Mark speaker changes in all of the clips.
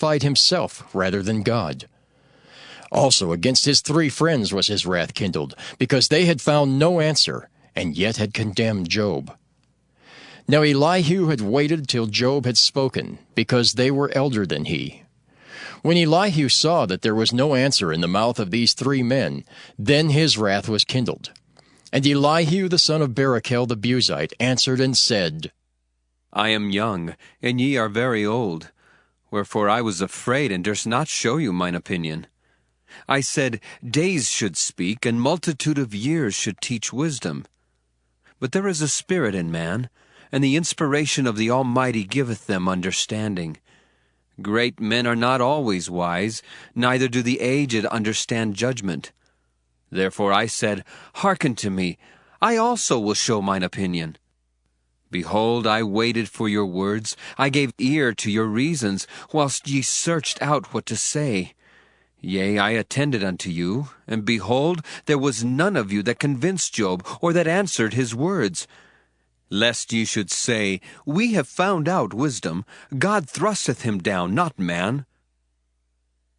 Speaker 1: justified himself rather than God. Also against his 3 friends was his wrath kindled, because they had found no answer, and yet had condemned Job. Now Elihu had waited till Job had spoken, because they were elder than he. When Elihu saw that there was no answer in the mouth of these 3 men, then his wrath was kindled. And Elihu the son of Barachel the Buzite answered and said,
Speaker 2: I am young, and ye are very old. Wherefore I was afraid, and durst not show you mine opinion. I said, days should speak, and multitude of years should teach wisdom. But there is a spirit in man, and the inspiration of the Almighty giveth them understanding. Great men are not always wise, neither do the aged understand judgment. Therefore I said, hearken to me, I also will show mine opinion. Behold, I waited for your words, I gave ear to your reasons, whilst ye searched out what to say. Yea, I attended unto you, and behold, there was none of you that convinced Job, or that answered his words. Lest ye should say, we have found out wisdom, God thrusteth him down, not man.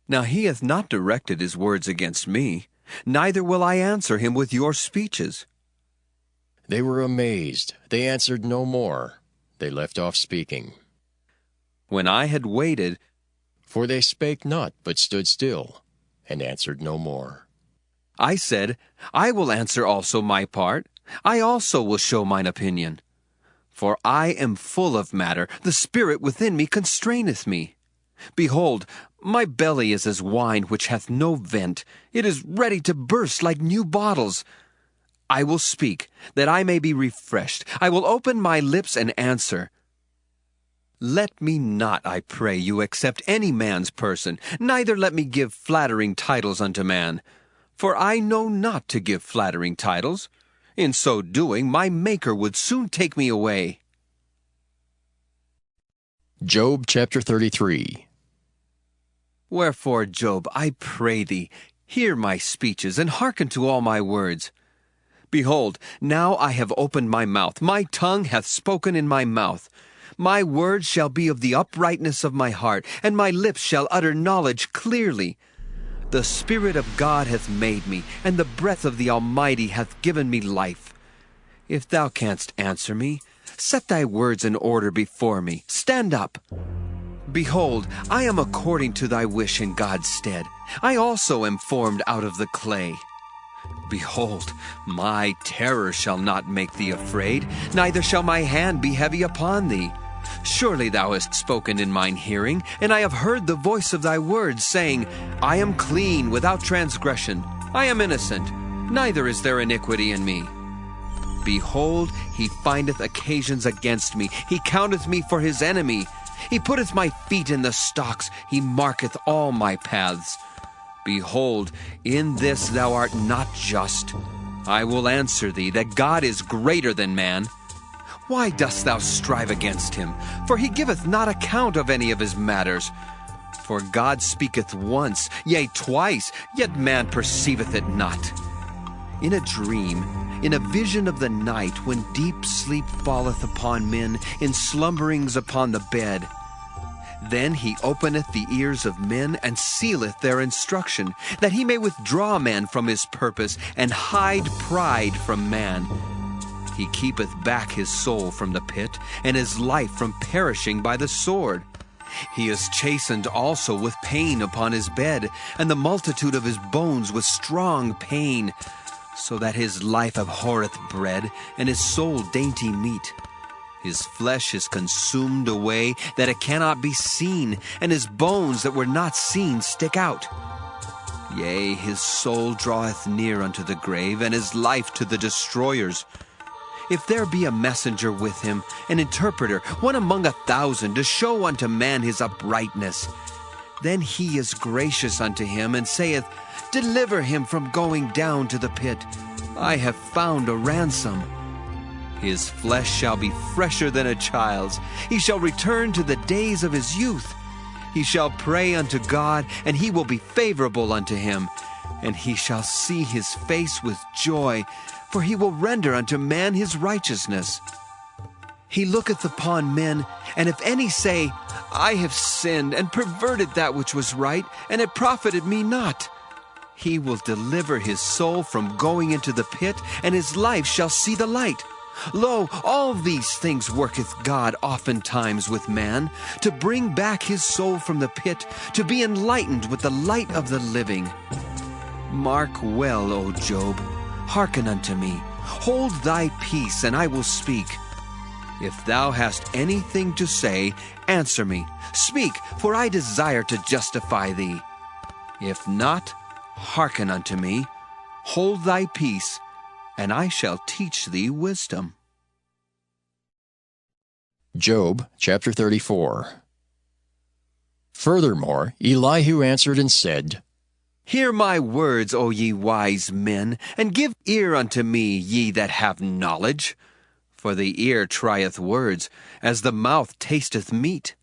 Speaker 2: Now he hath not directed his words against me, neither will I answer him with your speeches.
Speaker 1: They were amazed. They answered no more. They left off speaking.
Speaker 2: When I had waited,
Speaker 1: for they spake not, but stood still, and answered no more.
Speaker 2: I said, I will answer also my part. I also will show mine opinion. For I am full of matter, the spirit within me constraineth me. Behold, my belly is as wine which hath no vent. It is ready to burst like new bottles. I will speak, that I may be refreshed. I will open my lips and answer. Let me not, I pray you, accept any man's person, neither let me give flattering titles unto man. For I know not to give flattering titles. In so doing, my Maker would soon take me away.
Speaker 1: Job chapter 33.
Speaker 2: Wherefore, Job, I pray thee, hear my speeches, and hearken to all my words. Behold, now I have opened my mouth, my tongue hath spoken in my mouth. My words shall be of the uprightness of my heart, and my lips shall utter knowledge clearly. The Spirit of God hath made me, and the breath of the Almighty hath given me life. If thou canst answer me, set thy words in order before me. Stand up. Behold, I am according to thy wish in God's stead. I also am formed out of the clay. Behold, my terror shall not make thee afraid, neither shall my hand be heavy upon thee. Surely thou hast spoken in mine hearing, and I have heard the voice of thy words, saying, I am clean, without transgression. I am innocent, neither is there iniquity in me. Behold, he findeth occasions against me. He counteth me for his enemy. He putteth my feet in the stocks. He marketh all my paths. Behold, in this thou art not just. I will answer thee, that God is greater than man. Why dost thou strive against him? For he giveth not account of any of his matters. For God speaketh once, yea, twice, yet man perceiveth it not. In a dream, in a vision of the night, when deep sleep falleth upon men, in slumberings upon the bed, then he openeth the ears of men, and sealeth their instruction, that he may withdraw man from his purpose, and hide pride from man. He keepeth back his soul from the pit, and his life from perishing by the sword. He is chastened also with pain upon his bed, and the multitude of his bones with strong pain, so that his life abhorreth bread, and his soul dainty meat. His flesh is consumed away, that it cannot be seen, and his bones that were not seen stick out. Yea, his soul draweth near unto the grave, and his life to the destroyers. If there be a messenger with him, an interpreter, one among 1,000, to show unto man his uprightness, then he is gracious unto him, and saith, Deliver him from going down to the pit. I have found a ransom. His flesh shall be fresher than a child's. He shall return to the days of his youth. He shall pray unto God, and he will be favorable unto him. And he shall see his face with joy, for he will render unto man his righteousness. He looketh upon men, and if any say, I have sinned and perverted that which was right, and it profited me not. He will deliver his soul from going into the pit, and his life shall see the light. Lo, all these things worketh God oftentimes with man, to bring back his soul from the pit, to be enlightened with the light of the living. Mark well, O Job, hearken unto me. Hold thy peace, and I will speak. If thou hast anything to say, answer me. Speak, for I desire to justify thee. If not, hearken unto me. Hold thy peace, and I shall teach thee wisdom.
Speaker 1: Job chapter 34. Furthermore, Elihu answered and said,
Speaker 2: Hear my words, O ye wise men, and give ear unto me, ye that have knowledge. For the ear trieth words, as the mouth tasteth meat.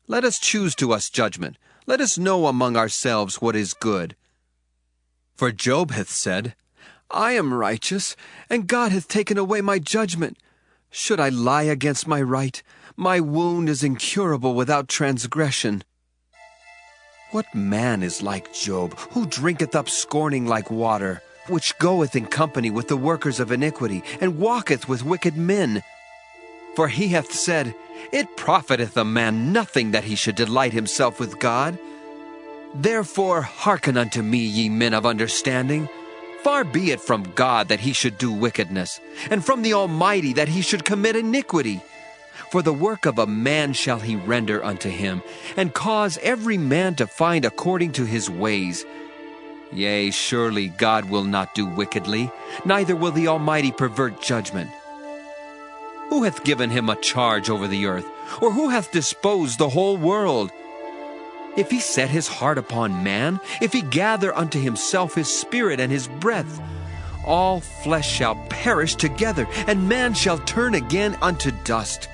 Speaker 2: Let us choose to us judgment. Let us know among ourselves what is good. For Job hath said, I am righteous, and God hath taken away my judgment. Should I lie against my right? My wound is incurable without transgression. What man is like Job, who drinketh up scorning like water, which goeth in company with the workers of iniquity, and walketh with wicked men? For he hath said, It profiteth a man nothing that he should delight himself with God. Therefore hearken unto me, ye men of understanding. Far be it from God that he should do wickedness, and from the Almighty that he should commit iniquity. For the work of a man shall he render unto him, and cause every man to find according to his ways. Yea, surely God will not do wickedly, neither will the Almighty pervert judgment. Who hath given him a charge over the earth, or who hath disposed the whole world? If he set his heart upon man, if he gather unto himself his spirit and his breath, all flesh shall perish together, and man shall turn again unto dust.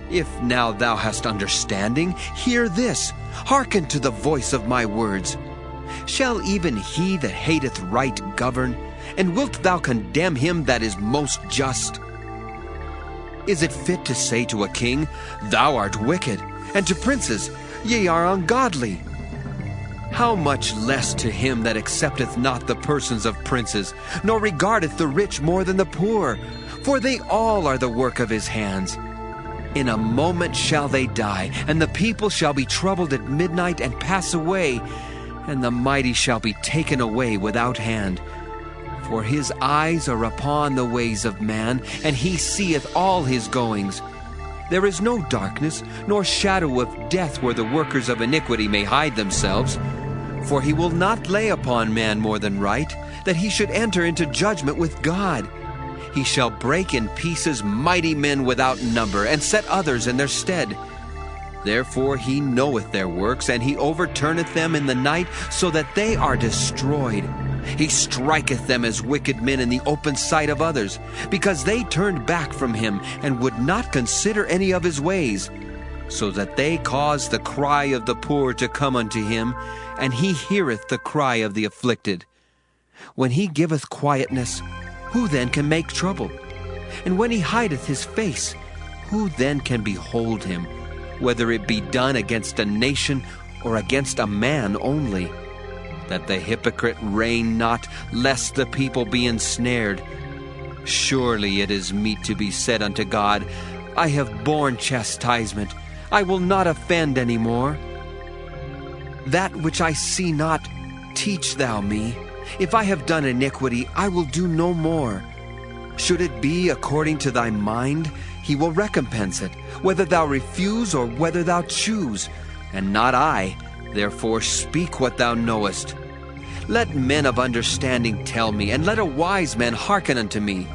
Speaker 2: If now thou hast understanding, hear this, hearken to the voice of my words. Shall even he that hateth right govern? And wilt thou condemn him that is most just? Is it fit to say to a king, Thou art wicked, and to princes, Ye are ungodly? How much less to him that accepteth not the persons of princes, nor regardeth the rich more than the poor? For they all are the work of his hands. In a moment shall they die, and the people shall be troubled at midnight and pass away, and the mighty shall be taken away without hand. For his eyes are upon the ways of man, and he seeth all his goings. There is no darkness, nor shadow of death where the workers of iniquity may hide themselves. For he will not lay upon man more than right, that he should enter into judgment with God. He shall break in pieces mighty men without number, and set others in their stead. Therefore he knoweth their works, and he overturneth them in the night, so that they are destroyed. He striketh them as wicked men in the open sight of others, because they turned back from him, and would not consider any of his ways, so that they cause the cry of the poor to come unto him, and he heareth the cry of the afflicted. When he giveth quietness, who then can make trouble? And when he hideth his face, who then can behold him, whether it be done against a nation or against a man only? That the hypocrite reign not, lest the people be ensnared. Surely it is meet to be said unto God, I have borne chastisement, I will not offend any more. That which I see not, teach thou me. If I have done iniquity, I will do no more. Should it be according to thy mind, he will recompense it, whether thou refuse or whether thou choose, and not I. Therefore speak what thou knowest. Let men of understanding tell me, and let a wise man hearken unto me.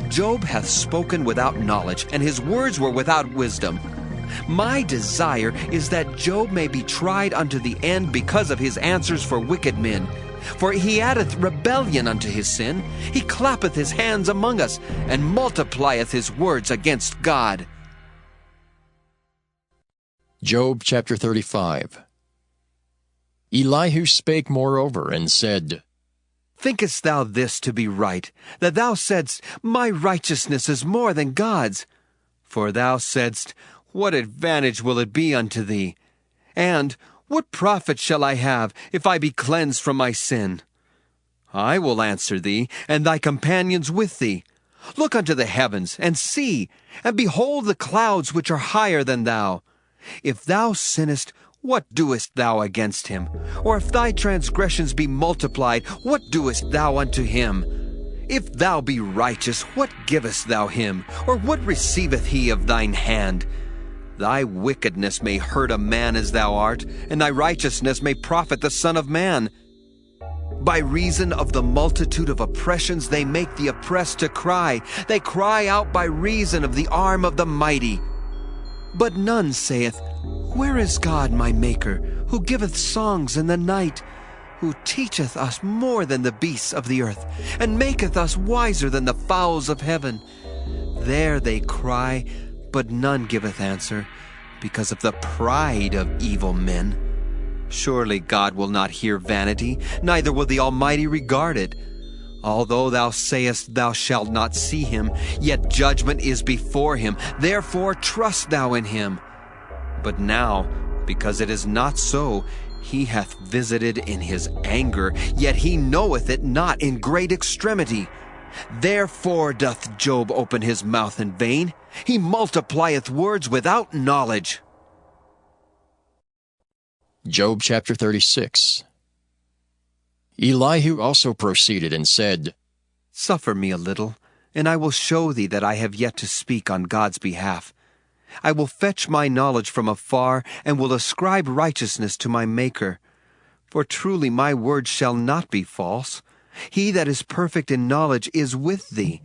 Speaker 2: Job hath spoken without knowledge, and his words were without wisdom. My desire is that Job may be tried unto the end because of his answers for wicked men. For he addeth rebellion unto his sin. He clappeth his hands among us, and multiplieth his words against God.
Speaker 1: Job chapter 35. Elihu spake moreover, and said,
Speaker 2: Thinkest thou this to be right, that thou saidst, My righteousness is more than God's? For thou saidst, what advantage will it be unto thee? And what profit shall I have if I be cleansed from my sin? I will answer thee, and thy companions with thee. Look unto the heavens, and see, and behold the clouds which are higher than thou. If thou sinnest, what doest thou against him? Or if thy transgressions be multiplied, what doest thou unto him? If thou be righteous, what givest thou him? Or what receiveth he of thine hand? Thy wickedness may hurt a man as thou art, and thy righteousness may profit the Son of Man. By reason of the multitude of oppressions they make the oppressed to cry. They cry out by reason of the arm of the mighty. But none saith, Where is God my Maker, who giveth songs in the night, who teacheth us more than the beasts of the earth, and maketh us wiser than the fowls of heaven? There they cry, but none giveth answer, because of the pride of evil men. Surely God will not hear vanity, neither will the Almighty regard it. Although thou sayest thou shalt not see him, yet judgment is before him. Therefore trust thou in him. But now, because it is not so, he hath visited in his anger, yet he knoweth it not in great extremity. Therefore doth Job open his mouth in vain. He multiplieth words without knowledge.
Speaker 1: Job chapter 36. Elihu also proceeded and said,
Speaker 2: Suffer me a little, and I will show thee that I have yet to speak on God's behalf. I will fetch my knowledge from afar, and will ascribe righteousness to my Maker. For truly my words shall not be false. He that is perfect in knowledge is with thee.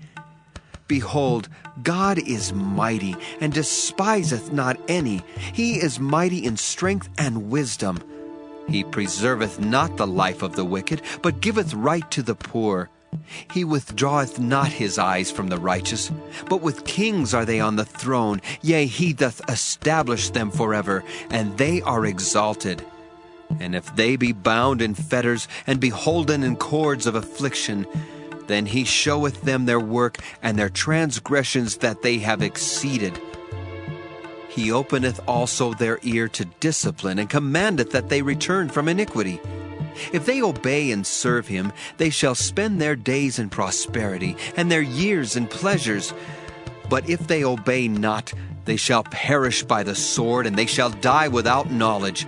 Speaker 2: Behold, God is mighty, and despiseth not any. He is mighty in strength and wisdom. He preserveth not the life of the wicked, but giveth right to the poor. He withdraweth not his eyes from the righteous, but with kings are they on the throne. Yea, he doth establish them forever, and they are exalted. And if they be bound in fetters, and beholden in cords of affliction, then he showeth them their work, and their transgressions that they have exceeded. He openeth also their ear to discipline, and commandeth that they return from iniquity. If they obey and serve him, they shall spend their days in prosperity, and their years in pleasures. But if they obey not, they shall perish by the sword, and they shall die without knowledge.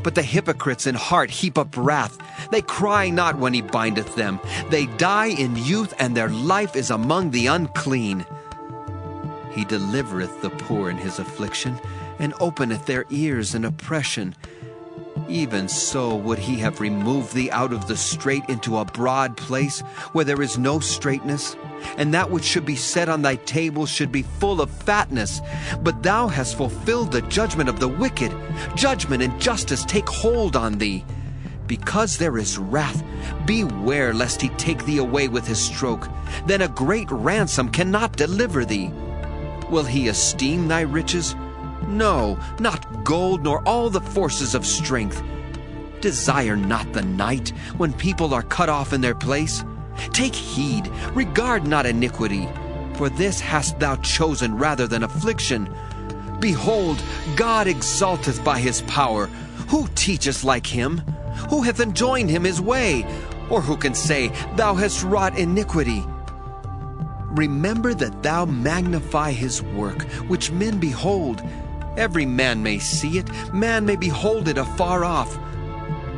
Speaker 2: But the hypocrites in heart heap up wrath. They cry not when he bindeth them. They die in youth, and their life is among the unclean. He delivereth the poor in his affliction, and openeth their ears in oppression. Even so would he have removed thee out of the strait into a broad place, where there is no straightness, and that which should be set on thy table should be full of fatness. But thou hast fulfilled the judgment of the wicked. Judgment and justice take hold on thee. Because there is wrath, beware lest he take thee away with his stroke. Then a great ransom cannot deliver thee. Will he esteem thy riches? No, not gold, nor all the forces of strength. Desire not the night, when people are cut off in their place. Take heed, regard not iniquity, for this hast thou chosen rather than affliction. Behold, God exalteth by his power. Who teacheth like him? Who hath enjoined him his way? Or who can say, Thou hast wrought iniquity? Remember that thou magnify his work, which men behold. Every man may see it, man may behold it afar off.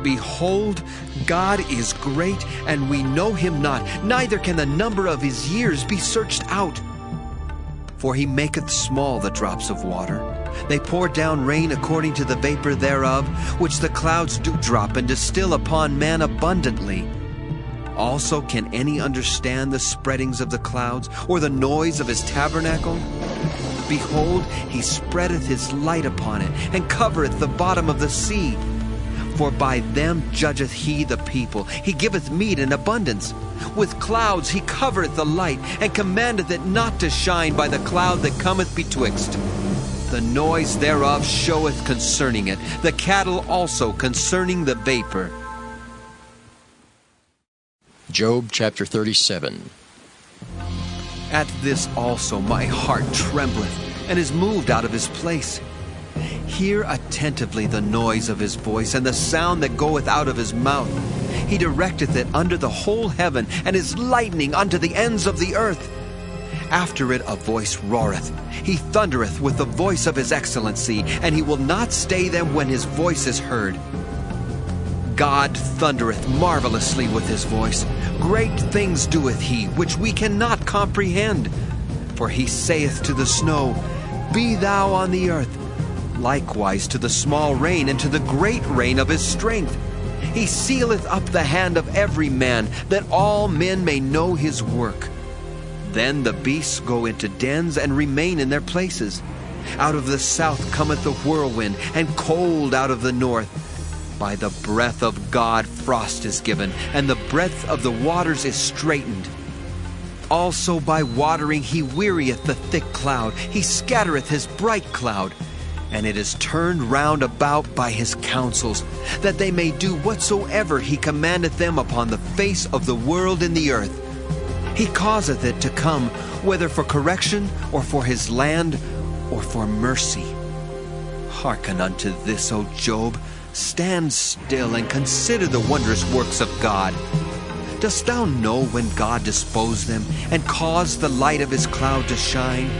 Speaker 2: Behold, God is great, and we know him not, neither can the number of his years be searched out. For he maketh small the drops of water. They pour down rain according to the vapor thereof, which the clouds do drop and distill upon man abundantly. Also can any understand the spreadings of the clouds, or the noise of his tabernacle? Behold, he spreadeth his light upon it, and covereth the bottom of the sea. For by them judgeth he the people. He giveth meat in abundance. With clouds he covereth the light, and commandeth it not to shine by the cloud that cometh betwixt. The noise thereof showeth concerning it, the cattle also concerning the vapor.
Speaker 1: Job chapter 37.
Speaker 2: At this also my heart trembleth, and is moved out of his place. Hear attentively the noise of his voice, and the sound that goeth out of his mouth. He directeth it under the whole heaven, and his lightning unto the ends of the earth. After it a voice roareth. He thundereth with the voice of his excellency, and he will not stay them when his voice is heard. God thundereth marvelously with his voice. Great things doeth he, which we cannot comprehend. For he saith to the snow, Be thou on the earth. Likewise to the small rain, and to the great rain of his strength. He sealeth up the hand of every man, that all men may know his work. Then the beasts go into dens and remain in their places. Out of the south cometh the whirlwind, and cold out of the north. By the breath of God frost is given, and the breadth of the waters is straitened. Also by watering he wearieth the thick cloud, he scattereth his bright cloud. And it is turned round about by his counsels, that they may do whatsoever he commandeth them upon the face of the world in the earth. He causeth it to come, whether for correction, or for his land, or for mercy. Hearken unto this, O Job. Stand still, and consider the wondrous works of God. Dost thou know when God disposed them, and caused the light of his cloud to shine?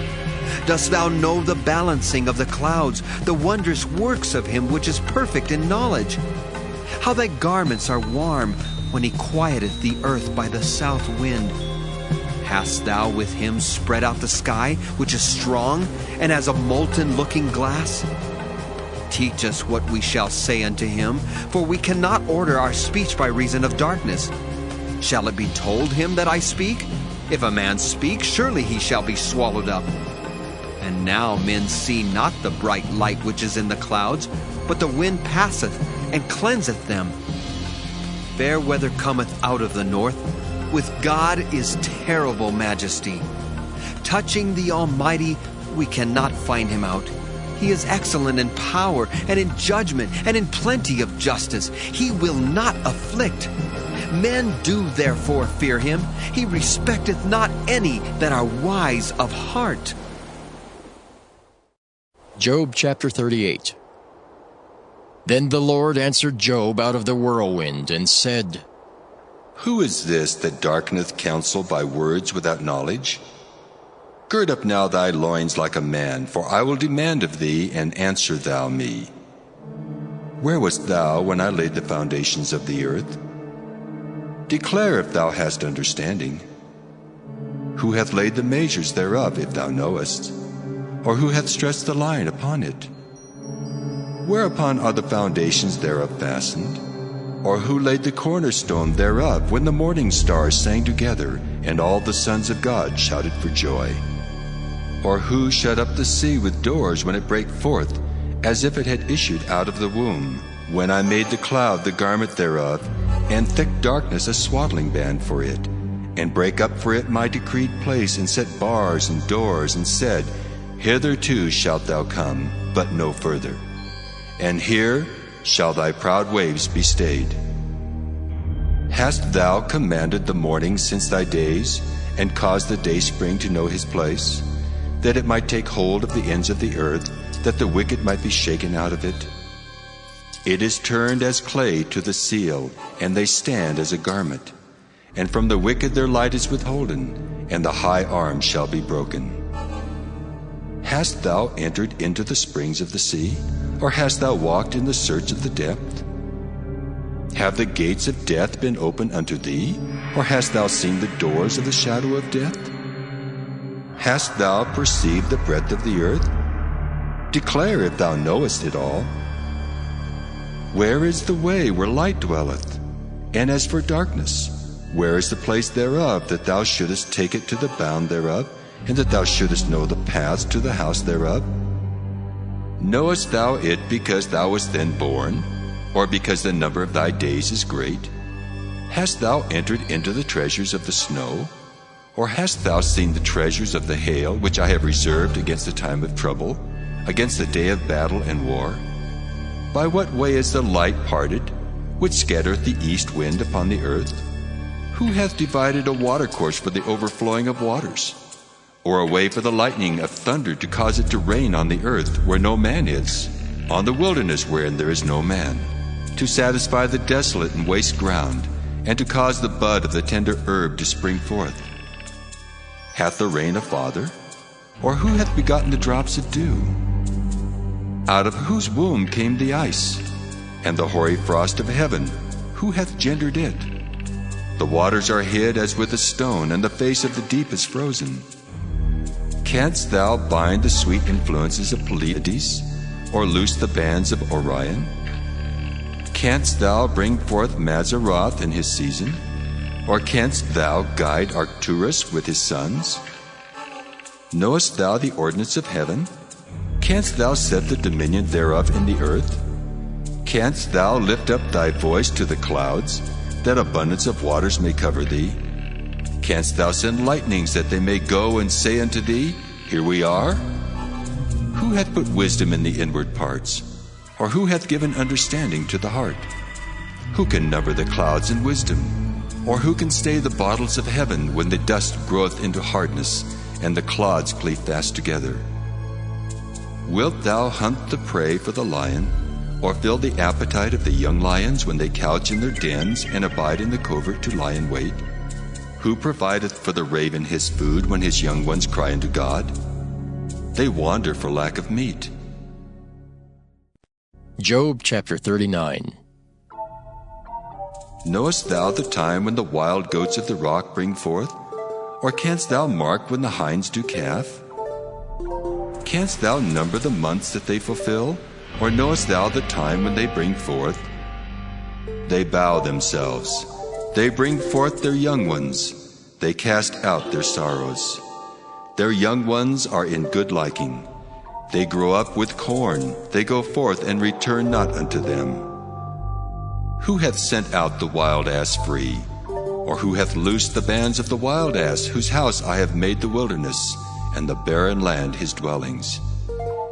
Speaker 2: Dost thou know the balancing of the clouds, the wondrous works of him which is perfect in knowledge? How thy garments are warm, when he quieteth the earth by the south wind. Hast thou with him spread out the sky, which is strong, and as a molten looking glass? Teach us what we shall say unto him, for we cannot order our speech by reason of darkness. Shall it be told him that I speak? If a man speak, surely he shall be swallowed up. And now men see not the bright light which is in the clouds, but the wind passeth, and cleanseth them. Fair weather cometh out of the north. With God is terrible majesty. Touching the Almighty, we cannot find him out. He is excellent in power, and in judgment, and in plenty of justice. He will not afflict. Men do therefore fear him. He respecteth not any that are wise of heart.
Speaker 1: Job chapter 38. Then the Lord answered Job out of the whirlwind, and said,
Speaker 3: Who is this that darkeneth counsel by words without knowledge? Gird up now thy loins like a man, for I will demand of thee, and answer thou me. Where wast thou when I laid the foundations of the earth? Declare if thou hast understanding. Who hath laid the measures thereof, if thou knowest? Or who hath stretched the line upon it? Whereupon are the foundations thereof fastened? Or who laid the cornerstone thereof, when the morning stars sang together, and all the sons of God shouted for joy? Or who shut up the sea with doors when it brake forth, as if it had issued out of the womb? When I made the cloud the garment thereof, and thick darkness a swaddling band for it, and brake up for it my decreed place, and set bars and doors, and said, Hitherto shalt thou come, but no further. And here shall thy proud waves be stayed. Hast thou commanded the morning since thy days, and caused the dayspring to know his place, that it might take hold of the ends of the earth, that the wicked might be shaken out of it? It is turned as clay to the seal, and they stand as a garment. And from the wicked their light is withholden, and the high arm shall be broken. Hast thou entered into the springs of the sea, or hast thou walked in the search of the depth? Have the gates of death been opened unto thee, or hast thou seen the doors of the shadow of death? Hast thou perceived the breadth of the earth? Declare if thou knowest it all. Where is the way where light dwelleth? And as for darkness, where is the place thereof, that thou shouldest take it to the bound thereof, and that thou shouldest know the paths to the house thereof? Knowest thou it because thou wast then born, or because the number of thy days is great? Hast thou entered into the treasures of the snow? Or hast thou seen the treasures of the hail, which I have reserved against the time of trouble, against the day of battle and war? By what way is the light parted, which scattereth the east wind upon the earth? Who hath divided a watercourse for the overflowing of waters? Or a way for the lightning of thunder to cause it to rain on the earth where no man is, on the wilderness wherein there is no man, to satisfy the desolate and waste ground, and to cause the bud of the tender herb to spring forth? Hath the rain a father? Or who hath begotten the drops of dew? Out of whose womb came the ice? And the hoary frost of heaven, who hath gendered it? The waters are hid as with a stone, and the face of the deep is frozen. Canst thou bind the sweet influences of Pleiades, or loose the bands of Orion? Canst thou bring forth Mazzaroth in his season? Or canst thou guide Arcturus with his sons? Knowest thou the ordinance of heaven? Canst thou set the dominion thereof in the earth? Canst thou lift up thy voice to the clouds, that abundance of waters may cover thee? Canst thou send lightnings that they may go and say unto thee, Here we are? Who hath put wisdom in the inward parts? Or who hath given understanding to the heart? Who can number the clouds in wisdom? Or who can stay the bottles of heaven when the dust groweth into hardness, and the clods cleave fast together? Wilt thou hunt the prey for the lion, or fill the appetite of the young lions when they couch in their dens and abide in the covert to lie in wait? Who provideth for the raven his food when his young ones cry unto God? They wander for lack of meat.
Speaker 1: Job chapter 39.
Speaker 3: Knowest thou the time when the wild goats of the rock bring forth? Or canst thou mark when the hinds do calf? Canst thou number the months that they fulfill? Or knowest thou the time when they bring forth? They bow themselves. They bring forth their young ones. They cast out their sorrows. Their young ones are in good liking. They grow up with corn. They go forth and return not unto them. Who hath sent out the wild ass free? Or who hath loosed the bands of the wild ass, whose house I have made the wilderness, and the barren land his dwellings?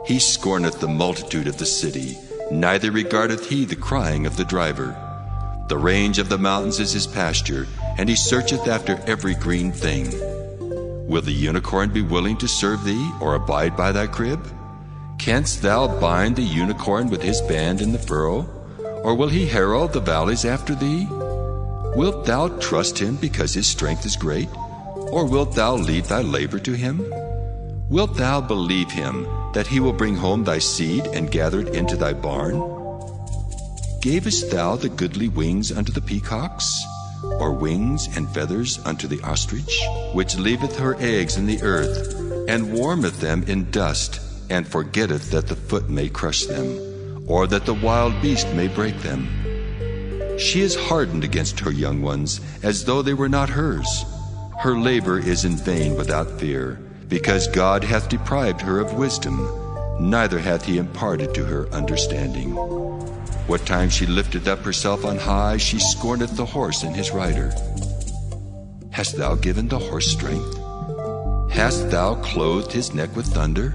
Speaker 3: He scorneth the multitude of the city, neither regardeth he the crying of the driver. The range of the mountains is his pasture, and he searcheth after every green thing. Will the unicorn be willing to serve thee, or abide by thy crib? Canst thou bind the unicorn with his band in the furrow? Or will he herald the valleys after thee? Wilt thou trust him because his strength is great? Or wilt thou leave thy labor to him? Wilt thou believe him, that he will bring home thy seed and gather it into thy barn? Gavest thou the goodly wings unto the peacocks? Or wings and feathers unto the ostrich, which leaveth her eggs in the earth, and warmeth them in dust, and forgetteth that the foot may crush them, or that the wild beast may break them? She is hardened against her young ones, as though they were not hers. Her labor is in vain without fear, because God hath deprived her of wisdom, neither hath he imparted to her understanding. What time she lifteth up herself on high, she scorneth the horse and his rider. Hast thou given the horse strength? Hast thou clothed his neck with thunder?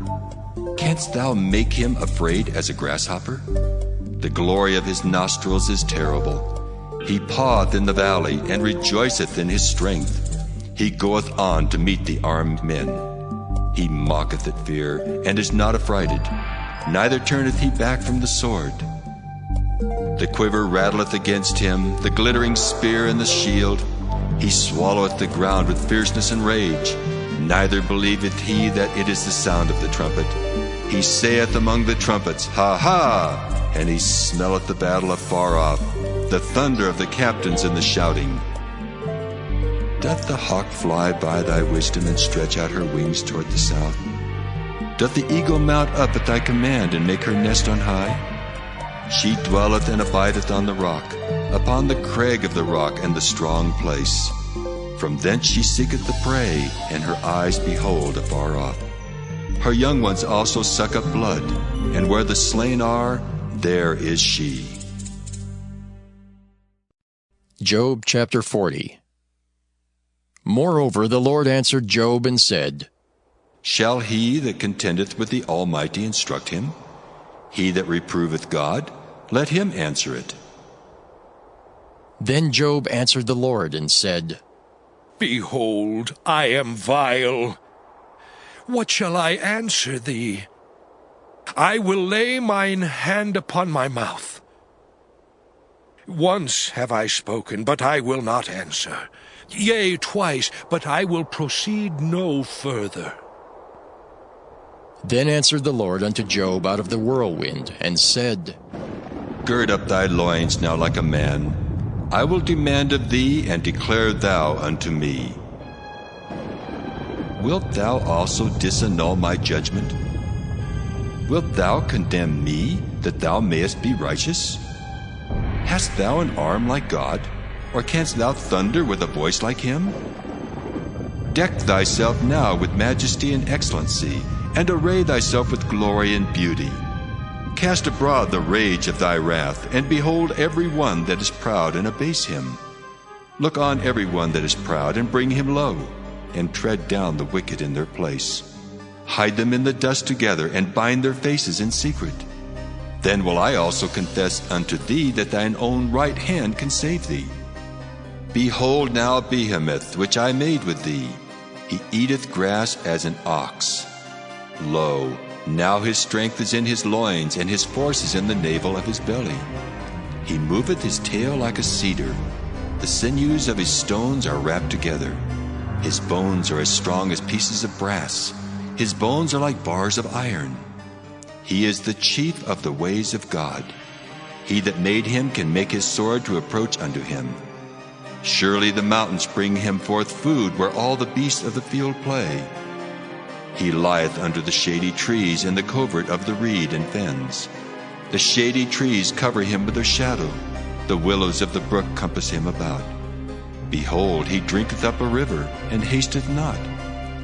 Speaker 3: Canst thou make him afraid as a grasshopper? The glory of his nostrils is terrible. He paweth in the valley, and rejoiceth in his strength. He goeth on to meet the armed men. He mocketh at fear, and is not affrighted, neither turneth he back from the sword. The quiver rattleth against him, the glittering spear and the shield. He swalloweth the ground with fierceness and rage, neither believeth he that it is the sound of the trumpet. He saith among the trumpets, Ha ha! And he smelleth the battle afar off, the thunder of the captains and the shouting. Doth the hawk fly by thy wisdom, and stretch out her wings toward the south? Doth the eagle mount up at thy command, and make her nest on high? She dwelleth and abideth on the rock, upon the crag of the rock and the strong place. From thence she seeketh the prey, and her eyes behold afar off. Her young ones also suck up blood, and where the slain are, there is she.
Speaker 1: Job chapter 40. Moreover, the Lord answered Job and said,
Speaker 3: Shall he that contendeth with the Almighty instruct him? He that reproveth God, let him answer it.
Speaker 1: Then Job answered the Lord and said,
Speaker 4: Behold, I am vile. what shall I answer thee? I will lay mine hand upon my mouth. Once have I spoken, but I will not answer. Yea, twice, but I will proceed no further.
Speaker 1: Then answered the Lord unto Job out of the whirlwind, and said,
Speaker 3: Gird up thy loins now like a man. I will demand of thee, and declare thou unto me. Wilt thou also disannul my judgment? Wilt thou condemn me, that thou mayest be righteous? Hast thou an arm like God, or canst thou thunder with a voice like him? Deck thyself now with majesty and excellency, and array thyself with glory and beauty. Cast abroad the rage of thy wrath, and behold every one that is proud, and abase him. Look on every one that is proud, and bring him low, and tread down the wicked in their place. Hide them in the dust together, and bind their faces in secret. Then will I also confess unto thee that thine own right hand can save thee. Behold now Behemoth, which I made with thee. He eateth grass as an ox. Lo, now his strength is in his loins, and his force is in the navel of his belly. He moveth his tail like a cedar. The sinews of his stones are wrapped together. His bones are as strong as pieces of brass. His bones are like bars of iron. He is the chief of the ways of God. He that made him can make his sword to approach unto him. Surely the mountains bring him forth food, where all the beasts of the field play. He lieth under the shady trees in the covert of the reed and fens. The shady trees cover him with their shadow. The willows of the brook compass him about. Behold, he drinketh up a river, and hasteth not.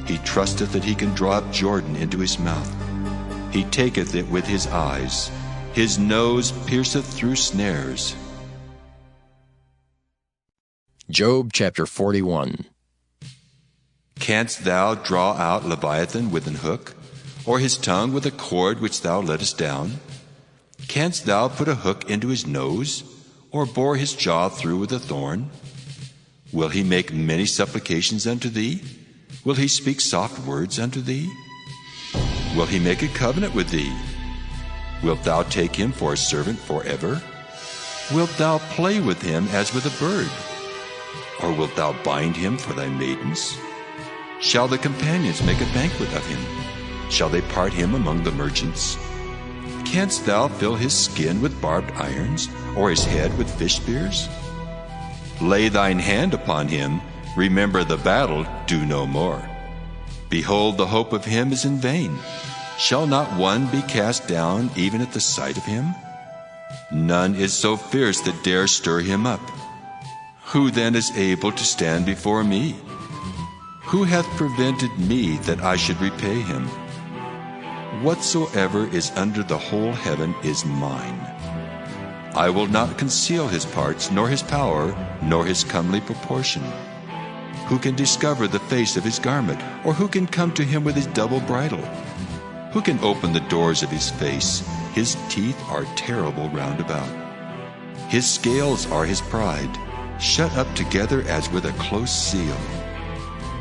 Speaker 3: He trusteth that he can draw up Jordan into his mouth. He taketh it with his eyes. His nose pierceth through snares.
Speaker 1: Job chapter 41.
Speaker 3: Canst thou draw out Leviathan with an hook, or his tongue with a cord which thou lettest down? Canst thou put a hook into his nose, or bore his jaw through with a thorn? Will he make many supplications unto thee? Will he speak soft words unto thee? Will he make a covenant with thee? Wilt thou take him for a servant forever? Wilt thou play with him as with a bird? Or wilt thou bind him for thy maidens? Shall the companions make a banquet of him? Shall they part him among the merchants? Canst thou fill his skin with barbed irons, or his head with fish spears? Lay thine hand upon him, remember the battle, do no more. Behold, the hope of him is in vain. Shall not one be cast down even at the sight of him? None is so fierce that dare stir him up. Who then is able to stand before me? Who hath prevented me that I should repay him? Whatsoever is under the whole heaven is mine. I will not conceal his parts, nor his power, nor his comely proportion. Who can discover the face of his garment, or who can come to him with his double bridle? Who can open the doors of his face? His teeth are terrible round about. His scales are his pride, shut up together as with a close seal.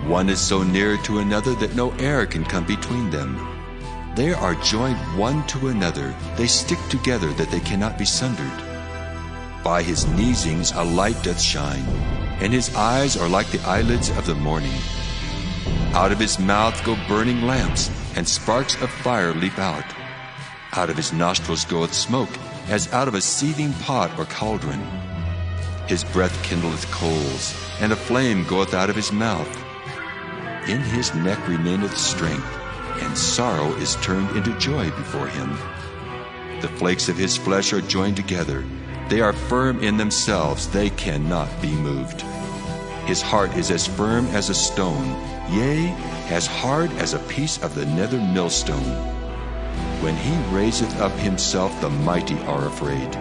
Speaker 3: One is so near to another that no air can come between them. They are joined one to another, they stick together that they cannot be sundered. By his neesings a light doth shine, and his eyes are like the eyelids of the morning. Out of his mouth go burning lamps, and sparks of fire leap out. Out of his nostrils goeth smoke, as out of a seething pot or cauldron. His breath kindleth coals, and a flame goeth out of his mouth. In his neck remaineth strength, and sorrow is turned into joy before him. The flakes of his flesh are joined together. They are firm in themselves, they cannot be moved. His heart is as firm as a stone, yea, as hard as a piece of the nether millstone. When he raiseth up himself, the mighty are afraid.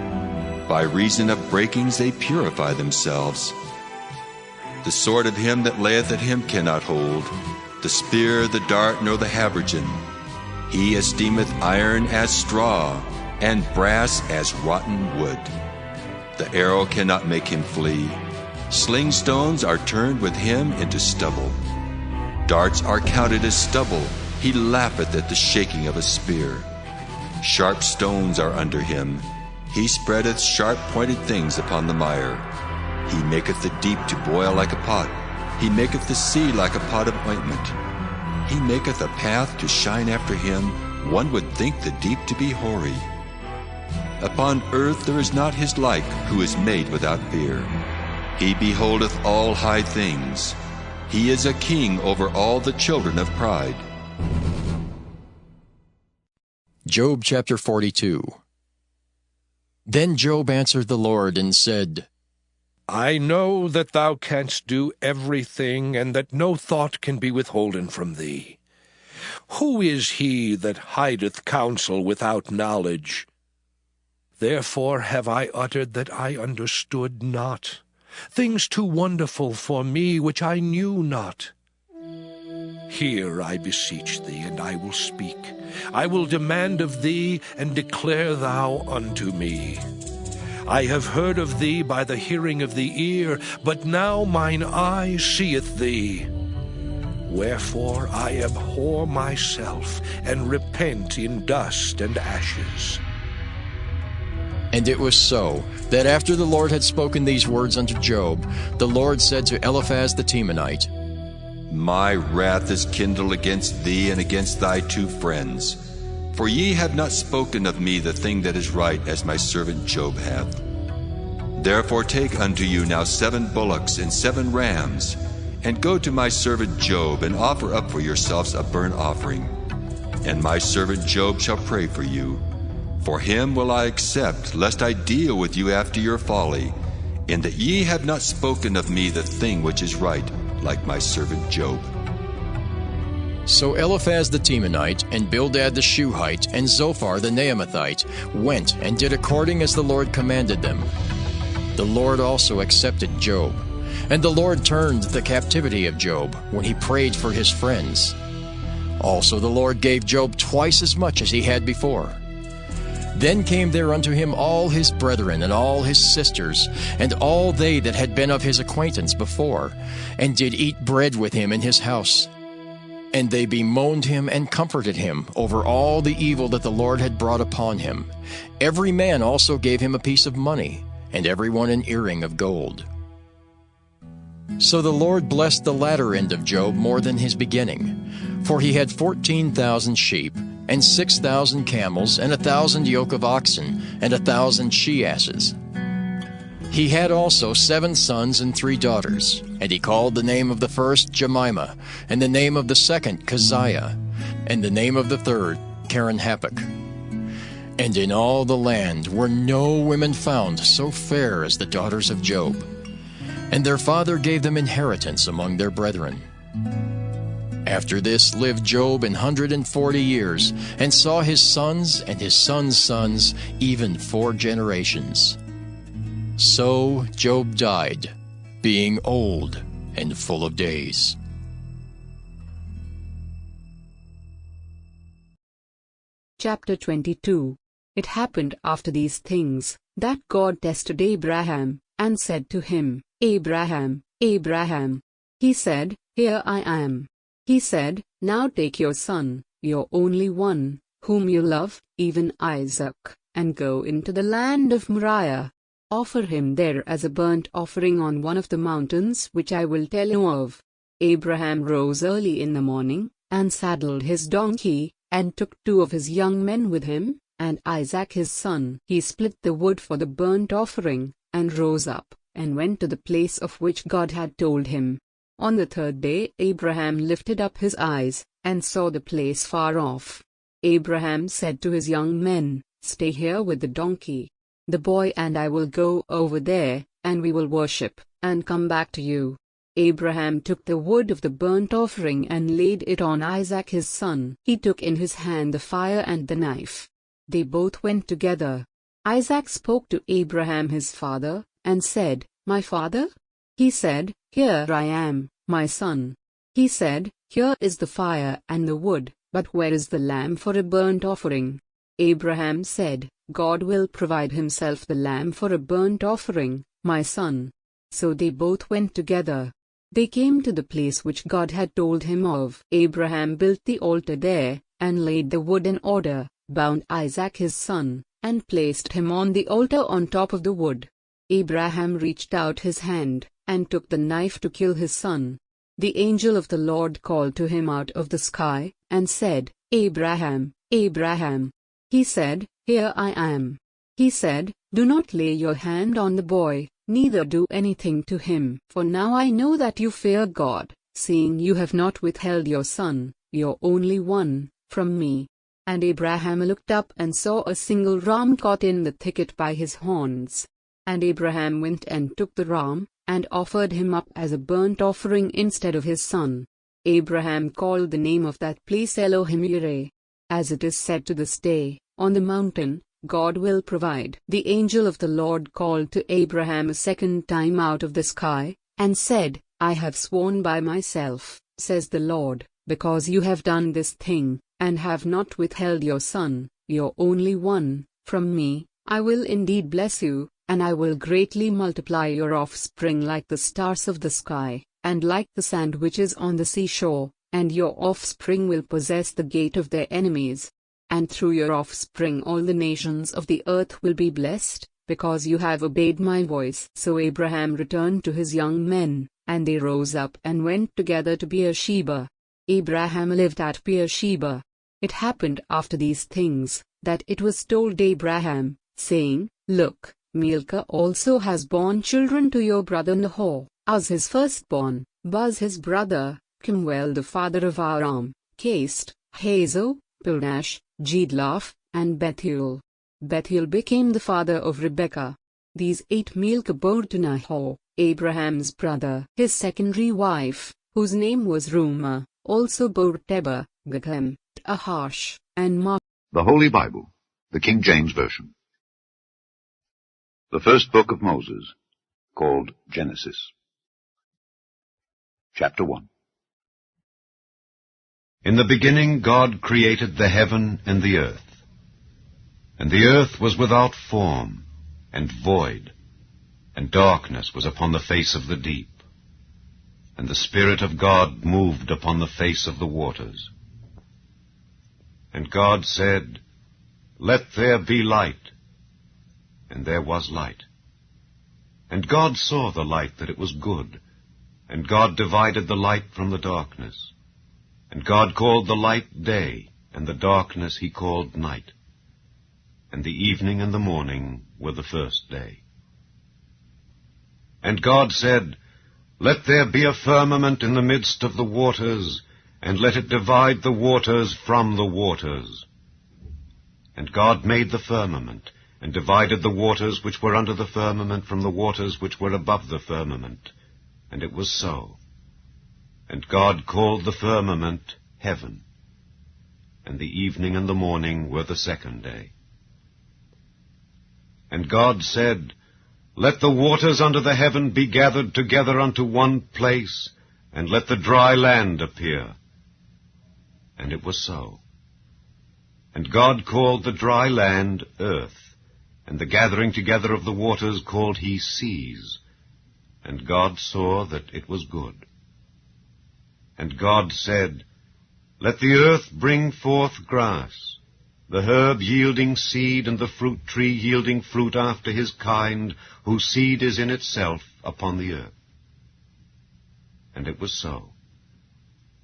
Speaker 3: By reason of breakings they purify themselves. The sword of him that layeth at him cannot hold, the spear, the dart, nor the habergeon. He esteemeth iron as straw, and brass as rotten wood. The arrow cannot make him flee. Sling stones are turned with him into stubble. Darts are counted as stubble, He laugheth at the shaking of a spear. Sharp stones are under him. He spreadeth sharp-pointed things upon the mire. He maketh the deep to boil like a pot. He maketh the sea like a pot of ointment. He maketh a path to shine after him. One would think the deep to be hoary. Upon earth there is not his like, who is made without fear. He beholdeth all high things. He is a king over all the children of pride.
Speaker 1: Job chapter 42. Then Job answered the Lord and said,
Speaker 4: I know that thou canst do everything, and that no thought can be withholden from thee. Who is he that hideth counsel without knowledge? Therefore have I uttered that I understood not, things too wonderful for me which I knew not. Hear, I beseech thee, and I will speak. I will demand of thee, and declare thou unto me. I have heard of thee by the hearing of the ear, but now mine eye seeth thee. Wherefore I abhor myself, and repent in dust and ashes.
Speaker 1: And it was so, that after the Lord had spoken these words unto Job, the Lord said to Eliphaz the Temanite,
Speaker 3: My wrath is kindled against thee and against thy 2 friends. For ye have not spoken of me the thing that is right, as my servant Job hath. Therefore take unto you now 7 bullocks and 7 rams, and go to my servant Job, and offer up for yourselves a burnt offering. And my servant Job shall pray for you. For him will I accept, lest I deal with you after your folly, in that ye have not spoken of me the thing which is right, like my servant Job.
Speaker 1: So Eliphaz the Temanite, and Bildad the Shuhite, and Zophar the Naamathite went and did according as the Lord commanded them. The Lord also accepted Job, and the Lord turned the captivity of Job when he prayed for his friends. Also the Lord gave Job twice as much as he had before. Then came there unto him all his brethren, and all his sisters, and all they that had been of his acquaintance before, and did eat bread with him in his house. And they bemoaned him and comforted him over all the evil that the Lord had brought upon him. Every man also gave him a piece of money, and every one an earring of gold. So the Lord blessed the latter end of Job more than his beginning, for he had 14,000 sheep, and 6,000 camels, and 1,000 yoke of oxen, and 1,000 she-asses. He had also 7 sons and 3 daughters, and he called the name of the first Jemimah, and the name of the second Keziah, and the name of the third Karen-Happuch. And in all the land were no women found so fair as the daughters of Job. And their father gave them inheritance among their brethren. After this lived Job 140 years, and saw his sons and his sons' sons, even 4 generations. So Job died, being old and full of days.
Speaker 5: Chapter 22. It happened after these things, that God tested Abraham, and said to him, Abraham, Abraham. He said, Here I am. He said, Now take your son, your only one, whom you love, even Isaac, and go into the land of Moriah. Offer him there as a burnt offering on one of the mountains which I will tell you of. Abraham rose early in the morning, and saddled his donkey, and took 2 of his young men with him, and Isaac his son. He split the wood for the burnt offering, and rose up, and went to the place of which God had told him. On the 3rd day Abraham lifted up his eyes, and saw the place far off. Abraham said to his young men, Stay here with the donkey. The boy and I will go over there, and we will worship, and come back to you. Abraham took the wood of the burnt offering and laid it on Isaac his son. He took in his hand the fire and the knife. They both went together. Isaac spoke to Abraham his father, and said, My father? He said, Here I am, my son. He said, Here is the fire and the wood, but where is the lamb for a burnt offering? Abraham said, God will provide himself the lamb for a burnt offering, my son. So they both went together. they came to the place which God had told him of. Abraham built the altar there, and laid the wood in order, bound Isaac his son, and placed him on the altar on top of the wood. Abraham reached out his hand, and took the knife to kill his son. The angel of the Lord called to him out of the sky, and said, Abraham, Abraham. He said, Here I am. He said, Do not lay your hand on the boy, neither do anything to him. For now I know that you fear God, seeing you have not withheld your son, your only one, from me. And Abraham looked up and saw a single ram caught in the thicket by his horns. And Abraham went and took the ram, and offered him up as a burnt offering instead of his son. Abraham called the name of that place Elohim-Yireh. As it is said to this day, on the mountain, God will provide. The angel of the Lord called to Abraham a second time out of the sky, and said, I have sworn by myself, says the Lord, because you have done this thing, and have not withheld your son, your only one, from me, I will indeed bless you, and I will greatly multiply your offspring like the stars of the sky, and like the sand which is on the seashore, and your offspring will possess the gate of their enemies. And through your offspring all the nations of the earth will be blessed, because you have obeyed my voice. So Abraham returned to his young men, and they rose up and went together to Beersheba. Abraham lived at Beersheba. It happened after these things, that it was told Abraham, saying, Look, Milcah also has borne children to your brother Nahor, Uz his firstborn, Buz his brother, Kemuel the father of Aram, Cast, Hazo, Pildash, Jedlaph, and Bethuel. Bethuel became the father of Rebekah. These 8 Milcah bore to Nahor, Abraham's brother. His secondary wife, whose name was Reumah, also bore Tebah, Gachem, Ahash, and Maach.
Speaker 6: The Holy Bible, the King James Version. The first book of Moses, called Genesis. Chapter 1. In the beginning God created the heaven and the earth. And the earth was without form, and void, and darkness was upon the face of the deep. And the Spirit of God moved upon the face of the waters. And God said, Let there be light. And there was light. And God saw the light that it was good, and God divided the light from the darkness. And God called the light day, and the darkness he called night. And the evening and the morning were the first day. And God said, Let there be a firmament in the midst of the waters, and let it divide the waters from the waters. And God made the firmament, and divided the waters which were under the firmament from the waters which were above the firmament. And it was so. And God called the firmament heaven. And the evening and the morning were the second day. And God said, Let the waters under the heaven be gathered together unto one place, and let the dry land appear. And it was so. And God called the dry land earth, and the gathering together of the waters called he seas. And God saw that it was good. And God said, Let the earth bring forth grass, the herb yielding seed, and the fruit tree yielding fruit after his kind, whose seed is in itself upon the earth. And it was so.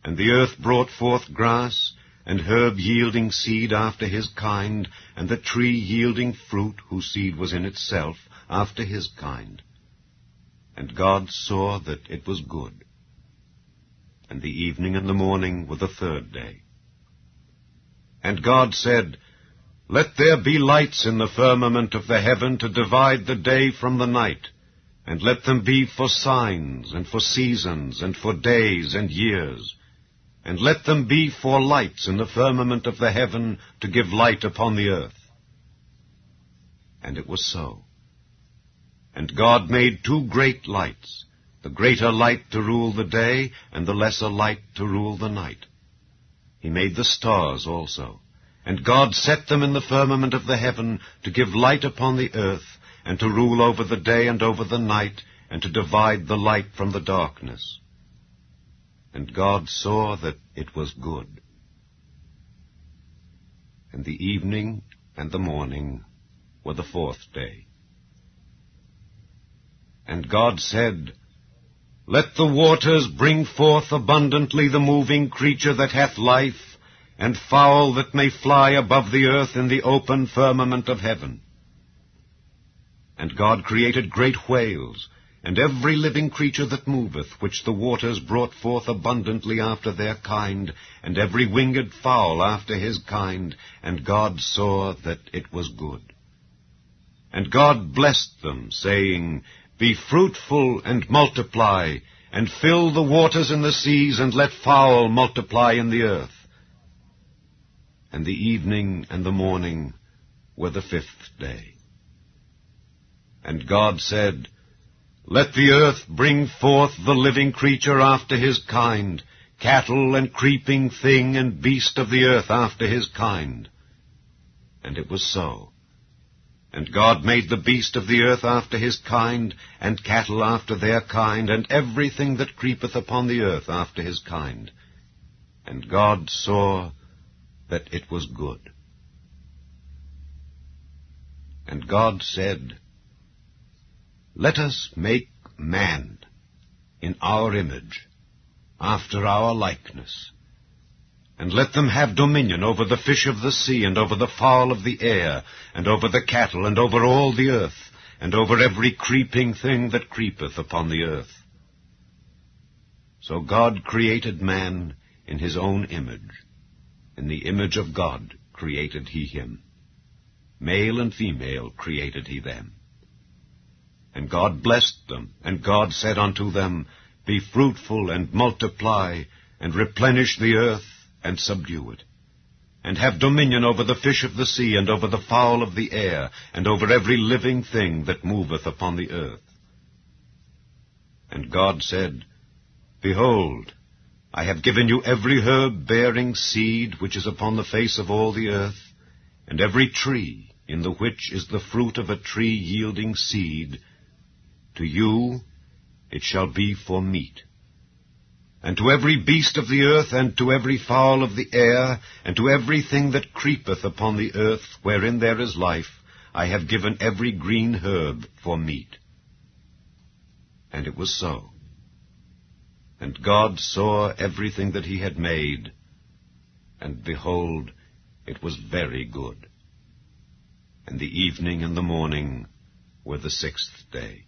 Speaker 6: And the earth brought forth grass, and herb yielding seed after his kind, and the tree yielding fruit, whose seed was in itself after his kind. And God saw that it was good. And the evening and the morning were the third day. And God said, Let there be lights in the firmament of the heaven to divide the day from the night, and let them be for signs, and for seasons, and for days and years. And let them be for lights in the firmament of the heaven to give light upon the earth. And it was so. And God made 2 great lights, the greater light to rule the day, and the lesser light to rule the night. He made the stars also. And God set them in the firmament of the heaven to give light upon the earth, and to rule over the day and over the night, and to divide the light from the darkness. And God saw that it was good. And the evening and the morning were the fourth day. And God said, Let the waters bring forth abundantly the moving creature that hath life, and fowl that may fly above the earth in the open firmament of heaven. And God created great whales, and every living creature that moveth, which the waters brought forth abundantly after their kind, and every winged fowl after his kind, and God saw that it was good. And God blessed them, saying, Be fruitful and multiply, and fill the waters in the seas, and let fowl multiply in the earth. And the evening and the morning were the fifth day. And God said, Let the earth bring forth the living creature after his kind, cattle and creeping thing and beast of the earth after his kind. And it was so. And God made the beast of the earth after his kind, and cattle after their kind, and everything that creepeth upon the earth after his kind. And God saw that it was good. And God said, Let us make man in our image, after our likeness, and let them have dominion over the fish of the sea, and over the fowl of the air, and over the cattle, and over all the earth, and over every creeping thing that creepeth upon the earth. So God created man in his own image. In the image of God created he him. Male and female created he them. And God blessed them, and God said unto them, Be fruitful, and multiply, and replenish the earth, and subdue it, and have dominion over the fish of the sea, and over the fowl of the air, and over every living thing that moveth upon the earth. And God said, Behold, I have given you every herb bearing seed which is upon the face of all the earth, and every tree in the which is the fruit of a tree yielding seed. To you it shall be for meat. And to every beast of the earth, and to every fowl of the air, and to everything that creepeth upon the earth, wherein there is life, I have given every green herb for meat. And it was so. And God saw everything that he had made, and behold, it was very good. And the evening and the morning were the sixth day.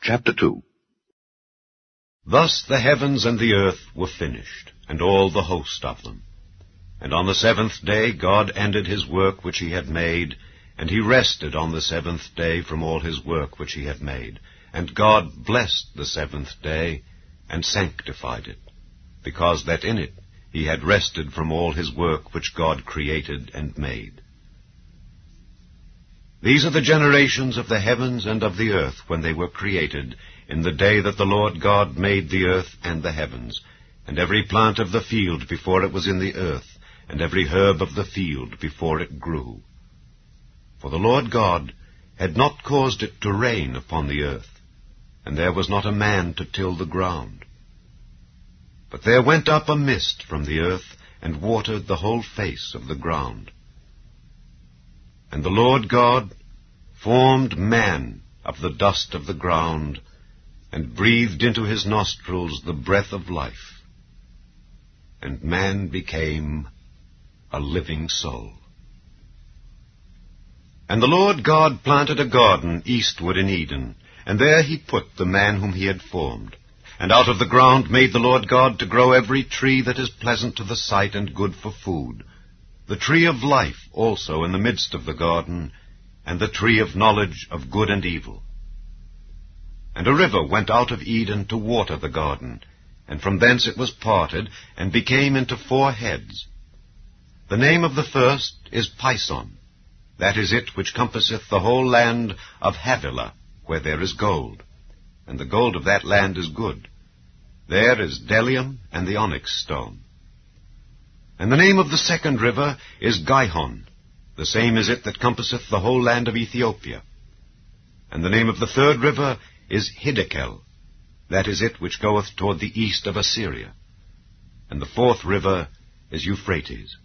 Speaker 7: Chapter 2.
Speaker 6: Thus the heavens and the earth were finished, and all the host of them. And on the seventh day God ended his work which he had made, and he rested on the seventh day from all his work which he had made. And God blessed the seventh day, and sanctified it, because that in it he had rested from all his work which God created and made. These are the generations of the heavens and of the earth when they were created, in the day that the Lord God made the earth and the heavens, and every plant of the field before it was in the earth, and every herb of the field before it grew. For the Lord God had not caused it to rain upon the earth, and there was not a man to till the ground. But there went up a mist from the earth, and watered the whole face of the ground. And the Lord God formed man of the dust of the ground, and breathed into his nostrils the breath of life. And man became a living soul. And the Lord God planted a garden eastward in Eden, and there he put the man whom he had formed. And out of the ground made the Lord God to grow every tree that is pleasant to the sight and good for food, the tree of life also in the midst of the garden, and the tree of knowledge of good and evil. And a river went out of Eden to water the garden, and from thence it was parted, and became into 4 heads. The name of the first is Pison, that is it which compasseth the whole land of Havilah, where there is gold, and the gold of that land is good. There is bdellium and the onyx stone. And the name of the second river is Gihon, the same is it that compasseth the whole land of Ethiopia. And the name of the third river is Hiddekel, that is it which goeth toward the east of Assyria. And the fourth river is Euphrates.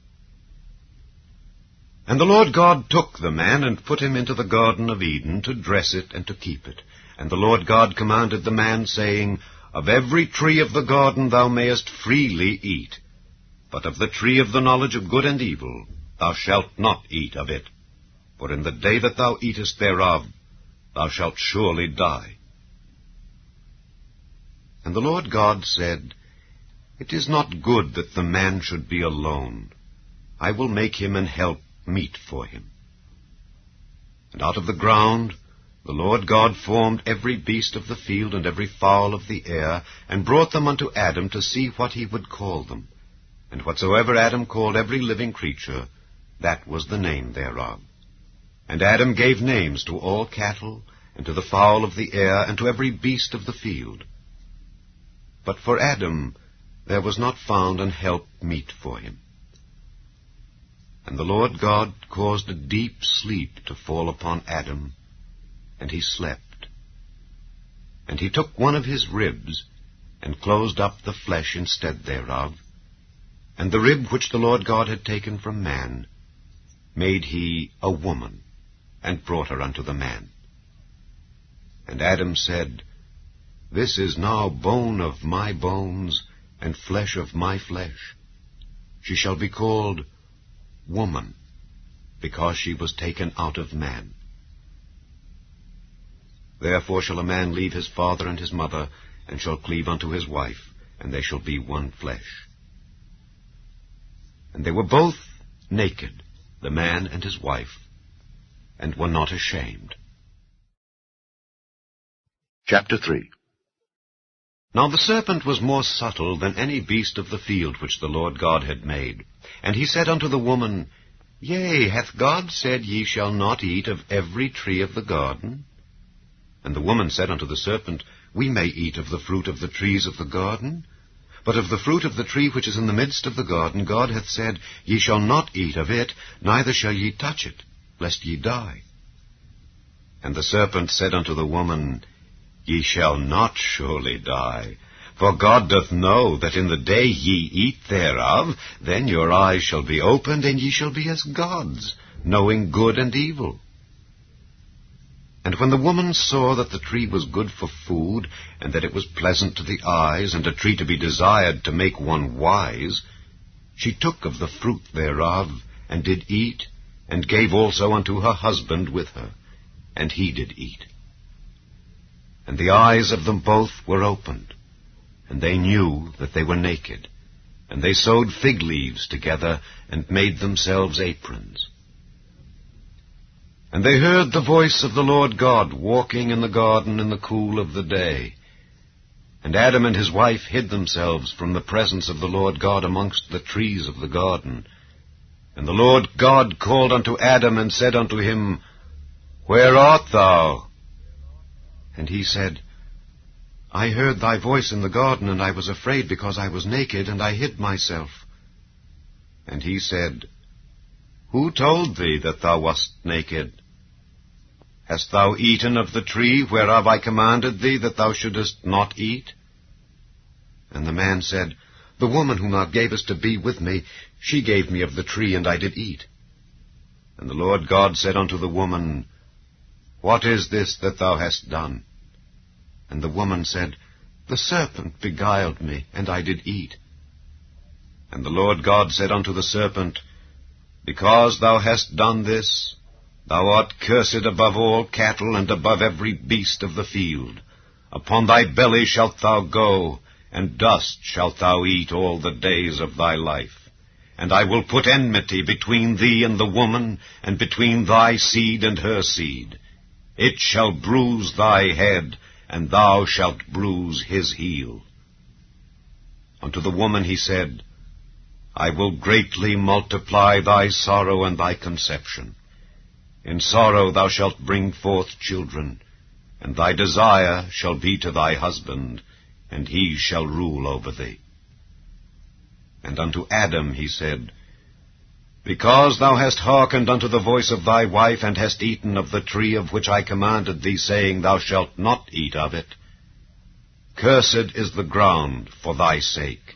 Speaker 6: And the Lord God took the man, and put him into the garden of Eden, to dress it and to keep it. And the Lord God commanded the man, saying, Of every tree of the garden thou mayest freely eat, but of the tree of the knowledge of good and evil thou shalt not eat of it. For in the day that thou eatest thereof thou shalt surely die. And the Lord God said, It is not good that the man should be alone. I will make him an help meet for him. And out of the ground the Lord God formed every beast of the field and every fowl of the air, and brought them unto Adam to see what he would call them. And whatsoever Adam called every living creature, that was the name thereof. And Adam gave names to all cattle, and to the fowl of the air, and to every beast of the field. But for Adam there was not found an help meet for him. And the Lord God caused a deep sleep to fall upon Adam, and he slept. And he took one of his ribs, and closed up the flesh instead thereof, and the rib which the Lord God had taken from man made he a woman, and brought her unto the man. And Adam said, This is now bone of my bones, and flesh of my flesh. She shall be called woman, because she was taken out of man. Therefore shall a man leave his father and his mother, and shall cleave unto his wife, and they shall be one flesh. And they were both naked, the man and his wife, and were not ashamed.
Speaker 7: Chapter 3.
Speaker 6: Now the serpent was more subtle than any beast of the field which the Lord God had made. And he said unto the woman, Yea, hath God said, Ye shall not eat of every tree of the garden? And the woman said unto the serpent, We may eat of the fruit of the trees of the garden. But of the fruit of the tree which is in the midst of the garden, God hath said, Ye shall not eat of it, neither shall ye touch it, lest ye die. And the serpent said unto the woman, Ye shall not surely die. For God doth know that in the day ye eat thereof, then your eyes shall be opened, and ye shall be as gods, knowing good and evil. And when the woman saw that the tree was good for food, and that it was pleasant to the eyes, and a tree to be desired to make one wise, she took of the fruit thereof, and did eat, and gave also unto her husband with her, and he did eat. And the eyes of them both were opened, and they knew that they were naked. And they sewed fig leaves together, and made themselves aprons. And they heard the voice of the Lord God walking in the garden in the cool of the day. And Adam and his wife hid themselves from the presence of the Lord God amongst the trees of the garden. And the Lord God called unto Adam, and said unto him, Where art thou? And he said, I heard thy voice in the garden, and I was afraid, because I was naked, and I hid myself. And he said, Who told thee that thou wast naked? Hast thou eaten of the tree whereof I commanded thee that thou shouldest not eat? And the man said, The woman whom thou gavest to be with me, she gave me of the tree, and I did eat. And the Lord God said unto the woman, What is this that thou hast done? And the woman said, The serpent beguiled me, and I did eat. And the Lord God said unto the serpent, Because thou hast done this, thou art cursed above all cattle, and above every beast of the field. Upon thy belly shalt thou go, and dust shalt thou eat all the days of thy life. And I will put enmity between thee and the woman, and between thy seed and her seed. It shall bruise thy head, and thou shalt bruise his heel. Unto the woman he said, I will greatly multiply thy sorrow and thy conception. In sorrow thou shalt bring forth children, and thy desire shall be to thy husband, and he shall rule over thee. And unto Adam he said, Because thou hast hearkened unto the voice of thy wife, and hast eaten of the tree of which I commanded thee, saying, Thou shalt not eat of it, Cursed is the ground for thy sake.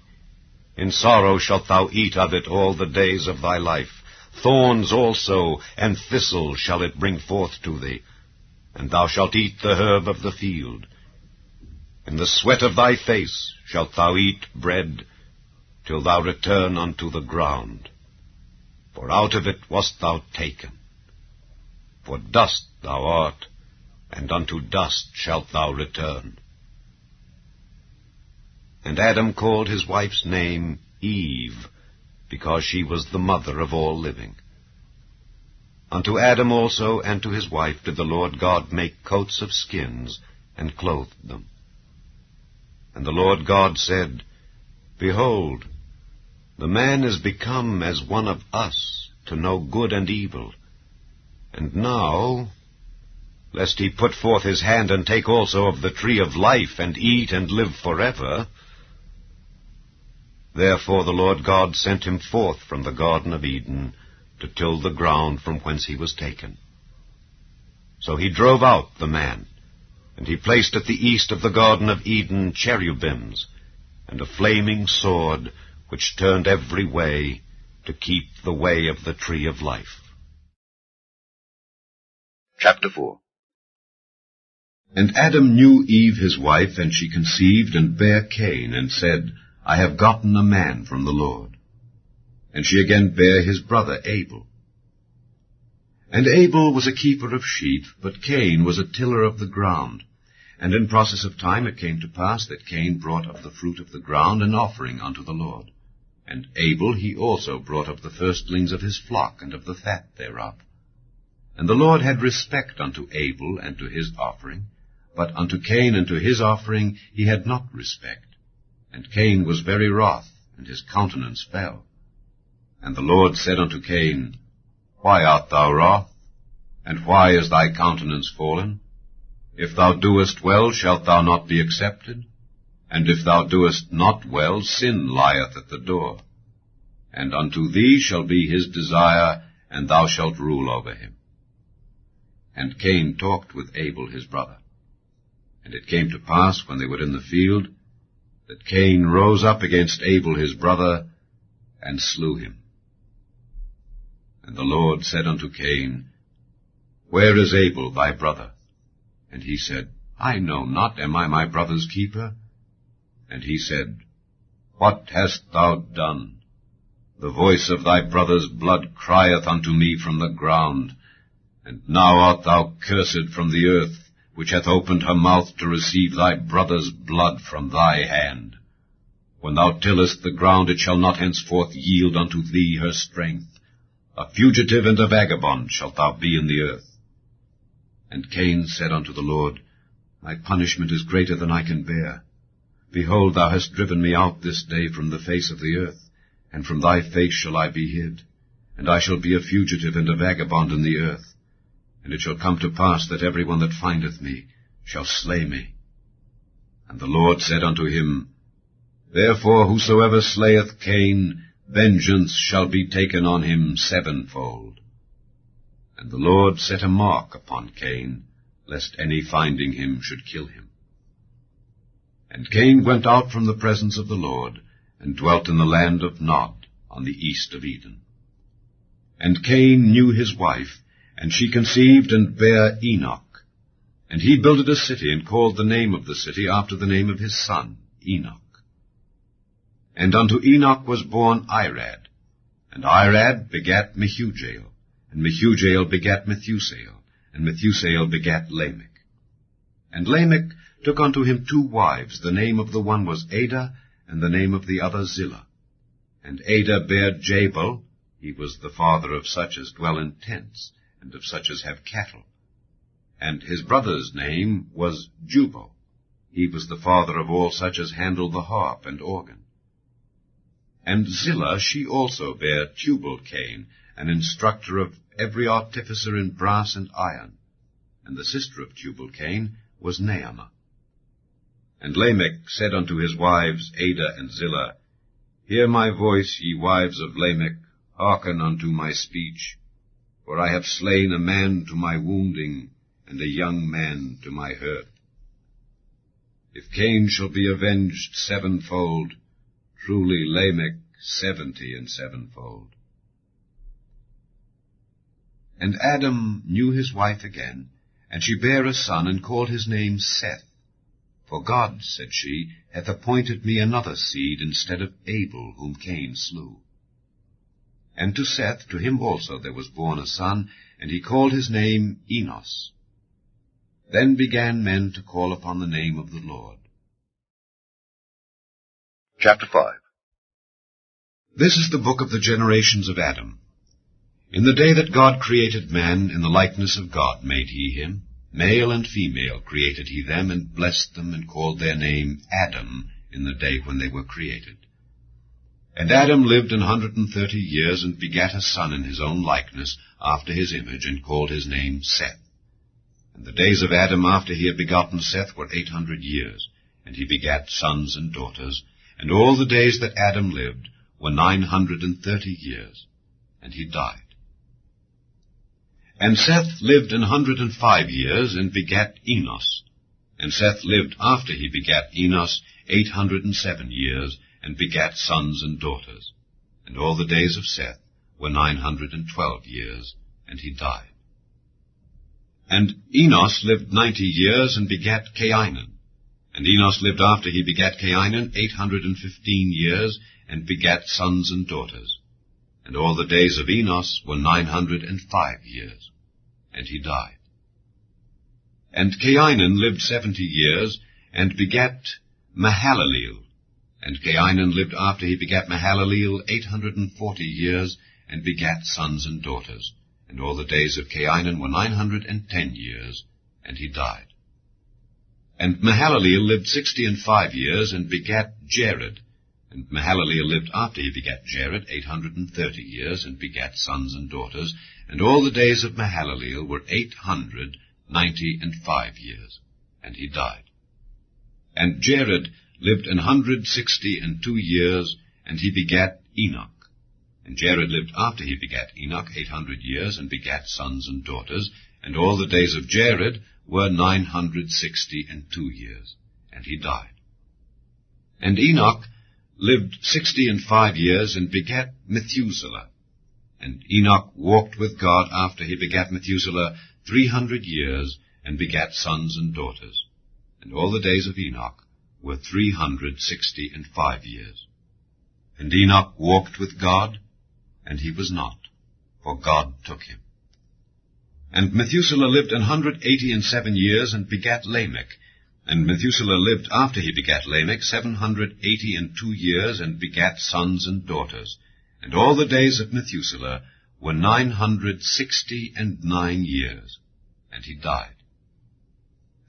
Speaker 6: In sorrow shalt thou eat of it all the days of thy life. Thorns also and thistles shall it bring forth to thee, and thou shalt eat the herb of the field. In the sweat of thy face shalt thou eat bread, till thou return unto the ground. For out of it wast thou taken. For dust thou art, and unto dust shalt thou return. And Adam called his wife's name Eve, because she was the mother of all living. Unto Adam also and to his wife did the Lord God make coats of skins, and clothed them. And the Lord God said, Behold, the man is become as one of us, to know good and evil. And now, lest he put forth his hand and take also of the tree of life, and eat and live forever. Therefore the Lord God sent him forth from the Garden of Eden, to till the ground from whence he was taken. So he drove out the man, and he placed at the east of the Garden of Eden cherubims, and a flaming sword, which turned every way, to keep the way of the tree of life.
Speaker 7: Chapter 4.
Speaker 6: And Adam knew Eve his wife, and she conceived, and bare Cain, and said, I have gotten a man from the Lord. And she again bare his brother Abel. And Abel was a keeper of sheep, but Cain was a tiller of the ground. And in process of time it came to pass that Cain brought of the fruit of the ground an offering unto the Lord. And Abel he also brought of the firstlings of his flock, and of the fat thereof. And the Lord had respect unto Abel and to his offering, but unto Cain and to his offering he had not respect. And Cain was very wroth, and his countenance fell. And the Lord said unto Cain, Why art thou wroth? And why is thy countenance fallen? If thou doest well, shalt thou not be accepted? And if thou doest not well, sin lieth at the door. And unto thee shall be his desire, and thou shalt rule over him. And Cain talked with Abel his brother. And it came to pass, when they were in the field, that Cain rose up against Abel his brother, and slew him. And the Lord said unto Cain, Where is Abel thy brother? And he said, I know not, am I my brother's keeper? And he said, What hast thou done? The voice of thy brother's blood crieth unto me from the ground. And now art thou cursed from the earth, which hath opened her mouth to receive thy brother's blood from thy hand. When thou tillest the ground, it shall not henceforth yield unto thee her strength. A fugitive and a vagabond shalt thou be in the earth. And Cain said unto the Lord, My punishment is greater than I can bear. Behold, thou hast driven me out this day from the face of the earth, and from thy face shall I be hid, and I shall be a fugitive and a vagabond in the earth. And it shall come to pass that every one that findeth me shall slay me. And the Lord said unto him, Therefore whosoever slayeth Cain, vengeance shall be taken on him sevenfold. And the Lord set a mark upon Cain, lest any finding him should kill him. And Cain went out from the presence of the Lord, and dwelt in the land of Nod, on the east of Eden. And Cain knew his wife, and she conceived and bare Enoch. And he builded a city, and called the name of the city after the name of his son, Enoch. And unto Enoch was born Irad, and Irad begat Mehujael, and Mehujael begat Methusael, and Methusael begat Lamech. And Lamech took unto him 2 wives, the name of the one was Ada, and the name of the other Zillah. And Ada bare Jabal, he was the father of such as dwell in tents, and of such as have cattle. And his brother's name was Jubal, he was the father of all such as handle the harp and organ. And Zillah, she also bare Tubal-Cain, an instructor of every artificer in brass and iron. And the sister of Tubal-Cain was Naamah. And Lamech said unto his wives Ada and Zillah, Hear my voice, ye wives of Lamech, hearken unto my speech. For I have slain a man to my wounding, and a young man to my hurt. If Cain shall be avenged sevenfold, truly Lamech 70 and sevenfold. And Adam knew his wife again, and she bare a son, and called his name Seth. For God, said she, hath appointed me another seed instead of Abel, whom Cain slew. And to Seth, to him also there was born a son, and he called his name Enos. Then began men to call upon the name of the Lord.
Speaker 7: Chapter 5.
Speaker 6: This is the book of the generations of Adam. In the day that God created man, in the likeness of God made he him. Male and female created he them, and blessed them, and called their name Adam in the day when they were created. And Adam lived 130 years, and begat a son in his own likeness, after his image, and called his name Seth. And the days of Adam after he had begotten Seth were 800 years, and he begat sons and daughters. And all the days that Adam lived were 930 years, and he died. And Seth lived 105 years, and begat Enos. And Seth lived after he begat Enos 807 years, and begat sons and daughters. And all the days of Seth were 912 years, and he died. And Enos lived 90 years, and begat Cainan. And Enos lived after he begat Cainan 815 years, and begat sons and daughters. And all the days of Enos were 905 years, and he died. And Cainan lived 70 years, and begat Mahalaleel. And Cainan lived after he begat Mahalaleel 840 years, and begat sons and daughters. And all the days of Cainan were 910 years, and he died. And Mahalaleel lived 65 years, and begat Jared. And Mahalaleel lived after he begat Jared 830 years, and begat sons and daughters. And all the days of Mahalaleel were 895 years, and he died. And Jared lived 162 years, and he begat Enoch. And Jared lived after he begat Enoch 800 years, and begat sons and daughters. And all the days of Jared were 962 years, and he died. And Enoch lived 65 years, and begat Methuselah. And Enoch walked with God after he begat Methuselah 300 years, and begat sons and daughters. And all the days of Enoch were 365 years. And Enoch walked with God, and he was not, for God took him. And Methuselah lived 187 years, and begat Lamech. And Methuselah lived after he begat Lamech 782 years, and begat sons and daughters. And all the days of Methuselah were 969 years, and he died.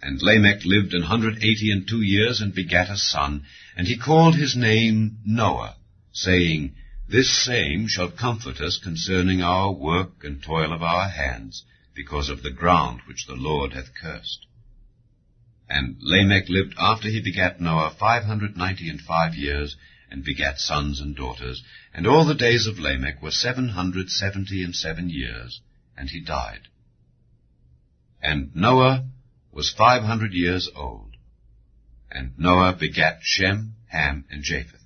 Speaker 6: And Lamech lived 182 years, and begat a son, and he called his name Noah, saying, This same shall comfort us concerning our work and toil of our hands, because of the ground which the Lord hath cursed. And Lamech lived after he begat Noah 595 years, and begat sons and daughters. And all the days of Lamech were 777 years, and he died. And Noah was 500 years old. And Noah begat Shem, Ham, and Japheth.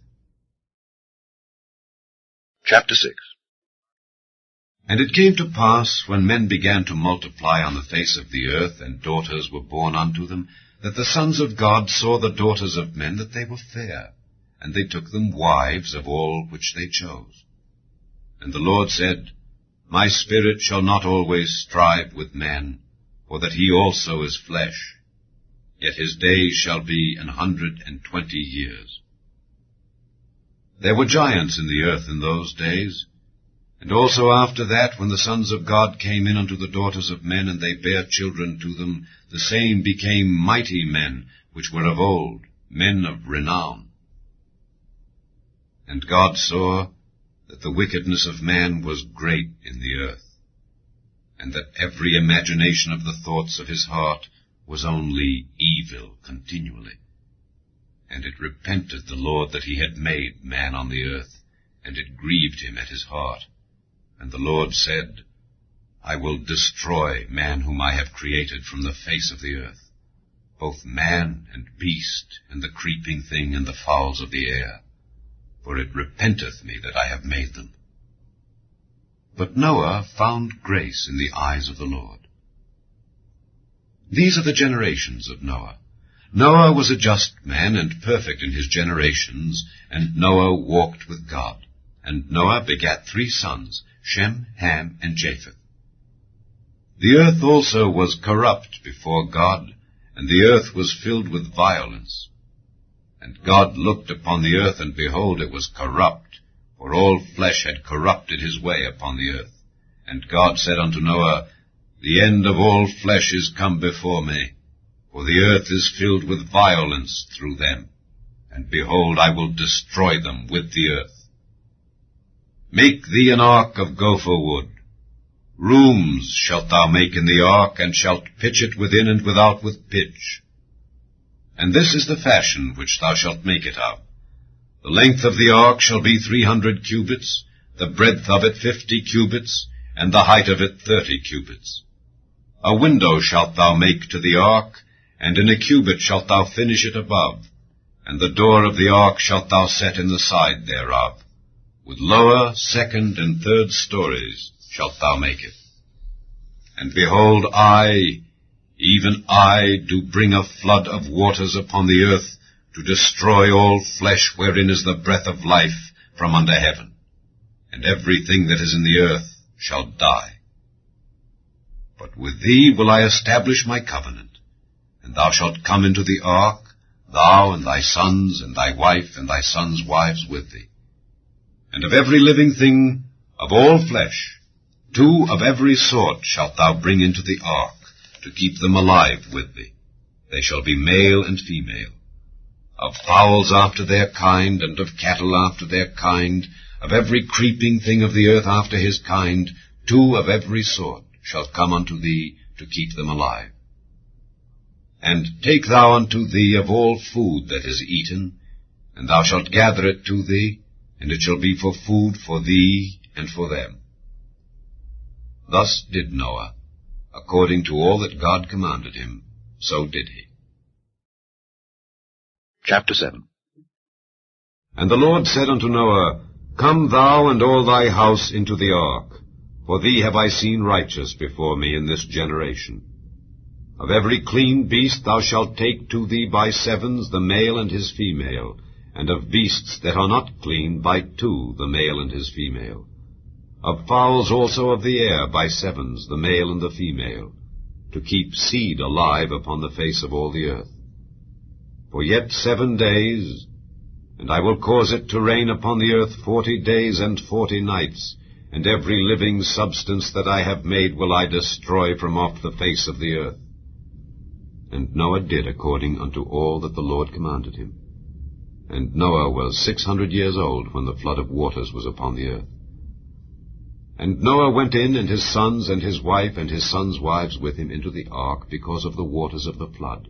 Speaker 7: Chapter 6.
Speaker 6: And it came to pass, when men began to multiply on the face of the earth, and daughters were born unto them, that the sons of God saw the daughters of men, that they were fair, and they took them wives of all which they chose. And the Lord said, My spirit shall not always strive with man, for that he also is flesh, yet his days shall be 120 years. There were giants in the earth in those days, and also after that, when the sons of God came in unto the daughters of men, and they bare children to them, the same became mighty men, which were of old, men of renown. And God saw that the wickedness of man was great in the earth, and that every imagination of the thoughts of his heart was only evil continually. And it repented the Lord that he had made man on the earth, and it grieved him at his heart. And the Lord said, I will destroy man whom I have created from the face of the earth, both man and beast, and the creeping thing, and the fowls of the air. For it repenteth me that I have made them. But Noah found grace in the eyes of the Lord. These are the generations of Noah. Noah was a just man and perfect in his generations, and Noah walked with God. And Noah begat 3 sons, Shem, Ham, and Japheth. The earth also was corrupt before God, and the earth was filled with violence. And God looked upon the earth, and behold, it was corrupt, for all flesh had corrupted his way upon the earth. And God said unto Noah, The end of all flesh is come before me, for the earth is filled with violence through them. And behold, I will destroy them with the earth. Make thee an ark of gopher wood. Rooms shalt thou make in the ark, and shalt pitch it within and without with pitch. And this is the fashion which thou shalt make it of. The length of the ark shall be 300 cubits, the breadth of it 50 cubits, and the height of it 30 cubits. A window shalt thou make to the ark, and in a cubit shalt thou finish it above, and the door of the ark shalt thou set in the side thereof. With lower, second, and third stories shalt thou make it. And behold, I, even I, do bring a flood of waters upon the earth, to destroy all flesh wherein is the breath of life from under heaven. And everything that is in the earth shall die. But with thee will I establish my covenant, and thou shalt come into the ark, thou and thy sons, and thy wife, and thy sons' wives with thee. And of every living thing, of all flesh, 2 of every sort shalt thou bring into the ark, to keep them alive with thee. They shall be male and female. Of fowls after their kind, and of cattle after their kind, of every creeping thing of the earth after his kind, 2 of every sort shall come unto thee, to keep them alive. And take thou unto thee of all food that is eaten, and thou shalt gather it to thee, and it shall be for food for thee and for them. Thus did Noah, according to all that God commanded him, so did he.
Speaker 7: Chapter 7.
Speaker 6: And the Lord said unto Noah, Come thou and all thy house into the ark, for thee have I seen righteous before me in this generation. Of every clean beast thou shalt take to thee by 7s the male and his female, and of beasts that are not clean by 2 the male and his female. Of fowls also of the air by 7s the male and the female, to keep seed alive upon the face of all the earth. For yet 7 days, and I will cause it to rain upon the earth 40 days and 40 nights, and every living substance that I have made will I destroy from off the face of the earth. And Noah did according unto all that the Lord commanded him. And Noah was 600 years old when the flood of waters was upon the earth. And Noah went in, and his sons, and his wife, and his sons' wives with him into the ark, because of the waters of the flood.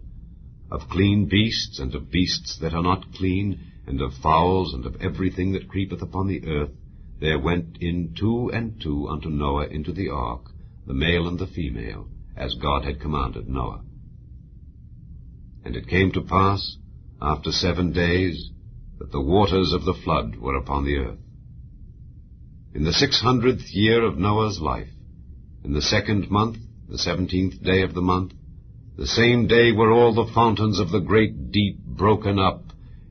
Speaker 6: Of clean beasts, and of beasts that are not clean, and of fowls, and of everything that creepeth upon the earth, there went in 2 and 2 unto Noah into the ark, the male and the female, as God had commanded Noah. And it came to pass, after 7 days, that the waters of the flood were upon the earth. In the 600th year of Noah's life, in the 2nd month, the 17th day of the month, the same day were all the fountains of the great deep broken up,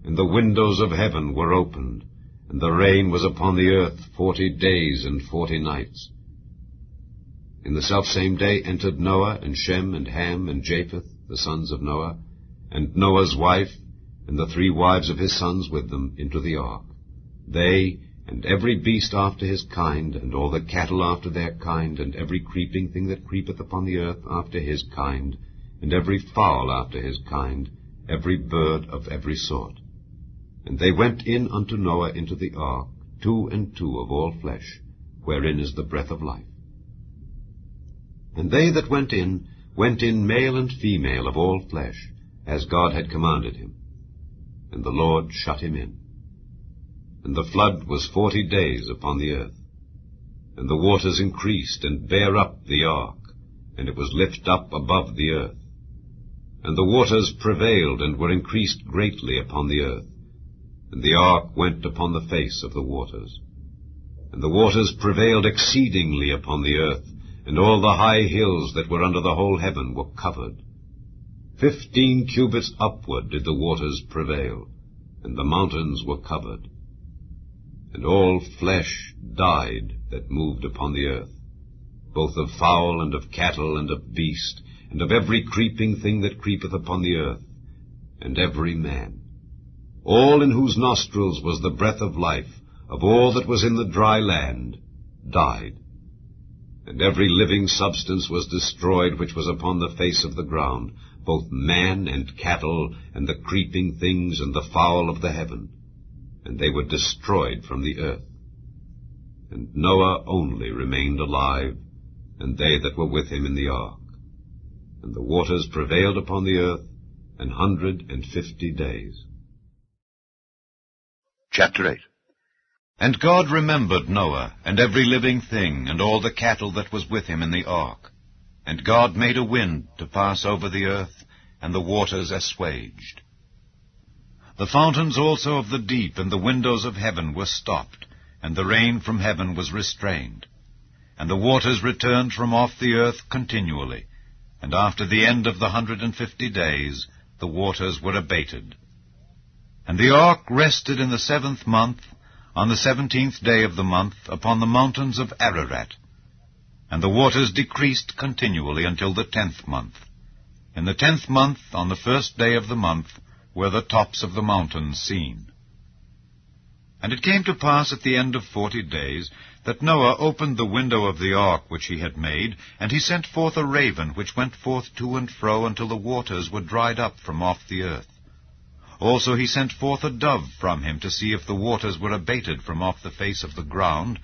Speaker 6: and the windows of heaven were opened, and the rain was upon the earth 40 days and 40 nights. In the selfsame day entered Noah, and Shem, and Ham, and Japheth, the sons of Noah, and Noah's wife, and the 3 wives of his sons with them, into the ark. They, and every beast after his kind, and all the cattle after their kind, and every creeping thing that creepeth upon the earth after his kind, and every fowl after his kind, every bird of every sort. And they went in unto Noah into the ark, 2 and 2 of all flesh, wherein is the breath of life. And they that went in male and female of all flesh, as God had commanded him. And the Lord shut him in. And the flood was 40 days upon the earth. And the waters increased, and bare up the ark, and it was lift up above the earth. And the waters prevailed and were increased greatly upon the earth. And the ark went upon the face of the waters. And the waters prevailed exceedingly upon the earth, and all the high hills that were under the whole heaven were covered. 15 cubits upward did the waters prevail, and the mountains were covered. And all flesh died that moved upon the earth, both of fowl and of cattle and of beast, and of every creeping thing that creepeth upon the earth, and every man. All in whose nostrils was the breath of life, of all that was in the dry land, died. And every living substance was destroyed which was upon the face of the ground, both man and cattle, and the creeping things, and the fowl of the heaven. And they were destroyed from the earth. And Noah only remained alive, and they that were with him in the ark. And the waters prevailed upon the earth 150 days.
Speaker 7: Chapter 8.
Speaker 6: And God remembered Noah, and every living thing, and all the cattle that was with him in the ark. And God made a wind to pass over the earth, and the waters assuaged. The fountains also of the deep and the windows of heaven were stopped, and the rain from heaven was restrained. And the waters returned from off the earth continually, and after the end of the 150 days the waters were abated. And the ark rested in the 7th month, on the 17th day of the month, upon the mountains of Ararat. And the waters decreased continually until the 10th month. In the 10th month, on the 1st day of the month, were the tops of the mountains seen. And it came to pass at the end of 40 days, that Noah opened the window of the ark which he had made, and he sent forth a raven, which went forth to and fro until the waters were dried up from off the earth. Also he sent forth a dove from him to see if the waters were abated from off the face of the ground.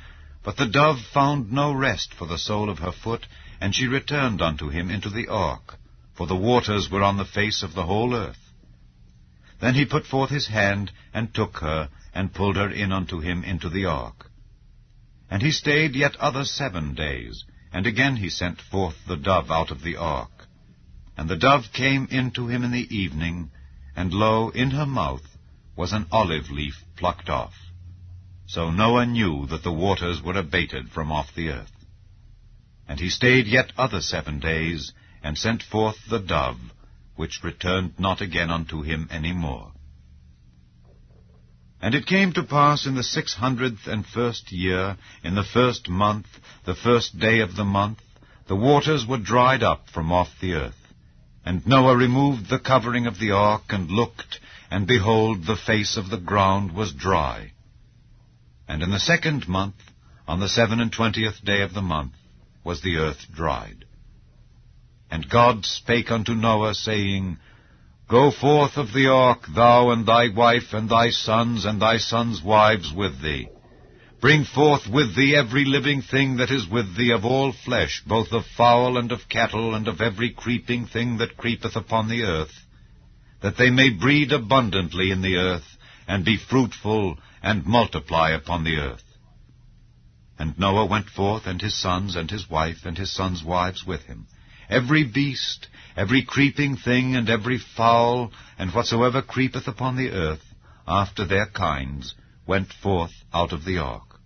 Speaker 6: But the dove found no rest for the sole of her foot, and she returned unto him into the ark, for the waters were on the face of the whole earth. Then he put forth his hand, and took her, and pulled her in unto him into the ark. And he stayed yet other 7 days, and again he sent forth the dove out of the ark. And the dove came in to him in the evening, and lo, in her mouth was an olive leaf plucked off. So Noah knew that the waters were abated from off the earth. And he stayed yet other 7 days, and sent forth the dove, which returned not again unto him any more. And it came to pass in the 601st year, in the 1st month, the 1st day of the month, the waters were dried up from off the earth. And Noah removed the covering of the ark, and looked, and behold, the face of the ground was dry. And in the 2nd month, on the 27th day of the month, was the earth dried. And God spake unto Noah, saying, Go forth of the ark, thou and thy wife, and thy sons' wives with thee. Bring forth with thee every living thing that is with thee of all flesh, both of fowl and of cattle, and of every creeping thing that creepeth upon the earth, that they may breed abundantly in the earth, and be fruitful, and multiply upon the earth. And Noah went forth, and his sons, and his wife, and his sons' wives with him. Every beast, every creeping thing, and every fowl, and whatsoever creepeth upon the earth, after their kinds, went forth out of the ark.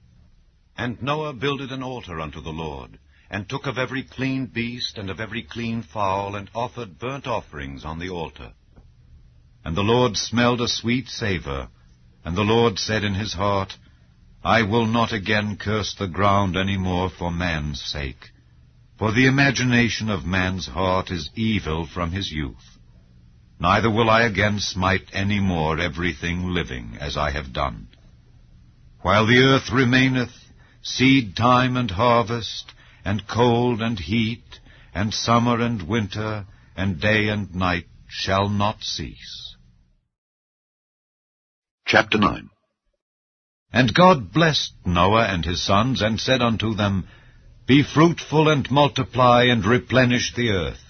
Speaker 6: And Noah builded an altar unto the Lord, and took of every clean beast, and of every clean fowl, and offered burnt offerings on the altar. And the Lord smelled a sweet savour, and the Lord said in his heart, I will not again curse the ground any more for man's sake, for the imagination of man's heart is evil from his youth. Neither will I again smite any more everything living, as I have done. While the earth remaineth, seed time and harvest, and cold and heat, and summer and winter, and day and night shall not cease.
Speaker 7: Chapter 9.
Speaker 6: And God blessed Noah and his sons, and said unto them, Be fruitful, and multiply, and replenish the earth.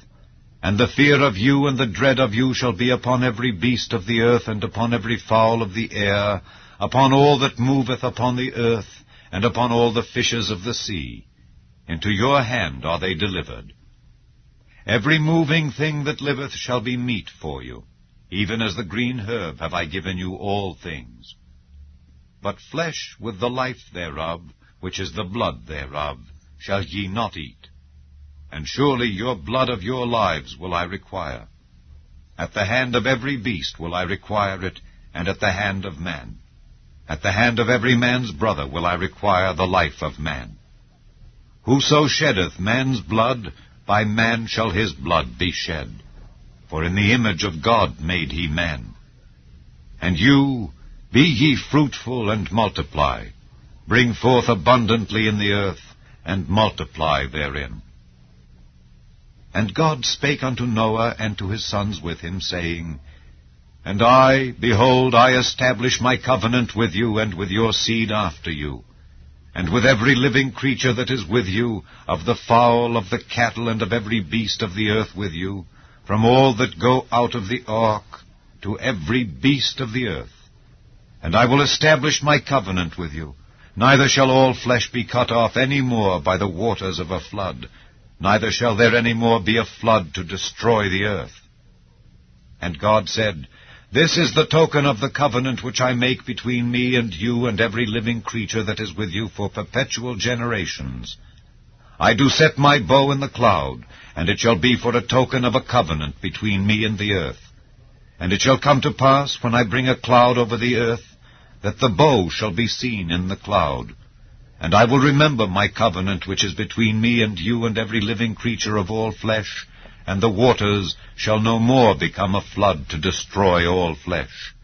Speaker 6: And the fear of you and the dread of you shall be upon every beast of the earth, and upon every fowl of the air, upon all that moveth upon the earth, and upon all the fishes of the sea. Into your hand are they delivered. Every moving thing that liveth shall be meat for you. Even as the green herb have I given you all things. But flesh with the life thereof, which is the blood thereof, shall ye not eat. And surely your blood of your lives will I require. At the hand of every beast will I require it, and at the hand of man. At the hand of every man's brother will I require the life of man. Whoso sheddeth man's blood, by man shall his blood be shed. For in the image of God made he man. And you, be ye fruitful and multiply. Bring forth abundantly in the earth, and multiply therein. And God spake unto Noah and to his sons with him, saying, And I, behold, I establish my covenant with you and with your seed after you, and with every living creature that is with you, of the fowl, of the cattle, and of every beast of the earth with you, from all that go out of the ark, to every beast of the earth. And I will establish my covenant with you. Neither shall all flesh be cut off any more by the waters of a flood, neither shall there any more be a flood to destroy the earth. And God said, This is the token of the covenant which I make between me and you and every living creature that is with you for perpetual generations. I do set my bow in the cloud, and it shall be for a token of a covenant between me and the earth. And it shall come to pass, when I bring a cloud over the earth, that the bow shall be seen in the cloud. And I will remember my covenant which is between me and you and every living creature of all flesh, and the waters shall no more become a flood to destroy all flesh.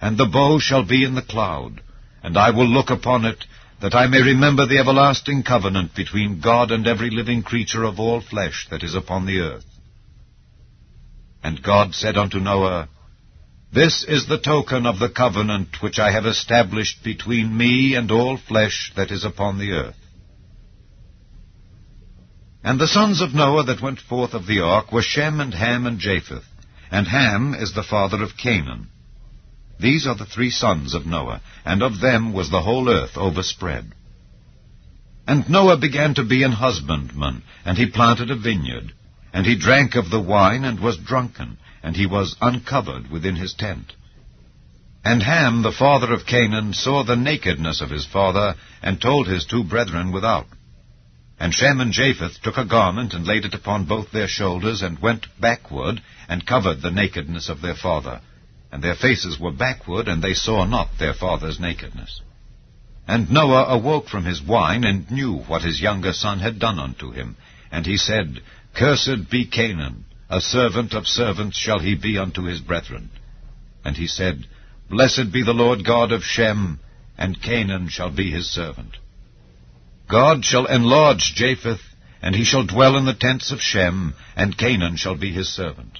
Speaker 6: And the bow shall be in the cloud, and I will look upon it, that I may remember the everlasting covenant between God and every living creature of all flesh that is upon the earth. And God said unto Noah, This is the token of the covenant which I have established between me and all flesh that is upon the earth. And the sons of Noah that went forth of the ark were Shem and Ham and Japheth, and Ham is the father of Canaan. These are the 3 sons of Noah, and of them was the whole earth overspread. And Noah began to be an husbandman, and he planted a vineyard, and he drank of the wine and was drunken, and he was uncovered within his tent. And Ham, the father of Canaan, saw the nakedness of his father, and told his 2 brethren without. And Shem and Japheth took a garment, and laid it upon both their shoulders, and went backward, and covered the nakedness of their father. And their faces were backward, and they saw not their father's nakedness. And Noah awoke from his wine, and knew what his younger son had done unto him. And he said, Cursed be Canaan, a servant of servants shall he be unto his brethren. And he said, Blessed be the Lord God of Shem, and Canaan shall be his servant. God shall enlarge Japheth, and he shall dwell in the tents of Shem, and Canaan shall be his servant.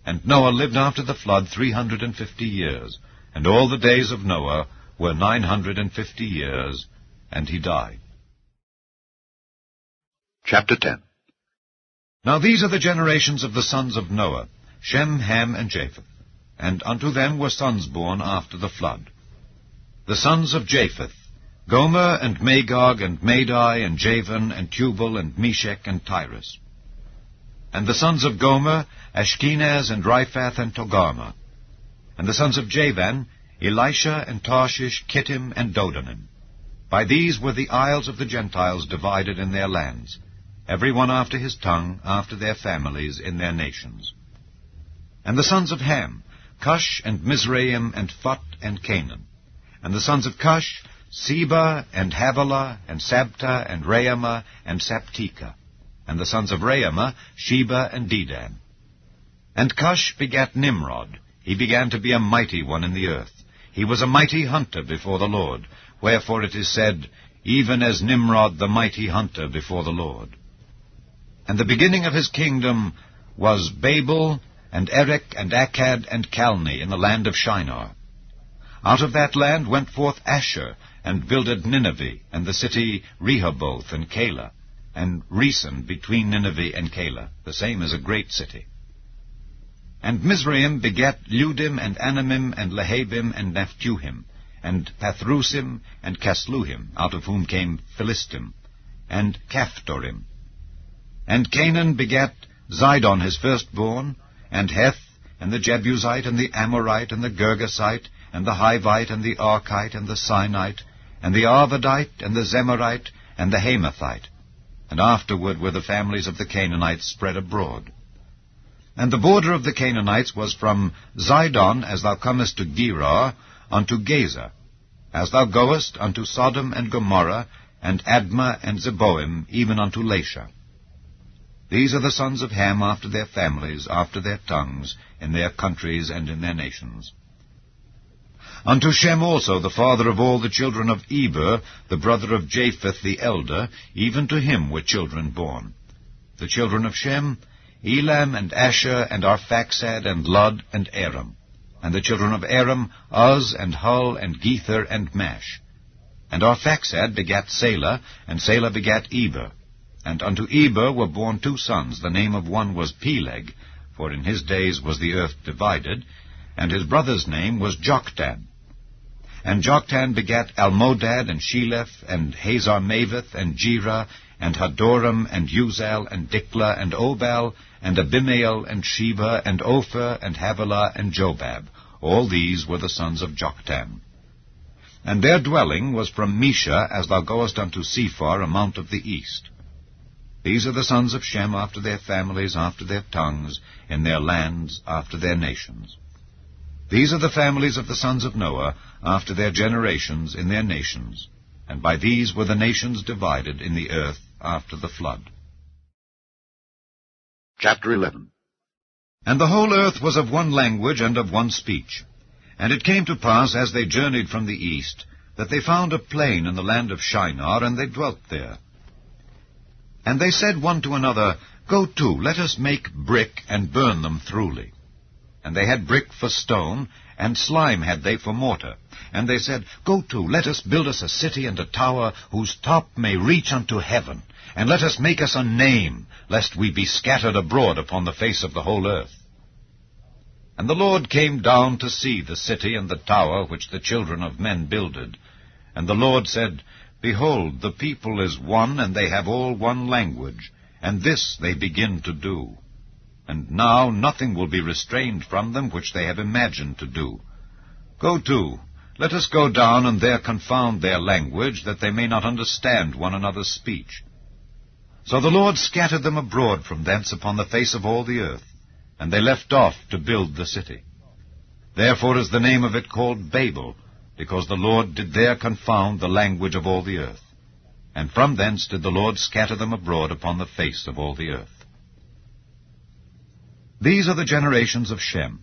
Speaker 6: And Noah lived after the flood 350 years, and all the days of Noah were 950 years, and he died.
Speaker 7: Chapter 10.
Speaker 6: Now these are the generations of the sons of Noah, Shem, Ham, and Japheth. And unto them were sons born after the flood. The sons of Japheth, Gomer, and Magog, and Madai, and Javan, and Tubal, and Meshech, and Tyrus. And the sons of Gomer, Ashkenaz, and Riphath, and Togarmah. And the sons of Javan, Elisha, and Tarshish, Kittim, and Dodanim. By these were the isles of the Gentiles divided in their lands, every one after his tongue, after their families, in their nations. And the sons of Ham, Cush, and Mizraim, and Phut, and Canaan. And the sons of Cush, Seba, and Havilah, and Sabta, and Raamah, and Saptika. And the sons of Raamah, Sheba, and Dedan. And Cush begat Nimrod. He began to be a mighty one in the earth. He was a mighty hunter before the Lord. Wherefore it is said, Even as Nimrod the mighty hunter before the Lord. And the beginning of his kingdom was Babel, and Erech, and Akkad, and Calneh, in the land of Shinar. Out of that land went forth Asher, and builded Nineveh, and the city Rehoboth, and Calah, and Resen between Nineveh and Calah. The same is a great city. And Mizraim begat Ludim, and Anamim, and Lehabim, and Naphtuhim, and Pathrusim, and Casluhim, out of whom came Philistim, and Caphtorim.
Speaker 8: And Canaan begat Zidon his firstborn, and Heth, and the Jebusite, and the Amorite, and the Girgasite, and the Hivite, and the Archite, and the Sinite, and the Arvadite, and the Zemarite, and the Hamathite. And afterward were the families of the Canaanites spread abroad. And the border of the Canaanites was from Zidon, as thou comest to Gerar, unto Gaza, as thou goest unto Sodom and Gomorrah, and Admah and Zeboim, even unto Lasha. These are the sons of Ham after their families, after their tongues, in their countries and in their nations. Unto Shem also, the father of all the children of Eber, the brother of Japheth the elder, even to him were children born. The children of Shem, Elam and Asher and Arphaxad and Lud and Aram. And the children of Aram, Uz and Hul and Gether and Mash. And Arphaxad begat Salah, and Salah begat Eber. And unto Eber were born 2 sons. The name of one was Peleg, for in his days was the earth divided, and his brother's name was Joktan. And Joktan begat Almodad, and Sheleph, and Hazarmaveth, and Jerah, and Hadoram, and Uzal, and Diklah, and Obal, and Abimael, and Sheba, and Ophir, and Havilah, and Jobab. All these were the sons of Joktan. And their dwelling was from Mesha, as thou goest unto Sephar, a mount of the east. These are the sons of Shem after their families, after their tongues, in their lands, after their nations. These are the families of the sons of Noah, after their generations, in their nations. And by these were the nations divided in the earth after the flood.
Speaker 7: Chapter 11.
Speaker 8: And the whole earth was of one language and of one speech. And it came to pass, as they journeyed from the east, that they found a plain in the land of Shinar, and they dwelt there. And they said one to another, Go to, let us make brick, and burn them throughly. And they had brick for stone, and slime had they for mortar. And they said, Go to, let us build us a city and a tower, whose top may reach unto heaven. And let us make us a name, lest we be scattered abroad upon the face of the whole earth. And the Lord came down to see the city and the tower which the children of men builded. And the Lord said, Behold, the people is one, and they have all one language, and this they begin to do. And now nothing will be restrained from them which they have imagined to do. Go to, let us go down and there confound their language, that they may not understand one another's speech. So the Lord scattered them abroad from thence upon the face of all the earth, and they left off to build the city. Therefore is the name of it called Babel, because the Lord did there confound the language of all the earth. And from thence did the Lord scatter them abroad upon the face of all the earth. These are the generations of Shem.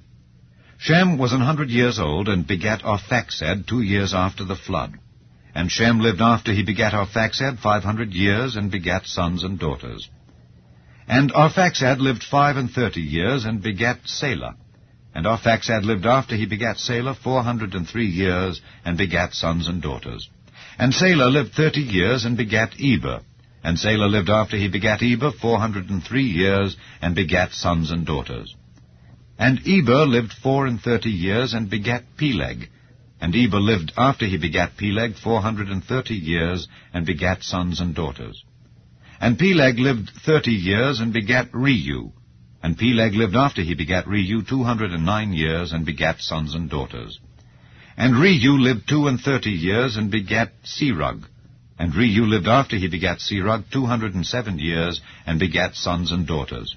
Speaker 8: Shem was 100 years old, and begat Arphaxad 2 years after the flood. And Shem lived after he begat Arphaxad 500 years, and begat sons and daughters. And Arphaxad lived 35 years, and begat Salah. And Arphaxad lived after he begat Salah 403 years, and begat sons and daughters. And Salah lived 30 years, and begat Eber. And Salah lived after he begat Eber 403 years, and begat sons and daughters. And Eber lived 34 years, and begat Peleg. And Eber lived after he begat Peleg 430 years, and begat sons and daughters. And Peleg lived 30 years, and begat Reu. And Peleg lived after he begat Reu 209 years, and begat sons and daughters. And Reu lived 32 years, and begat Serug. And Reu lived after he begat Serug 207 years, and begat sons and daughters.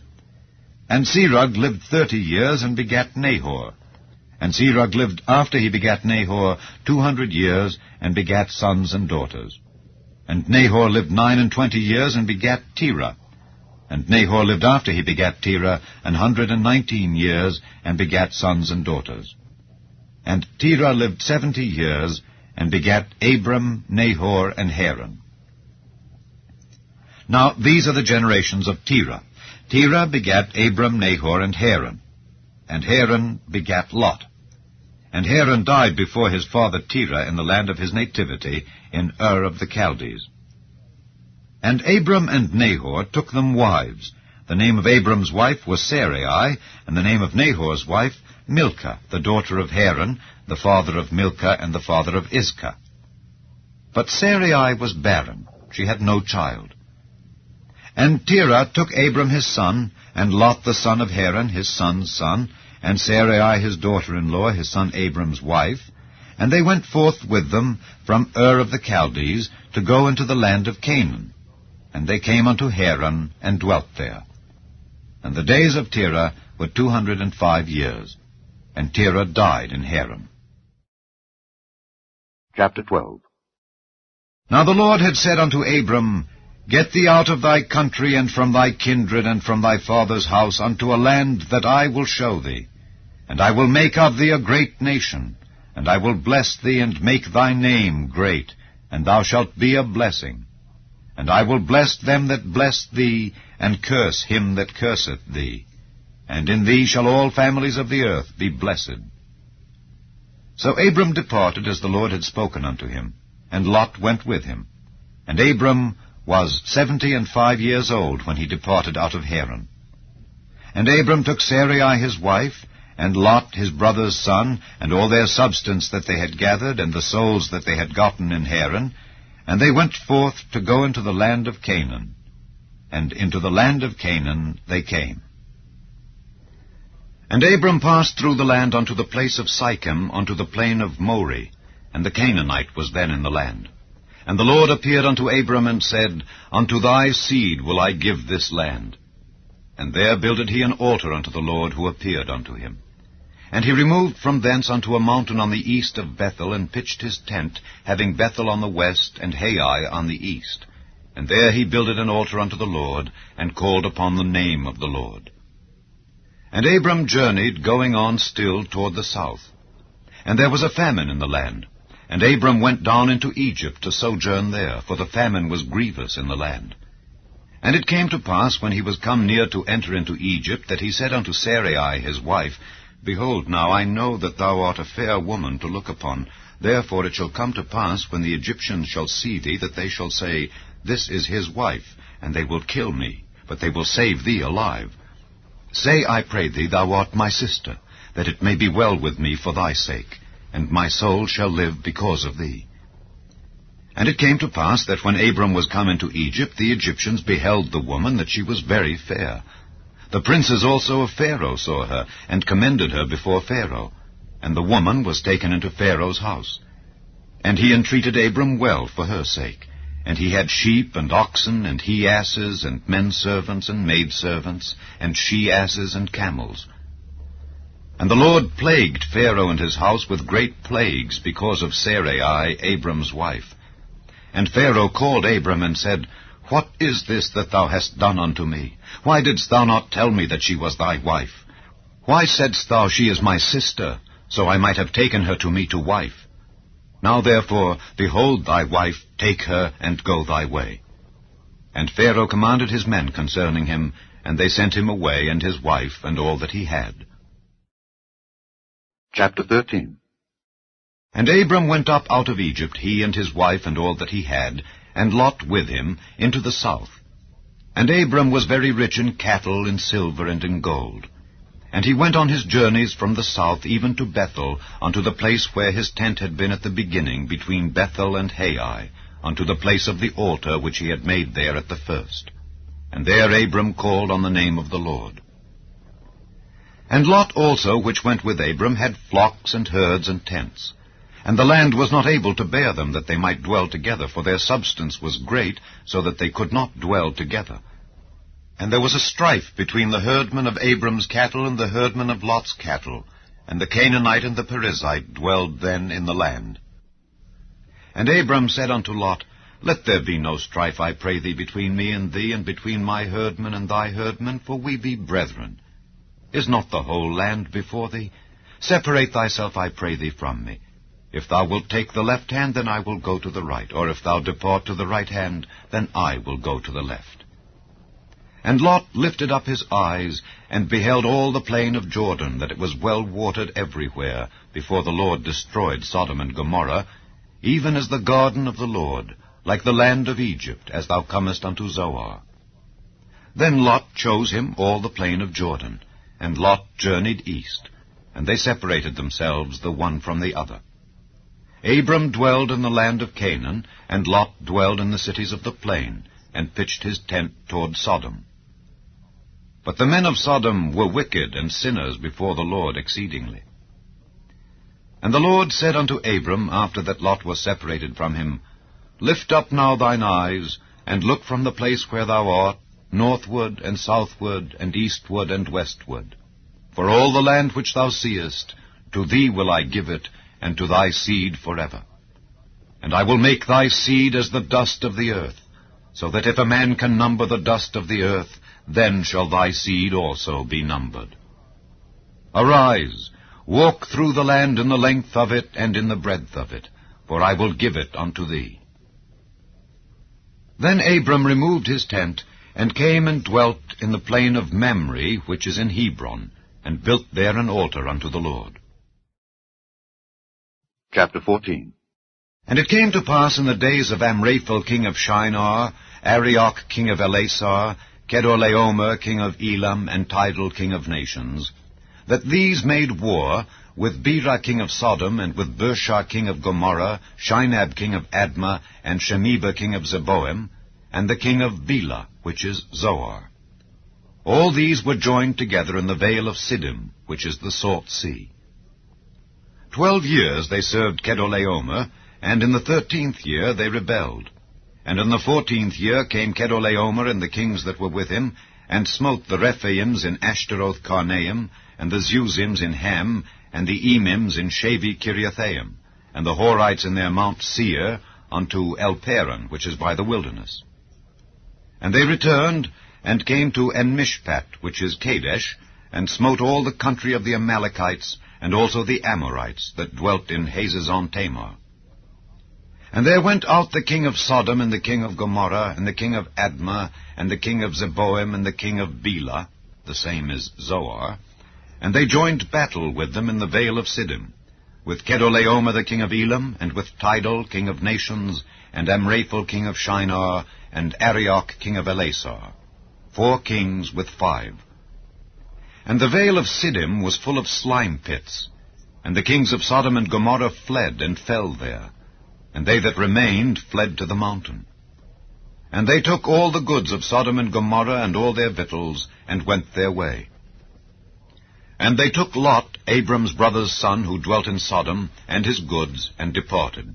Speaker 8: And Serug lived 30 years, and begat Nahor. And Serug lived after he begat Nahor 200 years, and begat sons and daughters. And Nahor lived 29 years, and begat Terah. And Nahor lived after he begat Terah 119 years, and begat sons and daughters. And Terah lived 70 years, and begat Abram, Nahor, and Haran. Now these are the generations of Terah. Terah begat Abram, Nahor, and Haran. And Haran begat Lot. And Haran died before his father Terah in the land of his nativity, in Ur of the Chaldees. And Abram and Nahor took them wives. The name of Abram's wife was Sarai, and the name of Nahor's wife Milcah, the daughter of Haran, the father of Milcah and the father of Iscah. But Sarai was barren. She had no child. And Terah took Abram his son, and Lot the son of Haran his son's son, and Sarai his daughter-in-law, his son Abram's wife, and they went forth with them from Ur of the Chaldees to go into the land of Canaan. And they came unto Haran, and dwelt there. And the days of Terah were 205 years, and Terah died in Haran.
Speaker 7: Chapter 12.
Speaker 8: Now the Lord had said unto Abram, Get thee out of thy country, and from thy kindred, and from thy father's house, unto a land that I will show thee. And I will make of thee a great nation, and I will bless thee, and make thy name great, and thou shalt be a blessing. And I will bless them that bless thee, and curse him that curseth thee. And in thee shall all families of the earth be blessed. So Abram departed as the Lord had spoken unto him, and Lot went with him. And Abram was 75 years old when he departed out of Haran. And Abram took Sarai his wife, and Lot his brother's son, and all their substance that they had gathered, and the souls that they had gotten in Haran, and they went forth to go into the land of Canaan. And into the land of Canaan they came. And Abram passed through the land unto the place of Sichem, unto the plain of Moreh, and the Canaanite was then in the land. And the Lord appeared unto Abram, and said, Unto thy seed will I give this land. And there builded he an altar unto the Lord who appeared unto him. And he removed from thence unto a mountain on the east of Bethel, and pitched his tent, having Bethel on the west, and Hai on the east. And there he builded an altar unto the Lord, and called upon the name of the Lord. And Abram journeyed, going on still toward the south. And there was a famine in the land. And Abram went down into Egypt to sojourn there, for the famine was grievous in the land. And it came to pass, when he was come near to enter into Egypt, that he said unto Sarai his wife, Behold, now I know that thou art a fair woman to look upon. Therefore it shall come to pass, when the Egyptians shall see thee, that they shall say, This is his wife, and they will kill me, but they will save thee alive. Say, I pray thee, thou art my sister, that it may be well with me for thy sake, and my soul shall live because of thee. And it came to pass that when Abram was come into Egypt, the Egyptians beheld the woman, that she was very fair. The princes also of Pharaoh saw her, and commended her before Pharaoh. And the woman was taken into Pharaoh's house. And he entreated Abram well for her sake. And he had sheep and oxen, and he-asses, and men-servants and maid-servants, and she-asses and camels. And the Lord plagued Pharaoh and his house with great plagues, because of Sarai, Abram's wife. And Pharaoh called Abram, and said, What is this that thou hast done unto me? Why didst thou not tell me that she was thy wife? Why saidst thou, She is my sister, so I might have taken her to me to wife? Now therefore, behold thy wife, take her, and go thy way. And Pharaoh commanded his men concerning him, and they sent him away, and his wife, and all that he had.
Speaker 7: Chapter 13.
Speaker 8: And Abram went up out of Egypt, he and his wife, and all that he had, and Lot with him, into the south. And Abram was very rich in cattle, in silver, and in gold. And he went on his journeys from the south even to Bethel, unto the place where his tent had been at the beginning, between Bethel and Hai, unto the place of the altar which he had made there at the first. And there Abram called on the name of the Lord. And Lot also, which went with Abram, had flocks and herds and tents. And the land was not able to bear them, that they might dwell together, for their substance was great, so that they could not dwell together. And there was a strife between the herdmen of Abram's cattle and the herdmen of Lot's cattle, and the Canaanite and the Perizzite dwelled then in the land. And Abram said unto Lot, Let there be no strife, I pray thee, between me and thee, and between my herdmen and thy herdmen, for we be brethren. Is not the whole land before thee? Separate thyself, I pray thee, from me. If thou wilt take the left hand, then I will go to the right, or if thou depart to the right hand, then I will go to the left. And Lot lifted up his eyes, and beheld all the plain of Jordan, that it was well watered everywhere, before the Lord destroyed Sodom and Gomorrah, even as the garden of the Lord, like the land of Egypt, as thou comest unto Zoar. Then Lot chose him all the plain of Jordan, and Lot journeyed east, and they separated themselves the one from the other. Abram dwelled in the land of Canaan, and Lot dwelled in the cities of the plain,
Speaker 6: and pitched his tent toward Sodom. But the men of Sodom were wicked and sinners before the Lord exceedingly. And the Lord said unto Abram, after that Lot was separated from him, Lift up now thine eyes, and look from the place where thou art, northward and southward and eastward and westward. For all the land which thou seest, to thee will I give it, and to thy seed forever. And I will make thy seed as the dust of the earth, so that if a man can number the dust of the earth, then shall thy seed also be numbered. Arise, walk through the land in the length of it and in the breadth of it, for I will give it unto thee. Then Abram removed his tent, and came and dwelt in the plain of Mamre, which is in Hebron, and built there an altar unto the Lord.
Speaker 7: Chapter 14.
Speaker 6: And it came to pass in the days of Amraphel king of Shinar, Arioch king of Elasar, Kedorlaomer king of Elam, and Tidal king of nations, that these made war with Bera king of Sodom, and with Bershah king of Gomorrah, Shinab king of Admah, and Shemeba king of Zeboim, and the king of Bela, which is Zoar. All these were joined together in the vale of Siddim, which is the Salt Sea. 12 years they served Kedorlaomer, and in the 13th year they rebelled. And in the 14th year came Kedorlaomer and the kings that were with him, and smote the Rephaims in Ashtaroth Karnaim, and the Zuzims in Ham, and the Emims in Shavi Kiriathaim, and the Horites in their Mount Seir, unto Elparan, which is by the wilderness. And they returned, and came to Enmishpat, which is Kadesh, and smote all the country of the Amalekites, and also the Amorites, that dwelt in Hazazon Tamar. And there went out the king of Sodom, and the king of Gomorrah, and the king of Admah, and the king of Zeboim, and the king of Bela, the same is Zoar, and they joined battle with them in the vale of Siddim, with Kedorlaomer the king of Elam, and with Tidal king of nations, and Amraphel king of Shinar, and Arioch king of Elasar, 4 kings with 5. And the vale of Siddim was full of slime pits, and the kings of Sodom and Gomorrah fled and fell there, and they that remained fled to the mountain. And they took all the goods of Sodom and Gomorrah and all their victuals, and went their way. And they took Lot, Abram's brother's son, who dwelt in Sodom, and his goods, and departed.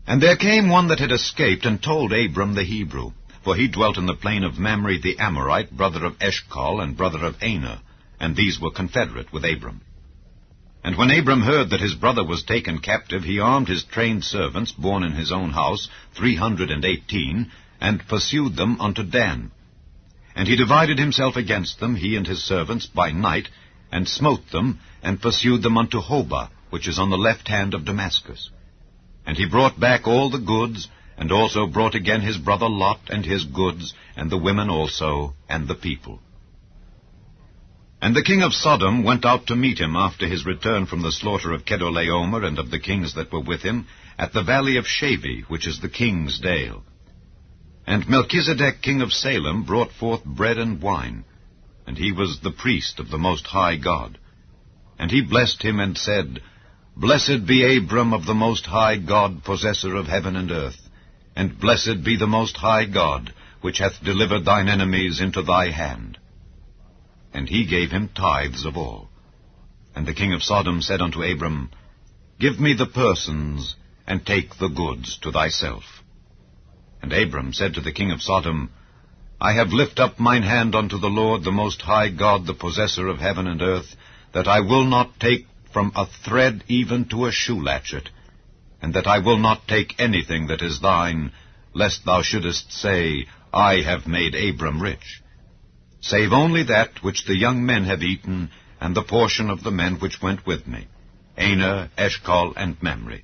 Speaker 6: And there came one that had escaped, and told Abram the Hebrew, for he dwelt in the plain of Mamre the Amorite, brother of Eshcol, and brother of Aner, and these were confederate with Abram. And when Abram heard that his brother was taken captive, he armed his trained servants, born in his own house, 318, and pursued them unto Dan. And he divided himself against them, he and his servants, by night, and smote them, and pursued them unto Hobah, which is on the left hand of Damascus. And he brought back all the goods, and also brought again his brother Lot, and his goods, and the women also, and the people. And the king of Sodom went out to meet him after his return from the slaughter of Kedorlaomer and of the kings that were with him, at the valley of Shavi, which is the king's dale. And Melchizedek king of Salem brought forth bread and wine, and he was the priest of the Most High God. And he blessed him and said, Blessed be Abram of the Most High God, possessor of heaven and earth, and blessed be the Most High God, which hath delivered thine enemies into thy hand. And he gave him tithes of all. And the king of Sodom said unto Abram, Give me the persons, and take the goods to thyself. And Abram said to the king of Sodom, I have lift up mine hand unto the Lord, the Most High God, the possessor of heaven and earth, that I will not take from a thread even to a shoe latchet, and that I will not take anything that is thine, lest thou shouldest say, I have made Abram rich. Save only that which the young men have eaten, and the portion of the men which went with me, Aner, Eshcol, and Mamre.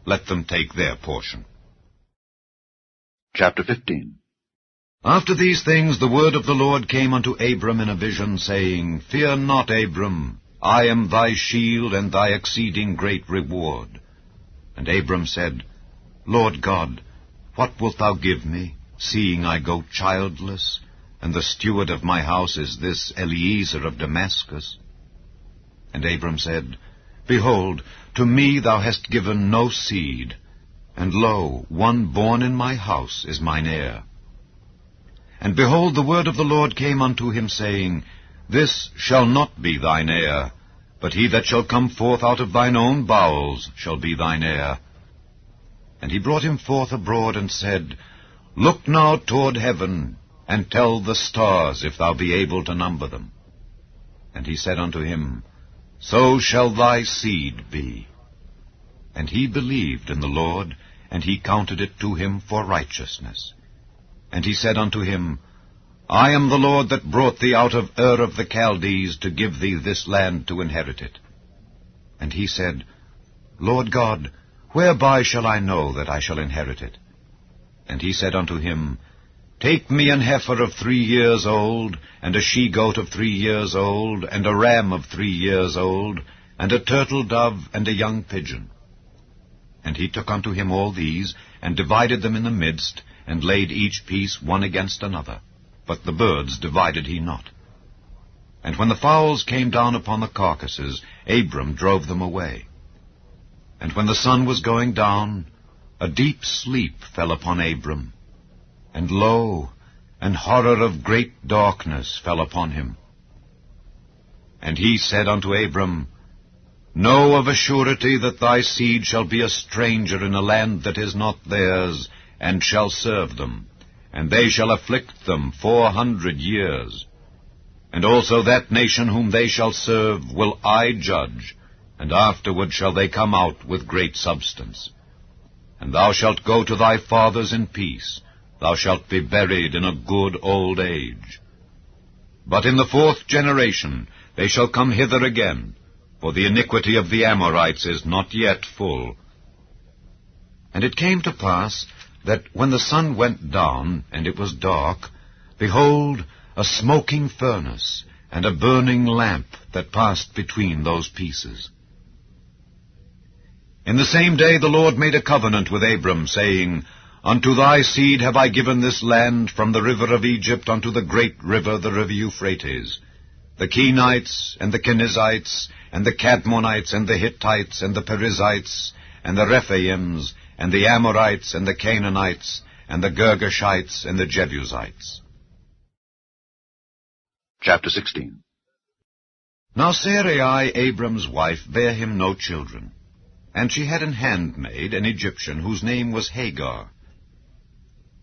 Speaker 6: Let them take their portion.
Speaker 7: Chapter 15.
Speaker 6: After these things the word of the Lord came unto Abram in a vision, saying, Fear not, Abram, I am thy shield and thy exceeding great reward. And Abram said, Lord God, what wilt thou give me, seeing I go childless, and the steward of my house is this Eliezer of Damascus? And Abram said, Behold, to me thou hast given no seed, and lo, one born in my house is mine heir. And behold, the word of the Lord came unto him, saying, This shall not be thine heir, but he that shall come forth out of thine own bowels shall be thine heir. And he brought him forth abroad, and said, Look now toward heaven, and tell the stars, if thou be able to number them. And he said unto him, So shall thy seed be. And he believed in the Lord, and he counted it to him for righteousness. And he said unto him, I am the Lord that brought thee out of Ur of the Chaldees to give thee this land to inherit it. And he said, Lord God, whereby shall I know that I shall inherit it? And he said unto him, Take me an heifer of 3 years old, and a she-goat of 3 years old, and a ram of 3 years old, and a turtle dove, and a young pigeon. And he took unto him all these, and divided them in the midst, and laid each piece one against another. But the birds divided he not. And when the fowls came down upon the carcasses, Abram drove them away. And when the sun was going down, a deep sleep fell upon Abram. And lo, an horror of great darkness fell upon him. And he said unto Abram, Know of a surety that thy seed shall be a stranger in a land that is not theirs, and shall serve them, and they shall afflict them 400 years. And also that nation whom they shall serve will I judge, and afterward shall they come out with great substance. And thou shalt go to thy fathers in peace, thou shalt be buried in a good old age. But in the 4th generation they shall come hither again, for the iniquity of the Amorites is not yet full. And it came to pass that when the sun went down, and it was dark, behold, a smoking furnace, and a burning lamp that passed between those pieces. In the same day the Lord made a covenant with Abram, saying, Unto thy seed have I given this land, from the river of Egypt unto the great river, the river Euphrates, the Kenites, and the Kenizzites, and the Cadmonites, and the Hittites, and the Perizzites, and the Rephaims, and the Amorites, and the Canaanites, and the Girgashites, and the Jebusites.
Speaker 7: Chapter 16.
Speaker 6: Now Sarai, Abram's wife, bare him no children, and she had an handmaid, an Egyptian, whose name was Hagar.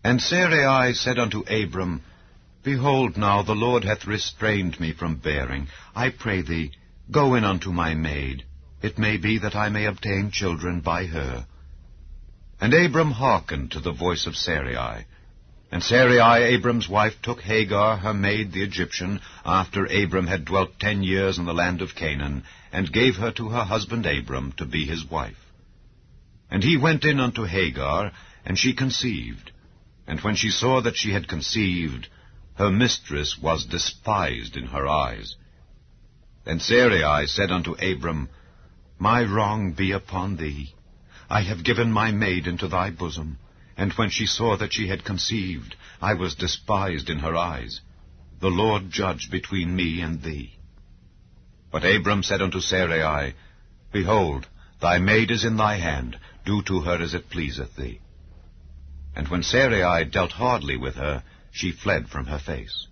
Speaker 6: And Sarai said unto Abram, Behold now, the Lord hath restrained me from bearing. I pray thee, go in unto my maid. It may be that I may obtain children by her. And Abram hearkened to the voice of Sarai. And Sarai, Abram's wife, took Hagar, her maid, the Egyptian, after Abram had dwelt 10 years in the land of Canaan, and gave her to her husband Abram to be his wife. And he went in unto Hagar, and she conceived. And when she saw that she had conceived, her mistress was despised in her eyes. Then Sarai said unto Abram, My wrong be upon thee. I have given my maid into thy bosom, and when she saw that she had conceived, I was despised in her eyes. The Lord judge between me and thee. But Abram said unto Sarai, Behold, thy maid is in thy hand, do to her as it pleaseth thee. And when Sarai dealt hardly with her, she fled from her face.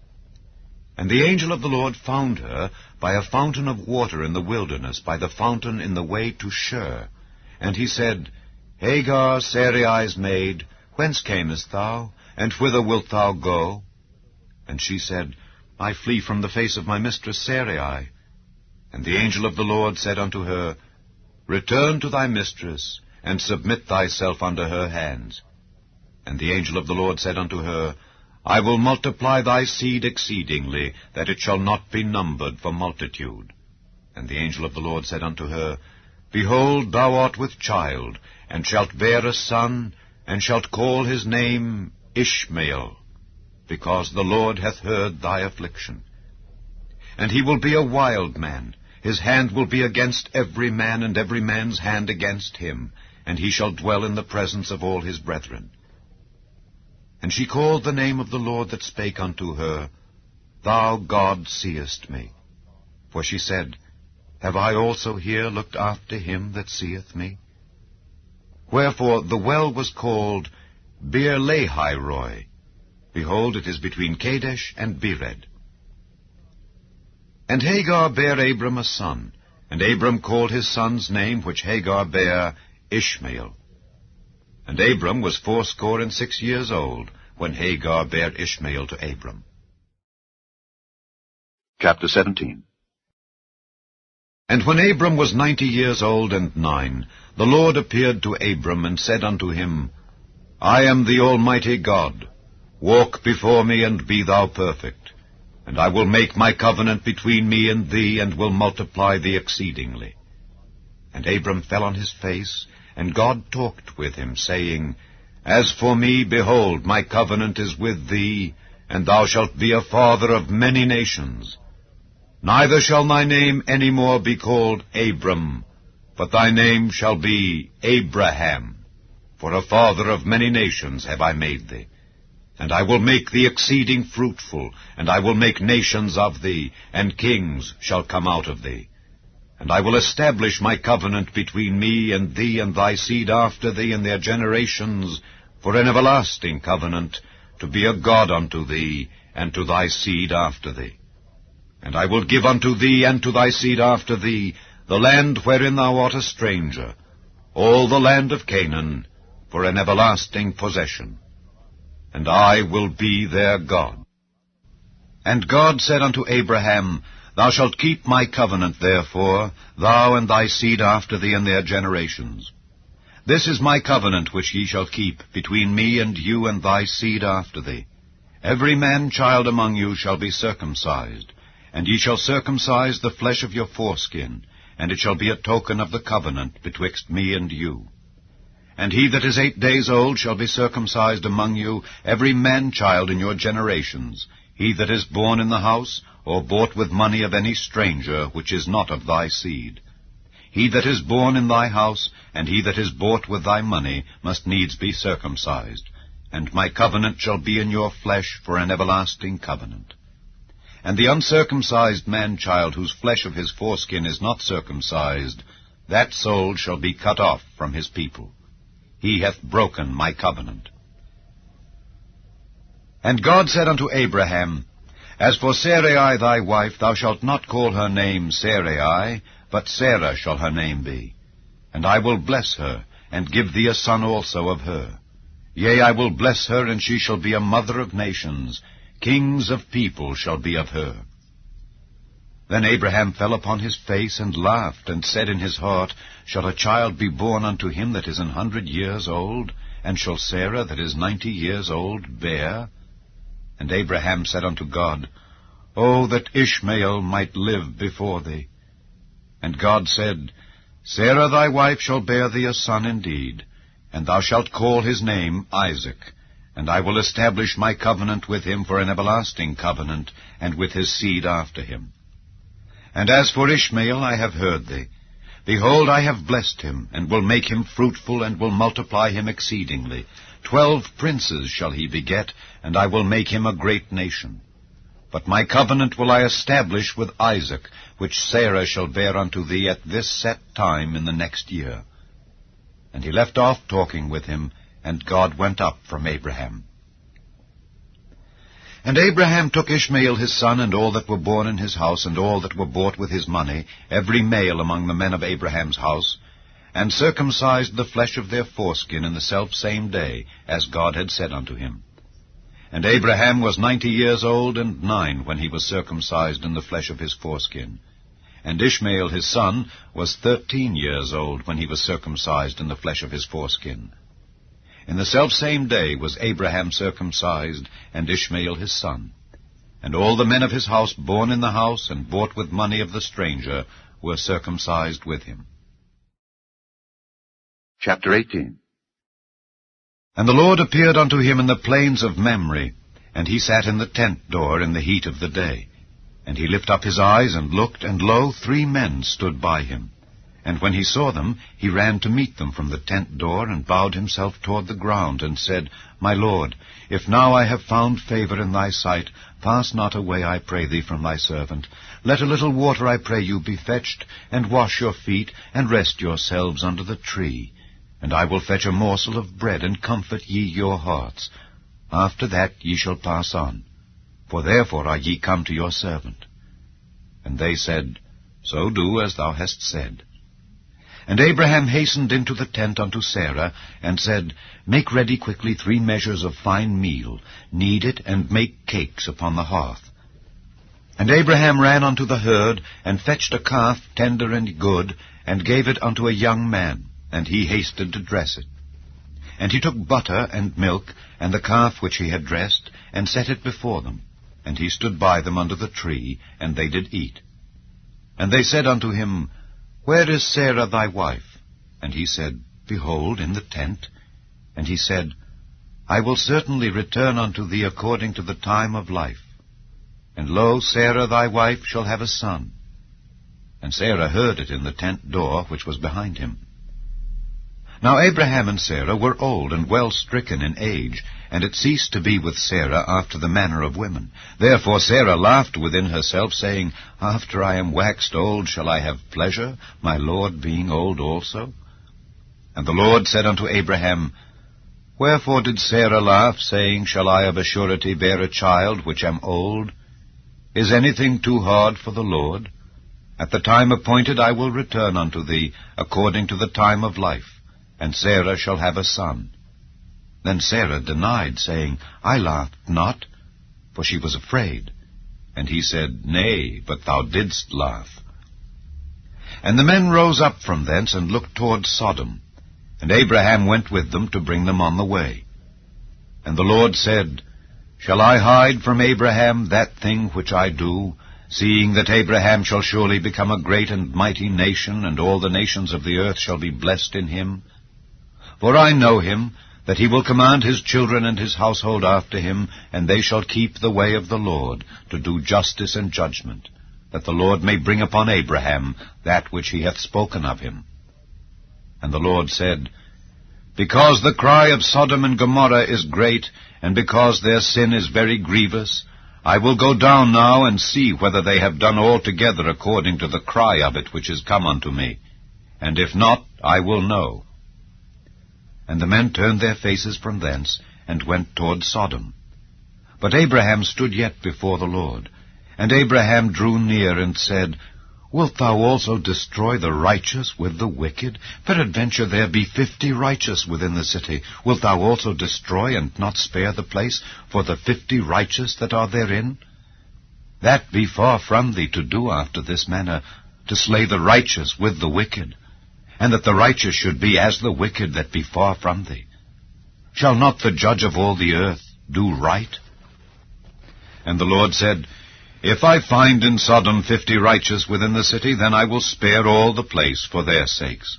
Speaker 6: And the angel of the Lord found her by a fountain of water in the wilderness, by the fountain in the way to Shur. And he said, Hagar, Sarai's maid, whence camest thou, and whither wilt thou go? And she said, I flee from the face of my mistress Sarai. And the angel of the Lord said unto her, Return to thy mistress, and submit thyself under her hands. And the angel of the Lord said unto her, I will multiply thy seed exceedingly, that it shall not be numbered for multitude. And the angel of the Lord said unto her, Behold, thou art with child, and shalt bear a son, and shalt call his name Ishmael, because the Lord hath heard thy affliction. And he will be a wild man, his hand will be against every man, and every man's hand against him, and he shall dwell in the presence of all his brethren. And she called the name of the Lord that spake unto her, Thou, God, seest me. For she said, Have I also here looked after him that seeth me? Wherefore the well was called Beer-lahai-roi,
Speaker 8: Behold, it is between Kadesh and Bered. And Hagar bare Abram a son, and Abram called his son's name, which Hagar bare, Ishmael. And Abram was 86 years old, when Hagar bare Ishmael to Abram.
Speaker 7: Chapter 17.
Speaker 8: And when Abram was 90 years old and 9, the Lord appeared to Abram, and said unto him, I am the Almighty God. Walk before me, and be thou perfect. And I will make my covenant between me and thee, and will multiply thee exceedingly. And Abram fell on his face, and God talked with him, saying, As for me, behold, my covenant is with thee, and thou shalt be a father of many nations. Neither shall thy name any more be called Abram, but thy name shall be Abraham, for a father of many nations have I made thee. And I will make thee exceeding fruitful, and I will make nations of thee, and kings shall come out of thee. And I will establish my covenant between me and thee and thy seed after thee in their generations, for an everlasting covenant, to be a God unto thee, and to thy seed after thee. And I will give unto thee and to thy seed after thee the land wherein thou art a stranger, all the land of Canaan, for an everlasting possession. And I will be their God. And God said unto Abraham, Thou shalt keep my covenant, therefore, thou and thy seed after thee in their generations. This is my covenant which ye shall keep between me and you and thy seed after thee. Every man-child among you shall be circumcised, and ye shall circumcise the flesh of your foreskin, and it shall be a token of the covenant betwixt me and you. And he that is 8 days old shall be circumcised among you, every man-child in your generations, he that is born in the house, or bought with money of any stranger, which is not of thy seed. He that is born in thy house, and he that is bought with thy money, must needs be circumcised. And my covenant shall be in your flesh for an everlasting covenant. And the uncircumcised man-child, whose flesh of his foreskin is not circumcised, that soul shall be cut off from his people. He hath broken my covenant. And God said unto Abraham, As for Sarai thy wife, thou shalt not call her name Sarai, but Sarah shall her name be. And I will bless her, and give thee a son also of her. Yea, I will bless her, and she shall be a mother of nations. Kings of people shall be of her. Then Abraham fell upon his face, and laughed, and said in his heart, Shall a child be born unto him that is 100 years old? And shall Sarah that is 90 years old bear? And Abraham said unto God, O that Ishmael might live before thee. And God said, Sarah thy wife shall bear thee a son indeed, and thou shalt call his name Isaac. And I will establish my covenant with him for an everlasting covenant, and with his seed after him. And as for Ishmael, I have heard thee. Behold, I have blessed him, and will make him fruitful, and will multiply him exceedingly. 12 princes shall he beget, and I will make him a great nation. But my covenant will I establish with Isaac, which Sarah shall bear unto thee at this set time in the next year. And he left off talking with him, and God went up from Abraham. And Abraham took Ishmael his son, and all that were born in his house, and all that were bought with his money, every male among the men of Abraham's house, and circumcised the flesh of their foreskin in the selfsame day, as God had said unto him. And Abraham was 90 years old and 9 when he was circumcised in the flesh of his foreskin. And Ishmael his son was 13 years old when he was circumcised in the flesh of his foreskin. In the selfsame day was Abraham circumcised, and Ishmael his son. And all the men of his house born in the house, and bought with money of the stranger, were circumcised with him.
Speaker 7: Chapter 18.
Speaker 8: And the Lord appeared unto him in the plains of Mamre, and he sat in the tent door in the heat of the day. And he lifted up his eyes, and looked, and lo, 3 men stood by him. And when he saw them, he ran to meet them from the tent door, and bowed himself toward the ground, and said, My Lord, if now I have found favor in thy sight, pass not away, I pray thee, from thy servant. Let a little water, I pray you, be fetched, and wash your feet, and rest yourselves under the tree. And I will fetch a morsel of bread, and comfort ye your hearts. After that ye shall pass on, for therefore are ye come to your servant. And they said, So do as thou hast said. And Abraham hastened into the tent unto Sarah, and said, Make ready quickly 3 measures of fine meal, knead it, and make cakes upon the hearth. And Abraham ran unto the herd, and fetched a calf tender and good, and gave it unto a young man, and he hasted to dress it. And he took butter and milk, and the calf which he had dressed, and set it before them. And he stood by them under the tree, and they did eat. And they said unto him, Where is Sarah thy wife? And he said, Behold, in the tent. And he said, I will certainly return unto thee according to the time of life. And lo, Sarah thy wife shall have a son. And Sarah heard it in the tent door which was behind him. Now Abraham and Sarah were old and well stricken in age, and it ceased to be with Sarah after the manner of women. Therefore Sarah laughed within herself, saying, After I am waxed old shall I have pleasure, my Lord being old also? And the Lord said unto Abraham, Wherefore did Sarah laugh, saying, Shall I of a surety bear a child which am old? Is anything too hard for the Lord? At the time appointed I will return unto thee, according to the time of life, and Sarah shall have a son. Then Sarah denied, saying, I laughed not, for she was afraid. And he said, Nay, but thou didst laugh. And the men rose up from thence, and looked toward Sodom. And Abraham went with them to bring them on the way. And the Lord said, Shall I hide from Abraham that thing which I do, seeing that Abraham shall surely become a great and mighty nation, and all the nations of the earth shall be blessed in him? For I know him, that he will command his children and his household after him, and they shall keep the way of the Lord, to do justice and judgment, that the Lord may bring upon Abraham that which he hath spoken of him. And the Lord said, Because the cry of Sodom and Gomorrah is great, and because their sin is very grievous, I will go down now and see whether they have done altogether according to the cry of it which is come unto me. And if not, I will know. And the men turned their faces from thence, and went toward Sodom. But Abraham stood yet before the Lord. And Abraham drew near, and said, Wilt thou also destroy the righteous with the wicked? Peradventure there be 50 righteous within the city. Wilt thou also destroy, and not spare the place, for the 50 righteous that are therein? That be far from thee to do after this manner, to slay the righteous with the wicked, and that the righteous should be as the wicked that be far from thee. Shall not the judge of all the earth do right? And the Lord said, If I find in Sodom 50 righteous within the city, then I will spare all the place for their sakes.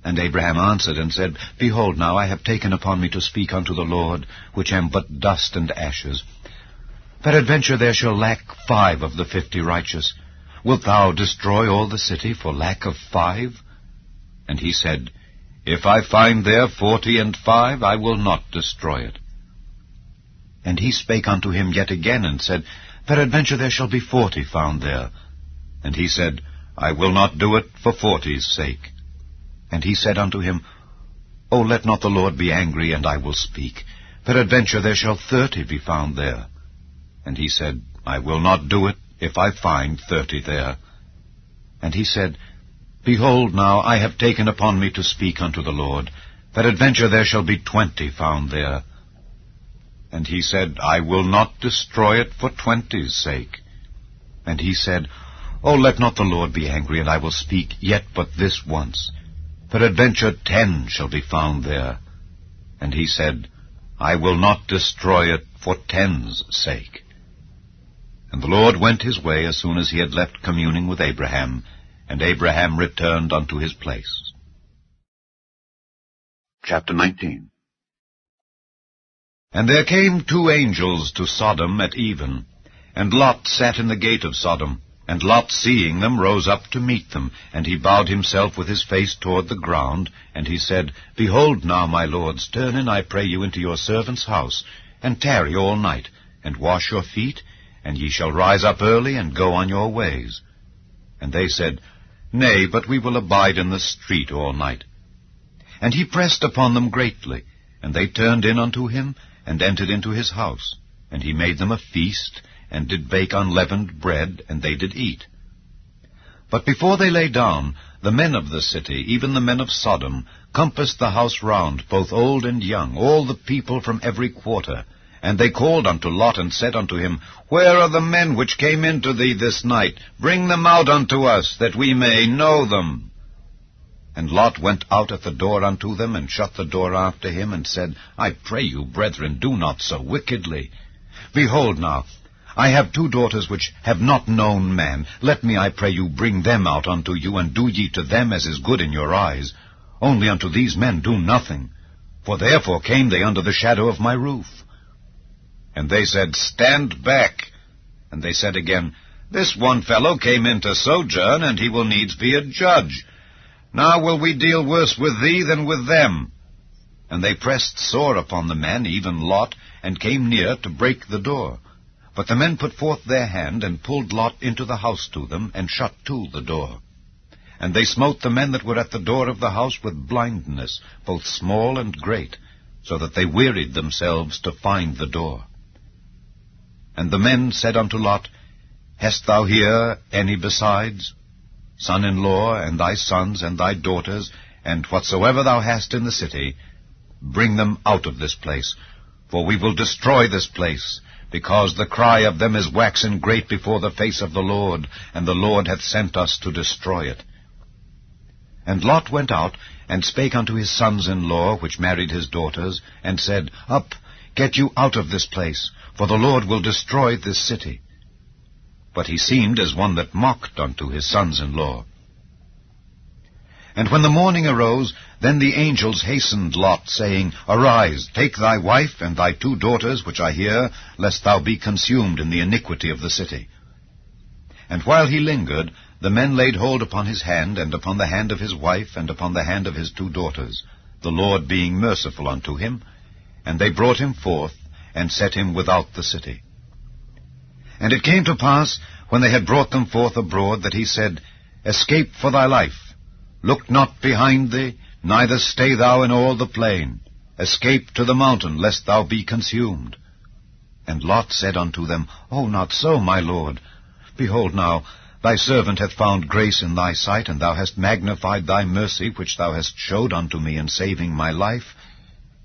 Speaker 8: And Abraham answered and said, Behold, now I have taken upon me to speak unto the Lord, which am but dust and ashes. Peradventure there shall lack 5 of the 50 righteous. Wilt thou destroy all the city for lack of 5? And he said, If I find there 45, I will not destroy it. And he spake unto him yet again, and said, Peradventure there shall be 40 found there. And he said, I will not do it for 40's sake. And he said unto him, O let not the Lord be angry, and I will speak. Peradventure there shall 30 be found there. And he said, I will not do it, if I find 30 there. And he said, Behold, now I have taken upon me to speak unto the Lord. Peradventure there shall be 20 found there. And he said, I will not destroy it for 20's sake. And he said, O let not the Lord be angry, and I will speak yet but this once. Peradventure 10 shall be found there. And he said, I will not destroy it for 10's sake. And the Lord went his way as soon as he had left communing with Abraham, and Abraham returned unto his place.
Speaker 7: Chapter 19.
Speaker 8: And there came 2 angels to Sodom at even, and Lot sat in the gate of Sodom. And Lot, seeing them, rose up to meet them, and he bowed himself with his face toward the ground, and he said, Behold now, my lords, turn in, I pray you, into your servant's house, and tarry all night, and wash your feet, and ye shall rise up early, and go on your ways. And they said, Nay, but we will abide in the street all night. And he pressed upon them greatly, and they turned in unto him, and entered into his house. And he made them a feast, and did bake unleavened bread, and they did eat. But before they lay down, the men of the city, even the men of Sodom, compassed the house round, both old and young, all the people from every quarter. And they called unto Lot, and said unto him, Where are the men which came into thee this night? Bring them out unto us, that we may know them. And Lot went out at the door unto them, and shut the door after him, and said, I pray you, brethren, do not so wickedly. Behold now, I have 2 daughters which have not known man. Let me, I pray you, bring them out unto you, and do ye to them as is good in your eyes. Only unto these men do nothing, for therefore came they under the shadow of my roof. And they said, Stand back. And they said again, This one fellow came in to sojourn, and he will needs be a judge. Now will we deal worse with thee than with them. And they pressed sore upon the men, even Lot, and came near to break the door. But the men put forth their hand, and pulled Lot into the house to them, and shut to the door. And they smote the men that were at the door of the house with blindness, both small and great, so that they wearied themselves to find the door. And the men said unto Lot, Hast thou here any besides? Son-in-law, and thy sons, and thy daughters, and whatsoever thou hast in the city, bring them out of this place, for we will destroy this place, because the cry of them is waxen great before the face of the Lord, and the Lord hath sent us to destroy it. And Lot went out, and spake unto his sons-in-law, which married his daughters, and said, Up, get you out of this place, for the Lord will destroy this city. But he seemed as one that mocked unto his sons-in-law. And when the morning arose, then the angels hastened Lot, saying, Arise, take thy wife and thy 2 daughters, which are here, lest thou be consumed in the iniquity of the city. And while he lingered, the men laid hold upon his hand, and upon the hand of his wife, and upon the hand of his 2 daughters, the Lord being merciful unto him. And they brought him forth, and set him without the city. And it came to pass, when they had brought them forth abroad, that he said, Escape for thy life. Look not behind thee, neither stay thou in all the plain. Escape to the mountain, lest thou be consumed. And Lot said unto them, O not so, my lord. Behold now, thy servant hath found grace in thy sight, and thou hast magnified thy mercy, which thou hast showed unto me in saving my life.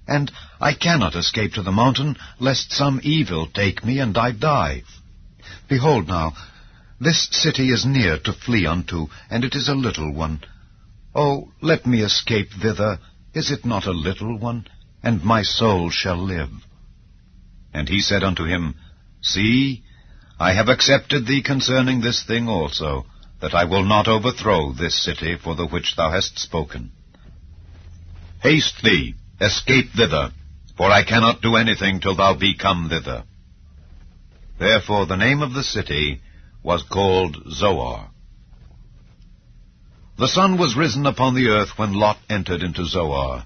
Speaker 8: And I cannot escape to the mountain, lest some evil take me, and I die. Behold now, this city is near to flee unto, and it is a little one. Oh, let me escape thither. Is it not a little one? And my soul shall live. And he said unto him, See, I have accepted thee concerning this thing also, that I will not overthrow this city for the which thou hast spoken. Haste thee, escape thither, for I cannot do anything till thou be come thither. Therefore the name of the city was called Zoar. The sun was risen upon the earth when Lot entered into Zoar.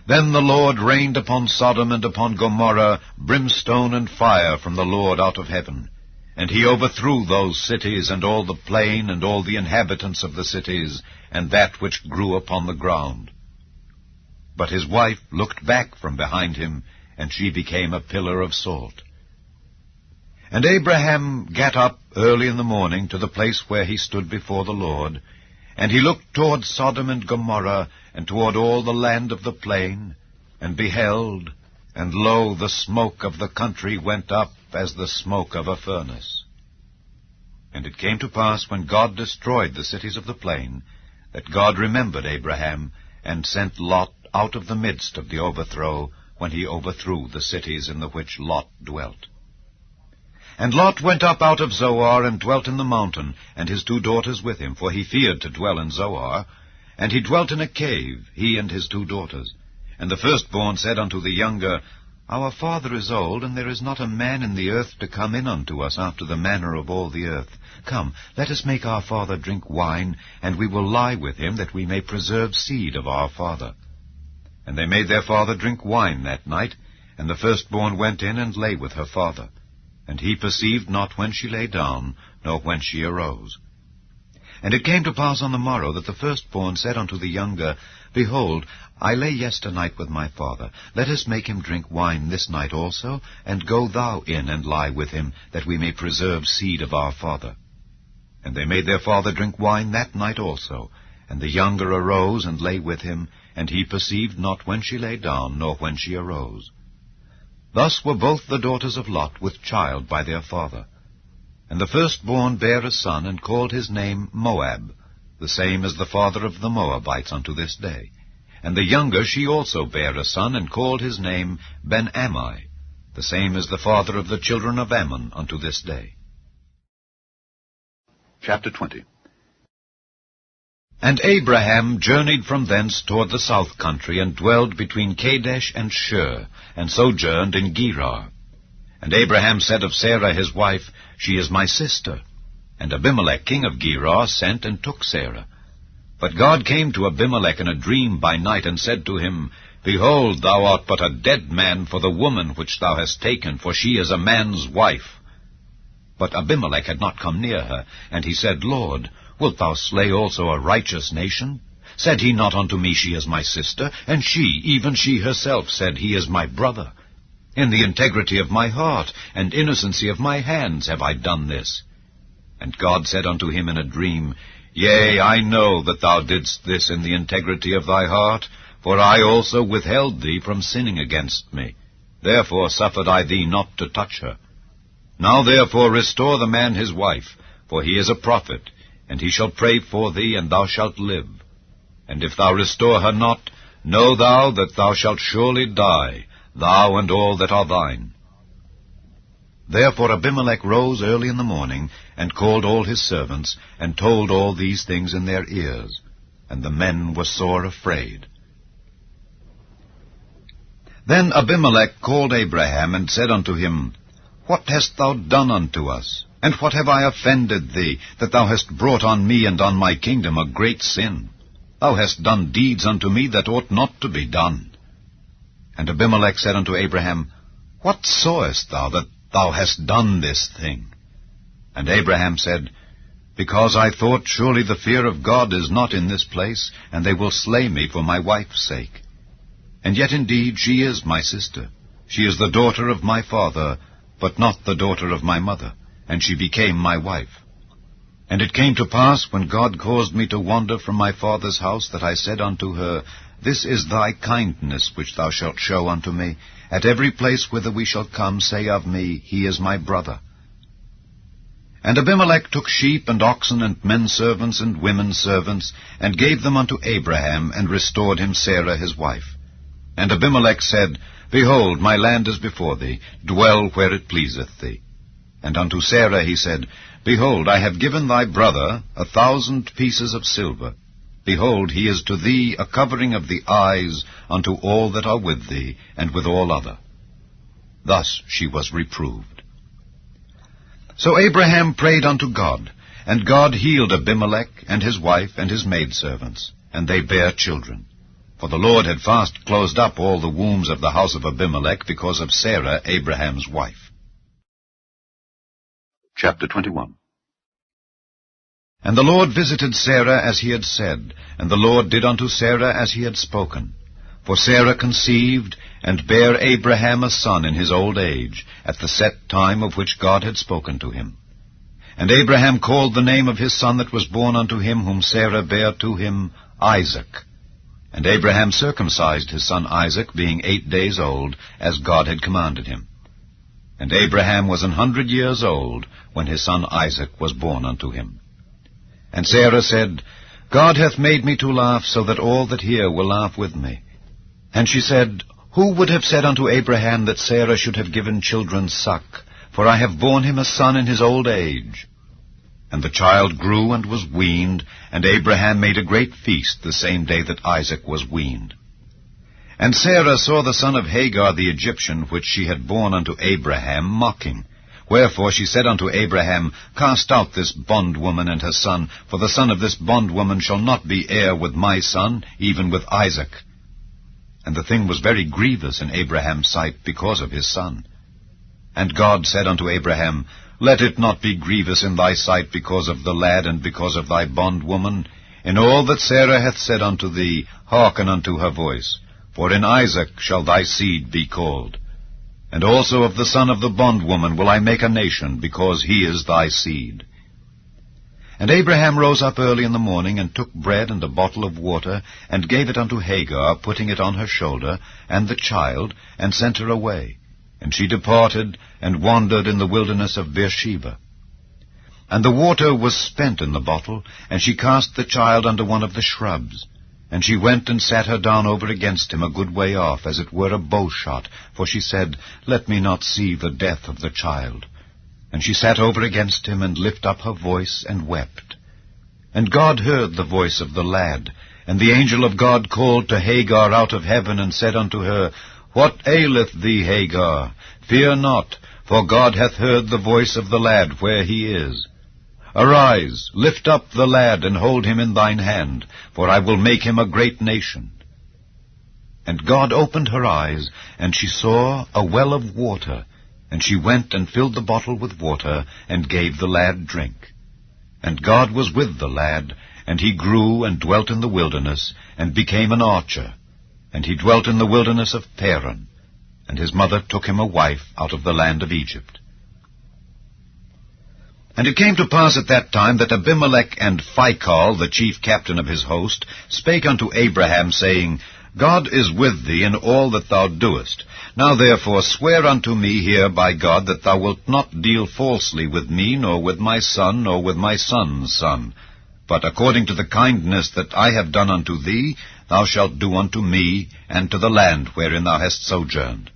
Speaker 8: Then the Lord rained upon Sodom and upon Gomorrah brimstone and fire from the Lord out of heaven. And he overthrew those cities, and all the plain, and all the inhabitants of the cities, and that which grew upon the ground. But his wife looked back from behind him, and she became a pillar of salt. And Abraham gat up early in the morning to the place where he stood before the Lord, and he looked toward Sodom and Gomorrah, and toward all the land of the plain, and beheld, and lo, the smoke of the country went up as the smoke of a furnace. And it came to pass, when God destroyed the cities of the plain, that God remembered Abraham, and sent Lot out of the midst of the overthrow, when he overthrew the cities in the which Lot dwelt. And Lot went up out of Zoar, and dwelt in the mountain, and his 2 daughters with him, for he feared to dwell in Zoar. And he dwelt in a cave, he and his 2 daughters. And the firstborn said unto the younger, Our father is old, and there is not a man in the earth to come in unto us after the manner of all the earth. Come, let us make our father drink wine, and we will lie with him, that we may preserve seed of our father. And they made their father drink wine that night, and the firstborn went in and lay with her father. And he perceived not when she lay down, nor when she arose. And it came to pass on the morrow that the firstborn said unto the younger, Behold, I lay yesternight with my father. Let us make him drink wine this night also, and go thou in and lie with him, that we may preserve seed of our father. And they made their father drink wine that night also. And the younger arose and lay with him, and he perceived not when she lay down, nor when she arose. Thus were both the daughters of Lot with child by their father. And the firstborn bare a son, and called his name Moab, the same as the father of the Moabites unto this day. And the younger she also bare a son, and called his name Ben-Ammi, the same as the father of the children of Ammon unto this day.
Speaker 7: Chapter 20.
Speaker 8: And Abraham journeyed from thence toward the south country, and dwelled between Kadesh and Shur, and sojourned in Gerar. And Abraham said of Sarah his wife, She is my sister. And Abimelech king of Gerar sent and took Sarah. But God came to Abimelech in a dream by night, and said to him, Behold, thou art but a dead man for the woman which thou hast taken, for she is a man's wife. But Abimelech had not come near her, and he said, Lord, wilt thou slay also a righteous nation? Said he not unto me, She is my sister? And she, even she herself, said, He is my brother. In the integrity of my heart and innocency of my hands have I done this. And God said unto him in a dream, Yea, I know that thou didst this in the integrity of thy heart, for I also withheld thee from sinning against me. Therefore suffered I thee not to touch her. Now therefore restore the man his wife, for he is a prophet, and he shall pray for thee, and thou shalt live. And if thou restore her not, know thou that thou shalt surely die, thou and all that are thine. Therefore Abimelech rose early in the morning, and called all his servants, and told all these things in their ears. And the men were sore afraid. Then Abimelech called Abraham, and said unto him, What hast thou done unto us? And what have I offended thee, that thou hast brought on me and on my kingdom a great sin? Thou hast done deeds unto me that ought not to be done. And Abimelech said unto Abraham, What sawest thou that thou hast done this thing? And Abraham said, Because I thought, surely the fear of God is not in this place, and they will slay me for my wife's sake. And yet indeed she is my sister. She is the daughter of my father, but not the daughter of my mother, and she became my wife. And it came to pass, when God caused me to wander from my father's house, that I said unto her, This is thy kindness which thou shalt show unto me. At every place whither we shall come, say of me, He is my brother. And Abimelech took sheep and oxen and men servants and women servants, and gave them unto Abraham, and restored him Sarah his wife. And Abimelech said, Behold, my land is before thee, dwell where it pleaseth thee. And unto Sarah he said, Behold, I have given thy brother 1,000 pieces of silver. Behold, he is to thee a covering of the eyes unto all that are with thee, and with all other. Thus she was reproved. So Abraham prayed unto God, and God healed Abimelech, and his wife, and his maidservants, and they bare children. For the Lord had fast closed up all the wombs of the house of Abimelech, because of Sarah, Abraham's wife.
Speaker 7: Chapter 21.
Speaker 8: And the Lord visited Sarah as he had said, and the Lord did unto Sarah as he had spoken. For Sarah conceived, and bare Abraham a son in his old age, at the set time of which God had spoken to him. And Abraham called the name of his son that was born unto him, whom Sarah bare to him, Isaac. And Abraham circumcised his son Isaac, being 8 days old, as God had commanded him. And Abraham was 100 years old, when his son Isaac was born unto him. And Sarah said, God hath made me to laugh, so that all that hear will laugh with me. And she said, Who would have said unto Abraham that Sarah should have given children suck? For I have borne him a son in his old age. And the child grew and was weaned, and Abraham made a great feast the same day that Isaac was weaned. And Sarah saw the son of Hagar the Egyptian, which she had borne unto Abraham, mocking. Wherefore she said unto Abraham, Cast out this bondwoman and her son, for the son of this bondwoman shall not be heir with my son, even with Isaac. And the thing was very grievous in Abraham's sight because of his son. And God said unto Abraham,
Speaker 6: let it not be grievous in thy sight because of the lad and because of thy bondwoman. In all that Sarah hath said unto thee, hearken unto her voice. For in Isaac shall thy seed be called. And also of the son of the bondwoman will I make a nation, because he is thy seed. And Abraham rose up early in the morning, and took bread and a bottle of water, and gave it unto Hagar, putting it on her shoulder, and the child, and sent her away. And she departed, and wandered in the wilderness of Beersheba. And the water was spent in the bottle, and she cast the child under one of the shrubs. And she went and sat her down over against him a good way off, as it were a bow shot, for she said, Let me not see the death of the child. And she sat over against him, and lifted up her voice, and wept. And God heard the voice of the lad, and the angel of God called to Hagar out of heaven, and said unto her, What aileth thee, Hagar? Fear not, for God hath heard the voice of the lad where he is. Arise, lift up the lad, and hold him in thine hand, for I will make him a great nation. And God opened her eyes, and she saw a well of water, and she went and filled the bottle with water, and gave the lad drink. And God was with the lad, and he grew and dwelt in the wilderness, and became an archer. And he dwelt in the wilderness of Paran, and his mother took him a wife out of the land of Egypt. And it came to pass at that time that Abimelech and Phicol, the chief captain of his host, spake unto Abraham, saying, God is with thee in all that thou doest. Now therefore swear unto me here by God that thou wilt not deal falsely with me, nor with my son, nor with my son's son. But according to the kindness that I have done unto thee, thou shalt do unto me, and to the land wherein thou hast sojourned.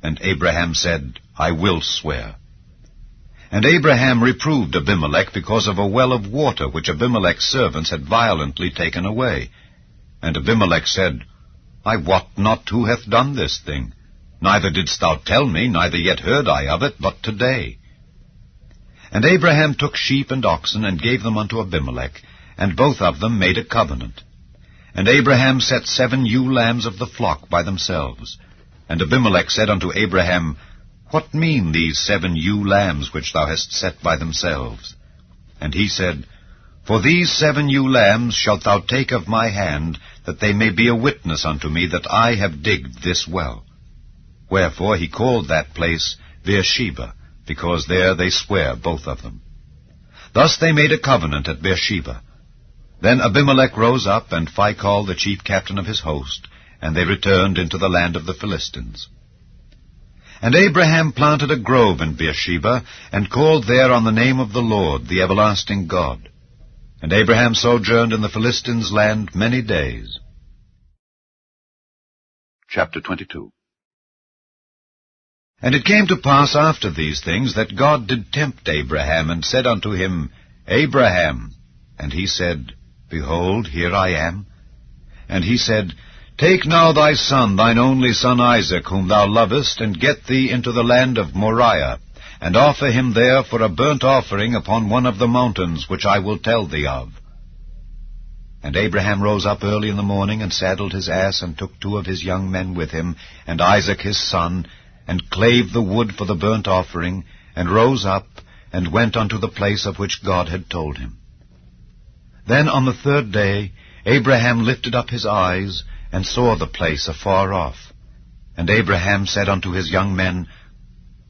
Speaker 6: And Abraham said, I will swear. And Abraham reproved Abimelech because of a well of water which Abimelech's servants had violently taken away. And Abimelech said, I wot not who hath done this thing. Neither didst thou tell me, neither yet heard I of it, but today. And Abraham took sheep and oxen, and gave them unto Abimelech, and both of them made a covenant. And Abraham set 7 ewe lambs of the flock by themselves. And Abimelech said unto Abraham, What mean these 7 ewe lambs which thou hast set by themselves? And he said, For these 7 ewe lambs shalt thou take of my hand, that they may be a witness unto me that I have digged this well. Wherefore he called that place Beersheba, because there they swear both of them. Thus they made a covenant at Beersheba. Then Abimelech rose up, and Phicol the chief captain of his host, and they returned into the land of the Philistines. And Abraham planted a grove in Beersheba, and called there on the name of the Lord, the everlasting God. And Abraham sojourned in the Philistines' land many days.
Speaker 7: Chapter 22.
Speaker 6: And it came to pass after these things that God did tempt Abraham, and said unto him, Abraham. And he said, Behold, here I am. And he said, Take now thy son, thine only son Isaac, whom thou lovest, and get thee into the land of Moriah, and offer him there for a burnt offering upon one of the mountains which I will tell thee of. And Abraham rose up early in the morning, and saddled his ass, and took 2 of his young men with him, and Isaac his son, and clave the wood for the burnt offering, and rose up, and went unto the place of which God had told him. Then on the 3rd day Abraham lifted up his eyes, and saw the place afar off. And Abraham said unto his young men,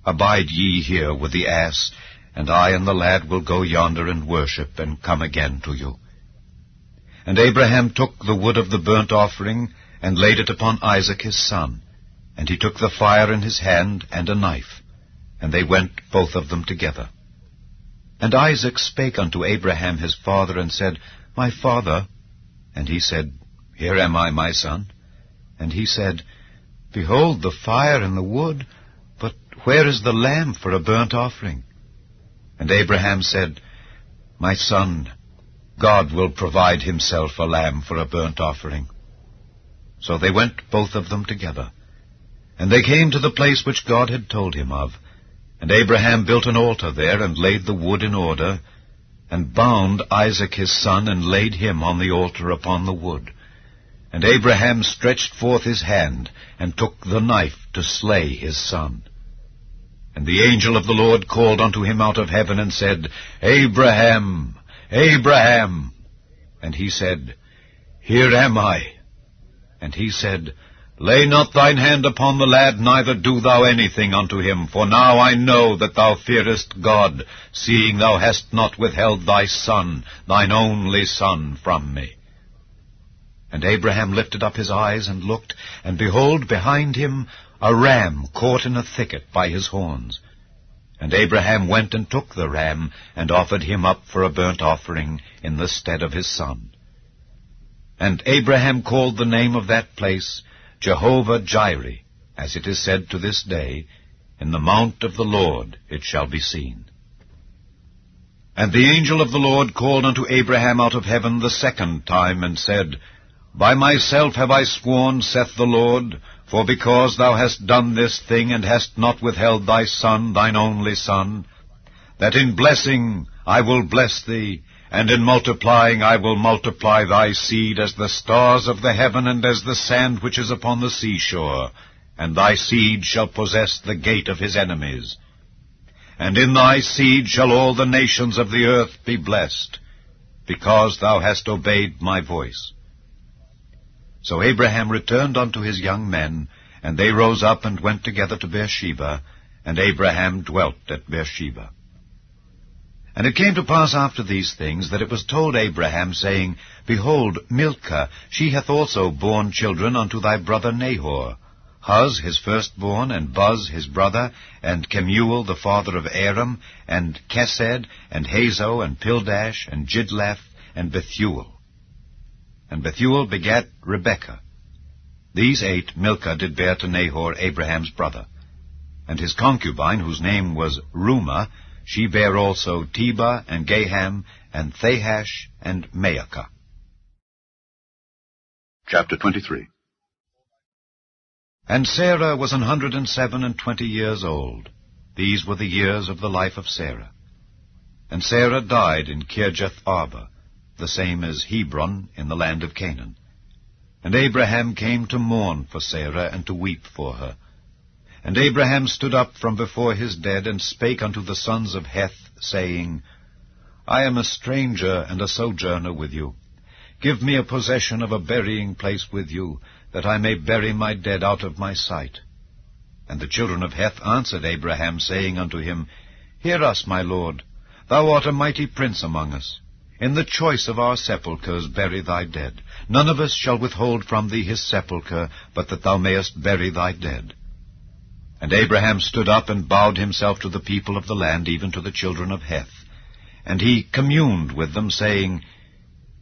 Speaker 6: Abide ye here with the ass, and I and the lad will go yonder and worship, and come again to you. And Abraham took the wood of the burnt offering, and laid it upon Isaac his son. And he took the fire in his hand, and a knife. And they went both of them together. And Isaac spake unto Abraham his father, and said, My father. And he said, Here am I, my son. And he said, Behold the fire and the wood, but where is the lamb for a burnt offering? And Abraham said, My son, God will provide himself a lamb for a burnt offering. So they went both of them together. And they came to the place which God had told him of. And Abraham built an altar there, and laid the wood in order, and bound Isaac his son, and laid him on the altar upon the wood. And Abraham stretched forth his hand, and took the knife to slay his son.
Speaker 8: And the angel of the Lord called unto him out of heaven, and said, Abraham, Abraham. And he said, Here am I. And he said, Lay not thine hand upon the lad, neither do thou anything unto him. For now I know that thou fearest God, seeing thou hast not withheld thy son, thine only son, from me. And Abraham lifted up his eyes and looked, and behold, behind him a ram caught in a thicket by his horns. And Abraham went and took the ram, and offered him up for a burnt offering in the stead of his son. And Abraham called the name of that place Jehovah-Jireh, as it is said to this day, In the mount of the Lord it shall be seen. And the angel of the Lord called unto Abraham out of heaven the second time, and said, By myself have I sworn, saith the Lord, for because thou hast done this thing, and hast not withheld thy son, thine only son, that in blessing I will bless thee, and in multiplying I will multiply thy seed as the stars of the heaven, and as the sand which is upon the seashore, and thy seed shall possess the gate of his enemies. And in thy seed shall all the nations of the earth be blessed, because thou hast obeyed my voice. So Abraham returned unto his young men, and they rose up and went together to Beersheba, and Abraham dwelt at Beersheba. And it came to pass after these things, that it was told Abraham, saying, Behold, Milcah, she hath also borne children unto thy brother Nahor, Huz his firstborn, and Buz his brother, and Kemuel the father of Aram, and Kesed, and Hazo, and Pildash, and Jidlaph, and Bethuel. And Bethuel begat Rebekah. These 8 Milcah did bear to Nahor, Abraham's brother. And his concubine, whose name was Reumah, she bare also Tebah, and Gaham, and Thahash, and Maacah.
Speaker 7: Chapter 23.
Speaker 8: And Sarah was 127 years old. These were the years of the life of Sarah. And Sarah died in Kirjath Arba, the same as Hebron in the land of Canaan. And Abraham came to mourn for Sarah, and to weep for her. And Abraham stood up from before his dead, and spake unto the sons of Heth, saying, I am a stranger and a sojourner with you. Give me a possession of a burying place with you, that I may bury my dead out of my sight. And the children of Heth answered Abraham, saying unto him, Hear us, my lord. Thou art a mighty prince among us. In the choice of our sepulchres bury thy dead. None of us shall withhold from thee his sepulchre, but that thou mayest bury thy dead. And Abraham stood up and bowed himself to the people of the land, even to the children of Heth. And he communed with them, saying,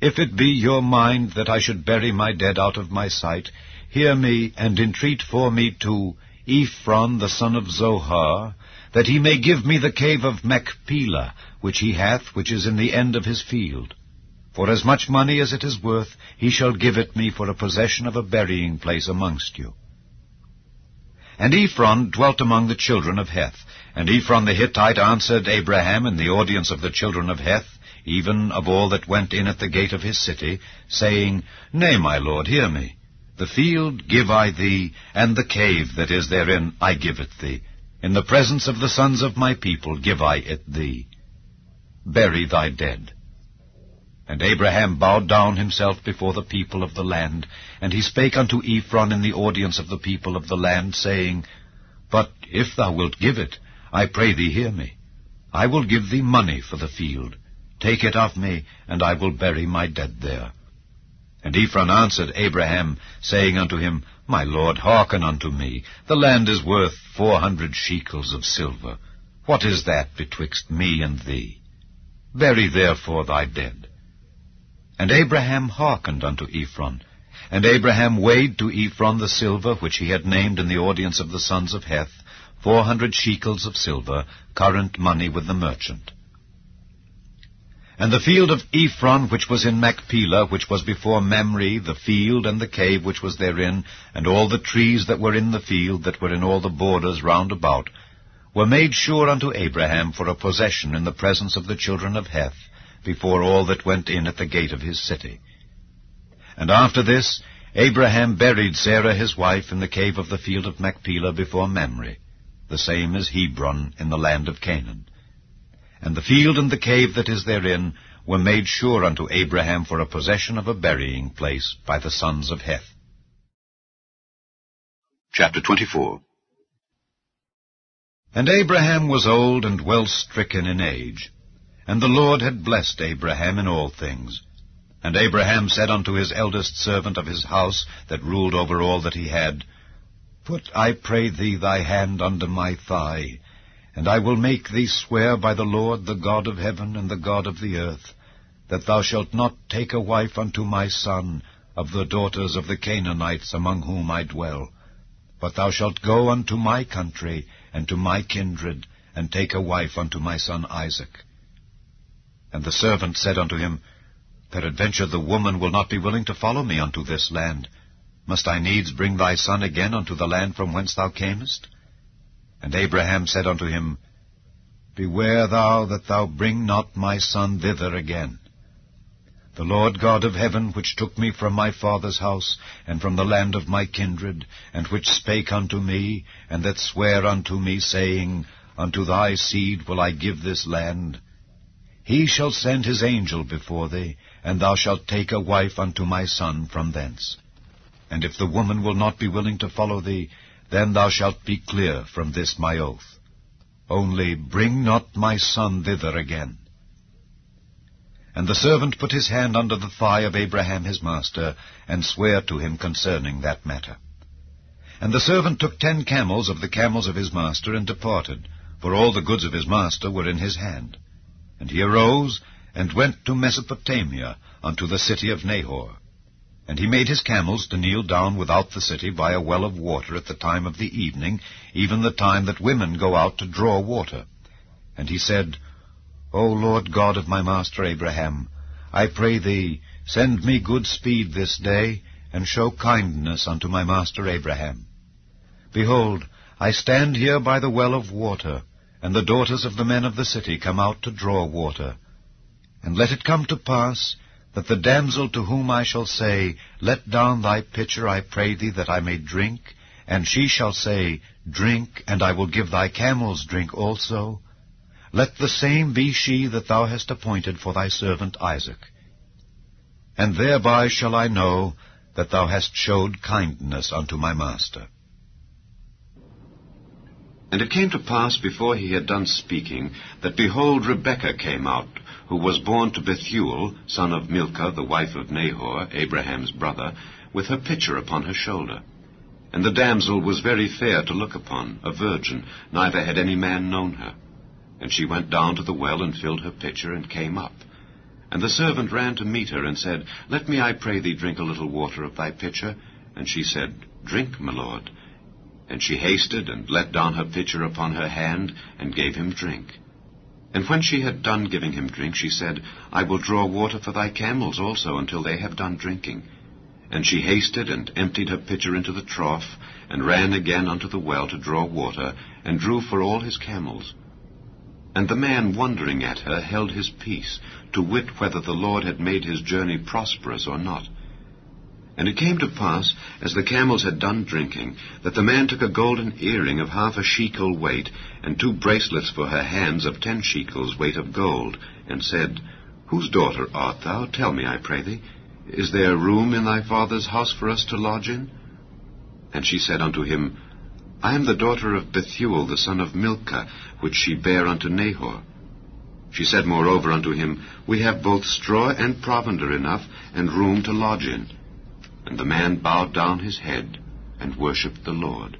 Speaker 8: If it be your mind that I should bury my dead out of my sight, hear me, and entreat for me to Ephron the son of Zohar, that he may give me the cave of Machpelah, which he hath, which is in the end of his field. For as much money as it is worth, he shall give it me for a possession of a burying place amongst you. And Ephron dwelt among the children of Heth. And Ephron the Hittite answered Abraham in the audience of the children of Heth, even of all that went in at the gate of his city, saying, Nay, my lord, hear me. The field give I thee, and the cave that is therein I give it thee. In the presence of the sons of my people give I it thee. Bury thy dead. And Abraham bowed down himself before the people of the land, and he spake unto Ephron in the audience of the people of the land, saying, But if thou wilt give it, I pray thee hear me. I will give thee money for the field. Take it of me, and I will bury my dead there. And Ephron answered Abraham, saying unto him, My lord, hearken unto me. The land is worth 400 shekels of silver. What is that betwixt me and thee? Bury therefore thy dead. And Abraham hearkened unto Ephron. And Abraham weighed to Ephron the silver which he had named in the audience of the sons of Heth, 400 shekels of silver, current money with the merchant. And the field of Ephron, which was in Machpelah, which was before Mamre, the field and the cave which was therein, and all the trees that were in the field, that were in all the borders round about, were made sure unto Abraham for a possession in the presence of the children of Heth, before all that went in at the gate of his city. And after this, Abraham buried Sarah his wife in the cave of the field of Machpelah before Mamre. the same as Hebron in the land of Canaan. And the field and the cave that is therein were made sure unto Abraham for a possession of a burying place by the sons of Heth.
Speaker 7: Chapter 24.
Speaker 8: And Abraham was old and well stricken in age, and the Lord had blessed Abraham in all things. And Abraham said unto his eldest servant of his house, that ruled over all that he had, Put, I pray thee, thy hand under my thigh, and I will make thee swear by the Lord, the God of heaven and the God of the earth, that thou shalt not take a wife unto my son of the daughters of the Canaanites among whom I dwell, but thou shalt go unto my country and to my kindred, and take a wife unto my son Isaac. And the servant said unto him, Peradventure the woman will not be willing to follow me unto this land. Must I needs bring thy son again unto the land from whence thou camest? And Abraham said unto him, Beware thou that thou bring not my son thither again. The Lord God of heaven, which took me from my father's house, and from the land of my kindred, and which spake unto me, and that sware unto me, saying, Unto thy seed will I give this land, he shall send his angel before thee, and thou shalt take a wife unto my son from thence. And if the woman will not be willing to follow thee, then thou shalt be clear from this my oath. Only bring not my son thither again. And the servant put his hand under the thigh of Abraham his master, and sware to him concerning that matter. And the servant took 10 camels of the camels of his master, and departed, for all the goods of his master were in his hand. And he arose, and went to Mesopotamia, unto the city of Nahor. And he made his camels to kneel down without the city by a well of water at the time of the evening, even the time that women go out to draw water. And he said, O Lord God of my master Abraham, I pray thee, send me good speed this day, and show kindness unto my master Abraham. Behold, I stand here by the well of water, and the daughters of the men of the city come out to draw water. And let it come to pass, that the damsel to whom I shall say, Let down thy pitcher, I pray thee, that I may drink, and she shall say, Drink, and I will give thy camels drink also, let the same be she that thou hast appointed for thy servant Isaac. And thereby shall I know that thou hast showed kindness unto my master.
Speaker 7: And it came to pass, before he had done speaking, that behold, Rebekah came out, who was born to Bethuel, son of Milcah, the wife of Nahor, Abraham's brother, with her pitcher upon her shoulder. And the damsel was very fair to look upon, a virgin, neither had any man known her. And she went down to the well, and filled her pitcher, and came up. And the servant ran to meet her, and said, Let me, I pray thee, drink a little water of thy pitcher. And she said, Drink, my lord. And she hasted, and let down her pitcher upon her hand, and gave him drink. And when she had done giving him drink, she said, I will draw water for thy camels also, until they have done drinking. And she hasted, and emptied her pitcher into the trough, and ran again unto the well to draw water, and drew for all his camels. And the man, wondering at her, held his peace, to wit whether the Lord had made his journey prosperous or not. And it came to pass, as the camels had done drinking, that the man took a golden earring of 1/2 shekel weight, and 2 bracelets for her hands of 10 shekels weight of gold, and said, Whose daughter art thou? Tell me, I pray thee. Is there room in thy father's house for us to lodge in? And she said unto him, I am the daughter of Bethuel, the son of Milcah, which she bare unto Nahor. She said moreover unto him, We have both straw and provender enough, and room to lodge in. And the man bowed down his head, and worshipped the Lord.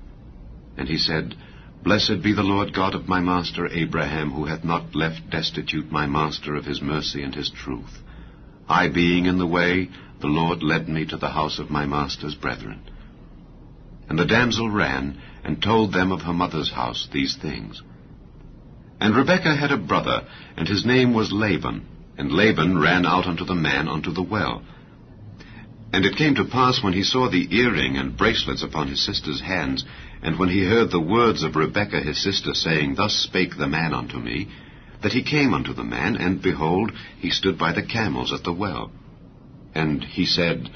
Speaker 7: And he said, Blessed be the Lord God of my master Abraham, who hath not left destitute my master of his mercy and his truth. I being in the way, the Lord led me to the house of my master's brethren. And the damsel ran, and told them of her mother's house these things. And Rebekah had a brother, and his name was Laban. And Laban ran out unto the man unto the well. And it came to pass, when he saw the earring and bracelets upon his sister's hands, and when he heard the words of Rebekah his sister, saying, Thus spake the man unto me, that he came unto the man, and behold, he stood by the camels at the well. And he said,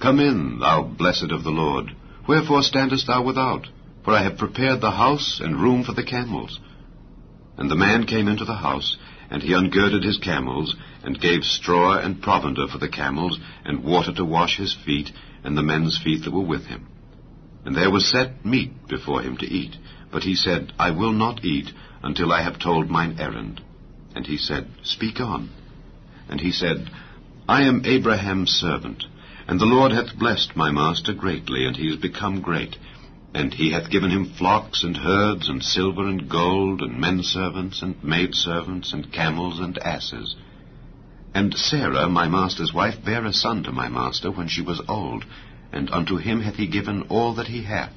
Speaker 7: Come in, thou blessed of the Lord. Wherefore standest thou without? for I have prepared the house and room for the camels. And the man came into the house, and he ungirded his camels, and gave straw and provender for the camels, and water to wash his feet, and the men's feet that were with him. And there was set meat before him to eat. But he said, I will not eat until I have told mine errand. And he said, Speak on. And he said, I am Abraham's servant, and the Lord hath blessed my master greatly, and he is become great. And he hath given him flocks and herds, and silver and gold, and men servants, and maid servants, and camels and asses. And Sarah, my master's wife, bare a son to my master when she was old, and unto him hath he given all that he hath.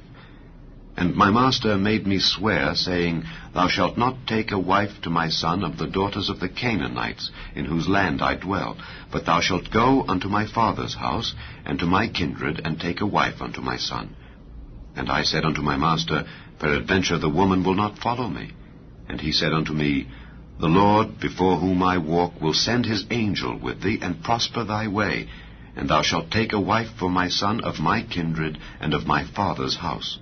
Speaker 7: And my master made me swear, saying, Thou shalt not take a wife to my son of the daughters of the Canaanites, in whose land I dwell, but thou shalt go unto my father's house, and to my kindred, and take a wife unto my son. And I said unto my master, Peradventure the woman will not follow me. And he said unto me, The Lord, before whom I walk, will send his angel with thee, and prosper thy way, and thou shalt take a wife for my son of my kindred, and of my father's house.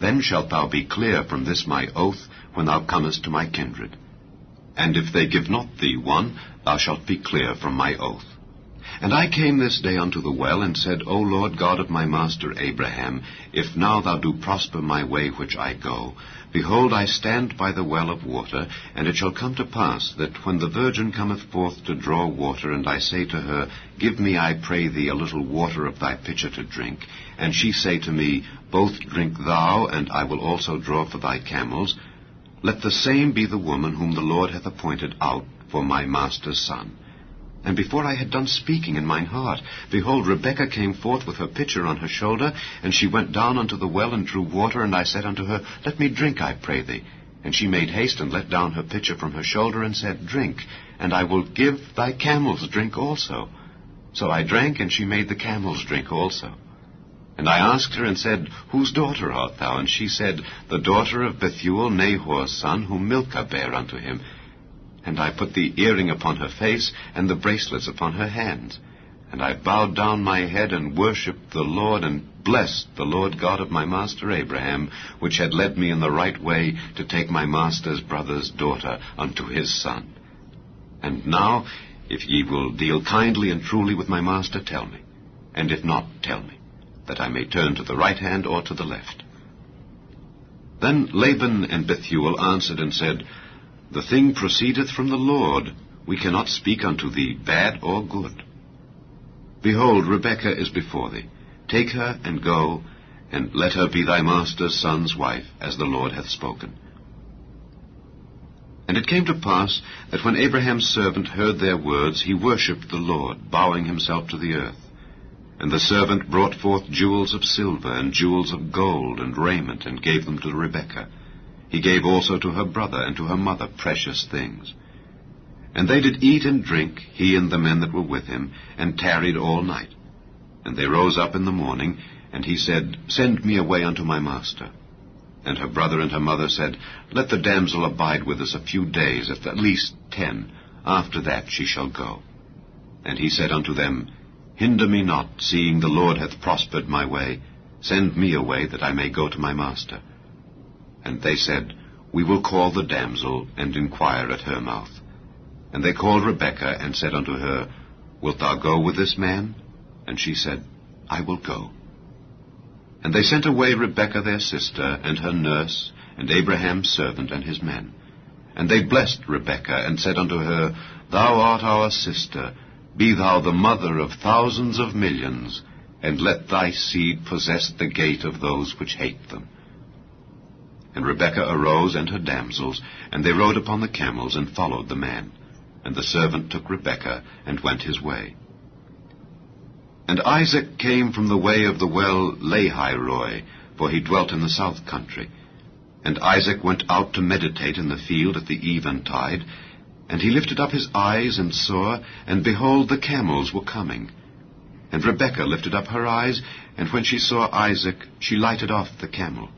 Speaker 7: Then shalt thou be clear from this my oath, when thou comest to my kindred. And if they give not thee one, thou shalt be clear from my oath. And I came this day unto the well, and said, O Lord God of my master Abraham, if now thou do prosper my way which I go, behold, I stand by the well of water, and it shall come to pass, that when the virgin cometh forth to draw water, and I say to her, Give me, I pray thee, a little water of thy pitcher to drink, and she say to me, Both drink thou, and I will also draw for thy camels, let the same be the woman whom the Lord hath appointed out for my master's son. And before I had done speaking in mine heart, behold, Rebekah came forth with her pitcher on her shoulder, and she went down unto the well and drew water, and I said unto her, Let me drink, I pray thee. And she made haste and let down her pitcher from her shoulder, and said, Drink, and I will give thy camels drink also. So I drank, and she made the camels drink also. And I asked her and said, Whose daughter art thou? And she said, The daughter of Bethuel, Nahor's son, whom Milcah bare unto him. And I put the earring upon her face, and the bracelets upon her hands. And I bowed down my head, and worshipped the Lord, and blessed the Lord God of my master Abraham, which had led me in the right way to take my master's brother's daughter unto his son. And now, if ye will deal kindly and truly with my master, tell me. And if not, tell me, that I may turn to the right hand or to the left. Then Laban and Bethuel answered and said, The thing proceedeth from the Lord. We cannot speak unto thee bad or good. Behold, Rebekah is before thee. Take her and go, and let her be thy master's son's wife, as the Lord hath spoken. And it came to pass that when Abraham's servant heard their words, he worshipped the Lord, bowing himself to the earth. And the servant brought forth jewels of silver and jewels of gold and raiment, and gave them to Rebekah. He gave also to her brother and to her mother precious things. And they did eat and drink, he and the men that were with him, and tarried all night. And they rose up in the morning, and he said, Send me away unto my master. And her brother and her mother said, Let the damsel abide with us a few days, at least 10. After that she shall go. And he said unto them, Hinder me not, seeing the Lord hath prospered my way. Send me away, that I may go to my master. And they said, We will call the damsel, and inquire at her mouth. And they called Rebekah, and said unto her, Wilt thou go with this man? And she said, I will go. And they sent away Rebekah their sister, and her nurse, and Abraham's servant, and his men. And they blessed Rebekah, and said unto her, Thou art our sister, be thou the mother of thousands of millions, and let thy seed possess the gate of those which hate them. And Rebekah arose, and her damsels, and they rode upon the camels, and followed the man. And the servant took Rebekah, and went his way. And Isaac came from the way of the well Lahairoi, for he dwelt in the south country. And Isaac went out to meditate in the field at the eventide, and he lifted up his eyes and saw, and behold, the camels were coming. And Rebekah lifted up her eyes, and when she saw Isaac, she lighted off the camel.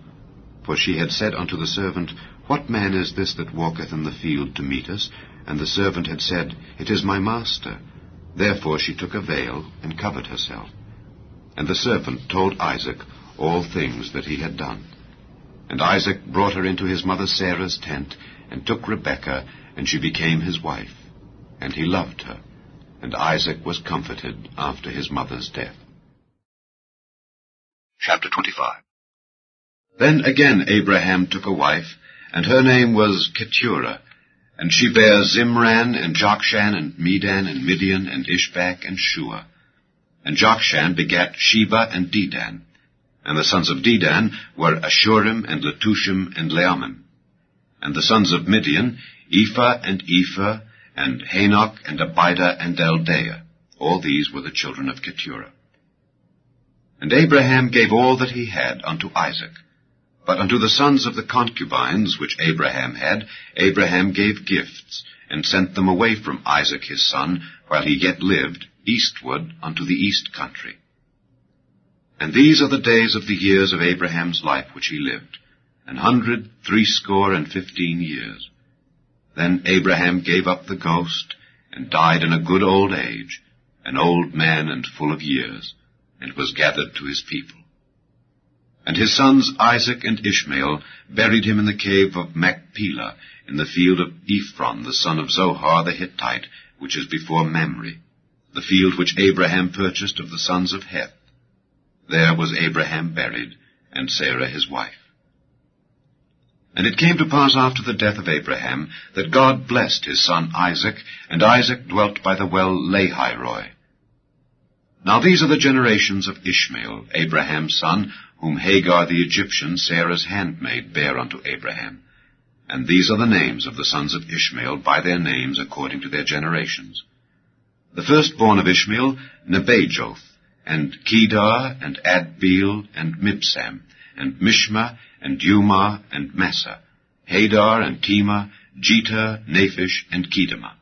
Speaker 7: For she had said unto the servant, What man is this that walketh in the field to meet us? And the servant had said, It is my master. Therefore she took a veil, and covered herself. And the servant told Isaac all things that he had done. And Isaac brought her into his mother Sarah's tent, and took Rebekah, and she became his wife. And he loved her. And Isaac was comforted after his mother's death.
Speaker 9: Chapter 25.
Speaker 7: Then again Abraham took a wife, and her name was Keturah. And she bare Zimran, and Jokshan, and Medan, and Midian, and Ishbak, and Shua. And Jokshan begat Sheba and Dedan. And the sons of Dedan were Ashurim, and Letushim, and Leammim. And the sons of Midian, Ephah, and Ephah, and Hanok, and Abida, and Eldaah. All these were the children of Keturah. And Abraham gave all that he had unto Isaac. But unto the sons of the concubines which Abraham had, Abraham gave gifts, and sent them away from Isaac his son, while he yet lived, eastward unto the east country. And these are the days of the years of Abraham's life which he lived, 160 years. Then Abraham gave up the ghost, and died in a good old age, an old man and full of years, and was gathered to his people. And his sons Isaac and Ishmael buried him in the cave of Machpelah, in the field of Ephron, the son of Zohar the Hittite, which is before Mamre, the field which Abraham purchased of the sons of Heth. There was Abraham buried, and Sarah his wife. And it came to pass after the death of Abraham, that God blessed his son Isaac, and Isaac dwelt by the well Lahairoi. Now these are the generations of Ishmael, Abraham's son, whom Hagar the Egyptian, Sarah's handmaid, bare unto Abraham. And these are the names of the sons of Ishmael, by their names according to their generations. The firstborn of Ishmael, Nebajoth, and Kedar, and Adbeel, and Mibsam, and Mishma, and Dumah, and Massa, Hadar, and Tema, Jether, Naphish, and Kedemah.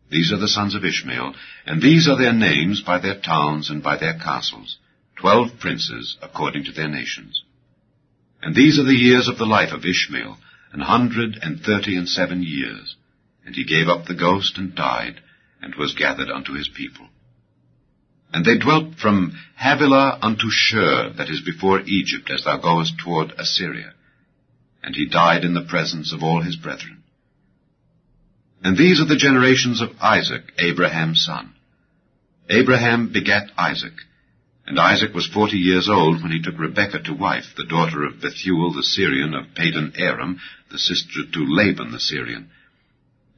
Speaker 7: These are the sons of Ishmael, and these are their names by their towns and by their castles, 12 princes according to their nations. And these are the years of the life of Ishmael, 137 years. And he gave up the ghost and died, and was gathered unto his people. And they dwelt from Havilah unto Shur, that is before Egypt, as thou goest toward Assyria. And he died in the presence of all his brethren. And these are the generations of Isaac, Abraham's son. Abraham begat Isaac. And Isaac was 40 years old when he took Rebekah to wife, the daughter of Bethuel the Syrian of Padan Aram, the sister to Laban the Syrian.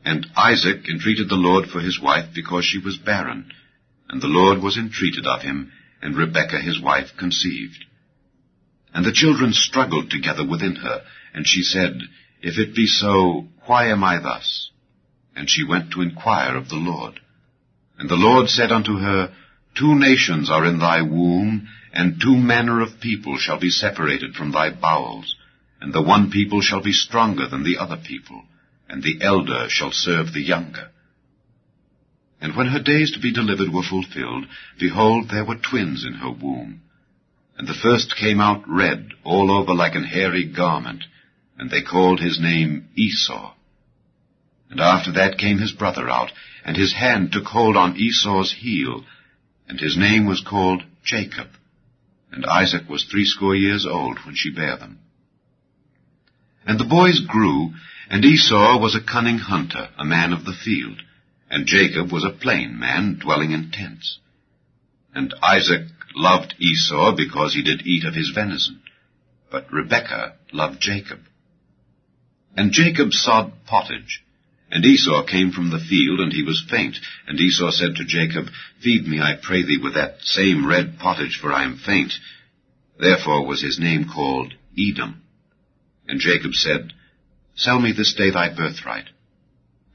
Speaker 7: And Isaac entreated the Lord for his wife, because she was barren. And the Lord was entreated of him, and Rebekah his wife conceived. And the children struggled together within her, and she said, If it be so, why am I thus? And she went to inquire of the Lord. And the Lord said unto her, 2 nations are in thy womb, and 2 manner of people shall be separated from thy bowels, and the one people shall be stronger than the other people, and the elder shall serve the younger. And when her days to be delivered were fulfilled, behold, there were twins in her womb. And the first came out red, all over like an hairy garment, and they called his name Esau. And after that came his brother out, and his hand took hold on Esau's heel, and his name was called Jacob. And Isaac was 80 years old when she bare them. And the boys grew, and Esau was a cunning hunter, a man of the field, and Jacob was a plain man, dwelling in tents. And Isaac loved Esau, because he did eat of his venison, but Rebekah loved Jacob. And Jacob sod pottage, and Esau came from the field, and he was faint. And Esau said to Jacob, Feed me, I pray thee, with that same red pottage, for I am faint. Therefore was his name called Edom. And Jacob said, Sell me this day thy birthright.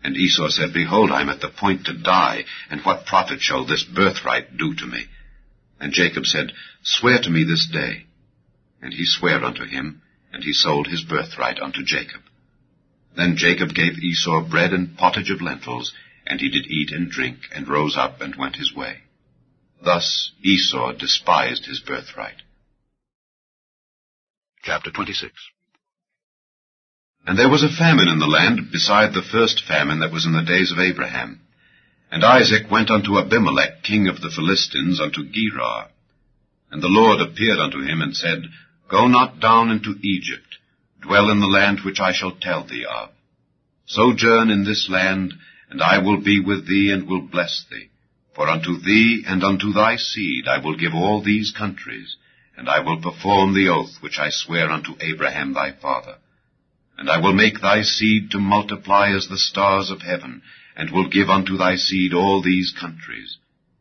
Speaker 7: And Esau said, Behold, I am at the point to die, and what profit shall this birthright do to me? And Jacob said, Swear to me this day. And he sware unto him, and he sold his birthright unto Jacob. Then Jacob gave Esau bread and pottage of lentils, and he did eat and drink, and rose up and went his way. Thus Esau despised his birthright.
Speaker 9: Chapter 26.
Speaker 7: And there was a famine in the land, beside the first famine that was in the days of Abraham. And Isaac went unto Abimelech, king of the Philistines, unto Gerar. And the Lord appeared unto him, and said, Go not down into Egypt, dwell in the land which I shall tell thee of. Sojourn in this land, and I will be with thee and will bless thee. For unto thee and unto thy seed I will give all these countries, and I will perform the oath which I swear unto Abraham thy father. And I will make thy seed to multiply as the stars of heaven, and will give unto thy seed all these countries.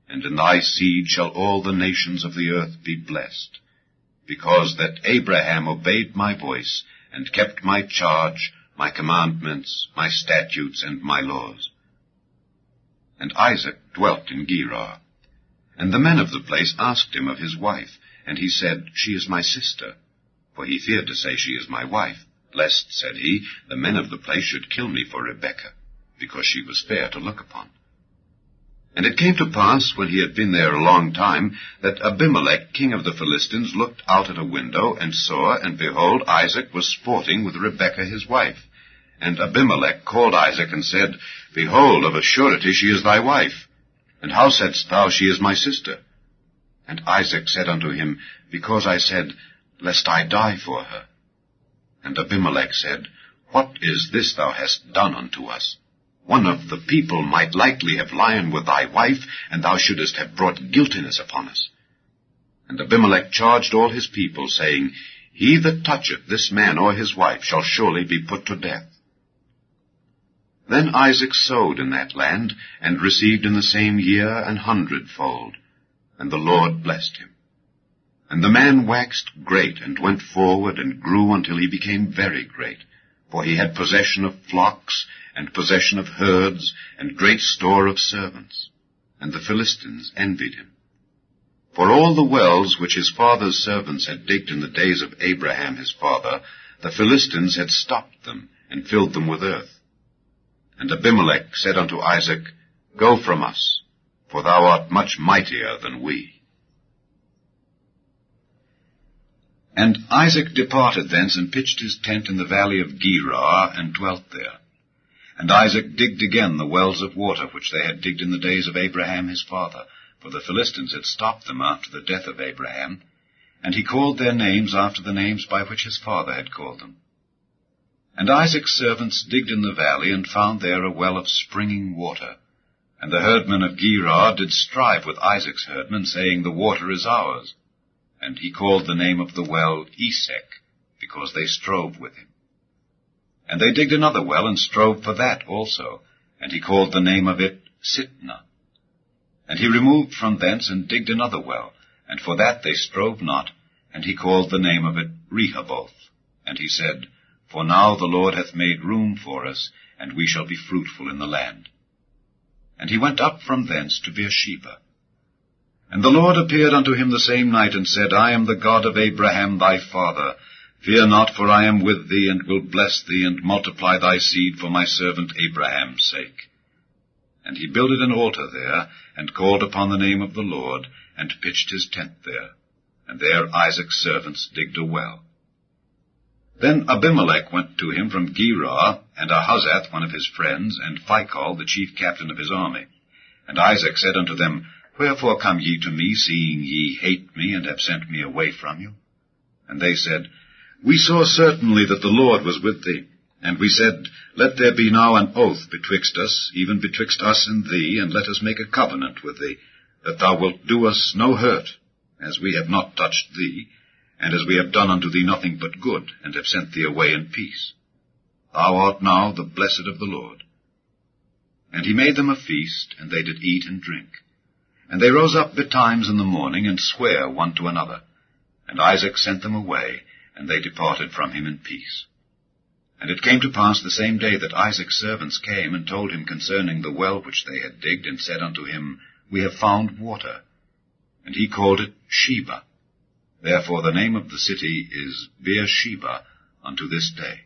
Speaker 7: And in thy seed shall all the nations of the earth be blessed, because that Abraham obeyed my voice, and kept my charge, my commandments, my statutes, and my laws. And Isaac dwelt in Gerar. And the men of the place asked him of his wife, and he said, She is my sister. For he feared to say, She is my wife, lest, said he, the men of the place should kill me for Rebekah, because she was fair to look upon. And it came to pass, when he had been there a long time, that Abimelech, king of the Philistines, looked out at a window, and saw, and behold, Isaac was sporting with Rebekah his wife. And Abimelech called Isaac, and said, Behold, of a surety she is thy wife. And how saidst thou, She is my sister? And Isaac said unto him, Because I said, Lest I die for her. And Abimelech said, What is this thou hast done unto us? One of the people might likely have lain with thy wife, and thou shouldest have brought guiltiness upon us. And Abimelech charged all his people, saying, He that toucheth this man or his wife shall surely be put to death. Then Isaac sowed in that land, and received in the same year 100-fold, and the Lord blessed him. And the man waxed great, and went forward, and grew until he became very great, for he had possession of flocks, and possession of herds, and great store of servants. And the Philistines envied him. For all the wells which his father's servants had digged in the days of Abraham his father, the Philistines had stopped them, and filled them with earth. And Abimelech said unto Isaac, Go from us, for thou art much mightier than we. And Isaac departed thence, and pitched his tent in the valley of Gerar, and dwelt there. And Isaac digged again the wells of water which they had digged in the days of Abraham his father, for the Philistines had stopped them after the death of Abraham, and he called their names after the names by which his father had called them. And Isaac's servants digged in the valley, and found there a well of springing water. And the herdmen of Gerar did strive with Isaac's herdmen, saying, The water is ours. And he called the name of the well Esek, because they strove with him. And they digged another well, and strove for that also, and he called the name of it Sitnah. And he removed from thence, and digged another well, and for that they strove not, and he called the name of it Rehoboth. And he said, For now the Lord hath made room for us, and we shall be fruitful in the land. And he went up from thence to Beersheba. And the Lord appeared unto him the same night, and said, I am the God of Abraham thy father. Fear not, for I am with thee, and will bless thee, and multiply thy seed for my servant Abraham's sake. And he builded an altar there, and called upon the name of the Lord, and pitched his tent there. And there Isaac's servants digged a well. Then Abimelech went to him from Gerar, and Ahuzzath one of his friends, and Phicol the chief captain of his army. And Isaac said unto them, Wherefore come ye to me, seeing ye hate me, and have sent me away from you? And they said, We saw certainly that the Lord was with thee. And we said, Let there be now an oath betwixt us, even betwixt us and thee, and let us make a covenant with thee, that thou wilt do us no hurt, as we have not touched thee, and as we have done unto thee nothing but good, and have sent thee away in peace. Thou art now the blessed of the Lord. And he made them a feast, and they did eat and drink. And they rose up betimes in the morning, and sware one to another. And Isaac sent them away, and they departed from him in peace. And it came to pass the same day that Isaac's servants came, and told him concerning the well which they had digged, and said unto him, We have found water. And he called it Sheba. Therefore the name of the city is Beersheba unto this day.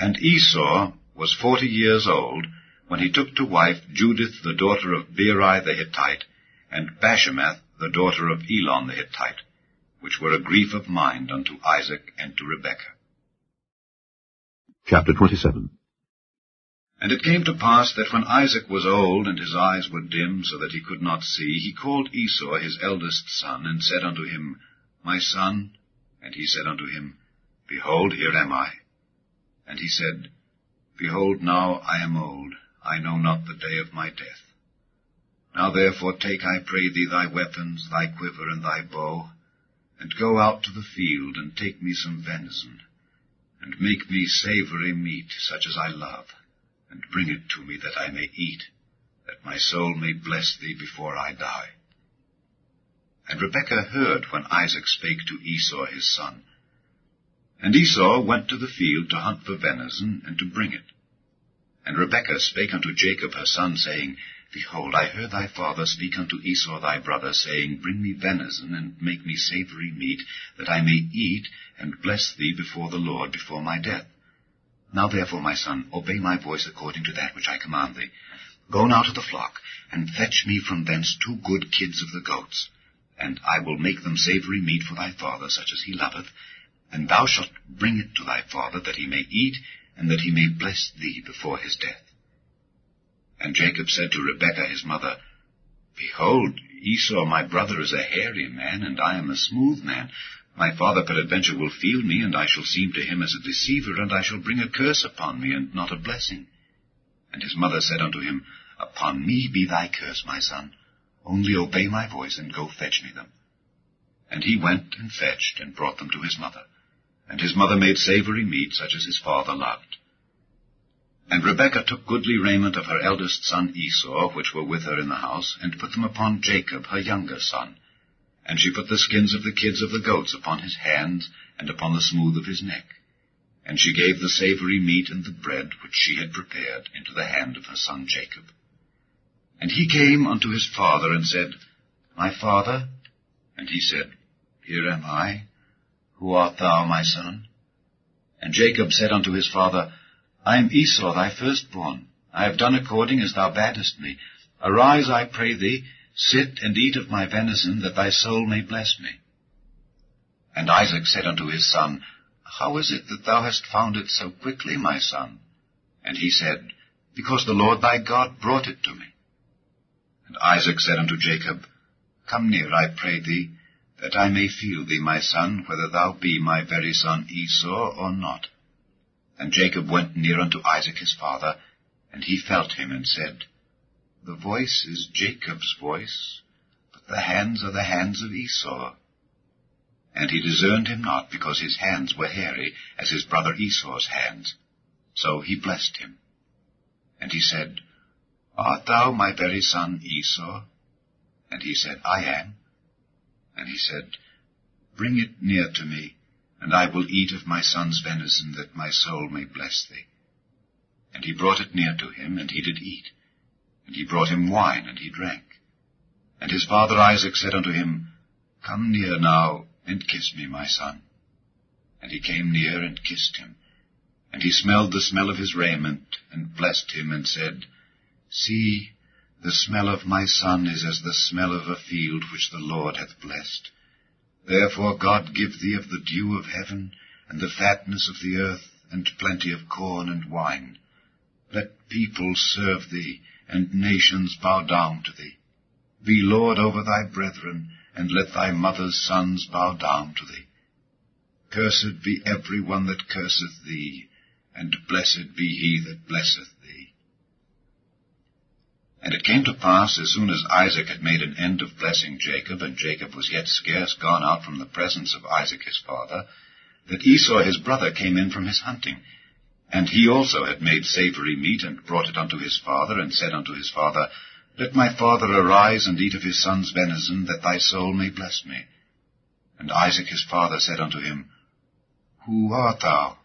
Speaker 7: And Esau was 40 years old, when he took to wife Judith the daughter of Beeri the Hittite, and Bashemath the daughter of Elon the Hittite, which were a grief of mind unto Isaac and to Rebekah.
Speaker 9: Chapter 27.
Speaker 7: And it came to pass that when Isaac was old, and his eyes were dim, so that he could not see, he called Esau his eldest son, and said unto him, My son. And he said unto him, Behold, here am I. And he said, Behold, now I am old, I know not the day of my death. Now therefore take, I pray thee, thy weapons, thy quiver, and thy bow, and go out to the field, and take me some venison, and make me savory meat, such as I love, and bring it to me, that I may eat, that my soul may bless thee before I die. And Rebekah heard when Isaac spake to Esau his son. And Esau went to the field to hunt for venison, and to bring it. And Rebekah spake unto Jacob her son, saying, Behold, I heard thy father speak unto Esau thy brother, saying, Bring me venison, and make me savory meat, that I may eat, and bless thee before the Lord, before my death. Now therefore, my son, obey my voice according to that which I command thee. Go now to the flock, and fetch me from thence 2 good kids of the goats, and I will make them savory meat for thy father, such as he loveth, and thou shalt bring it to thy father, that he may eat, and that he may bless thee before his death. And Jacob said to Rebekah his mother, Behold, Esau my brother is a hairy man, and I am a smooth man. My father peradventure will feel me, and I shall seem to him as a deceiver, and I shall bring a curse upon me, and not a blessing. And his mother said unto him, Upon me be thy curse, my son. Only obey my voice, and go fetch me them. And he went and fetched, and brought them to his mother. And his mother made savory meat, such as his father loved. And Rebekah took goodly raiment of her eldest son Esau, which were with her in the house, and put them upon Jacob her younger son. And she put the skins of the kids of the goats upon his hands, and upon the smooth of his neck. And she gave the savory meat and the bread which she had prepared into the hand of her son Jacob. And he came unto his father, and said, My father? And he said, Here am I. Who art thou, my son? And Jacob said unto his father, I am Esau thy firstborn. I have done according as thou badest me. Arise, I pray thee, sit and eat of my venison, that thy soul may bless me. And Isaac said unto his son, How is it that thou hast found it so quickly, my son? And he said, Because the Lord thy God brought it to me. And Isaac said unto Jacob, Come near, I pray thee, that I may feel thee, my son, whether thou be my very son Esau or not. And Jacob went near unto Isaac his father, and he felt him, and said, The voice is Jacob's voice, but the hands are the hands of Esau. And he discerned him not, because his hands were hairy, as his brother Esau's hands. So he blessed him. And he said, Art thou my very son Esau? And he said, I am. And he said, Bring it near to me, and I will eat of my son's venison, that my soul may bless thee. And he brought it near to him, and he did eat. And he brought him wine, and he drank. And his father Isaac said unto him, Come near now, and kiss me, my son. And he came near, and kissed him. And he smelled the smell of his raiment, and blessed him, and said, See, the smell of my son is as the smell of a field which the Lord hath blessed. Therefore God give thee of the dew of heaven, and the fatness of the earth, and plenty of corn and wine. Let peoples serve thee, and nations bow down to thee. Be Lord over thy brethren, and let thy mother's sons bow down to thee. Cursed be every one that curseth thee, and blessed be he that blesseth thee. And it came to pass, as soon as Isaac had made an end of blessing Jacob, and Jacob was yet scarce gone out from the presence of Isaac his father, that Esau his brother came in from his hunting. And he also had made savory meat, and brought it unto his father, and said unto his father, Let my father arise, and eat of his son's venison, that thy soul may bless me. And Isaac his father said unto him, Who art thou?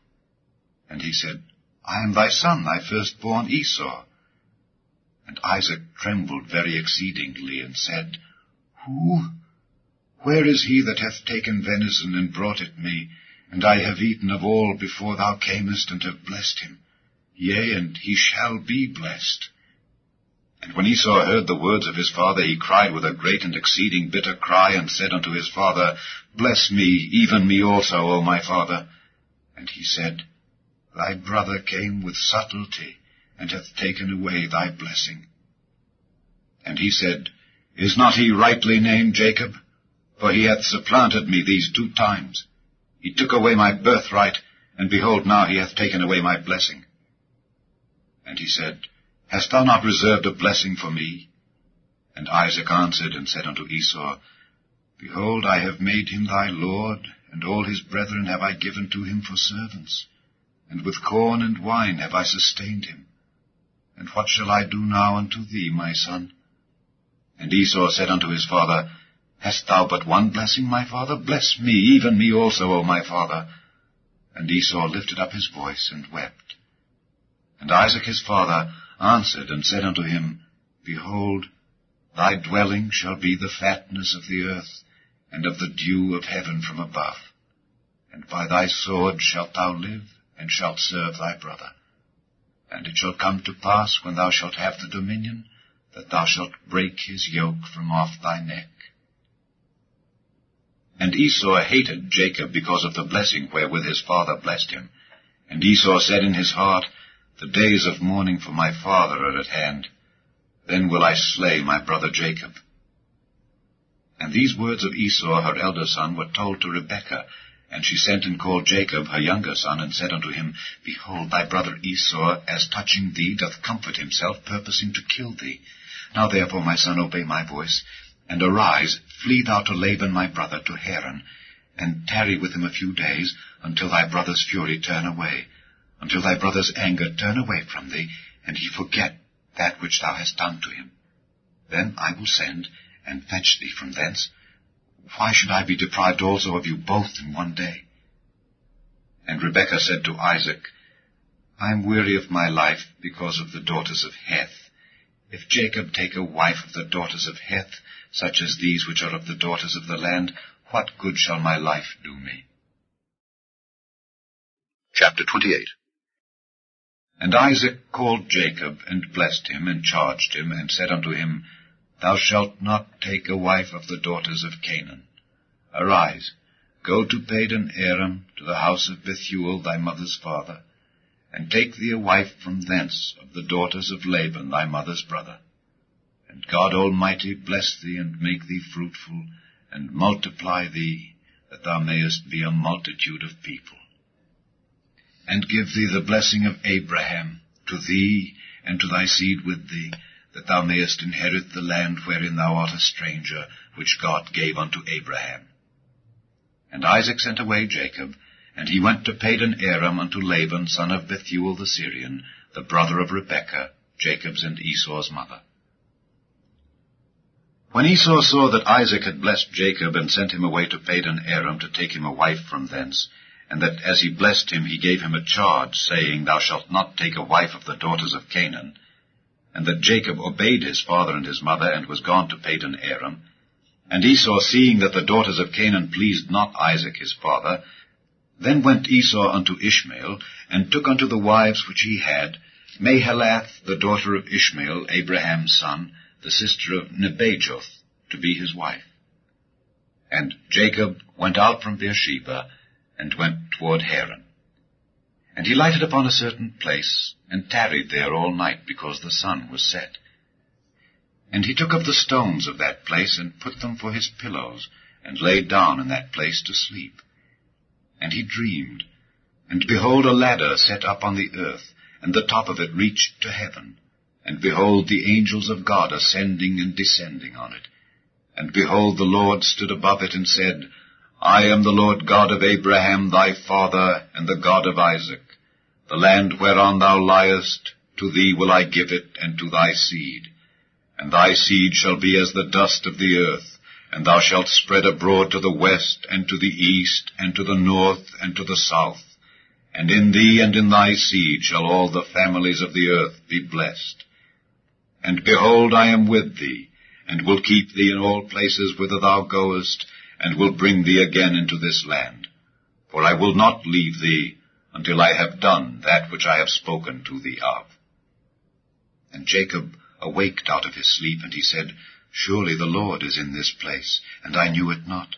Speaker 7: And he said, I am thy son, thy firstborn Esau. And Isaac trembled very exceedingly, and said, Who? Where is he that hath taken venison, and brought it me? And I have eaten of all before thou camest, and have blessed him. Yea, and he shall be blessed. And when Esau heard the words of his father, he cried with a great and exceeding bitter cry, and said unto his father, Bless me, even me also, O my father. And he said, Thy brother came with subtlety, and hath taken away thy blessing. And he said, Is not he rightly named Jacob? For he hath supplanted me these 2 times.
Speaker 8: He took away my birthright, and behold, now he hath taken away my blessing. And he said, Hast thou not reserved a blessing for me? And Isaac answered and said unto Esau, Behold, I have made him thy lord, and all his brethren have I given to him for servants, and with corn and wine have I sustained him. And what shall I do now unto thee, my son? And Esau said unto his father, Hast thou but one blessing, my father? Bless me, even me also, O my father. And Esau lifted up his voice and wept. And Isaac his father answered and said unto him, Behold, thy dwelling shall be the fatness of the earth, and of the dew of heaven from above. And by thy sword shalt thou live, and shalt serve thy brother. And it shall come to pass, when thou shalt have the dominion, that thou shalt break his yoke from off thy neck. And Esau hated Jacob because of the blessing wherewith his father blessed him. And Esau said in his heart, The days of mourning for my father are at hand. Then will I slay my brother Jacob. And these words of Esau her elder son were told to Rebekah. And she sent and called Jacob her younger son, and said unto him, Behold, thy brother Esau, as touching thee, doth comfort himself, purposing to kill thee. Now therefore, my son, obey my voice, and arise, flee thou to Laban my brother, to Haran, and tarry with him a few days, until thy brother's fury turn away, until thy brother's anger turn away from thee, and he forget that which thou hast done to him. Then I will send, and fetch thee from thence. Why should I be deprived also of you both in one day? And Rebekah said to Isaac, I am weary of my life because of the daughters of Heth. If Jacob take a wife of the daughters of Heth, such as these which are of the daughters of the land, what good shall my life do me?
Speaker 9: Chapter 28.
Speaker 8: And Isaac called Jacob, and blessed him, and charged him, and said unto him, Thou shalt not take a wife of the daughters of Canaan. Arise, go to Padan Aram, to the house of Bethuel thy mother's father, and take thee a wife from thence of the daughters of Laban thy mother's brother. And God Almighty bless thee, and make thee fruitful, and multiply thee, that thou mayest be a multitude of people. And give thee the blessing of Abraham, to thee, and to thy seed with thee, that thou mayest inherit the land wherein thou art a stranger, which God gave unto Abraham. And Isaac sent away Jacob, and he went to Padan Aram unto Laban, son of Bethuel the Syrian, the brother of Rebekah, Jacob's and Esau's mother. When Esau saw that Isaac had blessed Jacob, and sent him away to Padan Aram to take him a wife from thence, and that as he blessed him he gave him a charge, saying, Thou shalt not take a wife of the daughters of Canaan, and that Jacob obeyed his father and his mother, and was gone to Padan Aram, and Esau, seeing that the daughters of Canaan pleased not Isaac his father, then went Esau unto Ishmael, and took unto the wives which he had, Mahalath, the daughter of Ishmael, Abraham's son, the sister of Nebajoth, to be his wife. And Jacob went out from Beersheba, and went toward Haran. And he lighted upon a certain place, and tarried there all night, because the sun was set. And he took of the stones of that place, and put them for his pillows, and laid down in that place to sleep. And he dreamed, and behold, a ladder set up on the earth, and the top of it reached to heaven. And behold, the angels of God ascending and descending on it. And behold, the Lord stood above it, and said, I am the Lord God of Abraham thy father, and the God of Isaac. The land whereon thou liest, to thee will I give it, and to thy seed. And thy seed shall be as the dust of the earth, and thou shalt spread abroad to the west, and to the east, and to the north, and to the south. And in thee and in thy seed shall all the families of the earth be blessed. And behold, I am with thee, and will keep thee in all places whither thou goest, and will bring thee again into this land. For I will not leave thee, until I have done that which I have spoken to thee of. And Jacob awaked out of his sleep, and he said, Surely the Lord is in this place, and I knew it not.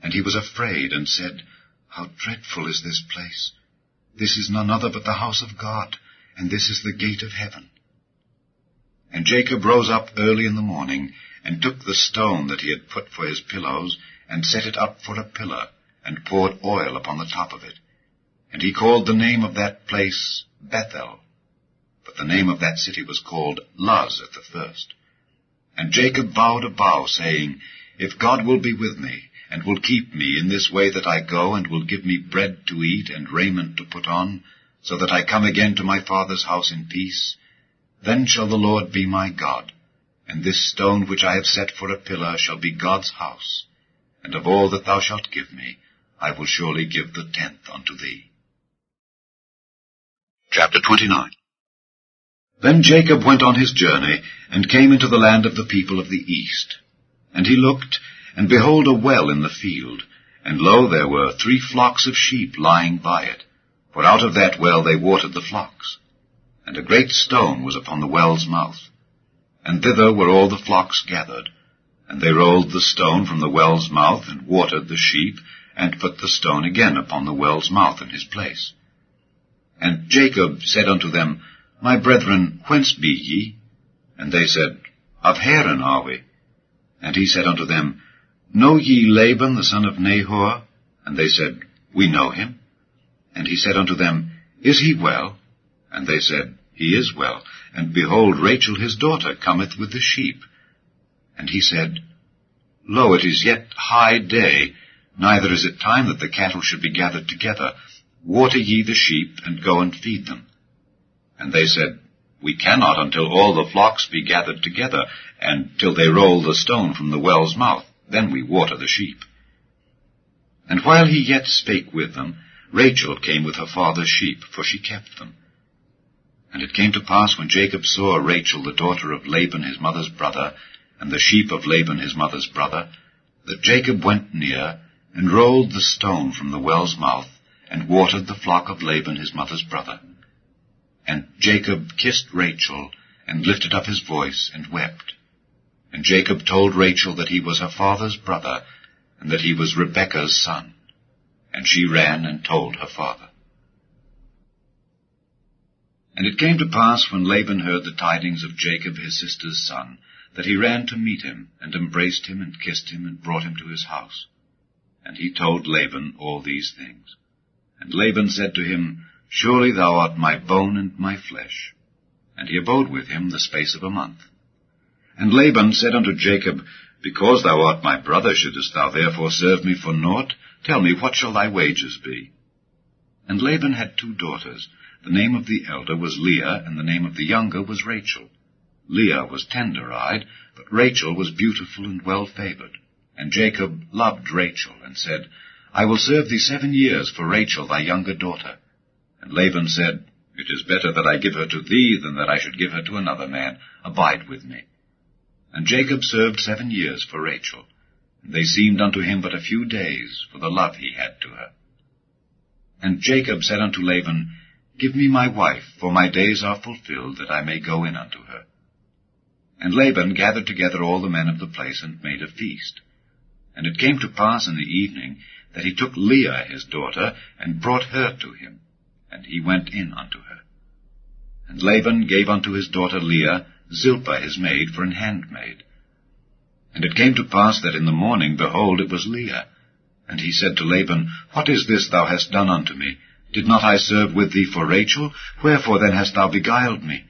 Speaker 8: And he was afraid, and said, How dreadful is this place! This is none other but the house of God, and this is the gate of heaven. And Jacob rose up early in the morning, and took the stone that he had put for his pillows, and set it up for a pillar, and poured oil upon the top of it. And he called the name of that place Bethel. But the name of that city was called Luz at the first. And Jacob vowed a vow, saying, If God will be with me, and will keep me in this way that I go, and will give me bread to eat and raiment to put on, so that I come again to my father's house in peace, then shall the Lord be my God, and this stone which I have set for a pillar shall be God's house, and of all that thou shalt give me, I will surely give the 10th unto thee. Chapter 29. Then Jacob went on his journey, and came into the land of the people of the east. And he looked, and behold a well in the field, and lo, there were 3 flocks of sheep lying by it, for out of that well they watered the flocks. And a great stone was upon the well's mouth. And thither were all the flocks gathered. And they rolled the stone from the well's mouth, and watered the sheep, and put the stone again upon the well's mouth in his place. And Jacob said unto them, My brethren, whence be ye? And they said, Of Haran are we. And he said unto them, Know ye Laban the son of Nahor? And they said, We know him. And he said unto them, Is he well? And they said, He is well. And behold, Rachel his daughter cometh with the sheep. And he said, Lo, it is yet high day, neither is it time that the cattle should be gathered together. Water ye the sheep, and go and feed them. And they said, We cannot until all the flocks be gathered together, and till they roll the stone from the well's mouth. Then we water the sheep. And while he yet spake with them, Rachel came with her father's sheep, for she kept them. And it came to pass, when Jacob saw Rachel the daughter of Laban his mother's brother, and the sheep of Laban his mother's brother, that Jacob went near, and rolled the stone from the well's mouth, and watered the flock of Laban his mother's brother. And Jacob kissed Rachel, and lifted up his voice, and wept. And Jacob told Rachel that he was her father's brother, and that he was Rebekah's son. And she ran and told her father. And it came to pass, when Laban heard the tidings of Jacob his sister's son, that he ran to meet him, and embraced him, and kissed him, and brought him to his house. And he told Laban all these things. And Laban said to him, Surely thou art my bone and my flesh. And he abode with him the space of a month. And Laban said unto Jacob, Because thou art my brother, shouldest thou therefore serve me for naught? Tell me, what shall thy wages be? And Laban had 2 daughters. The name of the elder was Leah, and the name of the younger was Rachel. Leah was tender-eyed, but Rachel was beautiful and well-favored. And Jacob loved Rachel, and said, I will serve thee 7 years for Rachel thy younger daughter. And Laban said, It is better that I give her to thee than that I should give her to another man. Abide with me. And Jacob served 7 years for Rachel. And they seemed unto him but a few days, for the love he had to her. And Jacob said unto Laban, Give me my wife, for my days are fulfilled, that I may go in unto her. And Laban gathered together all the men of the place, and made a feast. And it came to pass in the evening, that he took Leah his daughter, and brought her to him. And he went in unto her. And Laban gave unto his daughter Leah Zilpah his maid for an handmaid. And it came to pass that in the morning, behold, it was Leah. And he said to Laban, What is this thou hast done unto me? Did not I serve with thee for Rachel? Wherefore then hast thou beguiled me?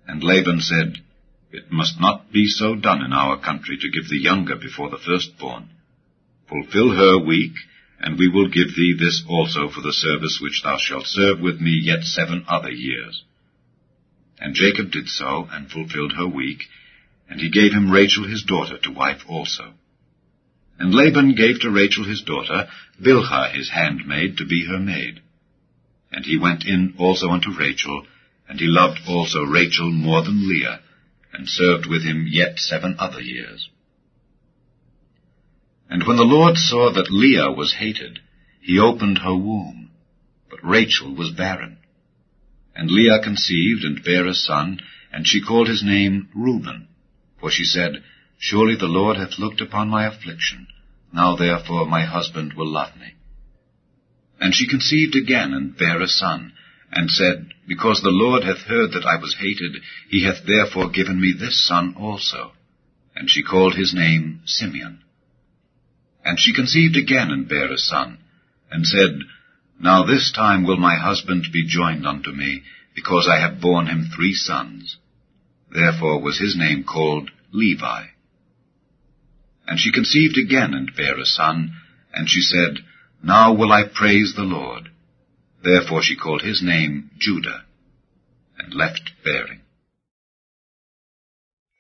Speaker 8: And Laban said, It must not be so done in our country, to give the younger before the firstborn. Fulfill her week, and we will give thee this also for the service which thou shalt serve with me yet 7 other years. And Jacob did so, and fulfilled her week, and he gave him Rachel his daughter to wife also. And Laban gave to Rachel his daughter Bilhah his handmaid to be her maid. And he went in also unto Rachel, and he loved also Rachel more than Leah, and served with him yet 7 other years. And when the Lord saw that Leah was hated, he opened her womb, but Rachel was barren. And Leah conceived, and bare a son, and she called his name Reuben. For she said, Surely the Lord hath looked upon my affliction, now therefore my husband will love me. And she conceived again, and bare a son, and said, Because the Lord hath heard that I was hated, he hath therefore given me this son also. And she called his name Simeon.
Speaker 7: And she conceived again, and bare a son, and said, Now this time will my husband be joined unto me, because I have borne him 3 sons. Therefore was his name called Levi. And she conceived again, and bare a son, and she said, Now will I praise the Lord. Therefore she called his name Judah, and left bearing.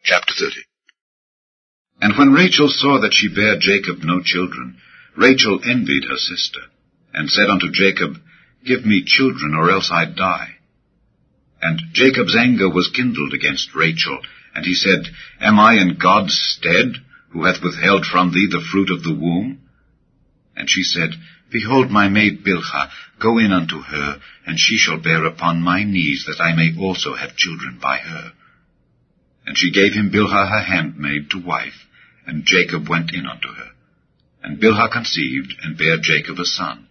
Speaker 7: Chapter 30. And when Rachel saw that she bare Jacob no children, Rachel envied her sister, and said unto Jacob, Give me children, or else I die. And Jacob's anger was kindled against Rachel, and he said, Am I in God's stead, who hath withheld from thee the fruit of the womb? And she said, Behold my maid Bilhah, go in unto her, and she shall bear upon my knees, that I may also have children by her. And she gave him Bilhah her handmaid to wife, and Jacob went in unto her. And Bilhah conceived, and bare Jacob a son.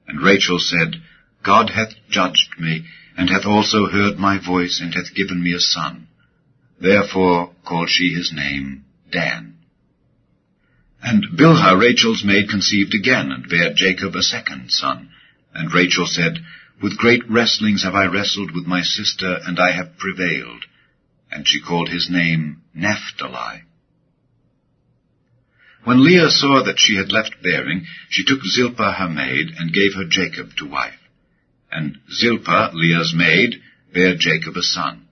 Speaker 7: And Rachel said, God hath judged me, and hath also heard my voice, and hath given me a son. Therefore called she his name Dan. And Bilhah Rachel's maid conceived again, and bare Jacob a second son. And Rachel said, With great wrestlings have I wrestled with my sister, and I have prevailed. And she called his name Naphtali. When Leah saw that she had left bearing, she took Zilpah her maid, and gave her Jacob to wife. And Zilpah, Leah's maid, bare Jacob a son.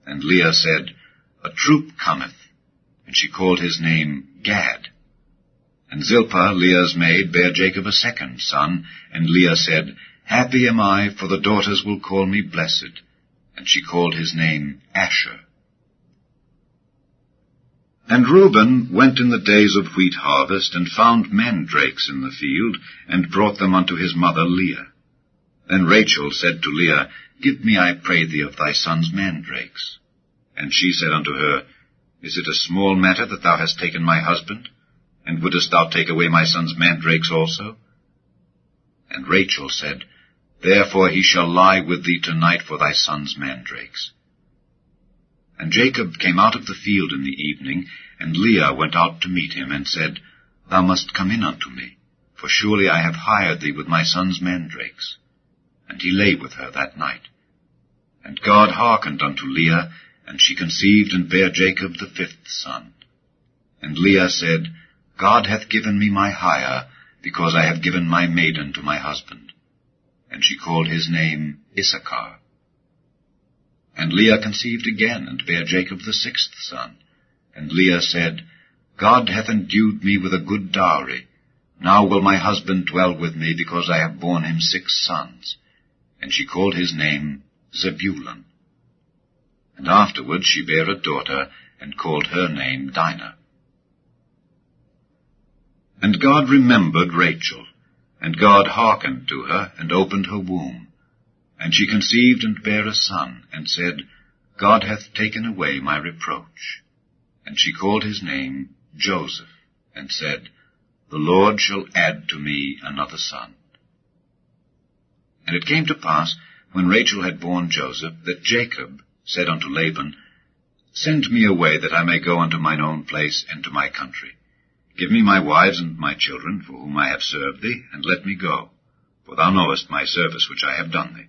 Speaker 7: And Leah said, A troop cometh. And she called his name Gad. And Zilpah, Leah's maid, bare Jacob a second son. And Leah said, Happy am I, for the daughters will call me blessed. And she called his name Asher. And Reuben went in the days of wheat harvest, and found mandrakes in the field, and brought them unto his mother Leah. Then Rachel said to Leah, Give me, I pray thee, of thy son's mandrakes. And she said unto her, Is it a small matter that thou hast taken my husband? And wouldest thou take away my son's mandrakes also? And Rachel said, Therefore he shall lie with thee tonight for thy son's mandrakes. And Jacob came out of the field in the evening, and Leah went out to meet him, and said, Thou must come in unto me, for surely I have hired thee with my son's mandrakes. And he lay with her that night. And God hearkened unto Leah, and she conceived and bare Jacob the 5th son. And Leah said, God hath given me my hire, because I have given my maiden to my husband. And she called his name Issachar. And Leah conceived again, and bare Jacob the 6th son. And Leah said, God hath endued me with a good dowry. Now will my husband dwell with me, because I have borne him 6 sons. And she called his name Zebulun. And afterward she bare a daughter, and called her name Dinah. And God remembered Rachel, and God hearkened to her, and opened her womb. And she conceived and bare a son, and said, God hath taken away my reproach. And she called his name Joseph, and said, The Lord shall add to me another son. And it came to pass, when Rachel had borne Joseph, that Jacob said unto Laban, Send me away, that I may go unto mine own place and to my country. Give me my wives and my children, for whom I have served thee, and let me go, for thou knowest my service which I have done thee.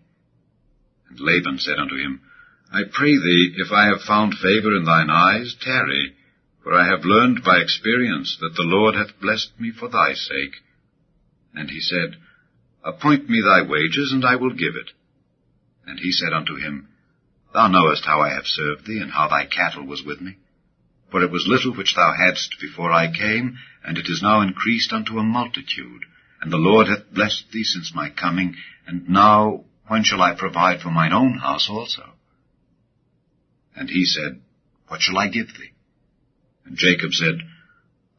Speaker 7: And Laban said unto him, I pray thee, if I have found favor in thine eyes, tarry, for I have learned by experience that the Lord hath blessed me for thy sake. And he said, Appoint me thy wages, and I will give it. And he said unto him, Thou knowest how I have served thee, and how thy cattle was with me. For it was little which thou hadst before I came, and it is now increased unto a multitude. And the Lord hath blessed thee since my coming, and now when shall I provide for mine own house also? And he said, What shall I give thee? And Jacob said,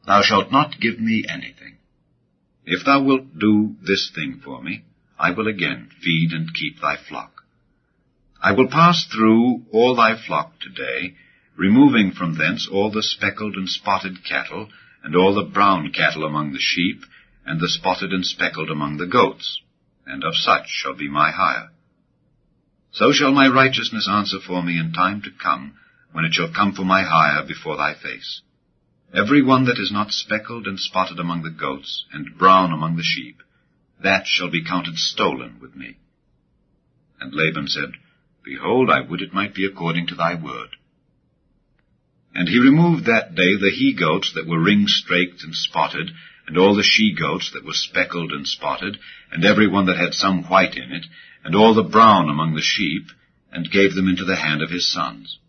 Speaker 7: Thou shalt not give me anything. If thou wilt do this thing for me, I will again feed and keep thy flock. I will pass through all thy flock today, removing from thence all the speckled and spotted cattle, and all the brown cattle among the sheep, and the spotted and speckled among the goats, and of such shall be my hire. So shall my righteousness answer for me in time to come, when it shall come for my hire before thy face. Every one that is not speckled and spotted among the goats, and brown among the sheep, that shall be counted stolen with me. And Laban said, Behold, I would it might be according to thy word. And he removed that day the he-goats that were ring-straked and spotted, and all the she-goats that were speckled and spotted, and every one that had some white in it, and all the brown among the sheep, and gave them into the hand of his sons.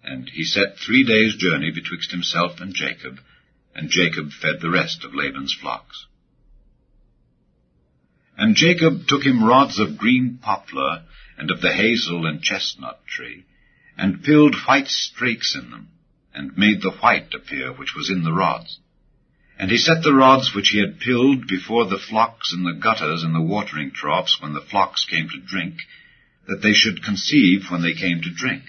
Speaker 7: And he set 3 days' journey betwixt himself and Jacob fed the rest of Laban's flocks. And Jacob took him rods of green poplar, and of the hazel and chestnut tree, and pilled white strakes in them, and made the white appear which was in the rods. And he set the rods which he had pilled before the flocks in the gutters and the watering troughs when the flocks came to drink, that they should conceive when they came to drink.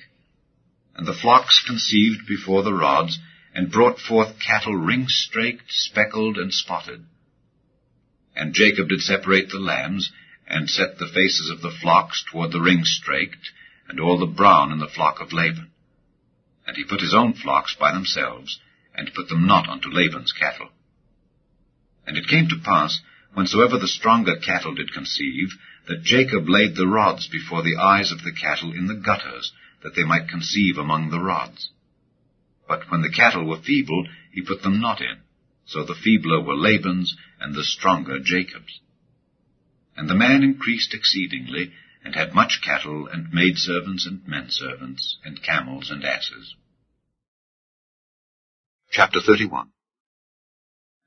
Speaker 7: And the flocks conceived before the rods, and brought forth cattle ring-straked, speckled, and spotted. And Jacob did separate the lambs, and set the faces of the flocks toward the ring-straked, and all the brown in the flock of Laban. And he put his own flocks by themselves, and put them not unto Laban's cattle. And it came to pass, whensoever the stronger cattle did conceive, that Jacob laid the rods before the eyes of the cattle in the gutters, that they might conceive among the rods. But when the cattle were feeble, he put them not in. So the feebler were Laban's, and the stronger Jacob's. And the man increased exceedingly, and had much cattle, and maidservants and menservants, and camels and asses. Chapter 31.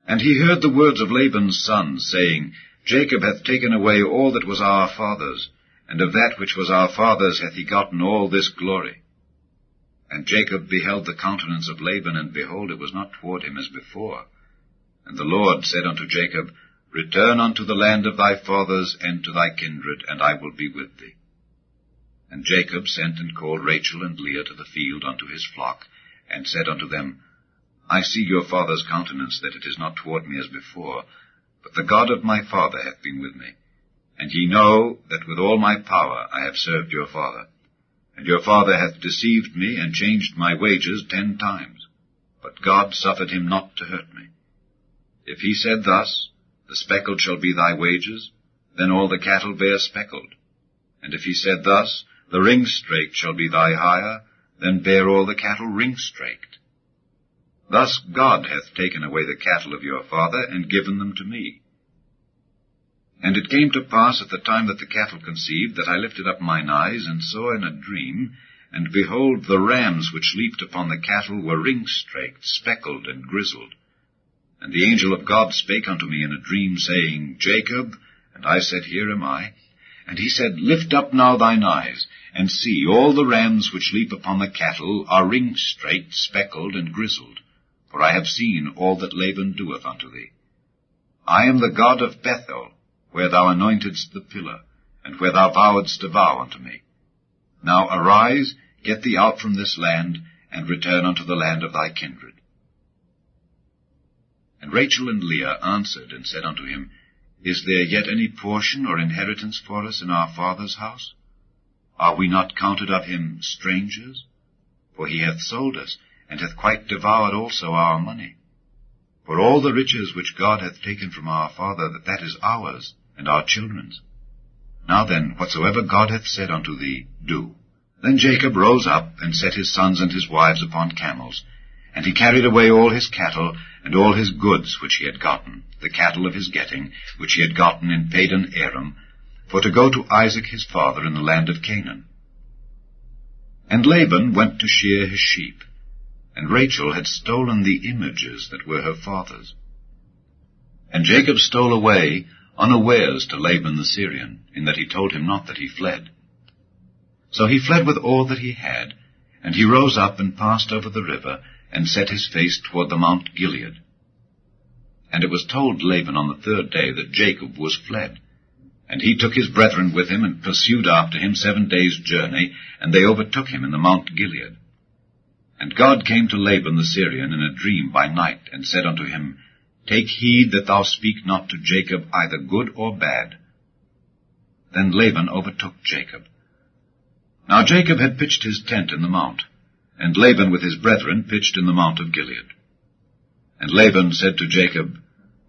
Speaker 7: And he heard the words of Laban's sons, saying, Jacob hath taken away all that was our father's, and of that which was our father's hath he gotten all this glory. And Jacob beheld the countenance of Laban, and behold, it was not toward him as before. And the Lord said unto Jacob, Return unto the land of thy fathers, and to thy kindred, and I will be with thee. And Jacob sent and called Rachel and Leah to the field unto his flock, and said unto them, I see your father's countenance, that it is not toward me as before, but the God of my father hath been with me. And ye know that with all my power I have served your father. And your father hath deceived me, and changed my wages 10 times. But God suffered him not to hurt me. If he said thus, The speckled shall be thy wages, then all the cattle bear speckled. And if he said thus, The ring-straked shall be thy hire, then bear all the cattle ring-straked. Thus God hath taken away the cattle of your father, and given them to me. And it came to pass at the time that the cattle conceived, that I lifted up mine eyes, and saw in a dream, and behold, the rams which leaped upon the cattle were ring-straked, speckled, and grizzled. And the angel of God spake unto me in a dream, saying, Jacob, and I said, Here am I. And he said, Lift up now thine eyes, and see, all the rams which leap upon the cattle are ring-straked, speckled, and grizzled. For I have seen all that Laban doeth unto thee. I am the God of Bethel, where thou anointedst the pillar, and where thou vowedst a vow unto me. Now arise, get thee out from this land, and return unto the land of thy kindred. And Rachel and Leah answered and said unto him, Is there yet any portion or inheritance for us in our father's house? Are we not counted of him strangers? For he hath sold us, and hath quite devoured also our money. For all the riches which God hath taken from our father, that is ours, and our children's. Now then, whatsoever God hath said unto thee, do. Then Jacob rose up, and set his sons and his wives upon camels, and he carried away all his cattle, and all his goods which he had gotten, the cattle of his getting, which he had gotten in Padan Aram, for to go to Isaac his father in the land of Canaan. And Laban went to shear his sheep, and Rachel had stolen the images that were her father's. And Jacob stole away unawares to Laban the Syrian, in that he told him not that he fled. So he fled with all that he had, and he rose up and passed over the river, and set his face toward the Mount Gilead. And it was told Laban on the 3rd day that Jacob was fled. And he took his brethren with him, and pursued after him 7 days' journey, and they overtook him in the Mount Gilead. And God came to Laban the Syrian in a dream by night, and said unto him, Take heed that thou speak not to Jacob either good or bad. Then Laban overtook Jacob. Now Jacob had pitched his tent in the mount, and Laban with his brethren pitched in the Mount of Gilead. And Laban said to Jacob,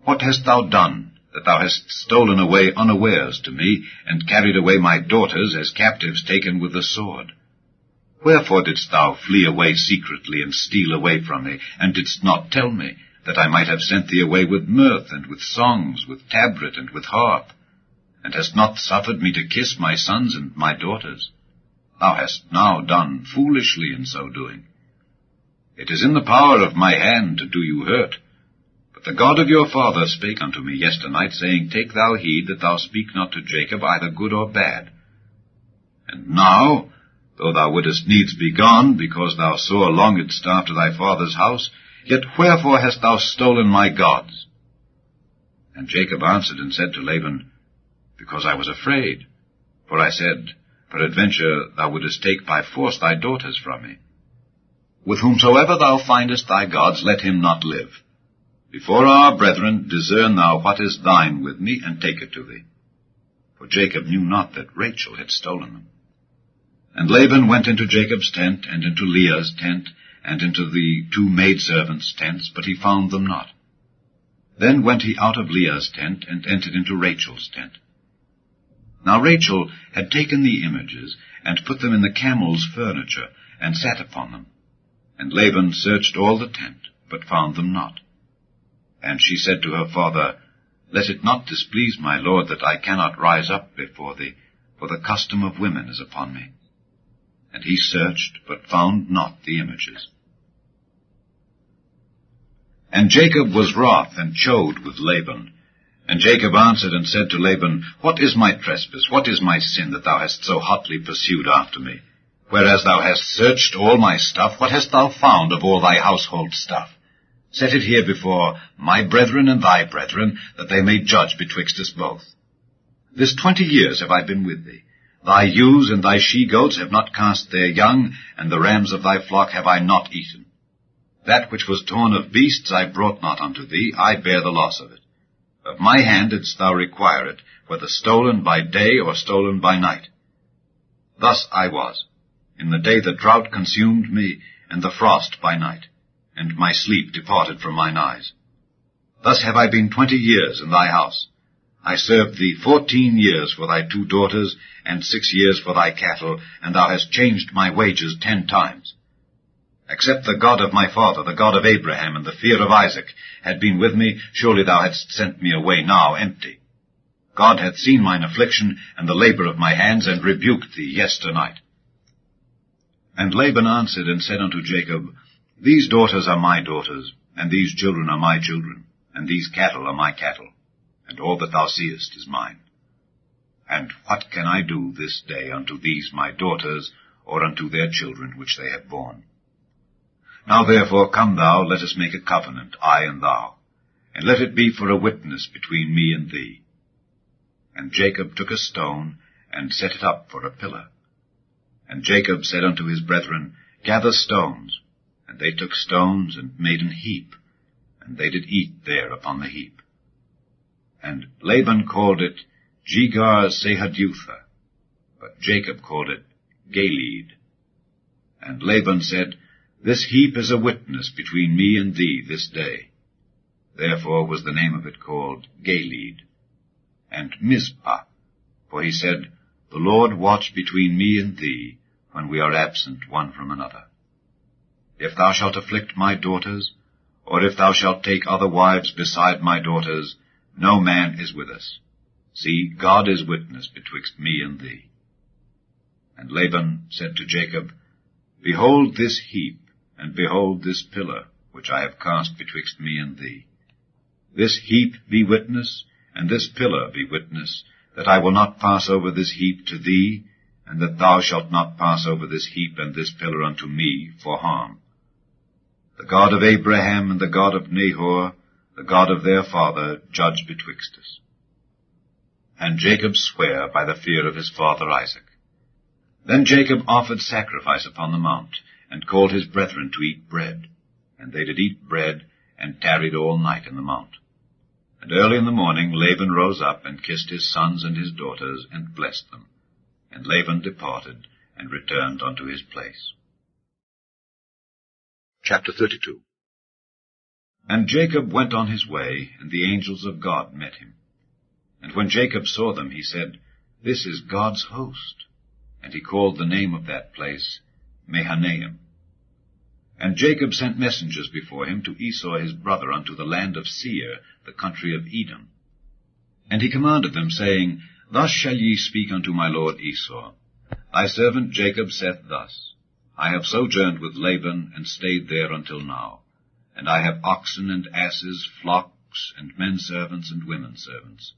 Speaker 7: What hast thou done, that thou hast stolen away unawares to me, and carried away my daughters as captives taken with the sword? Wherefore didst thou flee away secretly, and steal away from me, and didst not tell me, that I might have sent thee away with mirth, and with songs, with tabret, and with harp, and hast not suffered me to kiss my sons and my daughters? Thou hast now done foolishly in so doing. It is in the power of my hand to do you hurt. But the God of your father spake unto me yesternight, saying, Take thou heed that thou speak not to Jacob either good or bad. And now, though thou wouldest needs be gone, because thou sore longedst after thy father's house, yet wherefore hast thou stolen my gods? And Jacob answered and said to Laban, Because I was afraid. For I said, Peradventure thou wouldest take by force thy daughters from me. With whomsoever thou findest thy gods, let him not live. Before our brethren discern thou what is thine with me, and take it to thee. For Jacob knew not that Rachel had stolen them. And Laban went into Jacob's tent, and into Leah's tent, and into the 2 maidservants' tents, but he found them not. Then went he out of Leah's tent, and entered into Rachel's tent. Now Rachel had taken the images, and put them in the camel's furniture, and sat upon them. And Laban searched all the tent, but found them not. And she said to her father, Let it not displease my lord that I cannot rise up before thee, for the custom of women is upon me. And he searched, but found not the images. And Jacob was wroth, and chode with Laban. And Jacob answered and said to Laban, What is my trespass, what is my sin, that thou hast so hotly pursued after me? Whereas thou hast searched all my stuff, what hast thou found of all thy household stuff? Set it here before my brethren and thy brethren, that they may judge betwixt us both. This 20 years have I been with thee. Thy ewes and thy she-goats have not cast their young, and the rams of thy flock have I not eaten. That which was torn of beasts I brought not unto thee, I bear the loss of it. Of my hand didst thou require it, whether stolen by day or stolen by night. Thus I was, in the day the drought consumed me, and the frost by night, and my sleep departed from mine eyes. Thus have I been 20 years in thy house. I served thee 14 years for thy 2 daughters, and 6 years for thy cattle, and thou hast changed my wages 10 times. Except the God of my father, the God of Abraham, and the fear of Isaac, had been with me, surely thou hadst sent me away now empty. God hath seen mine affliction, and the labor of my hands, and rebuked thee yesternight. And Laban answered and said unto Jacob, These daughters are my daughters, and these children are my children, and these cattle are my cattle, and all that thou seest is mine. And what can I do this day unto these my daughters, or unto their children which they have borne? Now therefore come thou, let us make a covenant, I and thou, and let it be for a witness between me and thee. And Jacob took a stone, and set it up for a pillar. And Jacob said unto his brethren, Gather stones. And they took stones, and made an heap, and they did eat there upon the heap. And Laban called it Jegar-sahadutha, but Jacob called it Galeed. And Laban said, This heap is a witness between me and thee this day. Therefore was the name of it called Galeed. And Mizpah, for he said, The Lord watch between me and thee, when we are absent one from another. If thou shalt afflict my daughters, or if thou shalt take other wives beside my daughters, no man is with us. See, God is witness betwixt me and thee. And Laban said to Jacob, Behold this heap, and behold this pillar, which I have cast betwixt me and thee. This heap be witness, and this pillar be witness, that I will not pass over this heap to thee, and that thou shalt not pass over this heap and this pillar unto me for harm. The God of Abraham and the God of Nahor, the God of their father, judge betwixt us. And Jacob sware by the fear of his father Isaac. Then Jacob offered sacrifice upon the mount, and called his brethren to eat bread. And they did eat bread, and tarried all night in the mount. And early in the morning Laban rose up, and kissed his sons and his daughters, and blessed them. And Laban departed, and returned unto his place.
Speaker 9: Chapter 32.
Speaker 7: And Jacob went on his way, and the angels of God met him. And when Jacob saw them, he said, This is God's host. And he called the name of that place Mahanaim. And Jacob sent messengers before him to Esau his brother unto the land of Seir, the country of Edom. And he commanded them, saying, Thus shall ye speak unto my lord Esau. Thy servant Jacob saith thus, I have sojourned with Laban, and stayed there until now. And I have oxen and asses, flocks, and men servants and women servants.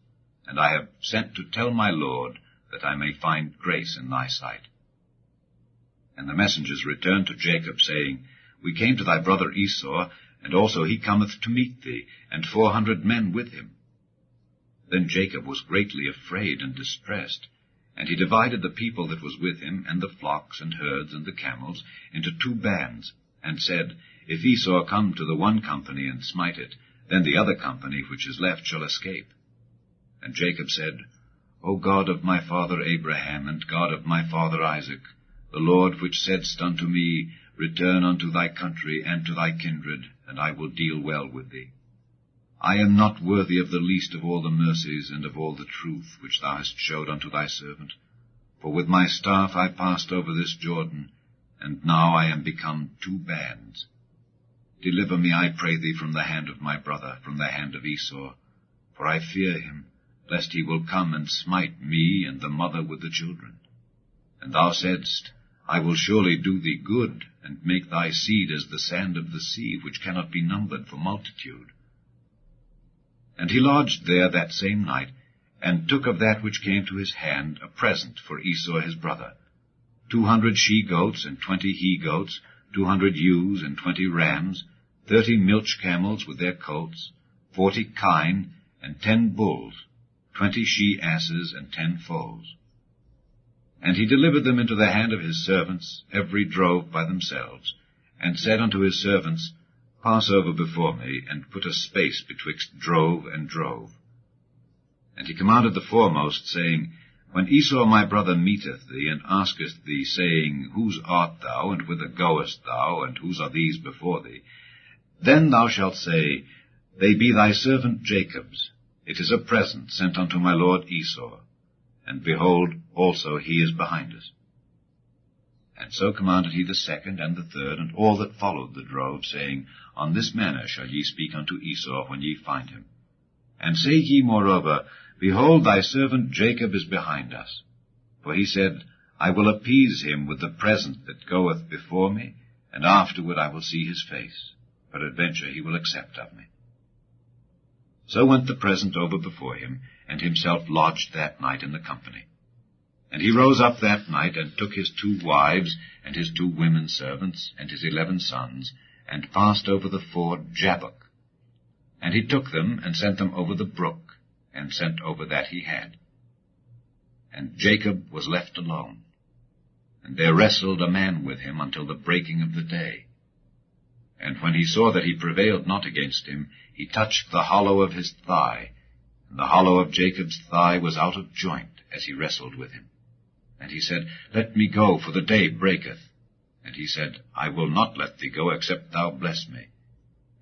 Speaker 7: And I have sent to tell my lord, that I may find grace in thy sight. And the messengers returned to Jacob, saying, We came to thy brother Esau, and also he cometh to meet thee, and 400 men with him. Then Jacob was greatly afraid and distressed, and he divided the people that was with him, and the flocks and herds and the camels, into 2 bands, and said, If Esau come to the one company and smite it, then the other company which is left shall escape. And Jacob said, O God of my father Abraham, and God of my father Isaac, the Lord which saidst unto me, Return unto thy country and to thy kindred, and I will deal well with thee. I am not worthy of the least of all the mercies and of all the truth which thou hast showed unto thy servant. For with my staff I passed over this Jordan, and now I am become 2 bands. Deliver me, I pray thee, from the hand of my brother, from the hand of Esau, for I fear him, lest he will come and smite me and the mother with the children. And thou saidst, I will surely do thee good, and make thy seed as the sand of the sea, which cannot be numbered for multitude. And he lodged there that same night, and took of that which came to his hand a present for Esau his brother, 200 she-goats and 20 he-goats, 200 ewes and 20 rams, 30 milch camels with their colts, 40 kine, and 10 bulls, 20 she-asses, and 10 foals. And he delivered them into the hand of his servants, every drove by themselves, and said unto his servants, Pass over before me, and put a space betwixt drove and drove. And he commanded the foremost, saying, When Esau my brother meeteth thee, and asketh thee, saying, Whose art thou, and whither goest thou, and whose are these before thee? Then thou shalt say, They be thy servant Jacob's. It is a present sent unto my lord Esau. And behold, also he is behind us. And so commanded he the second and the third, and all that followed the drove, saying, On this manner shall ye speak unto Esau when ye find him. And say ye moreover, Behold, thy servant Jacob is behind us. For he said, I will appease him with the present that goeth before me, and afterward I will see his face. Peradventure he will accept of me. So went the present over before him, and himself lodged that night in the company. And he rose up that night, and took his 2 wives, and his 2 women servants, and his 11 sons, and passed over the ford Jabbok. And he took them, and sent them over the brook, and sent over that he had. And Jacob was left alone. And there wrestled a man with him until the breaking of the day. And when he saw that he prevailed not against him, he touched the hollow of his thigh, and the hollow of Jacob's thigh was out of joint, as he wrestled with him. And he said, Let me go, for the day breaketh. And he said, I will not let thee go, except thou bless me.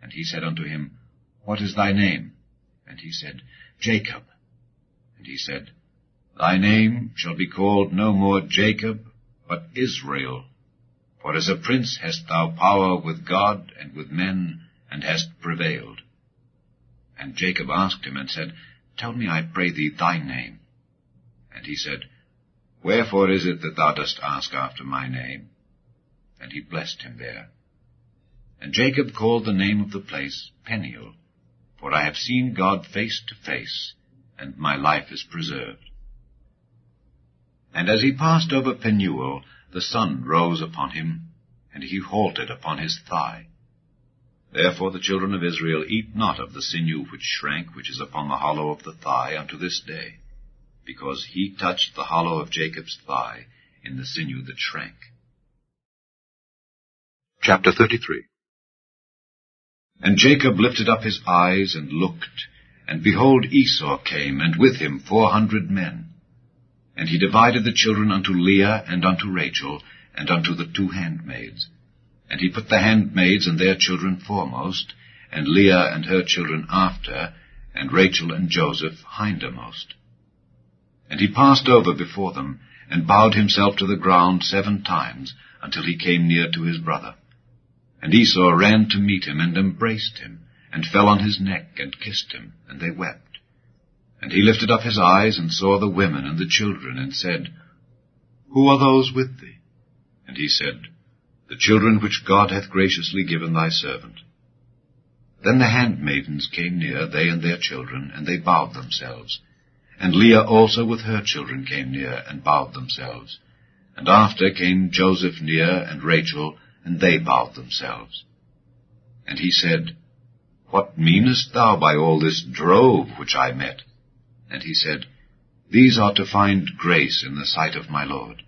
Speaker 7: And he said unto him, What is thy name? And he said, Jacob. And he said, Thy name shall be called no more Jacob, but Israel. For as a prince hast thou power with God and with men, and hast prevailed. And Jacob asked him, and said, Tell me, I pray thee, thy name. And he said, Wherefore is it that thou dost ask after my name? And he blessed him there. And Jacob called the name of the place Peniel, for I have seen God face to face, and my life is preserved. And as he passed over Penuel, the sun rose upon him, and he halted upon his thigh. Therefore the children of Israel eat not of the sinew which shrank, which is upon the hollow of the thigh, unto this day, because he touched the hollow of Jacob's thigh in the sinew that shrank. Chapter 33. And Jacob lifted up his eyes and looked, and behold, Esau came, and with him 400 men. And he divided the children unto Leah and unto Rachel, and unto the 2 handmaids. And he put the handmaids and their children foremost, and Leah and her children after, and Rachel and Joseph hindermost. And he passed over before them, and bowed himself to the ground 7 times, until he came near to his brother. And Esau ran to meet him, and embraced him, and fell on his neck, and kissed him, and they wept. And he lifted up his eyes, and saw the women and the children, and said, Who are those with thee? And he said, The children which God hath graciously given thy servant. Then the handmaidens came near, they and their children, and they bowed themselves. And Leah also with her children came near, and bowed themselves. And after came Joseph near, and Rachel, and they bowed themselves. And he said, What meanest thou by all this drove which I met? And he said, These are to find grace in the sight of my Lord.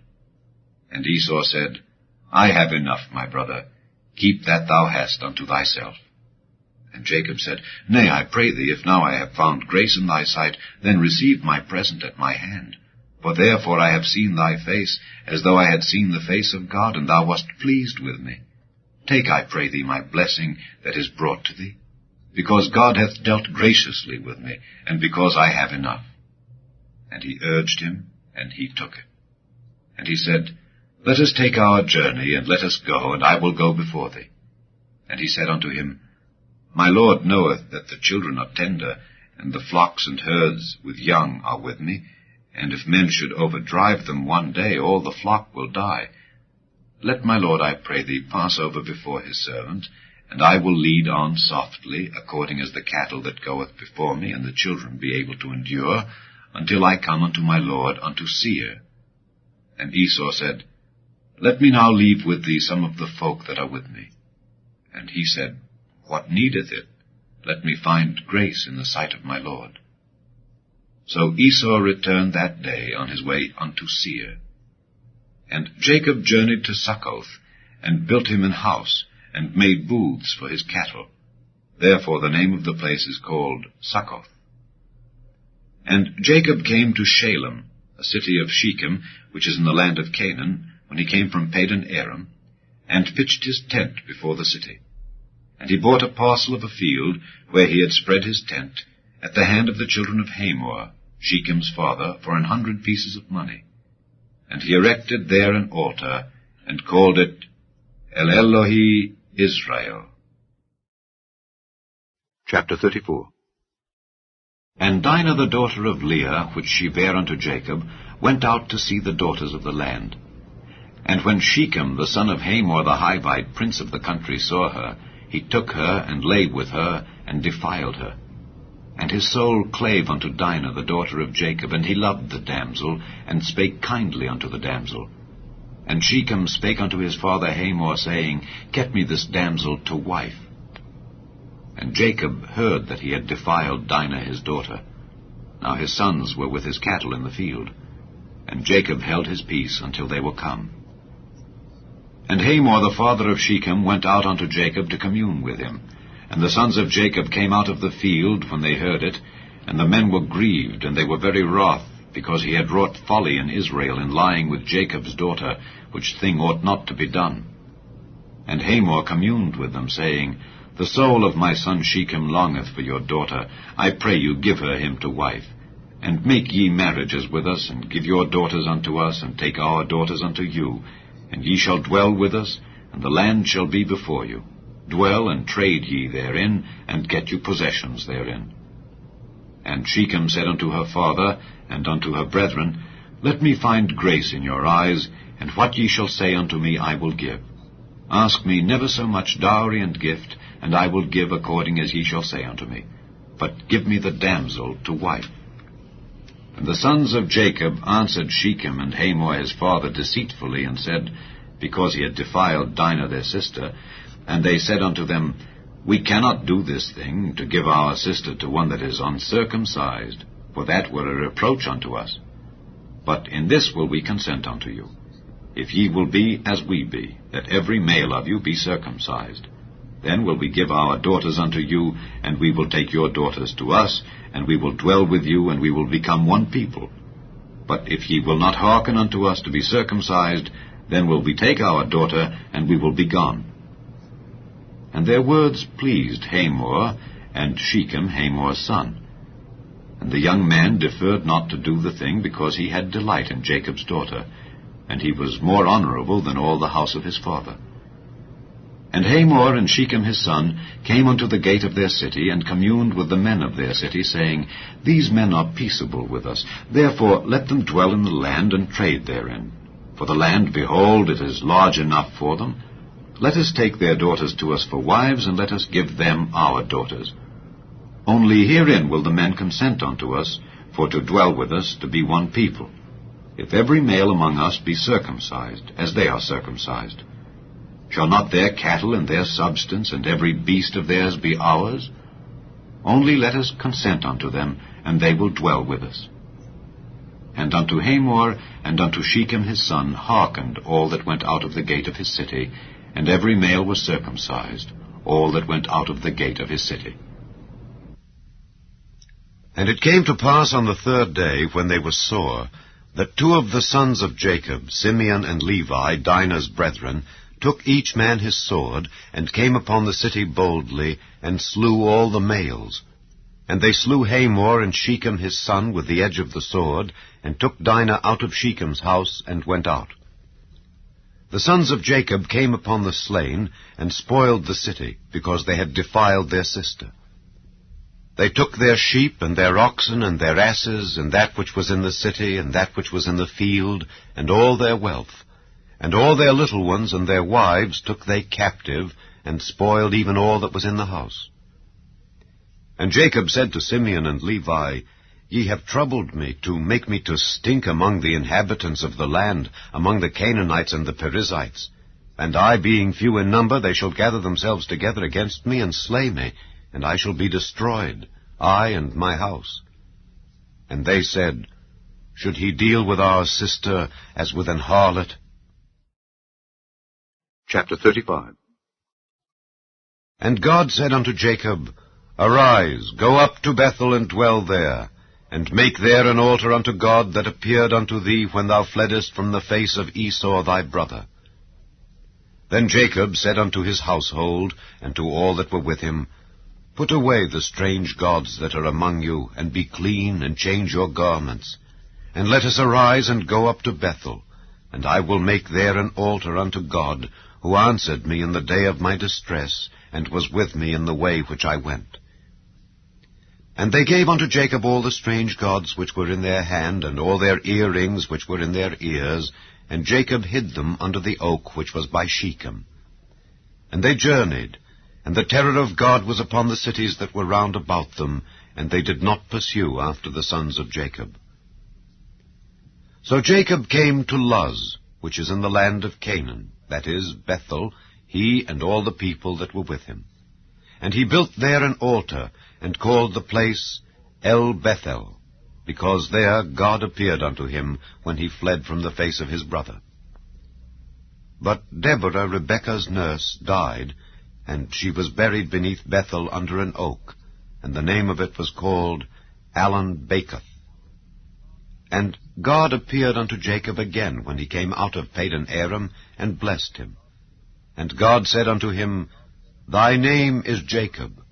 Speaker 7: And Esau said, I have enough, my brother. Keep that thou hast unto thyself. And Jacob said, Nay, I pray thee, if now I have found grace in thy sight, then receive my present at my hand. For therefore I have seen thy face, as though I had seen the face of God, and thou wast pleased with me. Take, I pray thee, my blessing that is brought to thee, because God hath dealt graciously with me, and because I have enough. And he urged him, and he took it. And he said, Let us take our journey, and let us go, and I will go before thee. And he said unto him, My Lord knoweth that the children are tender, and the flocks and herds with young are with me, and if men should overdrive them one day, all the flock will die. Let my Lord, I pray thee, pass over before his servant, and I will lead on softly, according as the cattle that goeth before me, and the children be able to endure, until I come unto my Lord, unto Seir. And Esau said, Let me now leave with thee some of the folk that are with me. And he said, What needeth it? Let me find grace in the sight of my Lord. So Esau returned that day on his way unto Seir. And Jacob journeyed to Succoth, and built him an house, and made booths for his cattle. Therefore the name of the place is called Succoth. And Jacob came to Shalem, a city of Shechem, which is in the land of Canaan, when he came from Padan Aram, and pitched his tent before the city. And he bought a parcel of a field, where he had spread his tent, at the hand of the children of Hamor, Shechem's father, for 100 pieces of money. And he erected there an altar, and called it El Elohe Israel.
Speaker 6: Chapter 34. And Dinah the daughter of Leah, which she bare unto Jacob, went out to see the daughters of the land. And when Shechem the son of Hamor the Hivite, prince of the country, saw her, he took her, and lay with her, and defiled her. And his soul clave unto Dinah the daughter of Jacob, and he loved the damsel, and spake kindly unto the damsel. And Shechem spake unto his father Hamor, saying, Get me this damsel to wife. And Jacob heard that he had defiled Dinah his daughter. Now his sons were with his cattle in the field. And Jacob held his peace until they were come. And Hamor the father of Shechem went out unto Jacob to commune with him. And the sons of Jacob came out of the field when they heard it, and the men were grieved, and they were very wroth, because he had wrought folly in Israel in lying with Jacob's daughter, which thing ought not to be done. And Hamor communed with them, saying, The soul of my son Shechem longeth for your daughter. I pray you give her him to wife. And make ye marriages with us, and give your daughters unto us, and take our daughters unto you. And ye shall dwell with us, and the land shall be before you. Dwell and trade ye therein, and get you possessions therein. And Shechem said unto her father, and unto her brethren, Let me find grace in your eyes, and what ye shall say unto me I will give. Ask me never so much dowry and gift, and I will give according as ye shall say unto me. But give me the damsel to wife. And the sons of Jacob answered Shechem and Hamor his father deceitfully, and said, because he had defiled Dinah their sister, and they said unto them, We cannot do this thing, to give our sister to one that is uncircumcised, for that were a reproach unto us. But in this will we consent unto you, if ye will be as we be, that every male of you be circumcised. Then will we give our daughters unto you, and we will take your daughters to us, and we will dwell with you, and we will become one people. But if ye will not hearken unto us to be circumcised, then will we take our daughter, and we will be gone.
Speaker 7: And their words pleased Hamor, and Shechem Hamor's son. And the young man deferred not to do the thing, because he had delight in Jacob's daughter, and he was more honorable than all the house of his father. And Hamor and Shechem his son came unto the gate of their city, and communed with the men of their city, saying, These men are peaceable with us, therefore let them dwell in the land, and trade therein. For the land, behold, it is large enough for them. Let us take their daughters to us for wives, and let us give them our daughters. Only herein will the men consent unto us, for to dwell with us, to be one people. If every male among us be circumcised, as they are circumcised, shall not their cattle and their substance and every beast of theirs be ours? Only let us consent unto them, and they will dwell with us. And unto Hamor and unto Shechem his son hearkened all that went out of the gate of his city, and every male was circumcised, all that went out of the gate of his city.
Speaker 6: And it came to pass on the third day, when they were sore, that two of the sons of Jacob, Simeon and Levi, Dinah's brethren, took each man his sword, and came upon the city boldly, and slew all the males. And they slew Hamor and Shechem his son with the edge of the sword, and took Dinah out of Shechem's house, and went out. The sons of Jacob came upon the slain, and spoiled the city, because they had defiled their sister. They took their sheep, and their oxen, and their asses, and that which was in the city, and that which was in the field, and all their wealth. And all their little ones and their wives took they captive, and spoiled even all that was in the house. And Jacob said to Simeon and Levi, Ye have troubled me, to make me to stink among the inhabitants of the land, among the Canaanites and the Perizzites. And I, being few in number, they shall gather themselves together against me, and slay me, and I shall be destroyed, I and my house. And they said, Should he deal with our sister as with an harlot?
Speaker 7: Chapter 35.
Speaker 6: And God said unto Jacob, Arise, go up to Bethel, and dwell there, and make there an altar unto God that appeared unto thee when thou fleddest from the face of Esau thy brother. Then Jacob said unto his household, and to all that were with him, Put away the strange gods that are among you, and be clean, and change your garments. And let us arise and go up to Bethel, and I will make there an altar unto God, who answered me in the day of my distress, and was with me in the way which I went. And they gave unto Jacob all the strange gods which were in their hand, and all their earrings which were in their ears, and Jacob hid them under the oak which was by Shechem. And they journeyed, and the terror of God was upon the cities that were round about them, and they did not pursue after the sons of Jacob. So Jacob came to Luz, which is in the land of Canaan, that is, Bethel, he and all the people that were with him. And he built there an altar, and called the place El Bethel, because there God appeared unto him when he fled from the face of his brother. But Deborah, Rebekah's nurse, died, and she was buried beneath Bethel under an oak, and the name of it was called Allon-Bacuth. And God appeared unto Jacob again when he came out of Padan Aram, and blessed him. And God said unto him, Thy name is Jacob.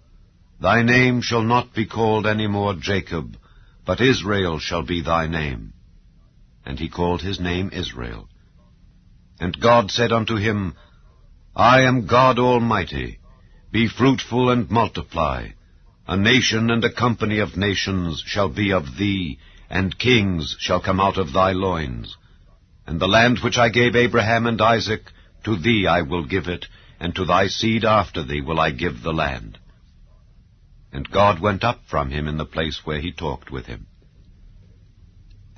Speaker 6: Thy name shall not be called any more Jacob, but Israel shall be thy name. And he called his name Israel. And God said unto him, I am God Almighty. Be fruitful and multiply. A nation and a company of nations shall be of thee, and kings shall come out of thy loins. And the land which I gave Abraham and Isaac, to thee I will give it, and to thy seed after thee will I give the land. And God went up from him in the place where he talked with him.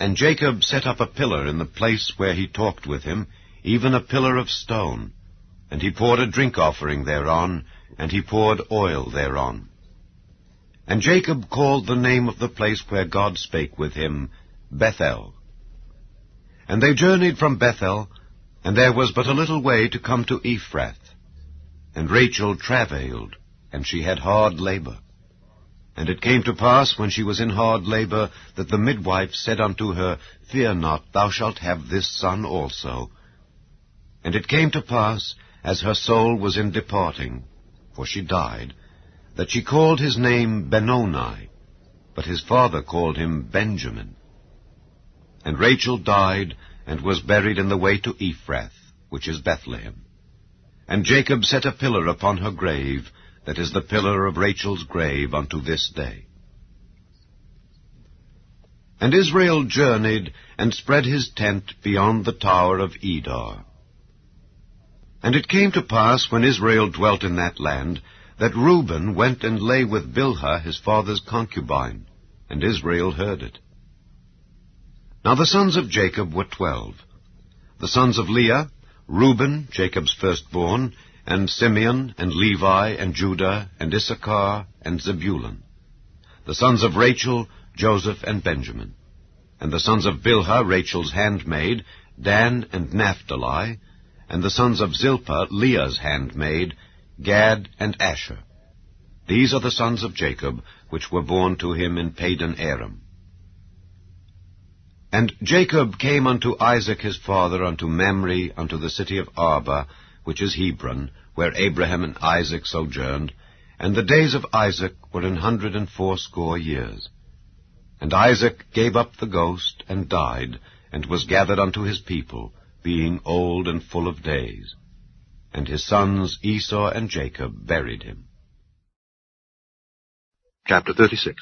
Speaker 6: And Jacob set up a pillar in the place where he talked with him, even a pillar of stone. And he poured a drink offering thereon, and he poured oil thereon. And Jacob called the name of the place where God spake with him, Bethel. And they journeyed from Bethel, and there was but a little way to come to Ephrath. And Rachel travailed, and she had hard labor. And it came to pass, when she was in hard labor, that the midwife said unto her, Fear not, thou shalt have this son also. And it came to pass, as her soul was in departing, for she died, that she called his name Benoni, but his father called him Benjamin. And Rachel died, and was buried in the way to Ephrath, which is Bethlehem. And Jacob set a pillar upon her grave, that is the pillar of Rachel's grave unto this day. And Israel journeyed, and spread his tent beyond the tower of Edar. And it came to pass, when Israel dwelt in that land, that Reuben went and lay with Bilhah his father's concubine, and Israel heard it. Now the sons of Jacob were 12. The sons of Leah, Reuben, Jacob's firstborn, and Simeon, and Levi, and Judah, and Issachar, and Zebulun. The sons of Rachel, Joseph, and Benjamin. And the sons of Bilhah, Rachel's handmaid, Dan and Naphtali. And the sons of Zilpah, Leah's handmaid, Gad and Asher. These are the sons of Jacob, which were born to him in Padan Aram. And Jacob came unto Isaac his father, unto Mamre, unto the city of Arba, which is Hebron, where Abraham and Isaac sojourned, and the days of Isaac were 180 years. And Isaac gave up the ghost, and died, and was gathered unto his people, being old and full of days. And his sons Esau and Jacob buried him.
Speaker 9: Chapter 36.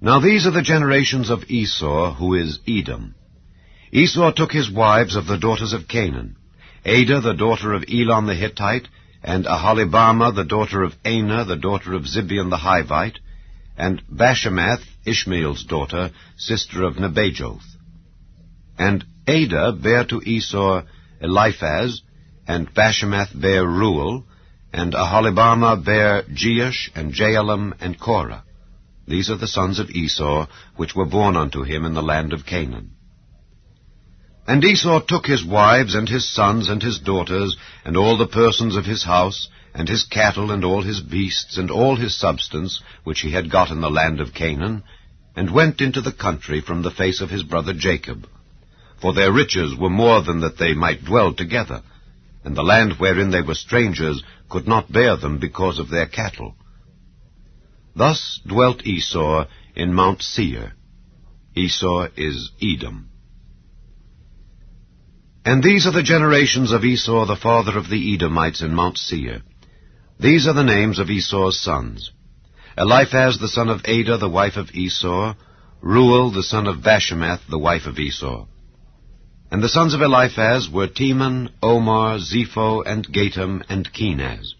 Speaker 6: Now these are the generations of Esau, who is Edom. Esau took his wives of the daughters of Canaan, Adah the daughter of Elon the Hittite, and Aholibamah the daughter of Anah the daughter of Zibeon the Hivite, and Bashemath, Ishmael's daughter, sister of Nebajoth. And Adah bare to Esau Eliphaz, and Bashemath bare Reuel, and Aholibamah bare Jeush, and Jaalam, and Korah. These are the sons of Esau, which were born unto him in the land of Canaan. And Esau took his wives, and his sons, and his daughters, and all the persons of his house, and his cattle, and all his beasts, and all his substance, which he had got in the land of Canaan, and went into the country from the face of his brother Jacob. For their riches were more than that they might dwell together, and the land wherein they were strangers could not bear them because of their cattle. Thus dwelt Esau in Mount Seir. Esau is Edom. And these are the generations of Esau, the father of the Edomites in Mount Seir. These are the names of Esau's sons: Eliphaz the son of Adah, the wife of Esau; Reuel the son of Bashemath, the wife of Esau. And the sons of Eliphaz were Teman, Omar, Zepho, and Gatam, and Kenaz.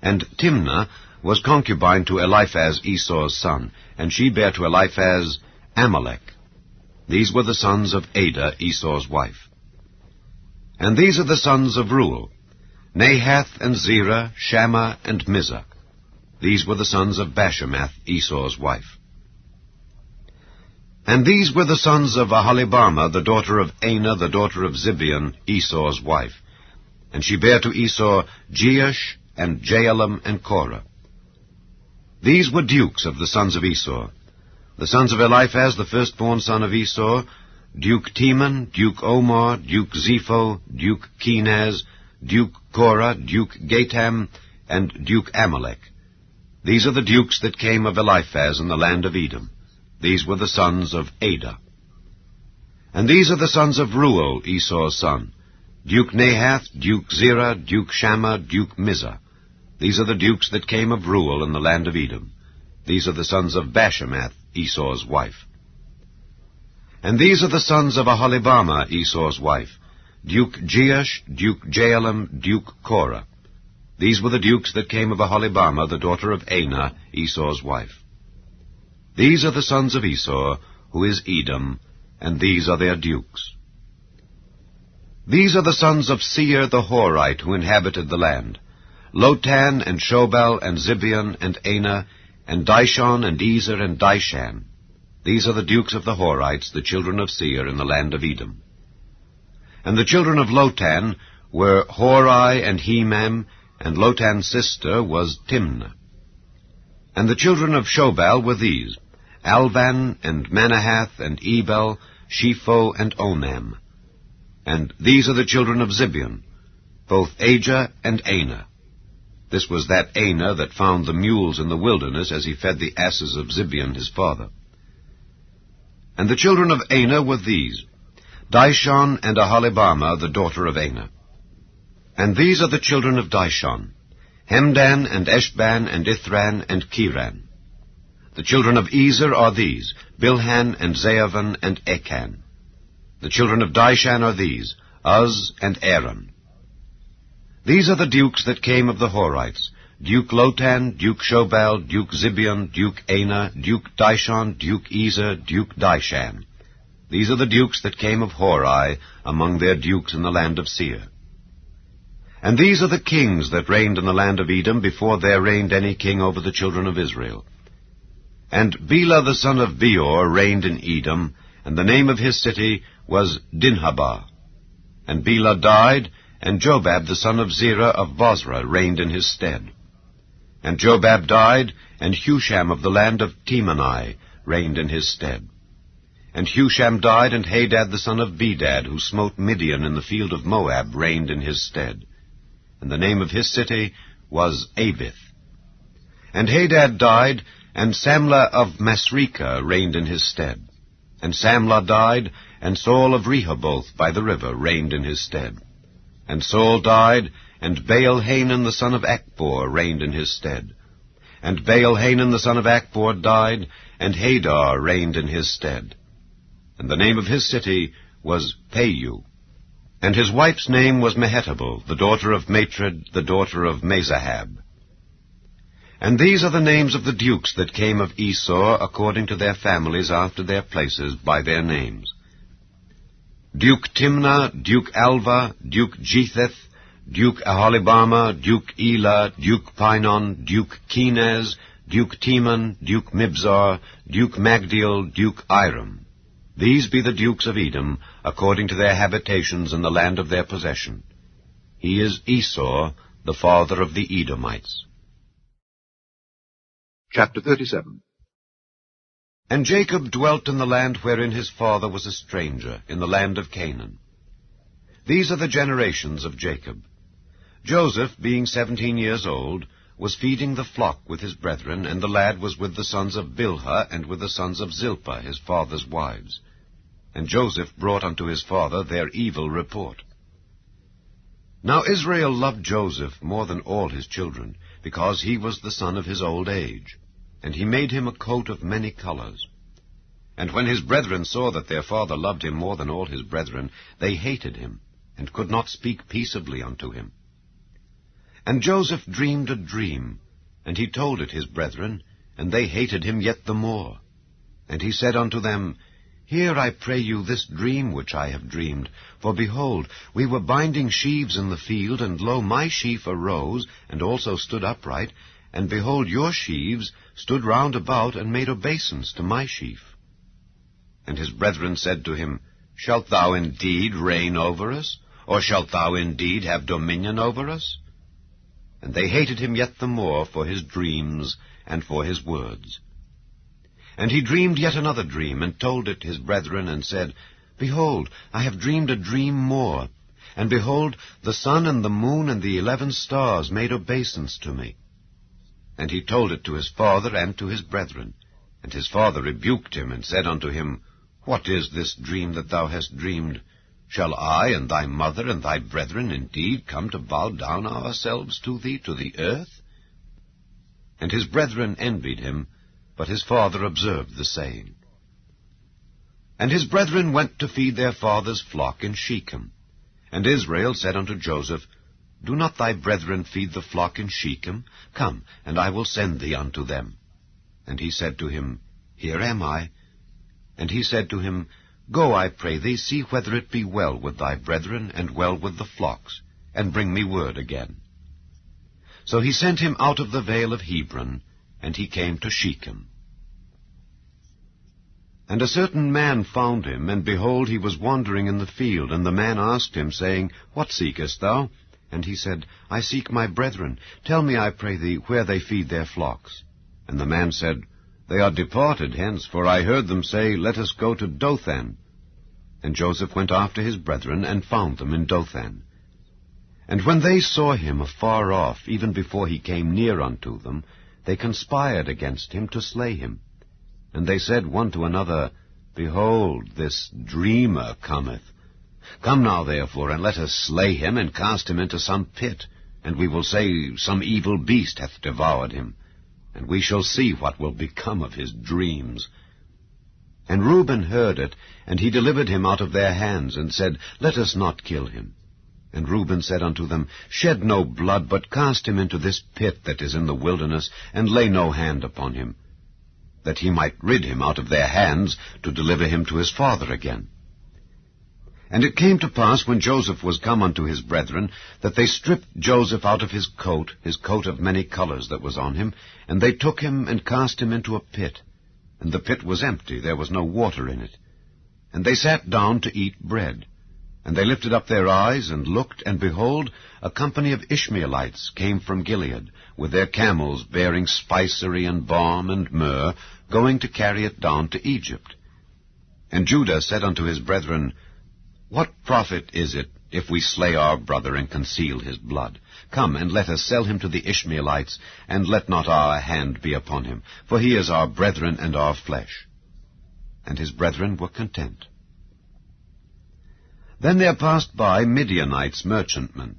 Speaker 6: And Timnah was concubine to Eliphaz, Esau's son, and she bare to Eliphaz Amalek. These were the sons of Adah, Esau's wife. And these are the sons of Reuel: Nahath, and Zerah, Shammah, and Mizah. These were the sons of Bashemath, Esau's wife. And these were the sons of Aholibamah, the daughter of Anah, the daughter of Zibeon, Esau's wife. And she bare to Esau Jeush, and Jaalam, and Korah. These were dukes of the sons of Esau. The sons of Eliphaz, the firstborn son of Esau: Duke Teman, Duke Omar, Duke Zepho, Duke Kenaz, Duke Korah, Duke Gatam, and Duke Amalek. These are the dukes that came of Eliphaz in the land of Edom. These were the sons of Adah. And these are the sons of Reuel, Esau's son: Duke Nahath, Duke Zerah, Duke Shammah, Duke Mizah. These are the dukes that came of Reuel in the land of Edom. These are the sons of Bashemath, Esau's wife. And these are the sons of Aholibamah, Esau's wife: Duke Jeush, Duke Jaalam, Duke Korah. These were the dukes that came of Aholibamah, the daughter of Anah, Esau's wife. These are the sons of Esau, who is Edom, and these are their dukes. These are the sons of Seir the Horite, who inhabited the land: Lotan, and Shobal, and Zibeon, and Anah, and Dishon, and Ezer, and Dishan. These are the dukes of the Horites, the children of Seir, in the land of Edom. And the children of Lotan were Hori and Hemam, and Lotan's sister was Timnah. And the children of Shobal were these: Alvan, and Manahath, and Ebal, Shepho, and Onam. And these are the children of Zibeon, both Ajah and Anah. This was that Anah that found the mules in the wilderness as he fed the asses of Zibeon his father. And the children of Anah were these, Dishon and Aholibamah, the daughter of Anah. And these are the children of Dishon, Hemdan and Eshban and Ithran and Kiran. The children of Ezer are these, Bilhan and Zeavan and Achan. The children of Dishan are these, Uz and Aaron. These are the dukes that came of the Horites, Duke Lotan, Duke Shobal, Duke Zibeon, Duke Anah, Duke Dishon, Duke Ezer, Duke Dishan. These are the dukes that came of Hori, among their dukes in the land of Seir. And these are the kings that reigned in the land of Edom before there reigned any king over the children of Israel. And Bela the son of Beor reigned in Edom, and the name of his city was Dinhabah. And Bela died, and Jobab the son of Zerah of Bozrah reigned in his stead. And Jobab died, and Husham of the land of Temani reigned in his stead. And Husham died, and Hadad the son of Bedad, who smote Midian in the field of Moab, reigned in his stead. And the name of his city was Avith. And Hadad died, and Samlah of Masrekah reigned in his stead. And Samlah died, and Saul of Rehoboth by the river reigned in his stead. And Saul died, and Baal-Hanan the son of Achbor reigned in his stead. And Baal-Hanan the son of Achbor died, and Hadar reigned in his stead. And the name of his city was Payu. And his wife's name was Mehetabel, the daughter of Matred, the daughter of Mezahab. And these are the names of the dukes that came of Esau, according to their families after their places, by their names. Duke Timnah, Duke Alva, Duke Jetheth, Duke Aholibamah, Duke Elah, Duke Pinon, Duke Kenaz, Duke Teman, Duke Mibzar, Duke Magdiel, Duke Iram. These be the dukes of Edom, according to their habitations in the land of their possession. He is Esau, the father of the Edomites.
Speaker 9: Chapter 37.
Speaker 6: And Jacob dwelt in the land wherein his father was a stranger, in the land of Canaan. These are the generations of Jacob. Joseph, being 17 years old, was feeding the flock with his brethren, and the lad was with the sons of Bilhah and with the sons of Zilpah, his father's wives. And Joseph brought unto his father their evil report. Now Israel loved Joseph more than all his children, because he was the son of his old age. And he made him a coat of many colors. And when his brethren saw that their father loved him more than all his brethren, they hated him, and could not speak peaceably unto him. And Joseph dreamed a dream, and he told it his brethren, and they hated him yet the more. And he said unto them, Hear, I pray you, this dream which I have dreamed. For behold, we were binding sheaves in the field, and lo, my sheaf arose, and also stood upright, and behold, your sheaves stood round about, and made obeisance to my sheaf. And his brethren said to him, Shalt thou indeed reign over us? Or shalt thou indeed have dominion over us? And they hated him yet the more for his dreams and for his words. And he dreamed yet another dream, and told it his brethren, and said, Behold, I have dreamed a dream more. And behold, the sun and the moon and the 11 stars made obeisance to me. And he told it to his father and to his brethren. And his father rebuked him, and said unto him, What is this dream that thou hast dreamed? Shall I and thy mother and thy brethren indeed come to bow down ourselves to thee to the earth? And his brethren envied him, but his father observed the saying. And his brethren went to feed their father's flock in Shechem. And Israel said unto Joseph, Do not thy brethren feed the flock in Shechem? Come, and I will send thee unto them. And he said to him, Here am I. And he said to him, Go, I pray thee, see whether it be well with thy brethren, and well with the flocks, and bring me word again. So he sent him out of the vale of Hebron, and he came to Shechem. And a certain man found him, and behold, he was wandering in the field. And the man asked him, saying, What seekest thou? And he said, I seek my brethren. Tell me, I pray thee, where they feed their flocks. And the man said, They are departed hence, for I heard them say, Let us go to Dothan. And Joseph went after his brethren, and found them in Dothan.
Speaker 7: And when they saw him afar off, even before he came near unto them, they conspired against him to slay him. And they said one to another, Behold, this dreamer cometh. Come now, therefore, and let us slay him, and cast him into some pit, and we will say, Some evil beast hath devoured him, and we shall see what will become of his dreams. And Reuben heard it, and he delivered him out of their hands, and said, Let us not kill him. And Reuben said unto them, Shed no blood, but cast him into this pit that is in the wilderness, and lay no hand upon him, that he might rid him out of their hands, to deliver him to his father again. And it came to pass, when Joseph was come unto his brethren, that they stripped Joseph out of his coat of many colors that was on him, and they took him and cast him into a pit. And the pit was empty, there was no water in it. And they sat down to eat bread. And they lifted up their eyes, and looked, and behold, a company of Ishmaelites came from Gilead, with their camels bearing spicery and balm and myrrh, going to carry it down to Egypt. And Judah said unto his brethren, What profit is it, if we slay our brother and conceal his blood? Come, and let us sell him to the Ishmaelites, and let not our hand be upon him, for he is our brethren and our flesh. And his brethren were content. Then there passed by Midianites merchantmen,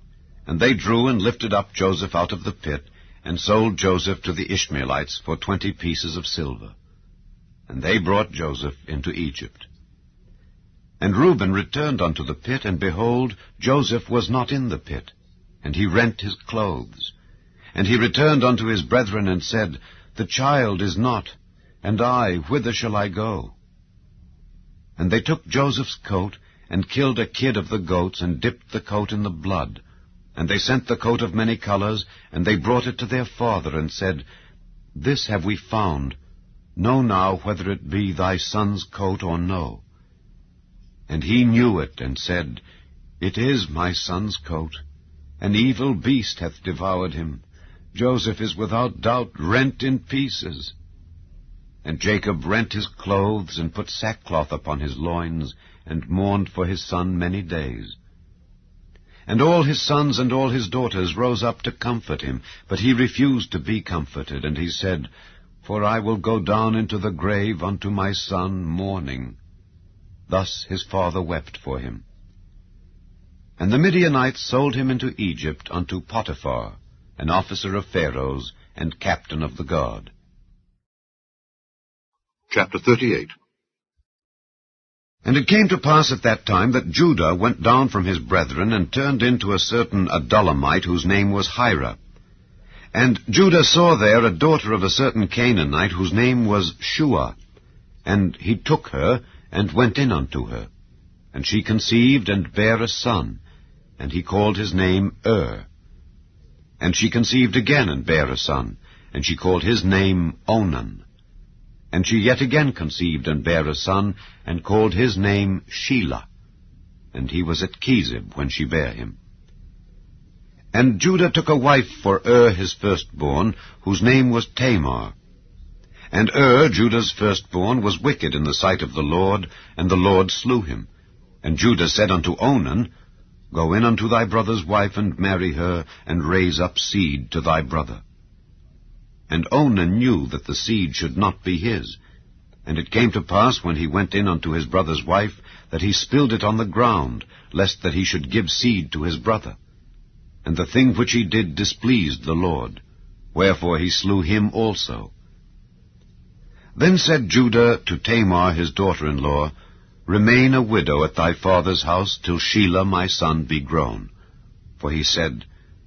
Speaker 7: and they drew and lifted up Joseph out of the pit, and sold Joseph to the Ishmaelites for 20 pieces of silver. And they brought Joseph into Egypt. And Reuben returned unto the pit, and behold, Joseph was not in the pit, and he rent his clothes. And he returned unto his brethren, and said, The child is not, and I, whither shall I go? And they took Joseph's coat, and killed a kid of the goats, and dipped the coat in the blood. And they sent the coat of many colors, and they brought it to their father, and said, This have we found. Know now whether it be thy son's coat or no. And he knew it, and said, It is my son's coat. An evil beast hath devoured him. Joseph is without doubt rent in pieces. And Jacob rent his clothes, and put sackcloth upon his loins, and mourned for his son many days. And all his sons and all his daughters rose up to comfort him, but he refused to be comforted, and he said, For I will go down into the grave unto my son mourning. Thus his father wept for him. And the Midianites sold him into Egypt unto Potiphar, an officer of Pharaoh's, and captain of the guard.
Speaker 6: Chapter 38.
Speaker 7: And it came to pass at that time that Judah went down from his brethren, and turned into a certain Adullamite, whose name was Hira. And Judah saw there a daughter of a certain Canaanite, whose name was Shua. And he took her, and went in unto her. And she conceived, and bare a son, and he called his name And she conceived again, and bare a son, and she called his name Onan. And she yet again conceived, and bare a son, and called his name Shelah. And he was at Chezib when she bare him. And Judah took a wife for his firstborn, whose name was Tamar. And Judah's firstborn, was wicked in the sight of the Lord, and the Lord slew him. And Judah said unto Onan, Go in unto thy brother's wife, and marry her, and raise up seed to thy brother. And Onan knew that the seed should not be his. And it came to pass, when he went in unto his brother's wife, that he spilled it on the ground, lest that he should give seed to his brother. And the thing which he did displeased the Lord, wherefore he slew him also. Then said Judah to Tamar his daughter-in-law, Remain a widow at thy father's house, till Shelah my son be grown. For he said,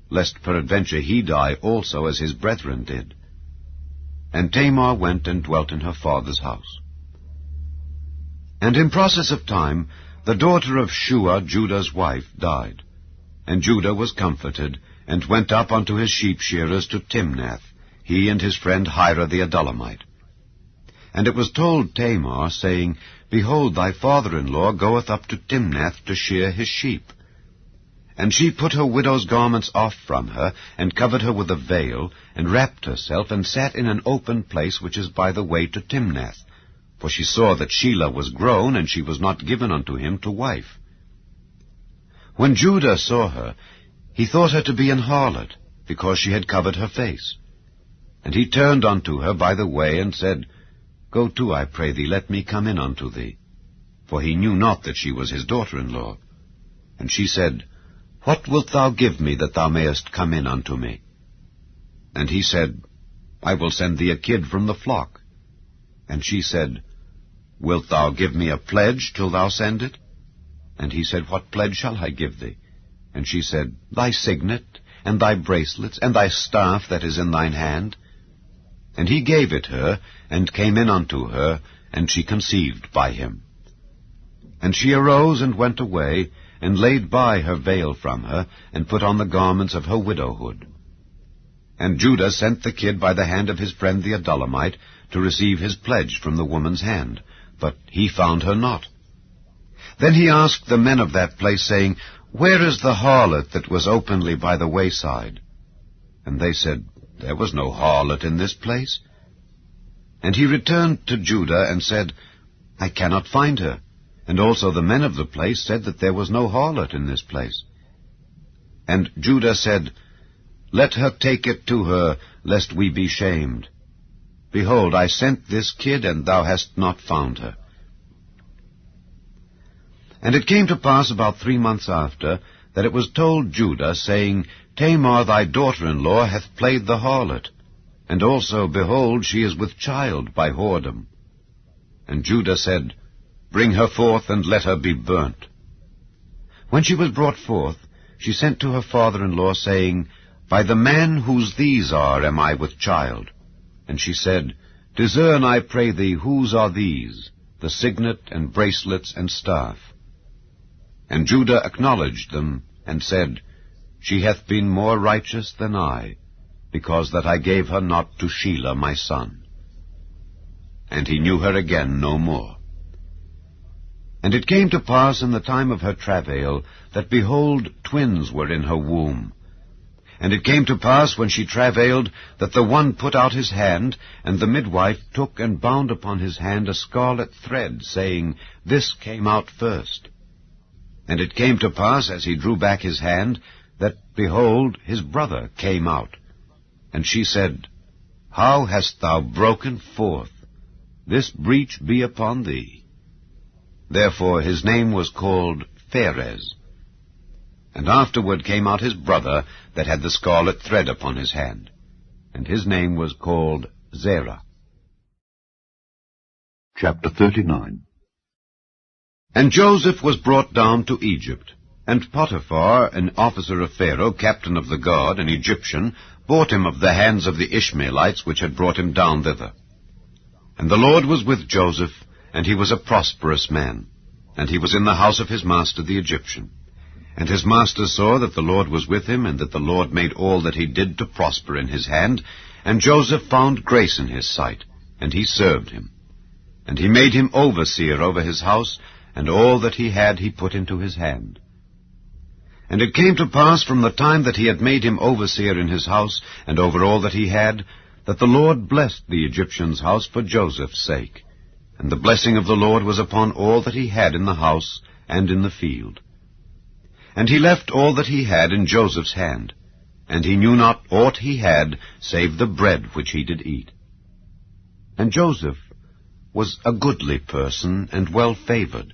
Speaker 7: Lest peradventure he die also, as his brethren did. And Tamar went and dwelt in her father's house. And in process of time, the daughter of Shua, Judah's wife, died. And Judah was comforted, and went up unto his sheep-shearers to Timnath, he and his friend Hira the Adullamite. And it was told Tamar, saying, Behold, thy father-in-law goeth up to Timnath to shear his sheep. And she put her widow's garments off from her, and covered her with a veil, and wrapped herself, and sat in an open place which is by the way to Timnath. For she saw that Shelah was grown, and she was not given unto him to wife. When Judah saw her,
Speaker 6: he thought her to be an harlot, because she had covered her face. And he turned unto her by the way, and said, Go to, I pray thee, let me come in unto thee. For he knew not that she was his daughter-in-law. And she said, What wilt thou give me, that thou mayest come in unto me? And he said, I will send thee a kid from the flock. And she said, Wilt thou give me a pledge till thou send it? And he said, What pledge shall I give thee? And she said, Thy signet, and thy bracelets, and thy staff that is in thine hand. And he gave it her, and came in unto her, and she conceived by him. And she arose and went away, and laid by her veil from her, and put on the garments of her widowhood. And Judah sent the kid by the hand of his friend the Adullamite, to receive his pledge from the woman's hand, but he found her not. Then he asked the men of that place, saying, Where is the harlot that was openly by the wayside? And they said, There was no harlot in this place. And he returned to Judah, and said, I cannot find her. And also the men of the place said that there was no harlot in this place. And Judah said, Let her take it to her, lest we be shamed. Behold, I sent this kid, and thou hast not found her. And it came to pass about 3 months after, that it was told Judah, saying, Tamar thy daughter-in-law hath played the harlot, and also, behold, she is with child by whoredom. And Judah said, Bring her forth, and let her be burnt. When she was brought forth, she sent to her father-in-law, saying, By the man whose these are am I with child. And she said, Discern, I pray thee, whose are these, the signet, and bracelets, and staff? And Judah acknowledged them, and said, She hath been more righteous than I, because that I gave her not to Shelah my son. And he knew her again no more. And it came to pass in the time of her travail, that, behold, twins were in her womb. And it came to pass, when she travailed, that the one put out his hand, and the midwife took and bound upon his hand a scarlet thread, saying, This came out first. And it came to pass, as he drew back his hand, that, behold, his brother came out. And she said, How hast thou broken forth? This breach be upon thee. Therefore his name was called Pharez. And afterward came out his brother, that had the scarlet thread upon his hand, and his name was called Zerah.
Speaker 9: Chapter 39.
Speaker 6: And Joseph was brought down to Egypt, and Potiphar, an officer of Pharaoh, captain of the guard, an Egyptian, bought him of the hands of the Ishmaelites, which had brought him down thither. And the Lord was with Joseph, and he was a prosperous man, and he was in the house of his master the Egyptian. And his master saw that the Lord was with him, and that the Lord made all that he did to prosper in his hand. And Joseph found grace in his sight, and he served him. And he made him overseer over his house, and all that he had he put into his hand. And it came to pass from the time that he had made him overseer in his house, and over all that he had, that the Lord blessed the Egyptian's house for Joseph's sake. And the blessing of the Lord was upon all that he had in the house and in the field. And he left all that he had in Joseph's hand, and he knew not aught he had, save the bread which he did eat. And Joseph was a goodly person, and well favored.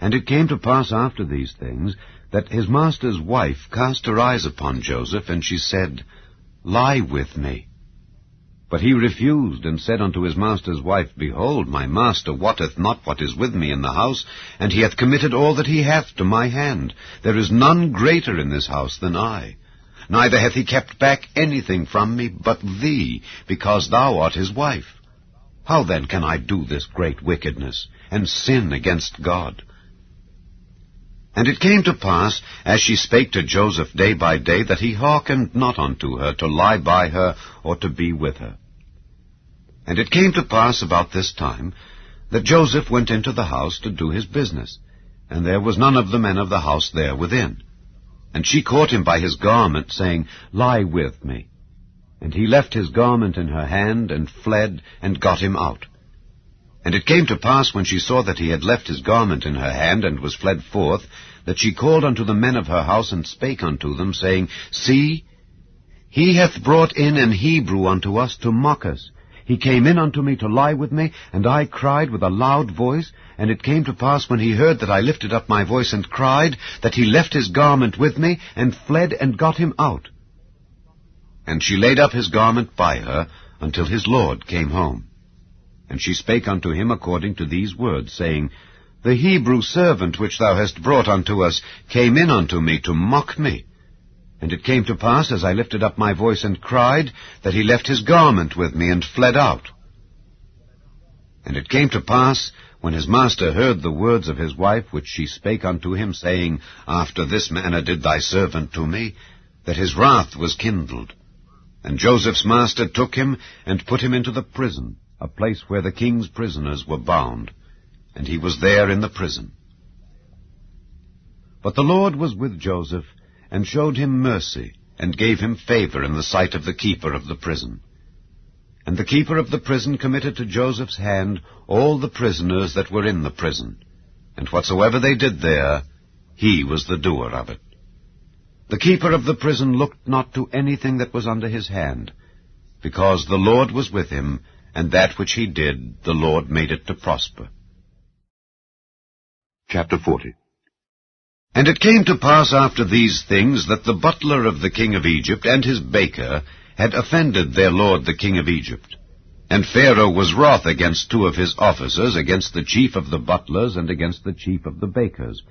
Speaker 6: And it came to pass after these things, that his master's wife cast her eyes upon Joseph, and she said, Lie with me. But he refused, and said unto his master's wife, Behold, my master wotteth not what is with me in the house, and he hath committed all that he hath to my hand. There is none greater in this house than I. Neither hath he kept back anything from me but thee, because thou art his wife. How then can I do this great wickedness, and sin against God? And it came to pass, as she spake to Joseph day by day, that he hearkened not unto her to lie by her, or to be with her. And it came to pass about this time, that Joseph went into the house to do his business, and there was none of the men of the house there within. And she caught him by his garment, saying, Lie with me. And he left his garment in her hand, and fled, and got him out.
Speaker 7: And it came to pass, when she saw that he had left his garment in her hand, and was fled forth, that she called unto the men of her house, and spake unto them, saying, See, he hath brought in an Hebrew unto us to mock us. He came in unto me to lie with me, and I cried with a loud voice. And it came to pass, when he heard that I lifted up my voice and cried, that he left his garment with me, and fled, and got him out. And she laid up his garment by her, until his lord came home. And she spake unto him according to these words, saying, The Hebrew servant which thou hast brought unto us came in unto me to mock me. And it came to pass, as I lifted up my voice and cried, that he left his garment with me, and fled out. And it came to pass, when his master heard the words of his wife, which she spake unto him, saying, After this manner did thy servant to me, that his wrath was kindled. And Joseph's master took him, and put him into the prison, a place where the king's prisoners were bound. And he was there in the prison. But the Lord was with Joseph, and showed him mercy, and gave him favor in the sight of the keeper of the prison. And the keeper of the prison committed to Joseph's hand all the prisoners that were in the prison, and whatsoever they did there, he was the doer of it. The keeper of the prison looked not to anything that was under his hand, because the Lord was with him, and that which he did, the Lord made it to prosper. Chapter 40. And it came to pass after these things, that the butler of the king of Egypt and his baker had offended their lord the king of Egypt. And Pharaoh was wroth against two of his officers, against the chief of the butlers, and against the chief of the bakers.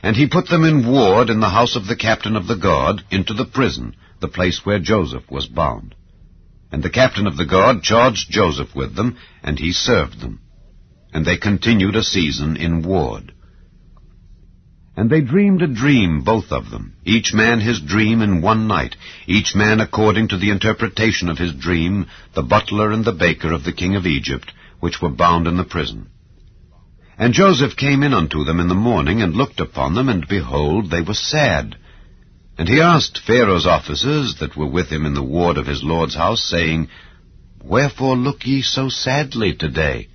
Speaker 7: And he put them in ward in the house of the captain of the guard, into the prison, the place where Joseph was bound. And the captain of the guard charged Joseph with them, and he served them. And they continued a season in ward. And they dreamed a dream, both of them, each man his dream in one night, each man according to the interpretation of his dream, the butler and the baker of the king of Egypt, which were bound in the prison. And Joseph came in unto them in the morning, and looked upon them, and behold, they were sad. And he asked Pharaoh's officers that were with him in the ward of his lord's house, saying, Wherefore look ye so sadly today?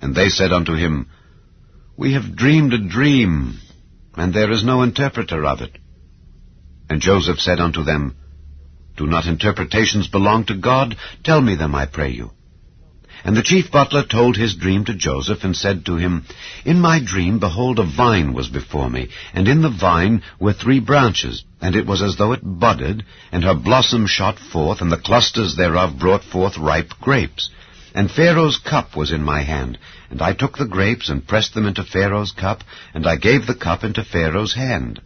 Speaker 7: And they said unto him, We have dreamed a dream, and there is no interpreter of it. And Joseph said unto them, Do not interpretations belong to God? Tell me them, I pray you. And the chief butler told his dream to Joseph, and said to him, In my dream, behold, a vine was before me, and in the vine were 3 branches, and it was as though it budded, and her blossom shot forth, and the clusters thereof brought forth ripe grapes. And Pharaoh's cup was in my hand, and I took the grapes, and pressed them into Pharaoh's cup, and I gave the cup into Pharaoh's hand.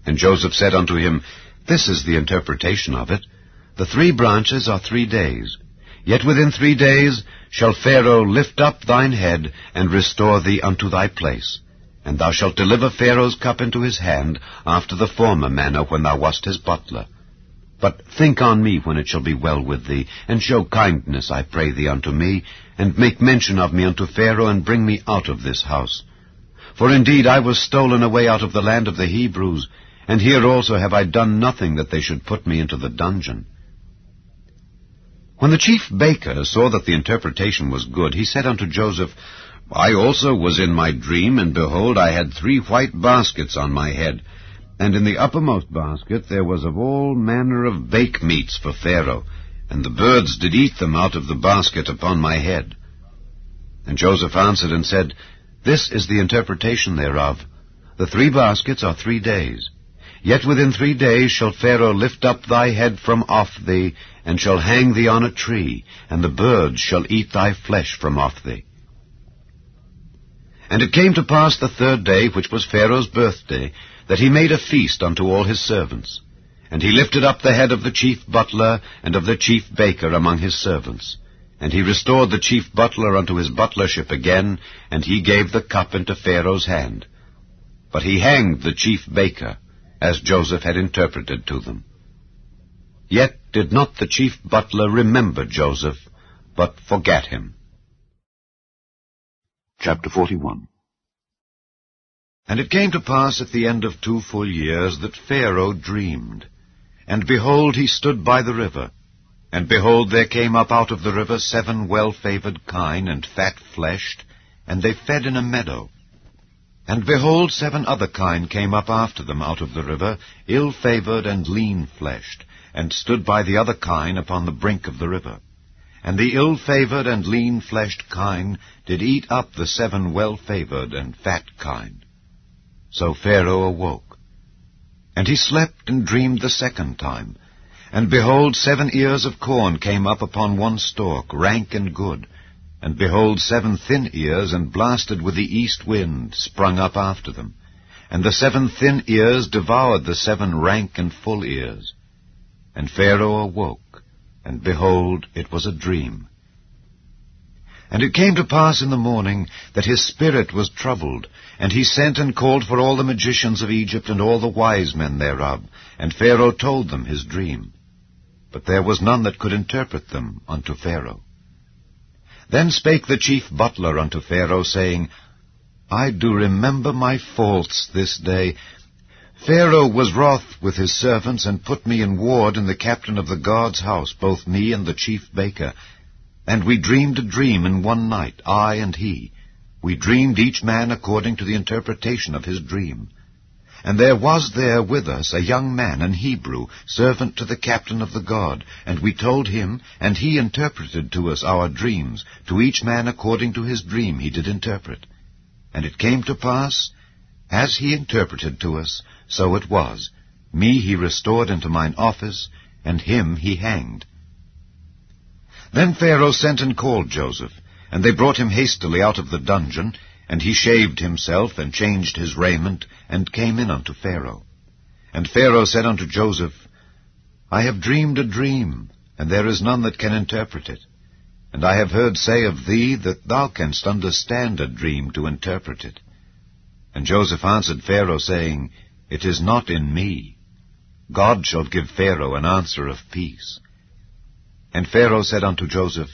Speaker 7: And Joseph said unto him, This is the interpretation of it. The 3 branches are 3 days. Yet within 3 days shall Pharaoh lift up thine head, and restore thee unto thy place. And thou shalt deliver Pharaoh's cup into his hand, after the former manner when thou wast his butler. But think on me when it shall be well with thee, and show kindness, I pray thee, unto me, and make mention of me unto Pharaoh, and bring me out of this house. For indeed I was stolen away out of the land of the Hebrews, and here also have I done nothing that they should put me into the dungeon. When the chief baker saw that the interpretation was good, he said unto Joseph, I also was in my dream, and behold, I had 3 white baskets on my head. And in the uppermost basket there was of all manner of bake meats for Pharaoh, and the birds did eat them out of the basket upon my head. And Joseph answered and said, This is the interpretation thereof. The 3 baskets are 3 days. Yet within 3 days shall Pharaoh lift up thy head from off thee, and shall hang thee on a tree, and the birds shall eat thy flesh from off thee. And it came to pass the 3rd day, which was Pharaoh's birthday, that he made a feast unto all his servants. And he lifted up the head of the chief butler and of the chief baker among his servants. And he restored the chief butler unto his butlership again, and he gave the cup into Pharaoh's hand. But he hanged the chief baker, as Joseph had interpreted to them. Yet did not the chief butler remember Joseph, but forgat him. Chapter 41. And it came to pass at the end of 2 full years that Pharaoh dreamed. And behold, he stood by the river.
Speaker 8: And behold, there came up out of the river 7 well-favored kine and fat-fleshed, and they fed in a meadow. And behold, 7 other kine came up after them out of the river, ill-favored and lean-fleshed, and stood by the other kine upon the brink of the river. And the ill-favored and lean-fleshed kine did eat up the 7 well-favored and fat kine. So Pharaoh awoke. And he slept and dreamed the second time. And behold, 7 ears of corn came up upon one stalk, rank and good. And behold, 7 thin ears, and blasted with the east wind, sprung up after them. And the 7 thin ears devoured the 7 rank and full ears. And Pharaoh awoke, and behold, it was a dream. And it came to pass in the morning that his spirit was troubled, and he sent and called for all the magicians of Egypt and all the wise men thereof, and Pharaoh told them his dream. But there was none that could interpret them unto Pharaoh. Then spake the chief butler unto Pharaoh, saying, I do remember my faults this day. Pharaoh was wroth with his servants, and put me in ward in the captain of the guard's house, both me and the chief baker. And we dreamed a dream in one night, I and he. We dreamed each man according to the interpretation of his dream. And there was there with us a young man, an Hebrew, servant to the captain of the guard. And we told him, and he interpreted to us our dreams. To each man according to his dream he did interpret. And it came to pass, as he interpreted to us, so it was. Me he restored into mine office, and him he hanged. Then Pharaoh sent and called Joseph, and they brought him hastily out of the dungeon, and he shaved himself, and changed his raiment, and came in unto Pharaoh. And Pharaoh said unto Joseph, I have dreamed a dream, and there is none that can interpret it. And I have heard say of thee that thou canst understand a dream to interpret it. And Joseph answered Pharaoh, saying, It is not in me. God shall give Pharaoh an answer of peace. And Pharaoh said unto Joseph,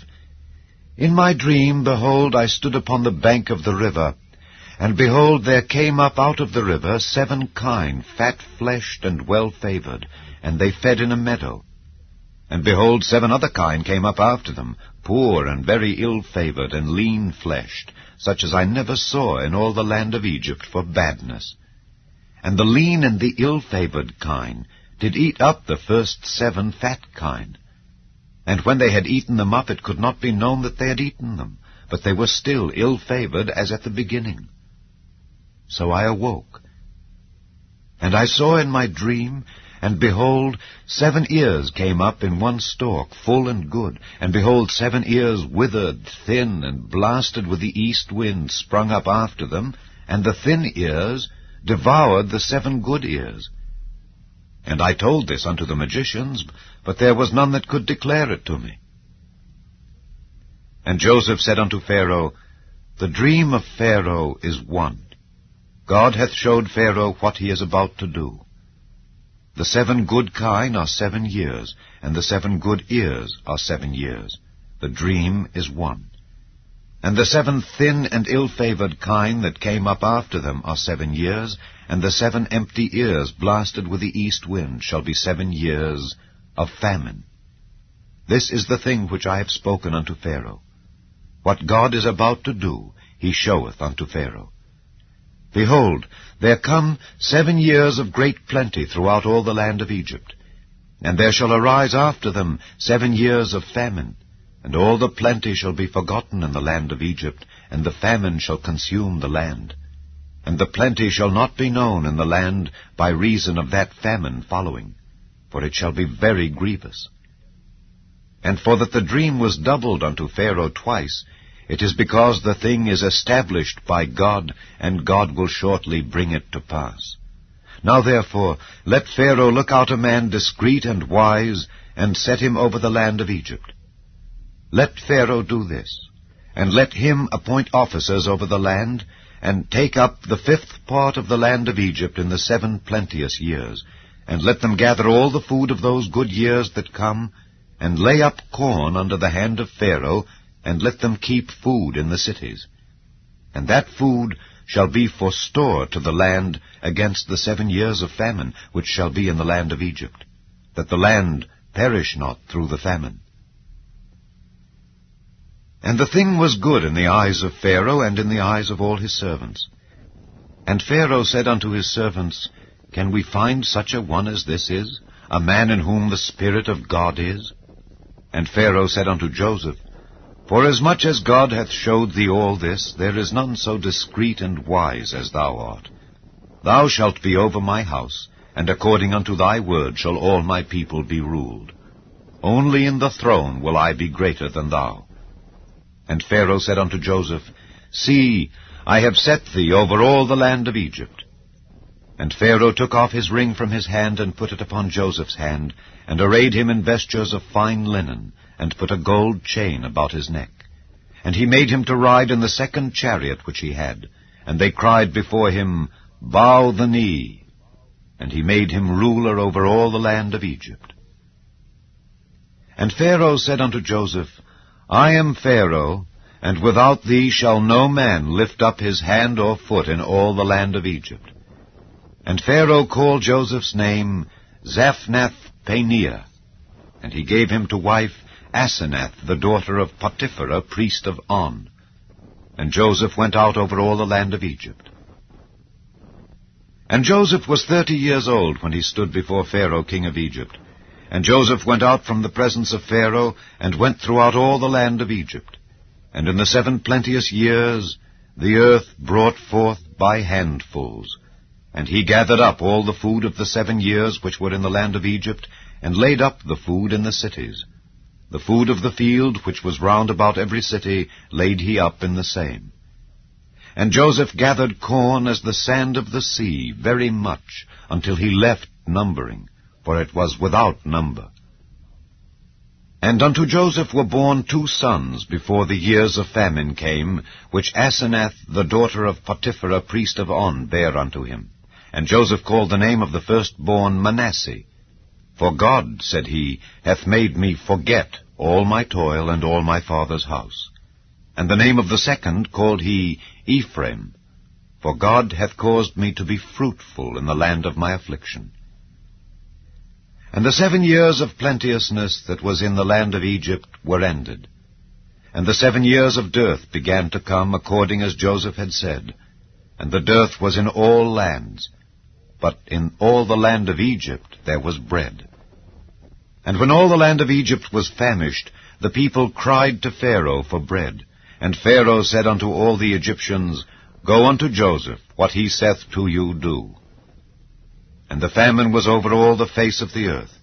Speaker 8: In my dream, behold, I stood upon the bank of the river, and behold, there came up out of the river 7 kine, fat-fleshed and well-favored, and they fed in a meadow. And behold, 7 other kine came up after them, poor and very ill-favored and lean-fleshed, such as I never saw in all the land of Egypt for badness. And the lean and the ill-favored kine did eat up the first 7 fat kine. And when they had eaten them up, it could not be known that they had eaten them, but they were still ill-favored as at the beginning. So I awoke, and I saw in my dream, and behold, 7 ears came up in one stalk, full and good, and behold, 7 ears withered, thin, and blasted with the east wind sprung up after them, and the thin ears devoured the 7 good ears. And I told this unto the magicians, but there was none that could declare it to me. And Joseph said unto Pharaoh, The dream of Pharaoh is one. God hath showed Pharaoh what he is about to do. The 7 good kine are 7 years, and the 7 good ears are 7 years. The dream is one. And the 7 thin and ill-favored kine that came up after them are 7 years, and the 7 empty ears blasted with the east wind shall be 7 years of famine. This is the thing which I have spoken unto Pharaoh. What God is about to do, he showeth unto Pharaoh. Behold, there come 7 years of great plenty throughout all the land of Egypt, and there shall arise after them 7 years of famine, and all the plenty shall be forgotten in the land of Egypt, and the famine shall consume the land. And the plenty shall not be known in the land by reason of that famine following, for it shall be very grievous. And for that the dream was doubled unto Pharaoh twice, it is because the thing is established by God, and God will shortly bring it to pass. Now therefore, let Pharaoh look out a man discreet and wise, and set him over the land of Egypt. Let Pharaoh do this, and let him appoint officers over the land, and take up the 5th part of the land of Egypt in the 7 plenteous years, and let them gather all the food of those good years that come, and lay up corn under the hand of Pharaoh, and let them keep food in the cities. And that food shall be for store to the land against the 7 years of famine, which shall be in the land of Egypt, that the land perish not through the famine.
Speaker 6: And the thing was good in the eyes of Pharaoh and in the eyes of all his servants. And Pharaoh said unto his servants, Can we find such a one as this is, a man in whom the Spirit of God is? And Pharaoh said unto Joseph, Forasmuch as God hath showed thee all this, there is none so discreet and wise as thou art. Thou shalt be over my house, and according unto thy word shall all my people be ruled. Only in the throne will I be greater than thou. And Pharaoh said unto Joseph, See, I have set thee over all the land of Egypt. And Pharaoh took off his ring from his hand, and put it upon Joseph's hand, and arrayed him in vestures of fine linen, and put a gold chain about his neck. And he made him to ride in the second chariot which he had. And they cried before him, Bow the knee. And he made him ruler over all the land of Egypt. And Pharaoh said unto Joseph, I am Pharaoh, and without thee shall no man lift up his hand or foot in all the land of Egypt. And Pharaoh called Joseph's name Zaphnath-Paneah, and he gave him to wife Asenath, the daughter of Potiphera, priest of On. And Joseph went out over all the land of Egypt. And Joseph was 30 years old when he stood before Pharaoh king of Egypt. And Joseph went out from the presence of Pharaoh, and went throughout all the land of Egypt. And in the 7 plenteous years the earth brought forth by handfuls. And he gathered up all the food of the 7 years which were in the land of Egypt, and laid up the food in the cities. The food of the field, which was round about every city, laid he up in the same. And Joseph gathered corn as the sand of the sea, very much, until he left numbering, for it was without number. And unto Joseph were born 2 sons before the years of famine came, which Asenath, the daughter of Potiphera, priest of On, bare unto him. And Joseph called the name of the firstborn Manasseh. For God, said he, hath made me forget all my toil and all my father's house. And the name of the second called he Ephraim, for God hath caused me to be fruitful in the land of my affliction. And the 7 years of plenteousness that was in the land of Egypt were ended. And the 7 years of dearth began to come, according as Joseph had said. And the dearth was in all lands, but in all the land of Egypt there was bread. And when all the land of Egypt was famished, the people cried to Pharaoh for bread. And Pharaoh said unto all the Egyptians, Go unto Joseph, what he saith to you do. And the famine was over all the face of the earth.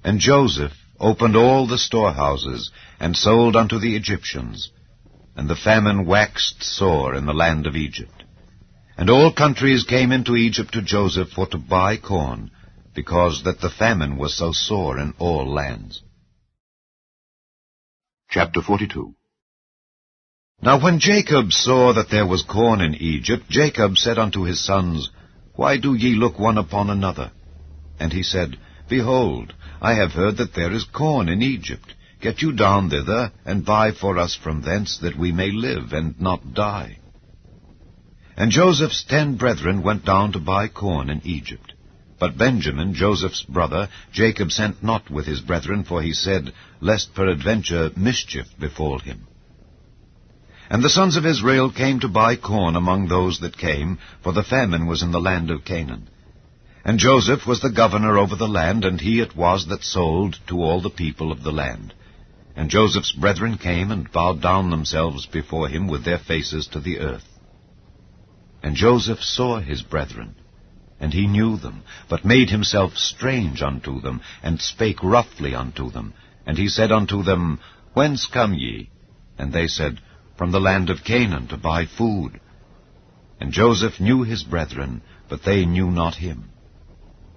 Speaker 6: And Joseph opened all the storehouses, and sold unto the Egyptians. And the famine waxed sore in the land of Egypt. And all countries came into Egypt to Joseph for to buy corn, because that the famine was so sore in all lands.
Speaker 8: Chapter 42.
Speaker 6: Now when Jacob saw that there was corn in Egypt, Jacob said unto his sons, Why do ye look one upon another? And he said, Behold, I have heard that there is corn in Egypt. Get you down thither, and buy for us from thence, that we may live, and not die. And Joseph's 10 brethren went down to buy corn in Egypt. But Benjamin, Joseph's brother, Jacob sent not with his brethren, for he said, Lest peradventure mischief befall him. And the sons of Israel came to buy corn among those that came, for the famine was in the land of Canaan. And Joseph was the governor over the land, and he it was that sold to all the people of the land. And Joseph's brethren came and bowed down themselves before him with their faces to the earth. And Joseph saw his brethren, and he knew them, but made himself strange unto them, and spake roughly unto them. And he said unto them, Whence come ye? And they said, From the land of Canaan, to buy food. And Joseph knew his brethren, but they knew not him.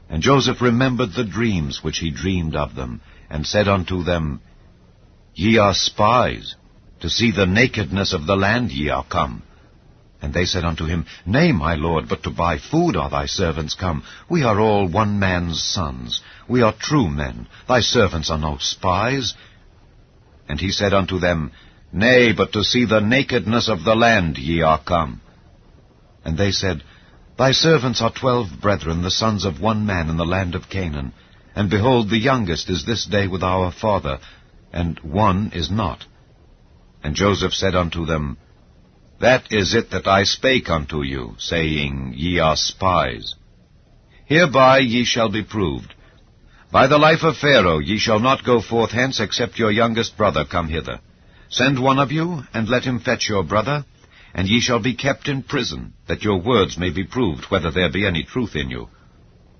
Speaker 6: And Joseph remembered the dreams which he dreamed of them, and said unto them, Ye are spies, to see the nakedness of the land ye are come. And they said unto him, Nay, my lord, but to buy food are thy servants come. We are all one man's sons. We are true men. Thy servants are no spies. And he said unto them, Nay, but to see the nakedness of the land ye are come. And they said, Thy servants are 12 brethren, the sons of one man in the land of Canaan. And behold, the youngest is this day with our father, and one is not.
Speaker 8: And Joseph said unto them, That is it that I spake unto you, saying, Ye are spies. Hereby ye shall be proved. By the life of Pharaoh ye shall not go forth hence, except your youngest brother come hither. Send one of you, and let him fetch your brother, and ye shall be kept in prison, that your words may be proved, whether there be any truth in you.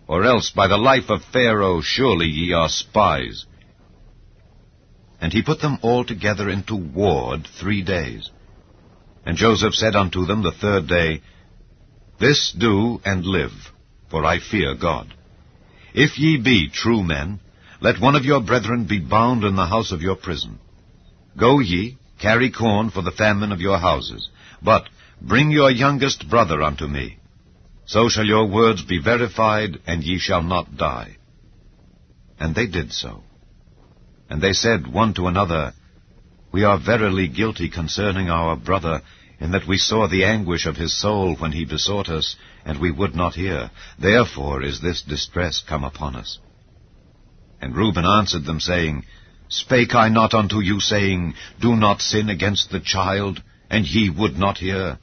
Speaker 8: Or else, by the life of Pharaoh, surely ye are spies. And he put them all together into ward 3 days. And Joseph said unto them the 3rd day, This do and live, for I fear God. If ye be true men, let one of your brethren be bound in the house of your prison. Go ye, carry corn for the famine of your houses, but bring your youngest brother unto me. So shall your words be verified, and ye shall not die. And they did so. And they said one to another, We are verily guilty concerning our brother, in that we saw the anguish of his soul when he besought us, and we would not hear. Therefore is this distress come upon us. And Reuben answered them, saying, Spake I not unto you, saying, Do not sin against the child, and ye would not hear?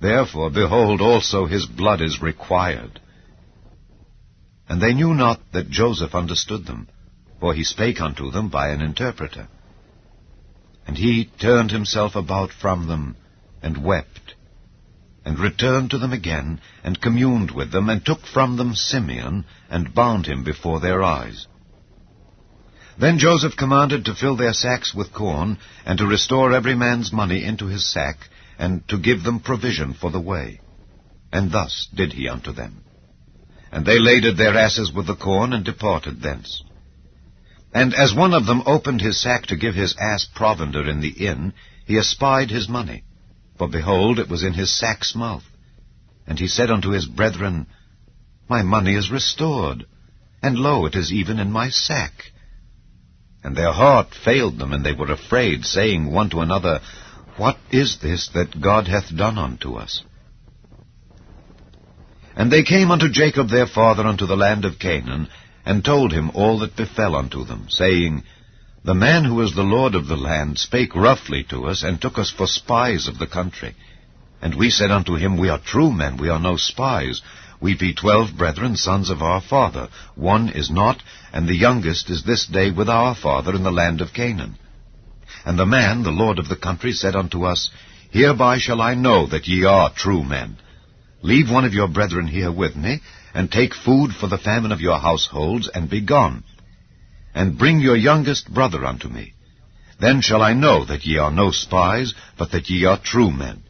Speaker 8: Therefore, behold, also his blood is required. And they knew not that Joseph understood them, for he spake unto them by an interpreter. And he turned himself about from them, and wept, and returned to them again, and communed with them, and took from them Simeon, and bound him before their eyes. Then Joseph commanded to fill their sacks with corn, and to restore every man's money into his sack, and to give them provision for the way. And thus did he unto them. And they laded their asses with the corn, and departed thence. And as one of them opened his sack to give his ass provender in the inn, he espied his money. For behold, it was in his sack's mouth. And he said unto his brethren, My money is restored, and lo, it is even in my sack. And their heart failed them, and they were afraid, saying one to another, What is this that God hath done unto us? And they came unto Jacob their father unto the land of Canaan, and told him all that befell unto them, saying, The man who is the Lord of the land spake roughly to us, and took us for spies of the country. And we said unto him, We are true men, we are no spies. We be 12 brethren, sons of our father. One is not, and the youngest is this day with our father in the land of Canaan. And the man, the lord of the country, said unto us, Hereby shall I know that ye are true men. Leave one of your brethren here with me, and take food for the famine of your households, and be gone. And bring your youngest brother unto me. Then shall I know that ye are no spies, but that ye are true men.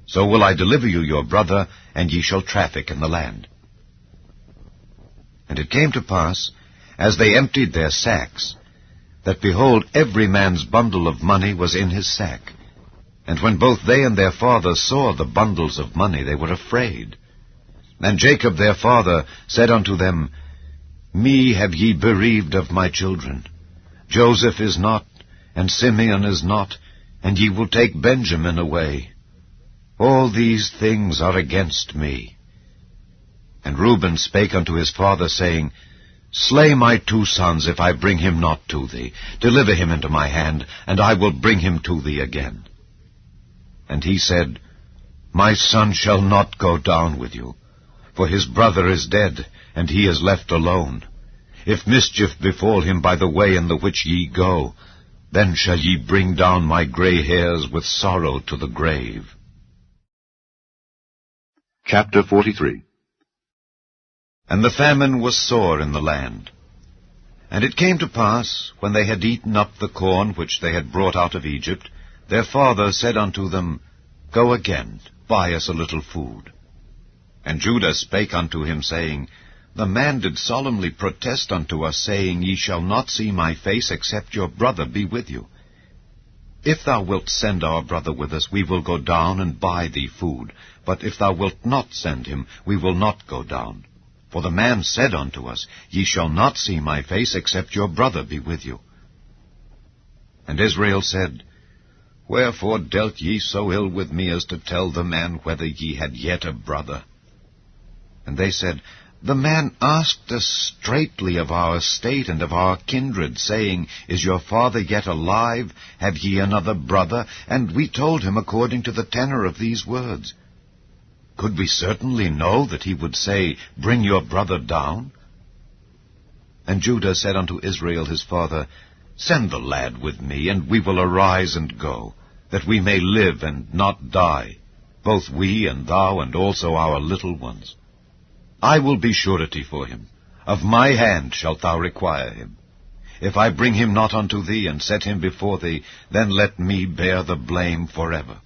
Speaker 8: So will I deliver you your brother, and ye shall traffic in the land. And it came to pass, as they emptied their sacks, that behold, every man's bundle of money was in his sack. And when both they and their father saw the bundles of money, they were afraid. And Jacob their father said unto them, Me have ye bereaved of my children. Joseph is not, and Simeon is not, and ye will take Benjamin away. All these things are against me. And Reuben spake unto his father, saying, Slay my 2 sons, if I bring him not to thee. Deliver him into my hand, and I will bring him to thee again. And he said, My son shall not go down with you, for his brother is dead, and he is left alone. If mischief befall him by the way in the which ye go, then shall ye bring down my gray hairs with sorrow to the grave.
Speaker 9: Chapter 43.
Speaker 8: And the famine was sore in the land. And it came to pass, when they had eaten up the corn which they had brought out of Egypt, their father said unto them, Go again, buy us a little food. And Judah spake unto him, saying, The man did solemnly protest unto us, saying, Ye shall not see my face, except your brother be with you. If thou wilt send our brother with us, we will go down and buy thee food. But if thou wilt not send him, we will not go down. For the man said unto us, Ye shall not see my face, except your brother be with you. And Israel said, Wherefore dealt ye so ill with me as to tell the man whether ye had yet a brother? And they said, The man asked us straitly of our estate and of our kindred, saying, Is your father yet alive? Have ye another brother? And we told him according to the tenor of these words. Could we certainly know that he would say, Bring your brother down? And Judah said unto Israel his father, Send the lad with me, and we will arise and go, that we may live and not die, both we and thou, and also our little ones. I will be surety for him. Of my hand shalt thou require him. If I bring him not unto thee, and set him before thee, then let me bear the blame forever.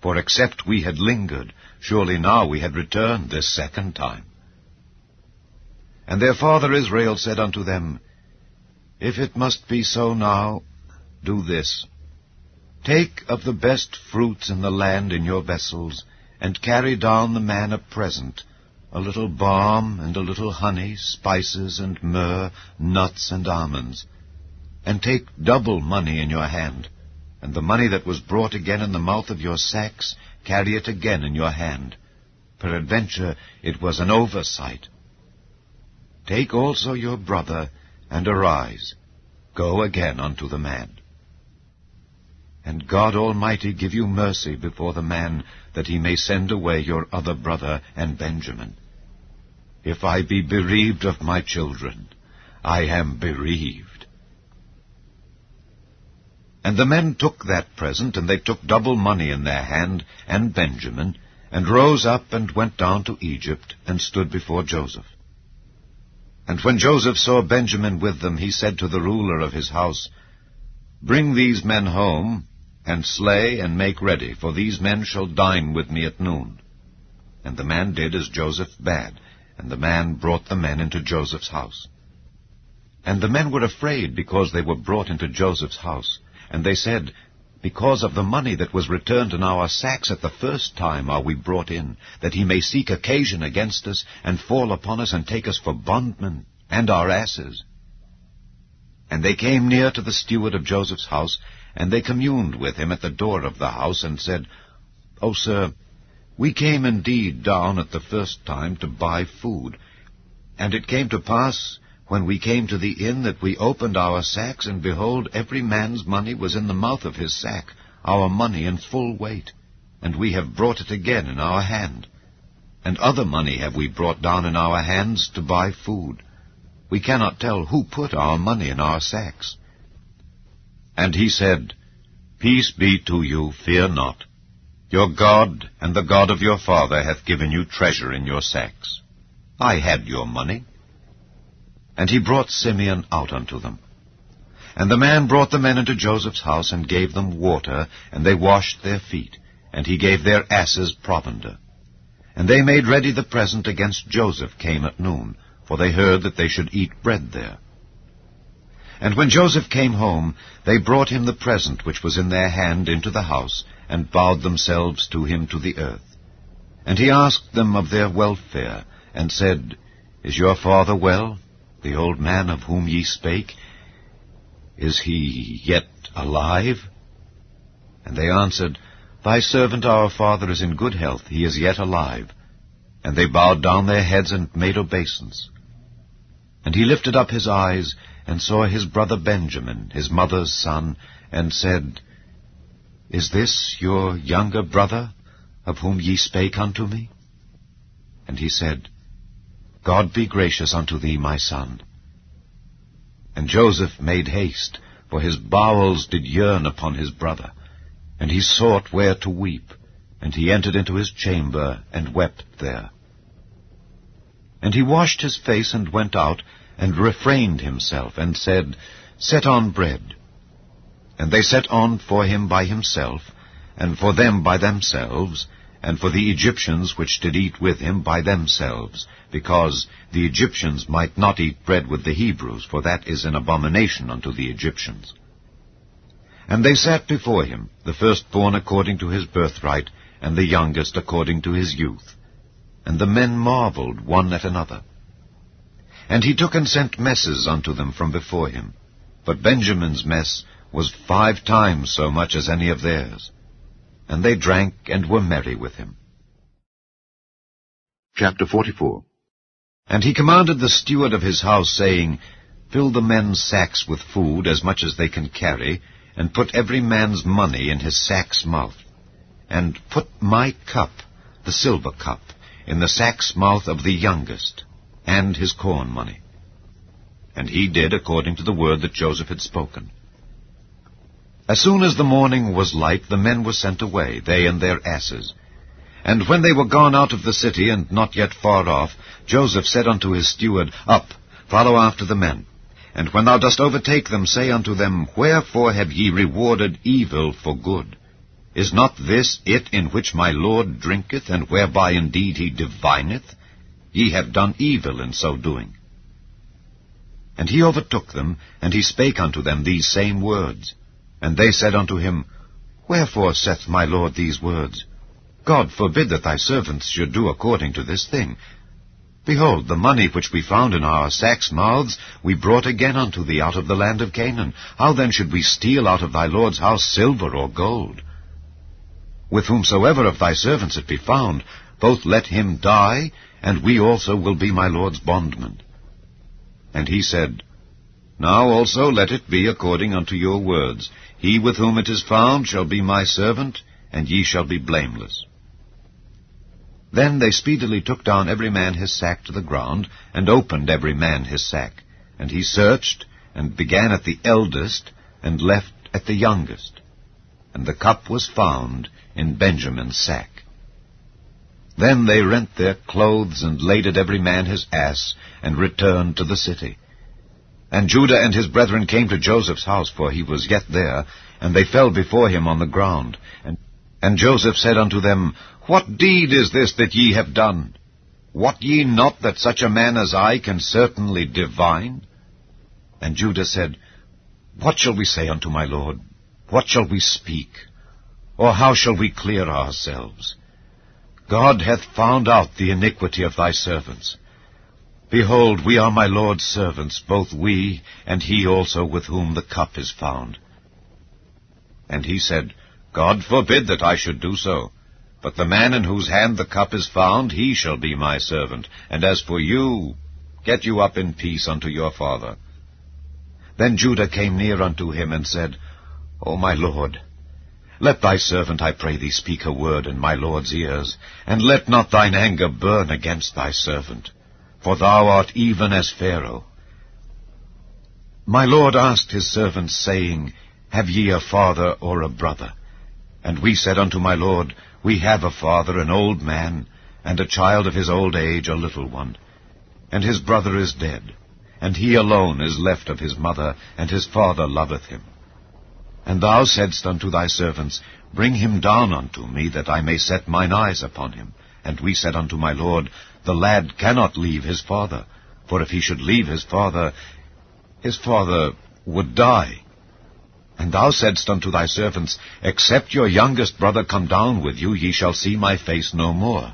Speaker 8: For except we had lingered, surely now we had returned this second time. And their father Israel said unto them, If it must be so now, do this. Take of the best fruits in the land in your vessels, and carry down the man a present, a little balm and a little honey, spices and myrrh, nuts and almonds. And take double money in your hand, and the money that was brought again in the mouth of your sacks, carry it again in your hand. Peradventure it was an oversight. Take also your brother, and arise, go again unto the man. And God Almighty give you mercy before the man, that he may send away your other brother and Benjamin. If I be bereaved of my children, I am bereaved. And the men took that present, and they took double money in their hand, and Benjamin, and rose up and went down to Egypt, and stood before Joseph. And when Joseph saw Benjamin with them, he said to the ruler of his house, Bring these men home, and slay and make ready, for these men shall dine with me at noon. And the man did as Joseph bade, and the man brought the men into Joseph's house. And the men were afraid, because they were brought into Joseph's house. And they said, Because of the money that was returned in our sacks at the first time are we brought in, that he may seek occasion against us, and fall upon us, and take us for bondmen, and our asses. And they came near to the steward of Joseph's house, and they communed with him at the door of the house, and said, O sir, we came indeed down at the first time to buy food. And it came to pass, when we came to the inn, that we opened our sacks, and behold, every man's money was in the mouth of his sack, our money in full weight. And we have brought it again in our hand. And other money have we brought down in our hands to buy food. We cannot tell who put our money in our sacks. And he said, Peace be to you, fear not. Your God and the God of your father hath given you treasure in your sacks. I had your money. And he brought Simeon out unto them. And the man brought the men into Joseph's house, and gave them water, and they washed their feet, and he gave their asses provender. And they made ready the present against Joseph came at noon, for they heard that they should eat bread there. And when Joseph came home, they brought him the present which was in their hand into the house, and bowed themselves to him to the earth. And he asked them of their welfare, and said, Is your father well, the old man of whom ye spake? Is he yet alive? And they answered, Thy servant our father is in good health, he is yet alive. And they bowed down their heads and made obeisance. And he lifted up his eyes, and saw his brother Benjamin, his mother's son, and said, Is this your younger brother, of whom ye spake unto me? And he said, God be gracious unto thee, my son. And Joseph made haste, for his bowels did yearn upon his brother, and he sought where to weep, and he entered into his chamber, and wept there. And he washed his face, and went out, and refrained himself, and said, Set on bread. And they set on for him by himself, and for them by themselves, and for the Egyptians which did eat with him by themselves, because the Egyptians might not eat bread with the Hebrews, for that is an abomination unto the Egyptians. And they sat before him, the firstborn according to his birthright, and the youngest according to his youth. And the men marveled one at another. And he took and sent messes unto them from before him. But Benjamin's mess was 5 times so much as any of theirs. And they drank and were merry with him.
Speaker 9: Chapter 44
Speaker 6: And he commanded the steward of his house, saying, Fill the men's sacks with food, as much as they can carry, and put every man's money in his sack's mouth. And put my cup, the silver cup, in the sack's mouth of the youngest, and his corn money. And he did according to the word that Joseph had spoken. As soon as the morning was light, the men were sent away, they and their asses. And when they were gone out of the city, and not yet far off, Joseph said unto his steward, Up, follow after the men. And when thou dost overtake them, say unto them, Wherefore have ye rewarded evil for good? Is not this it in which my Lord drinketh, and whereby indeed he divineth? Ye have done evil in so doing. And he overtook them, and he spake unto them these same words. And they said unto him, Wherefore saith my Lord these words? God forbid that thy servants should do according to this thing. Behold, the money which we found in our sacks' mouths we brought again unto thee out of the land of Canaan. How then should we steal out of thy Lord's house silver or gold? With whomsoever of thy servants it be found, both let him die, and we also will be my Lord's bondmen. And he said, Now also let it be according unto your words. He with whom it is found shall be my servant, and ye shall be blameless. Then they speedily took down every man his sack to the ground, and opened every man his sack. And he searched, and began at the eldest, and left at the youngest. And the cup was found in Benjamin's sack. Then they rent their clothes, and laded every man his ass, and returned to the city. And Judah and his brethren came to Joseph's house, for he was yet there, and they fell before him on the ground. And Joseph said unto them, What deed is this that ye have done? Wot ye not that such a man as I can certainly divine? And Judah said, What shall we say unto my lord? What shall we speak? Or how shall we clear ourselves? God hath found out the iniquity of thy servants. Behold, we are my Lord's servants, both we, and he also with whom the cup is found. And he said, God forbid that I should do so. But the man in whose hand the cup is found, he shall be my servant. And as for you, get you up in peace unto your father. Then Judah came near unto him, and said, O my lord, let thy servant, I pray thee, speak a word in my lord's ears, and let not thine anger burn against thy servant. For thou art even as Pharaoh. My lord asked his servants, saying, Have ye a father or a brother? And we said unto my lord, We have a father, an old man, and a child of his old age, a little one. And his brother is dead, and he alone is left of his mother, and his father loveth him. And thou saidst unto thy servants, Bring him down unto me, that I may set mine eyes upon him. And we said unto my lord, The lad cannot leave his father, for if he should leave his father would die. And thou saidst unto thy servants, Except your youngest brother come down with you, ye shall see my face no more.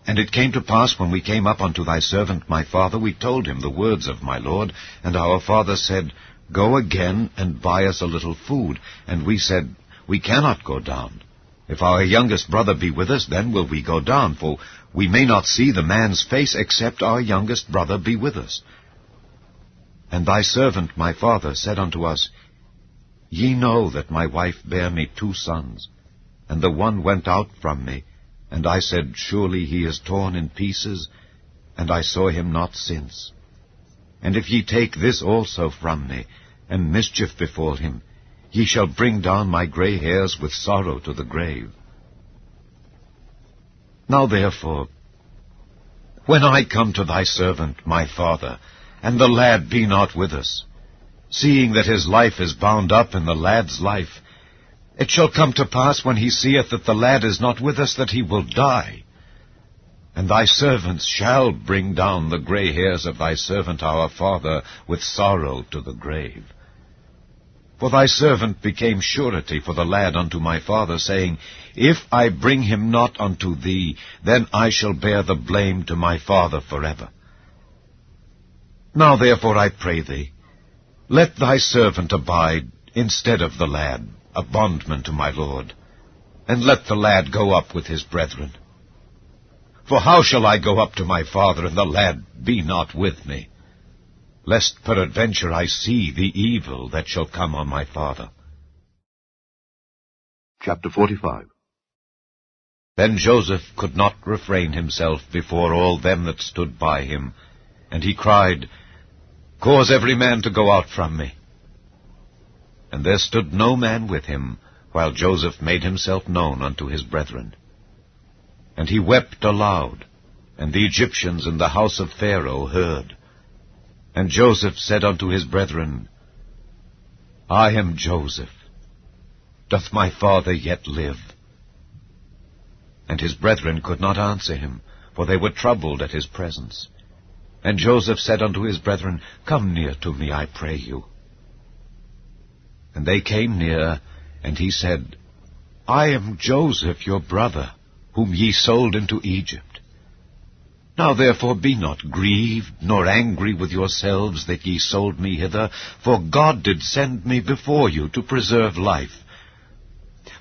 Speaker 6: And it came to pass, when we came up unto thy servant my father, we told him the words of my lord. And our father said, Go again, and buy us a little food. And we said, We cannot go down. If our youngest brother be with us, then will we go down, for we may not see the man's face, except our youngest brother be with us. And thy servant my father said unto us, Ye know that my wife bare me 2 sons, and the one went out from me, and I said, Surely he is torn in pieces, and I saw him not since. And if ye take this also from me, and mischief befall him, ye shall bring down my gray hairs with sorrow to the grave. Now therefore, when I come to thy servant my father, and the lad be not with us, seeing that his life is bound up in the lad's life, it shall come to pass, when he seeth that the lad is not with us, that he will die. And thy servants shall bring down the gray hairs of thy servant our father with sorrow to the grave. For thy servant became surety for the lad unto my father, saying, If I bring him not unto thee, then I shall bear the blame to my father forever. Now therefore I pray thee, let thy servant abide instead of the lad, a bondman to my lord, and let the lad go up with his brethren. For how shall I go up to my father, and the lad be not with me? Lest peradventure I see the evil that shall come on my father.
Speaker 9: Chapter 45.
Speaker 6: Then Joseph could not refrain himself before all them that stood by him, and he cried, Cause every man to go out from me. And there stood no man with him, while Joseph made himself known unto his brethren. And he wept aloud, and the Egyptians in the house of Pharaoh heard. And Joseph said unto his brethren, I am Joseph. Doth my father yet live? And his brethren could not answer him, for they were troubled at his presence. And Joseph said unto his brethren, Come near to me, I pray you. And they came near, and he said, I am Joseph your brother, whom ye sold into Egypt. Now therefore be not grieved, nor angry with yourselves that ye sold me hither, for God did send me before you to preserve life.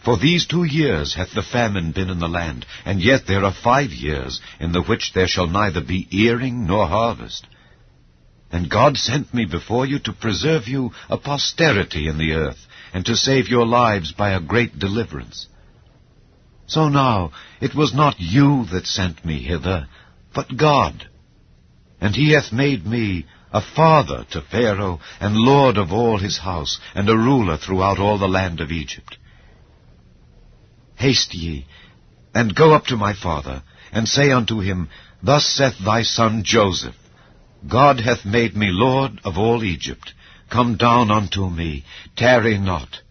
Speaker 6: For these 2 years hath the famine been in the land, and yet there are 5 years, in the which there shall neither be earing nor harvest. And God sent me before you to preserve you a posterity in the earth, and to save your lives by a great deliverance. So now it was not you that sent me hither, but God. And he hath made me a father to Pharaoh, and lord of all his house, and a ruler throughout all the land of Egypt. Haste ye, and go up to my father, and say unto him, Thus saith thy son Joseph, God hath made me lord of all Egypt. Come down unto me, tarry not.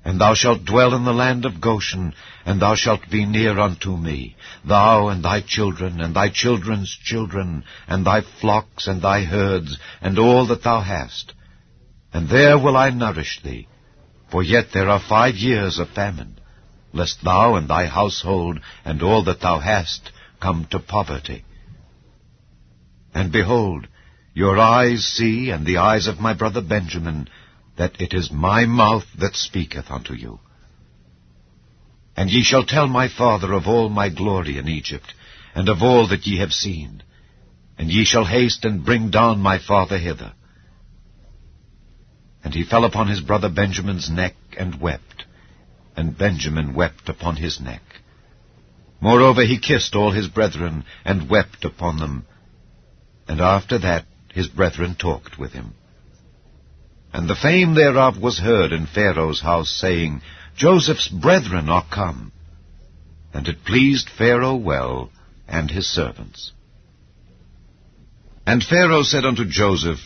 Speaker 6: And thou shalt dwell in the land of Goshen, and thou shalt be near unto me, thou and thy children, and thy children's children, and thy flocks, and thy herds, and all that thou hast. And there will I nourish thee, for yet there are 5 years of famine, lest thou and thy household, and all that thou hast, come to poverty. And behold, your eyes see, and the eyes of my brother Benjamin, that it is my mouth that speaketh unto you. And ye shall tell my father of all my glory in Egypt, and of all that ye have seen. And ye shall haste and bring down my father hither. And he fell upon his brother Benjamin's neck, and wept. And Benjamin wept upon his neck. Moreover he kissed all his brethren, and wept upon them. And after that his brethren talked with him. And the fame thereof was heard in Pharaoh's house, saying, Joseph's brethren are come. And it pleased Pharaoh well, and his servants. And Pharaoh said unto Joseph,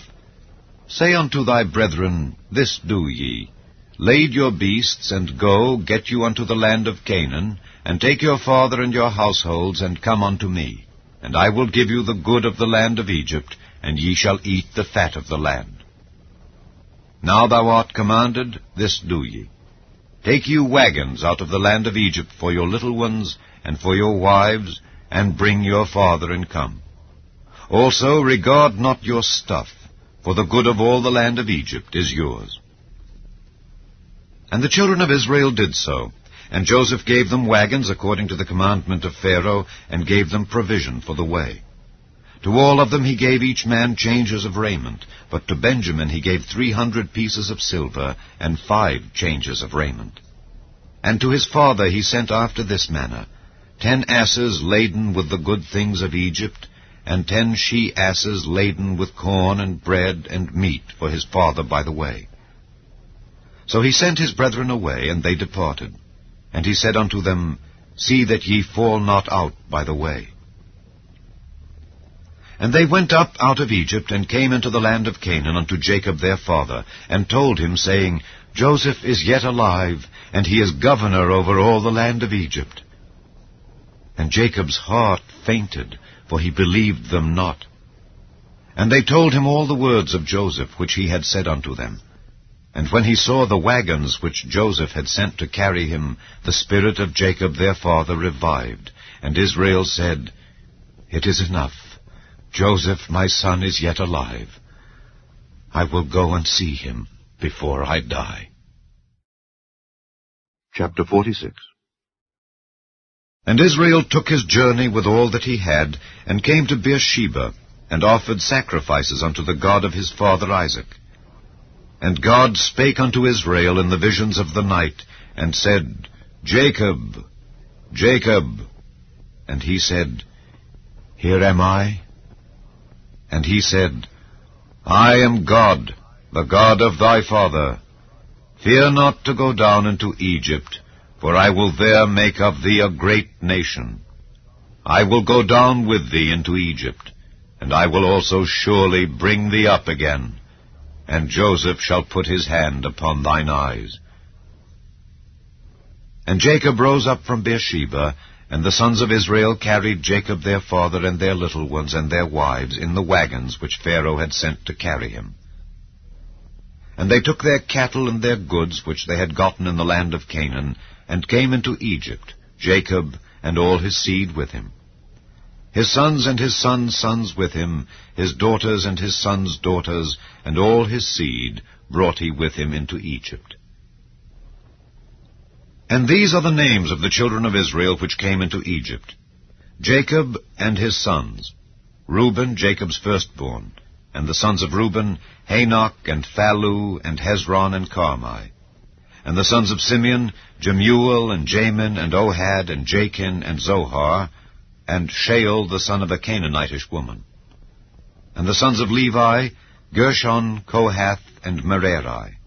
Speaker 6: Say unto thy brethren, This do ye, Lade your beasts, and go, get you unto the land of Canaan, and take your father and your households, and come unto me. And I will give you the good of the land of Egypt, and ye shall eat the fat of the land. Now thou art commanded, this do ye. Take you wagons out of the land of Egypt for your little ones, and for your wives, and bring your father, and come. Also regard not your stuff, for the good of all the land of Egypt is yours. And the children of Israel did so, and Joseph gave them wagons according to the commandment of Pharaoh, and gave them provision for the way. To all of them he gave each man changes of raiment, but to Benjamin he gave 300 pieces of silver, and 5 changes of raiment. And to his father he sent after this manner, 10 asses laden with the good things of Egypt, and 10 she-asses laden with corn and bread and meat for his father by the way. So he sent his brethren away, and they departed. And he said unto them, See that ye fall not out by the way. And they went up out of Egypt, and came into the land of Canaan unto Jacob their father, and told him, saying, Joseph is yet alive, and he is governor over all the land of Egypt. And Jacob's heart fainted, for he believed them not. And they told him all the words of Joseph, which he had said unto them. And when he saw the wagons which Joseph had sent to carry him, the spirit of Jacob their father revived. And Israel said, It is enough. Joseph my son is yet alive. I will go and see him before I die.
Speaker 9: Chapter 46.
Speaker 6: And Israel took his journey with all that he had, and came to Beersheba, and offered sacrifices unto the God of his father Isaac. And God spake unto Israel in the visions of the night, and said, Jacob, Jacob. And he said, Here am I. And he said, I am God, the God of thy father. Fear not to go down into Egypt, for I will there make of thee a great nation. I will go down with thee into Egypt, and I will also surely bring thee up again, and Joseph shall put his hand upon thine eyes. And Jacob rose up from Beersheba, and the sons of Israel carried Jacob their father and their little ones and their wives in the wagons which Pharaoh had sent to carry him. And they took their cattle and their goods which they had gotten in the land of Canaan, and came into Egypt, Jacob and all his seed with him. His sons and his sons' sons with him, his daughters and his sons' daughters, and all his seed brought he with him into Egypt. And these are the names of the children of Israel which came into Egypt: Jacob and his sons, Reuben, Jacob's firstborn, and the sons of Reuben, Hanok, and Phallu, and Hezron, and Carmi. And the sons of Simeon, Jemuel, and Jamin, and Ohad, and Jachin, and Zohar, and Shael, the son of a Canaanitish woman. And the sons of Levi, Gershon, Kohath, and Merari.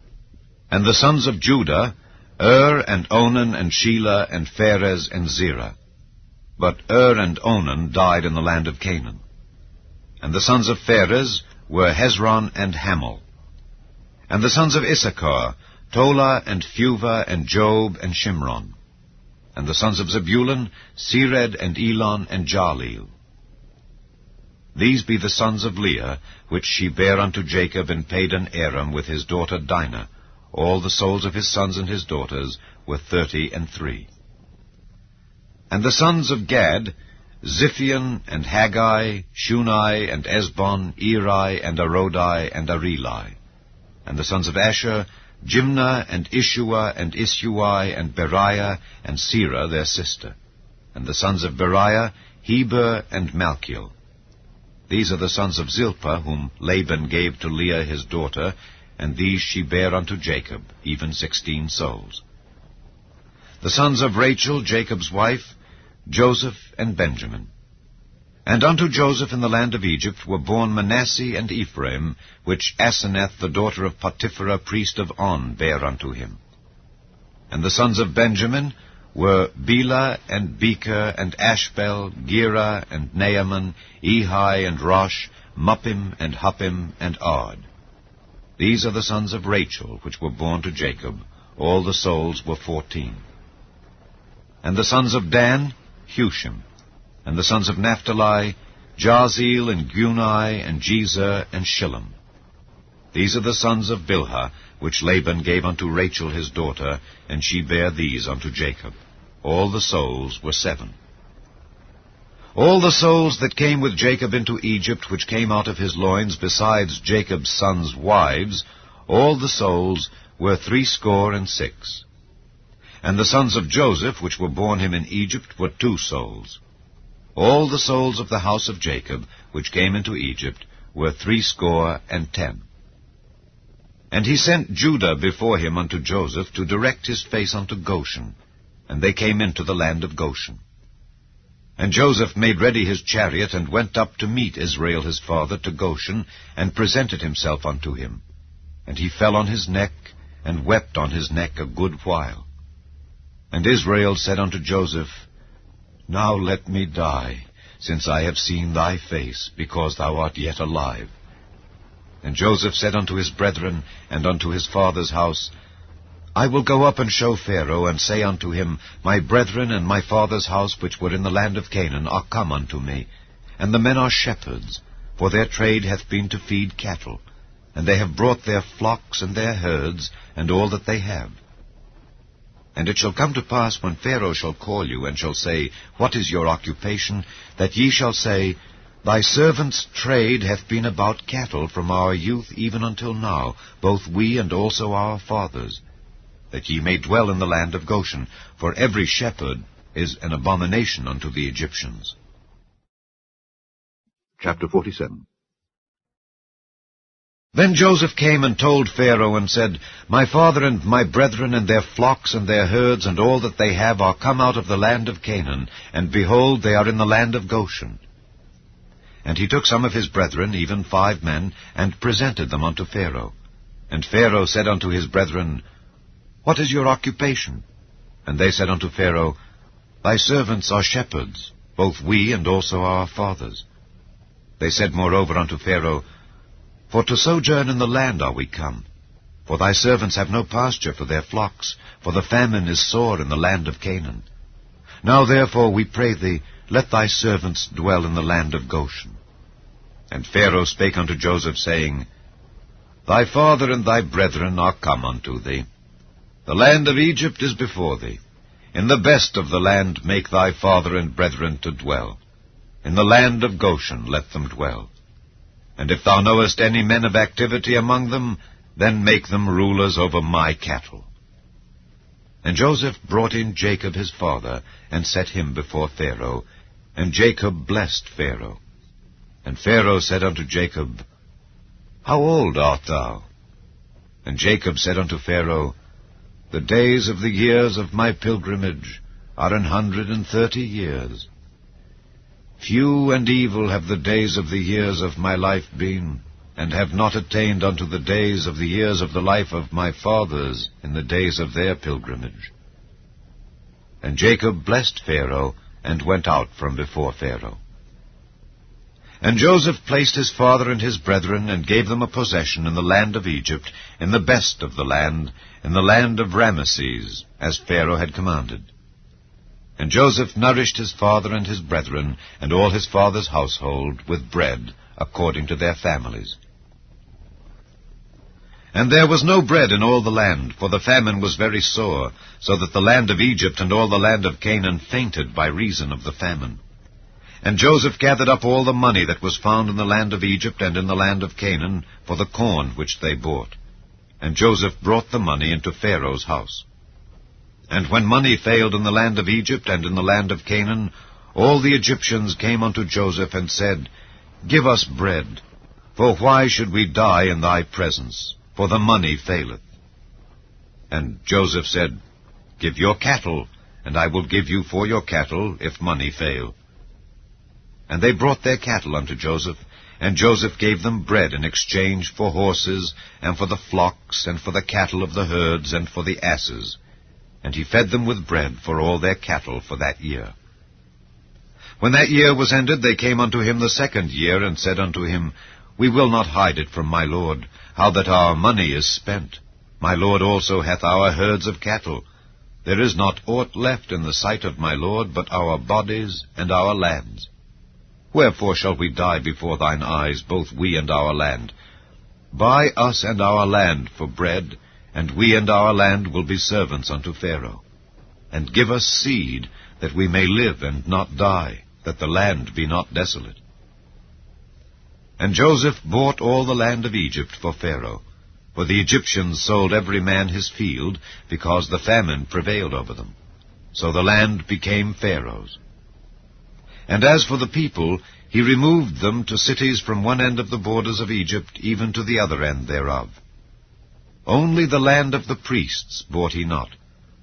Speaker 6: And the sons of Judah, and Onan, and Shelah, and Pharez, and Zerah. But and Onan died in the land of Canaan. And the sons of Pharez were Hezron and Hamel. And the sons of Issachar, Tola, and Phuvah, and Job, and Shimron. And the sons of Zebulun, Sered, and Elon, and Jaleel. These be the sons of Leah, which she bare unto Jacob in Padan Aram with his daughter Dinah. All the souls of his sons and his daughters were 33. And the sons of Gad, Ziphion, and Haggai, Shunai, and Esbon, Eri, and Arodi, and Areli. And the sons of Asher, Jimnah, and Ishua, and Isui, and Beriah, and Serah their sister. And the sons of Beriah, Heber, and Malchiel. These are the sons of Zilpah, whom Laban gave to Leah his daughter, and these she bare unto Jacob, even 16 souls. The sons of Rachel, Jacob's wife, Joseph and Benjamin. And unto Joseph in the land of Egypt were born Manasseh and Ephraim, which Asenath the daughter of Potipherah priest of On bare unto him. And the sons of Benjamin were Bela and Becher and Ashbel, Gera and Naaman, Ehi and Rosh, Muppim and Huppim and Ard. These are the sons of Rachel, which were born to Jacob. All the souls were 14. And the sons of Dan, Hushim. And the sons of Naphtali, Jahzeel, and Guni, and Jezer, and Shillem. These are the sons of Bilhah, which Laban gave unto Rachel his daughter, and she bare these unto Jacob. All the souls were 7. All the souls that came with Jacob into Egypt, which came out of his loins, besides Jacob's sons' wives, all the souls were 66. And the sons of Joseph, which were born him in Egypt, were 2 souls. All the souls of the house of Jacob, which came into Egypt, were 70. And he sent Judah before him unto Joseph, to direct his face unto Goshen. And they came into the land of Goshen. And Joseph made ready his chariot, and went up to meet Israel his father to Goshen, and presented himself unto him. And he fell on his neck, and wept on his neck a good while. And Israel said unto Joseph, Now let me die, since I have seen thy face, because thou art yet alive. And Joseph said unto his brethren, and unto his father's house, I will go up and show Pharaoh, and say unto him, My brethren and my father's house, which were in the land of Canaan, are come unto me. And the men are shepherds, for their trade hath been to feed cattle. And they have brought their flocks and their herds, and all that they have. And it shall come to pass, when Pharaoh shall call you, and shall say, What is your occupation? That ye shall say, Thy servant's trade hath been about cattle from our youth even until now, both we and also our fathers, that ye may dwell in the land of Goshen. For every shepherd
Speaker 8: is an abomination unto the Egyptians.
Speaker 9: Chapter 47.
Speaker 8: Then Joseph came and told Pharaoh and said, My father and my brethren and their flocks and their herds and all that they have are come out of the land of Canaan, and behold, they are in the land of Goshen. And he took some of his brethren, even 5 men, and presented them unto Pharaoh. And Pharaoh said unto his brethren, What is your occupation? And they said unto Pharaoh, Thy servants are shepherds, both we and also our fathers. They said moreover unto Pharaoh, For to sojourn in the land are we come. For thy servants have no pasture for their flocks, for the famine is sore in the land of Canaan. Now therefore, we pray thee, let thy servants dwell in the land of Goshen. And Pharaoh spake unto Joseph, saying, Thy father and thy brethren are come unto thee. The land of Egypt is before thee. In the best of the land make thy father and brethren to dwell. In the land of Goshen let them dwell. And if thou knowest any men of activity among them, then make them rulers over my cattle. And Joseph brought in Jacob his father, and set him before Pharaoh. And Jacob blessed Pharaoh. And Pharaoh said unto Jacob, How old art thou? And Jacob said unto Pharaoh, The days of the years of my pilgrimage are 130 years. Few and evil have the days of the years of my life been, and have not attained unto the days of the years of the life of my fathers in the days of their pilgrimage. And Jacob blessed Pharaoh, and went out from before Pharaoh. And Joseph placed his father and his brethren, and gave them a possession in the land of Egypt, in the best of the land, in the land of Ramesses, as Pharaoh had commanded. And Joseph nourished his father and his brethren, and all his father's household, with bread, according to their families. And there was no bread in all the land, for the famine was very sore, so that the land of Egypt and all the land of Canaan fainted by reason of the famine. And Joseph gathered up all the money that was found in the land of Egypt and in the land of Canaan, for the corn which they bought. And Joseph brought the money into Pharaoh's house. And when money failed in the land of Egypt and in the land of Canaan, all the Egyptians came unto Joseph and said, Give us bread, for why should we die in thy presence? For the money faileth. And Joseph said, Give your cattle, and I will give you for your cattle, if money fail. And they brought their cattle unto Joseph, and Joseph gave them bread in exchange for horses, and for the flocks, and for the cattle of the herds, and for the asses. And he fed them with bread for all their cattle for that year. When that year was ended, they came unto him the 2nd year, and said unto him, We will not hide it from my lord, how that our money is spent. My lord also hath our herds of cattle. There is not aught left in the sight of my lord, but our bodies and our lands. Wherefore shall we die before thine eyes, both we and our land? Buy us and our land for bread, and we and our land will be servants unto Pharaoh. And give us seed, that we may live and not die, that the land be not desolate. And Joseph bought all the land of Egypt for Pharaoh, for the Egyptians sold every man his field, because the famine prevailed over them. So the land became Pharaoh's. And as for the people, he removed them to cities from one end of the borders of Egypt, even to the other end thereof. Only the land of the priests bought he not,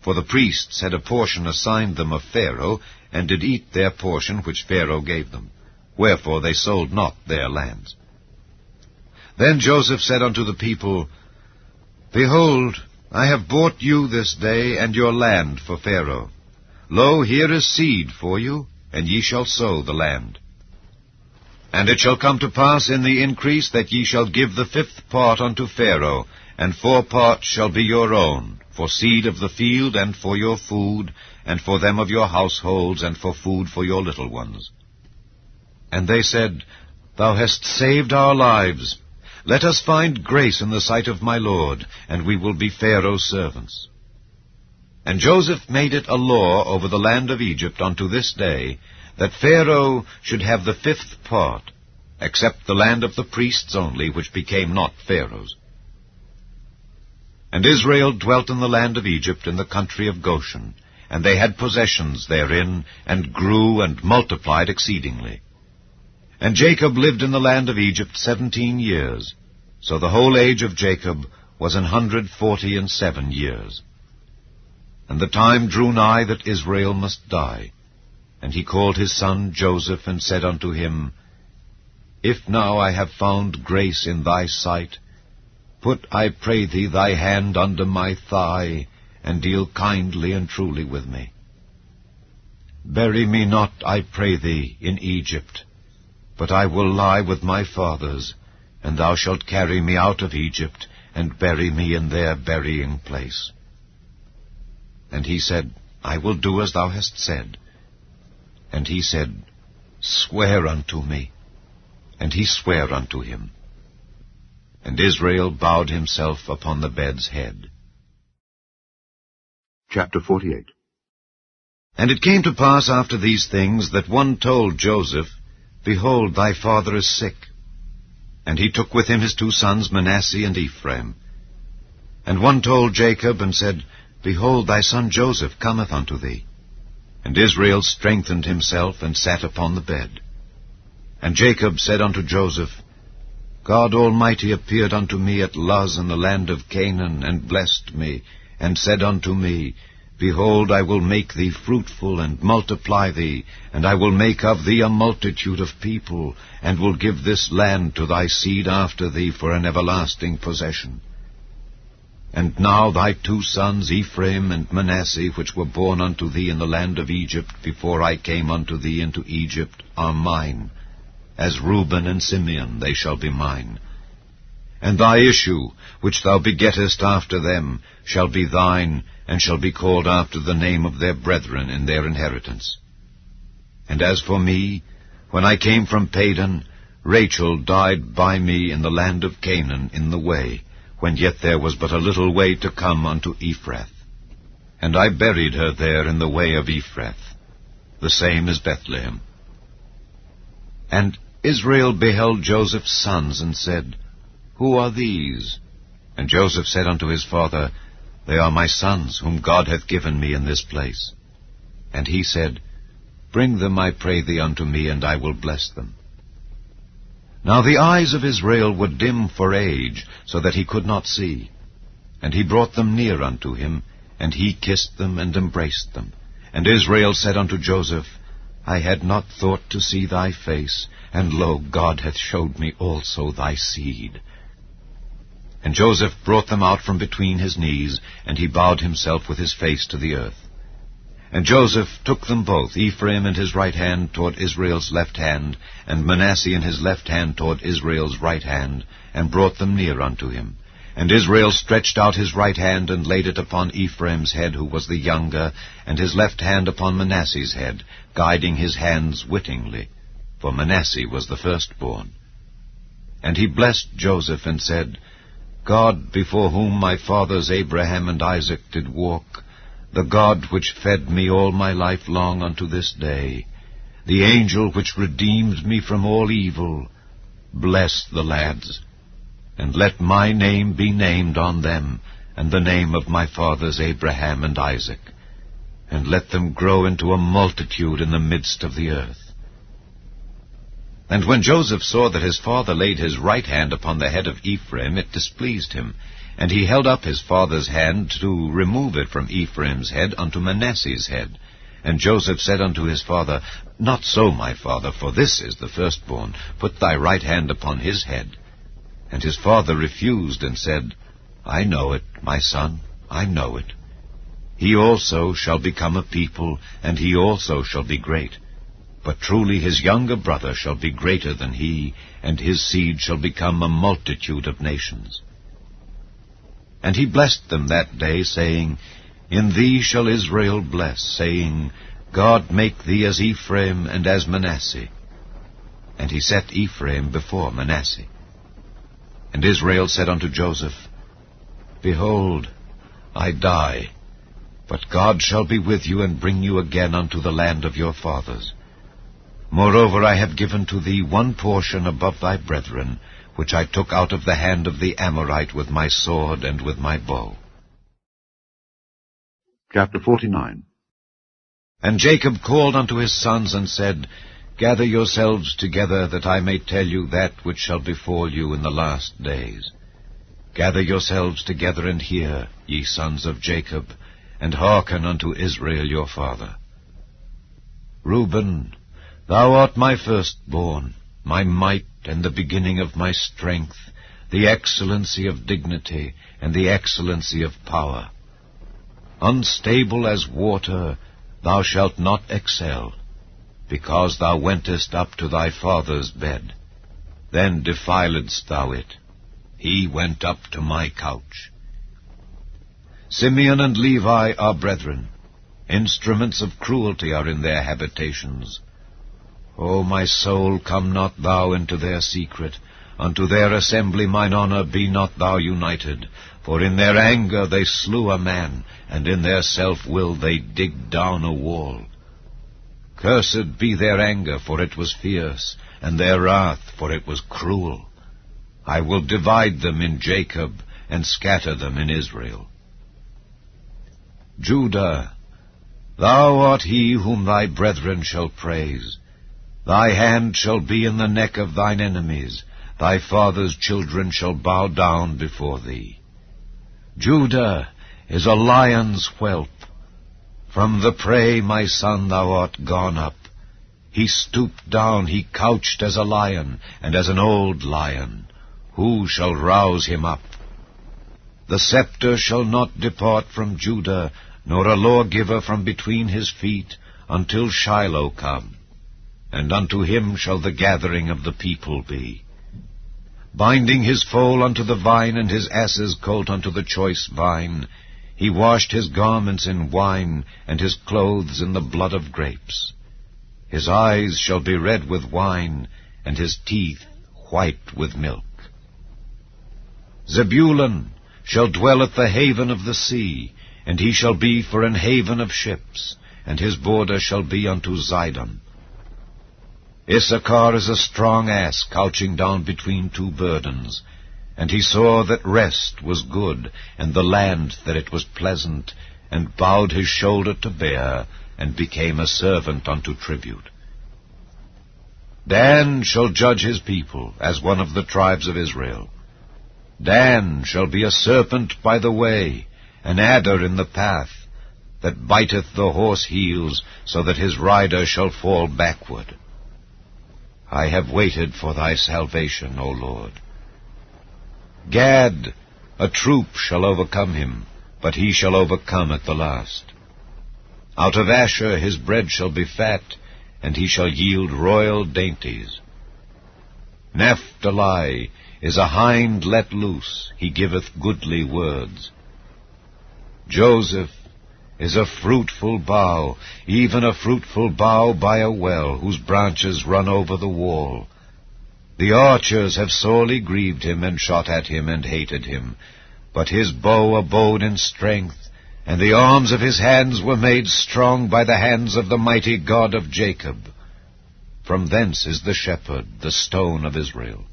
Speaker 8: for the priests had a portion assigned them of Pharaoh, and did eat their portion which Pharaoh gave them. Wherefore they sold not their lands. Then Joseph said unto the people, Behold, I have bought you this day and your land for Pharaoh. Lo, here is seed for you, and ye shall sow the land. And it shall come to pass in the increase that ye shall give the 5th part unto Pharaoh, and 4 parts shall be your own, for seed of the field, and for your food, and for them of your households, and for food for your little ones. And they said, Thou hast saved our lives. Let us find grace in the sight of my lord, and we will be Pharaoh's servants. And Joseph made it a law over the land of Egypt unto this day, that Pharaoh should have the 5th part, except the land of the priests only, which became not Pharaoh's. And Israel dwelt in the land of Egypt in the country of Goshen,
Speaker 6: and they had possessions therein, and grew and multiplied exceedingly. And Jacob lived in the land of Egypt 17 years, so the whole age of Jacob was 147 years. And the time drew nigh that Israel must die. And he called his son Joseph, and said unto him, If now I have found grace in thy sight, put, I pray thee, thy hand under my thigh, and deal kindly and truly with me. Bury me not, I pray thee, in Egypt, but I will lie with my fathers, and thou shalt carry me out of Egypt, and bury me in their burying place. And he said, I will do as thou hast said. And he said, Swear unto me. And he sware unto him. And Israel bowed himself upon the bed's head.
Speaker 9: Chapter 48.
Speaker 6: And it came to pass after these things that one told Joseph, Behold, thy father is sick. And he took with him his 2 sons, Manasseh and Ephraim. And one told Jacob, and said, Behold, thy son Joseph cometh unto thee. And Israel strengthened himself, and sat upon the bed. And Jacob said unto Joseph, God Almighty appeared unto me at Luz in the land of Canaan, and blessed me, and said unto me, Behold, I will make thee fruitful, and multiply thee, and I will make of thee a multitude of people, and will give this land to thy seed after thee for an everlasting possession. And now thy 2 sons, Ephraim and Manasseh, which were born unto thee in the land of Egypt, before I came unto thee into Egypt, are mine. As Reuben and Simeon they shall be mine. And thy issue, which thou begettest after them, shall be thine, and shall be called after the name of their brethren in their inheritance. And as for me, when I came from Padan, Rachel died by me in the land of Canaan in the way, when yet there was but a little way to come unto Ephrath. And I buried her there in the way of Ephrath. The same is Bethlehem. And Israel beheld Joseph's sons, and said, Who are these? And Joseph said unto his father, They are my sons, whom God hath given me in this place. And he said, Bring them, I pray thee, unto me, and I will bless them. Now the eyes of Israel were dim for age, so that he could not see. And he brought them near unto him, and he kissed them and embraced them. And Israel said unto Joseph, I had not thought to see thy face, and lo, God hath showed me also thy seed. And Joseph brought them out from between his knees, and he bowed himself with his face to the earth. And Joseph took them both, Ephraim in his right hand toward Israel's left hand, and Manasseh in his left hand toward Israel's right hand, and brought them near unto him. And Israel stretched out his right hand, and laid it upon Ephraim's head, who was the younger, and his left hand upon Manasseh's head, guiding his hands wittingly, for Manasseh was the firstborn. And he blessed Joseph, and said, God, before whom my fathers Abraham and Isaac did walk, the God which fed me all my life long unto this day, the angel which redeemed me from all evil, bless the lads, and let my name be named on them, and the name of my fathers Abraham and Isaac, and let them grow into a multitude in the midst of the earth. And when Joseph saw that his father laid his right hand upon the head of Ephraim, it displeased him. And he held up his father's hand to remove it from Ephraim's head unto Manasseh's head. And Joseph said unto his father, Not so, my father, for this is the firstborn. Put thy right hand upon his head. And his father refused, and said, I know it, my son, I know it. He also shall become a people, and he also shall be great. But truly his younger brother shall be greater than he, and his seed shall become a multitude of nations. And he blessed them that day, saying, In thee shall Israel bless, saying, God make thee as Ephraim and as Manasseh. And he set Ephraim before Manasseh. And Israel said unto Joseph, Behold, I die, but God shall be with you, and bring you again unto the land of your fathers. Moreover, I have given to thee one portion above thy brethren, which I took out of the hand of the Amorite with my sword and with my bow.
Speaker 9: Chapter 49.
Speaker 6: And Jacob called unto his sons, and said, Gather yourselves together, that I may tell you that which shall befall you in the last days. Gather yourselves together, and hear, ye sons of Jacob, and hearken unto Israel your father. Reuben, thou art my firstborn, my might, and the beginning of my strength, the excellency of dignity, and the excellency of power. Unstable as water, thou shalt not excel, because thou wentest up to thy father's bed. Then defiledst thou it. He went up to my couch. Simeon and Levi are brethren. Instruments of cruelty are in their habitations. O my soul, come not thou into their secret. Unto their assembly mine honor be not thou united. For in their anger they slew a man, and in their self-will they digged down a wall. Cursed be their anger, for it was fierce, and their wrath, for it was cruel. I will divide them in Jacob, and scatter them in Israel. Judah, thou art he whom thy brethren shall praise. Thy hand shall be in the neck of thine enemies. Thy father's children shall bow down before thee. Judah is a lion's whelp. From the prey, my son, thou art gone up. He stooped down, he couched as a lion, and as an old lion. Who shall rouse him up? The scepter shall not depart from Judah, nor a lawgiver from between his feet, until Shiloh come. And unto him shall the gathering of the people be. Binding his foal unto the vine, and his ass's colt unto the choice vine, he washed his garments in wine, and his clothes in the blood of grapes. His eyes shall be red with wine, and his teeth white with milk. Zebulun shall dwell at the haven of the sea, and he shall be for an haven of ships, and his border shall be unto Zidon. Issachar is a strong ass couching down between two burdens. And he saw that rest was good, and the land that it was pleasant, and bowed his shoulder to bear, and became a servant unto tribute. Dan shall judge his people, as one of the tribes of Israel. Dan shall be a serpent by the way, an adder in the path, that biteth the horse heels, so that his rider shall fall backward. I have waited for thy salvation, O Lord. Gad, a troop shall overcome him, but he shall overcome at the last. Out of Asher his bread shall be fat, and he shall yield royal dainties. Naphtali is a hind let loose, he giveth goodly words. Joseph is a fruitful bough, even a fruitful bough by a well, whose branches run over the wall. The archers have sorely grieved him, and shot at him, and hated him. But his bow abode in strength, and the arms of his hands were made strong by the hands of the mighty God of Jacob. From thence is the shepherd, the stone of Israel.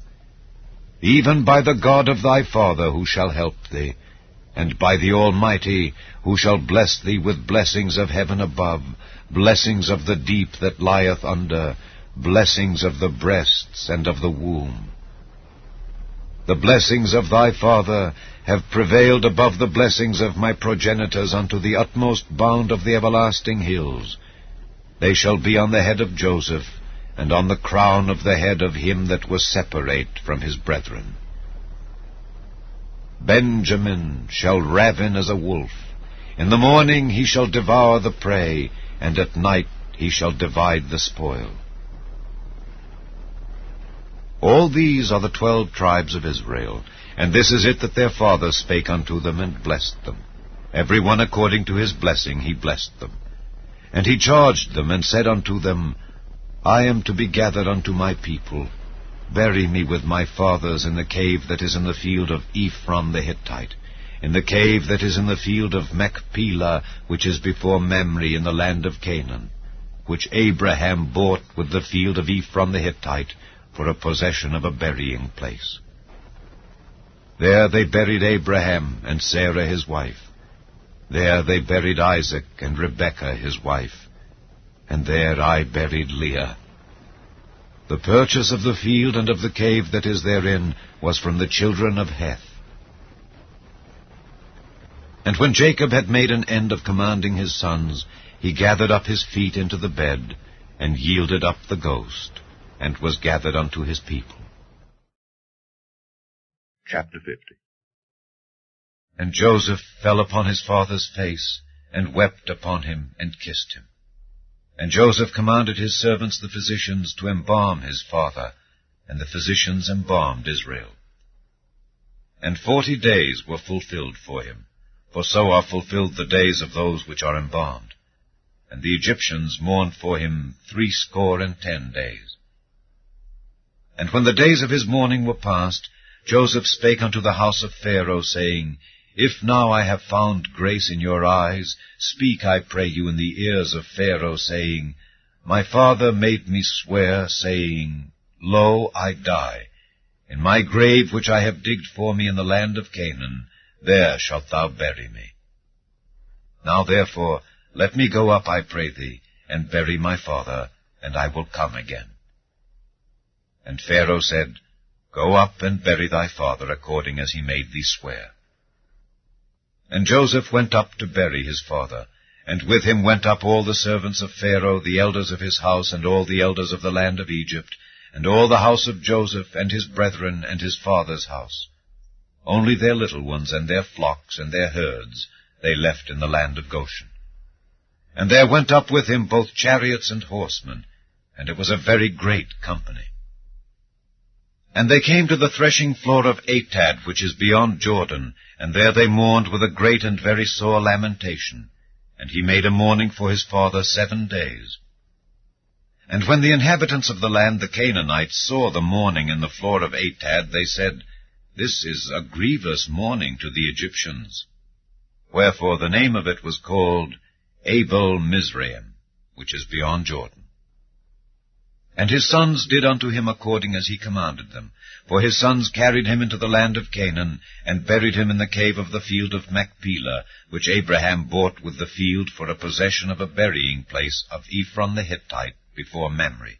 Speaker 6: Even by the God of thy father, who shall help thee, and by the Almighty, who shall bless thee with blessings of heaven above, blessings of the deep that lieth under, blessings of the breasts and of the womb. The blessings of thy father have prevailed above the blessings of my progenitors unto the utmost bound of the everlasting hills. They shall be on the head of Joseph, and on the crown of the head of him that was separate from his brethren. Benjamin shall ravin as a wolf. In the morning he shall devour the prey, and at night he shall divide the spoil. All these are the 12 tribes of Israel, and this is it that their father spake unto them, and blessed them. Every one according to his blessing he blessed them. And he charged them, and said unto them, I am to be gathered unto my people. Bury me with my fathers in the cave that is in the field of Ephron the Hittite, in the cave that is in the field of Machpelah, which is before Mamre in the land of Canaan, which Abraham bought with the field of Ephron the Hittite, for a possession of a burying place. There they buried Abraham and Sarah his wife. There they buried Isaac and Rebekah his wife. and there I buried Leah. The purchase of the field and of the cave that is therein was from the children of Heth. And when Jacob had made an end of commanding his sons, he gathered up his feet into the bed, and yielded up the ghost, and was gathered unto his people.
Speaker 9: Chapter 50.
Speaker 6: And Joseph fell upon his father's face, and wept upon him, and kissed him. And Joseph commanded his servants the physicians to embalm his father, and the physicians embalmed Israel. And 40 days were fulfilled for him, for so are fulfilled the days of those which are embalmed. And the Egyptians mourned for him 60 days. And when the days of his mourning were past, Joseph spake unto the house of Pharaoh, saying, If now I have found grace in your eyes, speak, I pray you, in the ears of Pharaoh, saying, My father made me swear, saying, Lo, I die. In my grave which I have digged for me in the land of Canaan, there shalt thou bury me. Now therefore, let me go up, I pray thee, and bury my father, and I will come again. And Pharaoh said, Go up and bury thy father according as he made thee swear. And Joseph went up to bury his father, and with him went up all the servants of Pharaoh, the elders of his house, and all the elders of the land of Egypt, and all the house of Joseph, and his brethren, and his father's house. Only their little ones, and their flocks, and their herds, they left in the land of Goshen. And there went up with him both chariots and horsemen, and it was a very great company. And they came to the threshing floor of Atad, which is beyond Jordan, and there they mourned with a great and very sore lamentation. And he made a mourning for his father 7 days. And when the inhabitants of the land, the Canaanites, saw the mourning in the floor of Atad, they said, This is a grievous mourning to the Egyptians. Wherefore the name of it was called Abel Mizraim, which is beyond Jordan. And his sons did unto him according as he commanded them. For his sons carried him into the land of Canaan, and buried him in the cave of the field of Machpelah, which Abraham bought with the field for a possession of a burying place of Ephron the Hittite before Mamre.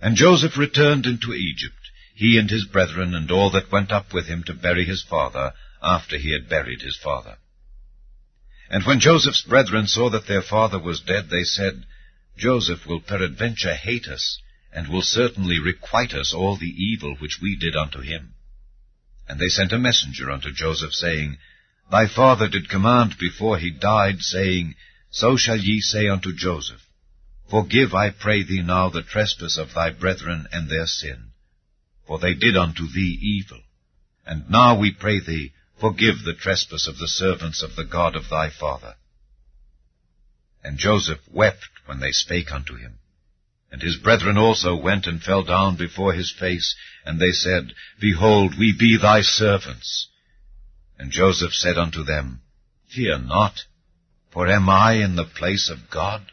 Speaker 6: And Joseph returned into Egypt, he and his brethren, and all that went up with him to bury his father, after he had buried his father. And when Joseph's brethren saw that their father was dead, they said, Joseph will peradventure hate us, and will certainly requite us all the evil which we did unto him. And they sent a messenger unto Joseph, saying, Thy father did command before he died, saying, So shall ye say unto Joseph, Forgive, I pray thee now, the trespass of thy brethren and their sin, for they did unto thee evil. And now we pray thee, forgive the trespass of the servants of the God of thy father. And Joseph wept when they spake unto him. And his brethren also went and fell down before his face, and they said, Behold, we be thy servants. And Joseph said unto them, Fear not, for am I in the place of God?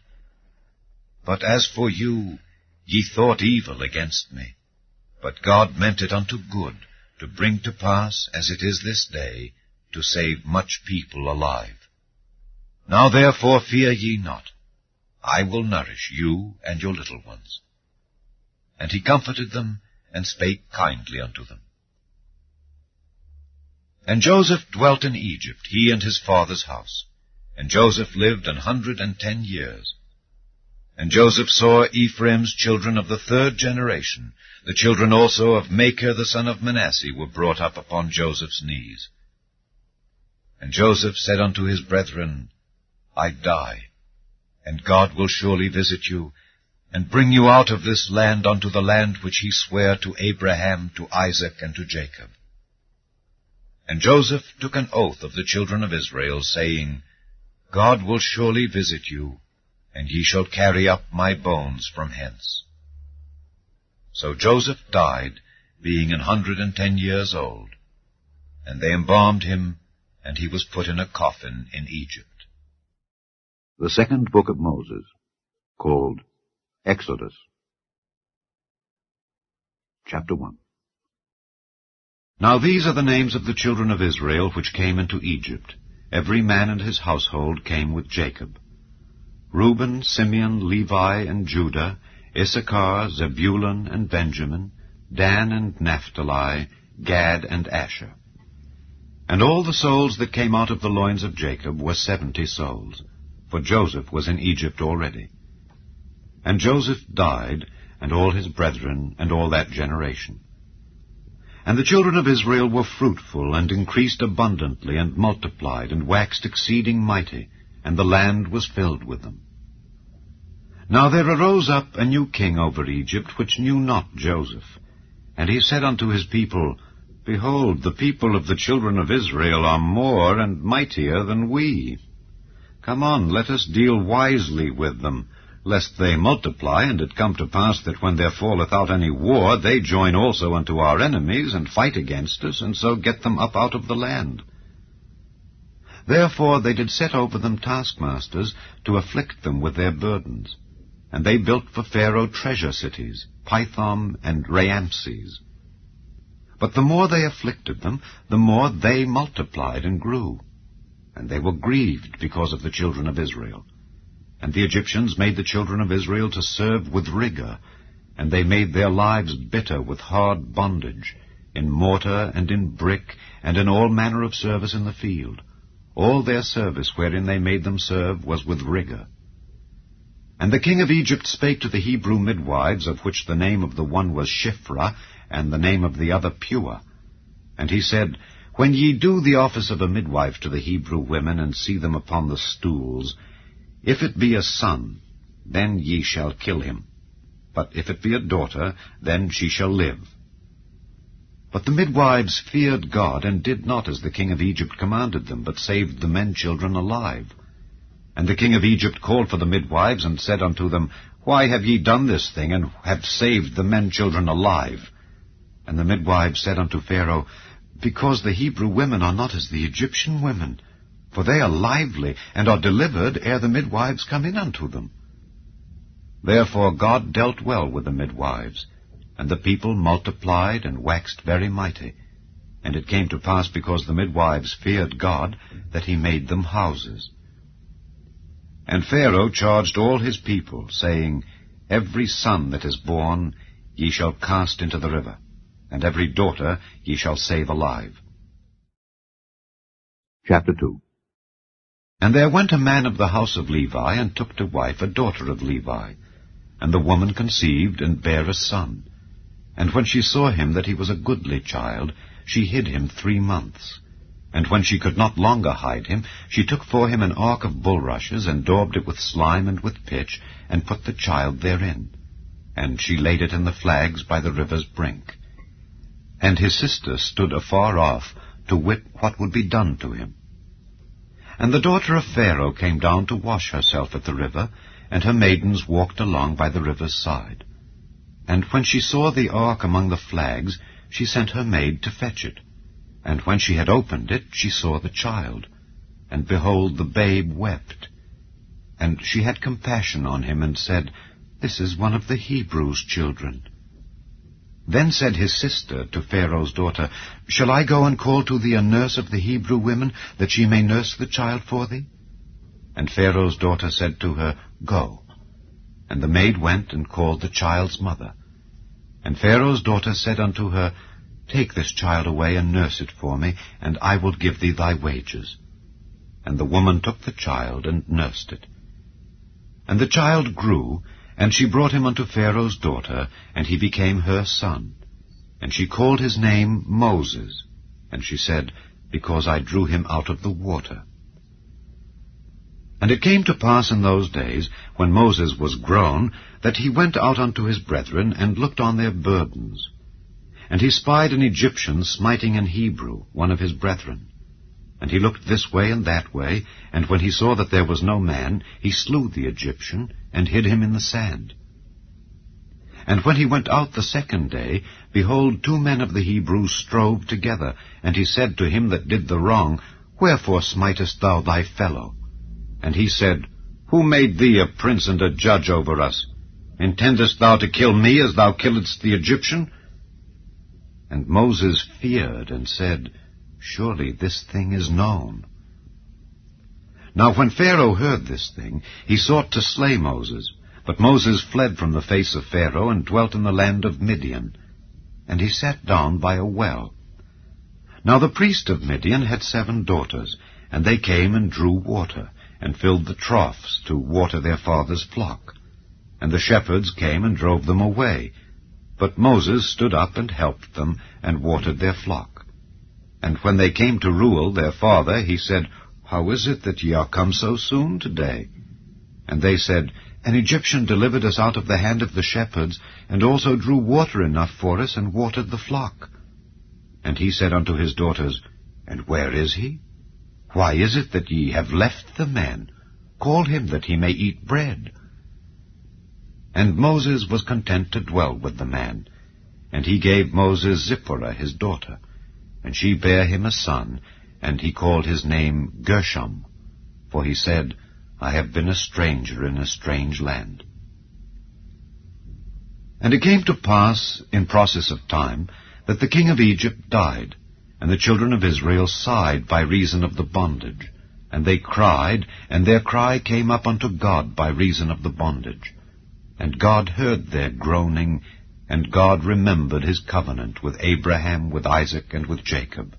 Speaker 6: But as for you, ye thought evil against me. But God meant it unto good, to bring to pass, as it is this day, to save much people alive. Now therefore fear ye not. I will nourish you and your little ones. And he comforted them, and spake kindly unto them. And Joseph dwelt in Egypt, he and his father's house. And Joseph lived 110 years. And Joseph saw Ephraim's children of the 3rd generation. The children also of Machir the son of Manasseh were brought up upon Joseph's knees. And Joseph said unto his brethren, I die, and God will surely visit you, and bring you out of this land unto the land which he sware to Abraham, to Isaac, and to Jacob. And Joseph took an oath of the children of Israel, saying, God will surely visit you, and ye shall carry up my bones from hence. So Joseph died, being 110 years old, and they embalmed him, and he was put in a coffin in Egypt.
Speaker 9: The second book of Moses, called Exodus. Chapter 1.
Speaker 6: Now these are the names of the children of Israel which came into Egypt. Every man and his household came with Jacob.
Speaker 9: Reuben, Simeon, Levi, and Judah, Issachar, Zebulun, and Benjamin, Dan and Naphtali, Gad and Asher. And all the souls that came out of the loins of Jacob were 70 souls, for Joseph was in Egypt already. And Joseph died, and all his brethren, and all that generation. And the children of Israel were fruitful, and increased abundantly, and multiplied, and waxed exceeding mighty, and the land was filled with them. Now there arose up a new king over Egypt, which knew not Joseph. And he said unto his people, Behold, the people of the children of Israel are more and mightier than we. Come on, let us deal wisely with them, lest they multiply, and it come to pass that when there falleth out any war, they join also unto our enemies, and fight against us, and so get them up out of the land. Therefore they did set over them taskmasters, to afflict them with their burdens. And they built for Pharaoh treasure cities, Pithom and Raamses. But the more they afflicted them, the more they multiplied and grew. And they were grieved because of the children of Israel. And the Egyptians made the children of Israel to serve with rigor, and they made their lives bitter with hard bondage, in mortar and in brick, and in all manner of service in the field. All their service wherein they made them serve was with rigor. And the king of Egypt spake to the Hebrew midwives, of which the name of the one was Shiphrah, and the name of the other Pua. And he said, When ye do the office of a midwife to the Hebrew women, and see them upon the stools, if it be a son, then ye shall kill him. But if it be a daughter, then she shall live. But the midwives feared God, and did not as the king of Egypt commanded them, but saved the men children alive. And the king of Egypt called for the midwives, and said unto them, Why have ye done this thing, and have saved the men children alive? And the midwives said unto Pharaoh, Because the Hebrew women are not as the Egyptian women, for they are lively, and are delivered ere the midwives come in unto them. Therefore God dealt well with the midwives, and the people multiplied and waxed very mighty. And it came to pass, because the midwives feared God, that he made them houses. And Pharaoh charged all his people, saying, Every son that is born ye shall cast into the river, and every daughter ye shall save alive. Chapter 2.
Speaker 6: And there went a man of the house of Levi, and took to wife a daughter of Levi. And the woman conceived, and bare a son. And when she saw him that he was a goodly child, she hid him 3 months. And when she could not longer hide him, she took for him an ark of bulrushes, and daubed it with slime and with pitch, and put the child therein. And she laid it in the flags by the river's brink. And his sister stood afar off, to wit what would be done to him. And the daughter of Pharaoh came down to wash herself at the river, and her maidens walked along by the river's side. And when she saw the ark among the flags, she sent her maid to fetch it. And when she had opened it, she saw the child. And behold, the babe wept. And she had compassion on him, and said, This is one of the Hebrews' children. Then said his sister to Pharaoh's daughter, Shall I go and call to thee a nurse of the Hebrew women, that she may nurse the child for thee? And Pharaoh's daughter said to her, Go. And the maid went and called the child's mother. And Pharaoh's daughter said unto her, Take this child away, and nurse it for me, and I will give thee thy wages. And the woman took the child, and nursed it. And the child grew, and she brought him unto Pharaoh's daughter, and he became her son. And she called his name Moses. And she said, Because I drew him out of the water. And it came to pass in those days, when Moses was grown, that he went out unto his brethren, and looked on their burdens. And he spied an Egyptian smiting an Hebrew, one of his brethren. And he looked this way and that way, and when he saw that there was no man, he slew the Egyptian, and hid him in the sand. And when he went out the second day, behold, 2 men of the Hebrews strove together. And he said to him that did the wrong, Wherefore smitest thou thy fellow? And he said, Who made thee a prince and a judge over us? Intendest thou to kill me as thou killedst the Egyptian? And Moses feared, and said, Surely this thing is known.
Speaker 9: Now when Pharaoh heard this thing, he sought to slay Moses. But Moses fled from the face of Pharaoh and dwelt in the land of Midian. And he sat down by a well. Now the priest of Midian had 7 daughters, and they came and drew water, and filled the troughs to water their father's flock. And the shepherds came and drove them away. But Moses stood up and helped them, and watered their flock. And when they came to Reuel their father, he said, How is it that ye are come so soon today? And they said, An Egyptian delivered us out of the hand of the shepherds, and also drew water enough for us, and watered the flock. And he said unto his daughters, And where is he? Why is it that ye have left the man? Call him that he may eat bread. And Moses was content to dwell with the man. And he gave Moses Zipporah his daughter, and she bare him a son, and he called his name Gershom, for he said, I have been a stranger in a strange land. And it came to pass, in process of time, that the king of Egypt died, and the children of Israel sighed by reason of the bondage. And they cried, and their cry came up unto God by reason of the bondage. And God heard their groaning, and God remembered his covenant with Abraham, with Isaac, and with Jacob.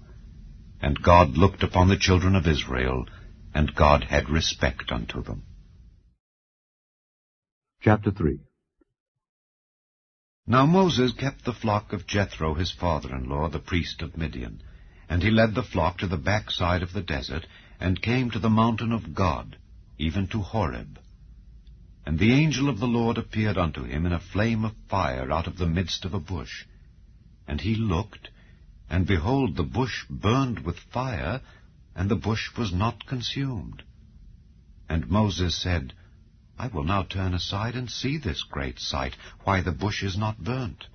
Speaker 9: And God looked upon the children of Israel, and God had respect unto them.
Speaker 6: Chapter 3.
Speaker 9: Now Moses kept the flock of Jethro his father-in-law, the priest of Midian. And he led the flock to the backside of the desert, and came to the mountain of God, even to Horeb. And the angel of the Lord appeared unto him in a flame of fire out of the midst of a bush. And he looked, and behold, the bush burned with fire, and the bush was not consumed. And Moses said, I will now turn aside and see this great sight, why the bush is not burnt.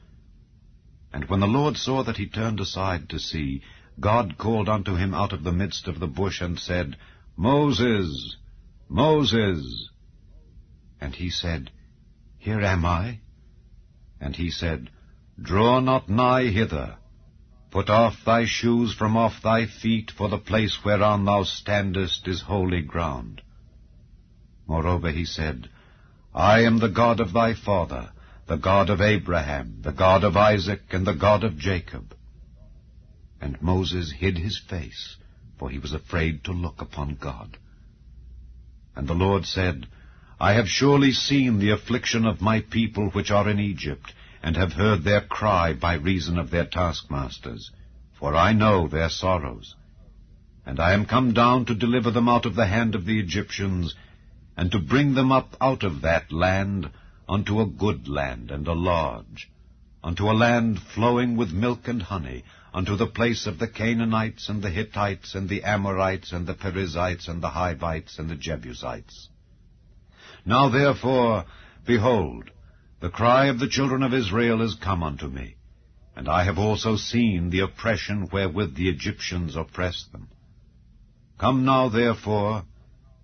Speaker 9: And when the Lord saw that he turned aside to see, God called unto him out of the midst of the bush, and said, Moses, Moses. And he said, Here am I. And he said, Draw not nigh hither. Put off thy shoes from off thy feet, for the place whereon thou standest is holy ground. Moreover he said, I am the God of thy father, the God of Abraham, the God of Isaac, and the God of Jacob. And Moses hid his face, for he was afraid to look upon God. And the Lord said, I have surely seen the affliction of my people which are in Egypt, and have heard their cry by reason of their taskmasters, for I know their sorrows. And I am come down to deliver them out of the hand of the Egyptians, and to bring them up out of that land unto a good land and a large, unto a land flowing with milk and honey, unto the place of the Canaanites and the Hittites and the Amorites and the Perizzites and the Hivites and the Jebusites. Now therefore, behold, the cry of the children of Israel is come unto me, and I have also seen the oppression wherewith the Egyptians oppress them. Come now therefore,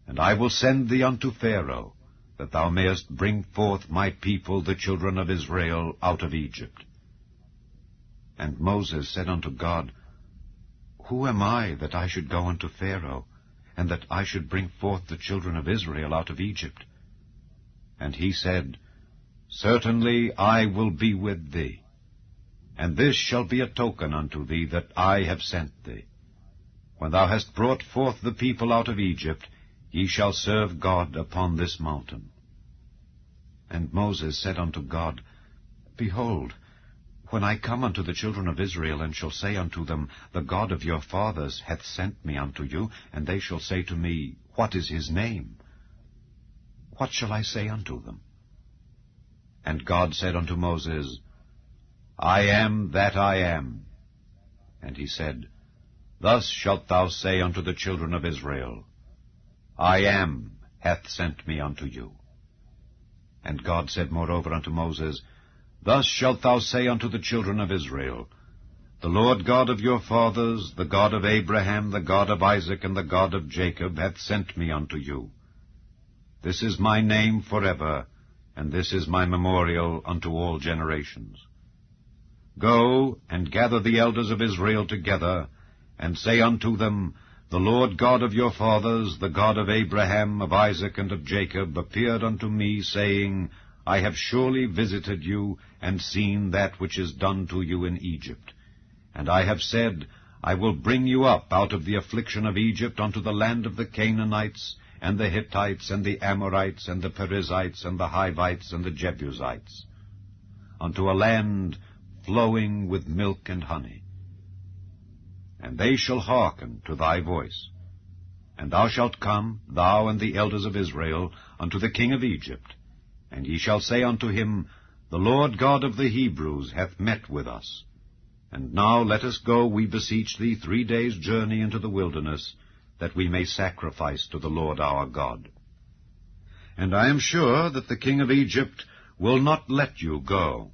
Speaker 9: and I will send thee unto Pharaoh, that thou mayest bring forth my people, the children of Israel, out of Egypt. And Moses said unto God, Who am I that I should go unto Pharaoh, and that I should bring forth the children of Israel out of Egypt? And he said, Certainly I will be with thee, and this shall be a token unto thee that I have sent thee. When thou hast brought forth the people out of Egypt, ye shall serve God upon this mountain. And Moses said unto God, Behold, when I come unto the children of Israel, and shall say unto them, The God of your fathers hath sent me unto you, and they shall say to me, What is his name? What shall I say unto them? And God said unto Moses, I am that I am. And he said, Thus shalt thou say unto the children of Israel, I am hath sent me unto you. And God said moreover unto Moses, Thus shalt thou say unto the children of Israel, The Lord God of your fathers, the God of Abraham, the God of Isaac, and the God of Jacob, hath sent me unto you. This is my name forever, and this is my memorial unto all generations. Go and gather the elders of Israel together, and say unto them,
Speaker 6: The Lord God of your fathers, the God of Abraham, of Isaac, and of Jacob, appeared unto me, saying, I have surely visited you, and seen that which is done to you in Egypt. And I have said, I will bring you up out of the affliction of Egypt unto the land of the Canaanites, and the Hittites, and the Amorites, and the Perizzites, and the Hivites, and the Jebusites, unto a land flowing with milk and honey. And they shall hearken to thy voice. And thou shalt come, thou and the elders of Israel, unto the king of Egypt. And ye shall say unto him, The Lord God of the Hebrews hath met with us. And now let us go, we beseech thee, 3 days' journey into the wilderness, that we may sacrifice to the Lord our God. And I am sure that the king of Egypt will not let you go.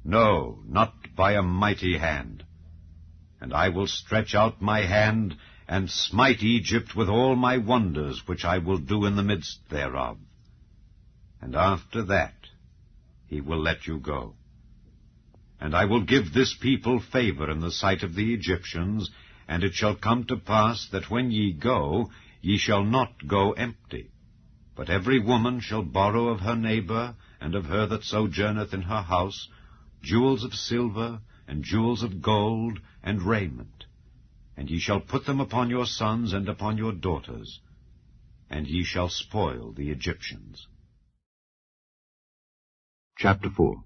Speaker 6: No, not by a mighty hand. And I will stretch out my hand, and smite Egypt with all my wonders, which I will do in the midst thereof. And after that he will let you go. And I will give this people favor in the sight of the Egyptians, and it shall come to pass that when ye go, ye shall not go empty. But every woman shall borrow of her neighbor, and of her that sojourneth in her house, jewels of silver, and jewels of gold, and raiment. And ye shall put them upon your sons and upon your daughters, and ye shall spoil the Egyptians.
Speaker 9: Chapter 4.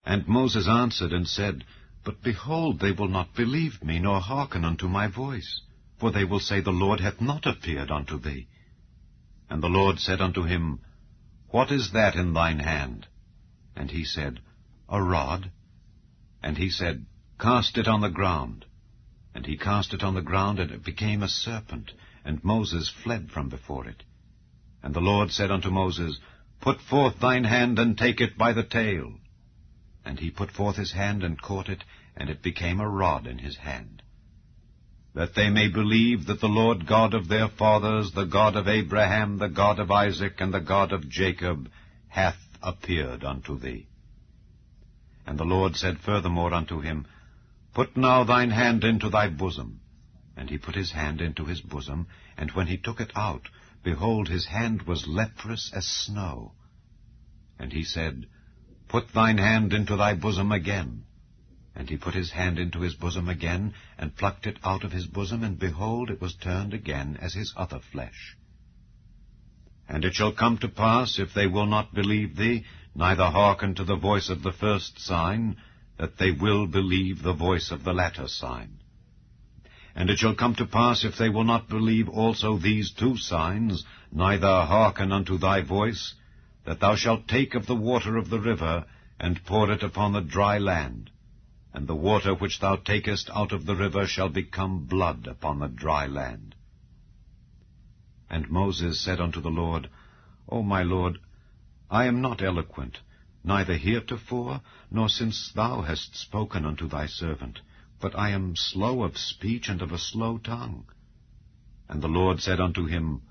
Speaker 6: And Moses answered and said, But behold, they will not believe me, nor hearken unto my voice. For they will say, The Lord hath not appeared unto thee. And the Lord said unto him, What is that in thine hand? And he said, A rod. And he said, Cast it on the ground. And he cast it on the ground, and it became a serpent, and Moses fled from before it. And the Lord said unto Moses, Put forth thine hand, and take it by the tail. And he put forth his hand, and caught it, and it became a rod in his hand. That they may believe that the Lord God of their fathers, the God of Abraham, the God of Isaac, and the God of Jacob, hath appeared unto thee. And the Lord said furthermore unto him, Put now thine hand into thy bosom. And he put his hand into his bosom, and when he took it out, behold, his hand was leprous as snow. And he said, Put thine hand into thy bosom again. And he put his hand into his bosom again, and plucked it out of his bosom, and behold, it was turned again as his other flesh. And it shall come to pass, if they will not believe thee, neither hearken to the voice of the first sign, that they will believe the voice of the latter sign. And it shall come to pass, if they will not believe also these 2 signs, neither hearken unto thy voice, that thou shalt take of the water of the river, and pour it upon the dry land. And the water which thou takest out of the river shall become blood upon the dry land. And Moses said unto the Lord, O my Lord, I am not eloquent, neither heretofore, nor since thou hast spoken unto thy servant, but I am slow of speech and of a slow tongue. And the Lord said unto him,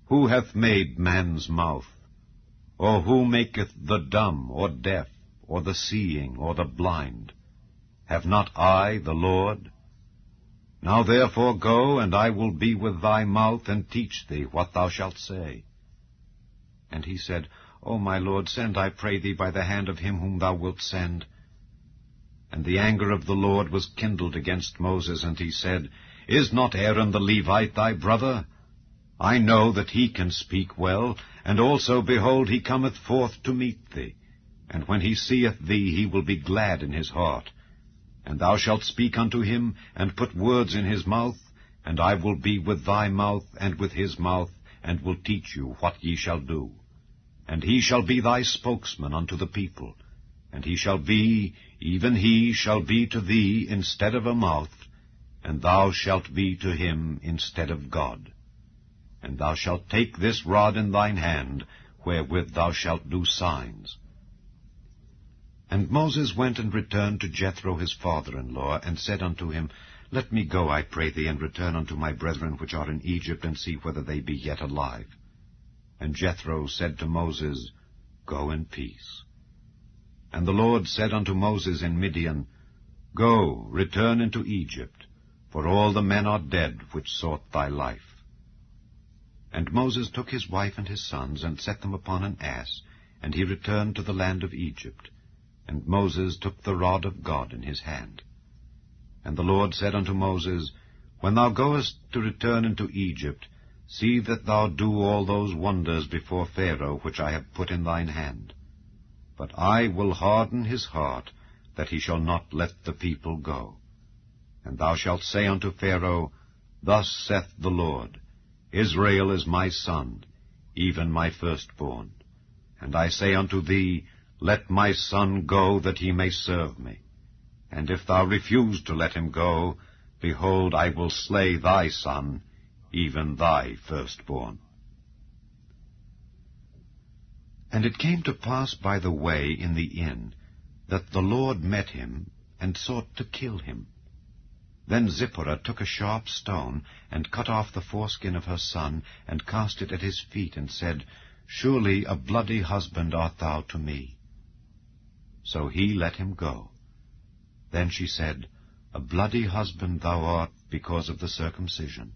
Speaker 6: Who hath made man's mouth? Or who maketh the dumb, or deaf, or the seeing, or the blind? Have not I, the Lord? Now therefore go, and I will be with thy mouth, and teach thee what thou shalt say. And he said, O my Lord, send, I pray thee, by the hand of him whom thou wilt send. And the anger of the Lord was kindled against Moses, and he said, Is not Aaron the Levite thy brother? I know that he can speak well, and also, behold, he cometh forth to meet thee. And when he seeth thee, he will be glad in his heart. And thou shalt speak unto him, and put words in his mouth, and I will be with thy mouth, and with his mouth, and will teach you what ye shall do. And he shall be thy spokesman unto the people, and he shall be, even he shall be to thee instead of a mouth, and thou shalt be to him instead of God. And thou shalt take this rod in thine hand, wherewith thou shalt do signs. And Moses went and returned to Jethro his father-in-law, and said unto him, Let me go, I pray thee, and return unto my brethren which are in Egypt, and see whether they be yet alive. And Jethro said to Moses, Go in peace. And the Lord said unto Moses in Midian, Go, return into Egypt, for all the men are dead which sought thy life. And Moses took his wife and his sons, and set them upon an ass, and he returned to the land of Egypt. And Moses took the rod of God in his hand. And the Lord said unto Moses, When thou goest to return into Egypt, see that thou do all those wonders before Pharaoh which I have put in thine hand. But I will harden his heart, that he shall not let the people go. And thou shalt say unto Pharaoh, Thus saith the Lord, Israel is my son, even my firstborn. And I say unto thee, Let my son go, that he may serve me. And if thou refuse to let him go, behold, I will slay thy son, even thy firstborn. And it came to pass by the way in the inn, that the Lord met him, and sought to kill him. Then Zipporah took a sharp stone, and cut off the foreskin of her son, and cast it at his feet, and said, Surely a bloody husband art thou to me. So he let him go. Then she said, A bloody husband thou art because of the circumcision.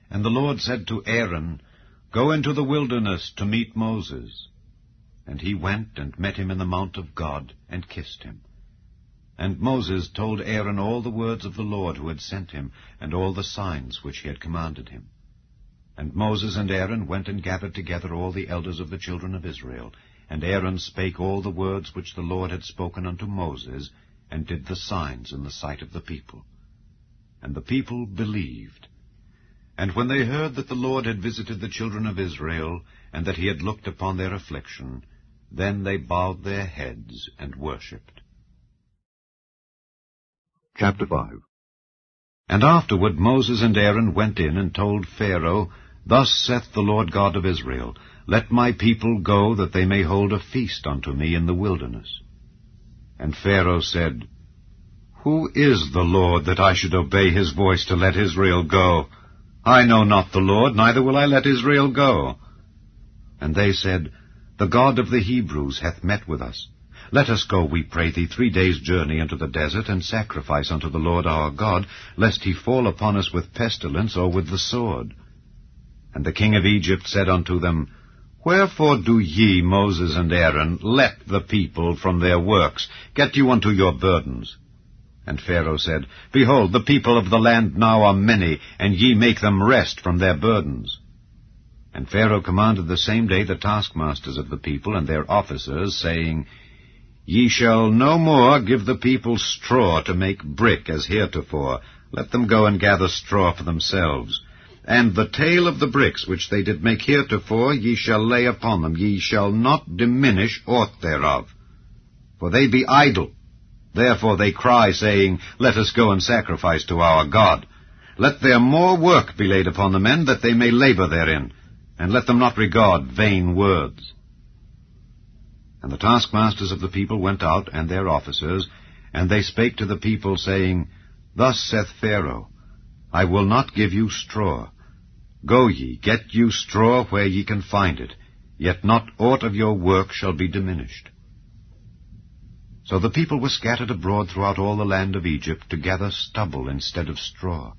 Speaker 6: And the Lord said to Aaron, Go into the wilderness to meet Moses. And he went and met him in the mount of God, and kissed him. And Moses told Aaron all the words of the Lord who had sent him, and all the signs which he had commanded him. And Moses and Aaron went and gathered together all the elders of the children of Israel. And Aaron spake all the words which the Lord had spoken unto Moses, and did the signs in the sight of the people. And the people believed. And when they heard that the Lord had visited the children of Israel, and that he had looked upon their affliction, then they bowed their heads and worshipped. Chapter 5. And afterward Moses and Aaron went in and told Pharaoh, Thus saith the Lord God of Israel, Let my people go, that they may hold a feast unto me in the wilderness. And Pharaoh said, Who is the Lord, that I should obey his voice to let Israel go? I know not the Lord, neither will I let Israel go. And they said, The God of the Hebrews hath met with us. Let us go, we pray thee, 3 days' journey into the desert, and sacrifice unto the Lord our God, lest he fall upon us with pestilence or with the sword. And the king of Egypt said unto them, Wherefore do ye, Moses and Aaron, let the people from their works? Get you unto your burdens. And Pharaoh said, Behold, the people of the land now are many, and ye make them rest from their burdens. And Pharaoh commanded the same day the taskmasters of the people and their officers, saying, Ye shall no more give the people straw to make brick as heretofore. Let them go and gather straw for themselves. And the tale of the bricks which they did make heretofore ye shall lay upon them. Ye shall not diminish aught thereof. For they be idle. Therefore they cry, saying, Let us go and sacrifice to our God. Let their more work be laid upon the men, that they may labor therein, and let them not regard vain words. And the taskmasters of the people went out, and their officers, and they spake to the people, saying, Thus saith Pharaoh, I will not give you straw. Go ye, get you straw where ye can find it, yet not aught of your work shall be diminished. So the people were scattered abroad throughout all the land of Egypt, to gather stubble instead of straw.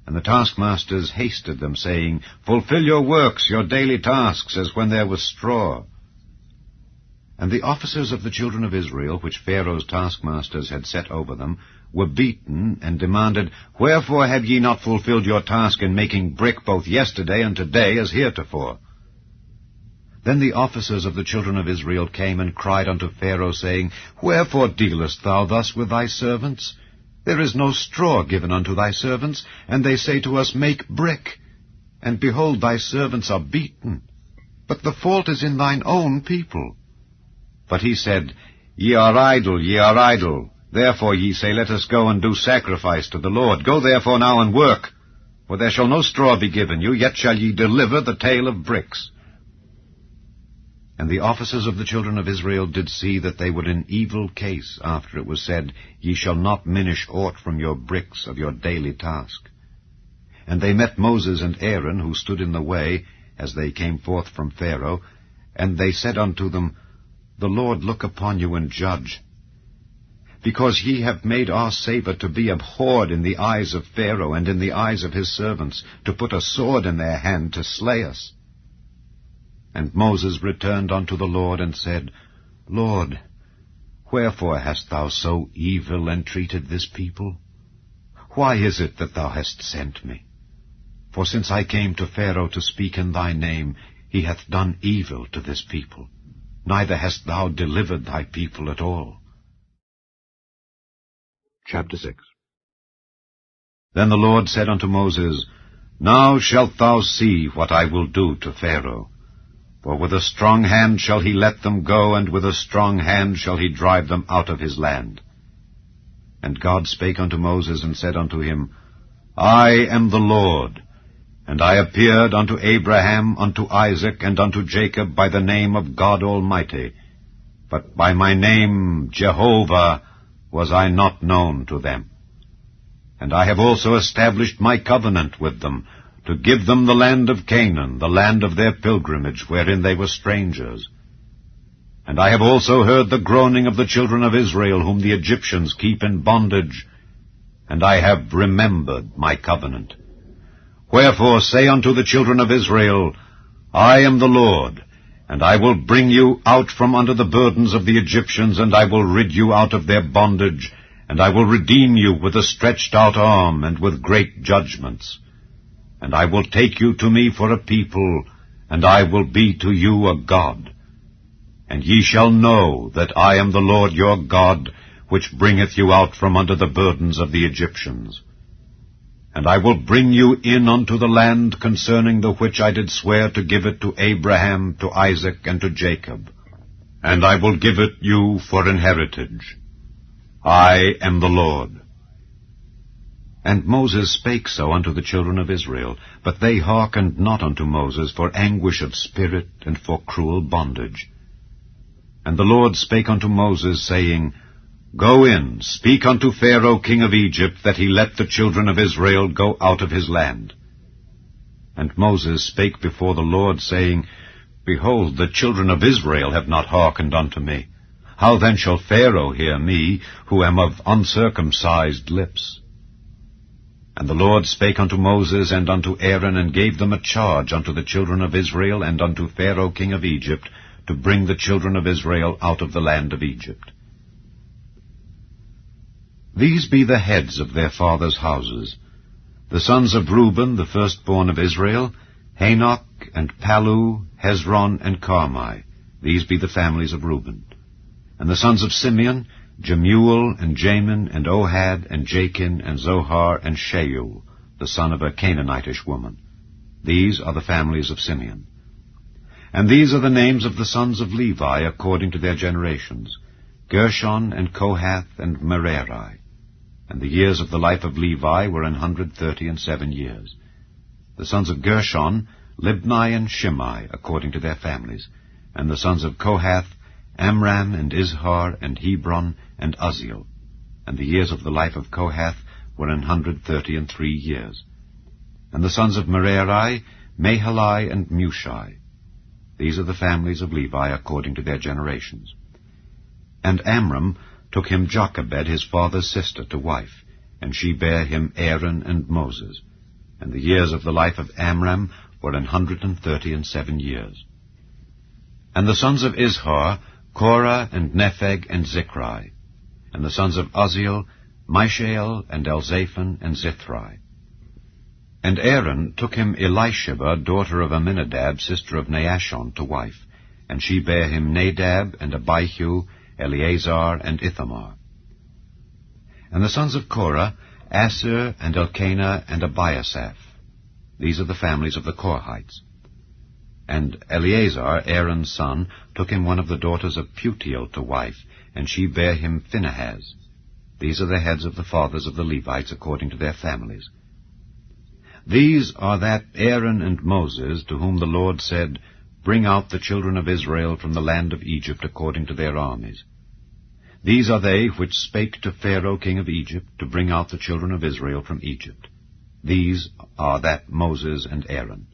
Speaker 6: And the taskmasters hasted them, saying, Fulfill your works, your daily tasks, as when there was straw. And the officers of the children of Israel, which Pharaoh's taskmasters had set over them, were beaten, and demanded, Wherefore have ye not fulfilled your task in making brick both yesterday and today as heretofore? Then the officers of the children of Israel came and cried unto Pharaoh, saying, Wherefore dealest thou thus with thy servants? There is no straw given unto thy servants, and they say to us, Make brick. And behold, thy servants are beaten. But the fault is in thine own people. But he said, Ye are idle, ye are idle. Therefore ye say, Let us go and do sacrifice to the Lord. Go therefore now and work. For there shall no straw be given you, yet shall ye deliver the tale of bricks. And the officers of the children of Israel did see that they were in evil case, after it was said, Ye shall not minish aught from your bricks of your daily task. And they met Moses and Aaron, who stood in the way, as they came forth from Pharaoh, and they said unto them, The Lord look upon you and judge.
Speaker 9: because ye have made our savour to be abhorred in the eyes of Pharaoh and in the eyes of his servants, to put a sword in their hand to slay us. And Moses returned unto the Lord, and said, Lord, wherefore hast thou so evil entreated this people? Why is it that thou hast sent me? For since I came to Pharaoh to speak in thy name, he hath done evil to this people. Neither hast thou delivered thy people at all.
Speaker 6: Chapter 6.
Speaker 9: Then the Lord said unto Moses, Now shalt thou see what I will do to Pharaoh. For with a strong hand shall he let them go, and with a strong hand shall he drive them out of his land. And God spake unto Moses, and said unto him, I am the Lord, and I appeared unto Abraham, unto Isaac, and unto Jacob by the name of God Almighty, but by my name Jehovah was I not known to them. And I have also established my covenant with them, to give them the land of Canaan, the land of their pilgrimage, wherein they were strangers. And I have also heard the groaning of the children of Israel, whom the Egyptians keep in bondage, and I have remembered my covenant. Wherefore say unto the children of Israel, I am the Lord, and I will bring you out from under the burdens of the Egyptians, and I will rid you out of their bondage, and I will redeem you with a stretched out arm, and with great judgments. And I will take you to me for a people, and I will be to you a God. And ye shall know that I am the Lord your God, which bringeth you out from under the burdens of the Egyptians. And I will bring you in unto the land concerning the which I did swear to give it to Abraham, to Isaac, and to Jacob. And I will give it you for an heritage. I am the Lord. And Moses spake so unto the children of Israel, but they hearkened not unto Moses for anguish of spirit and for cruel bondage. And the Lord spake unto Moses, saying, Go in, speak unto Pharaoh king of Egypt, that he let the children of Israel go out of his land. And Moses spake before the Lord, saying, Behold, the children of Israel have not hearkened unto me. How then shall Pharaoh hear me, who am of uncircumcised lips? And the Lord spake unto Moses and unto Aaron, and gave them a charge unto the children of Israel and unto Pharaoh king of Egypt, to bring the children of Israel out of the land of Egypt. These be the heads of their fathers' houses. The sons of Reuben, the firstborn of Israel, Hanok, and Palu, Hezron, and Carmi. These be the families of Reuben. And the sons of Simeon, Jemuel, and Jamin, and Ohad, and Jachin, and Zohar, and Shaul, the son of a Canaanitish woman. These are the families of Simeon. And these are the names of the sons of Levi according to their generations, Gershon, and Kohath, and Merari. And the years of the life of Levi were 137 years. The sons of Gershon, Libni and Shimei, according to their families. And the sons of Kohath, Amram, and Izhar, and Hebron, and Uzziel. And the years of the life of Kohath were 133 years. And the sons of Merari, Mahali, and Mushi. These are the families of Levi according to their generations. And Amram took him Jochebed, his father's sister, to wife, and she bare him Aaron and Moses. And the years of the life of Amram were 137 years. And the sons of Izhar, Korah, and Nepheg, and Zichri. And the sons of Uzziel, Mishael, and Elzaphan, and Zithri. And Aaron took him Elisheba, daughter of Amminadab, sister of Naashon, to wife, and she bare him Nadab, and Abihu, Eleazar, and Ithamar. And the sons of Korah, Assir, and Elkanah, and Abiasaph. These are the families of the Korhites. And Eleazar, Aaron's son, took him one of the daughters of Putiel to wife, and she bare him Phinehas. These are the heads of the fathers of the Levites according to their families. These are that Aaron and Moses, to whom the Lord said, Bring out the children of Israel from the land of Egypt according to their armies. These are they which spake to Pharaoh king of Egypt, to bring out the children of Israel from Egypt. These are that Moses and Aaron.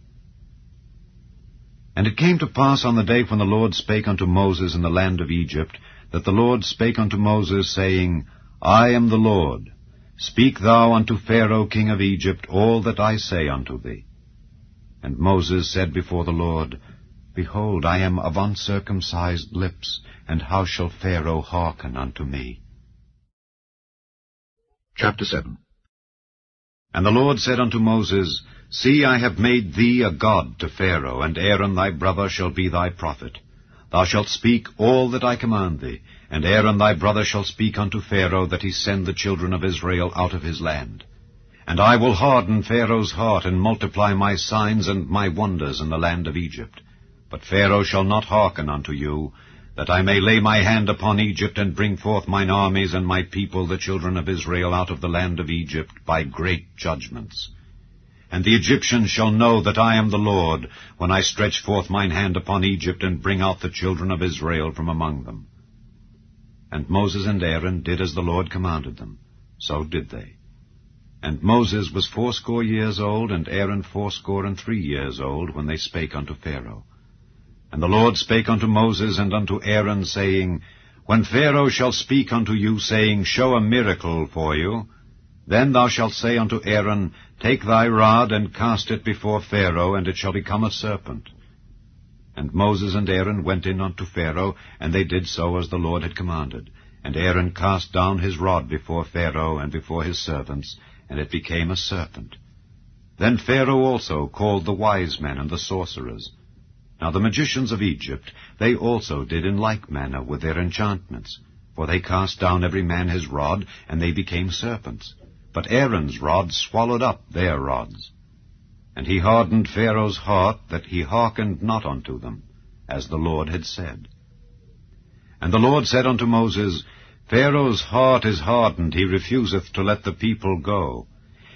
Speaker 9: And it came to pass on the day when the Lord spake unto Moses in the land of Egypt, that the Lord spake unto Moses, saying, I am the Lord. Speak thou unto Pharaoh king of Egypt all that I say unto thee. And Moses said before the Lord, Behold, I am of uncircumcised lips, and how shall Pharaoh hearken unto me?
Speaker 6: Chapter 7.
Speaker 9: And the Lord said unto Moses, See, I have made thee a god to Pharaoh, and Aaron thy brother shall be thy prophet. Thou shalt speak all that I command thee, and Aaron thy brother shall speak unto Pharaoh, that he send the children of Israel out of his land. And I will harden Pharaoh's heart, and multiply my signs and my wonders in the land of Egypt. But Pharaoh shall not hearken unto you, that I may lay my hand upon Egypt, and bring forth mine armies and my people, the children of Israel, out of the land of Egypt, by great judgments. And the Egyptians shall know that I am the Lord, when I stretch forth mine hand upon Egypt, and bring out the children of Israel from among them. And Moses and Aaron did as the Lord commanded them. So did they. And Moses was 80 years old, and Aaron 83 years old, when they spake unto Pharaoh. And the Lord spake unto Moses and unto Aaron, saying, When Pharaoh shall speak unto you, saying, Show a miracle for you, then thou shalt say unto Aaron, Take thy rod, and cast it before Pharaoh, and it shall become a serpent. And Moses and Aaron went in unto Pharaoh, and they did so as the Lord had commanded. And Aaron cast down his rod before Pharaoh and before his servants, and it became a serpent. Then Pharaoh also called the wise men and the sorcerers. Now the magicians of Egypt, they also did in like manner with their enchantments. For they cast down every man his rod, and they became serpents. But Aaron's rod swallowed up their rods. And he hardened Pharaoh's heart, that he hearkened not unto them, as the Lord had said. And the Lord said unto Moses, Pharaoh's heart is hardened, he refuseth to let the people go.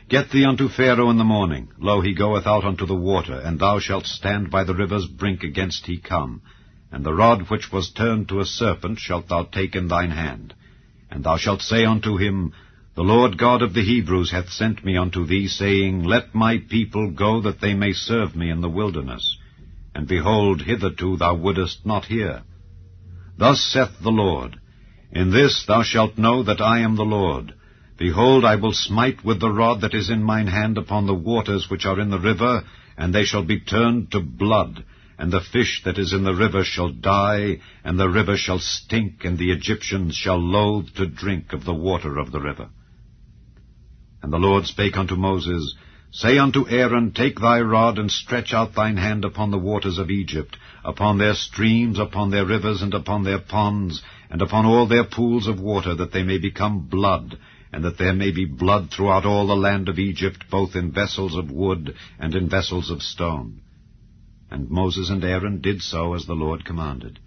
Speaker 9: Get thee unto Pharaoh in the morning. Lo, he goeth out unto the water, and thou shalt stand by the river's brink against he come. And the rod which was turned to a serpent shalt thou take in thine hand. And thou shalt say unto him, The Lord God of the Hebrews hath sent me unto thee, saying, Let my people go, that they may serve me in the wilderness. And behold, hitherto thou wouldest not hear. Thus saith the Lord, In this thou shalt know that I am the Lord. Behold, I will smite with the rod that is in mine hand upon the waters which are in the river, and they shall be turned to blood, and the fish that is in the river shall die, and the river shall stink, and the Egyptians shall loathe to drink of the water of the river. And the Lord spake unto Moses, Say unto Aaron, Take thy rod, and stretch out thine hand upon the waters of Egypt, upon their streams, upon their rivers, and upon their ponds, and upon all their pools of water, that they may become blood, and that there may be blood throughout all the land of Egypt, both in vessels of wood and in vessels of stone. And Moses and Aaron did so as the Lord commanded.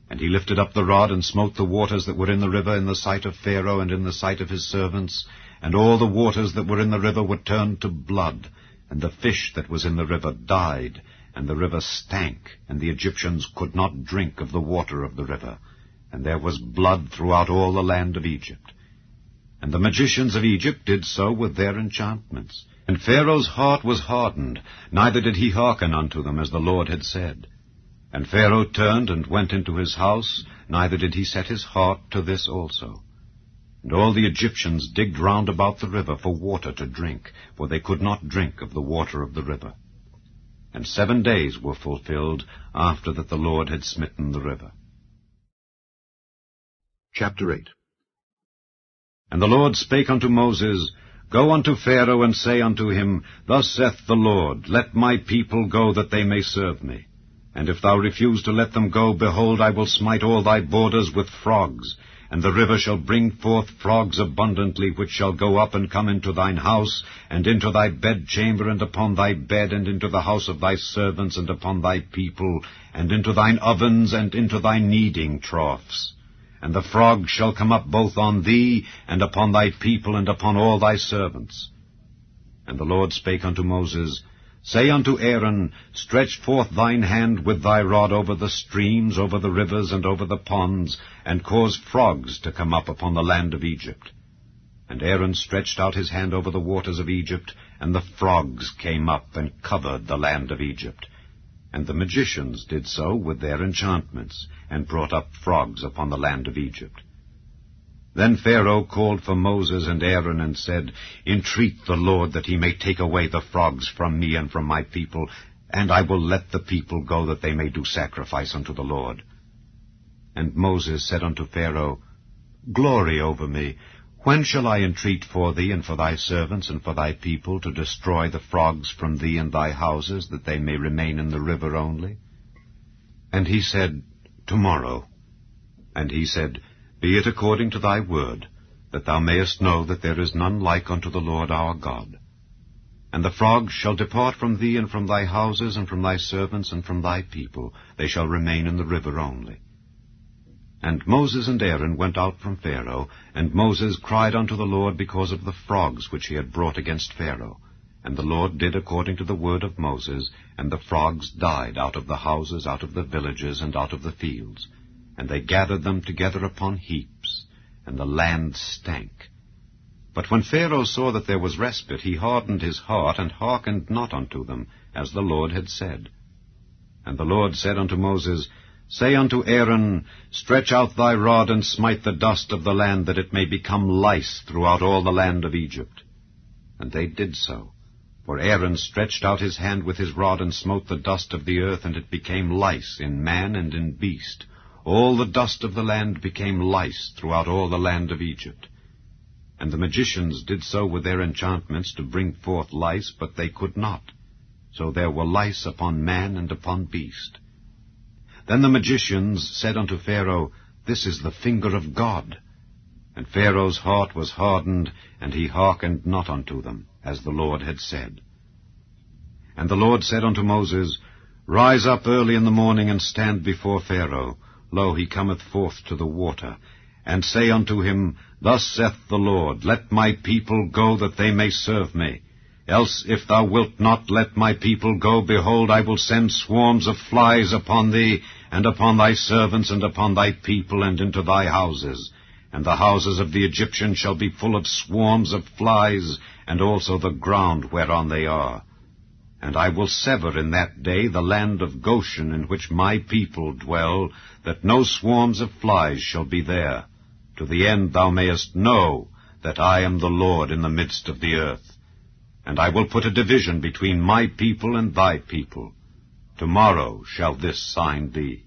Speaker 9: And he lifted up the rod, and smote the waters that were in the river in the sight of Pharaoh and in the sight of his servants, and all the waters that were in the river were turned to blood, and the fish that was in the river died, and the river stank, and the Egyptians could not drink of the water of the river, and there was blood throughout all the land of Egypt. And the magicians of Egypt did so with their enchantments. And Pharaoh's heart was hardened, neither did he hearken unto them, as the Lord had said. And Pharaoh turned and went into his house, neither did he set his heart to this also. And all the Egyptians digged round about the river for water to drink, for they could not drink of the water of the river. And 7 days were fulfilled after that the Lord had smitten the river.
Speaker 6: Chapter 8.
Speaker 9: And the Lord spake unto Moses, Go unto Pharaoh, and say unto him, Thus saith the Lord, Let my people go, that they may serve me. And if thou refuse to let them go, behold, I will smite all thy borders with frogs, and the river shall bring forth frogs abundantly, which shall go up and come into thine house, and into thy bedchamber, and upon thy bed, and into the house of thy servants, and upon thy people, and into thine ovens, and into thy kneading troughs. And the frogs shall come up both on thee, and upon thy people, and upon all thy servants. And the Lord spake unto Moses, Say unto Aaron, Stretch forth thine hand with thy rod over the streams, over the rivers, and over the ponds, and cause frogs to come up upon the land of Egypt. And Aaron stretched out his hand over the waters of Egypt, and the frogs came up and covered the land of Egypt. And the magicians did so with their enchantments, and brought up frogs upon the land of Egypt. Then Pharaoh called for Moses and Aaron, and said, Entreat the Lord that he may take away the frogs from me and from my people, and I will let the people go, that they may do sacrifice unto the Lord. And Moses said unto Pharaoh, Glory over me. When shall I entreat for thee, and for thy servants, and for thy people, to destroy the frogs from thee and thy houses, that they may remain in the river only? And he said, Tomorrow. And he said, Be it according to thy word, that thou mayest know that there is none like unto the Lord our God. And the frogs shall depart from thee, and from thy houses, and from thy servants, and from thy people. They shall remain in the river only. And Moses and Aaron went out from Pharaoh, and Moses cried unto the Lord because of the frogs which he had brought against Pharaoh. And the Lord did according to the word of Moses, and the frogs died out of the houses, out of the villages, and out of the fields. And they gathered them together upon heaps, and the land stank. But when Pharaoh saw that there was respite, he hardened his heart, and hearkened not unto them, as the Lord had said. And the Lord said unto Moses, Say unto Aaron, Stretch out thy rod, and smite the dust of the land, that it may become lice throughout all the land of Egypt. And they did so. For Aaron stretched out his hand with his rod, and smote the dust of the earth, and it became lice in man and in beast. All the dust of the land became lice throughout all the land of Egypt. And the magicians did so with their enchantments to bring forth lice, but they could not. So there were lice upon man and upon beast. Then the magicians said unto Pharaoh, This is the finger of God. And Pharaoh's heart was hardened, and he hearkened not unto them, as the Lord had said. And the Lord said unto Moses, Rise up early in the morning, and stand before Pharaoh. Lo, he cometh forth to the water. And say unto him, Thus saith the Lord, Let my people go, that they may serve me. Else, if thou wilt not let my people go, behold, I will send swarms of flies upon thee, and upon thy servants, and upon thy people, and into thy houses. And the houses of the Egyptians shall be full of swarms of flies, and also the ground whereon they are. And I will sever in that day the land of Goshen, in which my people dwell, that no swarms of flies shall be there, to the end thou mayest know that I am the Lord in the midst of the earth. And I will put a division between my people and thy people. Tomorrow shall this sign be.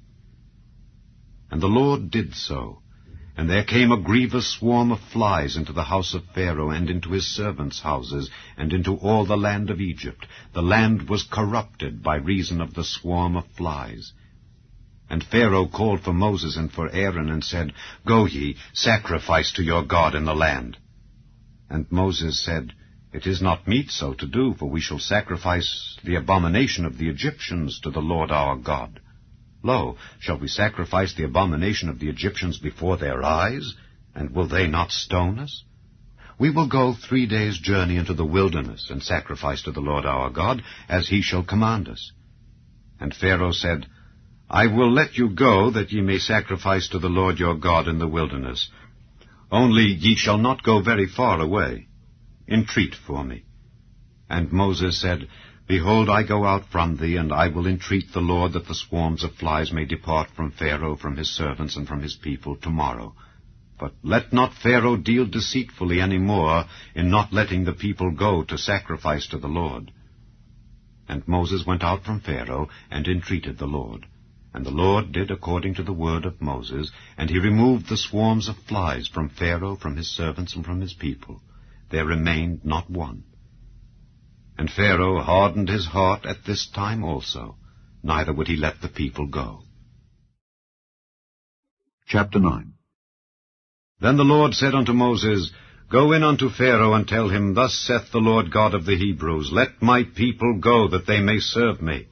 Speaker 9: And the Lord did so. And there came a grievous swarm of flies into the house of Pharaoh, and into his servants' houses, and into all the land of Egypt. The land was corrupted by reason of the swarm of flies. And Pharaoh called for Moses and for Aaron, and said, Go ye, sacrifice to your God in the land. And Moses said, It is not meet so to do, for we shall sacrifice the abomination of the Egyptians to the Lord our God. Lo, shall we sacrifice the abomination of the Egyptians before their eyes? And will they not stone us? We will go 3 days' journey into the wilderness, and sacrifice to the Lord our God, as he shall command us. And Pharaoh said, I will let you go, that ye may sacrifice to the Lord your God in the wilderness. Only ye shall not go very far away. Entreat for me. And Moses said, Behold, I go out from thee, and I will entreat the Lord that the swarms of flies may depart from Pharaoh, from his servants, and from his people tomorrow. But let not Pharaoh deal deceitfully any more in not letting the people go to sacrifice to the Lord. And Moses went out from Pharaoh, and entreated the Lord. And the Lord did according to the word of Moses, and he removed the swarms of flies from Pharaoh, from his servants, and from his people. There remained not one. And Pharaoh hardened his heart at this time also, neither would he let the people go.
Speaker 6: Chapter 9.
Speaker 9: Then the Lord said unto Moses, Go in unto Pharaoh, and tell him, Thus saith the Lord God of the Hebrews, Let my people go, that they may serve me.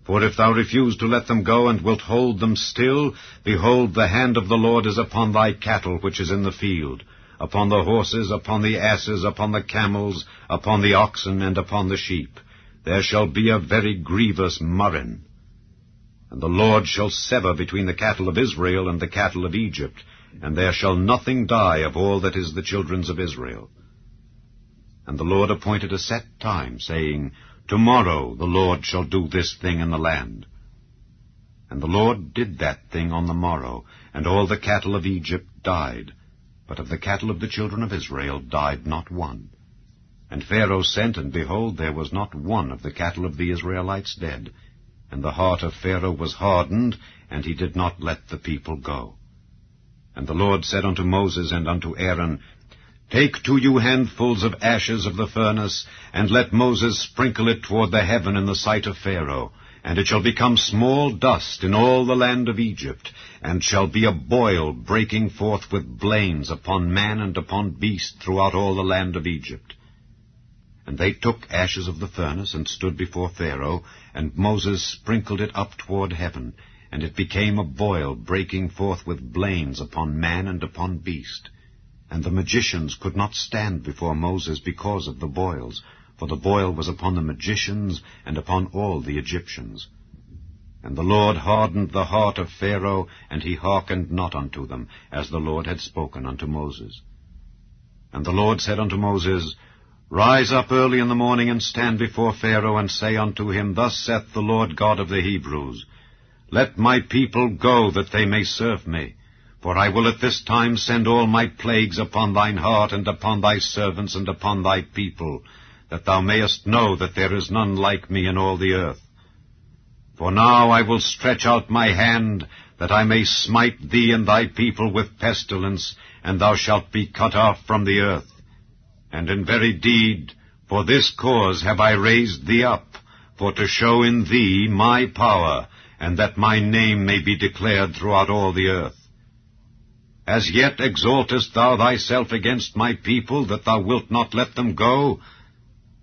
Speaker 9: For if thou refuse to let them go, and wilt hold them still, behold, the hand of the Lord is upon thy cattle which is in the field, upon the horses, upon the asses, upon the camels, upon the oxen, and upon the sheep. There shall be a very grievous murrain. And the Lord shall sever between the cattle of Israel and the cattle of Egypt, and there shall nothing die of all that is the children's of Israel. And the Lord appointed a set time, saying, Tomorrow the Lord shall do this thing in the land. And the Lord did that thing on the morrow, and all the cattle of Egypt died. But of the cattle of the children of Israel died not one. And Pharaoh sent, and behold, there was not one of the cattle of the Israelites dead. And the heart of Pharaoh was hardened, and he did not let the people go. And the Lord said unto Moses and unto Aaron, Take to you handfuls of ashes of the furnace, and let Moses sprinkle it toward the heaven in the sight of Pharaoh. And it shall become small dust in all the land of Egypt, and shall be a boil breaking forth with blains upon man and upon beast throughout all the land of Egypt. And they took ashes of the furnace, and stood before Pharaoh, and Moses sprinkled it up toward heaven, and it became a boil breaking forth with blains upon man and upon beast. And the magicians could not stand before Moses because of the boils, for the boil was upon the magicians and upon all the Egyptians. And the Lord hardened the heart of Pharaoh, and he hearkened not unto them, as the Lord had spoken unto Moses. And the Lord said unto Moses, Rise up early in the morning, and stand before Pharaoh, and say unto him, Thus saith the Lord God of the Hebrews, Let my people go, that they may serve me. For I will at this time send all my plagues upon thine heart, and upon thy servants, and upon thy people, that thou mayest know that there is none like me in all the earth. For now I will stretch out my hand, that I may smite thee and thy people with pestilence, and thou shalt be cut off from the earth. And in very deed, for this cause have I raised thee up, for to show in thee my power, and that my name may be declared throughout all the earth. As yet exaltest thou thyself against my people, that thou wilt not let them go?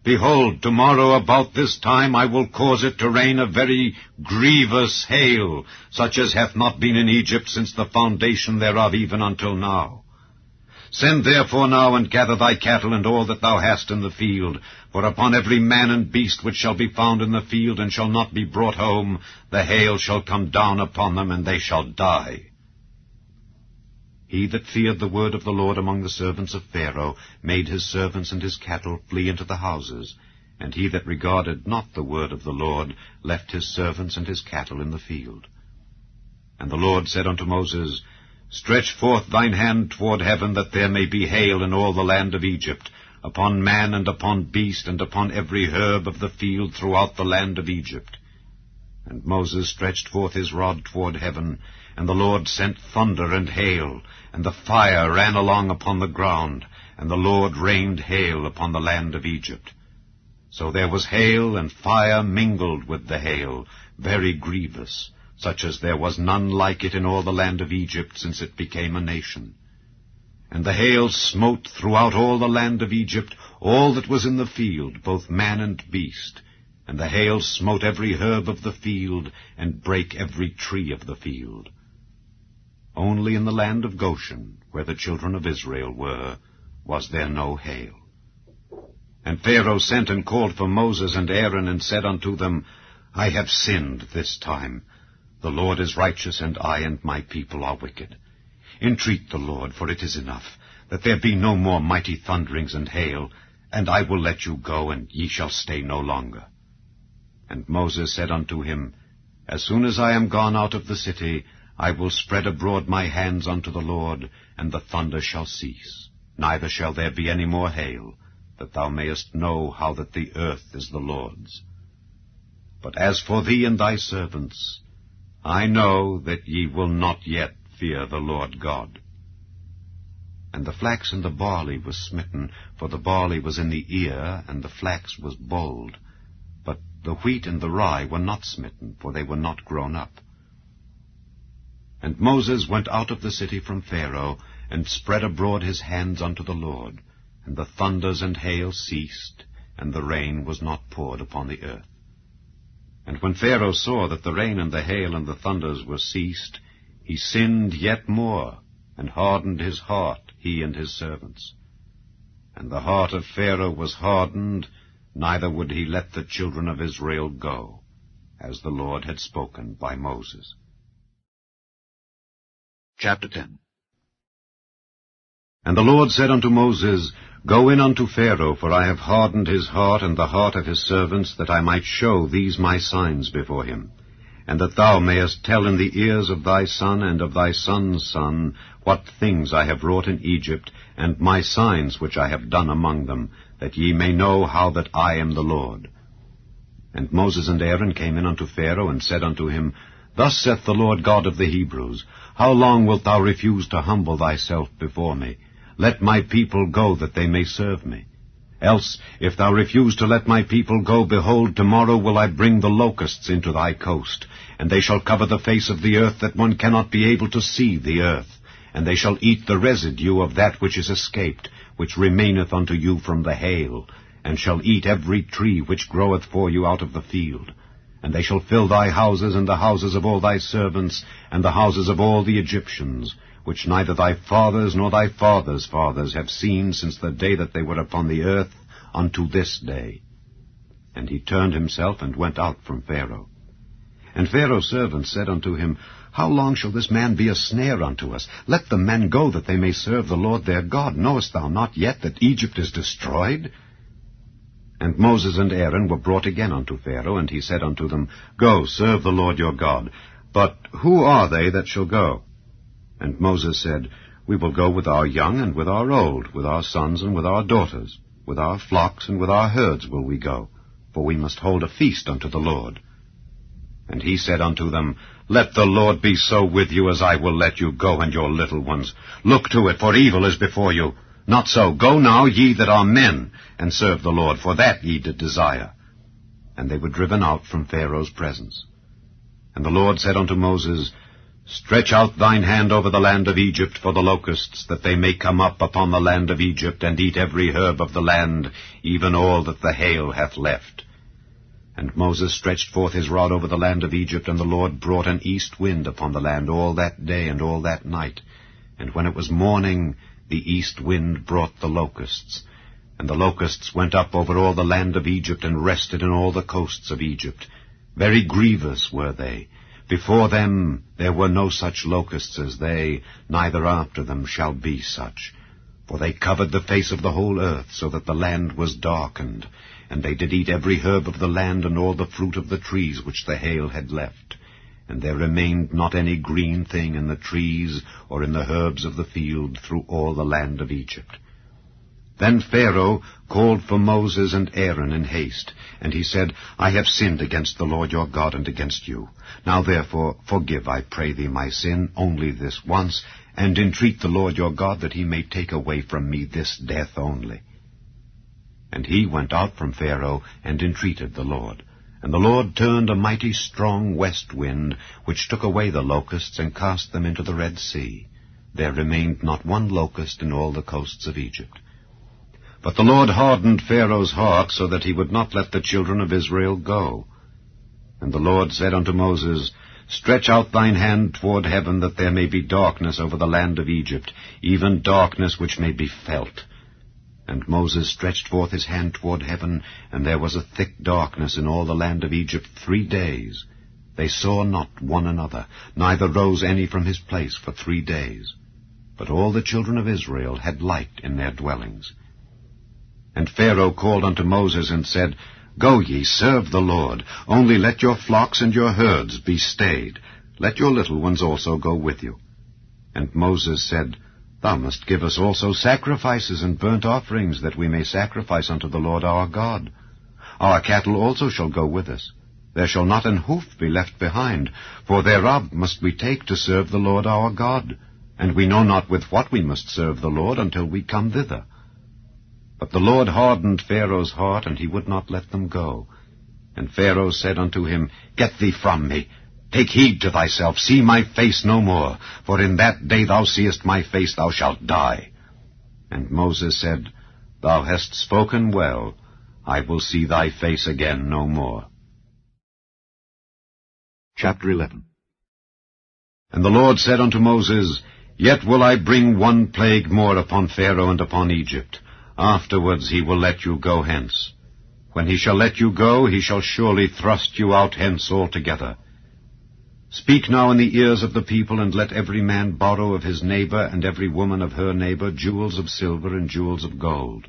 Speaker 9: Behold, tomorrow about this time I will cause it to rain a very grievous hail, such as hath not been in Egypt since the foundation thereof even until now. Send therefore now and gather thy cattle and all that thou hast in the field, for upon every man and beast which shall be found in the field and shall not be brought home, the hail shall come down upon them, and they shall die. He that feared the word of the Lord among the servants of Pharaoh made his servants and his cattle flee into the houses, and he that regarded not the word of the Lord left his servants and his cattle in the field. And the Lord said unto Moses, Stretch forth thine hand toward heaven, that there may be hail in all the land of Egypt, upon man and upon beast, and upon every herb of the field throughout the land of Egypt. And Moses stretched forth his rod toward heaven, and the Lord sent thunder and hail, and the fire ran along upon the ground, and the Lord rained hail upon the land of Egypt. So there was hail and fire mingled with the hail, very grievous, such as there was none like it in all the land of Egypt since it became a nation. And the hail smote throughout all the land of Egypt all that was in the field, both man and beast. And the hail smote every herb of the field, and brake every tree of the field. Only in the land of Goshen, where the children of Israel were, was there no hail. And Pharaoh sent and called for Moses and Aaron, and said unto them, I have sinned this time. The Lord is righteous, and I and my people are wicked. Entreat the Lord, for it is enough, that there be no more mighty thunderings and hail, and I will let you go, and ye shall stay no longer. And Moses said unto him, As soon as I am gone out of the city, I will spread abroad my hands unto the Lord, and the thunder shall cease, neither shall there be any more hail, that thou mayest know how that the earth is the Lord's. But as for thee and thy servants, I know that ye will not yet fear the Lord God. And the flax and the barley was smitten, for the barley was in the ear, and the flax was bold. But the wheat and the rye were not smitten, for they were not grown up. And Moses went out of the city from Pharaoh, and spread abroad his hands unto the Lord. And the thunders and hail ceased, and the rain was not poured upon the earth. And when Pharaoh saw that the rain and the hail and the thunders were ceased, he sinned yet more, and hardened his heart, he and his servants. And the heart of Pharaoh was hardened, neither would he let the children of Israel go, as the Lord had spoken by Moses.
Speaker 8: Chapter 10.
Speaker 9: And the Lord said unto Moses, Go in unto Pharaoh, for I have hardened his heart and the heart of his servants, that I might show these my signs before him.
Speaker 7: and that thou mayest tell in the ears of thy son and of thy son's son what things I have wrought in Egypt, and my signs which I have done among them, that ye may know how that I am the Lord. And Moses and Aaron came in unto Pharaoh, and said unto him, Thus saith the Lord God of the Hebrews, How long wilt thou refuse to humble thyself before me? Let my people go, that they may serve me. Else, if thou refuse to let my people go, behold, tomorrow will I bring the locusts into thy coast, and they shall cover the face of the earth, that one cannot be able to see the earth. And they shall eat the residue of that which is escaped, which remaineth unto you from the hail, and shall eat every tree which groweth for you out of the field. And they shall fill thy houses, and the houses of all thy servants, and the houses of all the Egyptians, which neither thy fathers nor thy fathers' fathers have seen since the day that they were upon the earth unto this day. And he turned himself and went out from Pharaoh. And Pharaoh's servants said unto him, How long shall this man be a snare unto us? Let the men go, that they may serve the Lord their God. Knowest thou not yet that Egypt is destroyed? And Moses and Aaron were brought again unto Pharaoh, and he said unto them, Go, serve the Lord your God. But who are they that shall go? And Moses said, We will go with our young and with our old, with our sons and with our daughters. With our flocks and with our herds will we go, for we must hold a feast unto the Lord. And he said unto them, Let the Lord be so with you as I will let you go and your little ones. Look to it, for evil is before you. Not so. Go now, ye that are men, and serve the Lord, for that ye did desire. And they were driven out from Pharaoh's presence. And the Lord said unto Moses, Stretch out thine hand over the land of Egypt for the locusts, that they may come up upon the land of Egypt, and eat every herb of the land, even all that the hail hath left. And Moses stretched forth his rod over the land of Egypt, and the Lord brought an east wind upon the land all that day and all that night. And when it was morning, the east wind brought the locusts. And the locusts went up over all the land of Egypt, and rested in all the coasts of Egypt. Very grievous were they. Before them there were no such locusts as they, neither after them shall be such. For they covered the face of the whole earth, so that the land was darkened. And they did eat every herb of the land, and all the fruit of the trees which the hail had left. And there remained not any green thing in the trees, or in the herbs of the field, through all the land of Egypt. Then Pharaoh called for Moses and Aaron in haste, and he said, I have sinned against the Lord your God and against you. Now therefore forgive, I pray thee, my sin only this once, and entreat the Lord your God that he may take away from me this death only. And he went out from Pharaoh and entreated the Lord. And the Lord turned a mighty strong west wind, which took away the locusts and cast them into the Red Sea. There remained not one locust in all the coasts of Egypt. But the Lord hardened Pharaoh's heart, so that he would not let the children of Israel go. And the Lord said unto Moses, Stretch out thine hand toward heaven, that there may be darkness over the land of Egypt, even darkness which may be felt. And Moses stretched forth his hand toward heaven, and there was a thick darkness in all the land of Egypt 3 days. They saw not one another, neither rose any from his place for 3 days. But all the children of Israel had light in their dwellings. And Pharaoh called unto Moses and said, Go ye, serve the Lord. Only let your flocks and your herds be stayed. Let your little ones also go with you. And Moses said, Thou must give us also sacrifices and burnt offerings, that we may sacrifice unto the Lord our God. Our cattle also shall go with us. There shall not an hoof be left behind, for thereof must we take to serve the Lord our God. And we know not with what we must serve the Lord until we come thither. But the Lord hardened Pharaoh's heart, and he would not let them go. And Pharaoh said unto him, Get thee from me. Take heed to thyself, see my face no more, for in that day thou seest my face, thou shalt die. And Moses said, Thou hast spoken well. I will see thy face again no more. Chapter 11. And the Lord said unto Moses, Yet will I bring one plague more upon Pharaoh and upon Egypt. Afterwards he will let you go hence. When he shall let you go, he shall surely thrust you out hence altogether. Speak now in the ears of the people, and let every man borrow of his neighbor, and every woman of her neighbor, jewels of silver and jewels of gold.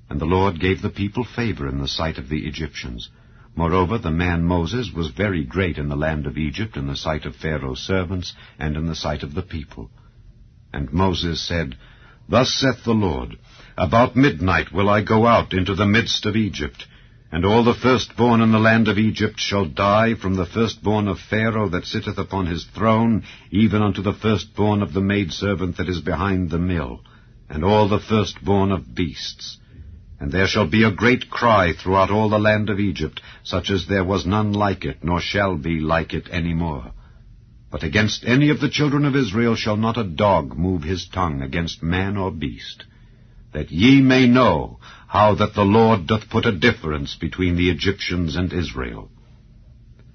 Speaker 7: And the Lord gave the people favor in the sight of the Egyptians.
Speaker 9: Moreover, the man Moses was very great in the land of Egypt, in the sight of Pharaoh's servants, and in the sight of the people. And Moses said, Thus saith the Lord, About midnight will I go out into the midst of Egypt, and all the firstborn in the land of Egypt shall die, from the firstborn of Pharaoh that sitteth upon his throne, even unto the firstborn of the maidservant that is behind the mill, and all the firstborn of beasts. And there shall be a great cry throughout all the land of Egypt, such as there was none like it, nor shall be like it any more. But against any of the children of Israel shall not a dog move his tongue against man or beast, that ye may know how that the Lord doth put a difference between the Egyptians and Israel.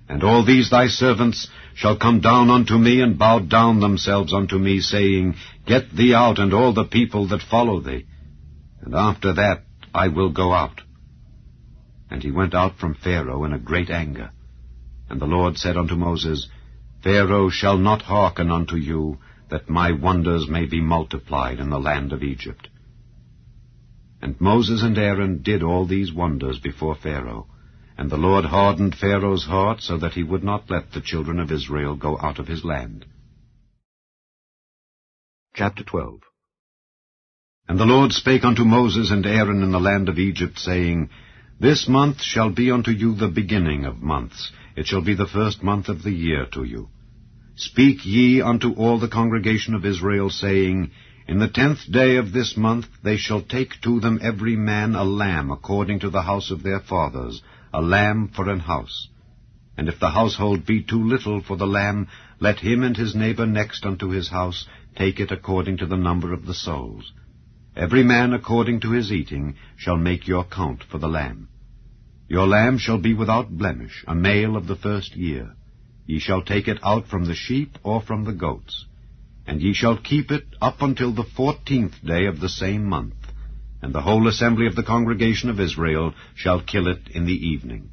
Speaker 9: And all these thy servants shall come down unto me, and bow down themselves unto me, saying, Get thee out, and all the people that follow thee. And after that I will go out. And he went out from Pharaoh in a great anger. And the Lord said unto Moses, Pharaoh shall not hearken unto you, that my wonders may be multiplied in the land of Egypt. And Moses and Aaron did all these wonders before Pharaoh. And the Lord hardened Pharaoh's heart, so that he would not let the children of Israel go out of his land. Chapter 12. And the Lord spake unto Moses and Aaron in the land of Egypt, saying, This month shall be unto you the beginning of months. It shall be the first month of the year to you. Speak ye unto all the congregation of Israel, saying, In the 10th day of this month they shall take to them every man a lamb according to the house of their fathers, a lamb for an house. And if the household be too little for the lamb, let him and his neighbor next unto his house take it according to the number of the souls. Every man according to his eating shall make your count for the lamb. Your lamb shall be without blemish, a male of the first year. Ye shall take it out from the sheep or from the goats. And ye shall keep it up until the 14th day of the same month. And the whole assembly of the congregation of Israel shall kill it in the evening.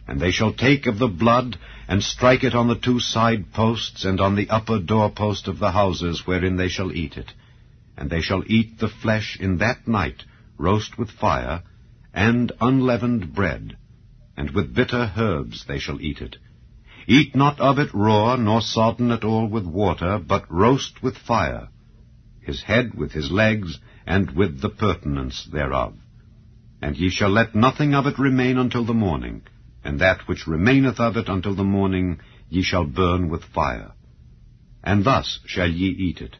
Speaker 9: And they shall take of the blood, and strike it on the 2 side posts, and on the upper doorpost of the houses wherein they shall eat it. And they shall eat the flesh in that night, roast with fire, and unleavened bread, and with bitter herbs they shall eat it. Eat not of it raw, nor sodden at all with water, but roast with fire, his head with his legs, and with the purtenance thereof. And ye shall let nothing of it remain until the morning, and that which remaineth of it until the morning ye shall burn with fire. And thus shall ye eat it,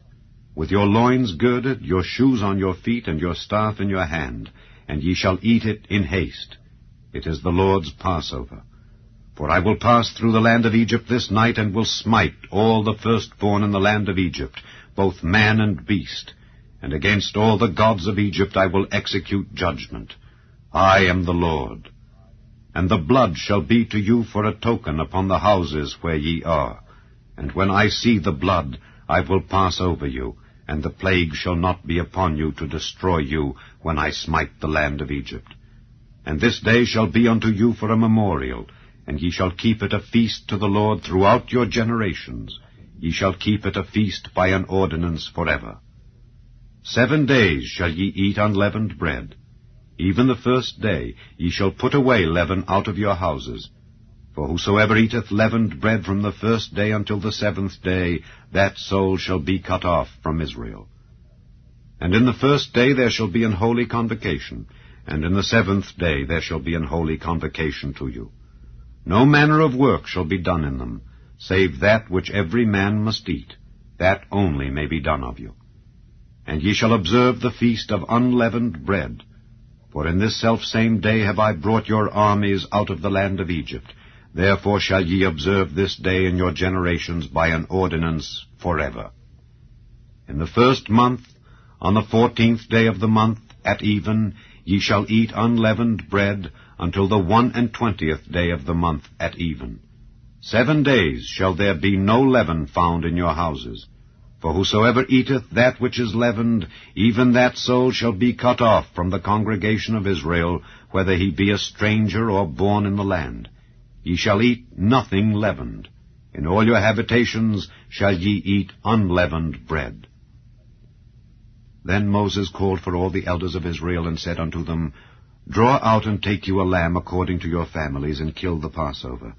Speaker 9: with your loins girded, your shoes on your feet, and your staff in your hand, and ye shall eat it in haste. It is the Lord's Passover. For I will pass through the land of Egypt this night, and will smite all the firstborn in the land of Egypt, both man and beast. And against all the gods of Egypt I will execute judgment. I am the Lord. And the blood shall be to you for a token upon the houses where ye are. And when I see the blood, I will pass over you, and the plague shall not be upon you to destroy you when I smite the land of Egypt. And this day shall be unto you for a memorial, and ye shall keep it a feast to the Lord throughout your generations. Ye shall keep it a feast by an ordinance forever. 7 days shall ye eat unleavened bread. Even the first day ye shall put away leaven out of your houses. For whosoever eateth leavened bread from the first day until the 7th day, that soul shall be cut off from Israel. And in the first day there shall be an holy convocation, and in the 7th day there shall be an holy convocation to you. No manner of work shall be done in them, save that which every man must eat. That only may be done of you. And ye shall observe the feast of unleavened bread. For in this selfsame day have I brought your armies out of the land of Egypt. Therefore shall ye observe this day in your generations by an ordinance forever. In the 1st month, on the 14th day of the month, at even, ye shall eat unleavened bread until the 21st day of the month at even. 7 days shall there be no leaven found in your houses. For whosoever eateth that which is leavened, even that soul shall be cut off from the congregation of Israel, whether he be a stranger or born in the land. Ye shall eat nothing leavened. In all your habitations shall ye eat unleavened bread. Then Moses called for all the elders of Israel, and said unto them, Draw out and take you a lamb according to your families, and kill the Passover.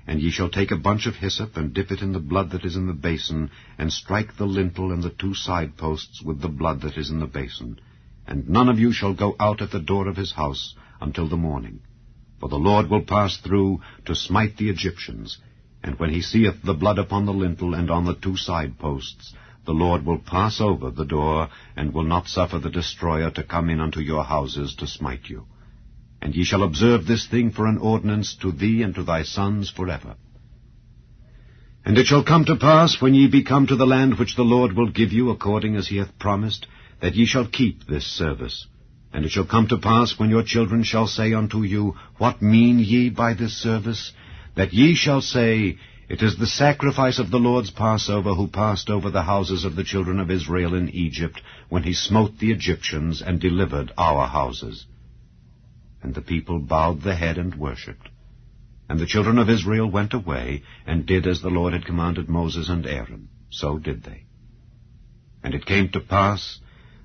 Speaker 9: And ye shall take a bunch of hyssop, and dip it in the blood that is in the basin, and strike the lintel and the 2 side posts with the blood that is in the basin. And none of you shall go out at the door of his house until the morning. For the Lord will pass through to smite the Egyptians. And when he seeth the blood upon the lintel and on the 2 side posts, the Lord will pass over the door, and will not suffer the destroyer to come in unto your houses to smite you. And ye shall observe this thing for an ordinance to thee and to thy sons forever. And it shall come to pass, when ye be come to the land which the Lord will give you, according as he hath promised, that ye shall keep this service. And it shall come to pass, when your children shall say unto you, What mean ye by this service? That ye shall say, It is the sacrifice of the Lord's Passover, who passed over the houses of the children of Israel in Egypt, when he smote the Egyptians and delivered our houses. And the people bowed the head and worshipped. And the children of Israel went away, and did as the Lord had commanded Moses and Aaron. So did they. And it came to pass,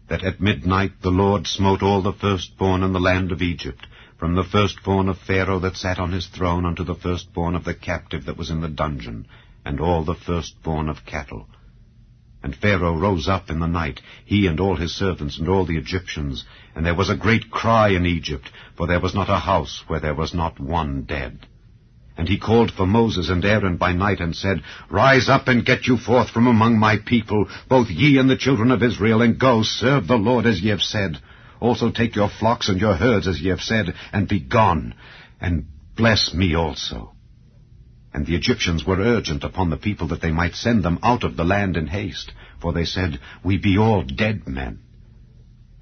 Speaker 9: that at midnight the Lord smote all the firstborn in the land of Egypt, from the firstborn of Pharaoh that sat on his throne unto the firstborn of the captive that was in the dungeon, and all the firstborn of cattle. And Pharaoh rose up in the night, he and all his servants and all the Egyptians, and there was a great cry in Egypt, for there was not a house where there was not one dead. And he called for Moses and Aaron by night, and said, Rise up and get you forth from among my people, both ye and the children of Israel, and go, serve the Lord as ye have said. Also take your flocks and your herds as ye have said, and be gone, and bless me also. And the Egyptians were urgent upon the people that they might send them out of the land in haste, for they said, We be all dead men.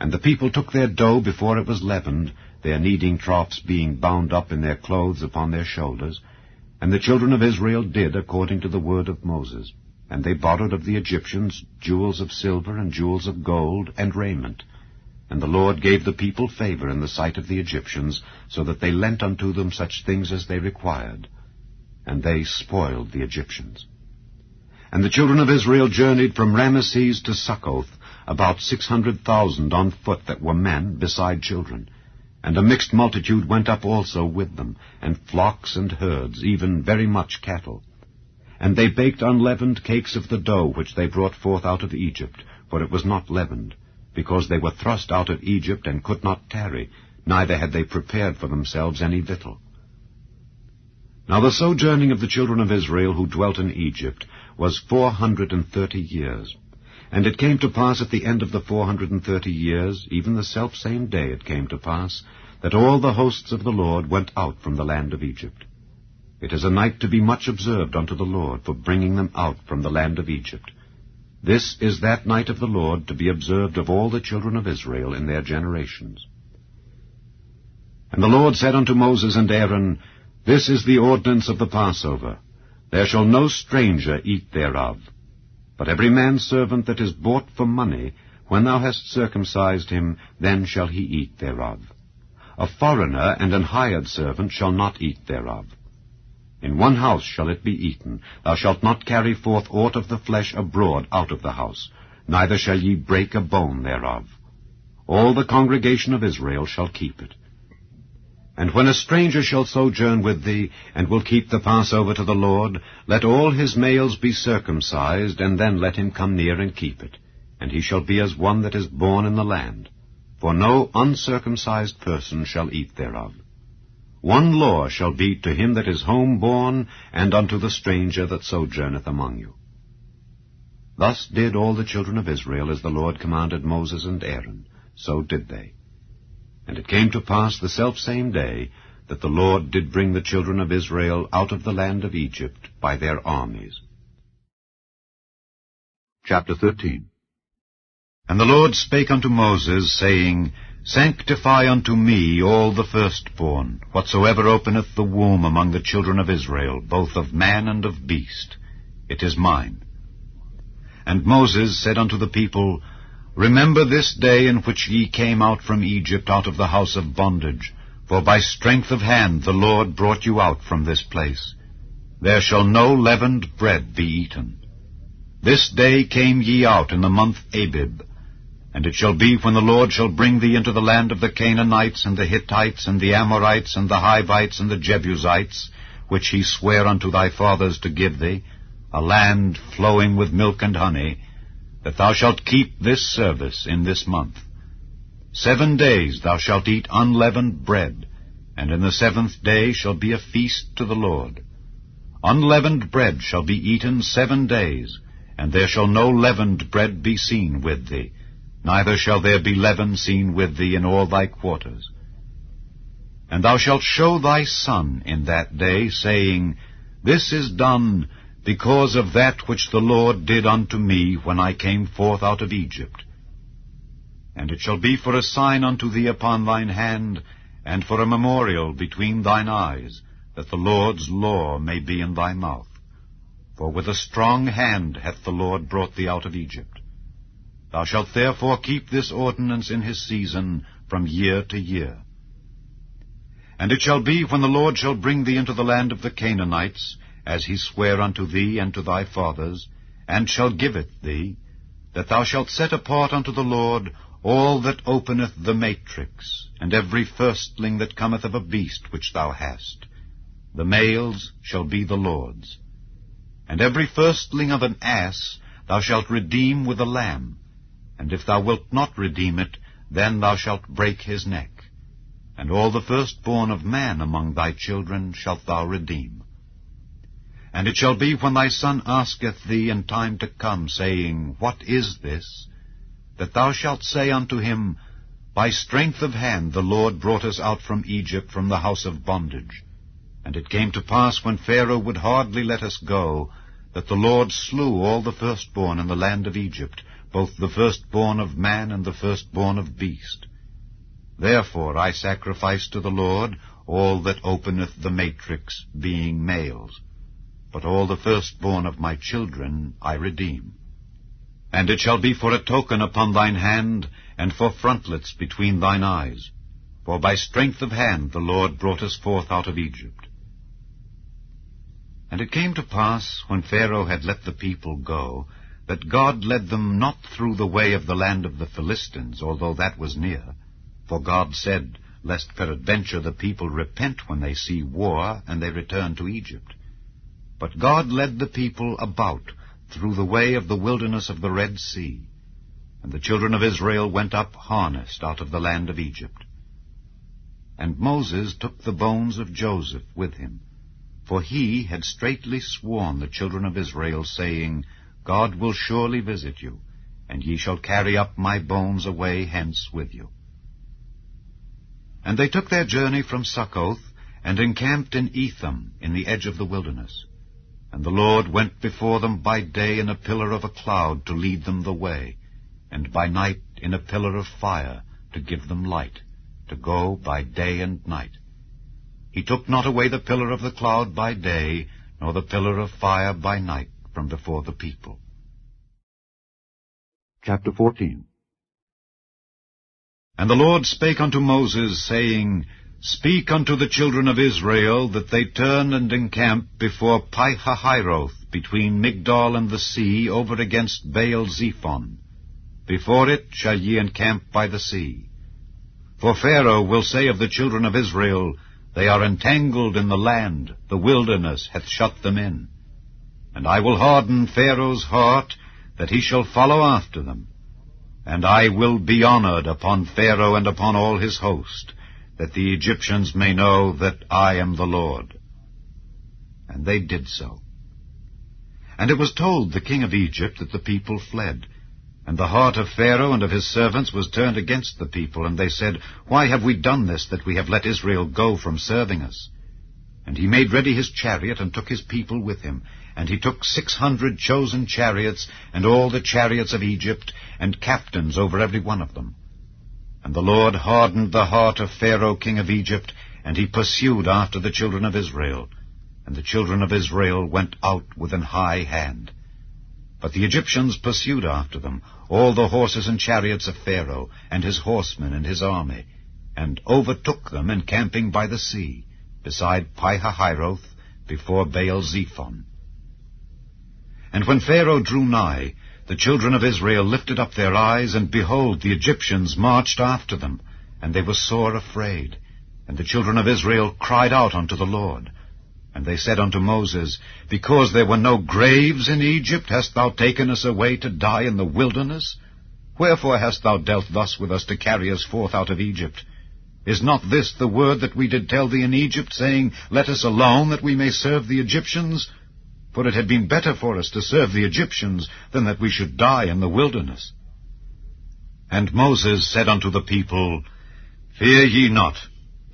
Speaker 9: And the people took their dough before it was leavened, their kneading troughs being bound up in their clothes upon their shoulders. And the children of Israel did according to the word of Moses. And they borrowed of the Egyptians jewels of silver and jewels of gold and raiment. And the Lord gave the people favor in the sight of the Egyptians, so that they lent unto them such things as they required. And they spoiled the Egyptians. And the children of Israel journeyed from Ramesses to Succoth, about 600,000 on foot that were men, beside children. And a mixed multitude went up also with them, and flocks and herds, even very much cattle. And they baked unleavened cakes of the dough which they brought forth out of Egypt, for it was not leavened, because they were thrust out of Egypt and could not tarry, neither had they prepared for themselves any victual. Now the sojourning of the children of Israel who dwelt in Egypt was 430 years. And it came to pass at the end of the 430 years, even the selfsame day it came to pass, that all the hosts of the Lord went out from the land of Egypt. It is a night to be much observed unto the Lord, for bringing them out from the land of Egypt. This is that night of the Lord to be observed of all the children of Israel in their generations. And the Lord said unto Moses and Aaron, This is the ordinance of the Passover. There shall no stranger eat thereof. But every man's servant that is bought for money, when thou hast circumcised him, then shall he eat thereof. A foreigner and an hired servant shall not eat thereof. In one house shall it be eaten. Thou shalt not carry forth aught of the flesh abroad out of the house, neither shall ye break a bone thereof. All the congregation of Israel shall keep it. And when a stranger shall sojourn with thee, and will keep the Passover to the Lord, let all his males be circumcised, and then let him come near and keep it. And he shall be as one that is born in the land. For no uncircumcised person shall eat thereof. One law shall be to him that is home-born, and unto the stranger that sojourneth among you. Thus did all the children of Israel, as the Lord commanded Moses and Aaron. So did they. And it came to pass the selfsame day, that the Lord did bring the children of Israel out of the land of Egypt by their armies.
Speaker 8: Chapter 13. And the Lord spake unto Moses, saying, Sanctify unto me all the firstborn, whatsoever openeth the womb among the children of Israel, both of man and of beast. It is mine. And Moses said unto the people, Remember this day in which ye came out from Egypt, out of the house of bondage, for by strength of hand the Lord brought you out from this place. There shall no leavened bread be eaten. This day came ye out in the month Abib.
Speaker 6: And it shall be, when the Lord shall bring thee into the land of the Canaanites, and the Hittites, and the Amorites, and the Hivites, and the Jebusites, which he sware unto thy fathers to give thee, a land flowing with milk and honey, that thou shalt keep this service in this month. 7 days thou shalt eat unleavened bread, and in the 7th day shall be a feast to the Lord. Unleavened bread shall be eaten 7 days, and there shall no leavened bread be seen with thee, neither shall there be leaven seen with thee in all thy quarters. And thou shalt show thy son in that day, saying, This is done because of that which the Lord did unto me when I came forth out of Egypt. And it shall be for a sign unto thee upon thine hand, and for a memorial between thine eyes, that the Lord's law may be in thy mouth. For with a strong hand hath the Lord brought thee out of Egypt. Thou shalt therefore keep this ordinance in his season from year to year. And it shall be, when the Lord shall bring thee into the land of the Canaanites, as he sware unto thee and to thy fathers, and shall give it thee, that thou shalt set apart unto the Lord all that openeth the matrix, and every firstling that cometh of a beast which thou hast. The males shall be the Lord's. And every firstling of an ass thou shalt redeem with a lamb, and if thou wilt not redeem it, then thou shalt break his neck. And all the firstborn of man among thy children shalt thou redeem. And it shall be, when thy son asketh thee in time to come, saying, What is this? That thou shalt say unto him, By strength of hand the Lord brought us out from Egypt, from the house of bondage. And it came to pass, when Pharaoh would hardly let us go, that the Lord slew all the firstborn in the land of Egypt, both the firstborn of man and the firstborn of beast. Therefore I sacrifice to the Lord all that openeth the matrix, being males. But all the firstborn of my children I redeem. And it shall be for a token upon thine hand, and for frontlets between thine eyes. For by strength of hand the Lord brought us forth out of Egypt. And it came to pass, when Pharaoh had let the people go, that God led them not through the way of the land of the Philistines, although that was near. For God said, Lest peradventure the people repent when they see war, and they return to Egypt. But God led the people about through the way of the wilderness of the Red Sea. And the children of Israel went up harnessed out of the land of Egypt. And Moses took the bones of Joseph with him, for he had straitly sworn the children of Israel, saying, God will surely visit you, and ye shall carry up my bones away hence with you. And they took their journey from Succoth, and encamped in Etham, in the edge of the wilderness. And the Lord went before them by day in a pillar of a cloud to lead them the way, and by night in a pillar of fire to give them light, to go by day and night. He took not away the pillar of the cloud by day, nor the pillar of fire by night from before the people.
Speaker 9: Chapter 14.
Speaker 6: And the Lord spake unto Moses, saying, Speak unto the children of Israel, that they turn and encamp before Pi-hahiroth, between Migdol and the sea, over against Baal-zephon. Before it shall ye encamp by the sea. For Pharaoh will say of the children of Israel, They are entangled in the land, the wilderness hath shut them in. And I will harden Pharaoh's heart, that he shall follow after them. And I will be honored upon Pharaoh and upon all his host, that the Egyptians may know that I am the Lord. And they did so. And it was told the king of Egypt that the people fled. And the heart of Pharaoh and of his servants was turned against the people, and they said, Why have we done this, that we have let Israel go from serving us? And he made ready his chariot, and took his people with him. And he took 600 chosen chariots, and all the chariots of Egypt, and captains over every one of them. And the Lord hardened the heart of Pharaoh king of Egypt, and he pursued after the children of Israel. And the children of Israel went out with an high hand. But the Egyptians pursued after them, all the horses and chariots of Pharaoh, and his horsemen and his army, and overtook them encamping by the sea, beside Pi-hahiroth, before Baal-zephon. And when Pharaoh drew nigh, the the children of Israel lifted up their eyes, and behold, the Egyptians marched after them, and they were sore afraid. And the children of Israel cried out unto the Lord. And they said unto Moses, Because there were no graves in Egypt, hast thou taken us away to die in the wilderness? Wherefore hast thou dealt thus with us to carry us forth out of Egypt? Is not this the word that we did tell thee in Egypt, saying, Let us alone, that we may serve the Egyptians? For it had been better for us to serve the Egyptians than that we should die in the wilderness. And Moses said unto the people, Fear ye not,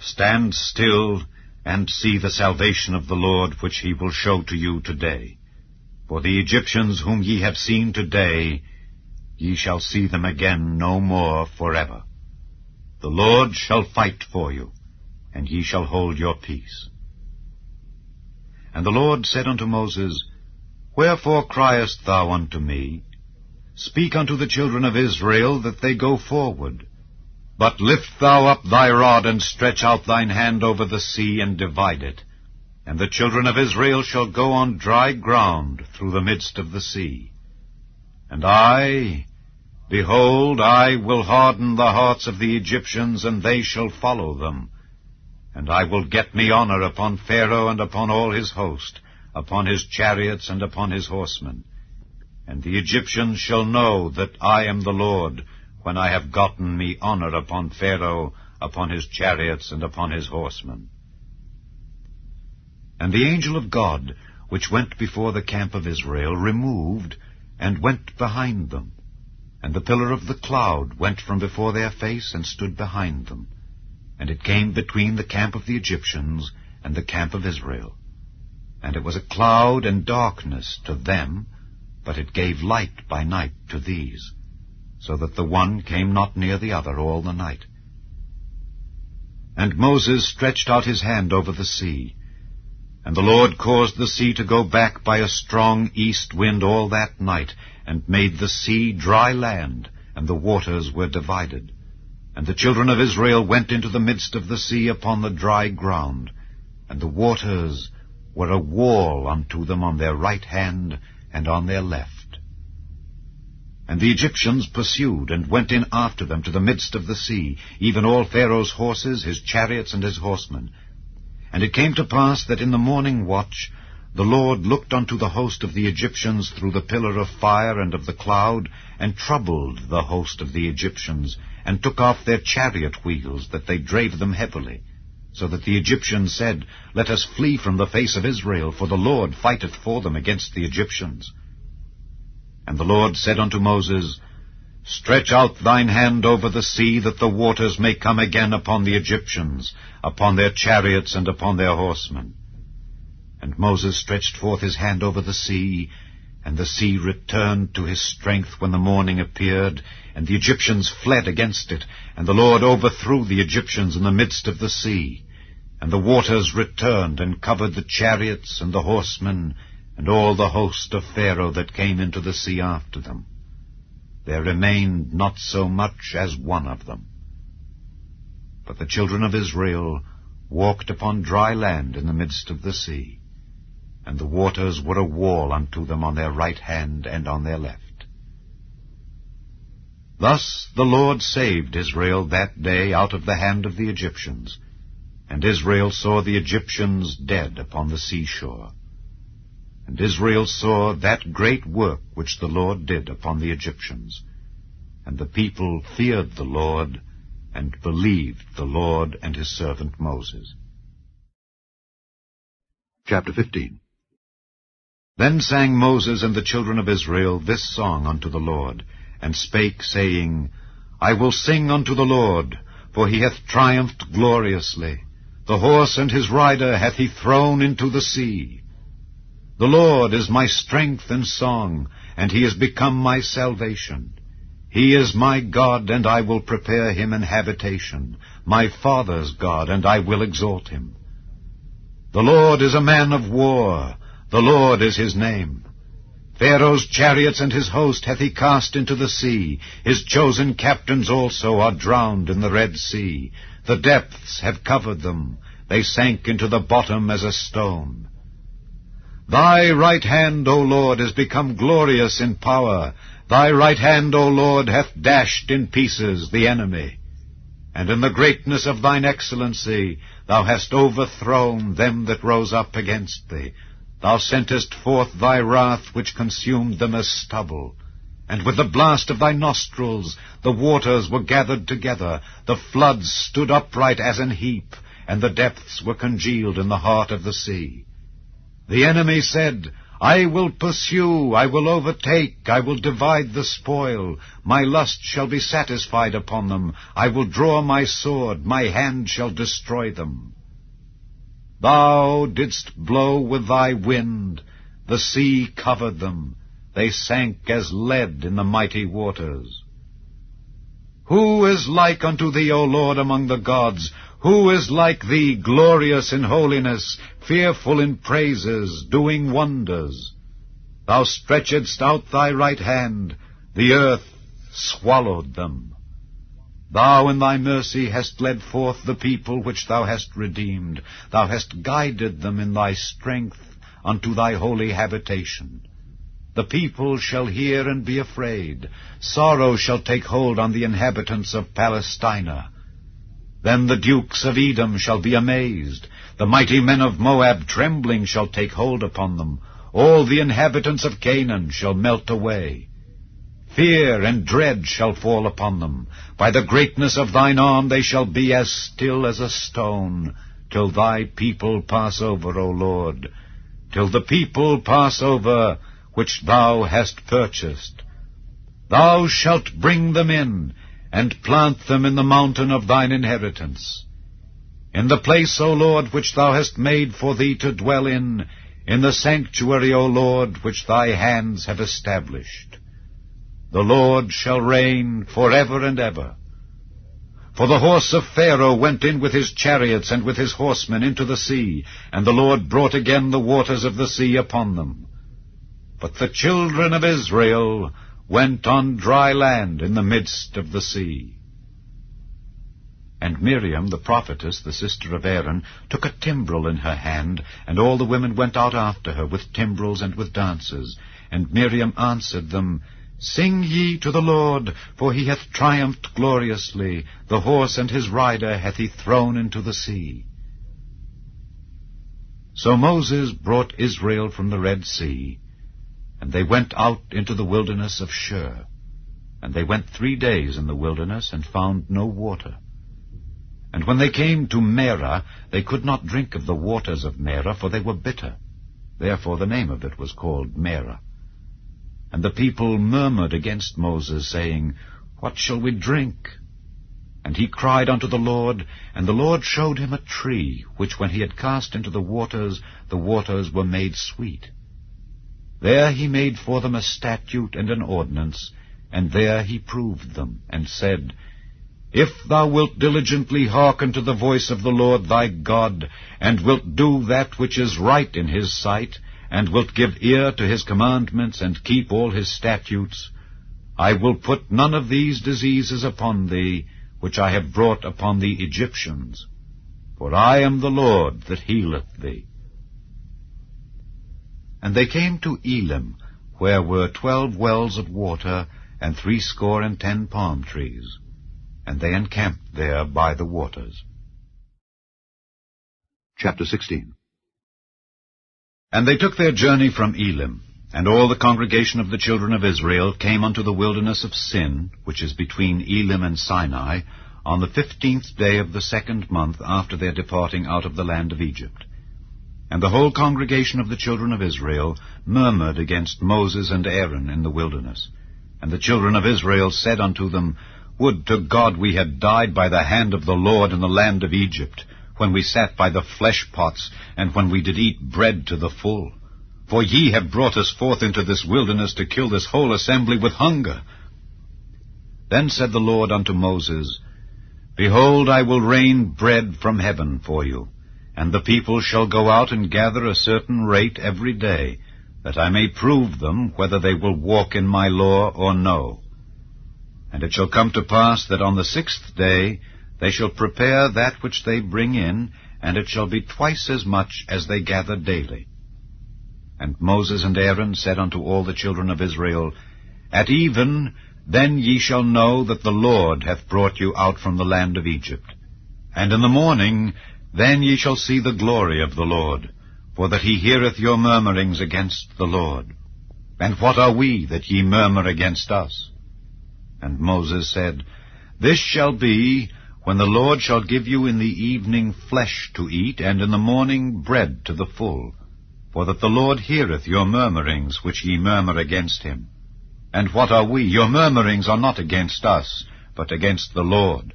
Speaker 6: stand still, and see the salvation of the Lord, which he will show to you today. For the Egyptians whom ye have seen today, ye shall see them again no more forever. The Lord shall fight for you, and ye shall hold your peace. And the Lord said unto Moses, Wherefore criest thou unto me? Speak unto the children of Israel that they go forward. But lift thou up thy rod, and stretch out thine hand over the sea, and divide it. And the children of Israel shall go on dry ground through the midst of the sea. And I, behold, I will harden the hearts of the Egyptians, and they shall follow them. And I will get me honor upon Pharaoh and upon all his host, upon his chariots and upon his horsemen. And the Egyptians shall know that I am the Lord, when I have gotten me honor upon Pharaoh, upon his chariots, and upon his horsemen. And the angel of God, which went before the camp of Israel, removed, and went behind them. And the pillar of the cloud went from before their face, and stood behind them. And it came between the camp of the Egyptians and the camp of Israel. And it was a cloud and darkness to them, but it gave light by night to these, so that the one came not near the other all the night. And Moses stretched out his hand over the sea, and the Lord caused the sea to go back by a strong east wind all that night, and made the sea dry land, and the waters were divided. And the children of Israel went into the midst of the sea upon the dry ground, and the waters were a wall unto them on their right hand and on their left. And the Egyptians pursued, and went in after them to the midst of the sea, even all Pharaoh's horses, his chariots, and his horsemen. And it came to pass that in the morning watch the Lord looked unto the host of the Egyptians through the pillar of fire and of the cloud, and troubled the host of the Egyptians, and took off their chariot wheels, that they drave them heavily. So that the Egyptians said, Let us flee from the face of Israel, for the Lord fighteth for them against the Egyptians. And the Lord said unto Moses, Stretch out thine hand over the sea, that the waters may come again upon the Egyptians, upon their chariots, and upon their horsemen. And Moses stretched forth his hand over the sea, and the sea returned to his strength when the morning appeared, and the Egyptians fled against it, and the Lord overthrew the Egyptians in the midst of the sea. And the waters returned, and covered the chariots, and the horsemen, and all the host of Pharaoh that came into the sea after them. There remained not so much as one of them. But the children of Israel walked upon dry land in the midst of the sea, and the waters were a wall unto them on their right hand and on their left. Thus the Lord saved Israel that day out of the hand of the Egyptians, and Israel saw the Egyptians dead upon the seashore. And Israel saw that great work which the Lord did upon the Egyptians. And the people feared the Lord, and believed the Lord and his servant Moses.
Speaker 9: Chapter 15.
Speaker 6: Then sang Moses and the children of Israel this song unto the Lord, and spake, saying, I will sing unto the Lord, for he hath triumphed gloriously. The horse and his rider hath he thrown into the sea. The Lord is my strength and song, and he is become my salvation. He is my God, and I will prepare him an habitation, my father's God, and I will exalt him. The Lord is a man of war, the Lord is his name. Pharaoh's chariots and his host hath he cast into the sea. His chosen captains also are drowned in the Red Sea. The depths have covered them. They sank into the bottom as a stone. Thy right hand, O Lord, is become glorious in power. Thy right hand, O Lord, hath dashed in pieces the enemy. And in the greatness of thine excellency thou hast overthrown them that rose up against thee. Thou sentest forth thy wrath, which consumed them as stubble. And with the blast of thy nostrils the waters were gathered together, the floods stood upright as an heap, and the depths were congealed in the heart of the sea. The enemy said, I will pursue, I will overtake, I will divide the spoil. My lust shall be satisfied upon them. I will draw my sword, my hand shall destroy them. Thou didst blow with thy wind, the sea covered them. They sank as lead in the mighty waters. Who is like unto thee, O Lord, among the gods? Who is like thee, glorious in holiness, fearful in praises, doing wonders? Thou stretchedst out thy right hand, the earth swallowed them. Thou in thy mercy hast led forth the people which thou hast redeemed. Thou hast guided them in thy strength unto thy holy habitation. The people shall hear and be afraid. Sorrow shall take hold on the inhabitants of Palestina. Then the dukes of Edom shall be amazed. The mighty men of Moab trembling shall take hold upon them. All the inhabitants of Canaan shall melt away. Fear and dread shall fall upon them. By the greatness of thine arm they shall be as still as a stone, till thy people pass over, O Lord, till the people pass over which thou hast purchased. Thou shalt bring them in, and plant them in the mountain of thine inheritance. In the place, O Lord, which thou hast made for thee to dwell in the sanctuary, O Lord, which thy hands have established. The Lord shall reign forever and ever. For the horse of Pharaoh went in with his chariots and with his horsemen into the sea, and the Lord brought again the waters of the sea upon them. But the children of Israel went on dry land in the midst of the sea. And Miriam, the prophetess, the sister of Aaron, took a timbrel in her hand, and all the women went out after her with timbrels and with dances. And Miriam answered them, Sing ye to the Lord, for he hath triumphed gloriously. The horse and his rider hath he thrown into the sea. So Moses brought Israel from the Red Sea, and they went out into the wilderness of Shur. And they went 3 days in the wilderness, and found no water. And when they came to Merah, they could not drink of the waters of Merah, for they were bitter. Therefore the name of it was called Merah. And the people murmured against Moses, saying, What shall we drink? And he cried unto the Lord, and the Lord showed him a tree, which when he had cast into the waters were made sweet. There he made for them a statute and an ordinance, and there he proved them, and said, If thou wilt diligently hearken to the voice of the Lord thy God, and wilt do that which is right in his sight, and wilt give ear to his commandments, and keep all his statutes, I will put none of these diseases upon thee, which I have brought upon the Egyptians. For I am the Lord that healeth thee. And they came to Elim, where were 12 wells of water, and 70 palm trees. And they encamped there by the waters. Chapter 16. And they took their journey from Elim, and all the congregation of the children of Israel came unto the wilderness of Sin, which is between Elim and Sinai, on the 15th day of the 2nd month after their departing out of the land of Egypt. And the whole congregation of the children of Israel murmured against Moses and Aaron in the wilderness. And the children of Israel said unto them, Would to God we had died by the hand of the Lord in the land of Egypt, when we sat by the flesh pots, and when we did eat bread to the full. For ye have brought us forth into this wilderness to kill this whole assembly with hunger. Then said the Lord unto Moses, Behold, I will rain bread from heaven for you, and the people shall go out and gather a certain rate every day, that I may prove them whether they will walk in my law or no. And it shall come to pass that on the 6th day they shall prepare that which they bring in, and it shall be twice as much as they gather daily.
Speaker 8: And Moses and Aaron said unto all the children of Israel, At even then ye shall know that the Lord hath brought you out from the land of Egypt. And in the morning then ye shall see the glory of the Lord, for that he heareth your murmurings against the Lord. And what are we that ye murmur against us? And Moses said, This shall be, when the Lord shall give you in the evening flesh to eat, and in the morning bread to the full, for that the Lord heareth your murmurings which ye murmur against him. And what are we? Your murmurings are not against us, but against the Lord.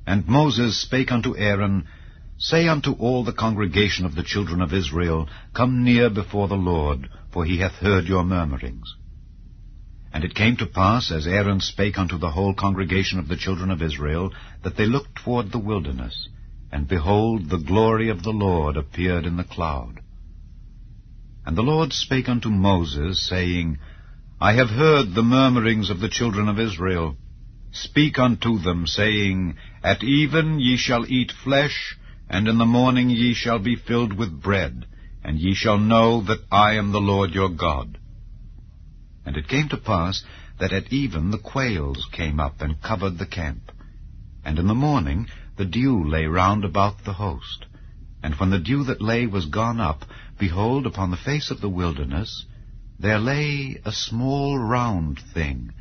Speaker 8: And Moses spake unto Aaron, Say unto all the congregation of the children of Israel, Come near before the Lord, for he hath heard your murmurings. And it came to pass, as Aaron spake unto the whole congregation of the children of Israel, that they looked toward the wilderness, and behold, the glory of the Lord appeared in the cloud. And the Lord spake unto Moses, saying, I have heard the murmurings of the children of Israel. Speak unto them, saying, At even ye shall eat flesh, and in the morning ye shall be filled with bread, and ye shall know that I am the Lord your God. And it came to pass that at even the quails came up and covered the camp. And in the morning the dew lay round about the host. And when the dew that lay was gone up, behold, upon the face of the wilderness there lay a small round thing,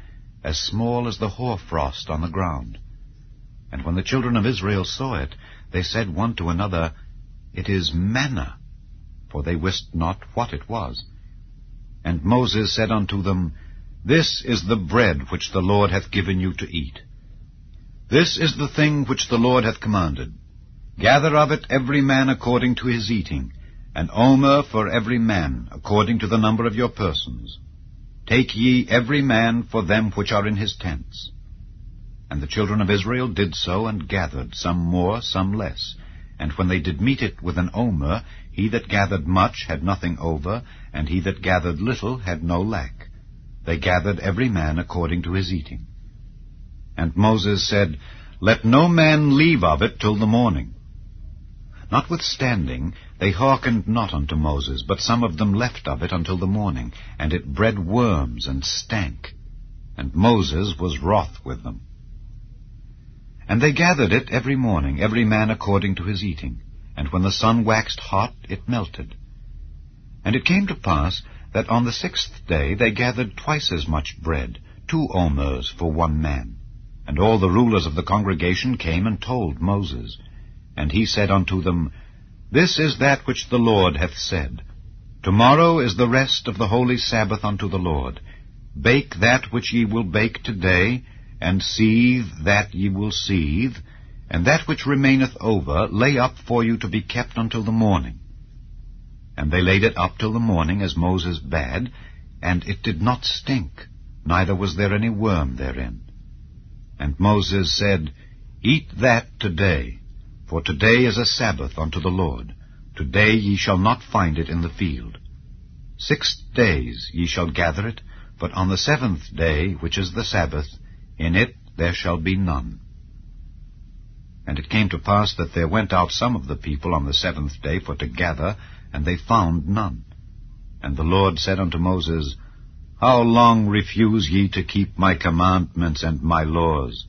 Speaker 8: as small as the hoarfrost on the ground. And when the children of Israel saw it, they said one to another, It is manna, for they wist not what it was. And Moses said unto them, This is the bread which the Lord hath given you to eat. This is the thing which the Lord hath commanded. Gather of it every man according to his eating, an omer for every man, according to the number of your persons. Take ye every man for them which are in his tents. And the children of Israel did so, and gathered, some more, some less. And when they did meet it with an omer, he that gathered much had nothing over, and he that gathered little had no lack. They gathered every man according to his eating. And Moses said, Let no man leave of it till the morning. Notwithstanding, they hearkened not unto Moses, but some of them left of it until the morning, and it bred worms and stank. And Moses was wroth with them. And they gathered it every morning, every man according to his eating. And when the sun waxed hot, it melted. And it came to pass that on the 6th day they gathered twice as much bread, 2 omers for one man. And all the rulers of the congregation came and told Moses. And he said unto them, This is that which the Lord hath said. Tomorrow is the rest of the holy Sabbath unto the Lord. Bake that which ye will bake today, and seethe that ye will seethe, and that which remaineth over lay up for you to be kept until the morning. And they laid it up till the morning, as Moses bade, and it did not stink, neither was there any worm therein. And Moses said, Eat that today, for today is a Sabbath unto the Lord. Today ye shall not find it in the field. 6 days ye shall gather it, but on the 7th day, which is the Sabbath, in it there shall be none. And it came to pass that there went out some of the people on the 7th day for to gather, and they found none. And the Lord said unto Moses, How long refuse ye to keep my commandments and my laws?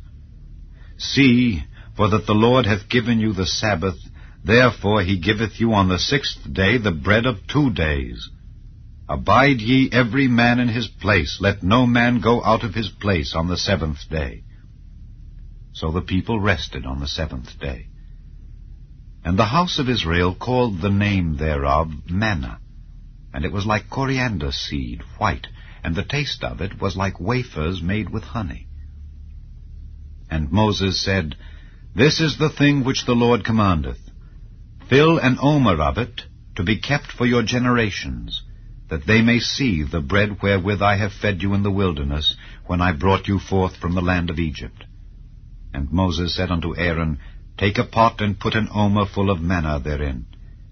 Speaker 8: See, for that the Lord hath given you the Sabbath, therefore he giveth you on the 6th day the bread of 2 days. Abide ye every man in his place, let no man go out of his place on the 7th day. So the people rested on the 7th day. And the house of Israel called the name thereof manna, and it was like coriander seed, white, and the taste of it was like wafers made with honey. And Moses said, This is the thing which the Lord commandeth. Fill an omer of it, to be kept for your generations, that they may see the bread wherewith I have fed you in the wilderness, when I brought you forth from the land of Egypt. And Moses said unto Aaron, Take a pot, and put an omer full of manna therein,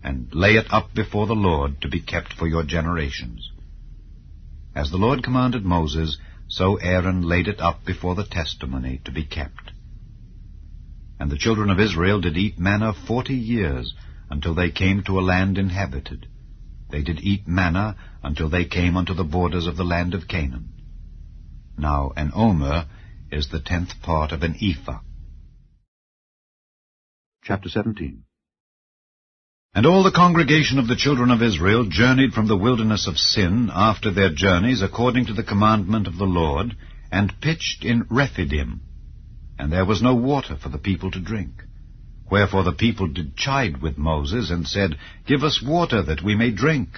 Speaker 8: and lay it up before the Lord, to be kept for your generations. As the Lord commanded Moses, so Aaron laid it up before the testimony, to be kept. And the children of Israel did eat manna 40 years, until they came to a land inhabited. they did eat manna until they came unto the borders of the land of Canaan. Now an omer is the 10th part of an ephah.
Speaker 9: Chapter 17.
Speaker 8: And all the congregation of the children of Israel journeyed from the wilderness of Sin after their journeys according to the commandment of the Lord, and pitched in Rephidim. And there was no water for the people to drink. Wherefore the people did chide with Moses, and said, Give us water, that we may drink.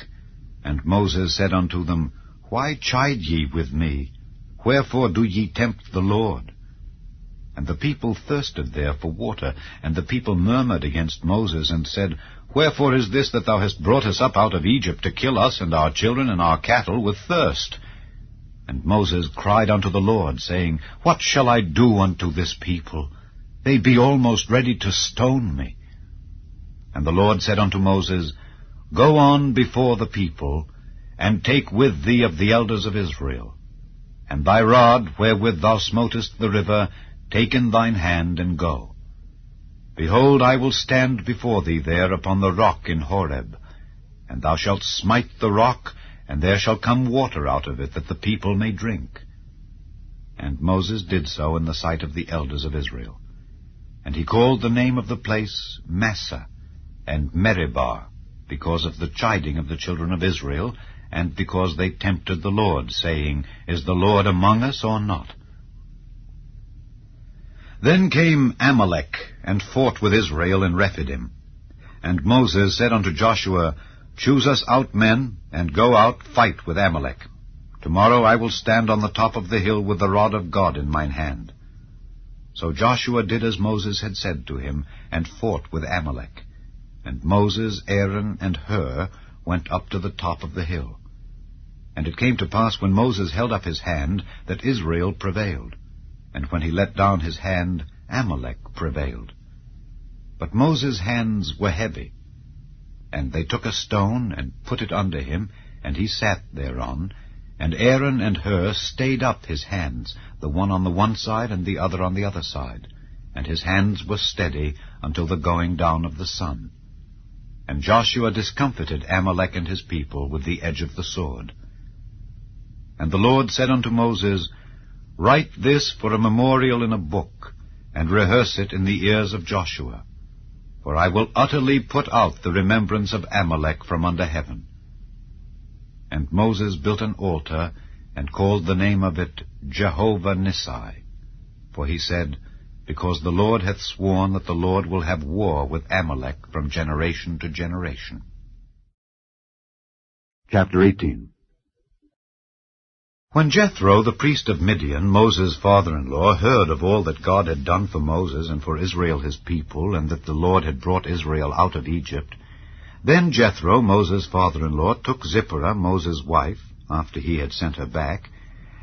Speaker 8: And Moses said unto them, Why chide ye with me? Wherefore do ye tempt the Lord? And the people thirsted there for water, and the people murmured against Moses, and said, Wherefore is this that thou hast brought us up out of Egypt to kill us and our children and our cattle with thirst? And Moses cried unto the Lord, saying, What shall I do unto this people? They be almost ready to stone me. And the Lord said unto Moses, Go on before the people, and take with thee of the elders of Israel. And thy rod, wherewith thou smotest the river, take in thine hand, and go. Behold, I will stand before thee there upon the rock in Horeb, and thou shalt smite the rock, and there shall come water out of it, that the people may drink. And Moses did so in the sight of the elders of Israel. And he called the name of the place Massah, and Meribah, because of the chiding of the children of Israel, and because they tempted the Lord, saying, Is the Lord among us or not? Then came Amalek, and fought with Israel in Rephidim. And Moses said unto Joshua, Choose us out men, and go out, fight with Amalek. Tomorrow I will stand on the top of the hill with the rod of God in mine hand. So Joshua did as Moses had said to him, and fought with Amalek. And Moses, Aaron, and Hur went up to the top of the hill. And it came to pass, when Moses held up his hand, that Israel prevailed. And when he let down his hand, Amalek prevailed. But Moses' hands were heavy. And they took a stone, and put it under him, and he sat thereon. And Aaron and Hur stayed up his hands, the one on the one side, and the other on the other side. And his hands were steady until the going down of the sun. And Joshua discomfited Amalek and his people with the edge of the sword. And the Lord said unto Moses, Write this for a memorial in a book, and rehearse it in the ears of Joshua. For I will utterly put out the remembrance of Amalek from under heaven. And Moses built an altar, and called the name of it Jehovah Nissi. For he said, Because the Lord hath sworn that the Lord will have war with Amalek from generation to generation.
Speaker 9: Chapter 18.
Speaker 8: When Jethro, the priest of Midian, Moses' father-in-law, heard of all that God had done for Moses and for Israel his people, and that the Lord had brought Israel out of Egypt, then Jethro, Moses' father-in-law, took Zipporah, Moses' wife, after he had sent her back,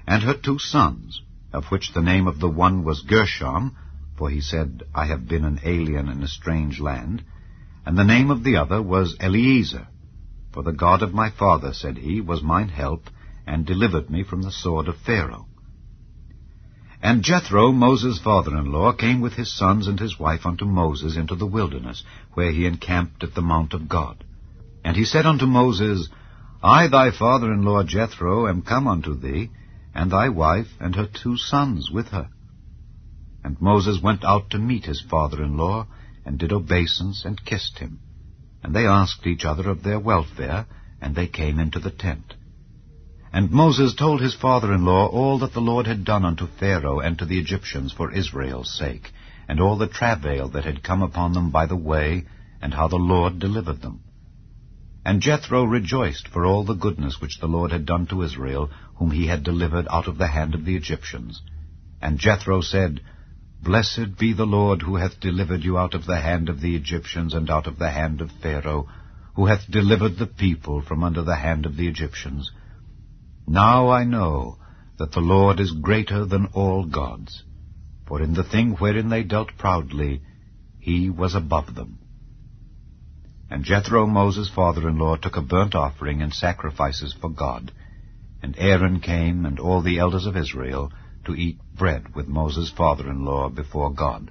Speaker 8: and her 2 sons, of which the name of the one was Gershom, for he said, I have been an alien in a strange land, and the name of the other was Eliezer, for the God of my father, said he, was mine help, and delivered me from the sword of Pharaoh. And Jethro, Moses' father-in-law, came with his sons and his wife unto Moses into the wilderness, where he encamped at the mount of God. And he said unto Moses, I, thy father-in-law Jethro, am come unto thee, and thy wife and her 2 sons with her. And Moses went out to meet his father-in-law, and did obeisance, and kissed him. And they asked each other of their welfare, and they came into the tent. And Moses told his father-in-law all that the Lord had done unto Pharaoh and to the Egyptians for Israel's sake, and all the travail that had come upon them by the way, and how the Lord delivered them. And Jethro rejoiced for all the goodness which the Lord had done to Israel, whom he had delivered out of the hand of the Egyptians. And Jethro said, Blessed be the Lord, who hath delivered you out of the hand of the Egyptians and out of the hand of Pharaoh, who hath delivered the people from under the hand of the Egyptians. Now I know that the Lord is greater than all gods, for in the thing wherein they dealt proudly, he was above them. And Jethro, Moses' father-in-law, took a burnt offering and sacrifices for God. And Aaron came, and all the elders of Israel, to eat bread with Moses' father-in-law before God.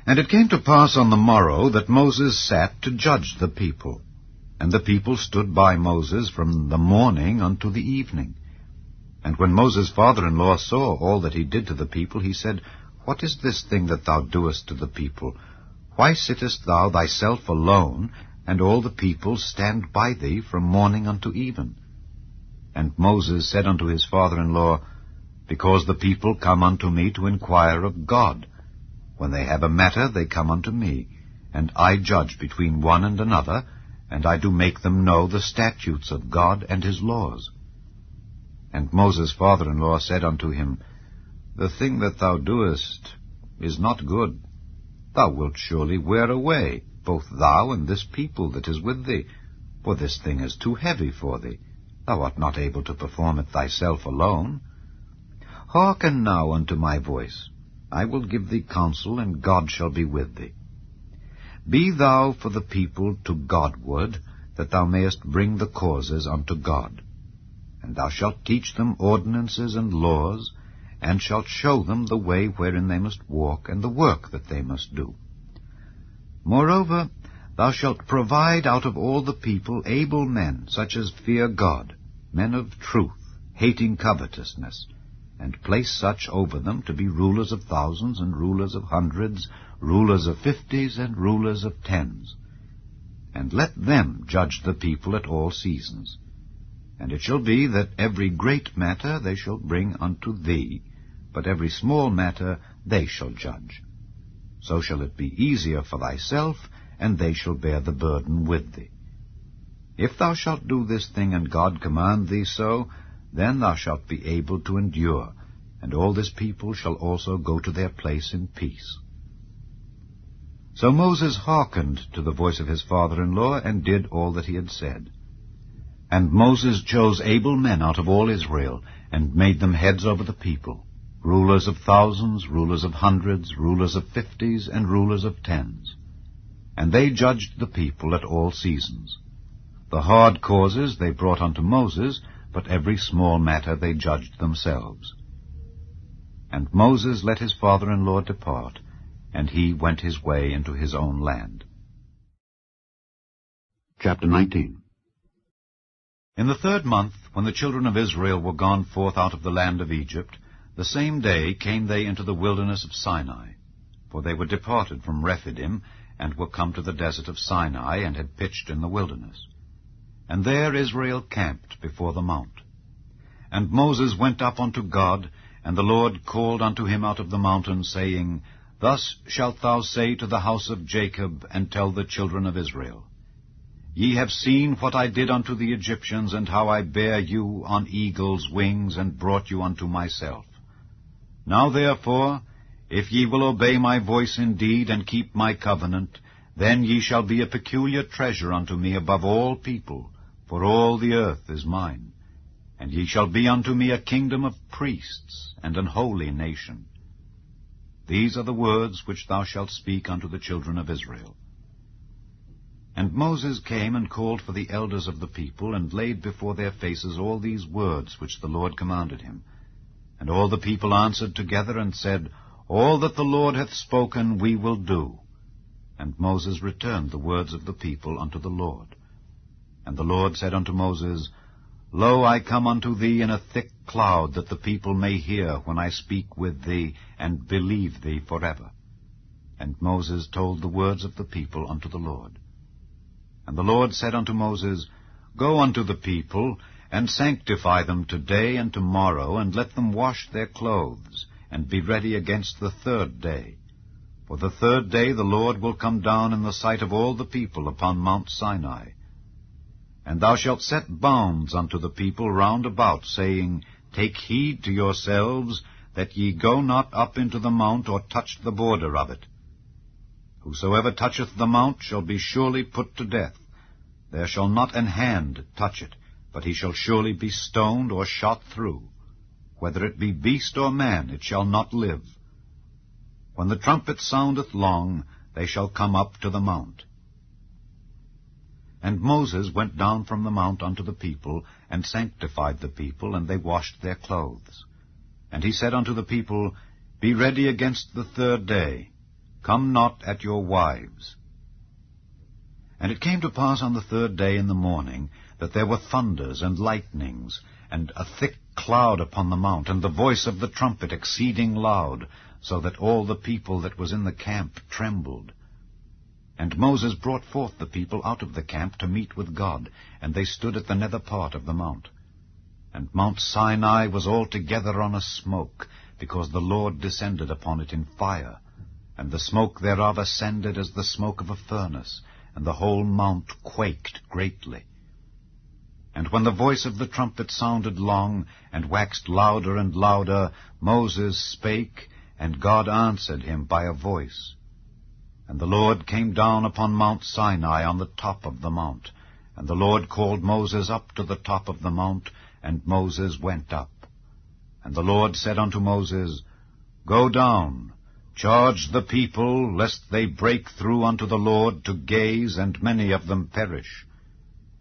Speaker 8: And it came to pass on the morrow that Moses sat to judge the people. And the people stood by Moses from the morning unto the evening. And when Moses' father-in-law saw all that he did to the people, he said, What is this thing that thou doest to the people? Why sittest thou thyself alone, and all the people stand by thee from morning unto even? And Moses said unto his father-in-law, Because the people come unto me to inquire of God. When they have a matter, they come unto me, and I judge between one and another, and I do make them know the statutes of God and his laws. And Moses' father-in-law said unto him, The thing that thou doest is not good. Thou wilt surely wear away, both thou and this people that is with thee, for this thing is too heavy for thee. Thou art not able to perform it thyself alone. Hearken now unto my voice. I will give thee counsel, and God shall be with thee. Be thou for the people to Godward, that thou mayest bring the causes unto God. And thou shalt teach them ordinances and laws, and shalt show them the way wherein they must walk, and the work that they must do. Moreover, thou shalt provide out of all the people able men, such as fear God, men of truth, hating covetousness, and place such over them to be rulers of thousands, and rulers of hundreds, rulers of 50s, and rulers of 10s. And let them judge the people at all seasons. And it shall be that every great matter they shall bring unto thee, but every small matter they shall judge. So shall it be easier for thyself, and they shall bear the burden with thee. If thou shalt do this thing, and God command thee so, then thou shalt be able to endure, and all this people shall also go to their place in peace. So Moses hearkened to the voice of his father-in-law, and did all that he had said. And Moses chose able men out of all Israel, and made them heads over the people, rulers of thousands, rulers of hundreds, rulers of 50s, and rulers of 10s. And they judged the people at all seasons. The hard causes they brought unto Moses, but every small matter they judged themselves. And Moses let his father-in-law depart, and he went his way into his own land.
Speaker 9: Chapter 19.
Speaker 8: In the 3rd month, when the children of Israel were gone forth out of the land of Egypt, the same day came they into the wilderness of Sinai. For they were departed from Rephidim, and were come to the desert of Sinai, and had pitched in the wilderness. And there Israel camped before the mount. And Moses went up unto God, and the Lord called unto him out of the mountain, saying, Thus shalt thou say to the house of Jacob, and tell the children of Israel, Ye have seen what I did unto the Egyptians, and how I bare you on eagle's wings, and brought you unto myself. Now therefore, if ye will obey my voice indeed, and keep my covenant, then ye shall be a peculiar treasure unto me above all people, for all the earth is mine. And ye shall be unto me a kingdom of priests, and an holy nation. These are the words which thou shalt speak unto the children of Israel. And Moses came and called for the elders of the people, and laid before their faces all these words which the Lord commanded him. And all the people answered together, and said, All that the Lord hath spoken we will do. And Moses returned the words of the people unto the Lord. And the Lord said unto Moses, Lo, I come unto thee in a thick cloud, that the people may hear when I speak with thee, and believe thee forever. And Moses told the words of the people unto the Lord. And the Lord said unto Moses, Go unto the people, and sanctify them today and tomorrow, and let them wash their clothes, and be ready against the 3rd day. For the 3rd day the Lord will come down in the sight of all the people upon Mount Sinai. And thou shalt set bounds unto the people round about, saying, Take heed to yourselves, that ye go not up into the mount, or touch the border of it. Whosoever toucheth the mount shall be surely put to death. There shall not an hand touch it, but he shall surely be stoned or shot through. Whether it be beast or man, it shall not live. When the trumpet soundeth long, they shall come up to the mount. And Moses went down from the mount unto the people, and sanctified the people, and they washed their clothes. And he said unto the people, Be ready against the 3rd day. Come not at your wives. And it came to pass on the 3rd day in the morning, that there were thunders and lightnings, and a thick cloud upon the mount, and the voice of the trumpet exceeding loud, so that all the people that was in the camp trembled. And Moses brought forth the people out of the camp to meet with God, and they stood at the nether part of the mount. And Mount Sinai was altogether on a smoke, because the Lord descended upon it in fire, and the smoke thereof ascended as the smoke of a furnace, and the whole mount quaked greatly. And when the voice of the trumpet sounded long, and waxed louder and louder, Moses spake, and God answered him by a voice. And the Lord came down upon Mount Sinai on the top of the mount. And the Lord called Moses up to the top of the mount, and Moses went up. And the Lord said unto Moses, Go down, charge the people, lest they break through unto the Lord to gaze, and many of them perish.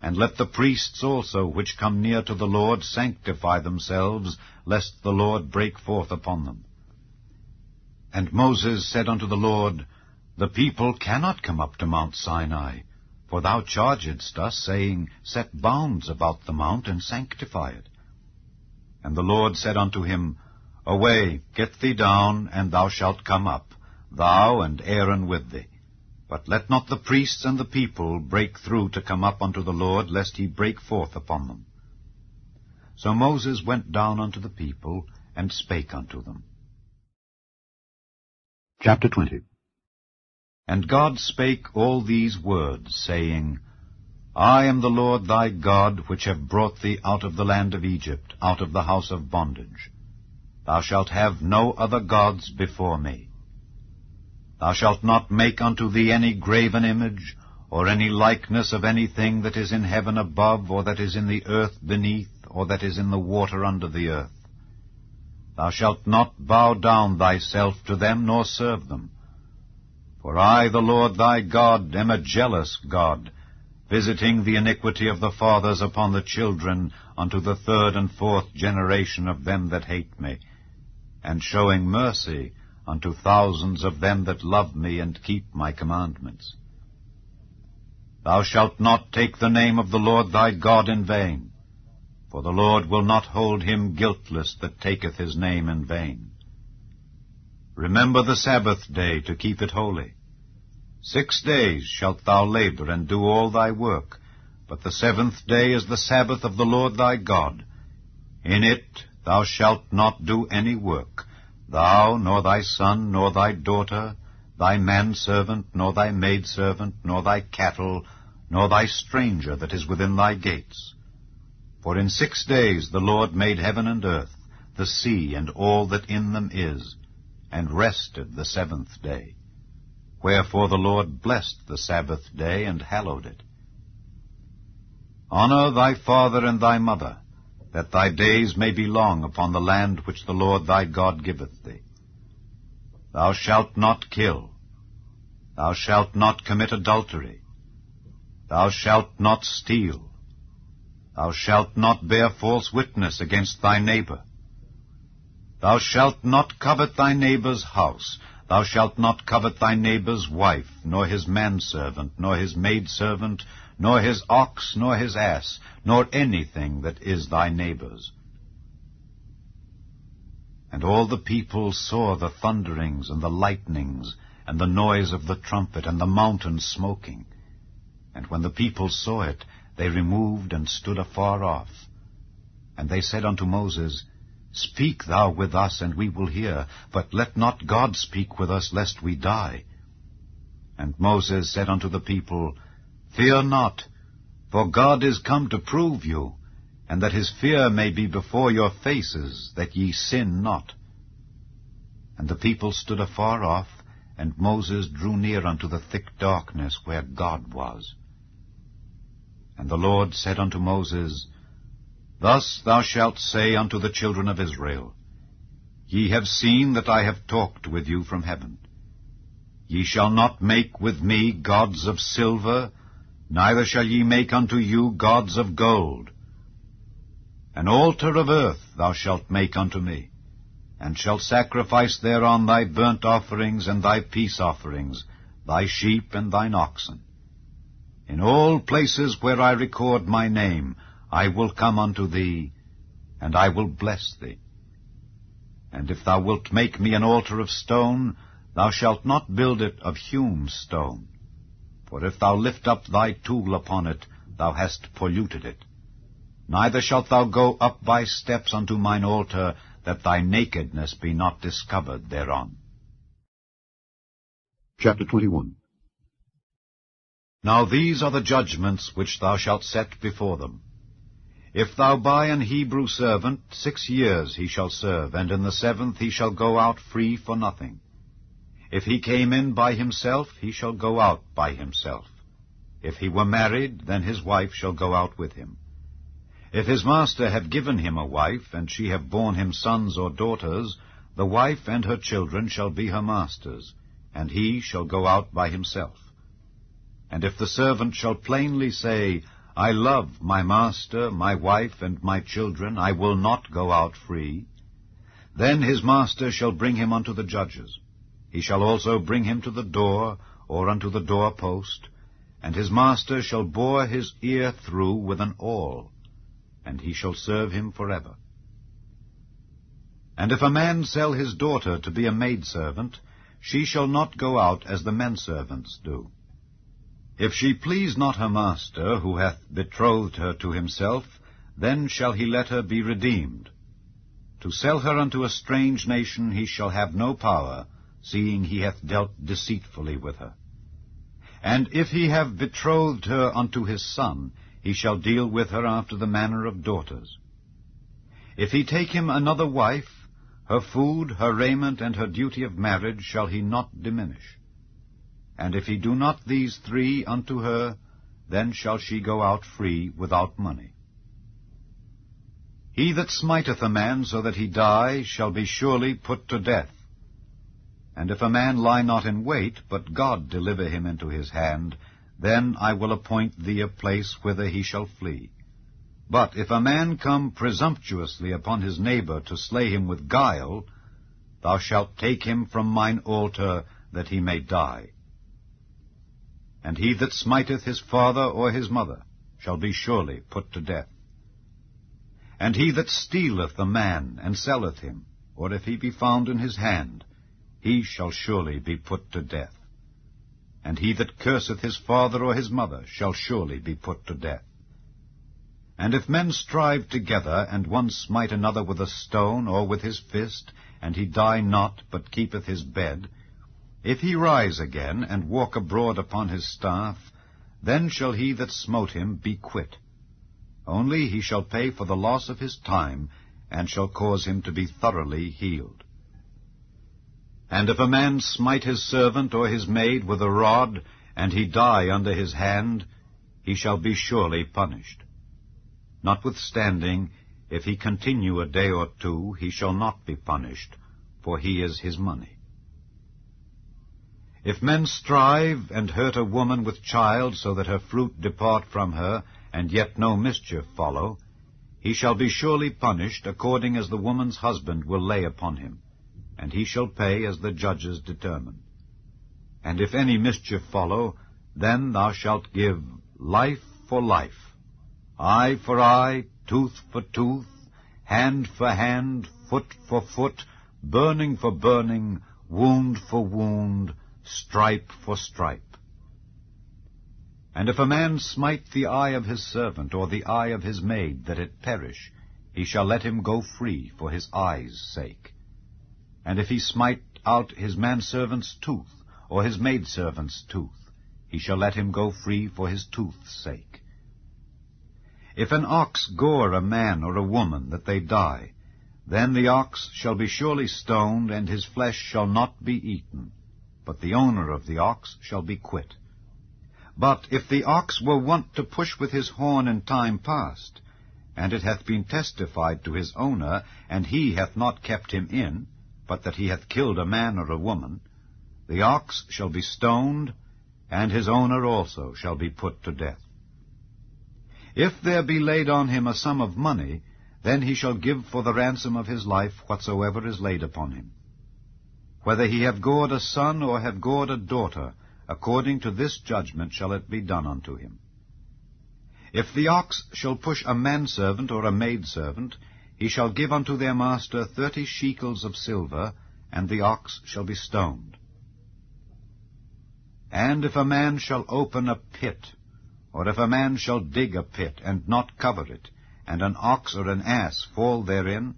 Speaker 8: And let the priests also, which come near to the Lord, sanctify themselves, lest the Lord break forth upon them. And Moses said unto the Lord, The people cannot come up to Mount Sinai, for thou chargedst us, saying, Set bounds about the mount, and sanctify it. And the Lord said unto him, Away, get thee down, and thou shalt come up, thou and Aaron with thee. But let not the priests and the people break through to come up unto the Lord, lest he break forth upon them. So Moses went down unto the people, and spake unto them. Chapter 20. And God spake all these words, saying, I am the Lord thy God, which have brought thee out of the land of Egypt, out of the house of bondage. Thou shalt have no other gods before me. Thou shalt not make unto thee any graven image, or any likeness of anything that is in heaven above, or that is in the earth beneath, or that is in the water under the earth. Thou shalt not bow down thyself to them, nor serve them. For I, the Lord thy God, am a jealous God, visiting the iniquity of the fathers upon the children unto the 3rd and 4th generation of them that hate me, and showing mercy unto thousands of them that love me and keep my commandments. Thou shalt not take the name of the Lord thy God in vain, for the Lord will not hold him guiltless that taketh his name in vain. Remember the Sabbath day to keep it holy. 6 days shalt thou labor and do all thy work, but the 7th day is the Sabbath of the Lord thy God. In it thou shalt not do any work, thou, nor thy son, nor thy daughter, thy manservant, nor thy maidservant, nor thy cattle, nor thy stranger that is within thy gates. For in 6 days the Lord made heaven and earth, the sea, and all that in them is, and rested the 7th day. Wherefore the Lord blessed the Sabbath day, and hallowed it. Honor thy father and thy mother, that thy days may be long upon the land which the Lord thy God giveth thee. Thou shalt not kill. Thou shalt not commit adultery. Thou shalt not steal. Thou shalt not bear false witness against thy neighbor. Thou shalt not covet thy neighbor's house. Thou shalt not covet thy neighbor's wife, nor his manservant, nor his maidservant, nor his ox, nor his ass, nor anything that is thy neighbor's. And all the people saw the thunderings and the lightnings, and the noise of the trumpet, and the mountain smoking. And when the people saw it, they removed and stood afar off. And they said unto Moses, Speak thou with us, and we will hear, but let not God speak with us, lest we die. And Moses said unto the people, Fear not, for God is come to prove you, and that his fear may be before your faces, that ye sin not. And the people stood afar off, and Moses drew near unto the thick darkness where God was. And the Lord said unto Moses, Thus thou shalt say unto the children of Israel, Ye have seen that I have talked with you from heaven. Ye shall not make with me gods of silver, neither shall ye make unto you gods of gold. An altar of earth thou shalt make unto me, and shalt sacrifice thereon thy burnt offerings and thy peace offerings, thy sheep and thine oxen. In all places where I record my name, I will come unto thee, and I will bless thee. And if thou wilt make me an altar of stone, thou shalt not build it of hewn stone. For if thou lift up thy tool upon it, thou hast polluted it. Neither shalt thou go up by steps unto mine altar, that thy nakedness be not discovered thereon.
Speaker 10: Chapter 21.
Speaker 8: Now these are the judgments which thou shalt set before them. If thou buy an Hebrew servant, 6 years he shall serve, and in the 7th he shall go out free for nothing. If he came in by himself, he shall go out by himself. If he were married, then his wife shall go out with him. If his master have given him a wife, and she have borne him sons or daughters, the wife and her children shall be her master's, and he shall go out by himself. And if the servant shall plainly say, I love my master, my wife, and my children, I will not go out free, then his master shall bring him unto the judges. He shall also bring him to the door, or unto the doorpost, and his master shall bore his ear through with an awl, and he shall serve him forever. And if a man sell his daughter to be a maidservant, she shall not go out as the menservants do. If she please not her master, who hath betrothed her to himself, then shall he let her be redeemed. To sell her unto a strange nation he shall have no power, seeing he hath dealt deceitfully with her. And if he have betrothed her unto his son, he shall deal with her after the manner of daughters. If he take him another wife, her food, her raiment, and her duty of marriage shall he not diminish. And if he do not these 3 unto her, then shall she go out free without money. He that smiteth a man so that he die shall be surely put to death. And if a man lie not in wait, but God deliver him into his hand, then I will appoint thee a place whither he shall flee. But if a man come presumptuously upon his neighbor to slay him with guile, thou shalt take him from mine altar, that he may die. And he that smiteth his father or his mother shall be surely put to death. And he that stealeth a man and selleth him, or if he be found in his hand, he shall surely be put to death. And he that curseth his father or his mother shall surely be put to death. And if men strive together, and one smite another with a stone or with his fist, and he die not, but keepeth his bed, if he rise again, and walk abroad upon his staff, then shall he that smote him be quit. Only he shall pay for the loss of his time, and shall cause him to be thoroughly healed. And if a man smite his servant or his maid with a rod, and he die under his hand, he shall be surely punished. Notwithstanding, if he continue a day or 2, he shall not be punished, for he is his money. If men strive and hurt a woman with child, so that her fruit depart from her, and yet no mischief follow, he shall be surely punished according as the woman's husband will lay upon him, and he shall pay as the judges determine. And if any mischief follow, then thou shalt give life for life, eye for eye, tooth for tooth, hand for hand, foot for foot, burning for burning, wound for wound, stripe for stripe. And if a man smite the eye of his servant, or the eye of his maid, that it perish, he shall let him go free for his eye's sake. And if he smite out his manservant's tooth, or his maidservant's tooth, he shall let him go free for his tooth's sake. If an ox gore a man or a woman, that they die, then the ox shall be surely stoned, and his flesh shall not be eaten, but the owner of the ox shall be quit. But if the ox were wont to push with his horn in time past, and it hath been testified to his owner, and he hath not kept him in, but that he hath killed a man or a woman, the ox shall be stoned, and his owner also shall be put to death. If there be laid on him a sum of money, then he shall give for the ransom of his life whatsoever is laid upon him. Whether he have gored a son or have gored a daughter, according to this judgment shall it be done unto him. If the ox shall push a manservant or a maidservant, he shall give unto their master 30 shekels of silver, and the ox shall be stoned. And if a man shall open a pit, or if a man shall dig a pit, and not cover it, and an ox or an ass fall therein,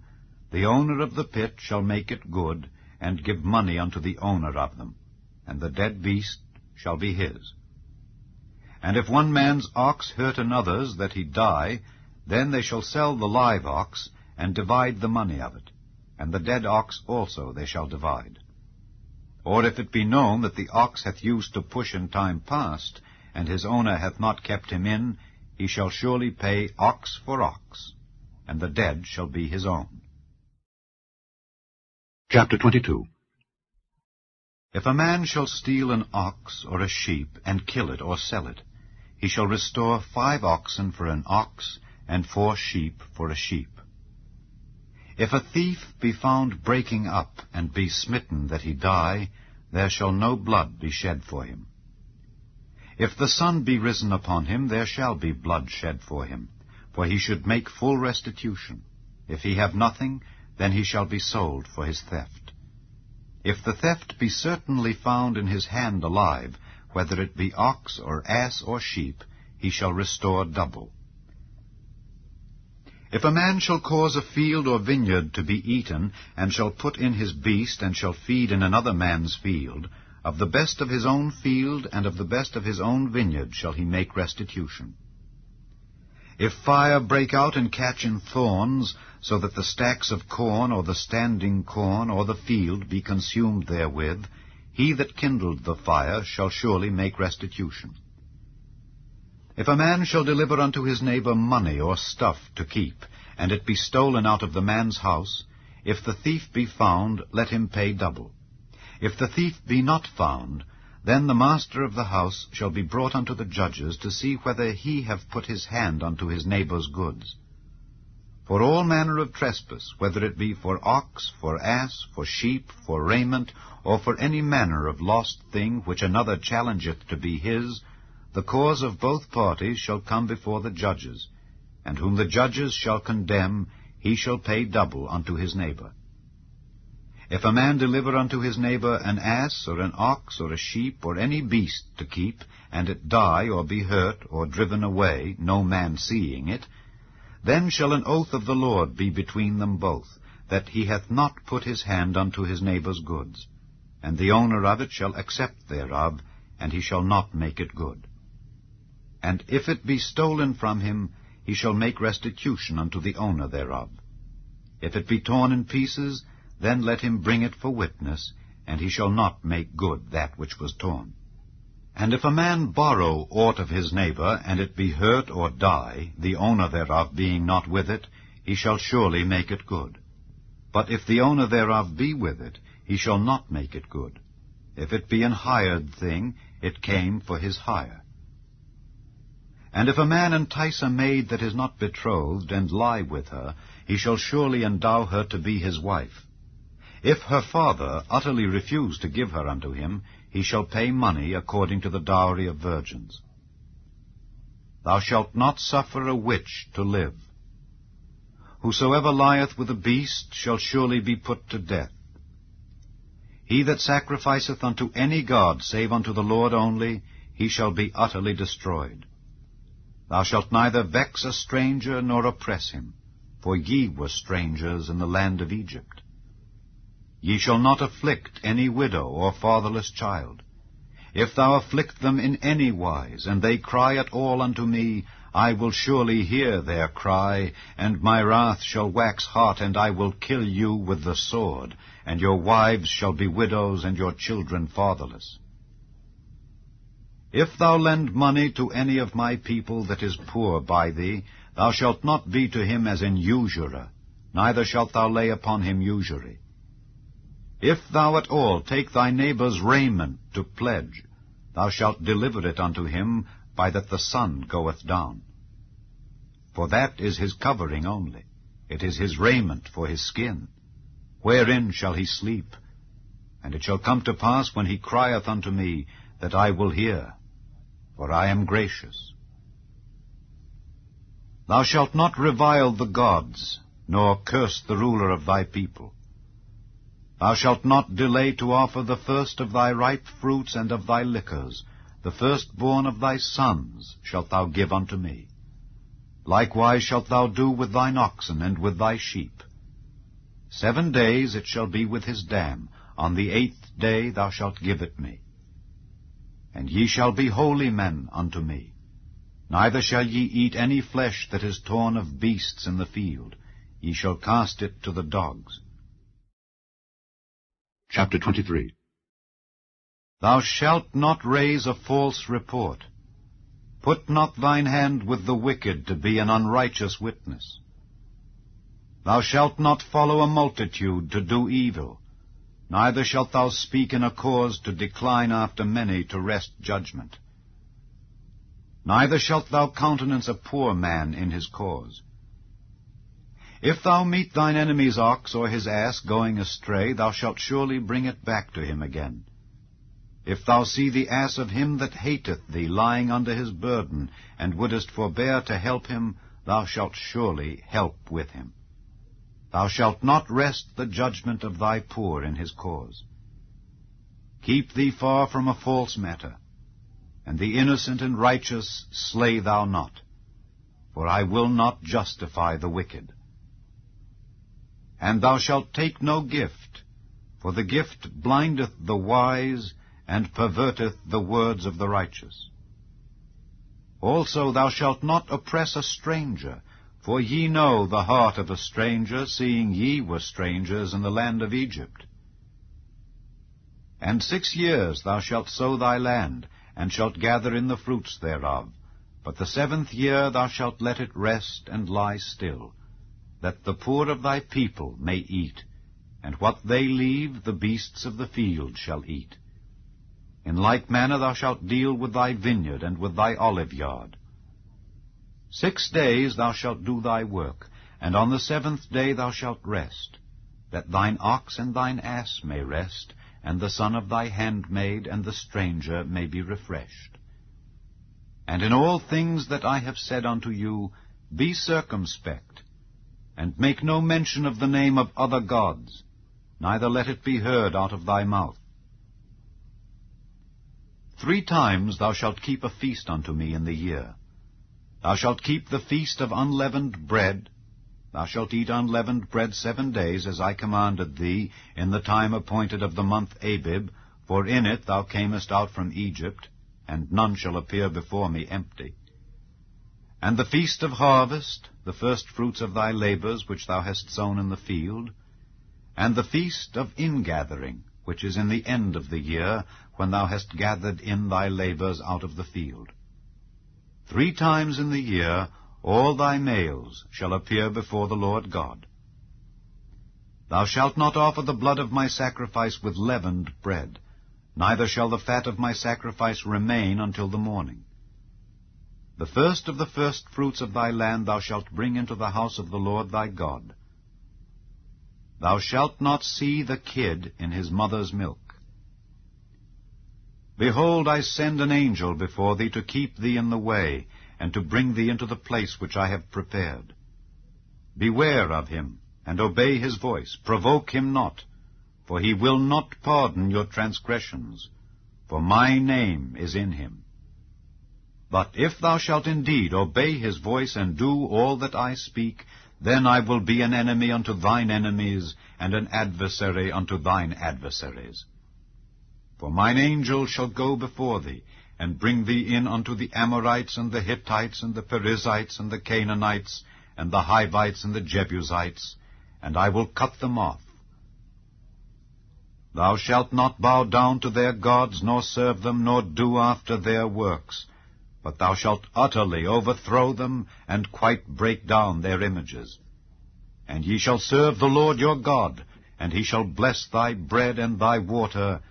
Speaker 8: the owner of the pit shall make it good, and give money unto the owner of them, and the dead beast shall be his. And if one man's ox hurt another's that he die, then they shall sell the live ox, and divide the money of it, and the dead ox also they shall divide. Or if it be known that the ox hath used to push in time past, and his owner hath not kept him in, he shall surely pay ox for ox, and the dead shall be his own.
Speaker 9: Chapter 22.
Speaker 8: If a man shall steal an ox or a sheep, and kill it or sell it, he shall restore 5 oxen for an ox, and 4 sheep for a sheep. If a thief be found breaking up, and be smitten that he die, there shall no blood be shed for him. If the sun be risen upon him, there shall be blood shed for him, for he should make full restitution. If he have nothing, then he shall be sold for his theft. If the theft be certainly found in his hand alive, whether it be ox or ass or sheep, he shall restore double. If a man shall cause a field or vineyard to be eaten, and shall put in his beast, and shall feed in another man's field, of the best of his own field and of the best of his own vineyard shall he make restitution. If fire break out and catch in thorns, so that the stacks of corn or the standing corn or the field be consumed therewith, he that kindled the fire shall surely make restitution. If a man shall deliver unto his neighbor money or stuff to keep, and it be stolen out of the man's house, if the thief be found, let him pay double. If the thief be not found, then the master of the house shall be brought unto the judges to see whether he have put his hand unto his neighbor's goods. For all manner of trespass, whether it be for ox, for ass, for sheep, for raiment, or for any manner of lost thing which another challengeth to be his, the cause of both parties shall come before the judges, and whom the judges shall condemn, he shall pay double unto his neighbor. If a man deliver unto his neighbor an ass, or an ox, or a sheep, or any beast to keep, and it die, or be hurt, or driven away, no man seeing it, then shall an oath of the Lord be between them both, that he hath not put his hand unto his neighbor's goods, and the owner of it shall accept thereof, and he shall not make it good. And if it be stolen from him, he shall make restitution unto the owner thereof. If it be torn in pieces, then let him bring it for witness, and he shall not make good that which was torn. And if a man borrow aught of his neighbor, and it be hurt or die, the owner thereof being not with it, he shall surely make it good. But if the owner thereof be with it, he shall not make it good. If it be an hired thing, it came for his hire. And if a man entice a maid that is not betrothed, and lie with her, he shall surely endow her to be his wife. If her father utterly refuse to give her unto him, he shall pay money according to the dowry of virgins. Thou shalt not suffer a witch to live. Whosoever lieth with a beast shall surely be put to death. He that sacrificeth unto any god save unto the Lord only, he shall be utterly destroyed. Thou shalt neither vex a stranger nor oppress him, for ye were strangers in the land of Egypt. Ye shall not afflict any widow or fatherless child. If thou afflict them in any wise, and they cry at all unto me, I will surely hear their cry, and my wrath shall wax hot, and I will kill you with the sword, and your wives shall be widows, and your children fatherless. If thou lend money to any of my people that is poor by thee, thou shalt not be to him as an usurer, neither shalt thou lay upon him usury. If thou at all take thy neighbor's raiment to pledge, thou shalt deliver it unto him by that the sun goeth down. For that is his covering only, it is his raiment for his skin. Wherein shall he sleep? And it shall come to pass, when he crieth unto me, that I will hear, for I am gracious. Thou shalt not revile the gods, nor curse the ruler of thy people. Thou shalt not delay to offer the first of thy ripe fruits and of thy liquors, the firstborn of thy sons shalt thou give unto me. Likewise shalt thou do with thine oxen and with thy sheep. 7 days it shall be with his dam, on the 8th day thou shalt give it me. And ye shall be holy men unto me. Neither shall ye eat any flesh that is torn of beasts in the field. Ye shall cast it to the dogs.
Speaker 9: Chapter 23.
Speaker 8: Thou shalt not raise a false report. Put not thine hand with the wicked to be an unrighteous witness. Thou shalt not follow a multitude to do evil, neither shalt thou speak in a cause to decline after many to wrest judgment. Neither shalt thou countenance a poor man in his cause. If thou meet thine enemy's ox or his ass going astray, thou shalt surely bring it back to him again. If thou see the ass of him that hateth thee lying under his burden, and wouldest forbear to help him, thou shalt surely help with him. Thou shalt not wrest the judgment of thy poor in his cause. Keep thee far from a false matter, and the innocent and righteous slay thou not, for I will not justify the wicked. And thou shalt take no gift, for the gift blindeth the wise, and perverteth the words of the righteous. Also thou shalt not oppress a stranger, for ye know the heart of a stranger, seeing ye were strangers in the land of Egypt. And 6 years thou shalt sow thy land, and shalt gather in the fruits thereof. But the 7th year thou shalt let it rest and lie still, that the poor of thy people may eat, and what they leave the beasts of the field shall eat. In like manner thou shalt deal with thy vineyard and with thy oliveyard. 6 days thou shalt do thy work, and on the 7th day thou shalt rest, that thine ox and thine ass may rest, and the son of thy handmaid and the stranger may be refreshed. And in all things that I have said unto you, be circumspect, and make no mention of the name of other gods, neither let it be heard out of thy mouth. 3 times thou shalt keep a feast unto me in the year. Thou shalt keep the feast of unleavened bread. Thou shalt eat unleavened bread 7 days, as I commanded thee, in the time appointed of the month Abib, for in it thou camest out from Egypt, and none shall appear before me empty. And the feast of harvest, the first fruits of thy labors which thou hast sown in the field, and the feast of ingathering, which is in the end of the year, when thou hast gathered in thy labors out of the field. 3 times in the year all thy males shall appear before the Lord God. Thou shalt not offer the blood of my sacrifice with leavened bread, neither shall the fat of my sacrifice remain until the morning. The first of the firstfruits of thy land thou shalt bring into the house of the Lord thy God. Thou shalt not see the kid in his mother's milk. Behold, I send an angel before thee to keep thee in the way, and to bring thee into the place which I have prepared. Beware of him, and obey his voice. Provoke him not, for he will not pardon your transgressions, for my name is in him. But if thou shalt indeed obey his voice, and do all that I speak, then I will be an enemy unto thine enemies, and an adversary unto thine adversaries. For mine angel shall go before thee, and bring thee in unto the Amorites, and the Hittites, and the Perizzites, and the Canaanites, and the Hivites, and the Jebusites, and I will cut them off. Thou shalt not bow down to their gods, nor serve them, nor do after their works, but thou shalt utterly overthrow them, and quite break down their images. And ye shall serve the Lord your God, and he shall bless thy bread and thy water,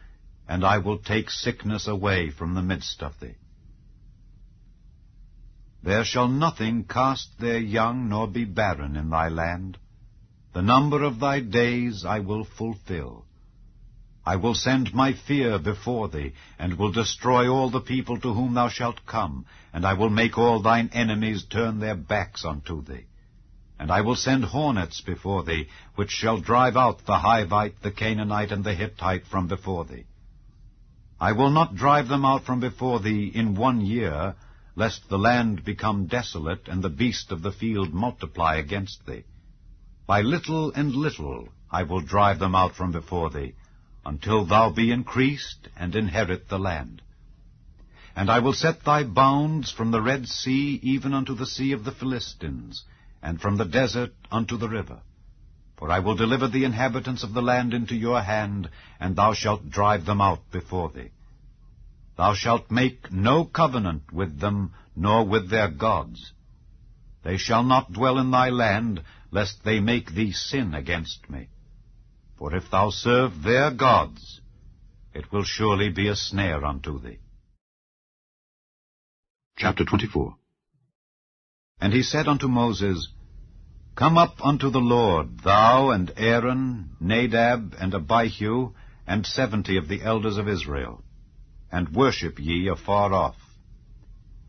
Speaker 8: and I will take sickness away from the midst of thee. There shall nothing cast their young, nor be barren in thy land. The number of thy days I will fulfill. I will send my fear before thee, and will destroy all the people to whom thou shalt come, and I will make all thine enemies turn their backs unto thee. And I will send hornets before thee, which shall drive out the Hivite, the Canaanite, and the Hittite from before thee. I will not drive them out from before thee in 1 year, lest the land become desolate, and the beast of the field multiply against thee. By little and little I will drive them out from before thee, until thou be increased, and inherit the land. And I will set thy bounds from the Red Sea even unto the sea of the Philistines, and from the desert unto the river. For I will deliver the inhabitants of the land into your hand, and thou shalt drive them out before thee. Thou shalt make no covenant with them, nor with their gods. They shall not dwell in thy land, lest they make thee sin against me. For if thou serve their gods, it will surely be a snare unto thee.
Speaker 9: Chapter 24.
Speaker 8: And he said unto Moses, Come up unto the Lord, thou and Aaron, Nadab and Abihu, and 70 of the elders of Israel, and worship ye afar off.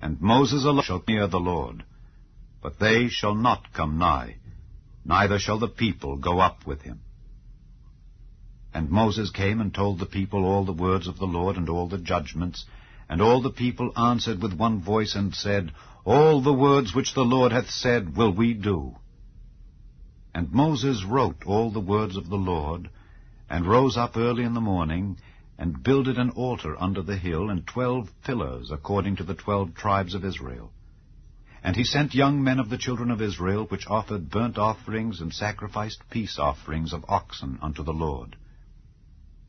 Speaker 8: And Moses alone shall near the Lord, but they shall not come nigh, neither shall the people go up with him. And Moses came and told the people all the words of the Lord and all the judgments, and all the people answered with one voice and said, All the words which the Lord hath said will we do. And Moses wrote all the words of the Lord, and rose up early in the morning, and builded an altar under the hill, and 12 pillars, according to the 12 tribes of Israel. And he sent young men of the children of Israel, which offered burnt offerings and sacrificed peace offerings of oxen unto the Lord.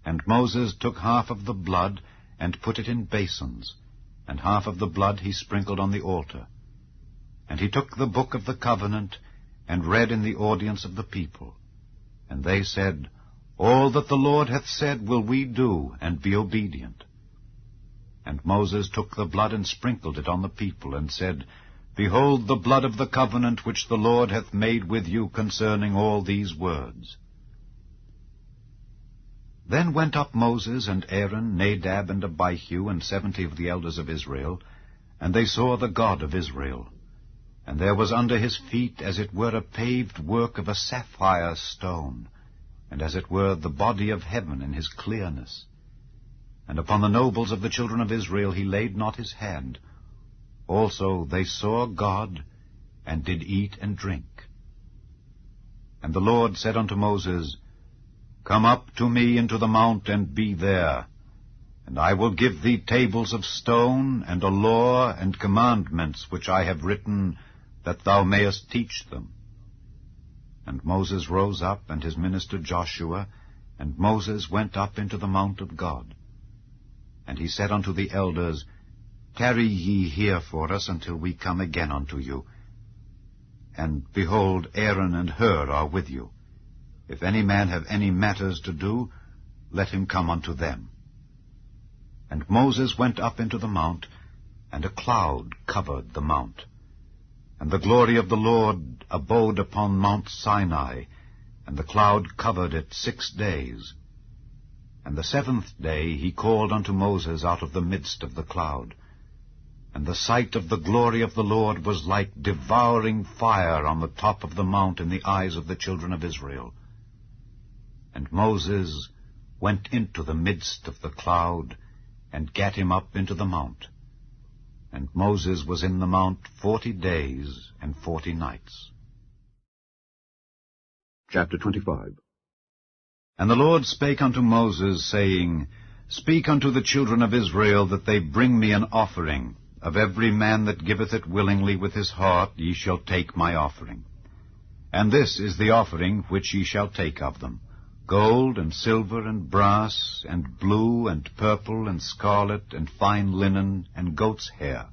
Speaker 8: And Moses took half of the blood, and put it in basins, and half of the blood he sprinkled on the altar. And he took the book of the covenant, and read in the audience of the people. And they said, All that the Lord hath said will we do, and be obedient. And Moses took the blood and sprinkled it on the people, and said, Behold the blood of the covenant which the Lord hath made with you concerning all these words. Then went up Moses and Aaron, Nadab and Abihu, and 70 of the elders of Israel, and they saw the God of Israel. And there was under his feet as it were a paved work of a sapphire stone, and as it were the body of heaven in his clearness. And upon the nobles of the children of Israel he laid not his hand. Also they saw God, and did eat and drink. And the Lord said unto Moses, Come up to me into the mount, and be there. And I will give thee tables of stone, and a law and commandments which I have written, that thou mayest teach them. And Moses rose up, and his minister Joshua, and Moses went up into the mount of God. And he said unto the elders, Tarry ye here for us until we come again unto you. And behold, Aaron and Hur are with you. If any man have any matters to do, let him come unto them. And Moses went up into the mount, and a cloud covered the mount. And the glory of the Lord abode upon Mount Sinai, and the cloud covered it 6 days. And the 7th day he called unto Moses out of the midst of the cloud. And the sight of the glory of the Lord was like devouring fire on the top of the mount in the eyes of the children of Israel. And Moses went into the midst of the cloud, and gat him up into the mount. And Moses was in the mount 40 days and 40 nights.
Speaker 9: Chapter 25.
Speaker 8: And the Lord spake unto Moses, saying, Speak unto the children of Israel, that they bring me an offering. Of every man that giveth it willingly with his heart ye shall take my offering. And this is the offering which ye shall take of them: gold, and silver, and brass, and blue, and purple, and scarlet, and fine linen, and goat's hair,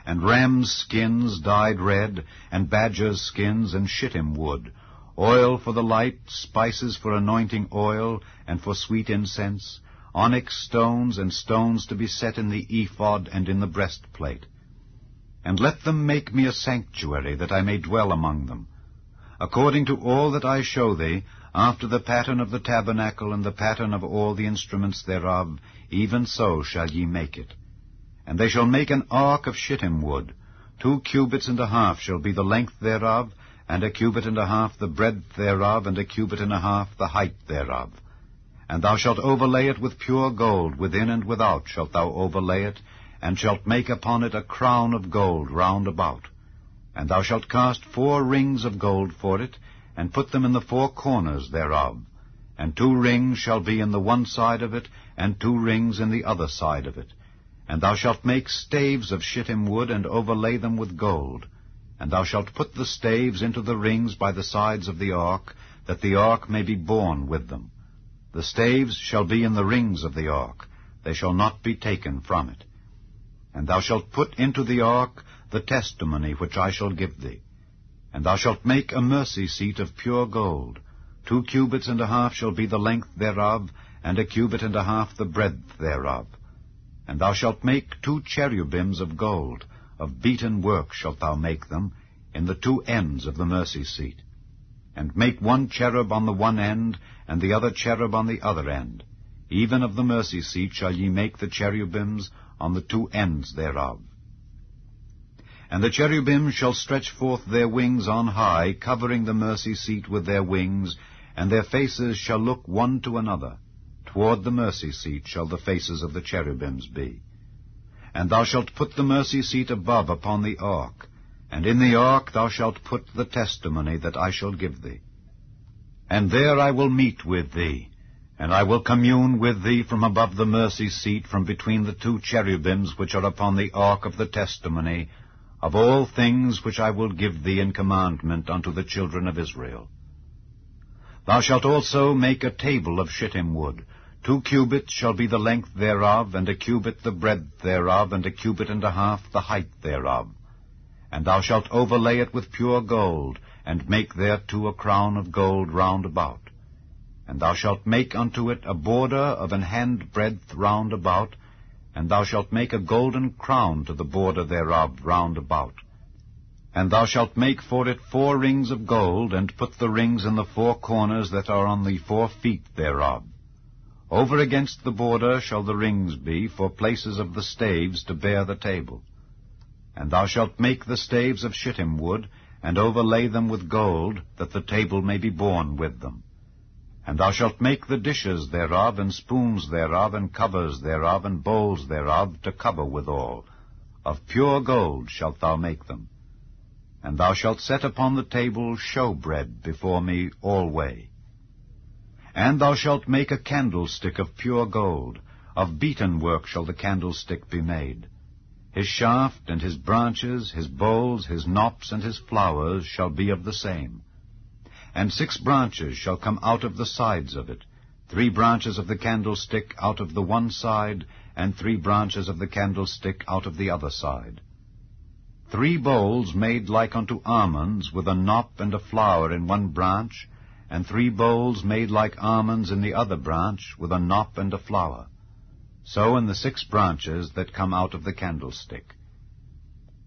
Speaker 8: and rams' skins dyed red, and badgers' skins, and shittim wood, oil for the light, spices for anointing oil, and for sweet incense, onyx stones, and stones to be set in the ephod and in the breastplate. And let them make me a sanctuary, that I may dwell among them. According to all that I show thee, after the pattern of the tabernacle and the pattern of all the instruments thereof, even so shall ye make it. And they shall make an ark of shittim wood. 2 cubits and a half shall be the length thereof, and 1 cubit and a half the breadth thereof, and 1 cubit and a half the height thereof. And thou shalt overlay it with pure gold, within and without shalt thou overlay it, and shalt make upon it a crown of gold round about. And thou shalt cast 4 rings of gold for it, and put them in the 4 corners thereof. And 2 rings shall be in the one side of it, and 2 rings in the other side of it. And thou shalt make staves of shittim wood, and overlay them with gold. And thou shalt put the staves into the rings by the sides of the ark, that the ark may be borne with them. The staves shall be in the rings of the ark, they shall not be taken from it. And thou shalt put into the ark the testimony which I shall give thee. And thou shalt make a mercy seat of pure gold. 2 cubits and a half shall be the length thereof, and 1 cubit and a half the breadth thereof. And thou shalt make 2 cherubims of gold, of beaten work shalt thou make them, in the 2 ends of the mercy seat. And make 1 cherub on the one end, and the other cherub on the other end. Even of the mercy seat shall ye make the cherubims on the 2 ends thereof. And the cherubims shall stretch forth their wings on high, covering the mercy seat with their wings, and their faces shall look one to another. Toward the mercy seat shall the faces of the cherubims be. And thou shalt put the mercy seat above upon the ark, and in the ark thou shalt put the testimony that I shall give thee. And there I will meet with thee, and I will commune with thee from above the mercy seat, from between the 2 cherubims which are upon the ark of the testimony, of all things which I will give thee in commandment unto the children of Israel. Thou shalt also make a table of shittim wood. 2 cubits shall be the length thereof, and 1 cubit the breadth thereof, and 1 cubit and a half the height thereof. And thou shalt overlay it with pure gold, and make thereto a crown of gold round about. And thou shalt make unto it a border of an hand breadth round about, and thou shalt make a golden crown to the border thereof round about. And thou shalt make for it 4 rings of gold, and put the rings in the 4 corners that are on the 4 feet thereof. Over against the border shall the rings be, for places of the staves to bear the table. And thou shalt make the staves of shittim wood, and overlay them with gold, that the table may be borne with them. And thou shalt make the dishes thereof, and spoons thereof, and covers thereof, and bowls thereof, to cover withal. Of pure gold shalt thou make them. And thou shalt set upon the table showbread before me alway. And thou shalt make a candlestick of pure gold. Of beaten work shall the candlestick be made. His shaft and his branches, his bowls, his knops, and his flowers shall be of the same. And 6 branches shall come out of the sides of it, 3 branches of the candlestick out of the one side, and 3 branches of the candlestick out of the other side. 3 bowls made like unto almonds, with a knop and a flower in one branch, and 3 bowls made like almonds in the other branch, with a knop and a flower. So in the 6 branches that come out of the candlestick.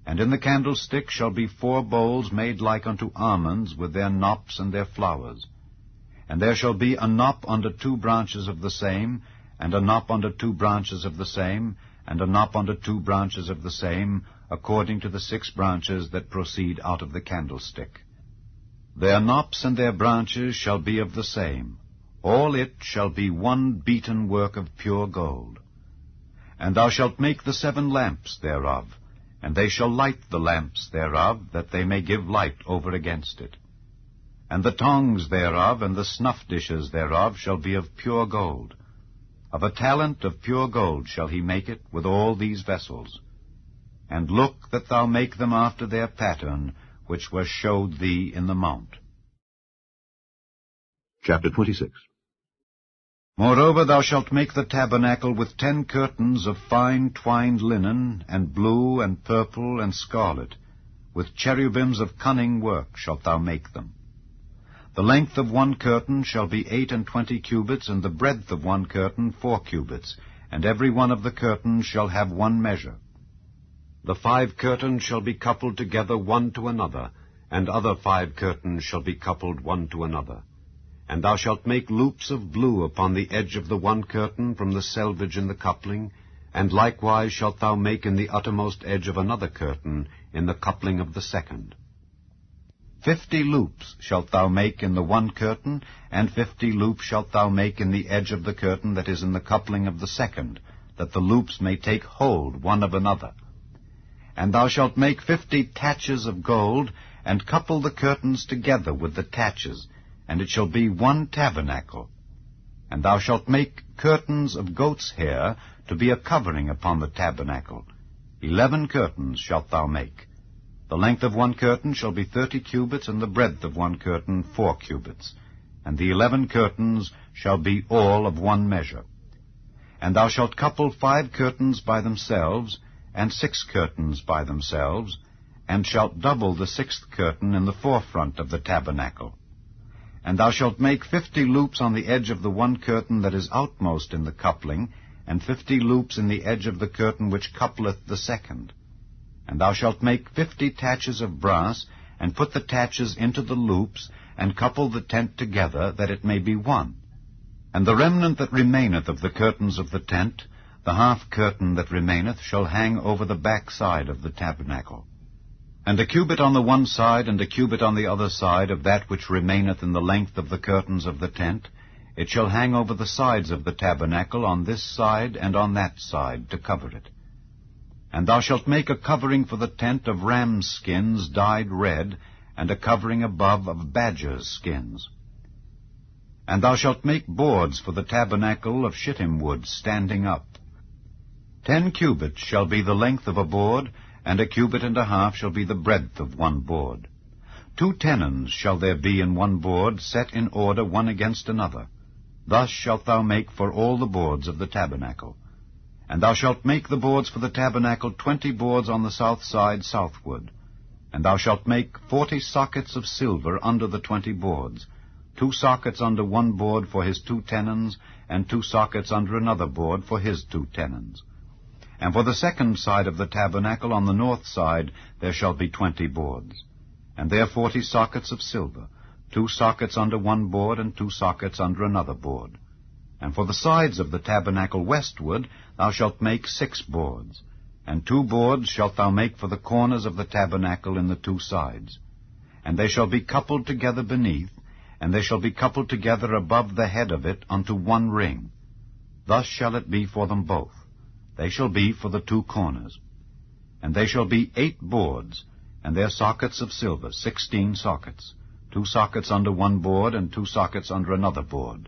Speaker 8: And in the candlestick shall be 4 bowls made like unto almonds, with their knops and their flowers. And there shall be a knop under 2 branches of the same, and a knop under 2 branches of the same, and a knop under 2 branches of the same, according to the 6 branches that proceed out of the candlestick. Their knops and their branches shall be of the same. All it shall be one beaten work of pure gold. And thou shalt make the 7 lamps thereof, and they shall light the lamps thereof, that they may give light over against it. And the tongs thereof and the snuff dishes thereof shall be of pure gold. Of a talent of pure gold shall he make it with all these vessels. And look that thou make them after their pattern, which was showed thee in the mount.
Speaker 9: Chapter 26.
Speaker 8: Moreover, thou shalt make the tabernacle with 10 curtains of fine twined linen, and blue, and purple, and scarlet. With cherubims of cunning work shalt thou make them. The length of 1 curtain shall be 28 cubits, and the breadth of 1 curtain 4 cubits, and every one of the curtains shall have 1 measure. The 5 curtains shall be coupled together one to another, and other 5 curtains shall be coupled one to another.
Speaker 9: And thou shalt make loops of blue upon the edge of the one curtain from the selvage in the coupling, and likewise shalt thou make in the uttermost edge of another curtain in the coupling of the second. 50 loops shalt thou make in the one curtain, and 50 loops shalt thou make in the edge of the curtain that is in the coupling of the second, that the loops may take hold one of another. And thou shalt make 50 taches of gold, and couple the curtains together with the taches, and it shall be one tabernacle. And thou shalt make curtains of goat's hair to be a covering upon the tabernacle. 11 curtains shalt thou make. The length of one curtain shall be 30 cubits, and the breadth of one curtain 4 cubits. And the 11 curtains shall be all of one measure. And thou shalt couple 5 curtains by themselves, and 6 curtains by themselves, and shalt double the 6th curtain in the forefront of the tabernacle. And thou shalt make 50 loops on the edge of the one curtain that is outmost in the coupling, and 50 loops in the edge of the curtain which coupleth the second. And thou shalt make 50 taches of brass, and put the taches into the loops, and couple the tent together, that it may be one. And the remnant that remaineth of the curtains of the tent, the half curtain that remaineth, shall hang over the back side of the tabernacle. And a cubit on the one side, and a cubit on the other side of that which remaineth in the length of the curtains of the tent, it shall hang over the sides of the tabernacle on this side and on that side, to cover it. And thou shalt make a covering for the tent of rams' skins dyed red, and a covering above of badgers' skins. And thou shalt make boards for the tabernacle of shittim wood standing up. 10 cubits shall be the length of a board, and a cubit and a half shall be the breadth of one board. 2 tenons shall there be in one board, set in order one against another. Thus shalt thou make for all the boards of the tabernacle. And thou shalt make the boards for the tabernacle 20 boards on the south side southward. And thou shalt make 40 sockets of silver under the 20 boards, 2 sockets under one board for his 2 tenons, and 2 sockets under another board for his 2 tenons. And for the second side of the tabernacle on the north side there shall be 20 boards. And there 40 sockets of silver, 2 sockets under one board, and 2 sockets under another board. And for the sides of the tabernacle westward thou shalt make 6 boards. And 2 boards shalt thou make for the corners of the tabernacle in the 2 sides. And they shall be coupled together beneath, and they shall be coupled together above the head of it unto one ring. Thus shall it be for them both. They shall be for the 2 corners. And they shall be 8 boards, and their sockets of silver, 16 sockets, 2 sockets under one board, and 2 sockets under another board.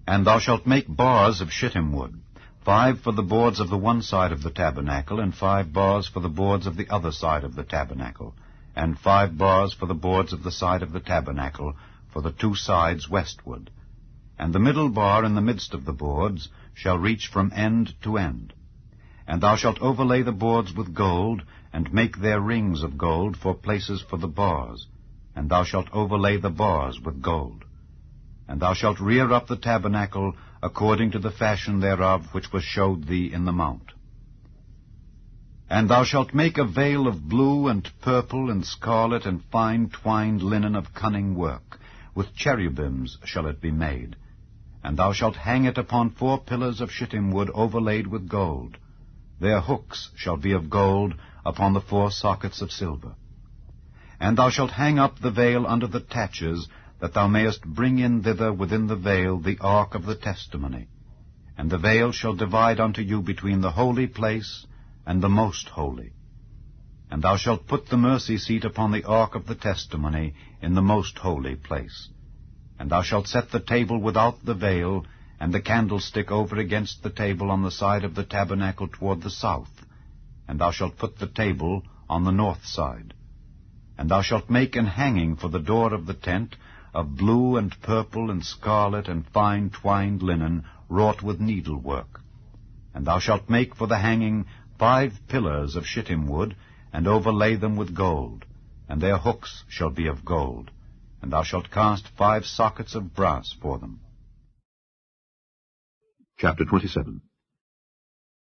Speaker 9: And thou shalt make bars of shittim wood, 5 for the boards of the one side of the tabernacle, and 5 bars for the boards of the other side of the tabernacle, and 5 bars for the boards of the side of the tabernacle, for the 2 sides westward. And the middle bar in the midst of the boards shall reach from end to end. And thou shalt overlay the boards with gold, and make their rings of gold for places for the bars. And thou shalt overlay the bars with gold. And thou shalt rear up the tabernacle according to the fashion thereof which was showed thee in the mount. And thou shalt make a veil of blue and purple and scarlet and fine twined linen of cunning work. With cherubims shall it be made. And thou shalt hang it upon 4 pillars of shittim wood overlaid with gold. Their hooks shall be of gold upon the 4 sockets of silver. And thou shalt hang up the veil under the taches, that thou mayest bring in thither within the veil the ark of the testimony. And the veil shall divide unto you between the holy place and the most holy. And thou shalt put the mercy seat upon the ark of the testimony in the most holy place. And thou shalt set the table without the veil, and the candlestick over against the table on the side of the tabernacle toward the south. And thou shalt put the table on the north side. And thou shalt make an hanging for the door of the tent of blue and purple and scarlet and fine twined linen wrought with needlework. And thou shalt make for the hanging 5 pillars of shittim wood, and overlay them with gold, and their hooks shall be of gold. And thou shalt cast 5 sockets of brass for them.
Speaker 10: Chapter 27.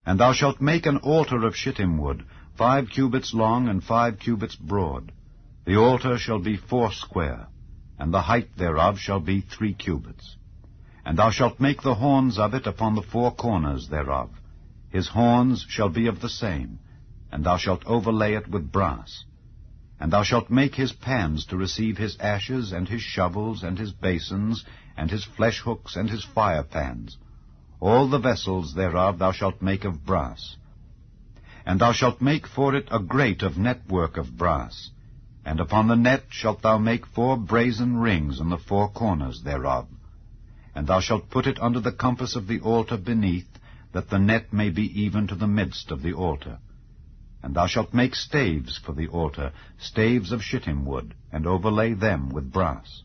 Speaker 9: And thou shalt make an altar of shittim wood, 5 cubits long and 5 cubits broad. The altar shall be 4 square,
Speaker 8: and the height thereof shall be 3 cubits. And thou shalt make the horns of it upon the 4 corners thereof. His horns shall be of the same, and thou shalt overlay it with brass. And thou shalt make his pans to receive his ashes, and his shovels, and his basins, and his flesh hooks, and his fire pans. All the vessels thereof thou shalt make of brass. And thou shalt make for it a grate of network of brass. And upon the net shalt thou make 4 brazen rings in the 4 corners thereof. And thou shalt put it under the compass of the altar beneath, that the net may be even to the midst of the altar. And thou shalt make staves for the altar, staves of shittim wood, and overlay them with brass.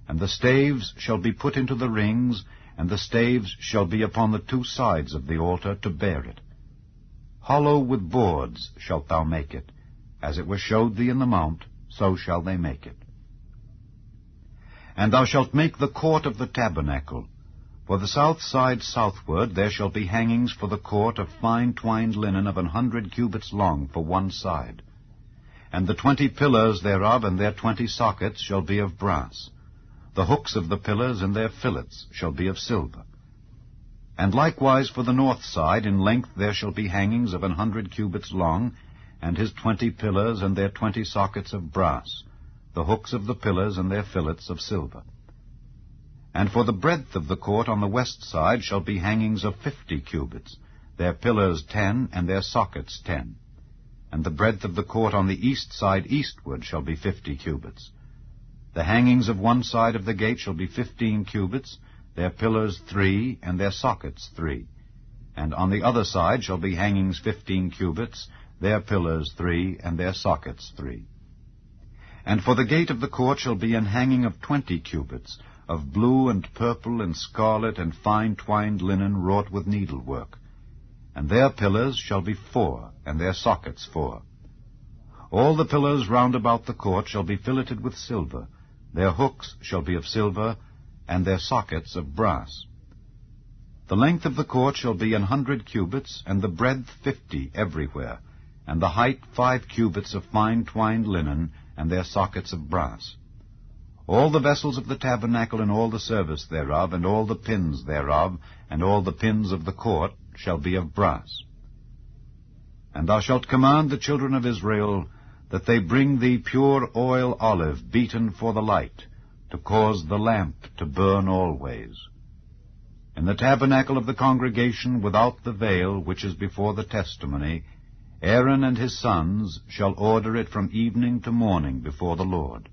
Speaker 8: And the staves shall be put into the rings, and the staves shall be upon the 2 sides of the altar to bear it. Hollow with boards shalt thou make it, as it was showed thee in the mount, so shall they make it. And thou shalt make the court of the tabernacle. For the south side southward there shall be hangings for the court of fine twined linen of 100 cubits long for one side. And the 20 pillars thereof and their 20 sockets shall be of brass. The hooks of the pillars and their fillets shall be of silver. And likewise for the north side in length there shall be hangings of 100 cubits long, and his 20 pillars and their 20 sockets of brass, the hooks of the pillars and their fillets of silver. And for the breadth of the court on the west side shall be hangings of 50 cubits, their pillars 10, and their sockets 10. And the breadth of the court on the east side eastward shall be 50 cubits. The hangings of one side of the gate shall be 15 cubits, their pillars 3, and their sockets 3. And on the other side shall be hangings 15 cubits, their pillars 3, and their sockets 3. And for the gate of the court shall be an hanging of 20 cubits, of blue and purple and scarlet and fine twined linen wrought with needlework. And their pillars shall be 4, and their sockets 4. All the pillars round about the court shall be filleted with silver. Their hooks shall be of silver, and their sockets of brass. The length of the court shall be 100 cubits, and the breadth 50 everywhere, and the height 5 cubits of fine twined linen, and their sockets of brass. All the vessels of the tabernacle and all the service thereof, and all the pins thereof, and all the pins of the court shall be of brass. And thou shalt command the children of Israel that they bring thee pure oil olive beaten for the light, to cause the lamp to burn always. In the tabernacle of the congregation without the veil, which is before the testimony, Aaron and his sons shall order it from evening to morning before the Lord.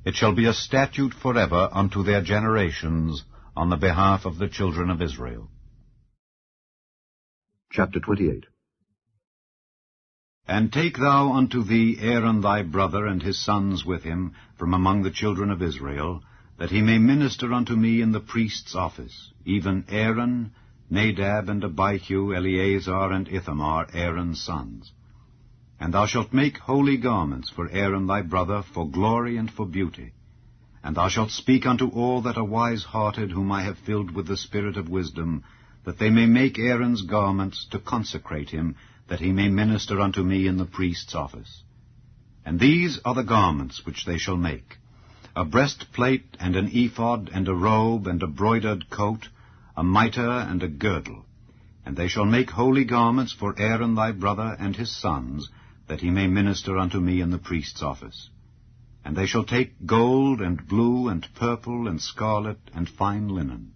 Speaker 8: It shall be a statute forever unto their generations on the behalf of the children of Israel.
Speaker 9: Chapter 28.
Speaker 8: And take thou unto thee Aaron thy brother and his sons with him from among the children of Israel, that he may minister unto me in the priest's office, even Aaron, Nadab, and Abihu, Eleazar, and Ithamar, Aaron's sons. And thou shalt make holy garments for Aaron thy brother, for glory and for beauty. And thou shalt speak unto all that are wise-hearted, whom I have filled with the spirit of wisdom, that they may make Aaron's garments to consecrate him, that he may minister unto me in the priest's office. And these are the garments which they shall make: a breastplate, and an ephod, and a robe, and a broidered coat, a mitre, and a girdle. And they shall make holy garments for Aaron thy brother and his sons, that he may minister unto me in the priest's office. And they shall take gold, and blue, and purple, and scarlet, and fine linen.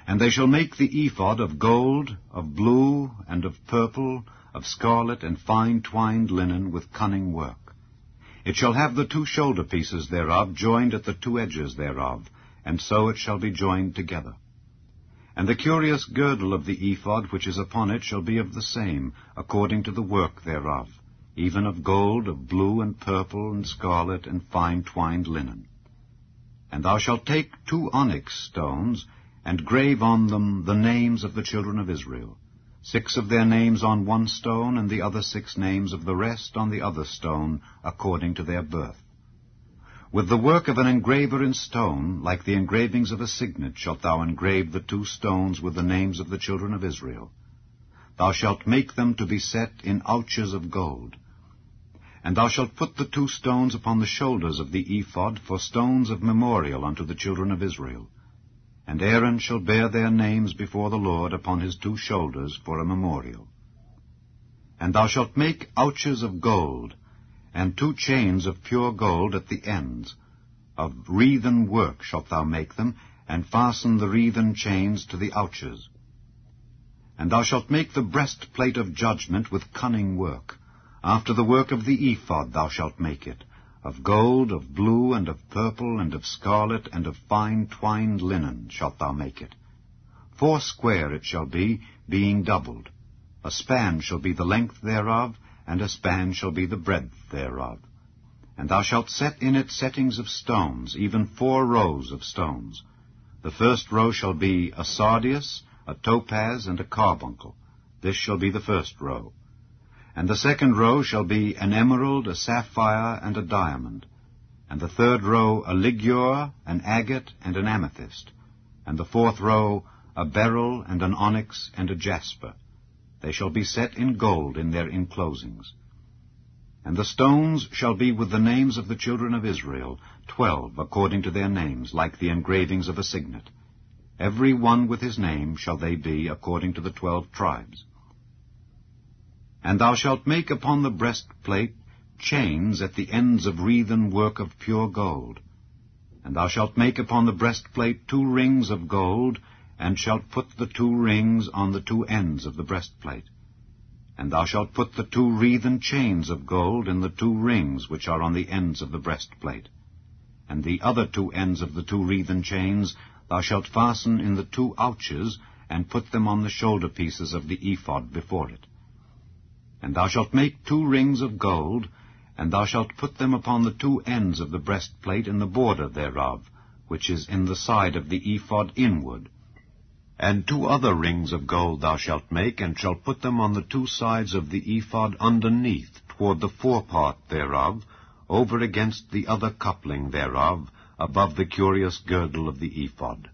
Speaker 8: And they shall make the ephod of gold, of blue, and of purple, of scarlet, and fine twined linen with cunning work. It shall have the 2 shoulder pieces thereof joined at the 2 edges thereof, and so it shall be joined together. And the curious girdle of the ephod which is upon it shall be of the same, according to the work thereof, even of gold, of blue, and purple, and scarlet, and fine twined linen. And thou shalt take 2 onyx stones, and grave on them the names of the children of Israel, 6 of their names on one stone, and the other 6 names of the rest on the other stone, according to their birth. With the work of an engraver in stone, like the engravings of a signet, shalt thou engrave the 2 stones with the names of the children of Israel. Thou shalt make them to be set in ouches of gold.
Speaker 9: And thou shalt put the 2 stones upon the shoulders of the ephod for stones of memorial unto the children of Israel. And Aaron shall bear their names before the Lord upon his 2 shoulders for a memorial. And thou shalt make ouches of gold, and 2 chains of pure gold at the ends. Of wreathen work shalt thou make them, and fasten the wreathen chains to the ouches. And thou shalt make the breastplate of judgment with cunning work. After the work of the ephod thou shalt make it, of gold, of blue, and of purple, and of scarlet, and of fine twined linen shalt thou make it. 4 square it shall be, being doubled. A span shall be the length thereof, and a span shall be the breadth thereof. And thou shalt set in it settings of stones, even 4 rows of stones. The first row shall be a sardius, a topaz, and a carbuncle. This shall be the first row. And the second row shall be an emerald, a sapphire, and a diamond. And the third row a ligure, an agate, and an amethyst. And the 4th row a beryl, and an onyx, and a jasper. They shall be set in gold in their enclosings. And the stones shall be with the names of the children of Israel, 12 according to their names, like the engravings of a signet. Every one with his name shall they be, according to the 12 tribes. And thou shalt make upon the breastplate chains at the ends of wreathen work of pure gold. And thou shalt make upon the breastplate 2 rings of gold, and shalt put the 2 rings on the 2 ends of the breastplate. And thou shalt put the 2 wreathen chains of gold in the 2 rings which are on the ends of the breastplate. And the other 2 ends of the 2 wreathen chains thou shalt fasten in the 2 ouches, and put them on the shoulder pieces of the ephod before it. And thou shalt make 2 rings of gold, and thou shalt put them upon the 2 ends of the breastplate in the border thereof, which is in the side of the ephod inward. And 2 other rings of gold thou shalt make, and shalt put them on the 2 sides of the ephod underneath, toward the forepart thereof, over against the other coupling thereof, above the curious girdle of the ephod.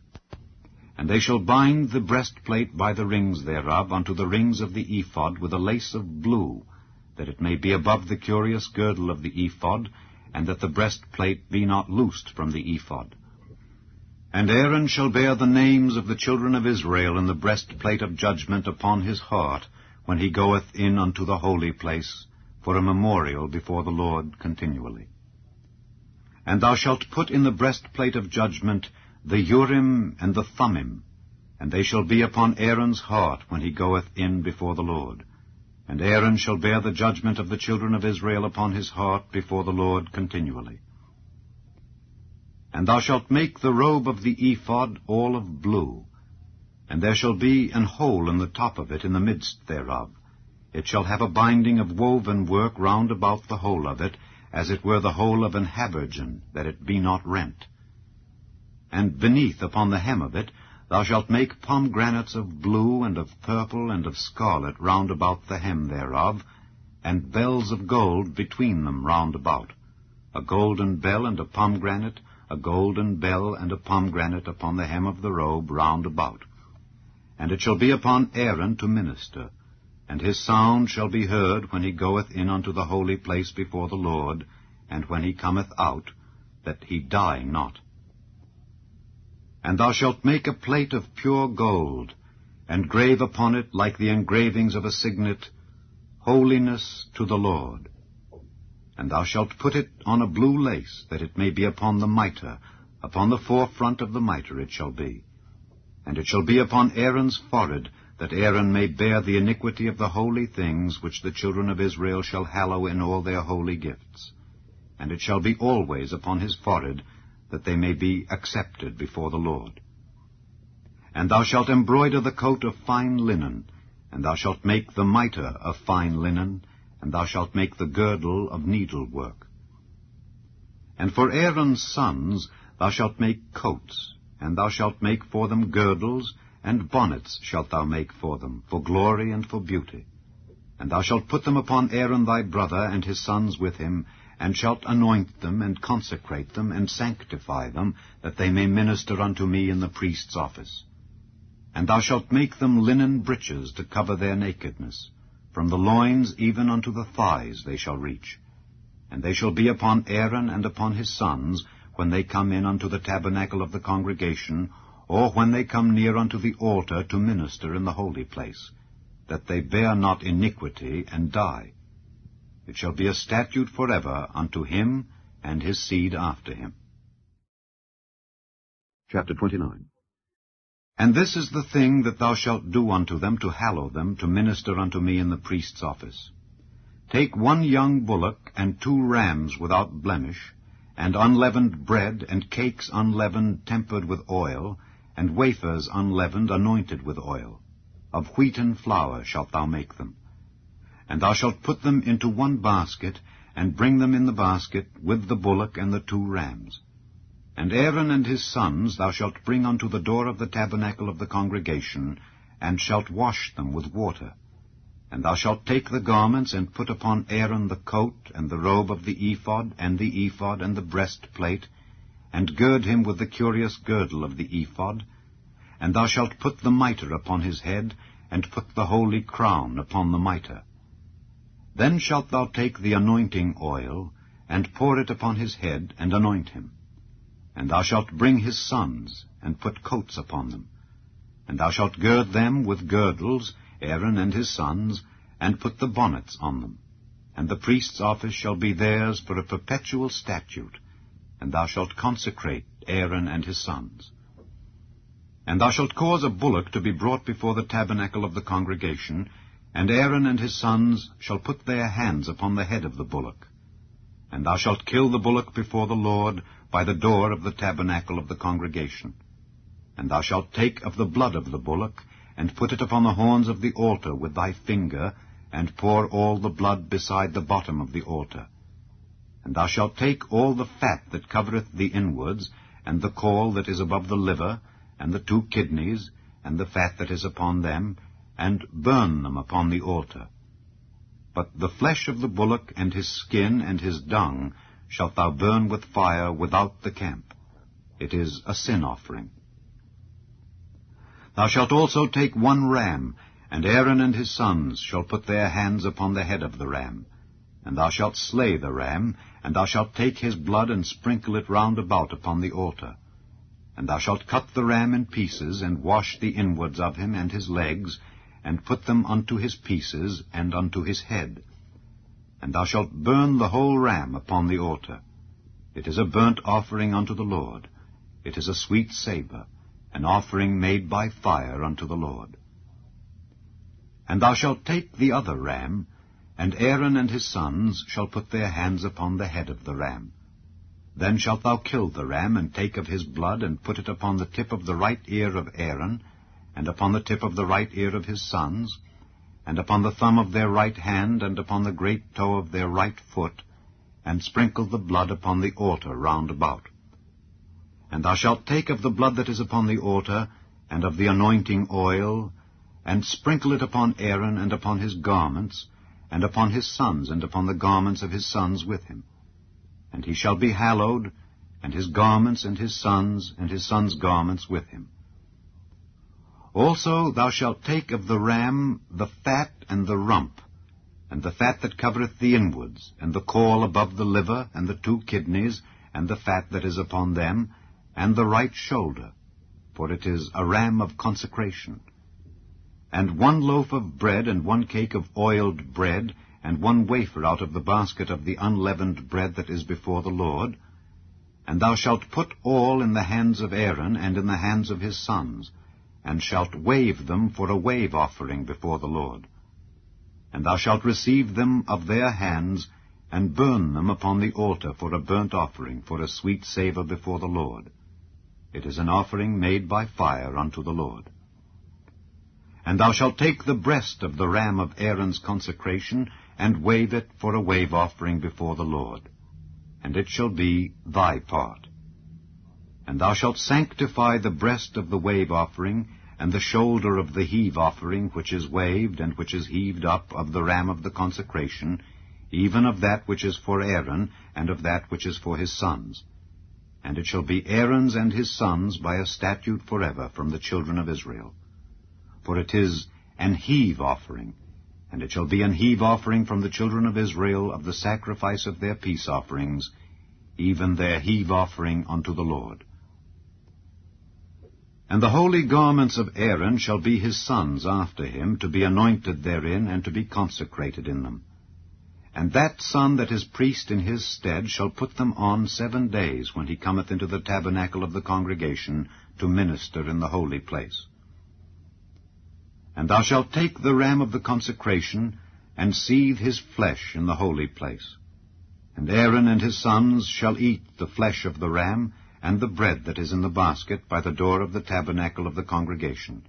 Speaker 9: And they shall bind the breastplate by the rings thereof unto the rings of the ephod with a lace of blue, that it may be above the curious girdle of the ephod, and that the breastplate be not loosed from the ephod. And Aaron shall bear the names of the children of Israel in the breastplate of judgment upon his heart, when he goeth in unto the holy place, for a memorial before the Lord continually. And thou shalt put in the breastplate of judgment the Urim and the Thummim, and they shall be upon Aaron's heart when he goeth in before the Lord. And Aaron shall bear the judgment of the children of Israel upon his heart before the Lord continually. And thou shalt make the robe of the ephod all of blue, and there shall be an hole in the top of it in the midst thereof. It shall have a binding of woven work round about the whole of it, as it were the hole of an habergeon, that it be not rent. And beneath upon the hem of it thou shalt make pomegranates of blue, and of purple, and of scarlet round about the hem thereof, and bells of gold between them round about, a golden bell and a pomegranate, a golden bell and a pomegranate upon the hem of the robe round about. And it shall be upon Aaron to minister, and his sound shall be heard when he goeth in unto the holy place before the Lord, and when he cometh out, that he die not. And thou shalt make a plate of pure gold, and grave upon it, like the engravings of a signet, Holiness to the Lord. And thou shalt put it on a blue lace, that it may be upon the mitre, upon the forefront of the mitre it shall be. And it shall be upon Aaron's forehead, that Aaron may bear the iniquity of the holy things which the children of Israel shall hallow in all their holy gifts. And it shall be always upon his forehead, that they may be accepted before the Lord. And thou shalt embroider the coat of fine linen, and thou shalt make the mitre of fine linen, and thou shalt make the girdle of needlework. And for Aaron's sons thou shalt make coats, and thou shalt make for them girdles, and bonnets shalt thou make for them, for glory and for beauty. And thou shalt put them upon Aaron thy brother, and his sons with him, and shalt anoint them, and consecrate them, and sanctify them, that they may minister unto me in the priest's office. And thou shalt make them linen breeches to cover their nakedness. From the loins even unto the thighs they shall reach. And they shall be upon Aaron and upon his sons, when they come in unto the tabernacle of the congregation, or when they come near unto the altar to minister in the holy place, that they bear not iniquity and die. It shall be a statute forever unto him and his seed after him.
Speaker 6: Chapter 29.
Speaker 9: And this is the thing that thou shalt do unto them to hallow them, to minister unto me in the priest's office. Take 1 young bullock, and 2 rams without blemish, and unleavened bread, and cakes unleavened tempered with oil, and wafers unleavened anointed with oil. Of wheaten flour shalt thou make them. And thou shalt put them into 1 basket, and bring them in the basket with the bullock and the 2 rams. And Aaron and his sons thou shalt bring unto the door of the tabernacle of the congregation, and shalt wash them with water. And thou shalt take the garments, and put upon Aaron the coat, and the robe of the ephod, and the breastplate, and gird him with the curious girdle of the ephod. And thou shalt put the mitre upon his head, and put the holy crown upon the mitre. Then shalt thou take the anointing oil, and pour it upon his head, and anoint him. And thou shalt bring his sons, and put coats upon them. And thou shalt gird them with girdles, Aaron and his sons, and put the bonnets on them. And the priest's office shall be theirs for a perpetual statute, and thou shalt consecrate Aaron and his sons. And thou shalt cause a bullock to be brought before the tabernacle of the congregation, and Aaron and his sons shall put their hands upon the head of the bullock. And thou shalt kill the bullock before the Lord by the door of the tabernacle of the congregation. And thou shalt take of the blood of the bullock, and put it upon the horns of the altar with thy finger, and pour all the blood beside the bottom of the altar. And thou shalt take all the fat that covereth the inwards, and the caul that is above the liver, and the 2 kidneys, and the fat that is upon them, and burn them upon the altar. But the flesh of the bullock, and his skin, and his dung, shalt thou burn with fire without the camp. It is a sin offering. Thou shalt also take 1 ram, and Aaron and his sons shall put their hands upon the head of the ram. And thou shalt slay the ram, and thou shalt take his blood, and sprinkle it round about upon the altar. And thou shalt cut the ram in pieces, and wash the inwards of him and his legs, and put them unto his pieces, and unto his head. And thou shalt burn the whole ram upon the altar. It is a burnt offering unto the Lord. It is a sweet savour, an offering made by fire unto the Lord. And thou shalt take the other ram, and Aaron and his sons shall put their hands upon the head of the ram. Then shalt thou kill the ram, and take of his blood, and put it upon the tip of the right ear of Aaron, and upon the tip of the right ear of his sons, and upon the thumb of their right hand, and upon the great toe of their right foot, and sprinkle the blood upon the altar round about. And thou shalt take of the blood that is upon the altar, and of the anointing oil, and sprinkle it upon Aaron, and upon his garments, and upon his sons, and upon the garments of his sons with him. And he shall be hallowed, and his garments, and his sons' garments with him. Also thou shalt take of the ram the fat and the rump, and the fat that covereth the inwards, and the caul above the liver, and the 2 kidneys, and the fat that is upon them, and the right shoulder, for it is a ram of consecration. And 1 loaf of bread, and 1 cake of oiled bread, and 1 wafer out of the basket of the unleavened bread that is before the Lord. And thou shalt put all in the hands of Aaron, and in the hands of his sons, and shalt wave them for a wave offering before the Lord. And thou shalt receive them of their hands, and burn them upon the altar for a burnt offering, for a sweet savour before the Lord. It is an offering made by fire unto the Lord. And thou shalt take the breast of the ram of Aaron's consecration, and wave it for a wave offering before the Lord. And it shall be thy part. And thou shalt sanctify the breast of the wave offering, and the shoulder of the heave offering, which is waved, and which is heaved up, of the ram of the consecration, even of that which is for Aaron, and of that which is for his sons. And it shall be Aaron's and his sons by a statute forever from the children of Israel. For it is an heave offering,
Speaker 8: And it shall be an heave offering from the children of Israel of the sacrifice of their peace offerings, even their heave offering unto the Lord. And the holy garments of Aaron shall be his sons after him, to be anointed therein, and to be consecrated in them. And that son that is priest in his stead shall put them on 7 days, when he cometh into the tabernacle of the congregation to minister in the holy place. And thou shalt take the ram of the consecration, and seethe his flesh in the holy place. And Aaron and his sons shall eat the flesh of the ram, and the bread that is in the basket by the door of the tabernacle of the congregation.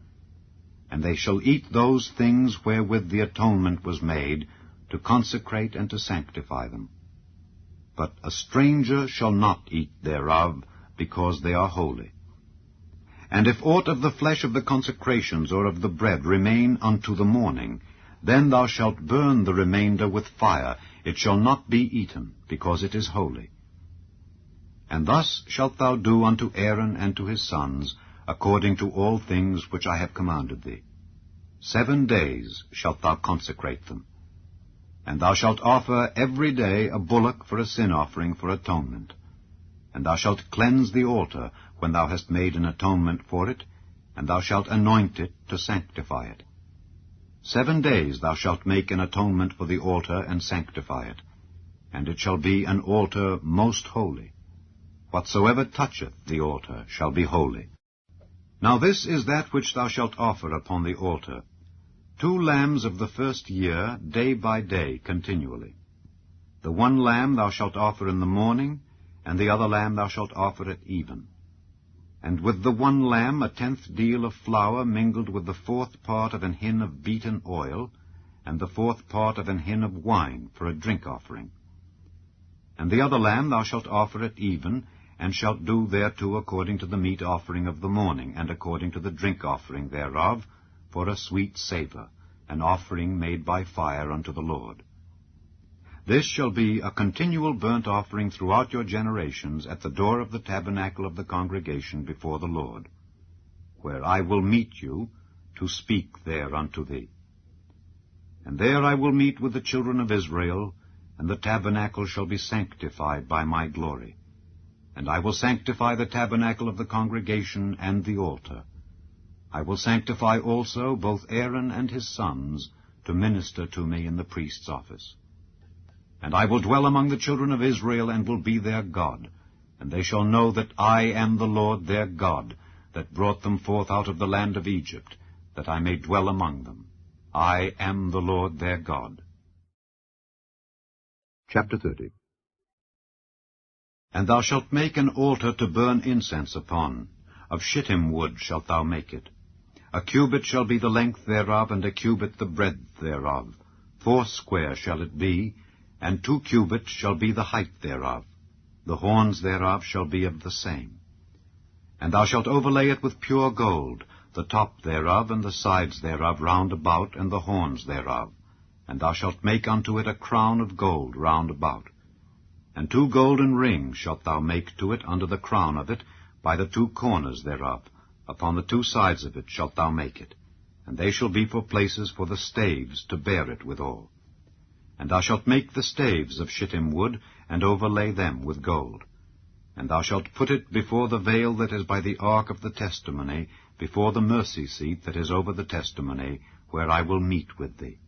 Speaker 8: And they shall eat those things wherewith the atonement was made, to consecrate and to sanctify them. But a stranger shall not eat thereof, because they are holy. And if aught of the flesh of the consecrations or of the bread remain unto the morning, then thou shalt burn the remainder with fire. It shall not be eaten, because it is holy. And thus shalt thou do unto Aaron and to his sons, according to all things which I have commanded thee. 7 days shalt thou consecrate them. And thou shalt offer every day a bullock for a sin offering for atonement. And thou shalt cleanse the altar when thou hast made an atonement for it, and thou shalt anoint it to sanctify it. 7 days thou shalt make an atonement for the altar and sanctify it, and it shall be an altar most holy. Whatsoever toucheth the altar shall be holy. Now this is that which thou shalt offer upon the altar: 2 lambs of the first year, day by day, continually. The one lamb thou shalt offer in the morning, and the other lamb thou shalt offer at even. And with the one lamb 1/10 deal of flour mingled with the 4th part of an hin of beaten oil, and the 4th part of an hin of wine for a drink offering. And the other lamb thou shalt offer at even, and shalt do thereto according to the meat offering of the morning, and according to the drink offering thereof, for a sweet savour, an offering made by fire unto the Lord. This shall be a continual burnt offering throughout your generations at the door of the tabernacle of the congregation before the Lord, where I will meet you to speak there unto thee. And there I will meet with the children of Israel, and the tabernacle shall be sanctified by my glory. And I will sanctify the tabernacle of the congregation and the altar. I will sanctify also both Aaron and his sons to minister to me in the priest's office. And I will dwell among the children of Israel, and will be their God. And they shall know that I am the Lord their God, that brought them forth out of the land of Egypt, that I may dwell among them. I am the Lord their God. Chapter 30. And thou shalt make an altar to burn incense upon. Of shittim wood shalt thou make it. 1 cubit shall be the length thereof, and 1 cubit the breadth thereof. 4 shall it be, and 2 cubits shall be the height thereof. The horns thereof shall be of the same. And thou shalt overlay it with pure gold, the top thereof, and the sides thereof round about, and the horns thereof. And thou shalt make unto it a crown of gold round about. And 2 golden rings shalt thou make to it under the crown of it, by the 2 corners thereof. Upon the 2 sides of it shalt thou make it. And they shall be for places for the staves to bear it withal. And thou shalt make the staves of shittim wood, and overlay them with gold. And thou shalt put it before the veil that is by the ark of the testimony, before the mercy seat that is over the testimony, where I will meet with thee.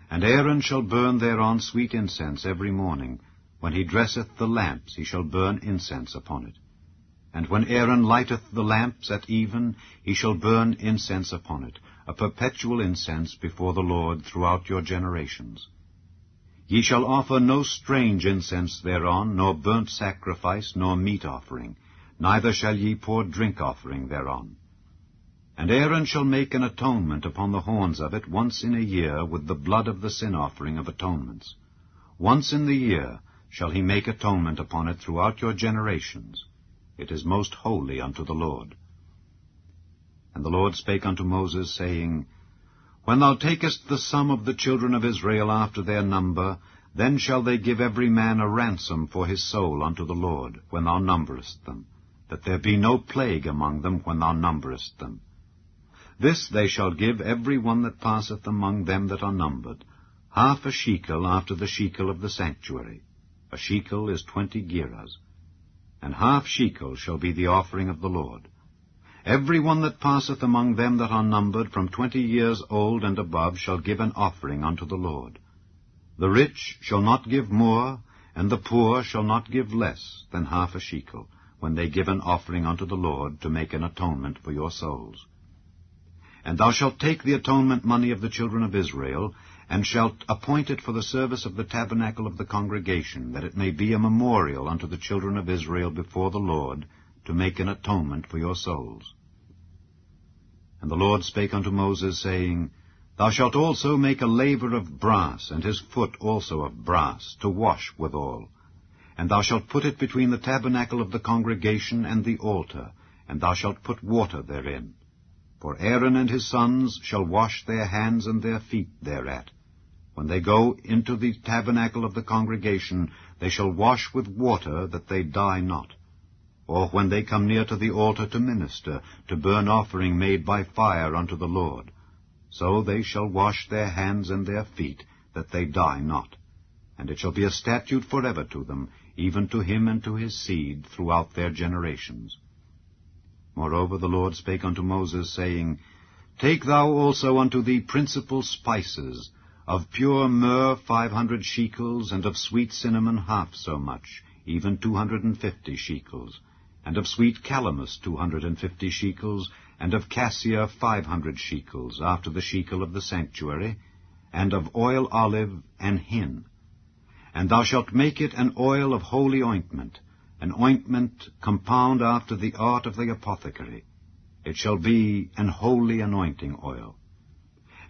Speaker 8: And Aaron shall burn thereon sweet incense every morning. When he dresseth the lamps, he shall burn incense upon it. And when Aaron lighteth the lamps at even, he shall burn incense upon it, a perpetual incense before the Lord throughout your generations. Ye shall offer no strange incense thereon, nor burnt sacrifice, nor meat offering, neither shall ye pour drink offering thereon. And Aaron shall make an atonement upon the horns of it once in a year with the blood of the sin offering of atonements. Once in the year shall he make atonement upon it throughout your generations. It is most holy unto the Lord. And the Lord spake unto Moses, saying, When thou takest the sum of the children of Israel after their number, then shall they give every man a ransom for his soul unto the Lord, when thou numberest them, that there be no plague among them when thou numberest them.
Speaker 9: This they shall give every one that passeth among them that are numbered, half a shekel after the shekel of the sanctuary. A shekel is 20 gerahs. And half shekel shall be the offering of the Lord. Every one that passeth among them that are numbered from 20 years old and above shall give an offering unto the Lord. The rich shall not give more, and the poor shall not give less than half a shekel, when they give an offering unto the Lord to make an atonement for your souls. And thou shalt take the atonement money of the children of Israel, and shalt appoint it for the service of the tabernacle of the congregation, that it may be a memorial unto the children of Israel before the Lord, to make an atonement for your souls. And the Lord spake unto Moses, saying, Thou shalt also make a laver of brass, and his foot also of brass, to wash withal. And thou shalt put it between the tabernacle of the congregation and the altar, and thou shalt put water therein. For Aaron and his sons shall wash their hands and their feet thereat. When they go into the tabernacle of the congregation, they shall wash with water, that they die not. Or when they come near to the altar to minister, to burn offering made by fire unto the Lord, so they shall wash their hands and their feet, that they die not. And it shall be a statute forever to them, even to him and to his seed throughout their generations. Moreover the Lord spake unto Moses, saying, Take thou also unto thee principal spices, of pure myrrh 500 shekels, and of sweet cinnamon half so much, even 250 shekels, and of sweet calamus 250 shekels, and of cassia 500 shekels, after the shekel of the sanctuary, and of oil olive and hin. And thou shalt make it an oil of holy ointment, an ointment compound after the art of the apothecary. It shall be an holy anointing oil.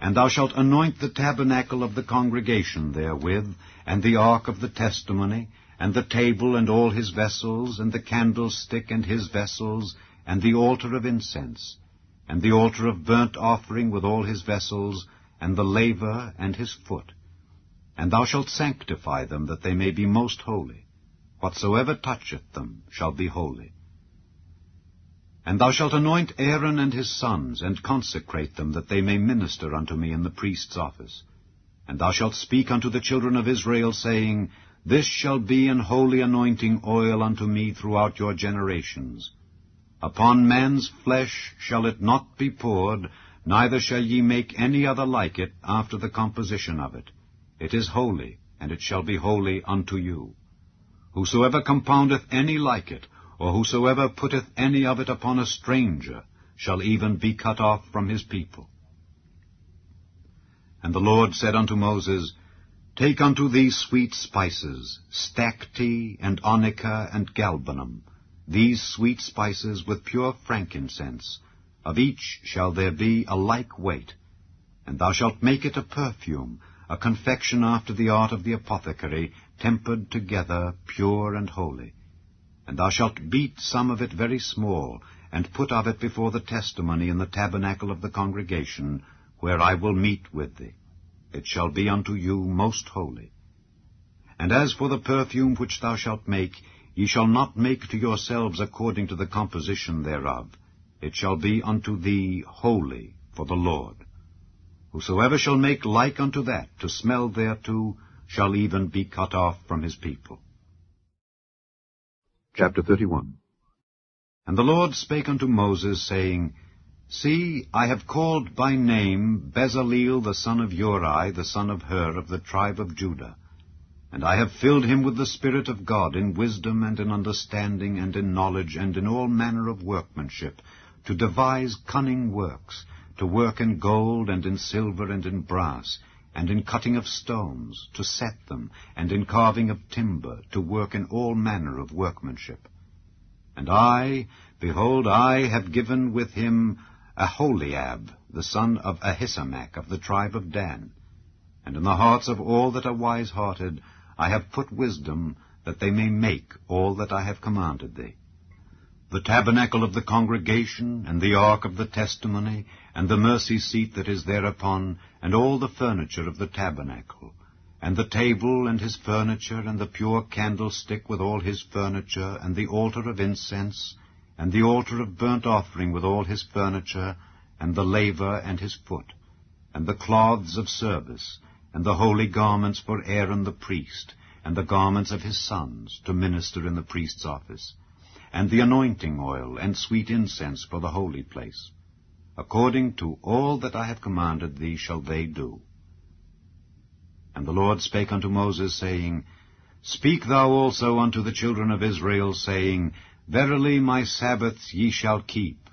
Speaker 9: And thou shalt anoint the tabernacle of the congregation therewith, and the ark of the testimony, and the table and all his vessels, and the candlestick and his vessels, and the altar of incense, and the altar of burnt offering with all his vessels, and the laver and his foot. And thou shalt sanctify them, that they may be most holy. Whatsoever toucheth them shall be holy. And thou shalt anoint Aaron and his sons, and consecrate them, that they may minister unto me in the priest's office. And thou shalt speak unto the children of Israel, saying, This shall be an holy anointing oil unto me throughout your generations. Upon man's flesh shall it not be poured, neither shall ye make any other like it after the composition of it. It is holy, and it shall be holy unto you. Whosoever compoundeth any like it, or whosoever putteth any of it upon a stranger, shall even be cut off from his people. And the Lord said unto Moses, Take unto thee sweet spices, stacte, and onycha, and galbanum, these sweet spices with pure frankincense. Of each shall there be a like weight. And thou shalt make it a perfume, a confection after the art of the apothecary, tempered together, pure and holy. And thou shalt beat some of it very small, and put of it before the testimony in the tabernacle of the congregation, where I will meet with thee. It shall be unto you most holy. And as for the perfume which thou shalt make, ye shall not make to yourselves according to the composition thereof. It shall be unto thee holy for the Lord. Whosoever shall make like unto that, to smell thereto, shall even be cut off from his people. Chapter 31. And the Lord spake unto Moses, saying, See, I have called by name Bezaleel the son of Uri, the son of Hur, of the tribe of Judah. And I have filled him with the Spirit of God, in wisdom and in understanding and in knowledge and in all manner of workmanship, to devise cunning works, to work in gold and in silver and in brass, and in cutting of stones, to set them, and in carving of timber, to work in all manner of workmanship. And I, behold, I have given with him Aholiab, the son of Ahisamach, of the tribe of Dan. And in the hearts of all that are wise-hearted I have put wisdom, that they may make all that I have commanded thee. The tabernacle of the congregation, and the ark of the testimony, and the mercy seat that is thereupon, and all the furniture of the tabernacle, and the table and his furniture, and the pure candlestick with all his furniture, and the altar of incense, and the altar of burnt offering with all his furniture,
Speaker 6: and the laver and his foot, and the cloths of service, and the holy garments for Aaron the priest, and the garments of his sons, to minister in the priest's office, and the anointing oil, and sweet incense for the holy place. According to all that I have commanded thee shall they do. And the Lord spake unto Moses, saying, Speak thou also unto the children of Israel, saying, Verily my Sabbaths ye shall keep,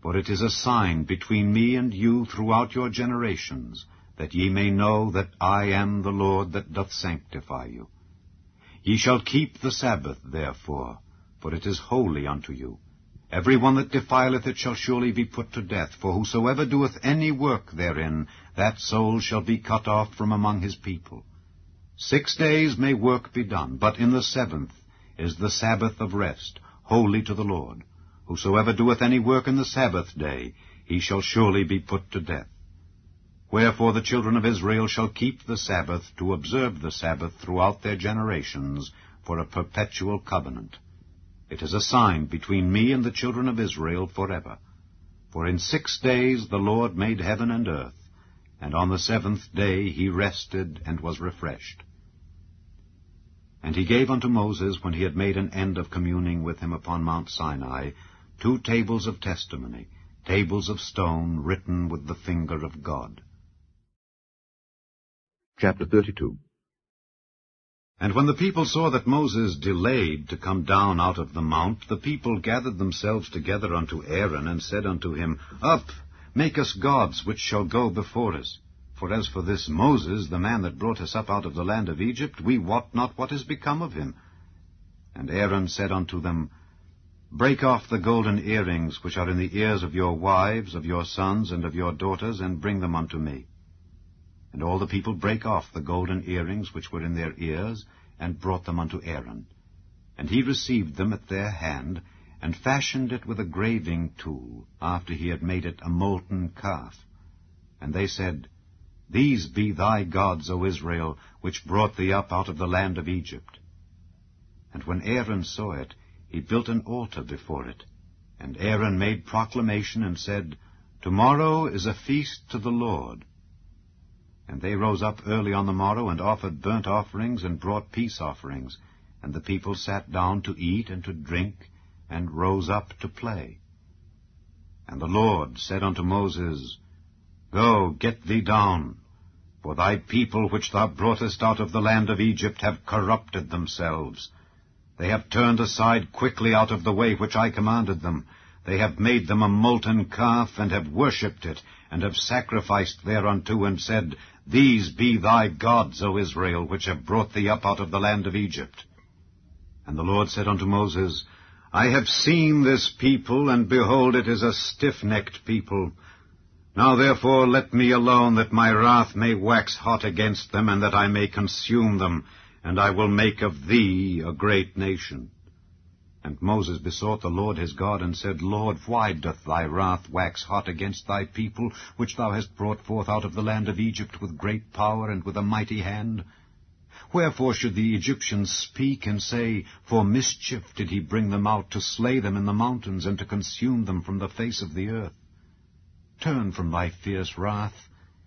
Speaker 6: for it is a sign between me and you throughout your generations, that ye may know that I am the Lord that doth sanctify you. Ye shall keep the Sabbath, therefore, for it is holy unto you. Every one that defileth it shall surely be put to death, for whosoever doeth any work therein, that soul shall be cut off from among his people. 6 days may work be done, but in the 7th is the Sabbath of rest, holy to the Lord. Whosoever doeth any work in the Sabbath day, he shall surely be put to death. Wherefore the children of Israel shall keep the Sabbath, to observe the Sabbath throughout their generations, for a perpetual covenant. It is a sign between me and the children of Israel forever. For in 6 days the Lord made heaven and earth, and on the 7th day he rested and was refreshed. And he gave unto Moses, when he had made an end of communing with him upon Mount Sinai, 2 tables of testimony, tables of stone written with the finger of God.
Speaker 9: Chapter 32.
Speaker 6: And when the people saw that Moses delayed to come down out of the mount, the people gathered themselves together unto Aaron, and said unto him, Up, make us gods, which shall go before us. For as for this Moses, the man that brought us up out of the land of Egypt, we wot not what is become of him. And Aaron said unto them, Break off the golden earrings which are in the ears of your wives, of your sons, and of your daughters, and bring them unto me. And all the people brake off the golden earrings which were in their ears, and brought them unto Aaron. And he received them at their hand, and fashioned it with a graving tool, after he had made it a molten calf. And they said, These be thy gods, O Israel, which brought thee up out of the land of Egypt. And when Aaron saw it, he built an altar before it. And Aaron made proclamation, and said, Tomorrow is a feast to the Lord. And they rose up early on the morrow, and offered burnt offerings, and brought peace offerings. And the people sat down to eat and to drink, and rose up to play. And the Lord said unto Moses, Go, get thee down, for thy people which thou broughtest out of the land of Egypt have corrupted themselves. They have turned aside quickly out of the way which I commanded them. They have made them a molten calf, and have worshipped it, and have sacrificed thereunto, and said, These be thy gods, O Israel, which have brought thee up out of the land of Egypt. And the Lord said unto Moses, I have seen this people, and behold, it is a stiff-necked people. Now therefore let me alone, that my wrath may wax hot against them, and that I may consume them, and I will make of thee a great nation. And Moses besought the Lord his God, and said, Lord, why doth thy wrath wax hot against thy people, which thou hast brought forth out of the land of Egypt with great power and with a mighty hand? Wherefore should the Egyptians speak and say, For mischief did he bring them out, to slay them in the mountains, and to consume them from the face of the earth? Turn from thy fierce wrath,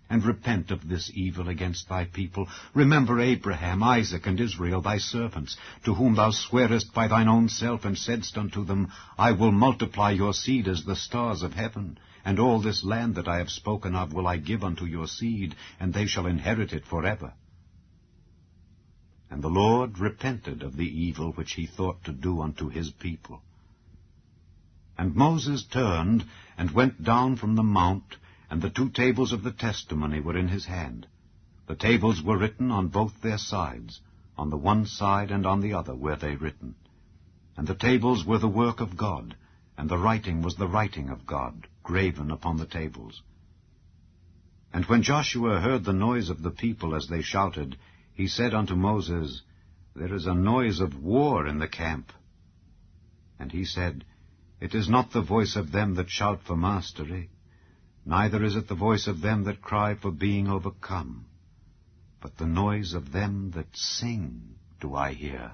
Speaker 6: and repent of this evil against thy people. Remember Abraham, Isaac, and Israel, thy servants, to whom thou swarest by thine own self, and saidst unto them, I will multiply your seed as the stars of heaven, and all this land that I have spoken of will I give unto your seed, and they shall inherit it forever. And the Lord repented of the evil which he thought to do unto his people. And Moses turned, and went down from the mount, and the 2 tables of the testimony were in his hand. The tables were written on both their sides, on the one side and on the other were they written. And the tables were the work of God, and the writing was the writing of God, graven upon the tables. And when Joshua heard the noise of the people as they shouted, he said unto Moses, There is a noise of war in the camp. And he said, It is not the voice of them that shout for mastery, neither is it the voice of them that cry for being overcome, but the noise of them that sing do I hear.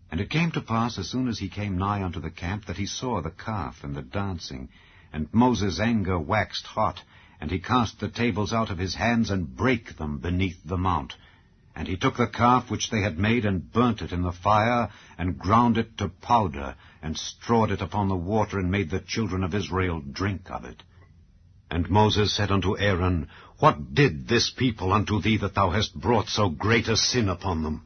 Speaker 6: And it came to pass, as soon as he came nigh unto the camp, that he saw the calf and the dancing. And Moses' anger waxed hot, and he cast the tables out of his hands, and brake them beneath the mount. And he took the calf which they had made, and burnt it in the fire, and ground it to powder, and strawed it upon the water, and made the children of Israel drink of it. And Moses said unto Aaron, What did this people unto thee, that thou hast brought so great a sin upon them?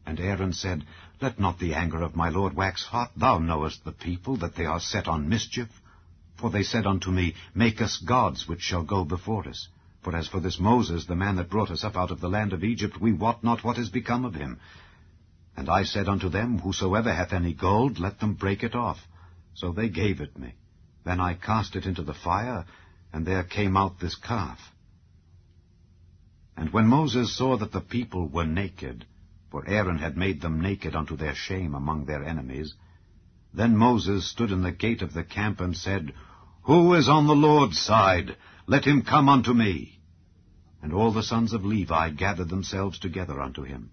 Speaker 6: And Aaron said, Let not the anger of my lord wax hot. Thou knowest the people, that they are set on mischief. For they said unto me, Make us gods which shall go before us. For as for this Moses, the man that brought us up out of the land of Egypt, we wot not what is become of him. And I said unto them, Whosoever hath any gold, let them break it off. So they gave it me. Then I cast it into the fire, and there came out this calf. And when Moses saw that the people were naked, for Aaron had made them naked unto their shame among their enemies, then Moses stood in the gate of the camp, and said, Who is on the Lord's side? Let him come unto me. And all the sons of Levi gathered themselves together unto him.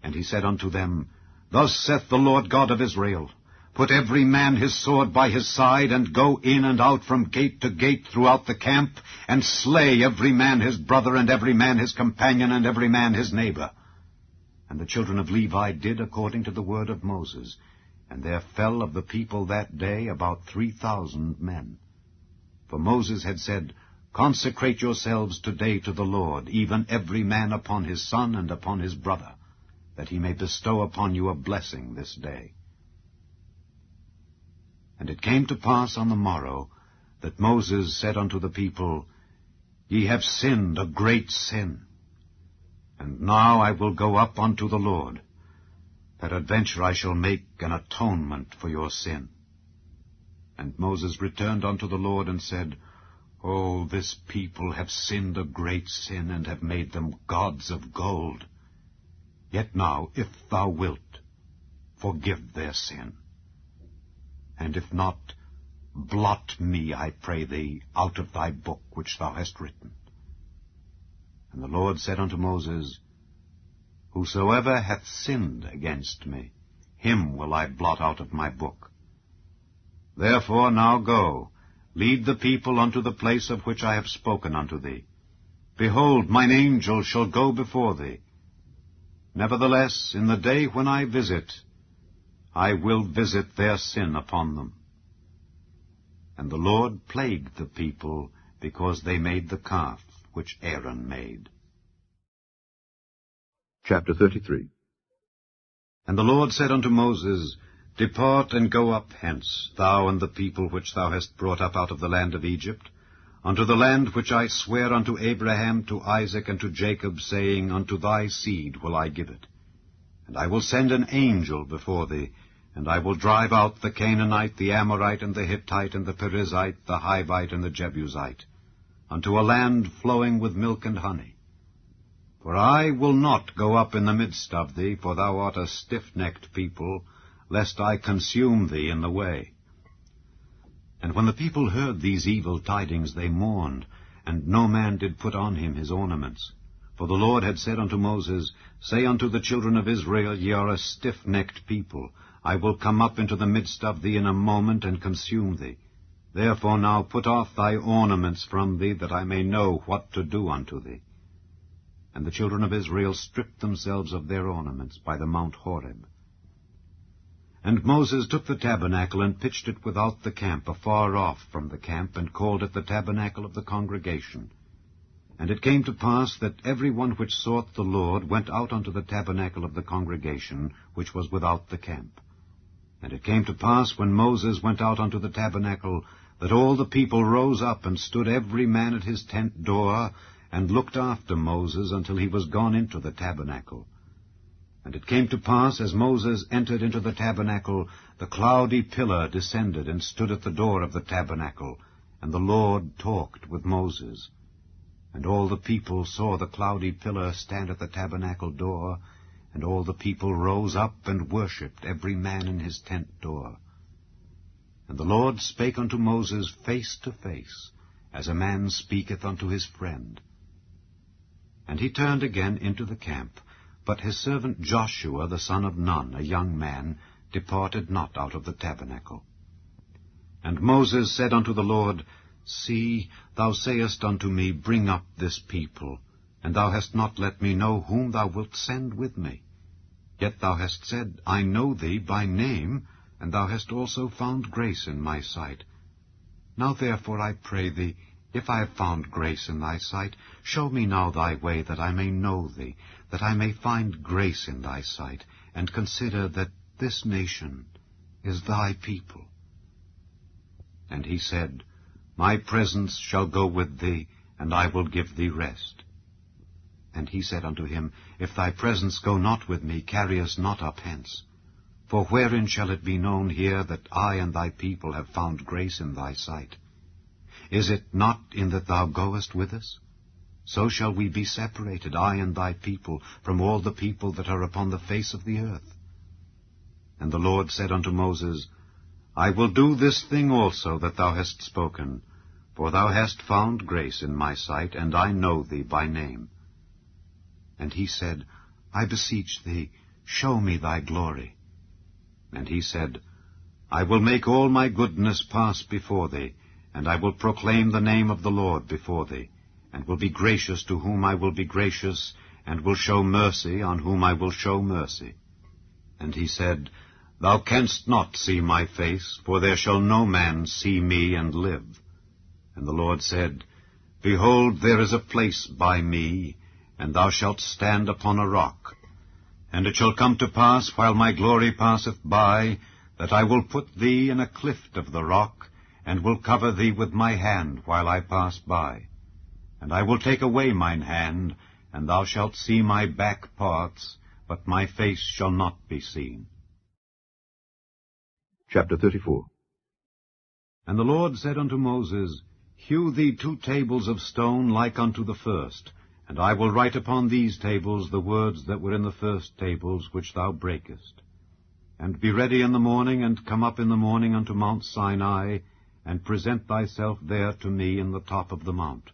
Speaker 6: And he said unto them, Thus saith the Lord God of Israel, Put every man his sword by his side, and go in and out from gate to gate throughout the camp, and slay every man his brother, and every man his companion, and every man his neighbor. And the children of Levi did according to the word of Moses, and there fell of the people that day about 3,000 men. For Moses had said, Consecrate yourselves today to the Lord, even every man upon his son and upon his brother, that he may bestow upon you a blessing this day. And it came to pass on the morrow, that Moses said unto the people, Ye have sinned a great sin. And now I will go up unto the Lord. Peradventure I shall make an atonement for your sin. And Moses returned unto the Lord, and said, O, this people have sinned a great sin, and have made them gods of gold. Yet now, if thou wilt, forgive their sin. And if not, blot me, I pray thee, out of thy book which thou hast written. And the Lord said unto Moses, Whosoever hath sinned against me, him will I blot out of my book. Therefore now go, lead the people unto the place of which I have spoken unto thee. Behold, mine angel shall go before thee. Nevertheless, in the day when I visit, I will visit their sin upon them. And the Lord plagued the people, because they made the calf which Aaron made.
Speaker 9: Chapter 33.
Speaker 6: And the Lord said unto Moses, Depart and go up hence, thou and the people which thou hast brought up out of the land of Egypt, unto the land which I swear unto Abraham, to Isaac, and to Jacob, saying, Unto thy seed will I give it. And I will send an angel before thee, and I will drive out the Canaanite, the Amorite, and the Hittite, and the Perizzite, the Hivite, and the Jebusite, unto a land flowing with milk and honey. For I will not go up in the midst of thee, for thou art a stiff-necked people, lest I consume thee in the way. And when the people heard these evil tidings, they mourned, and no man did put on him his ornaments. For the Lord had said unto Moses, Say unto the children of Israel, Ye are a stiff-necked people. I will come up into the midst of thee in a moment, and consume thee. Therefore now put off thy ornaments from thee, that I may know what to do unto thee. And the children of Israel stripped themselves of their ornaments by the Mount Horeb. And Moses took the tabernacle, and pitched it without the camp, afar off from the camp, and called it the tabernacle of the congregation. And it came to pass that every one which sought the Lord went out unto the tabernacle of the congregation, which was without the camp. And it came to pass, when Moses went out unto the tabernacle, that all the people rose up, and stood every man at his tent door, and looked after Moses until he was gone into the tabernacle. And it came to pass, as Moses entered into the tabernacle, the cloudy pillar descended, and stood at the door of the tabernacle, and the Lord talked with Moses. And all the people saw the cloudy pillar stand at the tabernacle door, and all the people rose up and worshipped, every man in his tent door. And the Lord spake unto Moses face to face, as a man speaketh unto his friend. And he turned again into the camp, but his servant Joshua the son of Nun, a young man, departed not out of the tabernacle. And Moses said unto the Lord, See, thou sayest unto me, Bring up this people, and thou hast not let me know whom thou wilt send with me. Yet thou hast said, I know thee by name, and thou hast also found grace in my sight. Now therefore I pray thee, if I have found grace in thy sight, show me now thy way, that I may know thee, that I may find grace in thy sight, and consider that this nation is thy people. And he said, My presence shall go with thee, and I will give thee rest. And he said unto him, If thy presence go not with me, carry us not up hence. For wherein shall it be known here that I and thy people have found grace in thy sight? Is it not in that thou goest with us? So shall we be separated, I and thy people, from all the people that are upon the face of the earth. And the Lord said unto Moses, I will do this thing also that thou hast spoken, for thou hast found grace in my sight, and I know thee by name. And he said, I beseech thee, show me thy glory. And he said, I will make all my goodness pass before thee, and I will proclaim the name of the Lord before thee, and will be gracious to whom I will be gracious, and will show mercy on whom I will show mercy. And he said, Thou canst not see my face, for there shall no man see me and live. And the Lord said, Behold, there is a place by me, and thou shalt stand upon a rock. And it shall come to pass, while my glory passeth by, that I will put thee in a clift of the rock, and will cover thee with my hand while I pass by. And I will take away mine hand, and thou shalt see my back parts, but my face shall not be seen.
Speaker 9: Chapter 34.
Speaker 6: And the Lord said unto Moses, Hew thee 2 tables of stone like unto the first, and I will write upon these tables the words that were in the first tables which thou breakest. And be ready in the morning, and come up in the morning unto Mount Sinai, and present thyself there to me in the top of the mount.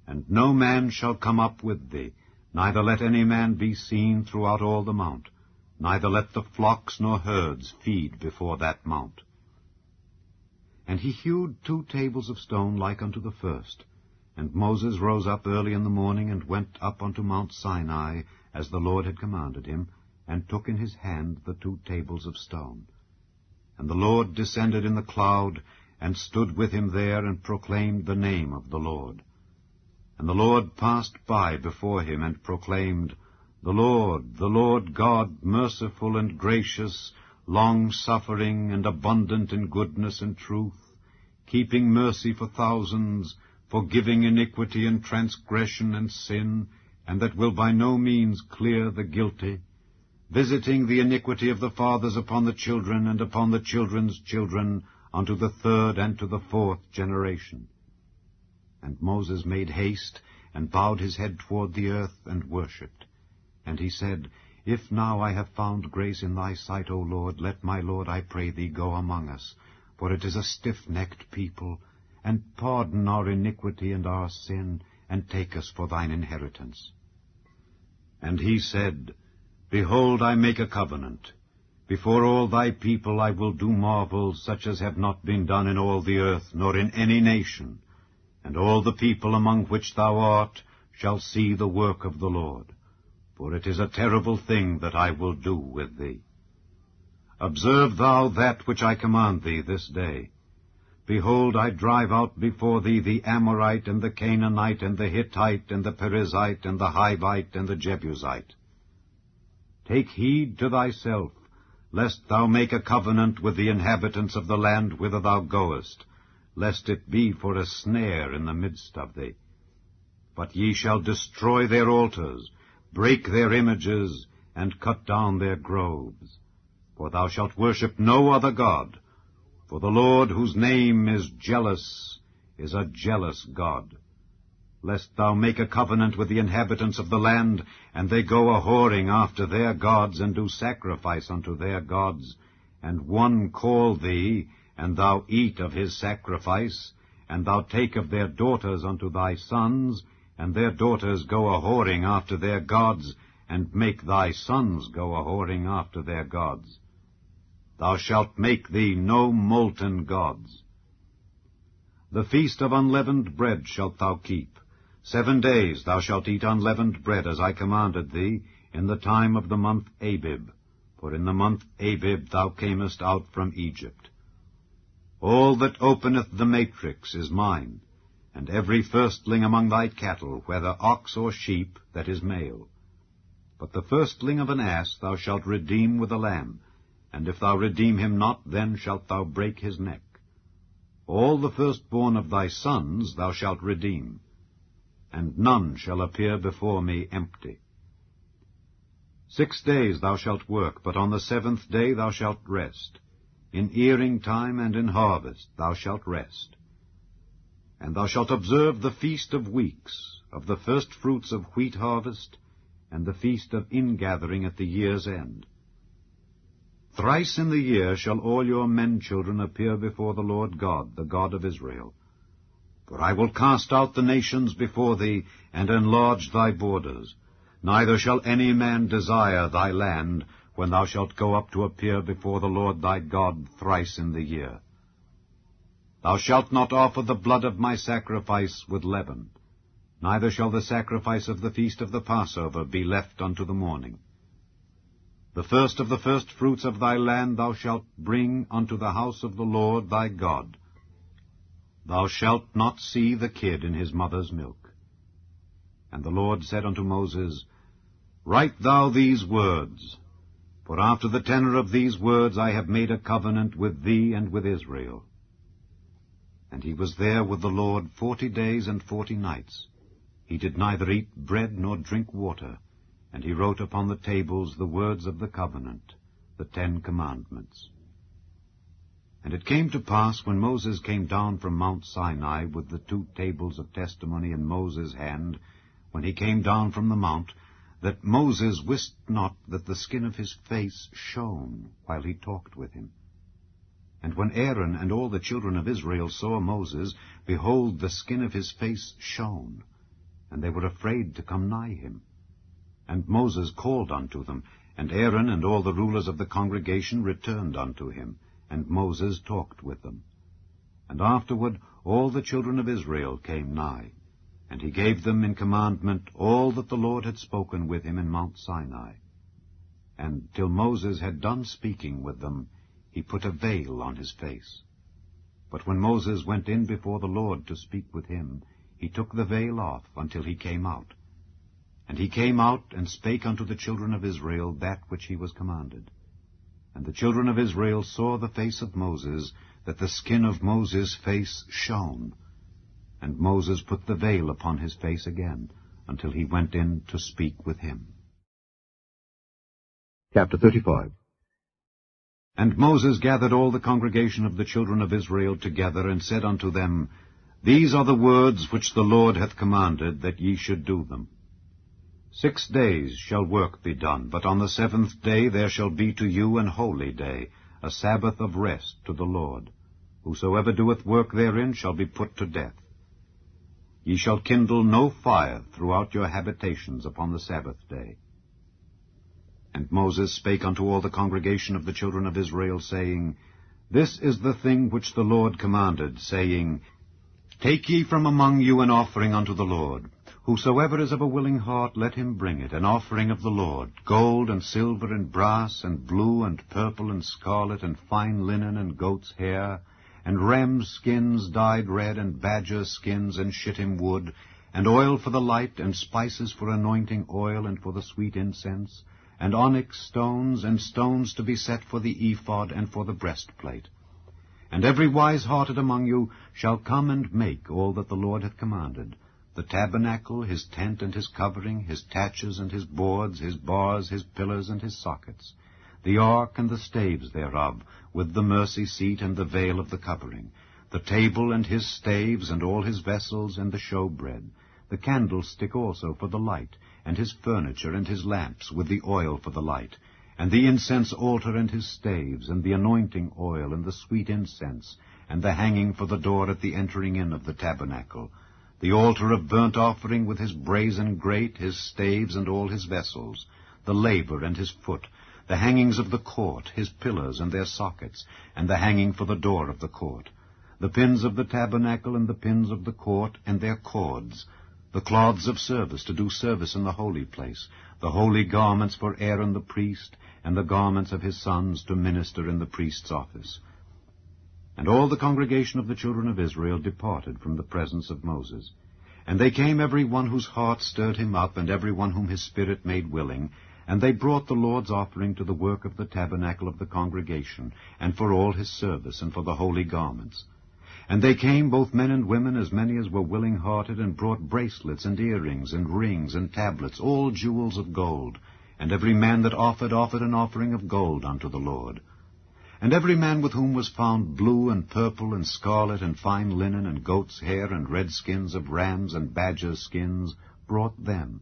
Speaker 6: And no man shall come up with thee, neither let any man be seen throughout all the mount, neither let the flocks nor herds feed before that mount. And he hewed 2 tables of stone like unto the first. And Moses rose up early in the morning, and went up unto Mount Sinai, as the Lord had commanded him, and took in his hand the 2 tables of stone. And the Lord descended in the cloud, and stood with him there, and proclaimed the name of the Lord. And the Lord passed by before him, and proclaimed, the Lord God, merciful and gracious, long-suffering and abundant in goodness and truth, keeping mercy for thousands, forgiving iniquity and transgression and sin, and that will by no means clear the guilty, visiting the iniquity of the fathers upon the children and upon the children's children, unto the 3rd and to the 4th generation. And Moses made haste, and bowed his head toward the earth, and worshipped. And he said, If now I have found grace in thy sight, O Lord, let my Lord, I pray thee, go among us, for it is a stiff-necked people, and pardon our iniquity and our sin, and take us for thine inheritance. And he said, Behold, I make a covenant. Before all thy people I will do marvels such as have not been done in all the earth, nor in any nation. And all the people among which thou art shall see the work of the Lord. For it is a terrible thing that I will do with thee. Observe thou that which I command thee this day. Behold, I drive out before thee the Amorite, and the Canaanite, and the Hittite, and the Perizzite, and the Hivite, and the Jebusite. Take heed to thyself, lest thou make a covenant with the inhabitants of the land whither thou goest, lest it be for a snare in the midst of thee. But ye shall destroy their altars, break their images, and cut down their groves. For thou shalt worship no other God, for the Lord, whose name is jealous, is a jealous God. Lest thou make a covenant with the inhabitants of the land, and they go a-whoring after their gods, and do sacrifice unto their gods, and one call thee, and thou eat of his sacrifice, and thou take of their daughters unto thy sons, and their daughters go a-whoring after their gods, and make thy sons go a-whoring after their gods. Thou shalt make thee no molten gods. The feast of unleavened bread shalt thou keep. 7 days thou shalt eat unleavened bread, as I commanded thee, in the time of the month Abib. For in the month Abib thou camest out from Egypt. All that openeth the matrix is mine, and every firstling among thy cattle, whether ox or sheep, that is male. But the firstling of an ass thou shalt redeem with a lamb, and if thou redeem him not, then shalt thou break his neck. All the firstborn of thy sons thou shalt redeem, and none shall appear before me empty. 6 days thou shalt work, but on the 7th day thou shalt rest. In earing time and in harvest thou shalt rest. And thou shalt observe the feast of weeks, of the first fruits of wheat harvest, and the feast of ingathering at the year's end. Thrice in the year shall all your men-children appear before the Lord God, the God of Israel. For I will cast out the nations before thee, and enlarge thy borders. Neither shall any man desire thy land, when thou shalt go up to appear before the Lord thy God thrice in the year. Thou shalt not offer the blood of my sacrifice with leaven, neither shall the sacrifice of the feast of the Passover be left unto the morning. The first of the firstfruits of thy land thou shalt bring unto the house of the Lord thy God. Thou shalt not see the kid in his mother's milk. And the Lord said unto Moses, Write thou these words, for after the tenor of these words I have made a covenant with thee and with Israel. And he was there with the Lord 40 days and 40 nights. He did neither eat bread nor drink water, and he wrote upon the tables the words of the covenant, the 10 commandments. And it came to pass, when Moses came down from Mount Sinai with the 2 tables of testimony in Moses' hand, when he came down from the mount, that Moses wist not that the skin of his face shone while he talked with him. And when Aaron and all the children of Israel saw Moses, behold, the skin of his face shone, and they were afraid to come nigh him. And Moses called unto them, and Aaron and all the rulers of the congregation returned unto him, and Moses talked with them. And afterward all the children of Israel came nigh, and he gave them in commandment all that the Lord had spoken with him in Mount Sinai. And till Moses had done speaking with them, he put a veil on his face. But when Moses went in before the Lord to speak with him, he took the veil off until he came out. And he came out and spake unto the children of Israel that which he was commanded. And the children of Israel saw the face of Moses, that the skin of Moses' face shone. And Moses put the veil upon his face again, until he went in to speak with him. Chapter 35. And Moses gathered all the congregation of the children of Israel together, and said unto them, These are the words which the Lord hath commanded, that ye should do them. 6 days shall work be done, but on the 7th day there shall be to you an holy day, a Sabbath of rest to the Lord. Whosoever doeth work therein shall be put to death. Ye shall kindle no fire throughout your habitations upon the Sabbath day. And Moses spake unto all the congregation of the children of Israel, saying, This is the thing which the Lord commanded, saying, Take ye from among you an offering unto the Lord. Whosoever is of a willing heart, let him bring it, an offering of the Lord, gold and silver and brass and blue and purple and scarlet and fine linen and goat's hair, and rams' skins dyed red, and badger skins and shittim wood, and oil for the light, and spices for anointing oil and for the sweet incense, and onyx stones, and stones to be set for the ephod and for the breastplate. And every wise-hearted among you shall come and make all that the Lord hath commanded, the tabernacle, his tent and his covering, his taches and his boards, his bars, his pillars and his sockets, the ark and the staves thereof, with the mercy seat and the veil of the covering, the table and his staves and all his vessels and the showbread, the candlestick also for the light, and his furniture and his lamps, with the oil for the light, and the incense altar and his staves, and the anointing oil and the sweet incense, and the hanging for the door at the entering in of the tabernacle, the altar of burnt offering with his brazen grate, his staves and all his vessels, the laver and his foot, the hangings of the court, his pillars and their sockets, and the hanging for the door of the court, the pins of the tabernacle and the pins of the court and their cords, the cloths of service to do service in the holy place, the holy garments for Aaron the priest, and the garments of his sons to minister in the priest's office. And all the congregation of the children of Israel departed from the presence of Moses. And they came every one whose heart stirred him up, and every one whom his spirit made willing, and they brought the Lord's offering to the work of the tabernacle of the congregation, and for all his service, and for the holy garments. And they came, both men and women, as many as were willing-hearted, and brought bracelets, and earrings, and rings, and tablets, all jewels of gold. And every man that offered an offering of gold unto the Lord. And every man with whom was found blue, and purple, and scarlet, and fine linen, and goat's hair, and red skins of rams, and badgers' skins, brought them.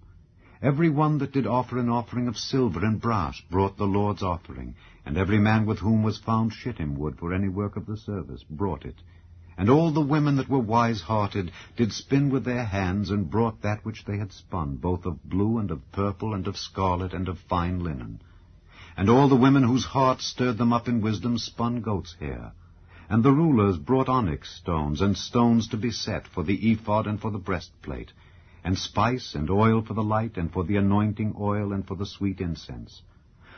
Speaker 6: Every one that did offer an offering of silver and brass brought the Lord's offering. And every man with whom was found shittim wood for any work of the service brought it. And all the women that were wise-hearted did spin with their hands, and brought that which they had spun, both of blue, and of purple, and of scarlet, and of fine linen. And all the women whose hearts stirred them up in wisdom spun goat's hair. And the rulers brought onyx stones, and stones to be set for the ephod and for the breastplate, and spice, and oil for the light, and for the anointing oil, and for the sweet incense.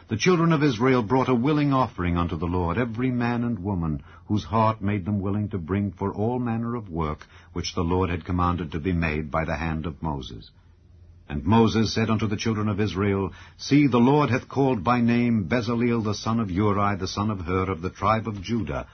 Speaker 6: The children of Israel brought a willing offering unto the Lord, every man and woman, whose heart made them willing to bring for all manner of work, which the Lord had commanded to be made by the hand of Moses. And Moses said unto the children of Israel, See, the Lord hath called by name Bezaleel the son of Uri, the son of Hur, of the tribe of Judah.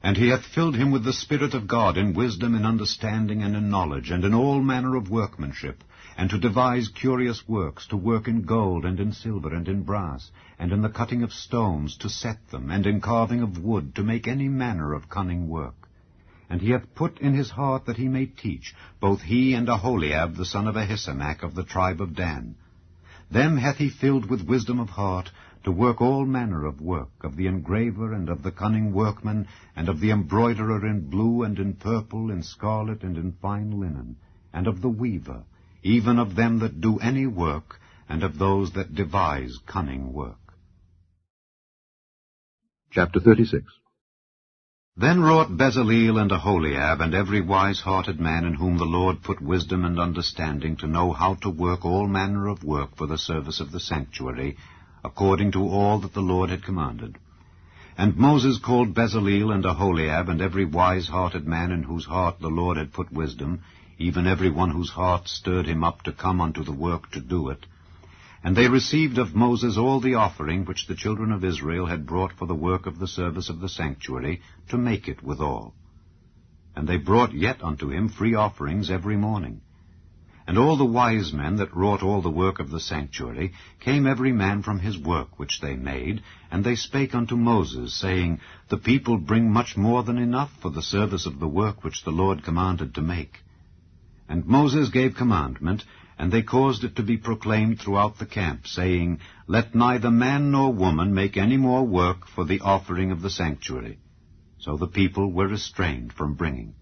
Speaker 6: And he hath filled him with the Spirit of God, in wisdom, in understanding, and in knowledge, and in all manner of workmanship, and to devise curious works, to work in gold, and in silver, and in brass, and in the cutting of stones, to set them, and in carving of wood, to make any manner of cunning work. And he hath put in his heart that he may teach, both he and OLAOLUd the son of Ahisamach of the tribe of Dan. Them hath he filled with wisdom of heart, to work all manner of work, of the engraver, and of the cunning workman, and of the embroiderer in blue, and in purple, in scarlet, and in fine linen, and of the weaver, even of them that do any work, and of those that devise cunning work.
Speaker 9: Chapter 36.
Speaker 6: Then wrought Bezaleel and OLAOLUd, and every wise-hearted man in whom the Lord put wisdom and understanding, to know how to work all manner of work for the service of the sanctuary, according to all that the Lord had commanded. And Moses called Bezaleel and OLAOLUd, and every wise-hearted man in whose heart the Lord had put wisdom, even every one whose heart stirred him up to come unto the work to do it. And they received of Moses all the offering which the children of Israel had brought for the work of the service of the sanctuary, to make it withal. And they brought yet unto him free offerings every morning. And all the wise men that wrought all the work of the sanctuary came every man from his work which they made, and they spake unto Moses, saying, The people bring much more than enough for the service of the work which the Lord commanded to make. And Moses gave commandment, and they caused it to be proclaimed throughout the camp, saying, Let neither man nor woman make any more work for the offering of the sanctuary. So the people were restrained from bringing.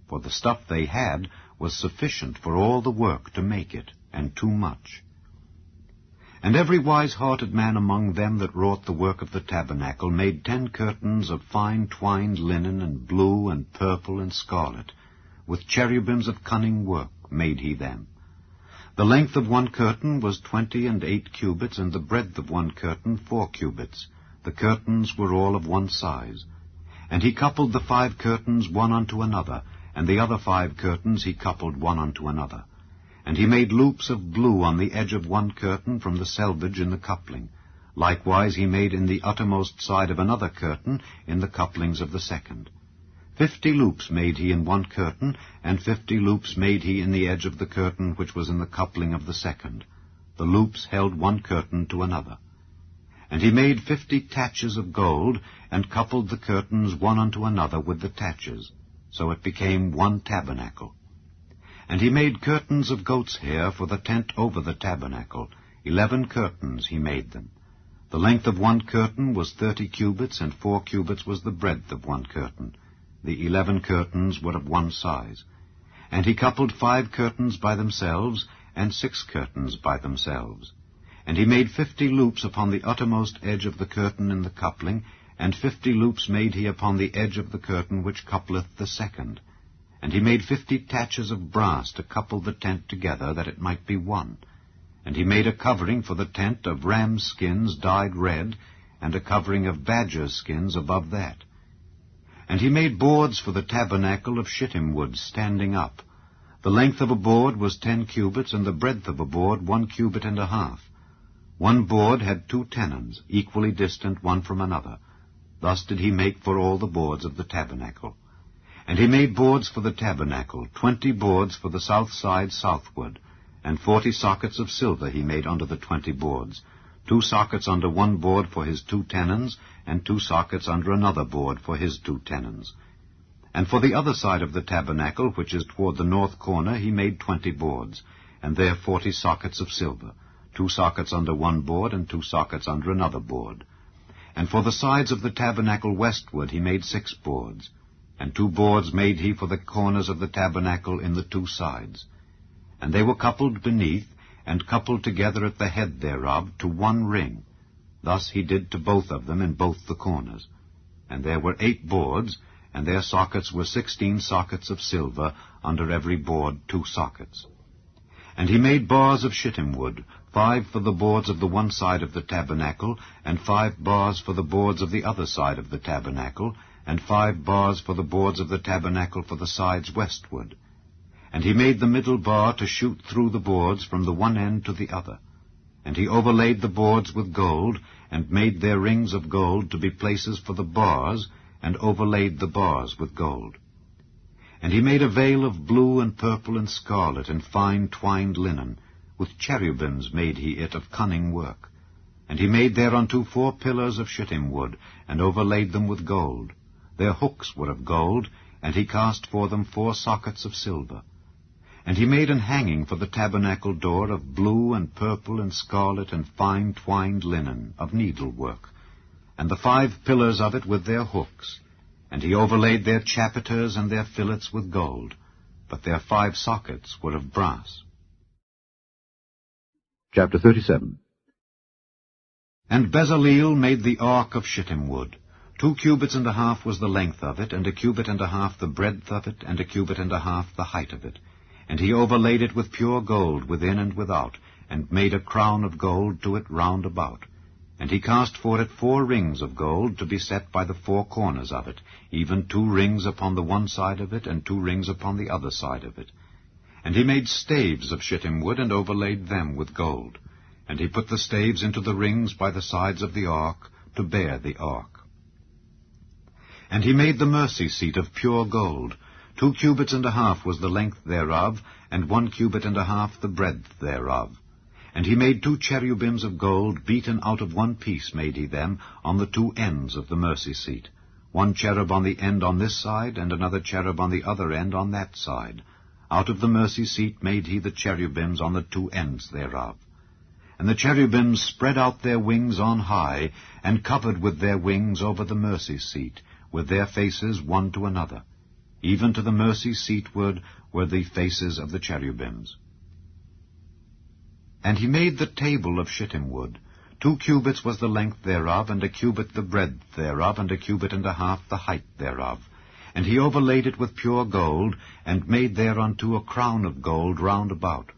Speaker 6: For the stuff they had was sufficient for all the work to make it, and too much. And every wise-hearted man among them that wrought the work of the tabernacle made 10 curtains of fine twined linen, and blue, and purple, and scarlet. With cherubims of cunning work made he them. The length of one curtain was 28 cubits, and the breadth of one curtain 4 cubits. The curtains were all of one size. And he coupled the 5 curtains one unto another, and the other 5 curtains he coupled one unto another. And he made loops of blue on the edge of one curtain from the selvage in the coupling. Likewise he made in the uttermost side of another curtain in the couplings of the second. 50 loops made he in one curtain, and 50 loops made he in the edge of the curtain which was in the coupling of the second. The loops held one curtain to another. And he made 50 taches of gold, and coupled the curtains one unto another with the taches. So it became one tabernacle. And he made curtains of goat's hair for the tent over the tabernacle. 11 curtains he made them. The length of one curtain was 30 cubits, and 4 cubits was the breadth of one curtain. The 11 curtains were of one size. And he coupled 5 curtains by themselves, and 6 curtains by themselves. And he made 50 loops upon the uttermost edge of the curtain in the coupling,
Speaker 9: and 50 loops made he upon the edge of the curtain which coupleth the second. And he made 50 taches of brass to couple the tent together, that it might be one. And he made a covering for the tent of rams' skins dyed red, and a covering of badgers' skins above that. And he made boards for the tabernacle of shittim wood standing up. The length of a board was 10 cubits, and the breadth of a board 1 cubit and a half. One board had 2 tenons, equally distant one from another. Thus did he make for all the boards of the tabernacle. And he made boards for the tabernacle, 20 boards for the south side southward, and 40 sockets of silver he made under the 20 boards, 2 sockets under one board for his 2 tenons, and 2 sockets under another board for his 2 tenons. And for the other side of the tabernacle, which is toward the north corner, he made 20 boards, and there 40 sockets of silver, 2 sockets under one board, and 2 sockets under another board. And for the sides of the tabernacle westward he made 6 boards, and 2 boards made he for the corners of the tabernacle in the 2 sides. And they were coupled beneath, and coupled together at the head thereof, to 1 ring. Thus he did to both of them in both the corners. And there were 8 boards, and their sockets were 16 sockets of silver, under every board 2 sockets. And he made bars of shittim wood, 5 for the boards of the one side of the tabernacle, and 5 bars for the boards of the other side of the tabernacle, and 5 bars for the boards of the tabernacle for the sides westward. And he made the middle bar to shoot through the boards from the one end to the other. And he overlaid the boards with gold, and made their rings of gold to be places for the bars, and overlaid the bars with gold. And he made a veil of blue and purple and scarlet and fine twined linen. With cherubims made he it of cunning work. And he made thereunto 4 pillars of shittim wood, and overlaid them with gold. Their hooks were of gold, and he cast for them 4 sockets of silver. And he made an hanging for the tabernacle door of blue and purple and scarlet and fine twined linen, of needlework, and the 5 pillars of it with their hooks. And he overlaid their chapiters and their fillets with gold, but their 5 sockets were of brass.
Speaker 10: Chapter 37.
Speaker 9: And Bezaleel made the ark of shittim wood. 2 cubits and a half was the length of it, and 1 cubit and a half the breadth of it, and 1 cubit and a half the height of it. And he overlaid it with pure gold within and without, and made a crown of gold to it round about. And he cast for it 4 rings of gold to be set by the 4 corners of it, even 2 rings upon the one side of it, and 2 rings upon the other side of it. And he made staves of shittim wood, and overlaid them with gold. And he put the staves into the rings by the sides of the ark, to bear the ark. And he made the mercy seat of pure gold. 2 cubits and a half was the length thereof, and 1 cubit and a half the breadth thereof. And he made 2 cherubims of gold, beaten out of 1 piece made he them, on the 2 ends of the mercy seat. 1 cherub on the end on this side, and another cherub on the other end on that side. Out of the mercy seat made he the cherubims on the 2 ends thereof. And the cherubims spread out their wings on high, and covered with their wings over the mercy seat, with their faces one to another. Even to the mercy seatward were the faces of the cherubims. And he made the table of shittim wood. 2 cubits was the length thereof, and 1 cubit the breadth thereof, and 1 cubit and a half the height thereof. And he overlaid it with pure gold, and made thereunto a crown of gold round about.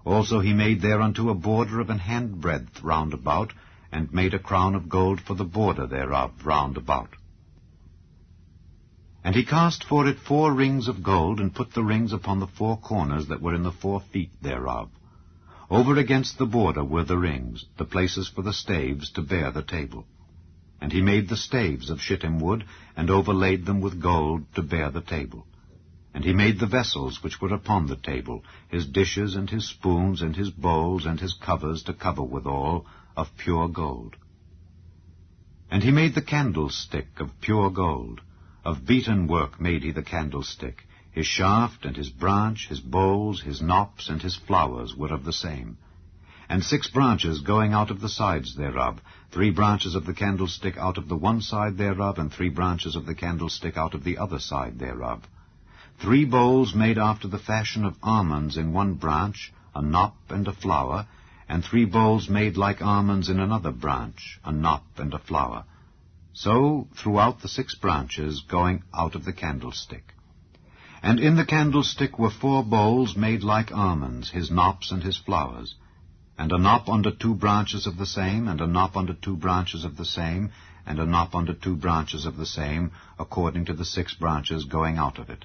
Speaker 9: Also he made thereunto a border of an handbreadth round about, and made a crown of gold for the border thereof round about. And he cast for it 4 rings of gold, and put the rings upon the 4 corners that were in the 4 feet thereof. Over against the border were the rings, the places for the staves to bear the table. And he made the staves of shittim wood, and overlaid them with gold to bear the table. And he made the vessels which were upon the table, his dishes and his spoons and his bowls and his covers to cover withal, of pure gold. And he made the candlestick of pure gold. Of beaten work made he the candlestick. His shaft and his branch, his bowls, his knops, and his flowers were of the same. And 6 branches going out of the sides thereof, 3 branches of the candlestick out of the one side thereof, and 3 branches of the candlestick out of the other side thereof. 3 bowls made after the fashion of almonds in one branch, a knop and a flower, and 3 bowls made like almonds in another branch, a knop and a flower. So throughout the 6 branches going out of the candlestick. And in the candlestick were 4 bowls made like almonds, his knops and his flowers, and a knop under 2 branches of the same, and a knop under 2 branches of the same, and a knop under 2 branches of the same, according to the 6 branches going out of it.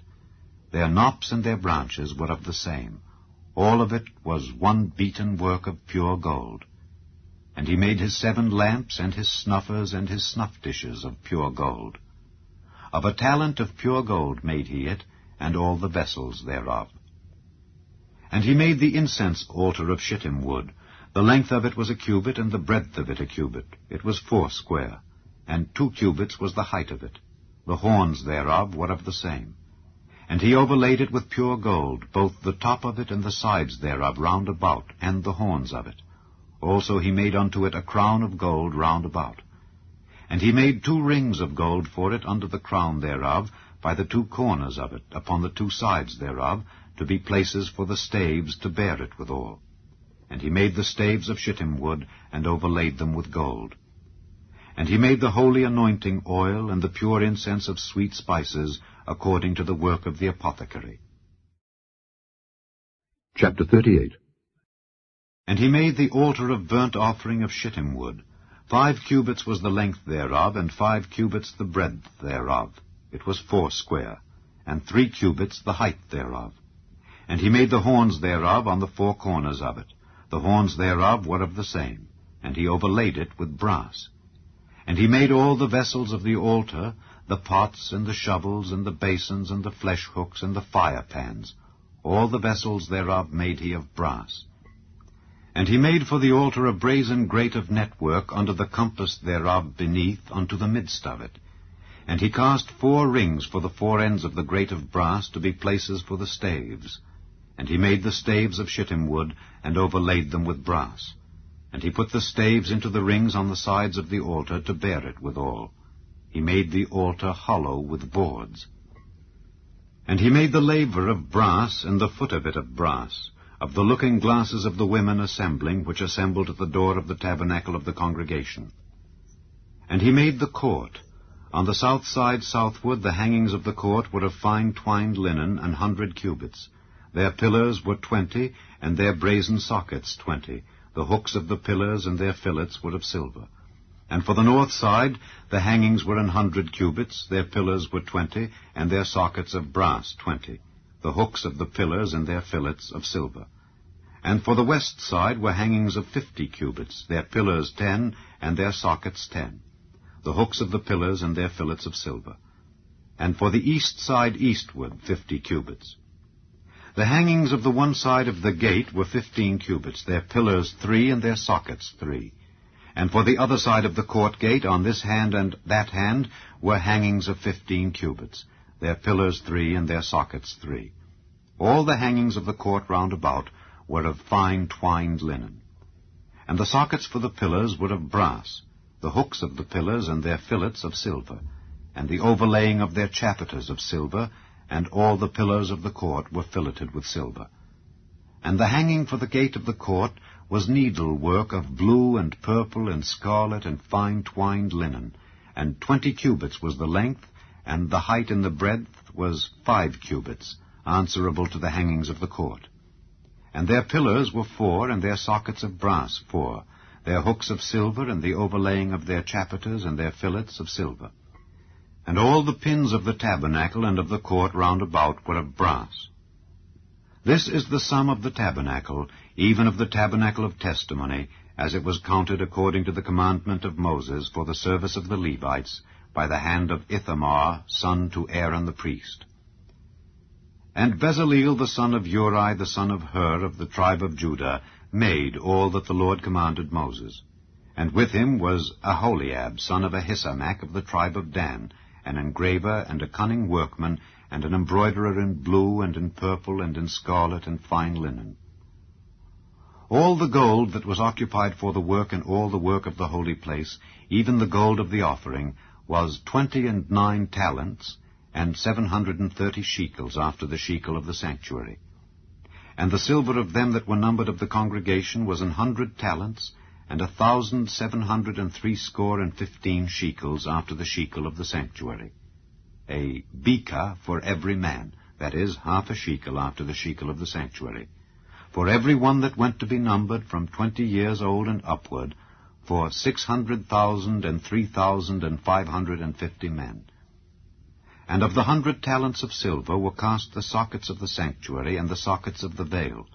Speaker 9: Their knops and their branches were of the same. All of it was one beaten work of pure gold. And he made his 7 lamps, and his snuffers, and his snuff dishes of pure gold. Of a talent of pure gold made he it, and all the vessels thereof. And he made the incense altar of shittim wood. The length of it was a cubit, and the breadth of it a cubit. It was 4 square, and 2 cubits was the height of it. The horns thereof were of the same. And he overlaid it with pure gold, both the top of it and the sides thereof round about, and the horns of it. Also he made unto it a crown of gold round about. And he made 2 rings of gold for it under the crown thereof, by the 2 corners of it, upon the 2 sides thereof, to be places for the staves to bear it withal. And he made the staves of shittim wood, and overlaid them with gold. And he made the holy anointing oil, and the pure incense of sweet spices, according to the work of the apothecary.
Speaker 10: Chapter 38.
Speaker 9: And he made the altar of burnt offering of shittim wood. 5 cubits was the length thereof, and 5 cubits the breadth thereof. It was 4 square, and 3 cubits the height thereof. And he made the horns thereof on the 4 corners of it. The horns thereof were of the same, and he overlaid it with brass. And he made all the vessels of the altar, the pots, and the shovels, and the basins, and the flesh hooks, and the fire pans. All the vessels thereof made he of brass. And he made for the altar a brazen grate of network under the compass thereof beneath unto the midst of it. And he cast 4 rings for the 4 ends of the grate of brass to be places for the staves. And he made the staves of shittim wood, and overlaid them with brass. And he put the staves into the rings on the sides of the altar to bear it withal. He made the altar hollow with boards. And he made the laver of brass, and the foot of it of brass, of the looking glasses of the women assembling, which assembled at the door of the tabernacle of the congregation. And he made the court. On the south side southward the hangings of the court were of fine twined linen, 100 cubits. Their pillars were 20, and their brazen sockets 20. The hooks of the pillars and their fillets were of silver. And for the north side the hangings were 100 cubits, their pillars were 20, and their sockets of brass 20. The hooks of the pillars and their fillets of silver. And for the west side were hangings of 50 cubits, their pillars 10, and their sockets 10. The hooks of the pillars and their fillets of silver. And for the east side eastward 50 cubits. The hangings of the one side of the gate were 15 cubits, their pillars 3, and their sockets 3. And for the other side of the court gate, on this hand and that hand, were hangings of 15 cubits, their pillars 3, and their sockets 3. All the hangings of the court round about were of fine twined linen. And the sockets for the pillars were of brass, the hooks of the pillars and their fillets of silver, and the overlaying of their chapiters of silver, and all the pillars of the court were filleted with silver. And the hanging for the gate of the court was needlework of blue and purple and scarlet and fine twined linen, and 20 cubits was the length, and the height in the breadth was 5 cubits, answerable to the hangings of the court. And their pillars were 4, and their sockets of brass 4, their hooks of silver, and the overlaying of their chapiters and their fillets of silver. And all the pins of the tabernacle and of the court round about were of brass. This is the sum of the tabernacle, even of the tabernacle of testimony, as it was counted according to the commandment of Moses for the service of the Levites, by the hand of Ithamar, son to Aaron the priest. And Bezaleel the son of Uri, the son of Hur, of the tribe of Judah, made all that the Lord commanded Moses. And with him was Aholiab, son of Ahisamach, of the tribe of Dan, an engraver and a cunning workman, and an embroiderer in blue and in purple and in scarlet and fine linen. All the gold that was occupied for the work and all the work of the holy place, even the gold of the offering, was 29 talents, and 730 shekels after the shekel of the sanctuary. And the silver of them that were numbered of the congregation was 100 talents,
Speaker 7: and 1,760 shekels after the shekel of the sanctuary. A beka for every man, that is, half a shekel after the shekel of the sanctuary, for every one that went to be numbered from 20 years old and upward, for 600,000 and 3,550 men. And of the 100 talents of silver were cast the sockets of the sanctuary and the sockets of the veil,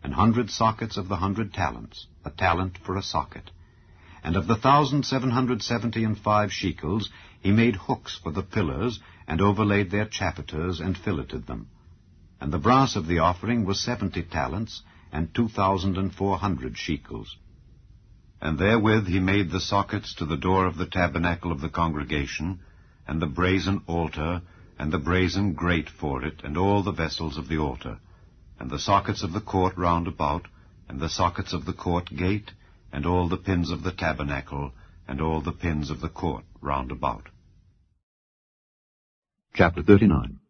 Speaker 7: and 100 sockets of the 100 talents, a talent for a socket. And of the 1,775 shekels he made hooks for the pillars, and overlaid their chapiters, and filleted them. And the brass of the offering was 70 talents, and 2,400 shekels. And therewith he made the sockets to the door of the tabernacle of the congregation, and the brazen altar, and the brazen grate for it, and all the vessels of the altar, and the sockets of the court round about, and the sockets of the court gate, and all the pins of the tabernacle, and all the pins of the court round about.
Speaker 9: Chapter 39.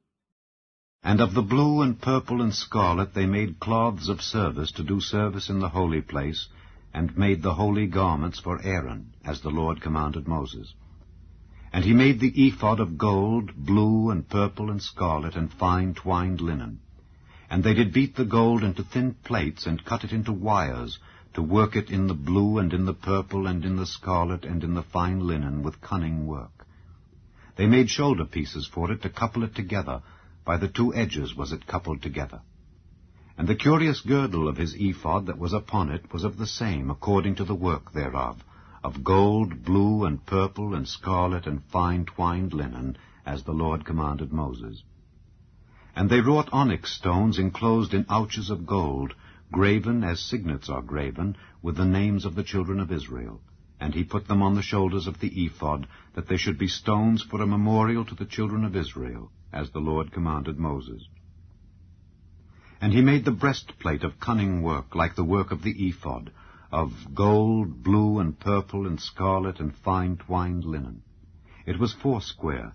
Speaker 7: And of the blue and purple and scarlet they made cloths of service to do service in the holy place, and made the holy garments for Aaron, as the Lord commanded Moses. And he made the ephod of gold, blue and purple and scarlet, and fine twined linen. And they did beat the gold into thin plates, and cut it into wires, to work it in the blue, and in the purple, and in the scarlet, and in the fine linen, with cunning work. They made shoulder pieces for it to couple it together. By the two edges was it coupled together. And the curious girdle of his ephod that was upon it was of the same, according to the work thereof, of gold, blue, and purple, and scarlet, and fine twined linen, as the Lord commanded Moses. And they wrought onyx stones enclosed in ouches of gold, graven as signets are graven, with the names of the children of Israel. And he put them on the shoulders of the ephod, that they should be stones for a memorial to the children of Israel, as the Lord commanded Moses. And he made the breastplate of cunning work, like the work of the ephod, of gold, blue, and purple, and scarlet, and fine twined linen. It was foursquare.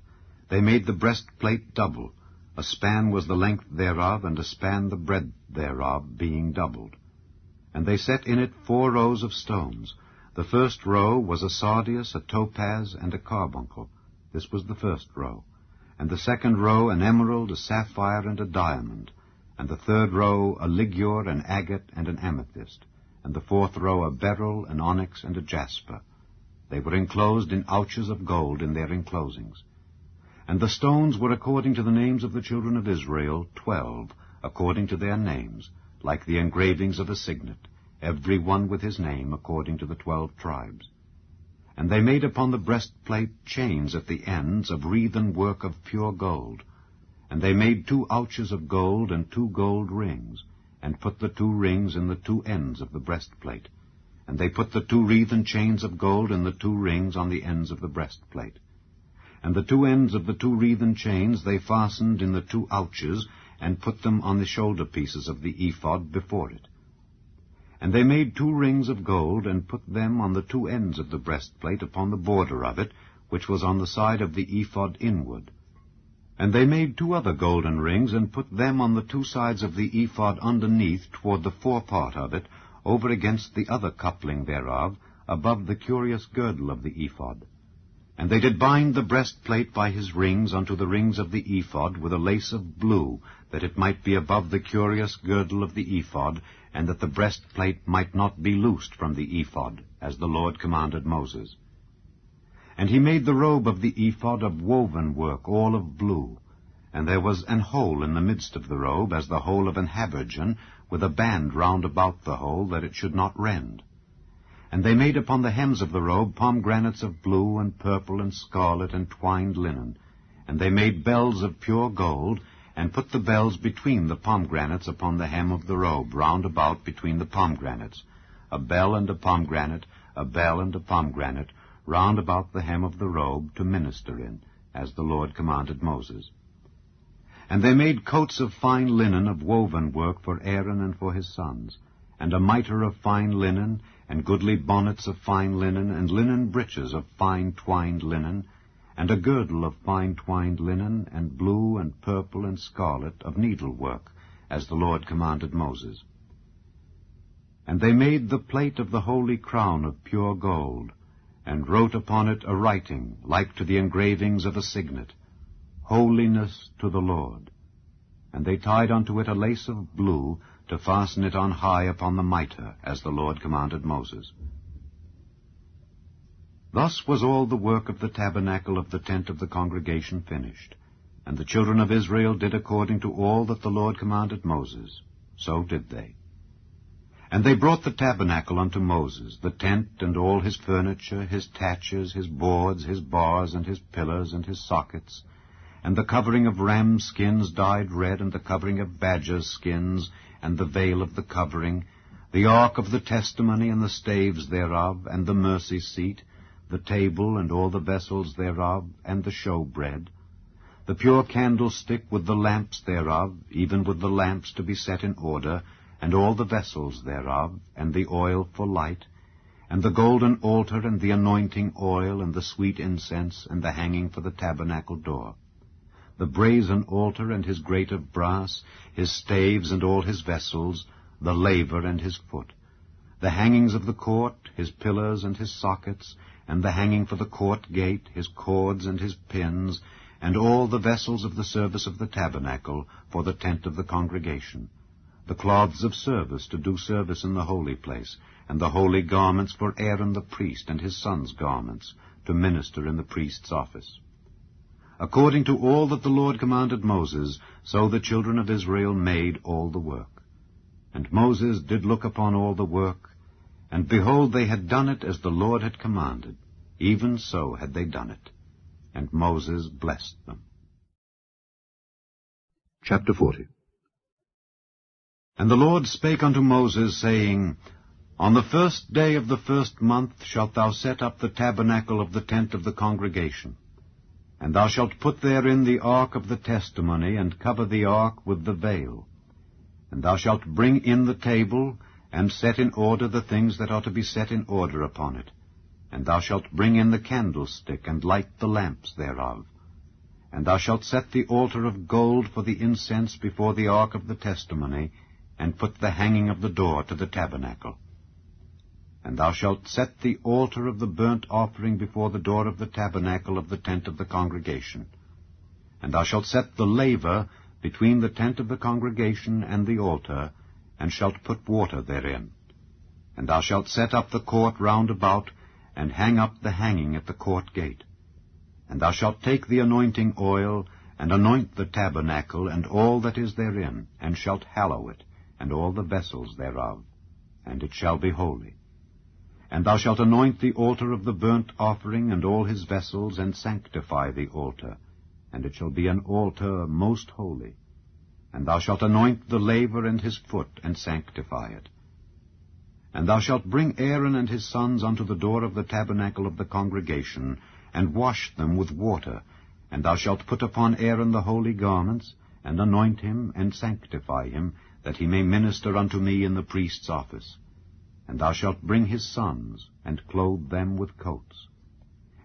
Speaker 7: They made the breastplate double. A span was the length thereof, and a span the breadth thereof, being doubled. And they set in it 4 rows of stones. The first row was a sardius, a topaz, and a carbuncle. This was the first row. And the second row an emerald, a sapphire, and a diamond. And the third row a ligure, an agate, and an amethyst. And the fourth row a beryl, an onyx, and a jasper. They were enclosed in ouches of gold in their enclosings. And the stones were according to the names of the children of Israel, 12, according to their names, like the engravings of a signet, every one with his name, according to the 12 tribes. And they made upon the breastplate chains at the ends of wreathen work of pure gold. And they made 2 ouches of gold and 2 gold rings, and put the 2 rings in the 2 ends of the breastplate. And they put the 2 wreathen chains of gold and the 2 rings on the ends of the breastplate. And the 2 ends of the 2 wreathen chains they fastened in the 2 ouches, and put them on the shoulder pieces of the ephod before it. And they made 2 rings of gold, and put them on the 2 ends of the breastplate upon the border of it, which was on the side of the ephod inward. And they made 2 other golden rings, and put them on the 2 sides of the ephod underneath toward the forepart of it, over against the other coupling thereof, above the curious girdle of the ephod. And they did bind the breastplate by his rings unto the rings of the ephod with a lace of blue, that it might be above the curious girdle of the ephod, and that the breastplate might not be loosed from the ephod, as the Lord commanded Moses. And he made the robe of the ephod of woven work, all of blue. And there was an hole in the midst of the robe, as the hole of an habergeon, with a band round about the hole, that it should not rend. And they made upon the hems of the robe pomegranates of blue and purple and scarlet and twined linen. And they made bells of pure gold, and put the bells between the pomegranates upon the hem of the robe, round about between the pomegranates, a bell and a pomegranate, a bell and a pomegranate, round about the hem of the robe, to minister in, as the Lord commanded Moses. And they made coats of fine linen of woven work for Aaron and for his sons, and a mitre of fine linen, and goodly bonnets of fine linen, and linen breeches of fine twined linen, and a girdle of fine twined linen, and blue and purple and scarlet of needlework, as the Lord commanded Moses.
Speaker 9: And they made the plate of the holy crown of pure gold, and wrote upon it a writing like to the engravings of a signet, Holiness to the Lord. And they tied unto it a lace of blue, to fasten it on high upon the mitre, as the Lord commanded Moses. Thus was all the work of the tabernacle of the tent of the congregation finished. And the children of Israel did according to all that the Lord commanded Moses. So did they. And they brought the tabernacle unto Moses, the tent and all his furniture, his taches, his boards, his bars, and his pillars, and his sockets, and the covering of ram skins dyed red, and the covering of badger skins, and the veil of the covering, the ark of the testimony, and the staves thereof, and the mercy seat, the table, and all the vessels thereof, and the showbread, the pure candlestick with the lamps thereof, even with the lamps to be set in order, and all the vessels thereof, and the oil for light, and the golden altar, and the anointing oil, and the sweet incense, and the hanging for the tabernacle door, the brazen altar, and his grate of brass, his staves, and all his vessels, the laver, and his foot, the hangings of the court, his pillars, and his sockets, and the hanging for the court gate, his cords, and his pins, and all the vessels of the service of the tabernacle for the tent of the congregation, the cloths of service to do service in the holy place, and the holy garments for Aaron the priest and his sons' garments, to minister in the priest's office. According to all that the Lord commanded Moses, so the children of Israel made all the work. And Moses did look upon all the work, and behold, they had done it as the Lord had commanded, even so had they done it. And Moses blessed them.
Speaker 6: Chapter 40.
Speaker 9: And the Lord spake unto Moses, saying, On the 1st day of the 1st month shalt thou set up the tabernacle of the tent of the congregation. And thou shalt put therein the ark of the testimony, and cover the ark with the veil. And thou shalt bring in the table, and set in order the things that are to be set in order upon it. And thou shalt bring in the candlestick, and light the lamps thereof. And thou shalt set the altar of gold for the incense before the ark of the testimony, and put the hanging of the door to the tabernacle. And thou shalt set the altar of the burnt offering before the door of the tabernacle of the tent of the congregation. And thou shalt set the laver between the tent of the congregation and the altar, and shalt put water therein. And thou shalt set up the court round about, and hang up the hanging at the court gate. And thou shalt take the anointing oil, and anoint the tabernacle, and all that is therein, and shalt hallow it, and all the vessels thereof, and it shall be holy. And thou shalt anoint the altar of the burnt offering, and all his vessels, and sanctify the altar, and it shall be an altar most holy. And thou shalt anoint the laver and his foot, and sanctify it. And thou shalt bring Aaron and his sons unto the door of the tabernacle of the congregation, and wash them with water. And thou shalt put upon Aaron the holy garments, and anoint him, and sanctify him, that he may minister unto me in the priest's office. And thou shalt bring his sons, and clothe them with coats.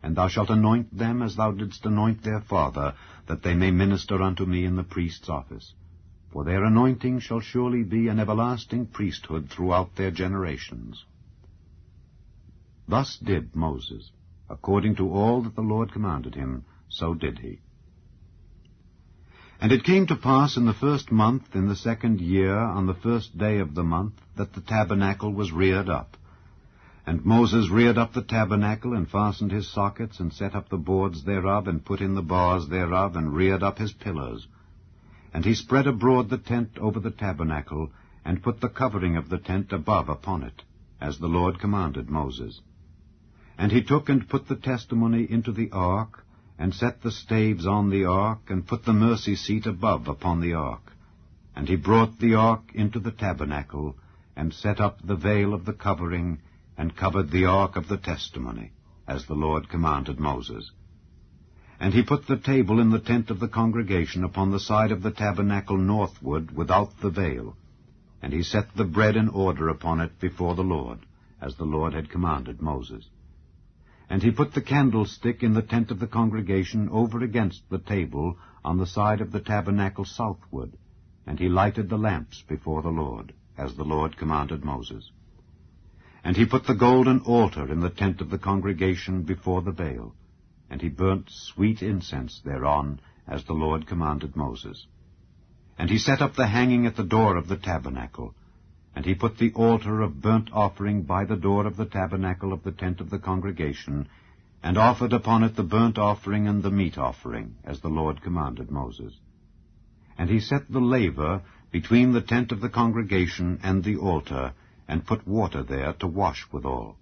Speaker 9: And thou shalt anoint them as thou didst anoint their father, that they may minister unto me in the priest's office. For their anointing shall surely be an everlasting priesthood throughout their generations. Thus did Moses. According to all that the Lord commanded him, so did he. And it came to pass in the 1st month, in the 2nd year, on the 1st day of the month, that the tabernacle was reared up. And Moses reared up the tabernacle, and fastened his sockets, and set up the boards thereof, and put in the bars thereof, and reared up his pillars. And he spread abroad the tent over the tabernacle, and put the covering of the tent above upon it, as the Lord commanded Moses. And he took and put the testimony into the ark, and set the staves on the ark, and put the mercy seat above upon the ark. And he brought the ark into the tabernacle, and set up the veil of the covering, and covered the ark of the testimony, as the Lord commanded Moses. And he put the table in the tent of the congregation upon the side of the tabernacle northward, without the veil. And he set the bread in order upon it before the Lord, as the Lord had commanded Moses. And he put the candlestick in the tent of the congregation over against the table on the side of the tabernacle southward, and he lighted the lamps before the Lord, as the Lord commanded Moses.
Speaker 6: And he put the golden altar in the tent of the congregation before the veil, and he burnt sweet incense thereon, as the Lord commanded Moses. And he set up the hanging at the door of the tabernacle, and he put the altar of burnt offering by the door of the tabernacle of the tent of the congregation, and offered upon it the burnt offering and the meat offering, as the Lord commanded Moses. And he set the laver between the tent of the congregation and the altar, and put water there to wash withal.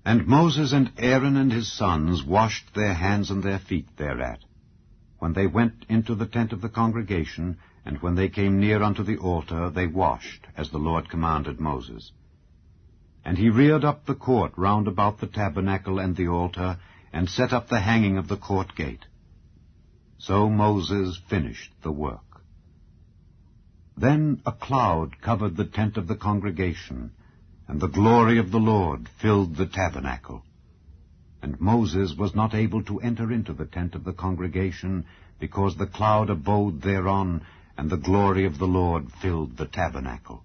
Speaker 6: And Moses and Aaron and his sons washed their hands and their feet thereat, when they went into the tent of the congregation, and when they came near unto the altar, they washed, as the Lord commanded Moses. And he reared up the court round about the tabernacle and the altar, and set up the hanging of the court gate. So Moses finished the work. Then a cloud covered the tent of the congregation, and the glory of the Lord filled the tabernacle. And Moses was not able to enter into the tent of the congregation, because the cloud abode thereon, and the glory of the Lord filled the tabernacle.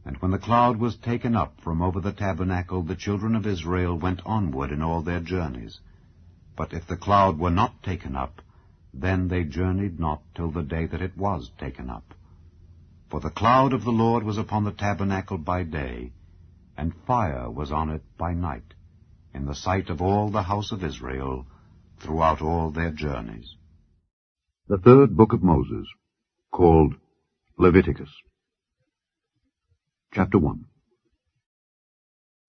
Speaker 6: And when the cloud was taken up from over the tabernacle, the children of Israel went onward in all their journeys. But if the cloud were not taken up, then they journeyed not till the day that it was taken up. For the cloud of the Lord was upon the tabernacle by day, and fire was on it by night, in the sight of all the house of Israel, throughout all their journeys.
Speaker 9: The third book of Moses, called Leviticus. Chapter 1.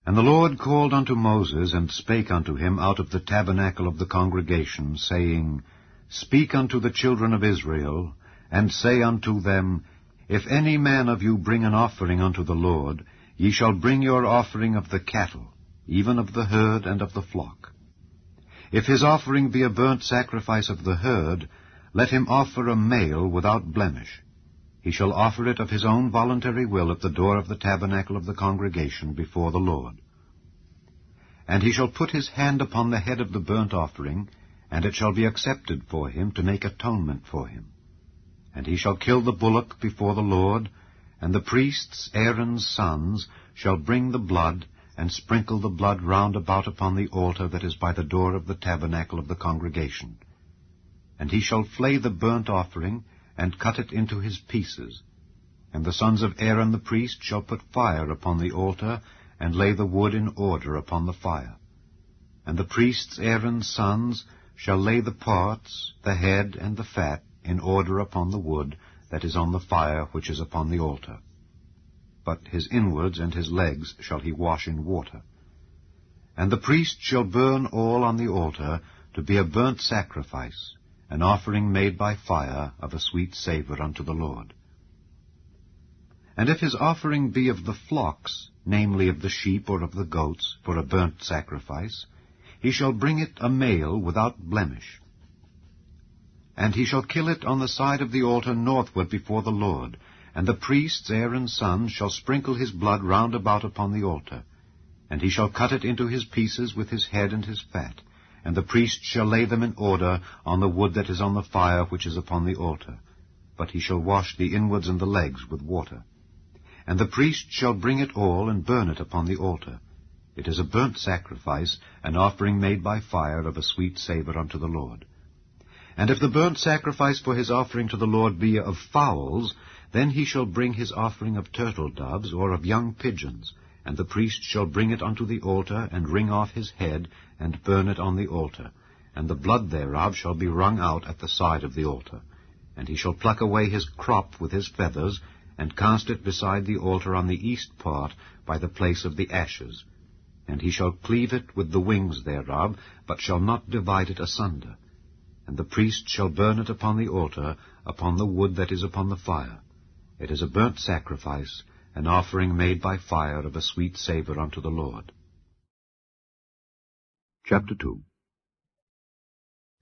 Speaker 9: And the Lord called unto Moses, and spake unto him out of the tabernacle of the congregation, saying, Speak unto the children of Israel, and say unto them, If any man of you bring an offering unto the Lord, ye shall bring your offering of the cattle, even of the herd and of the flock. If his offering be a burnt sacrifice of the herd, let him offer a male without blemish. He shall offer it of his own voluntary will at the door of the tabernacle of the congregation before the Lord. And he shall put his hand upon the head of the burnt offering, and it shall be accepted for him to make atonement for him. And he shall kill the bullock before the Lord, and the priests, Aaron's sons, shall bring the blood, and sprinkle the blood round about upon the altar that is by the door of the tabernacle of the congregation. And he shall flay the burnt offering, and cut it into his pieces. And the sons of Aaron the priest shall put fire upon the altar, and lay the wood in order upon the fire. And the priests, Aaron's sons, shall lay the parts, the head, and the fat, in order upon the wood that is on the fire which is upon the altar. But his inwards and his legs shall he wash in water. And the priest shall burn all on the altar to be a burnt sacrifice, an offering made by fire of a sweet savour unto the Lord. And if his offering be of the flocks, namely of the sheep or of the goats, for a burnt sacrifice, he shall bring it a male without blemish. And he shall kill it on the side of the altar northward before the Lord, and the priests, Aaron's sons, shall sprinkle his blood round about upon the altar. And he shall cut it into his pieces with his head and his fat, and the priest shall lay them in order on the wood that is on the fire which is upon the altar. But he shall wash the inwards and the legs with water. And the priest shall bring it all, and burn it upon the altar. It is a burnt sacrifice, an offering made by fire of a sweet savour unto the Lord. And if the burnt sacrifice for his offering to the Lord be of fowls, then he shall bring his offering of turtle doves or of young pigeons, and the priest shall bring it unto the altar, and wring off his head, and burn it on the altar, and the blood thereof shall be wrung out at the side of the altar. And he shall pluck away his crop with his feathers, and cast it beside the altar on the east part, by the place of the ashes. And he shall cleave it with the wings thereof, but shall not divide it asunder. And the priest shall burn it upon the altar, upon the wood that is upon the fire. It is a burnt sacrifice, an offering made by fire of a sweet savour unto the Lord. Chapter 2.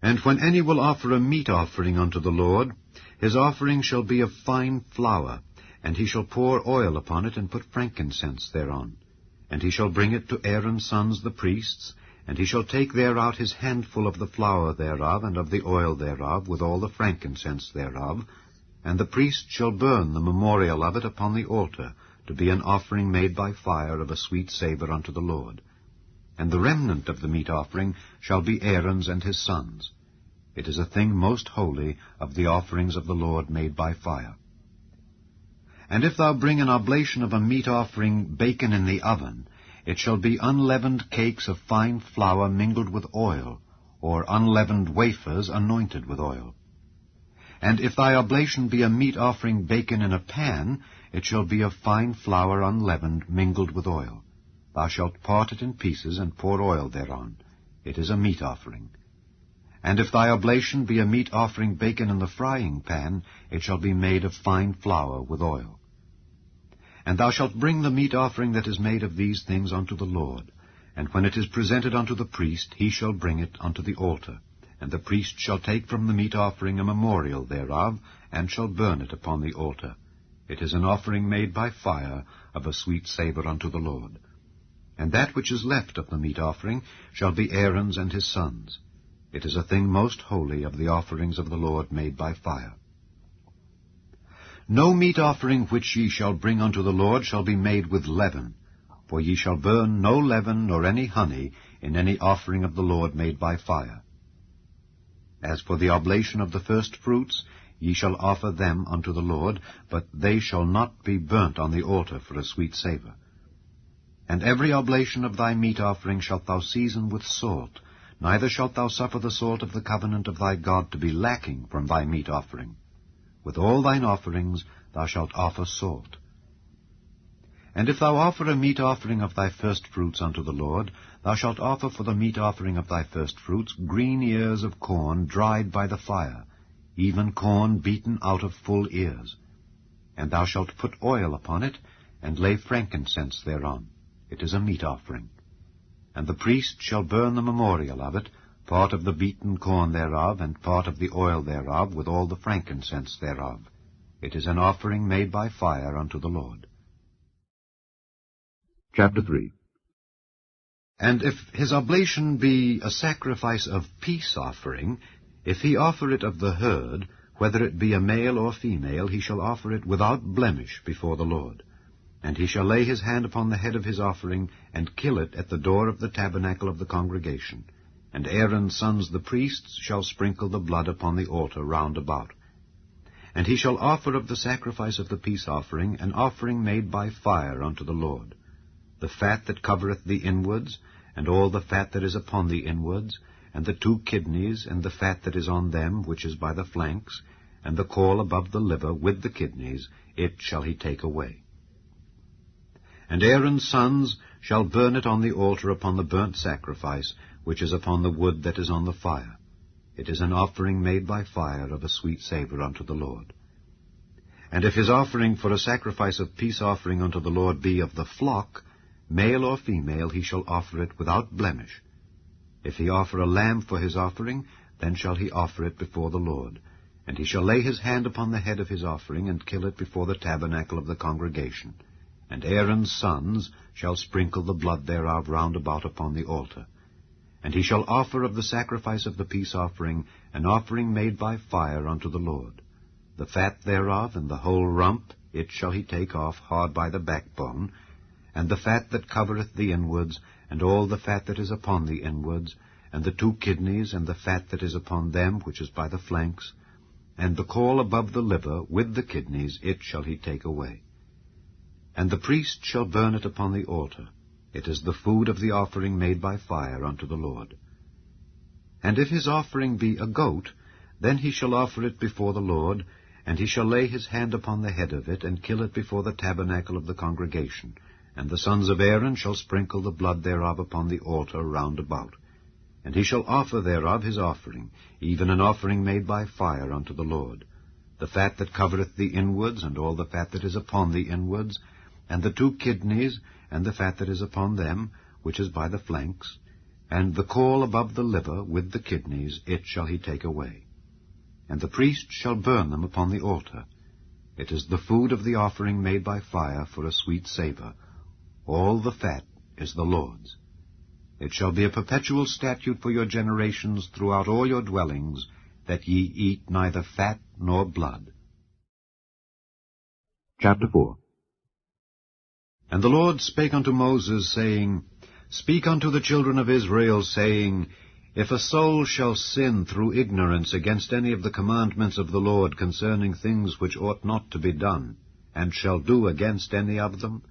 Speaker 9: And when any will offer a meat offering unto the Lord, his offering shall be of fine flour, and he shall pour oil upon it, and put frankincense thereon. And he shall bring it to Aaron's sons the priests, and he shall take thereout his handful of the flour thereof, and of the oil thereof, with all the frankincense thereof, and the priest shall burn the memorial of it upon the altar,
Speaker 8: to be an offering made by fire of a sweet savour unto the Lord. And the remnant of the meat offering shall be Aaron's and his sons. It is a thing most holy of the offerings of the Lord made by fire. And if thou bring an oblation of a meat offering baken in the oven, it shall be unleavened cakes of fine flour mingled with oil, or unleavened wafers anointed with oil. And if thy oblation be a meat offering baken in a pan, it shall be of fine flour unleavened mingled with oil. Thou shalt part it in pieces, and pour oil thereon. It is a meat offering. And if thy oblation be a meat offering baken in the frying pan, it shall be made of fine flour with oil. And thou shalt bring the meat offering that is made of these things unto the Lord. And when it is presented unto the priest, he shall bring it unto the altar. And the priest shall take from the meat offering a memorial thereof, and shall burn it upon the altar. It is an offering made by fire, of a sweet savour unto the Lord. And that which is left of the meat offering shall be Aaron's and his sons. It is a thing most holy of the offerings of the Lord made by fire. No meat offering which ye shall bring unto the Lord shall be made with leaven, for ye shall burn no leaven nor any honey in any offering of the Lord made by fire. As for the oblation of the first fruits, ye shall offer them unto the Lord, but they shall not be burnt on the altar for a sweet savour. And every oblation of thy meat offering shalt thou season with salt, neither shalt thou suffer the salt of the covenant of thy God to be lacking from thy meat offering. With all thine offerings thou shalt offer salt. And if thou offer a meat offering of thy firstfruits unto the Lord, thou shalt offer for the meat offering of thy firstfruits green ears of corn dried by the fire, even corn beaten out of full ears. And thou shalt put oil upon it, and lay frankincense thereon. It is a meat offering. And the priest shall burn the memorial of it, part of the beaten corn thereof, and part of the oil thereof, with all the frankincense thereof. It is an offering made by fire unto the Lord. Chapter 3. And if his oblation be a sacrifice of peace offering, if he offer it of the herd, whether it be a male or female, he shall offer it without blemish before the Lord. And he shall lay his hand upon the head of his offering, and kill it at the door of the tabernacle of the congregation. And Aaron's sons the priests shall sprinkle the blood upon the altar round about. And he shall offer of the sacrifice of the peace offering an offering made by fire unto the Lord. The fat that covereth the inwards, and all the fat that is upon the inwards, and the 2 kidneys, and the fat that is on them, which is by the flanks, and the caul above the liver with the kidneys, it shall he take away. And Aaron's sons shall burn it on the altar upon the burnt sacrifice, which is upon the wood that is on the fire. It is an offering made by fire of a sweet savour unto the Lord. And if his offering for a sacrifice of peace offering unto the Lord be of the flock, male or female, he shall offer it without blemish. If he offer a lamb for his offering, then shall he offer it before the Lord. And he shall lay his hand upon the head of his offering, and kill it before the tabernacle of the congregation. And Aaron's sons shall sprinkle the blood thereof round about upon the altar. And he shall offer of the sacrifice of the peace offering an offering made by fire unto the Lord. The fat thereof and the whole rump, it shall he take off hard by the backbone, and the fat that covereth the inwards, and all the fat that is upon the inwards, and the 2 kidneys, and the fat that is upon them, which is by the flanks, and the caul above the liver with the kidneys, it shall he take away. And the priest shall burn it upon the altar. It is the food of the offering made by fire unto the Lord. And if his offering be a goat, then he shall offer it before the Lord, and he shall lay his hand upon the head of it, and kill it before the tabernacle of the congregation. And the sons of Aaron shall sprinkle the blood thereof upon the altar round about. And he shall offer thereof his offering, even an offering made by fire unto the Lord. The fat that covereth the inwards, and all the fat that is upon the inwards, and the 2 kidneys, and the fat that is upon them, which is by the flanks, and the caul above the liver with the kidneys, it shall he take away. And the priest shall burn them upon the altar. It is the food of the offering made by fire for a sweet savour. All the fat is the Lord's. It shall be a perpetual statute for your generations throughout all your dwellings, that ye eat neither fat nor blood. Chapter 4.
Speaker 9: And the Lord spake unto Moses, saying, Speak unto the children of Israel, saying, If a soul shall sin through ignorance against any of the commandments of the Lord concerning things which ought not to be done, and shall do against any of them,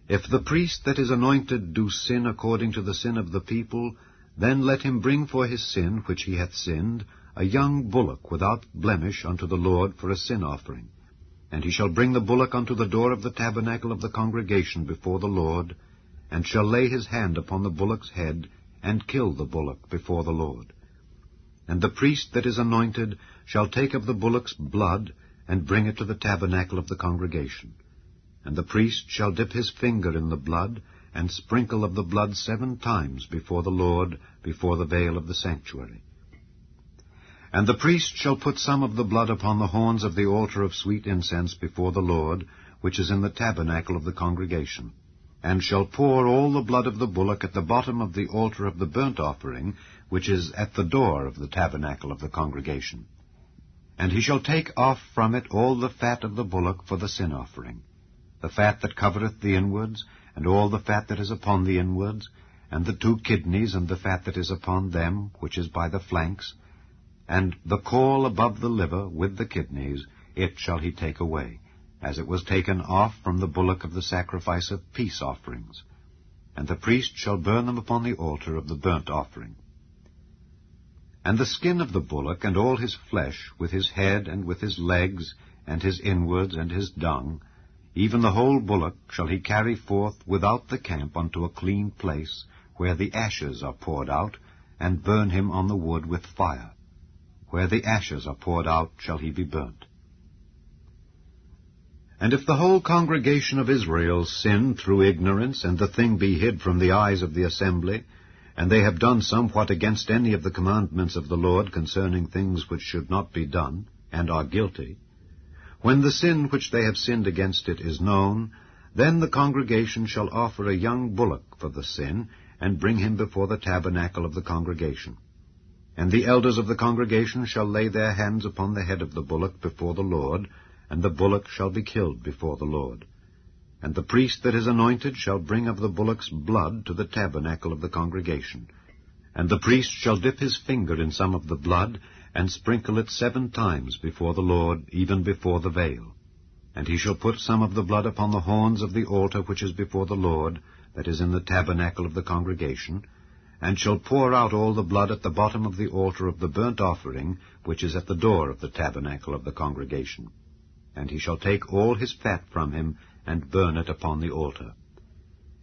Speaker 9: if the priest that is anointed do sin according to the sin of the people, then let him bring for his sin which he hath sinned a young bullock without blemish unto the Lord for a sin offering. And he shall bring the bullock unto the door of the tabernacle of the congregation before the Lord, and shall lay his hand upon the bullock's head, and kill the bullock before the Lord. And the priest that is anointed shall take of the bullock's blood, and bring it to the tabernacle of the congregation. And the priest shall dip his finger in the blood, and sprinkle of the blood 7 times before the Lord, before the veil of the sanctuary. And the priest shall put some of the blood upon the horns of the altar of sweet incense before the Lord, which is in the tabernacle of the congregation, and shall pour all the blood of the bullock at the bottom of the altar of the burnt offering, which is at the door of the tabernacle of the congregation. And he shall take off from it all the fat of the bullock for the sin offering, the fat that covereth the inwards, and all the fat that is upon the inwards, and the 2 kidneys, and the fat that is upon them, which is by the flanks, and the caul above the liver with the kidneys, it shall he take away, as it was taken off from the bullock of the sacrifice of peace offerings. And the priest shall burn them upon the altar of the burnt offering. And the skin of the bullock, and all his flesh, with his head, and with his legs, and his inwards, and his dung, even the whole bullock shall he carry forth without the camp unto a clean place, where the ashes are poured out, and burn him on the wood with fire. Where the ashes are poured out shall he be burnt. And if the whole congregation of Israel sin through ignorance, and the thing be hid from the eyes of the assembly, and they have done somewhat against any of the commandments of the Lord concerning things which should not be done, and are guilty, when the sin which they have sinned against it is known, then the congregation shall offer a young bullock for the sin, and bring him before the tabernacle of the congregation. And the elders of the congregation shall lay their hands upon the head of the bullock before the Lord, and the bullock shall be killed before the Lord. And the priest that is anointed shall bring of the bullock's blood to the tabernacle of the congregation. And the priest shall dip his finger in some of the blood, and sprinkle it 7 times before the Lord, even before the veil. And he shall put some of the blood upon the horns of the altar which is before the Lord, that is in the tabernacle of the congregation, and shall pour out all the blood at the bottom of the altar of the burnt offering, which is at the door of the tabernacle of the congregation. And he shall take all his fat from him, and burn it upon the altar.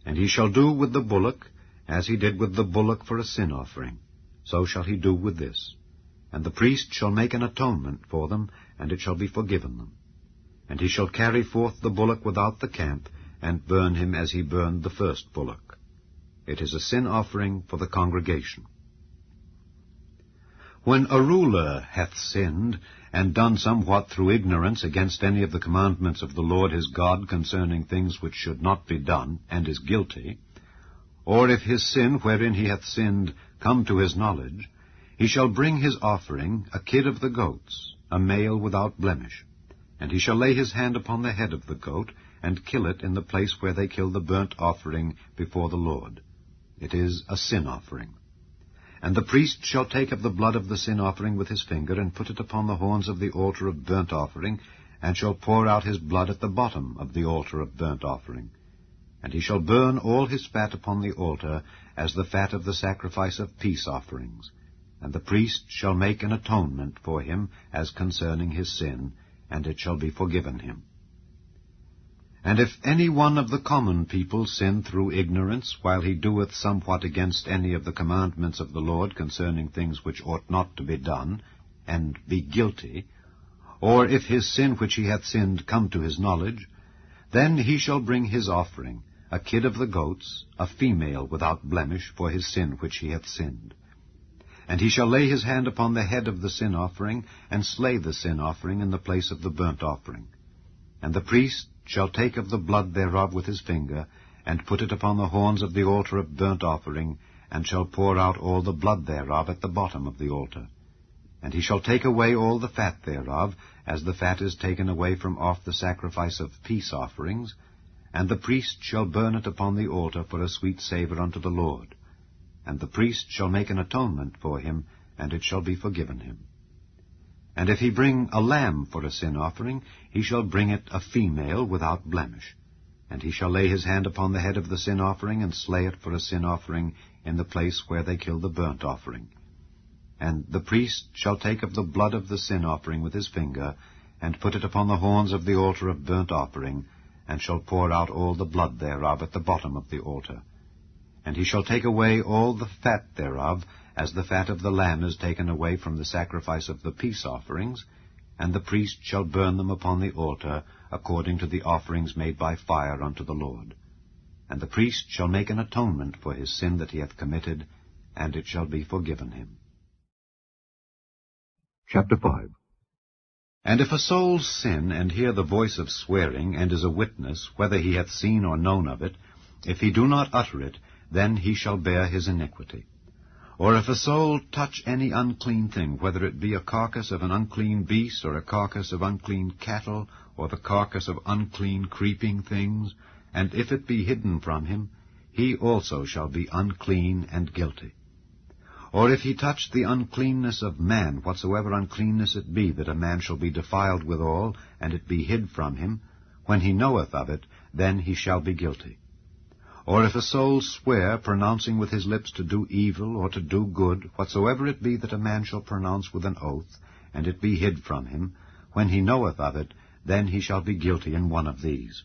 Speaker 9: And he shall do with the bullock, as he did with the bullock for a sin offering, so shall he do with this. And the priest shall make an atonement for them, and it shall be forgiven them. And he shall carry forth the bullock without the camp, and burn him as he burned the first bullock. It is a sin offering for the congregation. When a ruler hath sinned, and done somewhat through ignorance against any of the commandments of the Lord his God concerning things which should not be done, and is guilty, or if his sin wherein he hath sinned come to his knowledge, he shall bring his offering, a kid of the goats, a male without blemish. And he shall lay his hand upon the head of the goat, and kill it in the place where they kill the burnt offering before the Lord. It is a sin offering. And the priest shall take of the blood of the sin offering with his finger, and put it upon the horns of the altar of burnt offering, and shall pour out his blood at the bottom of the altar of burnt offering. And he shall burn all his fat upon the altar, as the fat of the sacrifice of peace offerings. And the priest shall make an atonement for him as concerning his sin, and it shall be forgiven him. And if any one of the common people sin through ignorance, while he doeth somewhat against any of the commandments of the Lord concerning things which ought not to be done, and be guilty, or if his sin which he hath sinned come to his knowledge, then he shall bring his offering, a kid of the goats, a female without blemish, for his sin which he hath sinned. And he shall lay his hand upon the head of the sin offering, and slay the sin offering in the place of the burnt offering. And the priest shall take of the blood thereof with his finger, and put it upon the horns of the altar of burnt offering, and shall pour out all the blood thereof at the bottom of the altar. And he shall take away all the fat thereof, as the fat is taken away from off the sacrifice of peace offerings,
Speaker 8: and the priest shall burn it upon the altar for a sweet savour unto the Lord. And the priest shall make an atonement for him, and it shall be forgiven him. And if he bring a lamb for a sin offering, he shall bring it a female without blemish. And he shall lay his hand upon the head of the sin offering, and slay it for a sin offering in the place where they kill the burnt offering. And the priest shall take of the blood of the sin offering with his finger, and put it upon the horns of the altar of burnt offering, and shall pour out all the blood thereof at the bottom of the altar. And he shall take away all the fat thereof, as the fat of the lamb is taken away from the sacrifice of the peace offerings, and the priest shall burn them upon the altar, according to the offerings made by fire unto the Lord. And the priest shall make an atonement for his sin that he hath committed, and it shall be forgiven him.
Speaker 9: Chapter 5.
Speaker 8: And if a soul sin, and hear the voice of swearing, and is a witness, whether he hath seen or known of it, if he do not utter it, then he shall bear his iniquity. Or if a soul touch any unclean thing, whether it be a carcass of an unclean beast, or a carcass of unclean cattle, or the carcass of unclean creeping things, and if it be hidden from him, he also shall be unclean and guilty. Or if he touch the uncleanness of man, whatsoever uncleanness it be, that a man shall be defiled withal, and it be hid from him, when he knoweth of it, then he shall be guilty. Or if a soul swear, pronouncing with his lips to do evil or to do good, whatsoever it be that a man shall pronounce with an oath, and it be hid from him, when he knoweth of it, then he shall be guilty in one of these.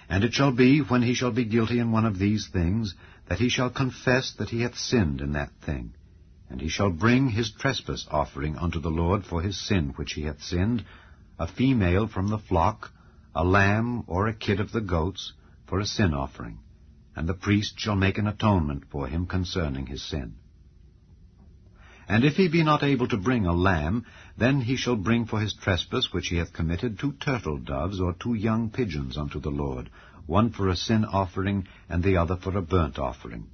Speaker 8: And it shall be, when he shall be guilty in one of these things, that he shall confess that he hath sinned in that thing. And he shall bring his trespass offering unto the Lord for his sin which he hath sinned, a female from the flock, a lamb or a kid of the goats, for a sin offering. And the priest shall make an atonement for him concerning his sin. And if he be not able to bring a lamb, then he shall bring for his trespass which he hath committed 2 turtle doves or 2 young pigeons unto the Lord, one for a sin offering, and the other for a burnt offering.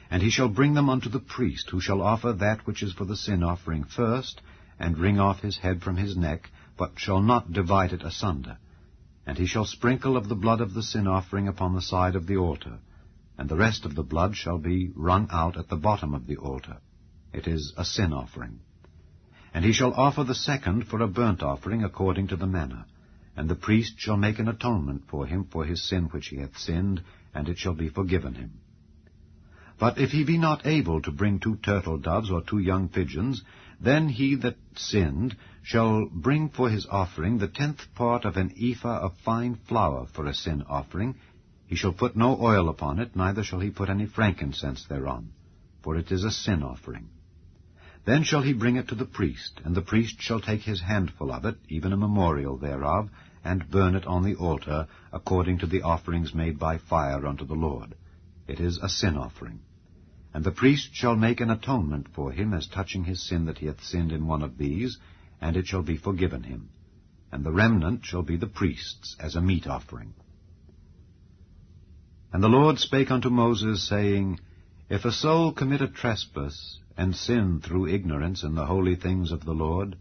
Speaker 8: And he shall bring them unto the priest, who shall offer that which is for the sin offering first, and wring off his head from his neck, but shall not divide it asunder. And he shall sprinkle of the blood of the sin offering upon the side of the altar, and the rest of the blood shall be wrung out at the bottom of the altar. It is a sin offering. And he shall offer the second for a burnt offering according to the manner. And the priest shall make an atonement for him for his sin which he hath sinned, and it shall be forgiven him. But if he be not able to bring 2 turtle doves or 2 young pigeons, then he that sinned shall bring for his offering the 10th part of an ephah of fine flour for a sin offering. He shall put no oil upon it, neither shall he put any frankincense thereon, for it is a sin offering. Then shall he bring it to the priest, and the priest shall take his handful of it, even a memorial thereof, and burn it on the altar, according to the offerings made by fire unto the Lord. It is a sin offering. And the priest shall make an atonement for him as touching his sin that he hath sinned in one of these, and it shall be forgiven him. And the remnant shall be the priest's as a meat offering. And the Lord spake unto Moses, saying, If a soul commit a trespass, and sin through ignorance in the holy things of the Lord,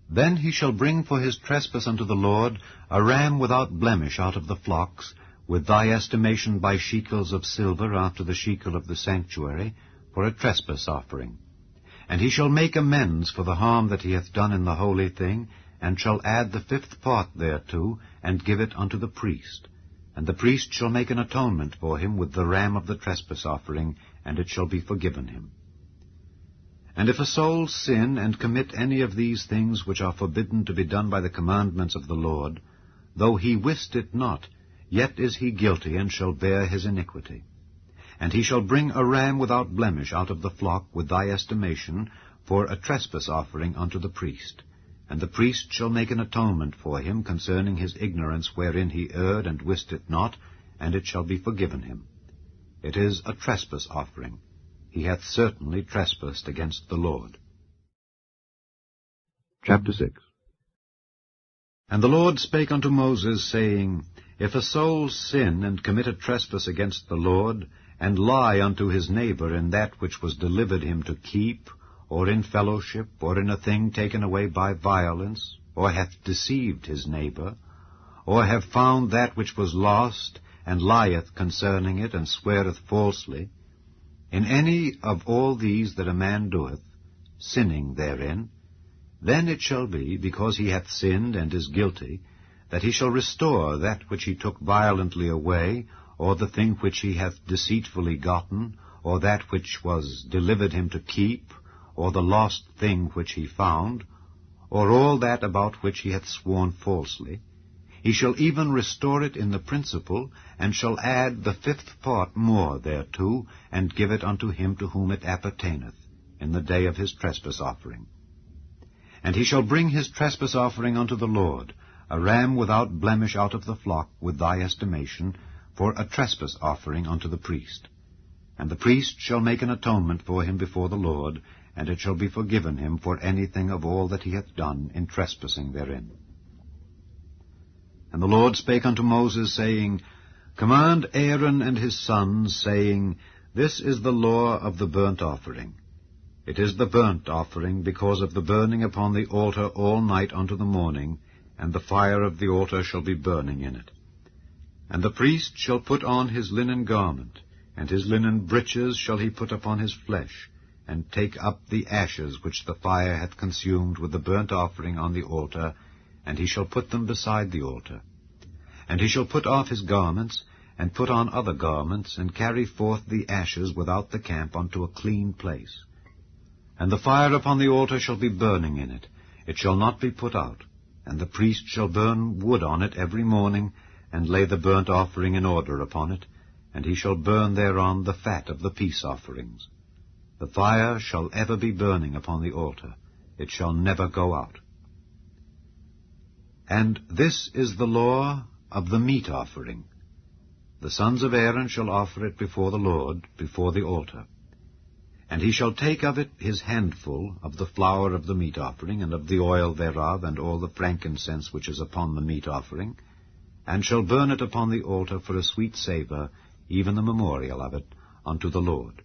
Speaker 8: then he shall bring for his trespass unto the Lord a ram without blemish out of the flocks, with thy estimation by shekels of silver after the shekel of the sanctuary, for a trespass offering. And he shall make amends for the harm that he hath done in the holy thing, and shall add the 5th part thereto, and give it unto the priest. And the priest shall make an atonement for him with the ram of the trespass offering, and it shall be forgiven him. And if a soul sin and commit any of these things which are forbidden to be done by the commandments of the Lord, though he wist it not, yet is he guilty, and shall bear his iniquity. And he shall bring a ram without blemish out of the flock with thy estimation, for a trespass offering unto the priest. And the priest shall make an atonement for him concerning his ignorance wherein he erred and wist it not, and it shall be forgiven him. It is a trespass offering. He hath certainly trespassed against the Lord.
Speaker 9: Chapter 6.
Speaker 8: And the Lord spake unto Moses, saying, If a soul sin and commit a trespass against the Lord, and lie unto his neighbor in that which was delivered him to keep, or in fellowship, or in a thing taken away by violence, or hath deceived his neighbor, or have found that which was lost, and lieth concerning it, and sweareth falsely, in any of all these that a man doeth, sinning therein, then it shall be, because he hath sinned and is guilty, that he shall restore that which he took violently away, or the thing which he hath deceitfully gotten, or that which was delivered him to keep, or the lost thing which he found, or all that about which he hath sworn falsely. He shall even restore it in the principal, and shall add the 5th part more thereto, and give it unto him to whom it appertaineth, in the day of his trespass offering. And he shall bring his trespass offering unto the Lord, a ram without blemish out of the flock, with thy estimation, for a trespass offering unto the priest. And the priest shall make an atonement for him before the Lord, and it shall be forgiven him for anything of all that he hath done in trespassing therein. And the Lord spake unto Moses, saying, Command Aaron and his sons, saying, This is the law of the burnt offering. It is the burnt offering because of the burning upon the altar all night unto the morning, and the fire of the altar shall be burning in it. And the priest shall put on his linen garment, and his linen breeches shall he put upon his flesh, and take up the ashes which the fire hath consumed with the burnt offering on the altar, and he shall put them beside the altar. And he shall put off his garments, and put on other garments, and carry forth the ashes without the camp unto a clean place. And the fire upon the altar shall be burning in it, it shall not be put out. And the priest shall burn wood on it every morning, and lay the burnt offering in order upon it, and he shall burn thereon the fat of the peace offerings. The fire shall ever be burning upon the altar, it shall never go out. And this is the law of the meat offering. The sons of Aaron shall offer it before the Lord, before the altar. And he shall take of it his handful of the flour of the meat offering, and of the oil thereof, and all the frankincense which is upon the meat offering, and shall burn it upon the altar for a sweet savour, even the memorial of it, unto the Lord.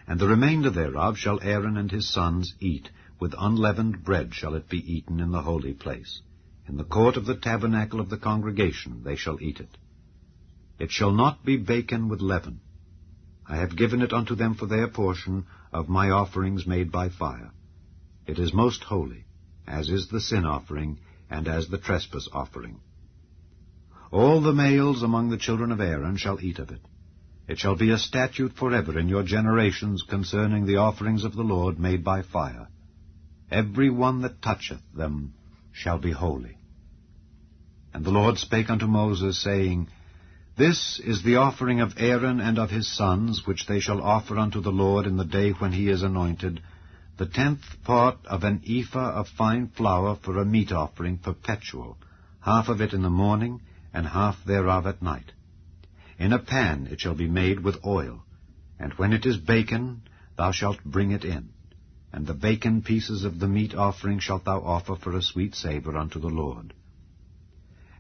Speaker 8: And the remainder thereof shall Aaron and his sons eat, with unleavened bread shall it be eaten in the holy place. In the court of the tabernacle of the congregation they shall eat it. It shall not be baken with leaven. I have given it unto them for their portion of my offerings made by fire. It is most holy, as is the sin offering, and as the trespass offering. All the males among the children of Aaron shall eat of it. It shall be a statute forever in your generations concerning the offerings of the Lord made by fire. Every one that toucheth them shall be holy. And the Lord spake unto Moses, saying, This is the offering of Aaron and of his sons, which they shall offer unto the Lord in the day when he is anointed, the 10th part of an ephah of fine flour for a meat offering perpetual, half of it in the morning, and half thereof at night. In a pan it shall be made with oil, and when it is baken, thou shalt bring it in. And the baken pieces of the meat offering shalt thou offer for a sweet savour unto the Lord.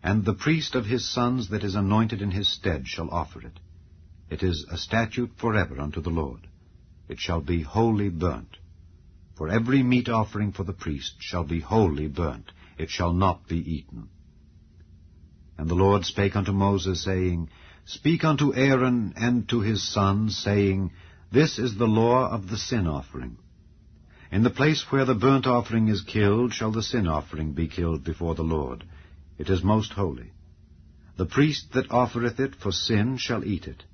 Speaker 8: And the priest of his sons that is anointed in his stead shall offer it. It is a statute forever unto the Lord. It shall be wholly burnt. For every meat offering for the priest shall be wholly burnt. It shall not be eaten. And the Lord spake unto Moses, saying, Speak unto Aaron and to his sons, saying, This is the law of the sin offering. In the place where the burnt offering is killed shall the sin offering be killed before the Lord. It is most holy. The priest that offereth it for sin shall eat it.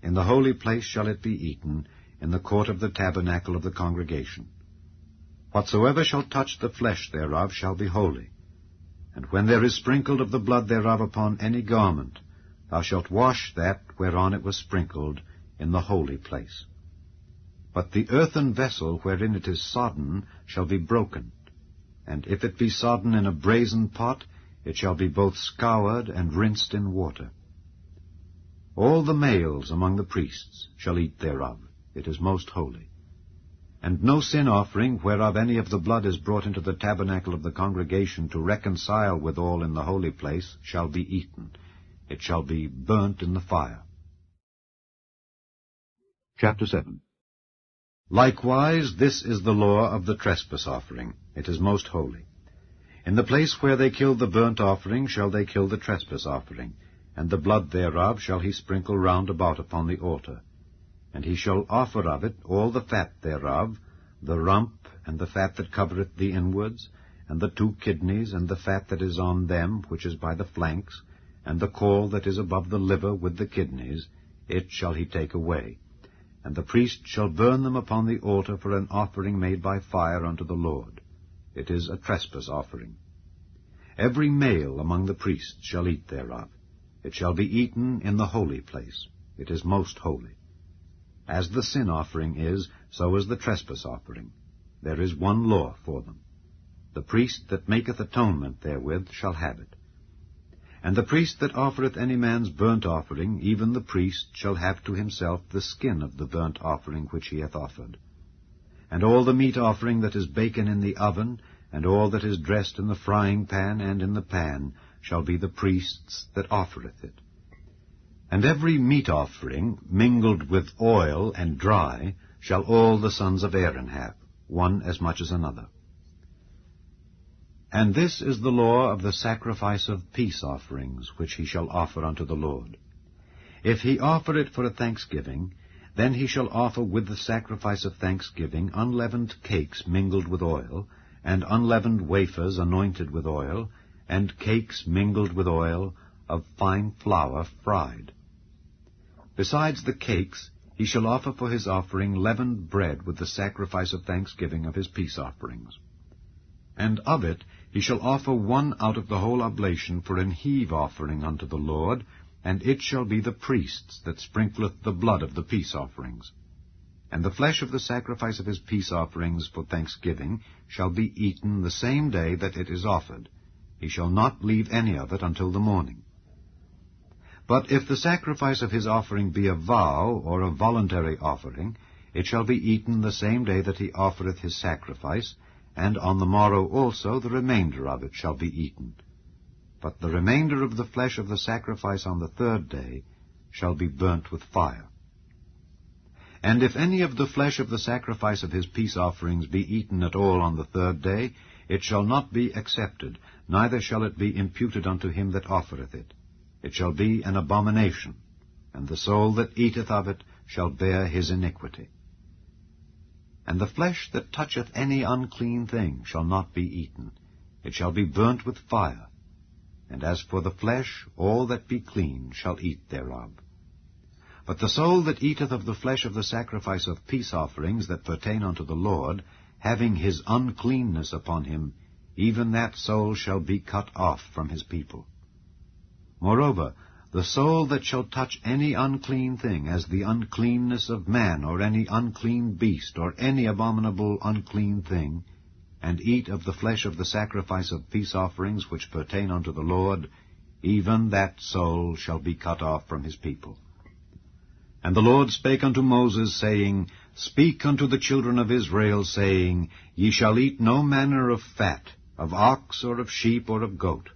Speaker 8: In the holy place shall it be eaten, in the court of the tabernacle of the congregation. Whatsoever shall touch the flesh thereof shall be holy. And when there is sprinkled of the blood thereof upon any garment, thou shalt wash that whereon it was sprinkled in the holy place. But the earthen vessel wherein it is sodden shall be broken, and if it be sodden in a brazen pot, it shall be both scoured and rinsed in water. All the males among the priests shall eat thereof. It is most holy. And no sin offering, whereof any of the blood is brought into the tabernacle of the congregation to reconcile withal in the holy place, shall be eaten. It shall be burnt in the fire. Chapter 7. Likewise, this is the law of the trespass offering. It is most holy. In the place where they killed the burnt offering shall they kill the trespass offering,
Speaker 9: and the blood thereof shall he sprinkle round about upon the altar. And he shall offer of it all the fat thereof, the rump, and the fat that covereth the inwards, and the 2 kidneys, and the fat that is on them, which is by the flanks, and the caul that is above the liver with the kidneys, it shall he take away. And the priest shall burn them upon the altar for an offering made by fire unto the Lord. It is a trespass offering. Every male among the priests shall eat thereof. It shall be eaten in the holy place. It is most holy. As the sin offering is, so is the trespass offering. There is one law for them. The priest that maketh atonement therewith shall have it. And the priest that offereth any man's burnt offering, even the priest shall have to himself the skin of the burnt offering which he hath offered. And all the meat offering that is baken in the oven, and all that is dressed in the frying pan and in the pan, shall be the priest's that offereth it. And every meat offering, mingled with oil and dry, shall all the sons of Aaron have, one as much as another. And this is the law of the sacrifice of peace offerings, which he shall offer unto the Lord. If he offer it for a thanksgiving, then he shall offer with the sacrifice of thanksgiving unleavened cakes mingled with oil, and unleavened wafers anointed with oil, and cakes mingled with oil of fine flour fried. Besides the cakes, he shall offer for his offering leavened bread with the sacrifice of thanksgiving of his peace offerings. And of it he shall offer one out of the whole oblation for an heave offering unto the Lord, and it shall be the priest's that sprinkleth the blood of the peace offerings. And the flesh of the sacrifice of his peace offerings for thanksgiving shall be eaten the same day that it is offered. He shall not leave any of it until the morning. But if the sacrifice of his offering be a vow or a voluntary offering, it shall be eaten the same day that he offereth his sacrifice, and on the morrow also the remainder of it shall be eaten. But the remainder of the flesh of the sacrifice on the 3rd day shall be burnt with fire. And if any of the flesh of the sacrifice of his peace offerings be eaten at all on the 3rd day, it shall not be accepted, neither shall it be imputed unto him that offereth it. It shall be an abomination, and the soul that eateth of it shall bear his iniquity. And the flesh that toucheth any unclean thing shall not be eaten. It shall be burnt with fire. And as for the flesh, all that be clean shall eat thereof. But the soul that eateth of the flesh of the sacrifice of peace offerings that pertain unto the Lord, having his uncleanness upon him, even that soul shall be cut off from his people. Moreover, the soul that shall touch any unclean thing, as the uncleanness of man, or any unclean beast, or any abominable unclean thing, and eat of the flesh of the sacrifice of peace offerings which pertain unto the Lord, even that soul shall be cut off from his people. And the Lord spake unto Moses, saying, Speak unto the children of Israel, saying, Ye shall eat no manner of fat, of ox, or of sheep, or of goat.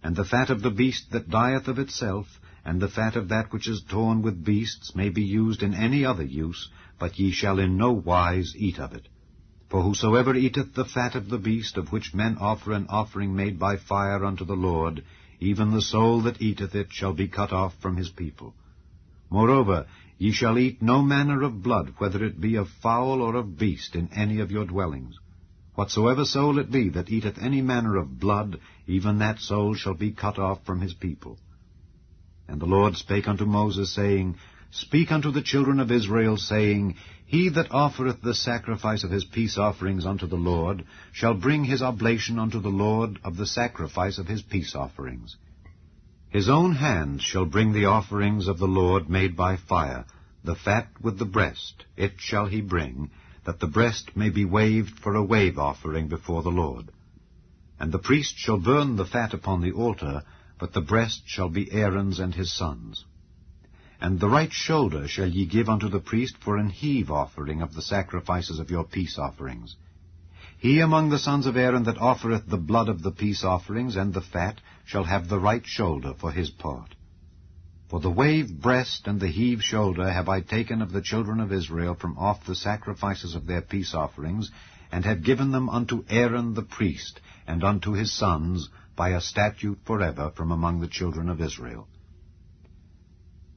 Speaker 9: And the fat of the beast that dieth of itself, and the fat of that which is torn with beasts, may be used in any other use, but ye shall in no wise eat of it. For whosoever eateth the fat of the beast, of which men offer an offering made by fire unto the Lord, even the soul that eateth it shall be cut off from his people. Moreover, ye shall eat no manner of blood, whether it be of fowl or of beast, in any of your dwellings. Whatsoever soul it be that eateth any manner of blood, even that soul shall be cut off from his people. And the Lord spake unto Moses, saying, Speak unto the children of Israel, saying, He that offereth the sacrifice of his peace offerings unto the Lord shall bring his oblation unto the Lord of the sacrifice of his peace offerings. His own hand shall bring the offerings of the Lord made by fire, the fat with the breast, it shall he bring, that the breast may be waved for a wave offering before the Lord. And the priest shall burn the fat upon the altar, but the breast shall be Aaron's and his sons'. And the right shoulder shall ye give unto the priest for an heave offering of the sacrifices of your peace offerings. He among the sons of Aaron that offereth the blood of the peace offerings and the fat shall have the right shoulder for his part. For the wave breast and the heave shoulder have I taken of the children of Israel from off the sacrifices of their peace offerings, and have given them unto Aaron the priest, and unto his sons, by a statute forever from among the children of Israel.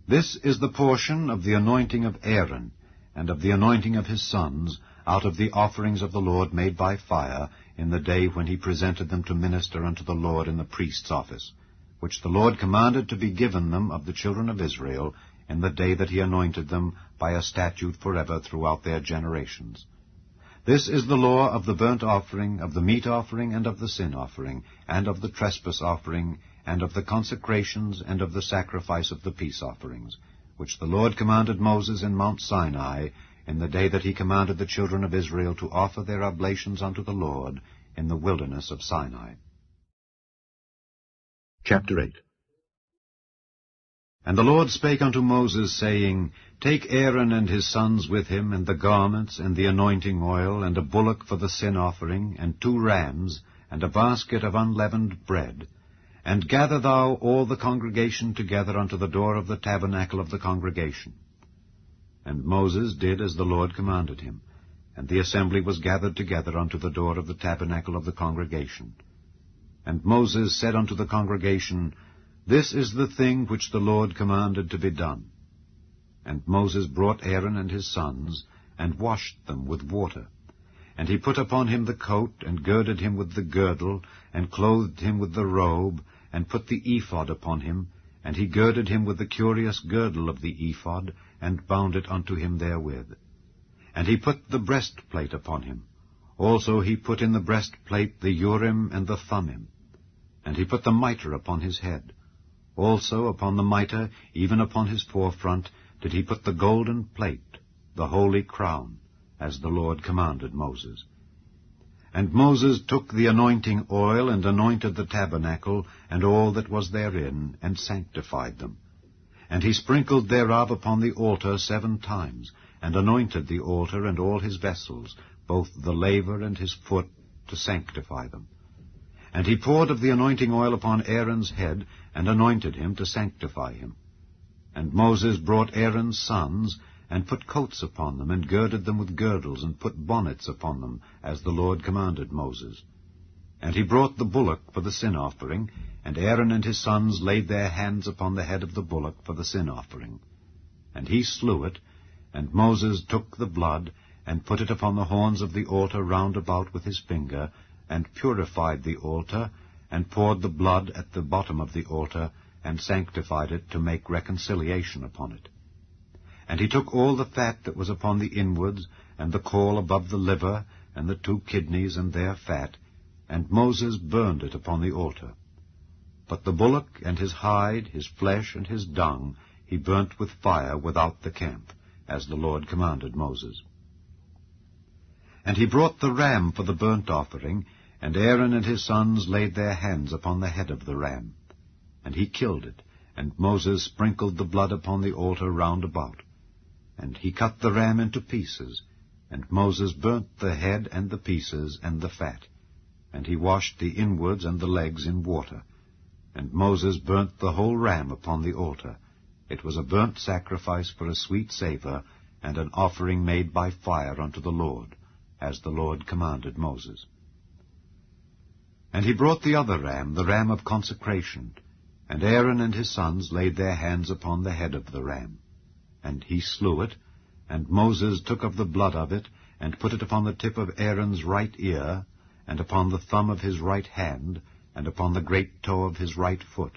Speaker 9: This is the portion of the anointing of Aaron, and of the anointing of his sons, out of the offerings of the Lord made by fire, in the day when he presented them to minister unto the Lord in the priest's office, which the Lord commanded to be given them of the children of Israel, in the day that he anointed them by a statute forever throughout their generations. This is the law of the burnt offering, of the meat offering, and of the sin offering, and of the trespass offering, and of the consecrations, and of the sacrifice of the peace offerings, which the Lord commanded Moses in Mount Sinai, in the day that he commanded the children of Israel to offer their oblations unto the Lord in the wilderness of Sinai. Chapter 8. And the Lord spake unto Moses, saying, Take Aaron and his sons with him, and the garments, and the anointing oil, and a bullock for the sin offering, and 2 rams, and a basket of unleavened bread, and gather thou all the congregation together unto the door of the tabernacle of the congregation. And Moses did as the Lord commanded him, and the assembly was gathered together unto the door of the tabernacle of the congregation. And Moses said unto the congregation, This is the thing which the Lord commanded to be done. And Moses brought Aaron and his sons, and washed them with water. And he put upon him the coat, and girded him with the girdle, and clothed him with the robe, and put the ephod upon him, and he girded him with the curious girdle of the ephod, and bound it unto him therewith. And he put the breastplate upon him. Also he put in the breastplate the Urim and the Thummim. And he put the mitre upon his head. Also upon the mitre, even upon his forefront, did he put the golden plate, the holy crown, as the Lord commanded Moses. And Moses took the anointing oil, and anointed the tabernacle, and all that was therein, and sanctified them. And he sprinkled thereof upon the altar 7 times, and anointed the altar and all his vessels, both the laver and his foot, to sanctify them. And he poured of the anointing oil upon Aaron's head, and anointed him to sanctify him. And Moses brought Aaron's sons, and put coats upon them, and girded them with girdles, and put bonnets upon them, as the Lord commanded Moses. And he brought the bullock for the sin offering, and Aaron and his sons laid their hands upon the head of the bullock for the sin offering. And he slew it, and Moses took the blood, and put it upon the horns of the altar round about with his finger, and purified the altar, and poured the blood at the bottom of the altar, and sanctified it to make reconciliation upon it. And he took all the fat that was upon the inwards, and the caul above the liver, and the 2 kidneys and their fat, and Moses burned it upon the altar. But the bullock and his hide, his flesh, and his dung, he burnt with fire without the camp, as the Lord commanded Moses. And he brought the ram for the burnt offering, and Aaron and his sons laid their hands upon the head of the ram. And he killed it, and Moses sprinkled the blood upon the altar round about. And he cut the ram into pieces, and Moses burnt the head and the pieces and the fat. And he washed the inwards and the legs in water. And Moses burnt the whole ram upon the altar. It was a burnt sacrifice for a sweet savour, and an offering made by fire unto the Lord, as the Lord commanded Moses. And he brought the other ram, the ram of consecration, and Aaron and his sons laid their hands upon the head of the ram. And he slew it, and Moses took of the blood of it, and put it upon the tip of Aaron's right ear, and upon the thumb of his right hand, and upon the great toe of his right foot.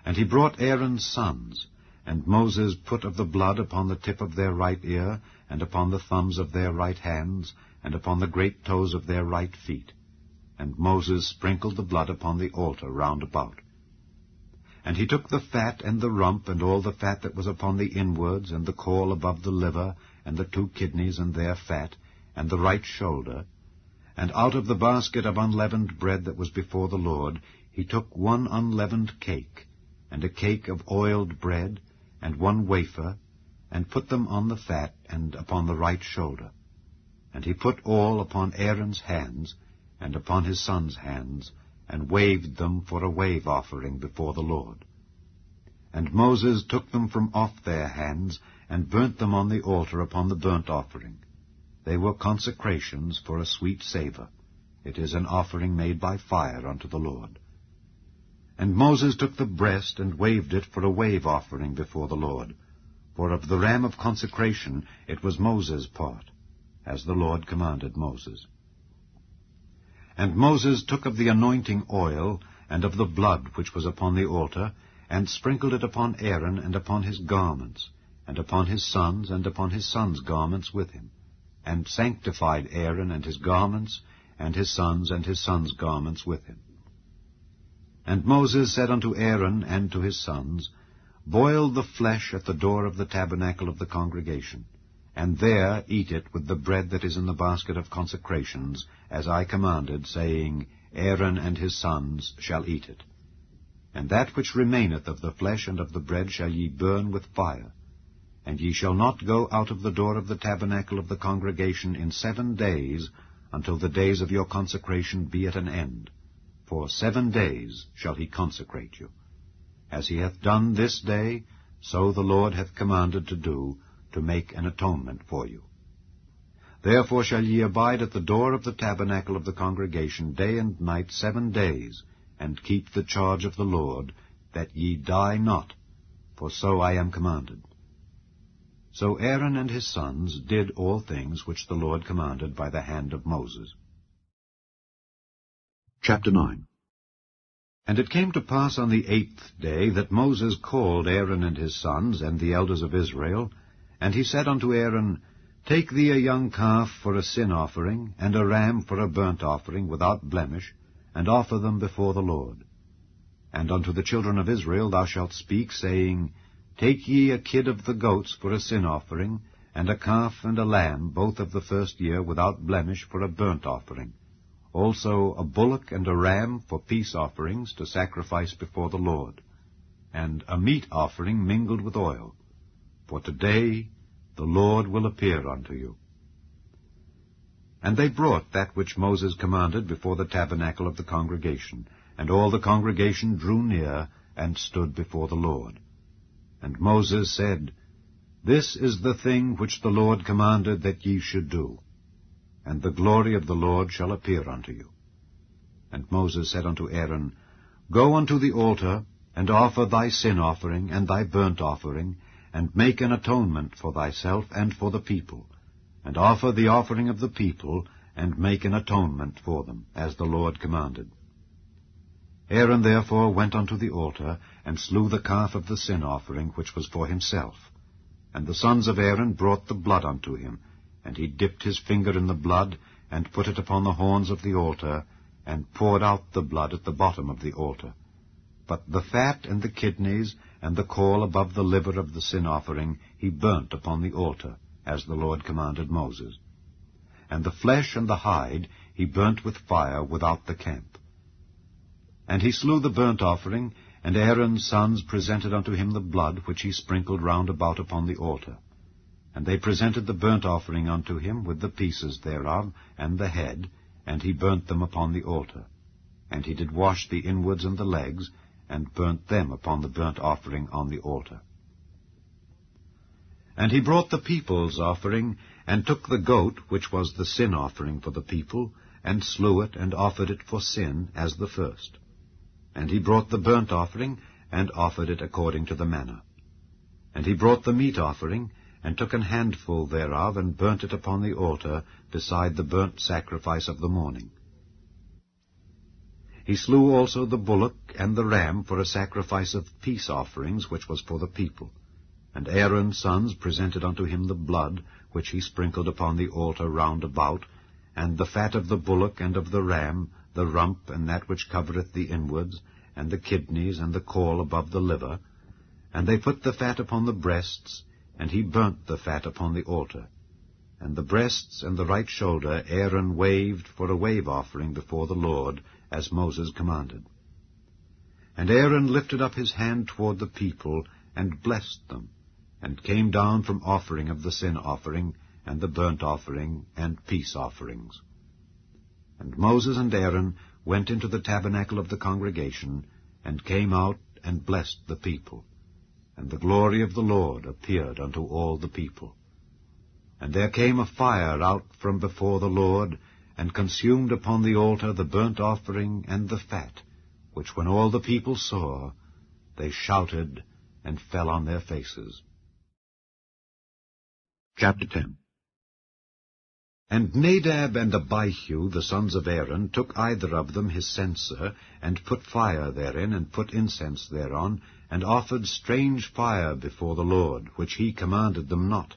Speaker 9: And he brought Aaron's sons, and Moses put of the blood upon the tip of their right ear, and upon the thumbs of their right hands, and upon the great toes of their right feet. And Moses sprinkled the blood upon the altar round about. And he took the fat and the rump, and all the fat that was upon the inwards, and the caul above the liver, and the 2 kidneys and their fat, and the right shoulder. And out of the basket of unleavened bread that was before the Lord, he took 1 unleavened cake, and a cake of oiled bread, and 1 wafer, and put them on the fat, and upon the right shoulder. And he put all upon Aaron's hands, and upon his sons' hands, and waved them for a wave offering before the Lord. And Moses took them from off their hands, and burnt them on the altar upon the burnt offering. They were consecrations for a sweet savour. It is an offering made by fire unto the Lord. And Moses took the breast and waved it for a wave offering before the Lord. For of the ram of consecration it was Moses' part, as the Lord commanded Moses. And Moses took of the anointing oil and of the blood which was upon the altar, and sprinkled it upon Aaron and upon his garments, and upon his sons and upon his sons' garments with him, and sanctified Aaron and his garments, and his sons' garments with him. And Moses said unto Aaron and to his sons, Boil the flesh at the door of the tabernacle of the congregation, and there eat it with the bread that is in the basket of consecrations, as I commanded, saying, Aaron and his sons shall eat it. And that which remaineth of the flesh and of the bread shall ye burn with fire. And ye shall not go out of the door of the tabernacle of the congregation in 7 days, until the days of your consecration be at an end. For 7 days shall he consecrate you. As he hath done this day, so the Lord hath commanded to do, to make an atonement for you. Therefore shall ye abide at the door of the tabernacle of the congregation day and night 7 days, and keep the charge of the Lord, that ye die not, for so I am commanded. So Aaron and his sons did all things which the Lord commanded by the hand of Moses. Chapter 9. And it came to pass on the 8th day that Moses called Aaron and his sons and the elders of Israel, and he said unto Aaron, Take thee a young calf for a sin offering, and a ram for a burnt offering without blemish, and offer them before the Lord. And unto the children of Israel thou shalt speak, saying, Take ye a kid of the goats for a sin offering, and a calf and a lamb, both of the first year, without blemish, for a burnt offering. Also a bullock and a ram for peace offerings to sacrifice before the Lord, and a meat offering mingled with oil. For today the Lord will appear unto you. And they brought that which Moses commanded before the tabernacle of the congregation, and all the congregation drew near, and stood before the Lord. And Moses said, This is the thing which the Lord commanded that ye should do, and the glory of the Lord shall appear unto you. And Moses said unto Aaron, Go unto the altar, and offer thy sin offering and thy burnt offering, and make an atonement for thyself and for the people, and offer the offering of the people, and make an atonement for them, as the Lord commanded. Aaron therefore went unto the altar, and slew the calf of the sin offering, which was for himself. And the sons of Aaron brought the blood unto him, and he dipped his finger in the blood, and put it upon the horns of the altar, and poured out the blood at the bottom of the altar. But the fat and the kidneys, and the caul above the liver of the sin offering, he burnt upon the altar, as the Lord commanded Moses. And the flesh and the hide he burnt with fire without the camp. And he slew the burnt offering, and Aaron's sons presented unto him the blood which he sprinkled round about upon the altar. And they presented the burnt offering unto him with the pieces thereof, and the head, and he burnt them upon the altar. And he did wash the inwards and the legs, and burnt them upon the burnt offering on the altar. And he brought the people's offering, and took the goat, which was the sin offering for the people, and slew it, and offered it for sin, as the first. And he brought the burnt offering, and offered it according to the manner. And he brought the meat offering, and took an handful thereof, and burnt it upon the altar, beside the burnt sacrifice of the morning. He slew also the bullock and the ram for a sacrifice of peace offerings, which was for the people. And Aaron's sons presented unto him the blood, which he sprinkled upon the altar round about, and the fat of the bullock and of the ram, the rump and that which covereth the inwards, and the kidneys and the caul above the liver. And they put the fat upon the breasts, and he burnt the fat upon the altar. And the breasts and the right shoulder Aaron waved for a wave offering before the Lord, as Moses commanded. And Aaron lifted up his hand toward the people, and blessed them, and came down from offering of the sin offering, and the burnt offering, and peace offerings. And Moses and Aaron went into the tabernacle of the congregation, and came out and blessed the people. And the glory of the Lord appeared unto all the people. And there came a fire out from before the Lord, and consumed upon the altar the burnt offering and the fat,
Speaker 6: which when all the people saw, they shouted and fell on their faces. Chapter 10. And Nadab and Abihu, the sons of Aaron, took either of them his censer, and put fire therein, and put incense thereon, and offered strange fire before the Lord, which he commanded them not.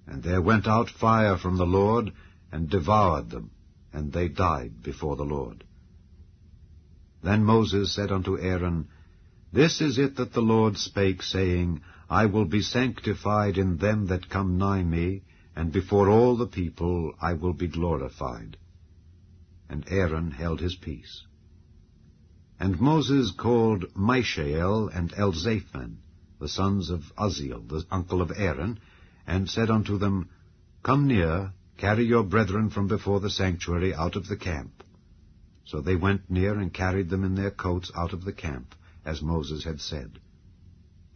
Speaker 6: And there went out fire from the Lord, and devoured them, and they died before the Lord. Then Moses said unto Aaron, This is it that the Lord spake, saying, I will be sanctified in them that come nigh me, and before all the people I will be glorified. And Aaron held his peace. And Moses called Mishael and Elzaphan, the sons of Uzziel, the uncle of Aaron, and said unto them, Come near, carry your brethren from before the sanctuary out of the camp. So they went near and carried them in their coats out of the camp, as Moses had said.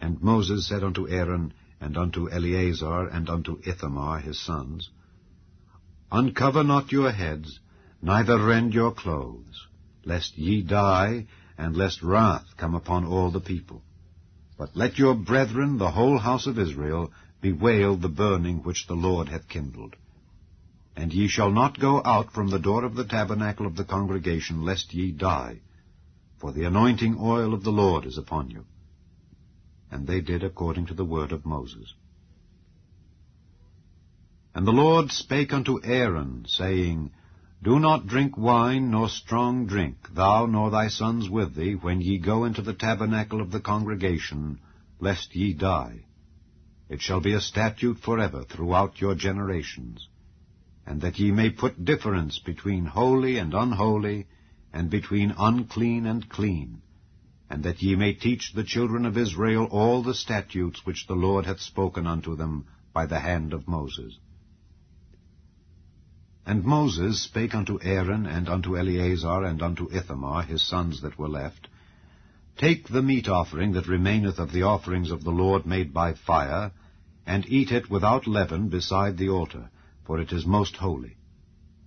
Speaker 6: And Moses said unto Aaron, and unto Eleazar, and unto Ithamar his sons, Uncover not your heads, neither rend your clothes, lest ye die, and lest wrath come upon all the people. But let your brethren, the whole house of Israel, bewail the burning which the Lord hath kindled. And ye shall not go out from the door of the tabernacle of the congregation, lest ye die, for the anointing oil of the Lord is upon you. And they did according to the word of Moses. And the Lord spake unto Aaron, saying, Do not drink wine nor strong drink, thou nor thy sons with thee, when ye go into the tabernacle of the congregation, lest ye die. It shall be a statute forever throughout your generations, and that ye may put difference between holy and unholy, and between unclean and clean, and that ye may teach the children of Israel all the statutes which the Lord hath spoken unto them by the hand of Moses. And Moses spake unto Aaron, and unto Eleazar, and unto Ithamar, his sons that were left, Take the meat offering that remaineth of the offerings of the Lord made by fire, and eat it without leaven beside the altar, for it is most holy.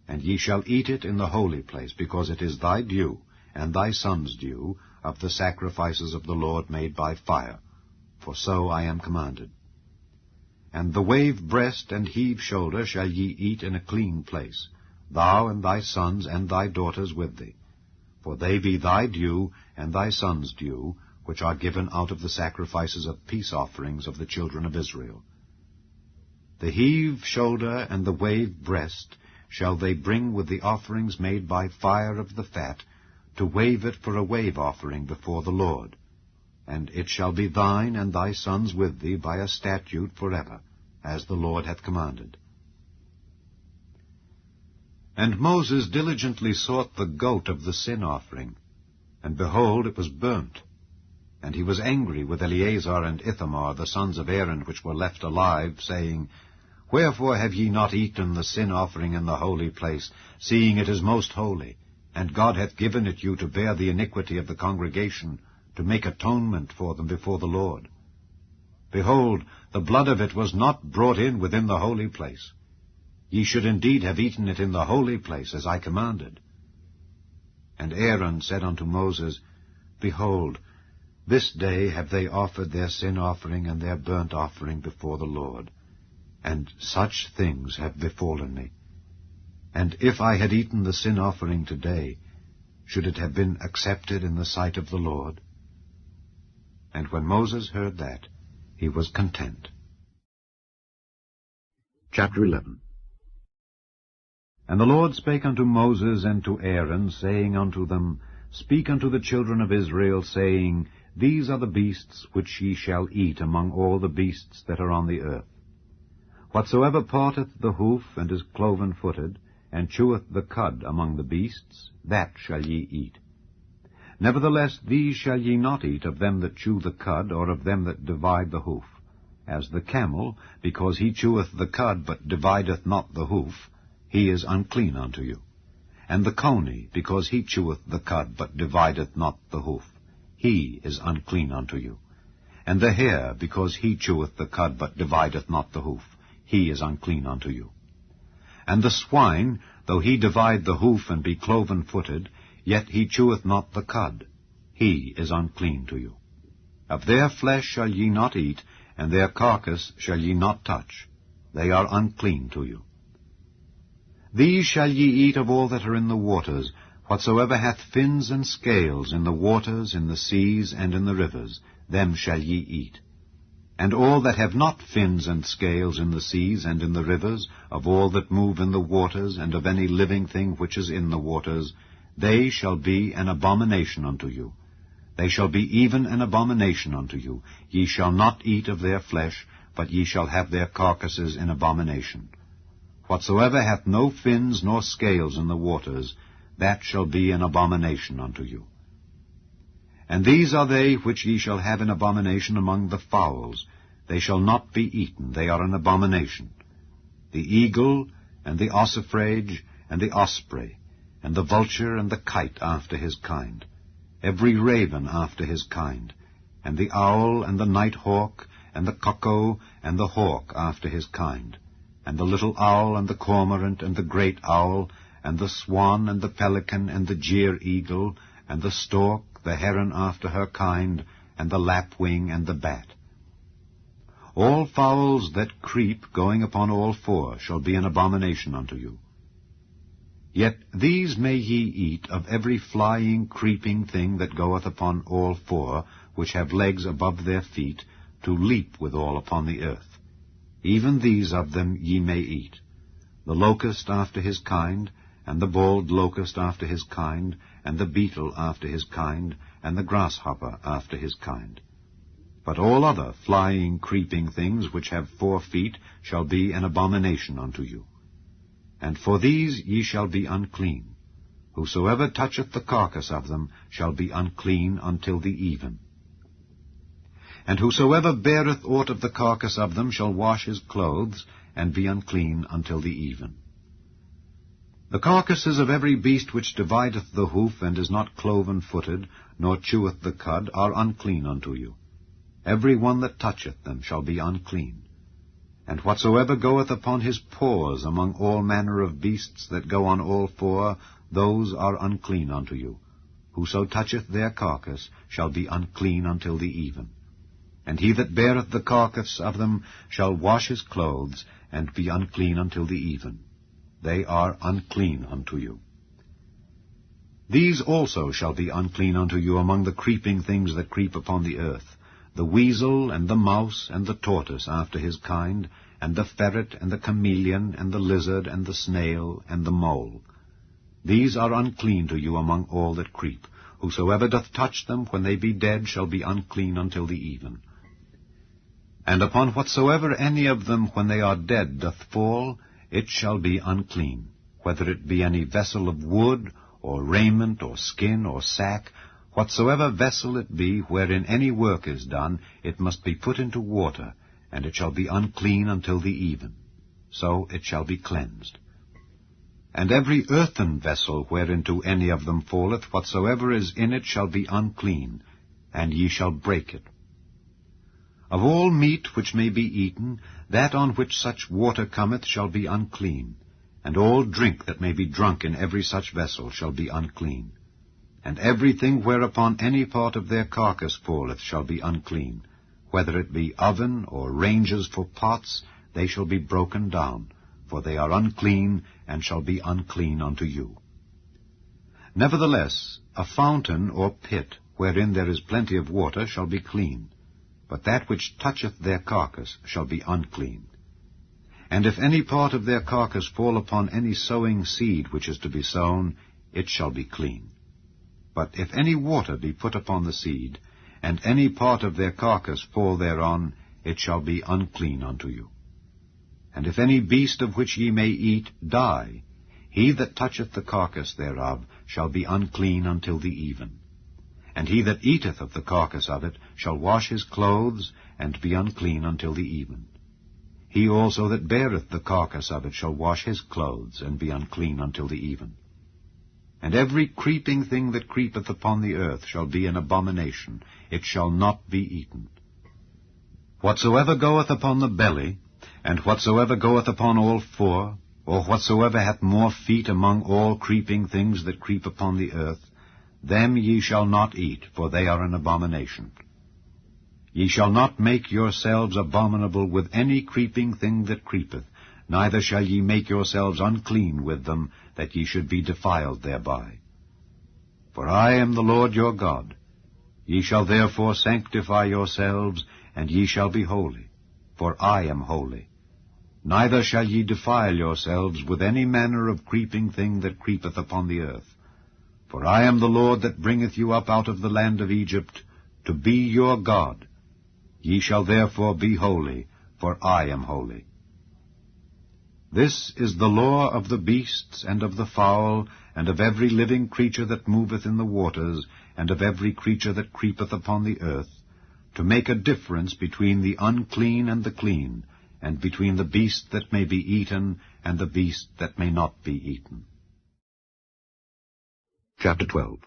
Speaker 6: And ye shall eat it in the holy place, because it is thy due, and thy son's due, of the sacrifices of the Lord made by fire, for so I am commanded. And the wave breast and heave shoulder shall ye eat in a clean place, thou and thy sons and thy daughters with thee, for they be thy due and thy son's due, which are given out of the sacrifices of peace offerings of the children of Israel. The heave shoulder and the wave breast shall they bring with the offerings made by fire of the fat, to wave it for a wave offering before the Lord. And it shall be thine and thy sons with thee by a statute forever, as the Lord hath commanded. And Moses diligently sought the goat of the sin offering, and behold, it was burnt. And he was angry with Eleazar and Ithamar, the sons of Aaron, which were left alive, saying, Wherefore have ye not eaten the sin offering in the holy place, seeing it is most holy? And God hath given it you to bear the iniquity of the congregation, to make atonement for them before the Lord. Behold, the blood of it was not brought in within the holy place. Ye should indeed have eaten it in the holy place, as I commanded. And Aaron said unto Moses, Behold, this day have they offered their sin offering and their burnt offering before the Lord, and such things have befallen me. And if I had eaten the sin offering today, should it have been accepted in the sight of the Lord? And when Moses heard that, he was content. Chapter 11. And the Lord spake unto Moses and to Aaron, saying unto them, Speak unto the children of Israel, saying, These are the beasts which ye shall eat among all the beasts that are on the earth. Whatsoever parteth the hoof, and is cloven-footed, and cheweth the cud among the beasts, that shall ye eat. Nevertheless these shall ye not eat of them that chew the cud, or of them that divide the hoof. As the camel, because he cheweth the cud, but divideth not the hoof, he is unclean unto you. And the coney, because he cheweth the cud, but divideth not the hoof, he is unclean unto you. And the hare, because he cheweth the cud, but divideth not the hoof, he is unclean unto you. And the swine, though he divide the hoof and be cloven-footed,
Speaker 9: yet he cheweth not the cud. He is unclean to you. Of their flesh shall ye not eat, and their carcass shall ye not touch. They are unclean to you. These shall ye eat of all that are in the waters, whatsoever hath fins and scales in the waters, in the seas, and in the rivers, them shall ye eat. And all that have not fins and scales in the seas and in the rivers, of all that move in the waters, and of any living thing which is in the waters, they shall be an abomination unto you. They shall be even an abomination unto you. Ye shall not eat of their flesh, but ye shall have their carcasses in abomination. Whatsoever hath no fins nor scales in the waters, that shall be an abomination unto you. And these are they which ye shall have in abomination among the fowls. They shall not be eaten, they are an abomination. The eagle, and the ossifrage, and the osprey, and the vulture, and the kite after his kind, every raven after his kind, and the owl, and the night hawk, and the cuckoo, and the hawk after his kind, and the little owl, and the cormorant, and the great owl, and the swan, and the pelican, and the jeer-eagle, and the stork, the heron after her kind, and the lapwing, and the bat. All fowls that creep, going upon all four, shall be an abomination unto you. Yet these may ye eat of every flying, creeping thing that goeth upon all four, which have legs above their feet, to leap withal upon the earth. Even these of them ye may eat. The locust after his kind, and the bald locust after his kind, and the beetle after his kind, and the grasshopper after his kind. But all other flying, creeping things which have 4 feet shall be an abomination unto you. And for these ye shall be unclean. Whosoever toucheth the carcass of them shall be unclean until the even. And whosoever beareth aught of the carcass of them shall wash his clothes, and be unclean until the even. The carcasses of every beast which divideth the hoof, and is not cloven-footed, nor cheweth the cud, are unclean unto you. Every one that toucheth them shall be unclean. And whatsoever goeth upon his paws among all manner of beasts that go on all four, those are unclean unto you. Whoso toucheth their carcass shall be unclean until the even. And he that beareth the carcass of them shall wash his clothes, and be unclean until the even. They are unclean unto you. These also shall be unclean unto you among the creeping things that creep upon the earth, the weasel, and the mouse, and the tortoise after his kind, and the ferret, and the chameleon, and the lizard, and the snail, and the mole. These are unclean to you among all that creep. Whosoever doth touch them when they be dead shall be unclean until the even. And upon whatsoever any of them when they are dead doth fall, it shall be unclean, whether it be any vessel of wood, or raiment, or skin, or sack. Whatsoever vessel it be, wherein any work is done, it must be put into water, and it shall be unclean until the even. So it shall be cleansed. And every earthen vessel whereinto any of them falleth, whatsoever is in it shall be unclean, and ye shall break it. Of all meat which may be eaten, that on which such water cometh shall be unclean, and all drink that may be drunk in every such vessel shall be unclean. And everything whereupon any part of their carcass falleth shall be unclean. Whether it be oven or ranges for pots, they shall be broken down, for they are unclean, and shall be unclean unto you. Nevertheless, a fountain or pit, wherein there is plenty of water, shall be clean, but that which toucheth their carcass shall be unclean. And if any part of their carcass fall upon any sowing seed which is to be sown, it shall be clean. But if any water be put upon the seed, and any part of their carcass fall thereon, it shall be unclean unto you. And if any beast of which ye may eat die, he that toucheth the carcass thereof shall be unclean until the even. And he that eateth of the carcass of it shall wash his clothes, and be unclean until the even. He also that beareth the carcass of it shall wash his clothes, and be unclean until the even. And every creeping thing that creepeth upon the earth shall be an abomination, it shall not be eaten. Whatsoever goeth upon the belly, and whatsoever goeth upon all four, or whatsoever hath more feet among all creeping things that creep upon the earth, them ye shall not eat, for they are an abomination. Ye shall not make yourselves abominable with any creeping thing that creepeth, neither shall ye make yourselves unclean with them, that ye should be defiled thereby. For I am the Lord your God. Ye shall therefore sanctify yourselves, and ye shall be holy, for I am holy. Neither shall ye defile yourselves with any manner of creeping thing that creepeth upon the earth. For I am the Lord that bringeth you up out of the land of Egypt, to be your God. Ye shall therefore be holy, for I am holy. This is the law of the beasts, and of the fowl, and of every living creature that moveth in the waters, and of every creature that creepeth upon the earth, to make a difference between the unclean and the clean, and between the beast that may be eaten, and the beast that may not be eaten. Chapter 12.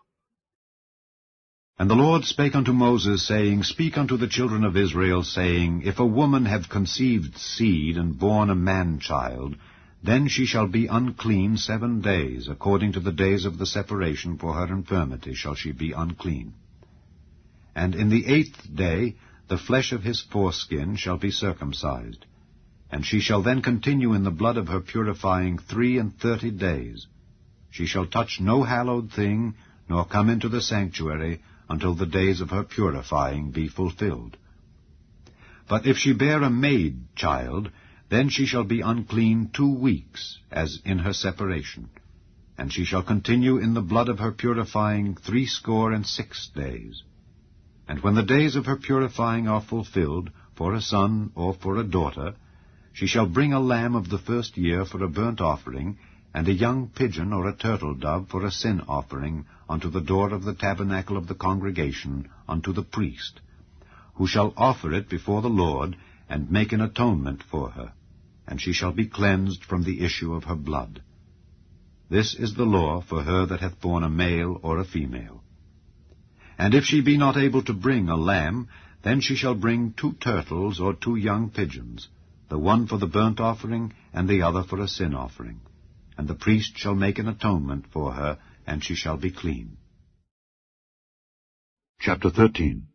Speaker 9: And the Lord spake unto Moses, saying, Speak unto the children of Israel, saying, If a woman have conceived seed, and born a man-child, then she shall be unclean 7 days, according to the days of the separation for her infirmity shall she be unclean. And in the 8th day the flesh of his foreskin shall be circumcised, and she shall then continue in the blood of her purifying 33 days. She shall touch no hallowed thing, nor come into the sanctuary, until the days of her purifying be fulfilled. But if she bear a maid child, then she shall be unclean 2 weeks, as in her separation, and she shall continue in the blood of her purifying 66 days. And when the days of her purifying are fulfilled, for a son or for a daughter, she shall bring a lamb of the 1st year for a burnt offering, and a young pigeon or a turtle dove for a sin offering unto the door of the tabernacle of the congregation, unto the priest, who shall offer it before the Lord, and make an atonement for her, and she shall be cleansed from the issue of her blood. This is the law for her that hath borne a male or a female. And if she be not able to bring a lamb, then she shall bring 2 turtles or 2 young pigeons, the one for the burnt offering, and the other for a sin offering. And the priest shall make an atonement for her, and she shall be clean. Chapter 13.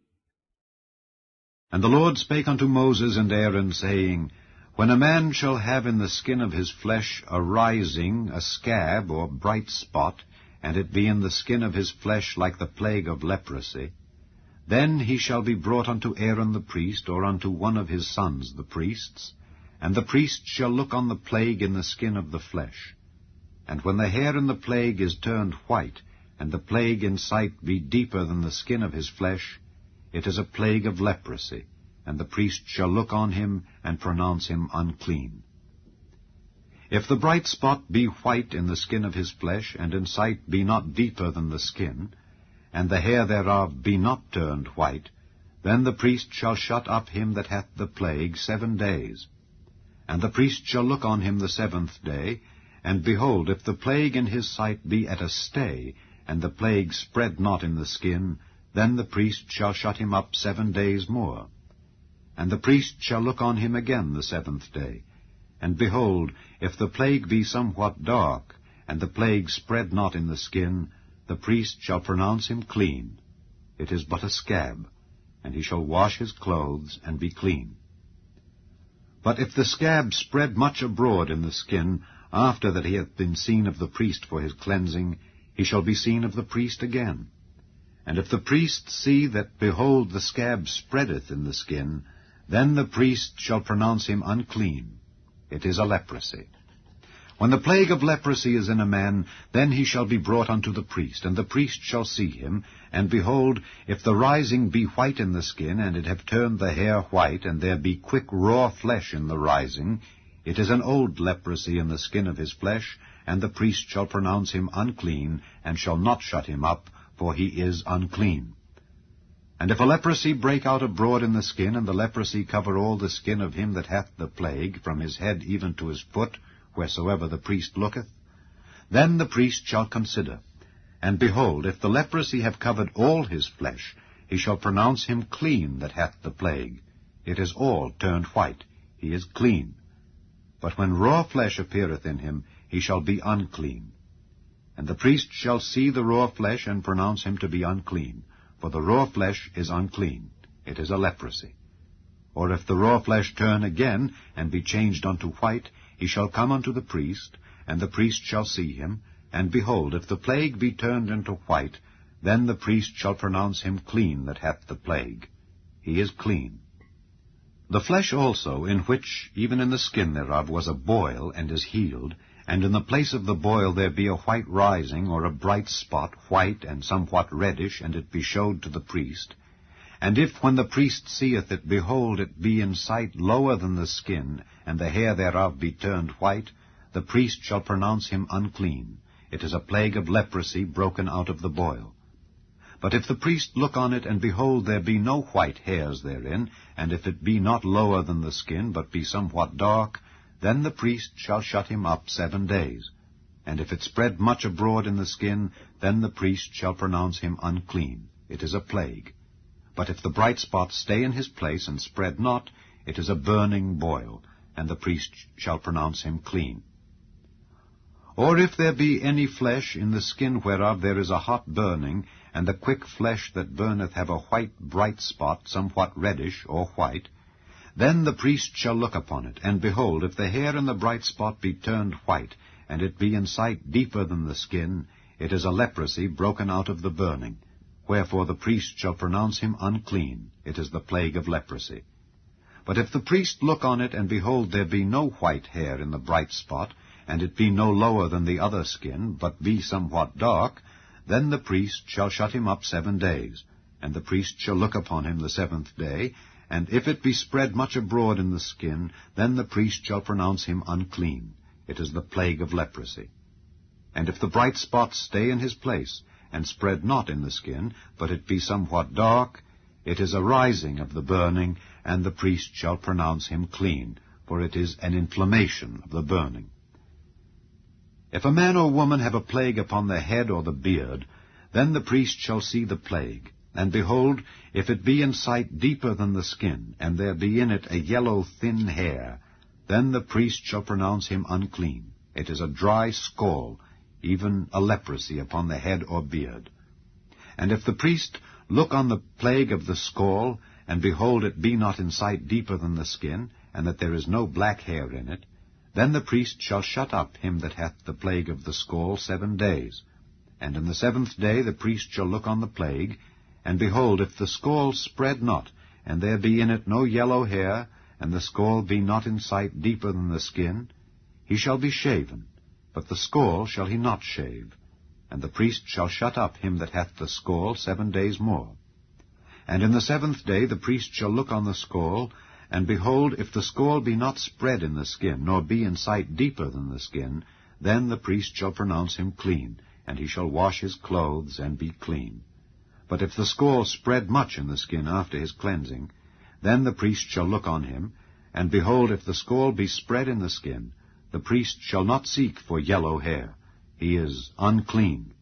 Speaker 9: And the Lord spake unto Moses and Aaron, saying, When a man shall have in the skin of his flesh a rising, a scab, or bright spot, and it be in the skin of his flesh like the plague of leprosy, then he shall be brought unto Aaron the priest, or unto one of his sons the priests, and the priest shall look on the plague in the skin of the flesh. And when the hair in the plague is turned white, and the plague in sight be deeper than the skin of his flesh, it is a plague of leprosy, and the priest shall look on him, and pronounce him unclean. If the bright spot be white in the skin of his flesh, and in sight be not deeper than the skin, and the hair thereof be not turned white, then the priest shall shut up him that hath the plague 7 days. And the priest shall look on him the 7th day, and behold, if the plague in his sight be at a stay, and the plague spread not in the skin, then the priest shall shut him up 7 days more. And the priest shall look on him again the 7th day. And behold, if the plague be somewhat dark, and the plague spread not in the skin, the priest shall pronounce him clean. It is but a scab, and he shall wash his clothes, and be clean. But if the scab spread much abroad in the skin, after that he hath been seen of the priest for his cleansing, he shall be seen of the priest again. And if the priest see that, behold, the scab spreadeth in the skin, then the priest shall pronounce him unclean. It is a leprosy. When the plague of leprosy is in a man, then he shall be brought unto the priest, and the priest shall see him, and behold, if the rising be white in the skin, and it have turned the hair white, and there be quick raw flesh in the rising, it is an old leprosy in the skin of his flesh, and the priest shall pronounce him unclean, and shall not shut him up, for he is unclean. And if a leprosy break out abroad in the skin, and the leprosy cover all the skin of him that hath the plague, from his head even to his foot, wheresoever the priest looketh, then the priest shall consider. And behold, if the leprosy have covered all his flesh, he shall pronounce him clean that hath the plague. It is all turned white. He is clean. But when raw flesh appeareth in him, he shall be unclean.
Speaker 8: And the priest shall see the raw flesh and pronounce him to be unclean, for the raw flesh is unclean. It is a leprosy. Or if the raw flesh turn again, and be changed unto white, he shall come unto the priest, and the priest shall see him, and behold, if the plague be turned into white, then the priest shall pronounce him clean that hath the plague. He is clean. The flesh also, in which, even in the skin thereof, was a boil, and is healed, and in the place of the boil there be a white rising, or a bright spot, white and somewhat reddish, and it be showed to the priest. And if, when the priest seeth it, behold, it be in sight lower than the skin, and the hair thereof be turned white, the priest shall pronounce him unclean. It is a plague of leprosy broken out of the boil. But if the priest look on it, and behold, there be no white hairs therein, and if it be not lower than the skin, but be somewhat dark, then the priest shall shut him up 7 days. And if it spread much abroad in the skin, then the priest shall pronounce him unclean. It is a plague. But if the bright spot stay in his place, and spread not, it is a burning boil, and the priest shall pronounce him clean. Or if there be any flesh in the skin whereof there is a hot burning, and the quick flesh that burneth have a white bright spot, somewhat reddish or white, then the priest shall look upon it, and behold, if the hair in the bright spot be turned white, and it be in sight deeper than the skin, it is a leprosy broken out of the burning. Wherefore the priest shall pronounce him unclean. It is the plague of leprosy. But if the priest look on it, and behold, there be no white hair in the bright spot, and it be no lower than the other skin, but be somewhat dark, then the priest shall shut him up 7 days. And the priest shall look upon him the 7th day, and if it be spread much abroad in the skin, then the priest shall pronounce him unclean. It is the plague of leprosy. And if the bright spot stay in his place, and spread not in the skin, but it be somewhat dark, it is a rising of the burning, and the priest shall pronounce him clean, for it is an inflammation of the burning. If a man or woman have a plague upon the head or the beard, then the priest shall see the plague. And behold, if it be in sight deeper than the skin, and there be in it a yellow thin hair, then the priest shall pronounce him unclean. It is a dry scald, even a leprosy upon the head or beard. And if the priest look on the plague of the scald, and behold, it be not in sight deeper than the skin, and that there is no black hair in it, then the priest shall shut up him that hath the plague of the scald 7 days. And in the 7th day the priest shall look on the plague, and behold, if the scald spread not, and there be in it no yellow hair, and the scald be not in sight deeper than the skin, he shall be shaven, but the scald shall he not shave. And the priest shall shut up him that hath the scald 7 days more. And in the 7th day the priest shall look on the scald, and behold, if the scald be not spread in the skin, nor be in sight deeper than the skin, then the priest shall pronounce him clean, and he shall wash his clothes, and be clean. But if the scald spread much in the skin after his cleansing, then the priest shall look on him, and behold, if the scald be spread in the skin, the priest shall not seek for yellow hair. He is unclean.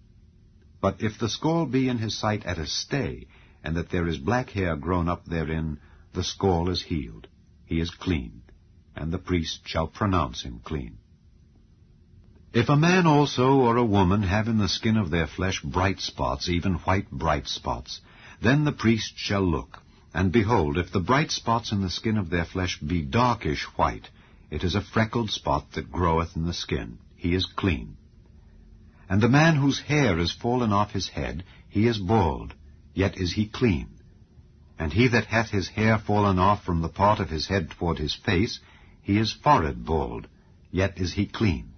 Speaker 8: But if the scald be in his sight at a stay, and that there is black hair grown up therein, the scald is healed. He is clean, and the priest shall pronounce him clean. If a man also or a woman have in the skin of their flesh bright spots, even white bright spots, then the priest shall look, and behold, if the bright spots in the skin of their flesh be darkish white, it is a freckled spot that groweth in the skin. He is clean. And the man whose hair is fallen off his head, he is bald, yet is he clean. And he that hath his hair fallen off from the part of his head toward his face, he is forehead bald, yet is he clean.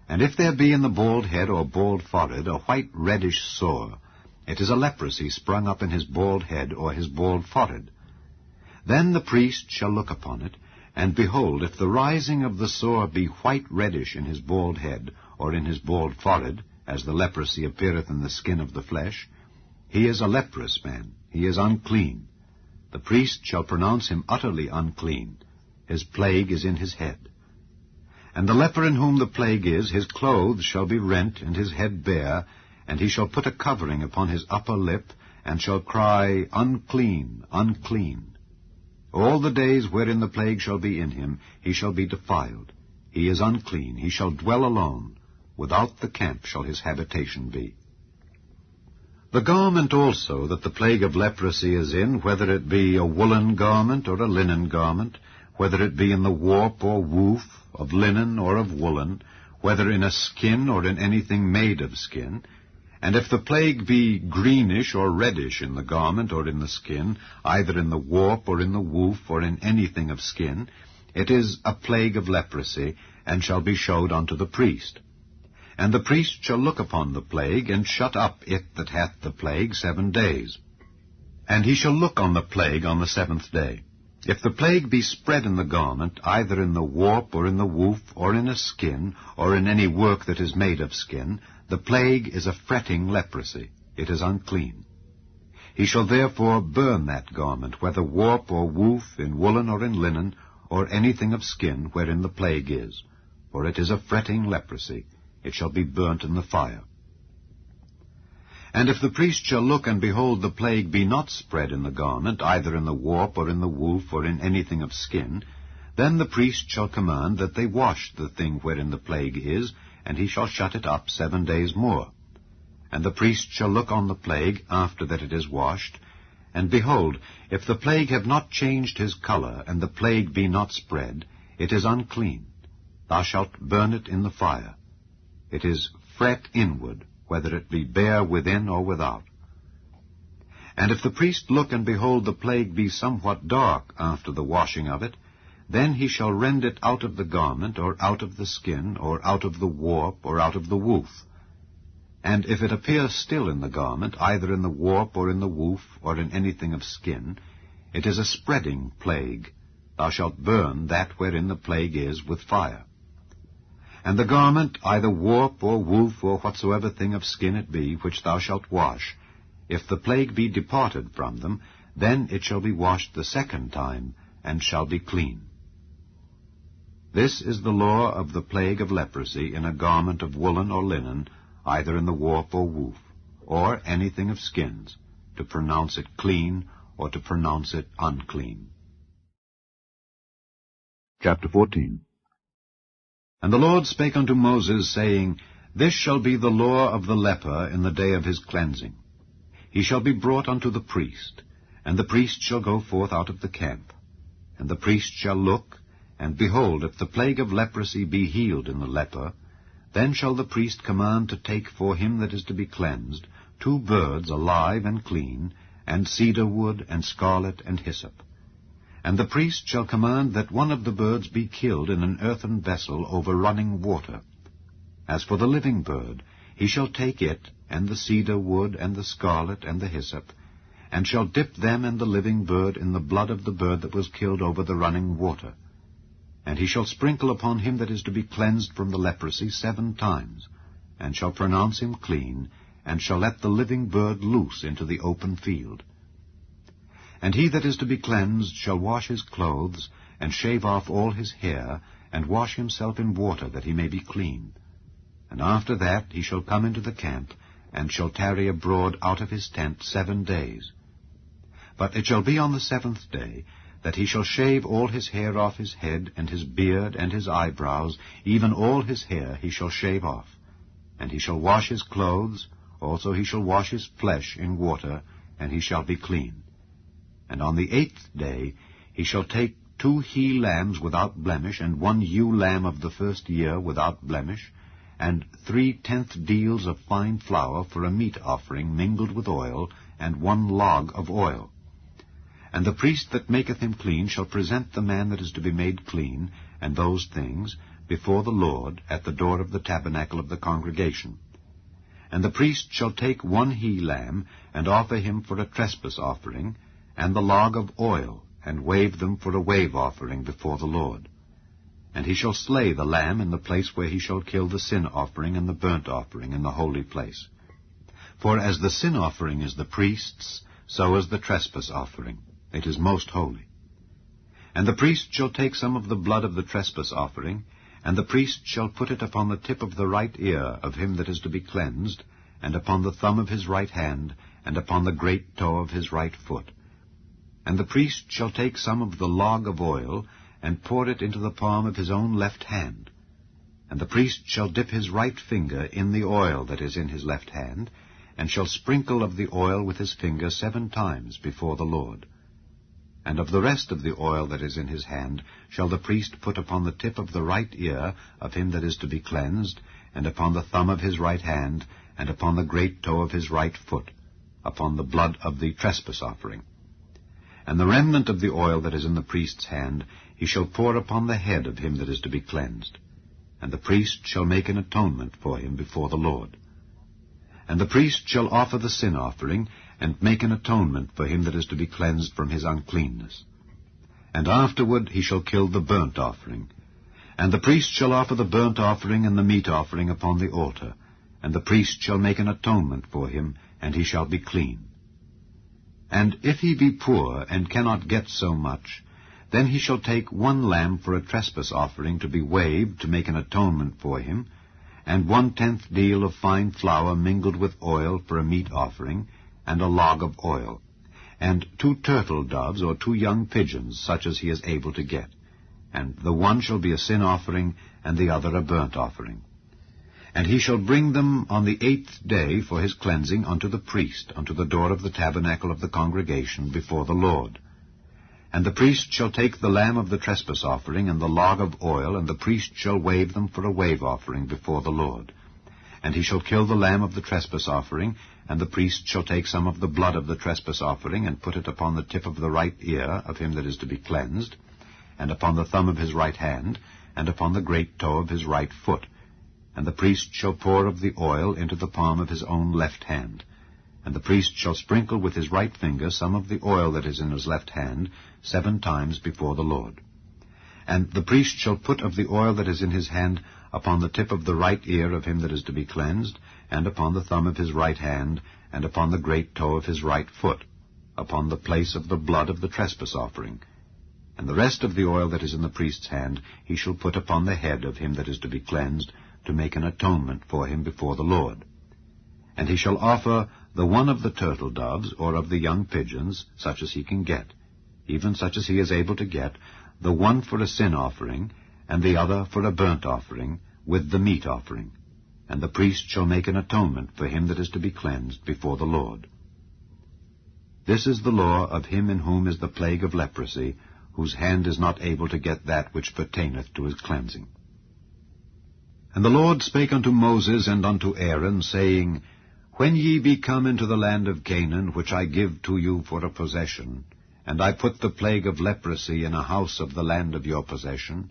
Speaker 8: And if there be in the bald head or bald forehead a white reddish sore, it is a leprosy sprung up in his bald head or his bald forehead. Then the priest shall look upon it, and behold, if the rising of the sore be white reddish in his bald head or in his bald forehead, as the leprosy appeareth in the skin of the flesh, he is a leprous man, he is unclean. The priest shall pronounce him utterly unclean. His plague is in his head. And the leper in whom the plague is, his clothes shall be rent, and his head bare, and he shall put a covering upon his upper lip, and shall cry, Unclean, unclean. All the days wherein the plague shall be in him, he shall be defiled. He is unclean, he shall dwell alone.
Speaker 9: without the camp shall his habitation be. The garment also that the plague of leprosy is in, whether it be a woolen garment or a linen garment, whether it be in the warp or woof, of linen or of woolen, whether in a skin or in anything made of skin, and if the plague be greenish or reddish in the garment or in the skin, either in the warp or in the woof or in anything of skin, it is a plague of leprosy, and shall be showed unto the priest. And the priest shall look upon the plague, and shut up it that hath the plague 7 days. And he shall look on the plague on the 7th day. If the plague be spread in the garment, either in the warp or in the woof, or in a skin, or in any work that is made of skin, the plague is a fretting leprosy. It is unclean. He shall therefore burn that garment, whether warp or woof, in woolen or in linen, or anything of skin wherein the plague is. For it is a fretting leprosy. It shall be burnt in the fire. And if the priest shall look, and behold, the plague be not spread in the garment, either in the warp or in the woof, or in anything of skin, then the priest shall command that they wash the thing wherein the plague is, and he shall shut it up 7 days more. And the priest shall look on the plague after that it is washed, and behold, if the plague have not changed his color, and the plague be not spread, it is unclean. Thou shalt burn it in the fire. It is fret inward, whether it be bare within or without. And if the priest look, and behold, the plague be somewhat dark after the washing of it, then he shall rend it out of the garment, or out of the skin, or out of the warp, or out of the woof. And if it appear still in the garment, either in the warp, or in the woof, or in anything of skin, it is a spreading plague. Thou shalt burn that wherein the plague is with fire. And the garment, either warp, or woof, or whatsoever thing of skin it be, which thou shalt wash, if the plague be departed from them, then it shall be washed the 2nd time, and shall be clean. This is the law of the plague of leprosy in a garment of woolen or linen, either in the warp or woof, or anything of skins, to pronounce it clean, or to pronounce it unclean.
Speaker 10: Chapter 14.
Speaker 9: And the Lord spake unto Moses, saying, This shall be the law of the leper in the day of his cleansing. He shall be brought unto the priest, and the priest shall go forth out of the camp. And the priest shall look, and behold, if the plague of leprosy be healed in the leper, then shall the priest command to take for him that is to be cleansed 2 birds alive and clean, and cedar wood, and scarlet, and hyssop. And the priest shall command that one of the birds be killed in an earthen vessel over running water. As for the living bird, he shall take it, and the cedar wood, and the scarlet, and the hyssop, and shall dip them and the living bird in the blood of the bird that was killed over the running water. And he shall sprinkle upon him that is to be cleansed from the leprosy 7 times, and shall pronounce him clean, and shall let the living bird loose into the open field. And he that is to be cleansed shall wash his clothes, and shave off all his hair, and wash himself in water, that he may be clean. And after that he shall come into the camp, and shall tarry abroad out of his tent 7 days. But it shall be on the 7th day, that he shall shave all his hair off his head, and his beard, and his eyebrows, even all his hair he shall shave off. And he shall wash his clothes, also he shall wash his flesh in water, and he shall be clean. And on the 8th day he shall take 2 he-lambs without blemish, and 1 ewe lamb of the 1st year without blemish, and 3/10 deals of fine flour for a meat offering mingled with oil, and 1 log of oil. And the priest that maketh him clean shall present the man that is to be made clean, and those things, before the Lord, at the door of the tabernacle of the congregation. And the priest shall take 1 he-lamb, and offer him for a trespass offering, and the log of oil, and wave them for a wave offering before the Lord. And he shall slay the lamb in the place where he shall kill the sin offering and the burnt offering in the holy place. For as the sin offering is the priest's, so is the trespass offering. It is most holy. And the priest shall take some of the blood of the trespass offering, and the priest shall put it upon the tip of the right ear of him that is to be cleansed, and upon the thumb of his right hand, and upon the great toe of his right foot. And the priest shall take some of the log of oil, and pour it into the palm of his own left hand. And the priest shall dip his right finger in the oil that is in his left hand, and shall sprinkle of the oil with his finger 7 times before the Lord. And of the rest of the oil that is in his hand shall the priest put upon the tip of the right ear of him that is to be cleansed, and upon the thumb of his right hand, and upon the great toe of his right foot, upon the blood of the trespass offering. And the remnant of the oil that is in the priest's hand he shall pour upon the head of him that is to be cleansed. And the priest shall make an atonement for him before the Lord. And the priest shall offer the sin offering, and make an atonement for him that is to be cleansed from his uncleanness. And afterward he shall kill the burnt offering. And the priest shall offer the burnt offering and the meat offering upon the altar. And the priest shall make an atonement for him, and he shall be clean. And if he be poor, and cannot get so much, then he shall take 1 lamb for a trespass offering to be waved to make an atonement for him, and 1/10 deal of fine flour mingled with oil for a meat offering, and a log of oil, and 2 turtle doves or 2 young pigeons, such as he is able to get. And the one shall be a sin offering, and the other a burnt offering. And he shall bring them on the 8th day for his cleansing unto the priest, unto the door of the tabernacle of the congregation before the Lord. And the priest shall take the lamb of the trespass offering and the log of oil, and the priest shall wave them for a wave offering before the Lord. And he shall kill the lamb of the trespass offering, and the priest shall take some of the blood of the trespass offering, and put it upon the tip of the right ear of him that is to be cleansed, and upon the thumb of his right hand, and upon the great toe of his right foot. And the priest shall pour of the oil into the palm of his own left hand. And the priest shall sprinkle with his right finger some of the oil that is in his left hand 7 times before the Lord. And the priest shall put of the oil that is in his hand upon the tip of the right ear of him that is to be cleansed, and upon the thumb of his right hand, and upon the great toe of his right foot, upon the place of the blood of the trespass offering. And the rest of the oil that is in the priest's hand he shall put upon the head of him that is to be cleansed, to make an atonement for him before the Lord. And he shall offer the one of the turtle doves, or of the young pigeons, such as he can get, even such as he is able to get, the one for a sin offering, and the other for a burnt offering, with the meat offering. And the priest shall make an atonement for him that is to be cleansed before the Lord. This is the law of him in whom is the plague of leprosy, whose hand is not able to get that which pertaineth to his cleansing. And the Lord spake unto Moses and unto Aaron, saying, When ye be come into the land of Canaan, which I give to you for a possession, and I put the plague of leprosy in a house of the land of your possession,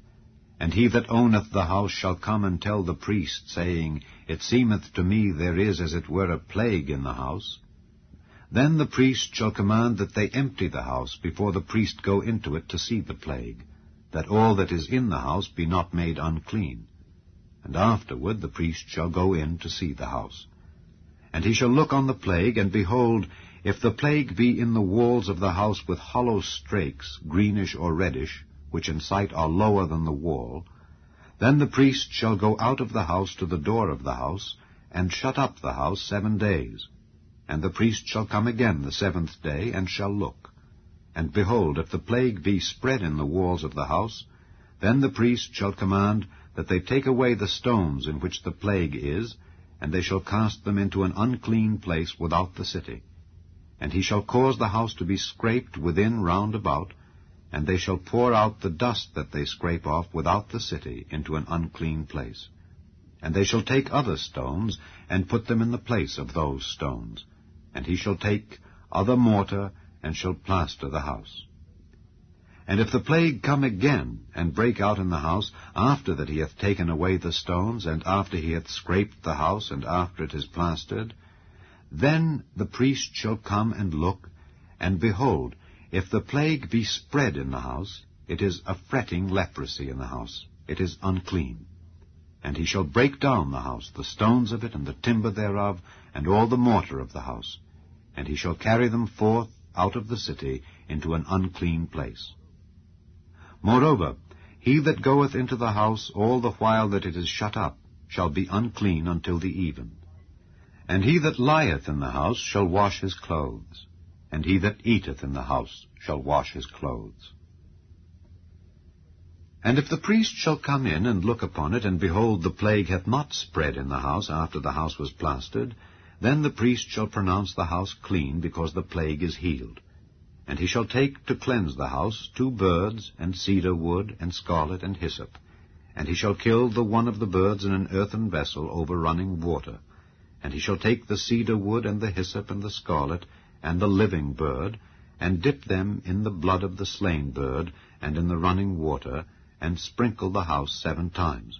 Speaker 9: and he that owneth the house shall come and tell the priest, saying, It seemeth to me there is as it were a plague in the house, then the priest shall command that they empty the house before the priest go into it to see the plague, that all that is in the house be not made unclean. And afterward the priest shall go in to see the house. And he shall look on the plague, and behold, if the plague be in the walls of the house with hollow strakes, greenish or reddish, which in sight are lower than the wall, then the priest shall go out of the house to the door of the house, and shut up the house 7 days. And the priest shall come again the 7th day, and shall look. And behold, if the plague be spread in the walls of the house, then the priest shall command that they take away the stones in which the plague is, and they shall cast them into an unclean place without the city. And he shall cause the house to be scraped within round about, and they shall pour out the dust that they scrape off without the city into an unclean place. And they shall take other stones, and put them in the place of those stones. And he shall take other mortar, and shall plaster the house. And if the plague come again, and break out in the house, after that he hath taken away the stones, and after he hath scraped the house, and after it is plastered, then the priest shall come and look, and behold, if the plague be spread in the house, it is a fretting leprosy in the house, it is unclean. And he shall break down the house, the stones of it, and the timber thereof, and all the mortar of the house, and he shall carry them forth out of the city into an unclean place. Moreover, he that goeth into the house all the while that it is shut up shall be unclean until the even. And he that lieth in the house shall wash his clothes, and he that eateth in the house shall wash his clothes. And if the priest shall come in and look upon it, and behold, the plague hath not spread in the house after the house was plastered, then the priest shall pronounce the house clean, because the plague is healed. And he shall take to cleanse the house 2 birds, and cedar wood, and scarlet, and hyssop. And he shall kill the one of the birds in an earthen vessel over running water. And he shall take the cedar wood, and the hyssop, and the scarlet, and the living bird, and dip them in the blood of the slain bird, and in the running water, and sprinkle the house 7 times.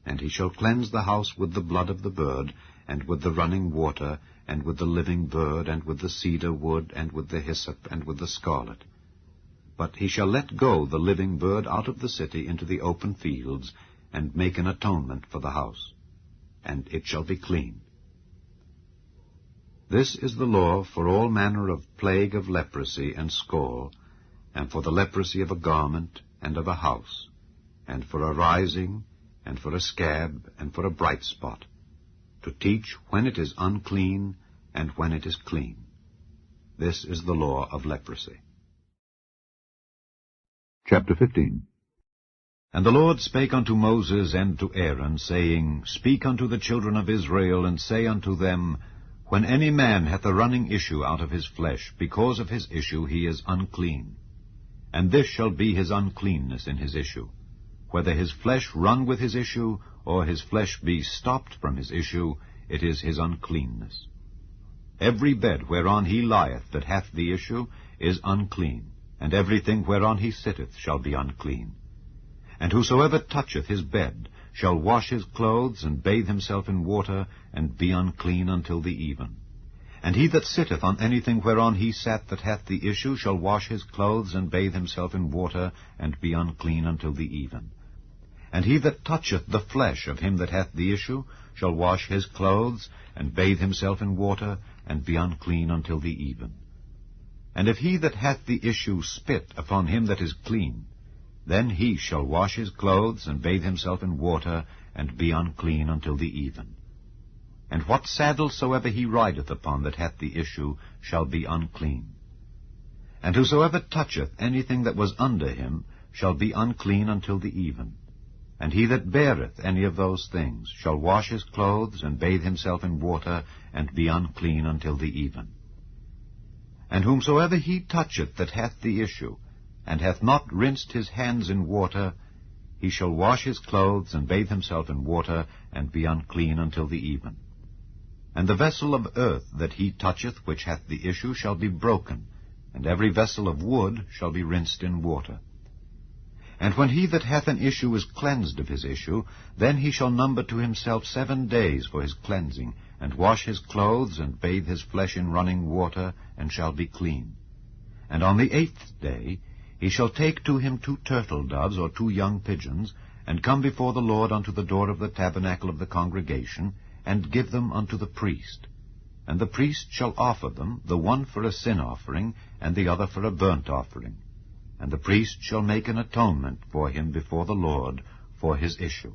Speaker 9: And he shall cleanse the house with the blood of the bird, and with the running water, and with the living bird, and with the cedar wood, and with the hyssop, and with the scarlet. But he shall let go the living bird out of the city into the open fields, and make an atonement for the house, and it shall be clean. This is the law for all manner of plague of leprosy and scall, and for the leprosy of a garment, and of a house, and for a rising, and for a scab, and for a bright spot, to teach when it is unclean, and when it is clean. This is the law of leprosy.
Speaker 10: Chapter 15.
Speaker 9: And the Lord spake unto Moses and to Aaron, saying, Speak unto the children of Israel, and say unto them, When any man hath a running issue out of his flesh, because of his issue he is unclean. And this shall be his uncleanness in his issue, whether his flesh run with his issue, or his flesh be stopped from his issue, it is his uncleanness. Every bed whereon he lieth that hath the issue is unclean, and everything whereon he sitteth shall be unclean. And whosoever toucheth his bed shall wash his clothes, and bathe himself in water, and be unclean until the even. And he that sitteth on anything whereon he sat that hath the issue shall wash his clothes, and bathe himself in water, and be unclean until the even. And he that toucheth the flesh of him that hath the issue shall wash his clothes, and bathe himself in water, and be unclean until the even. And if he that hath the issue spit upon him that is clean, then he shall wash his clothes, and bathe himself in water, and be unclean until the even. And what saddle soever he rideth upon that hath the issue shall be unclean. And whosoever toucheth anything that was under him shall be unclean until the even. And he that beareth any of those things shall wash his clothes, and bathe himself in water, and be unclean until the even. And whomsoever he toucheth that hath the issue, and hath not rinsed his hands in water, he shall wash his clothes, and bathe himself in water, and be unclean until the even. And the vessel of earth that he toucheth which hath the issue shall be broken, and every vessel of wood shall be rinsed in water. And when he that hath an issue is cleansed of his issue, then he shall number to himself 7 days for his cleansing, and wash his clothes, and bathe his flesh in running water, and shall be clean. And on the 8th day he shall take to him 2 turtle doves, or 2 young pigeons, and come before the Lord unto the door of the tabernacle of the congregation, and give them unto the priest. And the priest shall offer them, the one for a sin offering, and the other for a burnt offering. And the priest shall make an atonement for him before the Lord for his issue.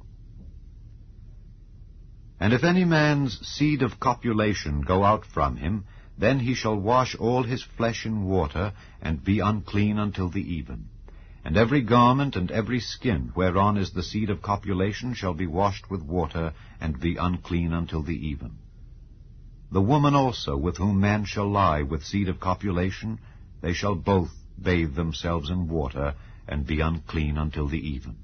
Speaker 9: And if any man's seed of copulation go out from him, then he shall wash all his flesh in water, and be unclean until the even. And every garment and every skin whereon is the seed of copulation shall be washed with water, and be unclean until the even. The woman also with whom man shall lie with seed of copulation, they shall both bathe themselves in water, and be unclean until the even.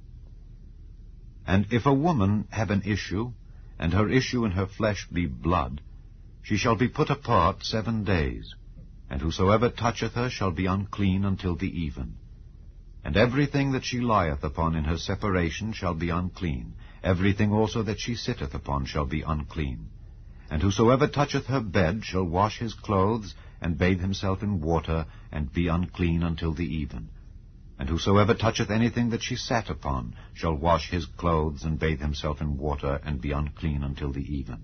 Speaker 9: And if a woman have an issue, and her issue in her flesh be blood, she shall be put apart 7 days, and whosoever toucheth her shall be unclean until the even. And everything that she lieth upon in her separation shall be unclean, everything also that she sitteth upon shall be unclean. And whosoever toucheth her bed shall wash his clothes, and bathe himself in water, and be unclean until the even. And whosoever toucheth anything that she sat upon shall wash his clothes, and bathe himself in water, and be unclean until the even.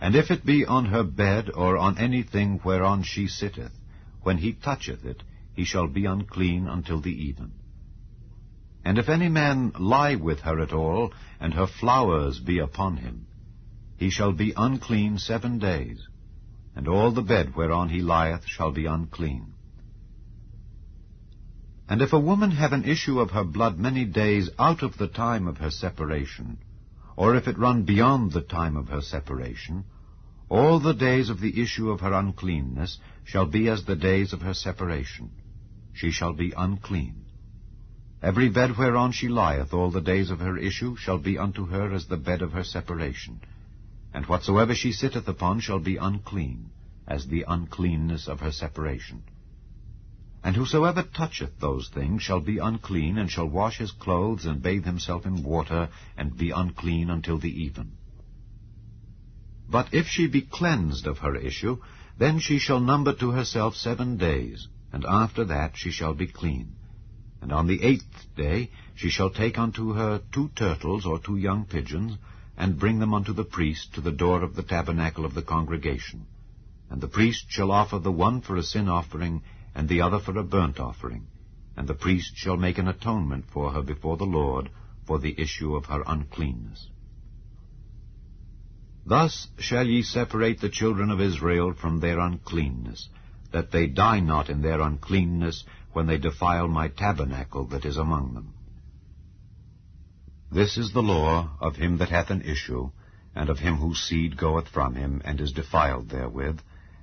Speaker 9: And if it be on her bed, or on anything whereon she sitteth, when he toucheth it, he shall be unclean until the even. And if any man lie with her at all, and her flowers be upon him, he shall be unclean 7 days, and all the bed whereon he lieth shall be unclean.
Speaker 8: And if a woman have an issue of her blood many days out of the time of her separation, or if it run beyond the time of her separation, all the days of the issue of her uncleanness shall be as the days of her separation. She shall be unclean. Every bed whereon she lieth all the days of her issue shall be unto her as the bed of her separation. And whatsoever she sitteth upon shall be unclean, as the uncleanness of her separation. And whosoever toucheth those things shall be unclean, and shall wash his clothes, and bathe himself in water, and be unclean until the even. But if she be cleansed of her issue, then she shall number to herself 7 days, and after that she shall be clean. And on the 8th day she shall take unto her 2 turtles or 2 young pigeons, and bring them unto the priest to the door of the tabernacle of the congregation. And the priest shall offer the one for a sin offering, and the other for a burnt offering. And the priest shall make an atonement for her before the Lord for the issue of her uncleanness. Thus shall ye separate the children of Israel from their uncleanness, that they die not in their uncleanness when they defile my tabernacle that is among them. This is the law of him that hath an issue, and of him whose seed goeth from him, and is defiled therewith,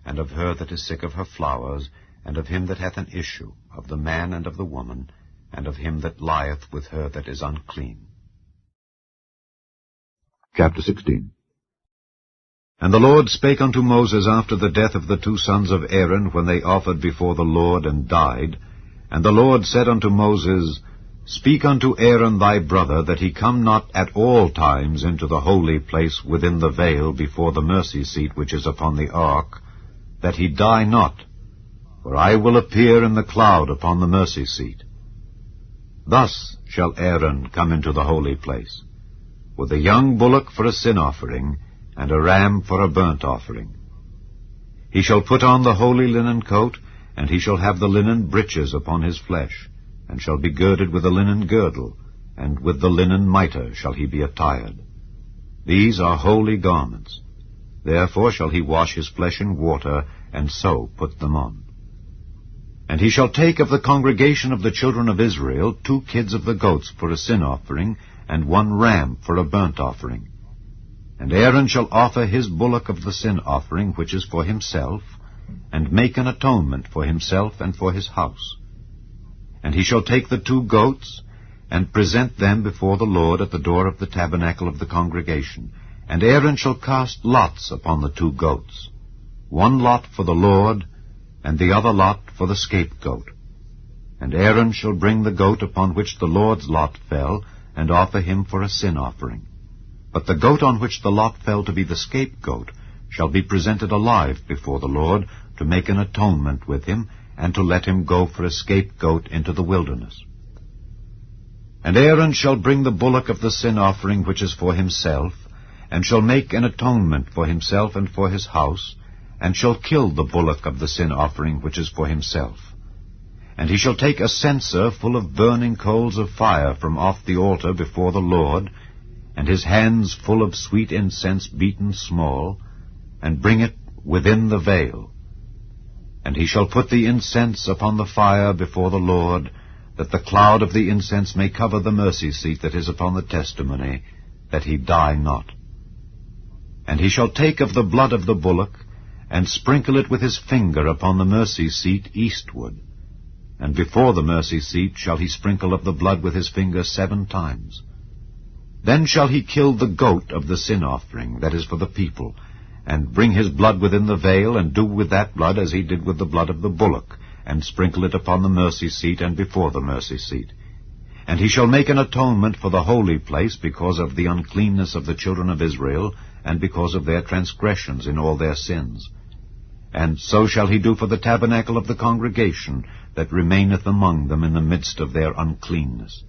Speaker 8: and of her that is sick of her flowers, and of him that hath an issue, of the man and of the woman, and of him that lieth with her that is unclean.
Speaker 9: Chapter 16. And the Lord spake unto Moses after the death of the 2 sons of Aaron, when they offered before the Lord and died. And the Lord said unto Moses, Speak unto Aaron thy brother, that he come not at all times into the holy place within the veil before the mercy seat which is upon the ark, that he die not, for I will appear in the cloud upon the mercy seat. Thus shall Aaron come into the holy place, with a young bullock for a sin offering, and a ram for a burnt offering. He shall put on the holy linen coat, and he shall have the linen breeches upon his flesh, and shall be girded with a linen girdle, and with the linen mitre shall he be attired. These are holy garments. Therefore shall he wash his flesh in water, and so put them on. And he shall take of the congregation of the children of Israel 2 kids of the goats for a sin offering, and 1 ram for a burnt offering. And Aaron shall offer his bullock of the sin offering, which is for himself, and make an atonement for himself and for his house. And he shall take the 2 goats, and present them before the Lord at the door of the tabernacle of the congregation. And Aaron shall cast lots upon the 2 goats, 1 lot for the Lord, and the other lot for the scapegoat. And Aaron shall bring the goat upon which the Lord's lot fell, and offer him for a sin offering. But the goat on which the lot fell to be the scapegoat shall be presented alive before the Lord, to make an atonement with him, and to let him go for a scapegoat into the wilderness. And Aaron shall bring the bullock of the sin offering which is for himself, and shall make an atonement for himself and for his house, and shall kill the bullock of the sin offering which is for himself. And he shall take a censer full of burning coals of fire from off the altar before the Lord, and his hands full of sweet incense beaten small, and bring it within the veil. And he shall put the incense upon the fire before the Lord, that the cloud of the incense may cover the mercy seat that is upon the testimony, that he die not. And he shall take of the blood of the bullock, and sprinkle it with his finger upon the mercy seat eastward. And before the mercy seat shall he sprinkle of the blood with his finger 7 times. Then shall he kill the goat of the sin offering, that is for the people, and bring his blood within the veil, and do with that blood as he did with the blood of the bullock, and sprinkle it upon the mercy seat and before the mercy seat. And he shall make an atonement for the holy place because of the uncleanness of the children of Israel, and because of their transgressions in all their sins. And so shall he do for the tabernacle of the congregation, that remaineth among them in the midst of their uncleanness.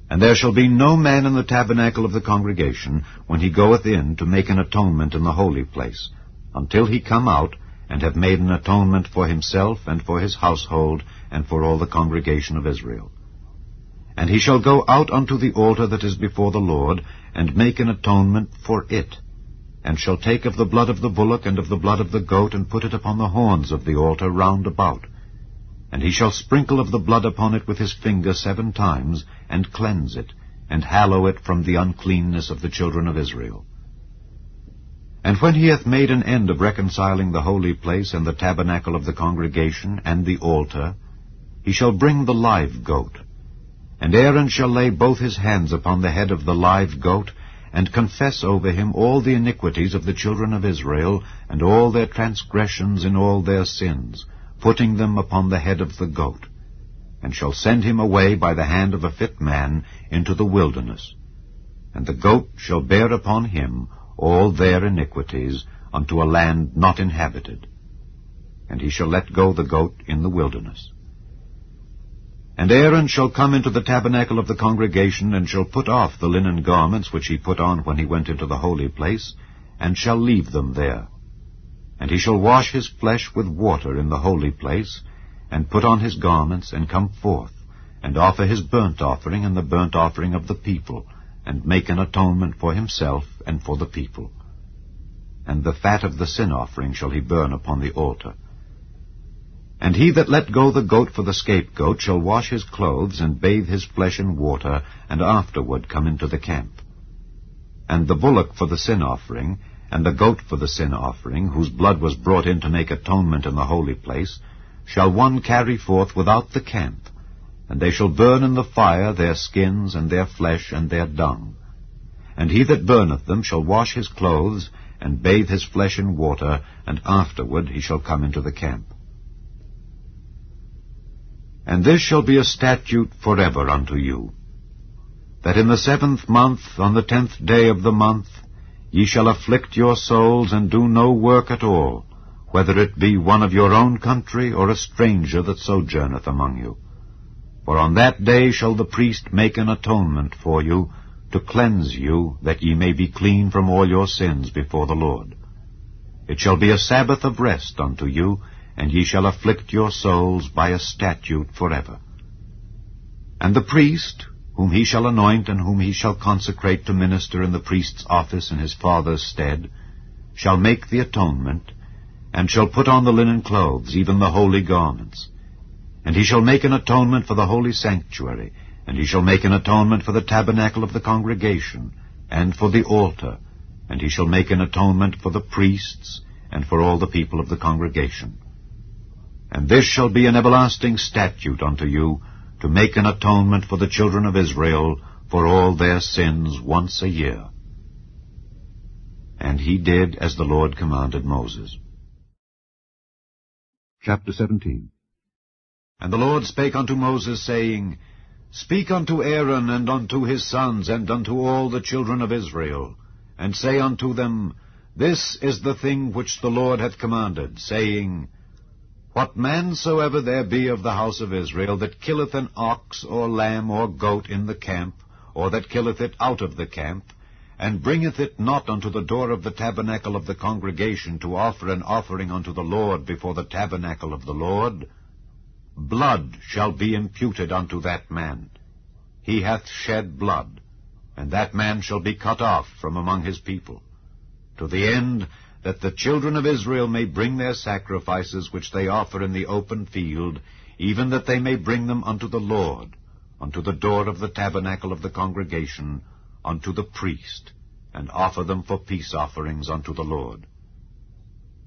Speaker 9: And there shall be no man in the tabernacle of the congregation, when he goeth in to make an atonement in the holy place, until he come out, and have made an atonement for himself, and for his household, and for all the congregation of Israel. And he shall go out unto the altar that is before the Lord, and make an atonement for it, and shall take of the blood of the bullock and of the blood of the goat, and put it upon the horns of the altar round about.
Speaker 8: And he shall sprinkle of the blood upon it with his finger 7 times, and cleanse it, and hallow it from the uncleanness of the children of Israel. And when he hath made an end of reconciling the holy place, and the tabernacle of the congregation, and the altar, he shall bring the live goat. And Aaron shall lay both his hands upon the head of the live goat, and confess over him all the iniquities of the children of Israel, and all their transgressions in all their sins, putting them upon the head of the goat, and shall send him away by the hand of a fit man into the wilderness. And the goat shall bear upon him all their iniquities unto a land not inhabited. And he shall let go the goat in the wilderness. And Aaron shall come into the tabernacle of the congregation, and shall put off the linen garments which he put on when he went into the holy place, and shall leave them there. And he shall wash his flesh with water in the holy place, and put on his garments, and come forth, and offer his burnt offering and the burnt offering of the people, and make an atonement for himself and for the people. And the fat of the sin offering shall he burn upon the altar. And he that let go the goat for the scapegoat shall wash his clothes, and bathe his flesh in water, and afterward come into the camp. And the bullock for the sin offering, and the goat for the sin offering, whose blood was brought in to make atonement in the holy place, shall one carry forth without the camp, and they shall burn in the fire their skins, and their flesh, and their dung. And he that burneth them shall wash his clothes, and bathe his flesh in water, and afterward he shall come into the camp. And this shall be a statute forever unto you, that in the 7th month, on the 10th day of the month, ye shall afflict your souls, and do no work at all, whether it be one of your own country, or a stranger that sojourneth among you. For on that day shall the priest make an atonement for you, to cleanse you, that ye may be clean from all your sins before the Lord. It shall be a Sabbath of rest unto you, and ye shall afflict your souls by a statute forever. And the priest, whom he shall anoint, and whom he shall consecrate to minister in the priest's office in his father's stead, shall make the atonement, and shall put on the linen clothes, even the holy garments. And he shall make an atonement for the holy sanctuary, and he shall make an atonement for the tabernacle of the congregation, and for the altar, and he shall make an atonement for the priests, and for all the people of the congregation. And this shall be an everlasting statute unto you, to make an atonement for the children of Israel for all their sins once a year. And he did as the Lord commanded Moses. Chapter 17. And the Lord spake unto Moses, saying, Speak unto Aaron, and unto his sons, and unto all the children of Israel, and say unto them, This is the thing which the Lord hath commanded, saying, What man soever there be of the house of Israel that killeth an ox or lamb or goat in the camp, or that killeth it out of the camp, and bringeth it not unto the door of the tabernacle of the congregation to offer an offering unto the Lord before the tabernacle of the Lord, blood shall be imputed unto that man. He hath shed blood, and that man shall be cut off from among his people, to the end that the children of Israel may bring their sacrifices which they offer in the open field, even that they may bring them unto the Lord, unto the door of the tabernacle of the congregation, unto the priest, and offer them for peace offerings unto the Lord.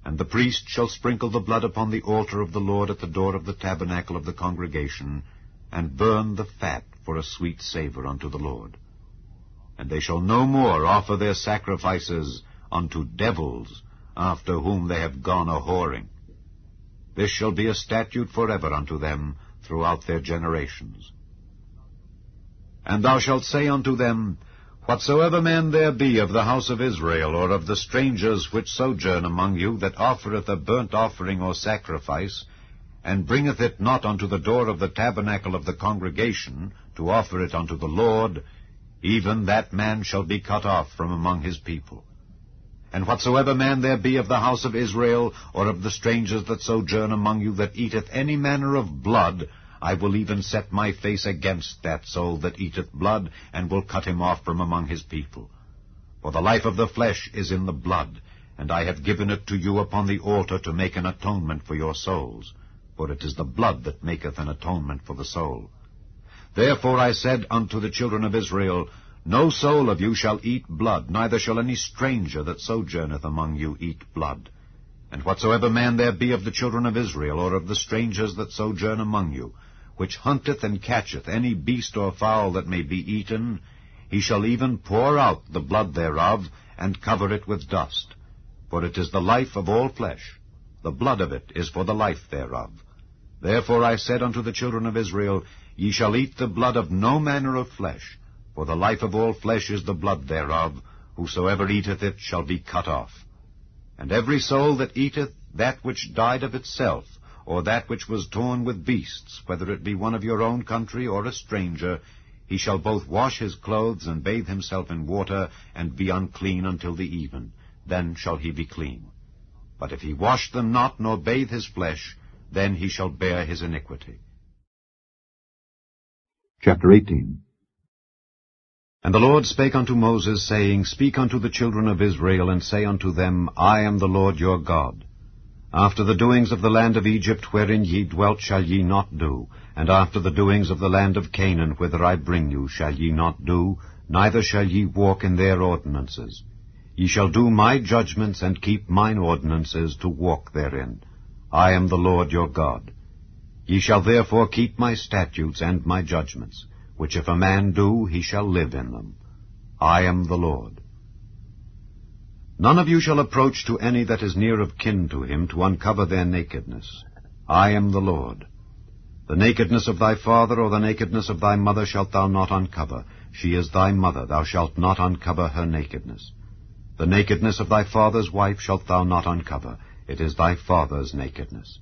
Speaker 8: And the priest shall sprinkle the blood upon the altar of the Lord at the door of the tabernacle of the congregation, and burn the fat for a sweet savour unto the Lord. And they shall no more offer their sacrifices unto devils, after whom they have gone a-whoring. This shall be a statute forever unto them throughout their generations. And thou shalt say unto them, Whatsoever man there be of the house of Israel, or of the strangers which sojourn among you, that offereth a burnt offering or sacrifice, and bringeth it not unto the door of the tabernacle of the congregation, to offer it unto the Lord, even that man shall be cut off from among his people. And whatsoever man there be of the house of Israel, or of the strangers that sojourn among you, that eateth any manner of blood, I will even set my face against that soul that eateth blood, and will cut him off from among his people. For the life of the flesh is in the blood, and I have given it to you upon the altar to make an atonement for your souls. for it is the blood that maketh an atonement for the soul. Therefore I said unto the children of Israel, No soul of you shall eat blood, neither shall any stranger that sojourneth among you eat blood. And whatsoever man there be of the children of Israel, or of the strangers that sojourn among you, which hunteth and catcheth any beast or fowl that may be eaten, he shall even pour out the blood thereof, and cover it with dust. For it is the life of all flesh. The blood of it is for the life thereof. Therefore I said unto the children of Israel, Ye shall eat the blood of no manner of flesh, for the life of all flesh is the blood thereof. Whosoever eateth it shall be cut off. And every soul that eateth that which died of itself, or that which was torn with beasts, whether it be one of your own country or a stranger, he shall both wash his clothes and bathe himself in water, and be unclean until the even. Then shall he be clean. But if he wash them not, nor bathe his flesh, then he shall bear his iniquity. Chapter 18. And the Lord spake unto Moses, saying, Speak unto the children of Israel, and say unto them, I am the Lord your God. After the doings of the land of Egypt, wherein ye dwelt, shall ye not do, and after the doings of the land of Canaan, whither I bring you, shall ye not do, neither shall ye walk in their ordinances. Ye shall do my judgments, and keep mine ordinances, to walk therein. I am the Lord your God. Ye shall therefore keep my statutes and my judgments, which if a man do, he shall live in them. I am the Lord. None of you shall approach to any that is near of kin to him, to uncover their nakedness. I am the Lord. The nakedness of thy father or the nakedness of thy mother shalt thou not uncover. She is thy mother, thou shalt not uncover her nakedness. The nakedness of thy father's wife shalt thou not uncover. It is thy father's nakedness.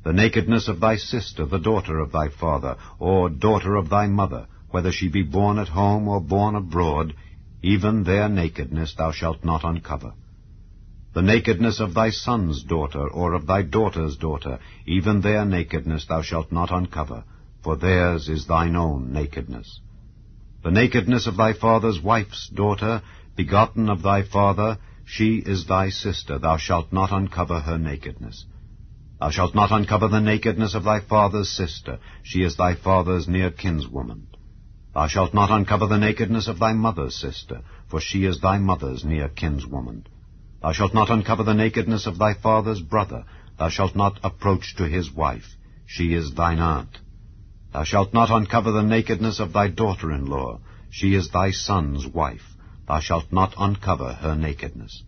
Speaker 8: The nakedness of thy sister, the daughter of thy father, or daughter of thy mother, whether she be born at home or born abroad, even their nakedness thou shalt not uncover. The nakedness of thy son's daughter, or of thy daughter's daughter, even their nakedness thou shalt not uncover, for theirs is thine own nakedness. The nakedness of thy father's wife's daughter, begotten of thy father, she is thy sister, thou shalt not uncover her nakedness. Thou shalt not uncover the nakedness of thy father's sister, she is thy father's near kinswoman. Thou shalt not uncover the nakedness of thy mother's sister, for she is thy mother's near kinswoman. Thou shalt not uncover the nakedness of thy father's brother, thou shalt not approach to his wife, she is thine aunt. Thou shalt not uncover the nakedness of thy daughter-in-law, she is thy son's wife, thou shalt not uncover her nakedness.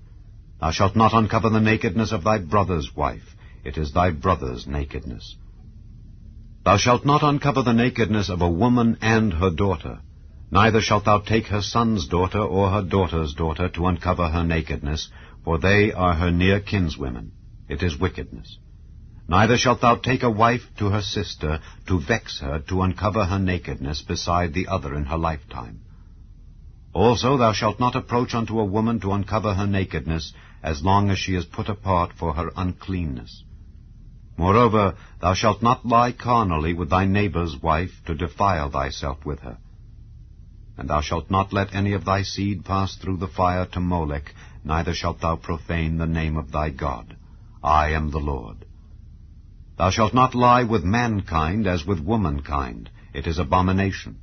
Speaker 8: Thou shalt not uncover the nakedness of thy brother's wife, it is thy brother's nakedness. Thou shalt not uncover the nakedness of a woman and her daughter, neither shalt thou take her son's daughter or her daughter's daughter to uncover her nakedness, for they are her near kinswomen. It is wickedness. Neither shalt thou take a wife to her sister, to vex her, to uncover her nakedness beside the other in her lifetime. Also thou shalt not approach unto a woman to uncover her nakedness, as long as she is put apart for her uncleanness. Moreover, thou shalt not lie carnally with thy neighbor's wife, to defile thyself with her. And thou shalt not let any of thy seed pass through the fire to Molech, neither shalt thou profane the name of thy God. I am the Lord. Thou shalt not lie with mankind as with womankind, it is abomination.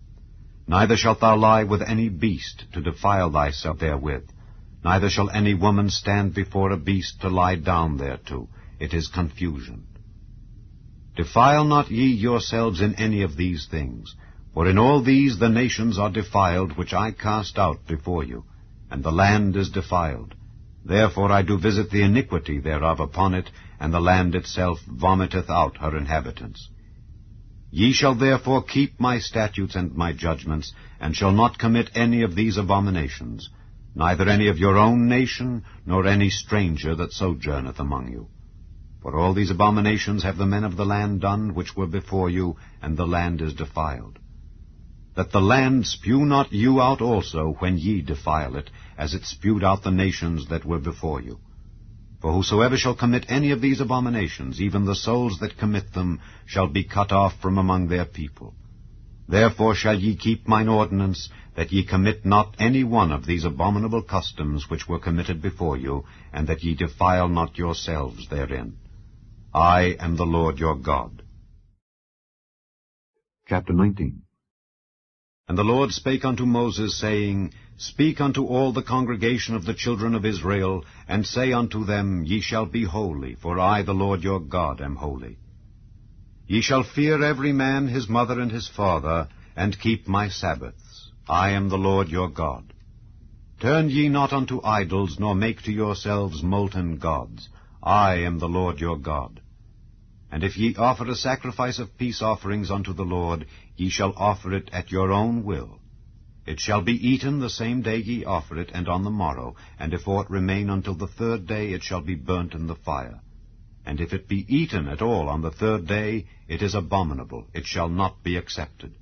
Speaker 8: Neither shalt thou lie with any beast, to defile thyself therewith. Neither shall any woman stand before a beast to lie down thereto, it is confusion. Defile not ye yourselves in any of these things, for in all these the nations are defiled, which I cast out before you, and the land is defiled. Therefore I do visit the iniquity thereof upon it, and the land itself vomiteth out her inhabitants. Ye shall therefore keep my statutes and my judgments, and shall not commit any of these abominations, neither any of your own nation, nor any stranger that sojourneth among you. For all these abominations have the men of the land done, which were before you, and the land is defiled. That the land spew not you out also when ye defile it, as it spewed out the nations that were before you. For whosoever shall commit any of these abominations, even the souls that commit them, shall be cut off from among their people. Therefore shall ye keep mine ordinance, that ye commit not any one of these abominable customs which were committed before you, and that ye defile not yourselves therein.
Speaker 9: I am the Lord your God.
Speaker 6: Chapter 19.
Speaker 9: And the Lord spake unto Moses, saying, Speak unto all the congregation of the children of Israel, and say unto them, Ye shall be holy, for I, the Lord your God, am holy. Ye shall fear every man his mother and his father, and keep my Sabbaths. I am the Lord your God. Turn ye not unto idols, nor make to yourselves molten gods. I am the Lord your God. And if ye offer a sacrifice of peace offerings unto the Lord, ye shall offer it at your own will. It shall be eaten the same day ye offer it, and on the morrow, and if aught remain until the third day, it shall be burnt in the fire. And if it be eaten at all on the third day, it is abominable, it shall not be accepted.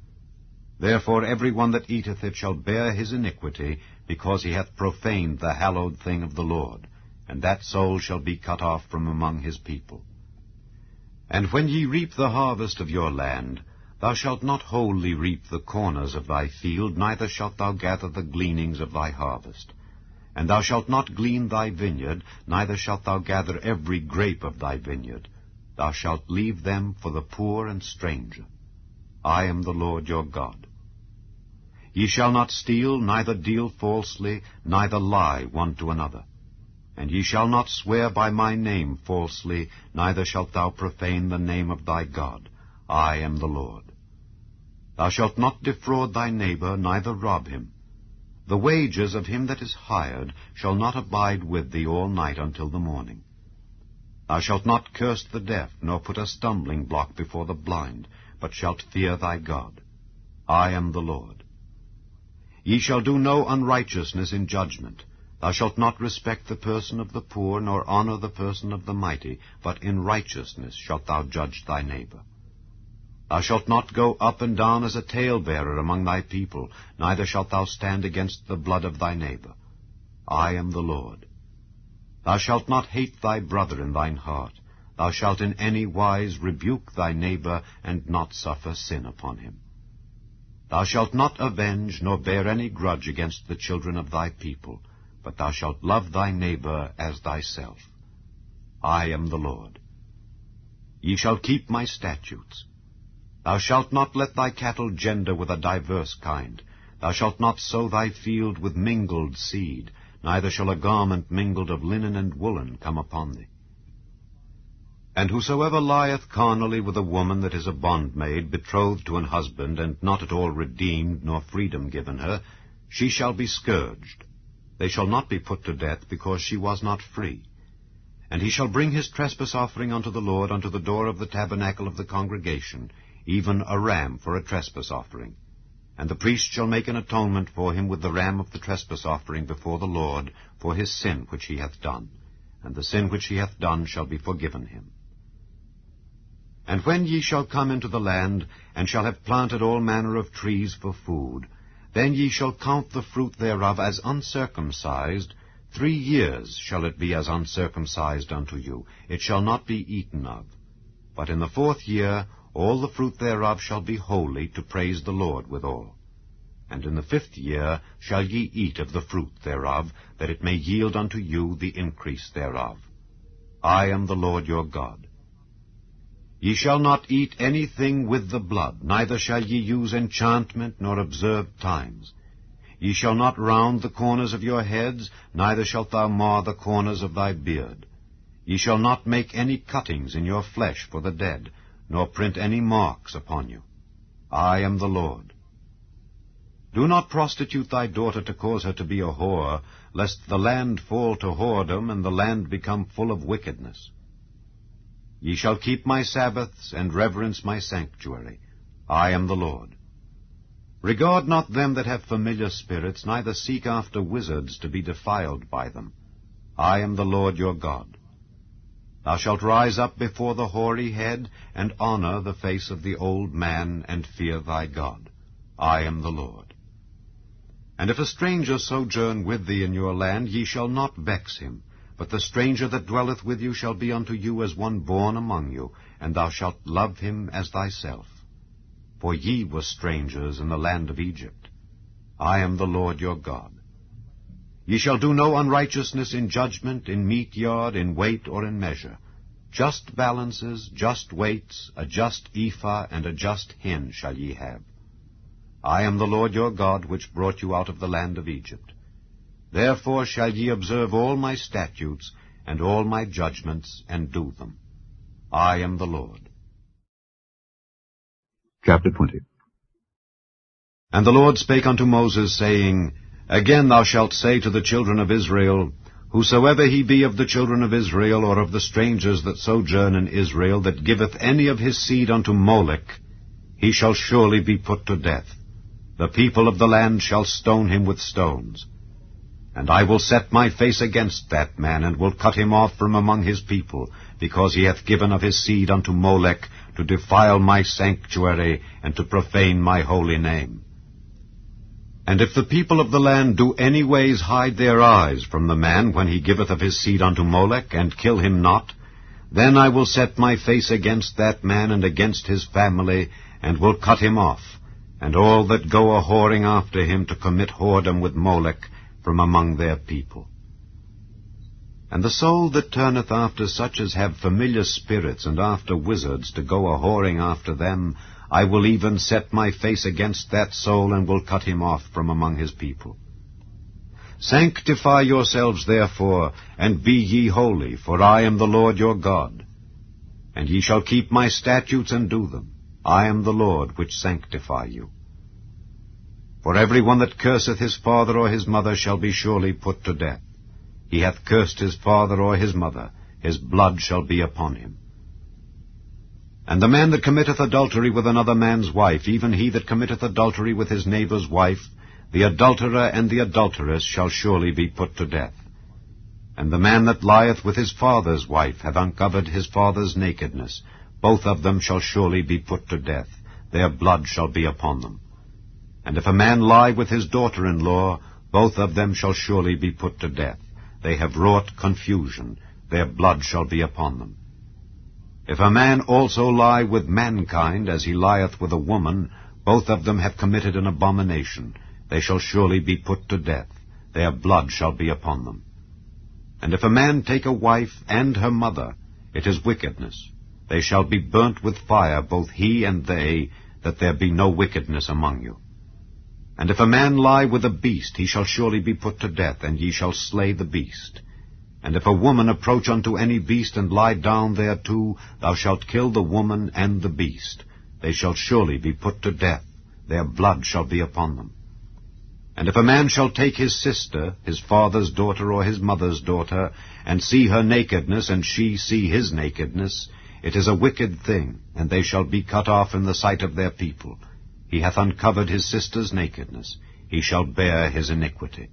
Speaker 9: Therefore every one that eateth it shall bear his iniquity, because he hath profaned the hallowed thing of the Lord, and that soul shall be cut off from among his people. And when ye reap the harvest of your land, thou shalt not wholly reap the corners of thy field, neither shalt thou gather the gleanings of thy harvest. And thou shalt not glean thy vineyard, neither shalt thou gather every grape of thy vineyard. Thou shalt leave them for the poor and stranger. I am the Lord your God. Ye shall not steal, neither deal falsely, neither lie one to another. And ye shall not swear by my name falsely, neither shalt thou profane the name of thy God. I am the Lord. Thou shalt not defraud thy neighbor, neither rob him. The wages of him that is hired shall not abide with thee all night until the morning. Thou shalt not curse the deaf, nor put a stumbling block before the blind, but shalt fear thy God. I am the Lord. Ye shall do no unrighteousness in judgment. Thou shalt not respect the person of the poor, nor honor the person of the mighty, but in righteousness shalt thou judge thy neighbor. Thou shalt not go up and down as a talebearer among thy people, neither shalt thou stand against the blood of thy neighbor. I am the Lord. Thou shalt not hate thy brother in thine heart. Thou shalt in any wise rebuke thy neighbor, and not suffer sin upon him. Thou shalt not avenge, nor bear any grudge against the children of thy people, but thou shalt love thy neighbor as thyself. I am the Lord. Ye shall keep my statutes. Thou shalt not let thy cattle gender with a diverse kind. Thou shalt not sow thy field with mingled seed, neither shall a garment mingled of linen and woolen come upon thee. And whosoever lieth carnally with a woman that is a bondmaid, betrothed to an husband, and not at all redeemed, nor freedom given her, she shall be scourged. They shall not be put to death, because she was not free. And he shall bring his trespass offering unto the Lord unto the door of the tabernacle of the congregation, even a ram for a trespass offering. And the priest shall make an atonement for him with the ram of the trespass offering before the Lord for his sin which he hath done, and the sin which he hath done shall be forgiven him. And when ye shall come into the land, and shall have planted all manner of trees for food, then ye shall count the fruit thereof as uncircumcised. 3 years shall it be as uncircumcised unto you. It shall not be eaten of. But in the 4th year all the fruit thereof shall be holy, to praise the Lord withal. And in the 5th year shall ye eat of the fruit thereof, that it may yield unto you the increase thereof. I am the Lord your God. Ye shall not eat anything with the blood, neither shall ye use enchantment, nor observe times. Ye shall not round the corners of your heads, neither shalt thou mar the corners of thy beard. Ye shall not make any cuttings in your flesh for the dead, nor print any marks upon you. I am the Lord. Do not prostitute thy daughter to cause her to be a whore, lest the land fall to whoredom, and the land become full of wickedness. Ye shall keep my Sabbaths, and reverence my sanctuary. I am the Lord. Regard not them that have familiar spirits, neither seek after wizards to be defiled by them. I am the Lord your God. Thou shalt rise up before the hoary head, and honor the face of the old man, and fear thy God. I am the Lord. And if a stranger sojourn with thee in your land, ye shall not vex him. But the stranger that dwelleth with you shall be unto you as one born among you, and thou shalt love him as thyself. For ye were strangers in the land of Egypt. I am the Lord your God. Ye shall do no unrighteousness in judgment, in meat yard, in weight, or in measure.
Speaker 6: just balances, just weights, a just ephah, and a just hin shall ye have. I am the Lord your God, which brought you out of the land of Egypt. Therefore shall ye observe all my statutes, and all my judgments, and do them. I am the Lord.
Speaker 10: Chapter 20.
Speaker 6: And the Lord spake unto Moses, saying, Again thou shalt say to the children of Israel, Whosoever he be of the children of Israel, or of the strangers that sojourn in Israel, that giveth any of his seed unto Molech, he shall surely be put to death. The people of the land shall stone him with stones. And I will set my face against that man, and will cut him off from among his people, because he hath given of his seed unto Molech, to defile my sanctuary, and to profane my holy name. And if the people of the land do any ways hide their eyes from the man when he giveth of his seed unto Molech, and kill him not, then I will set my face against that man and against his family, and will cut him off, and all that go a whoring after him to commit whoredom with Molech from among their people. And the soul that turneth after such as have familiar spirits, and after wizards, to go a whoring after them, I will even set my face against that soul, and will cut him off from among his people. Sanctify yourselves therefore, and be ye holy, for I am the Lord your God. And ye shall keep my statutes and do them. I am the Lord which sanctify you. For every one that curseth his father or his mother shall be surely put to death. He hath cursed his father or his mother, his blood shall be upon him. And the man that committeth adultery with another man's wife, even he that committeth adultery with his neighbour's wife, the adulterer and the adulteress shall surely be put to death. And the man that lieth with his father's wife hath uncovered his father's nakedness. Both of them shall surely be put to death. Their blood shall be upon them. And if a man lie with his daughter-in-law, both of them shall surely be put to death. They have wrought confusion. Their blood shall be upon them. If a man also lie with mankind, as he lieth with a woman, both of them have committed an abomination. They shall surely be put to death. Their blood shall be upon them. And if a man take a wife and her mother, it is wickedness. They shall be burnt with fire, both he and they, that there be no wickedness among you. And if a man lie with a beast, he shall surely be put to death, and ye shall slay the beast. And if a woman approach unto any beast, and lie down thereto, thou shalt kill the woman and the beast. They shall surely be put to death. Their blood shall be upon them. And if a man shall take his sister, his father's daughter or his mother's daughter, and see her nakedness, and she see his nakedness, it is a wicked thing, and they shall be cut off in the sight of their people. He hath uncovered his sister's nakedness. He shall bear his iniquity.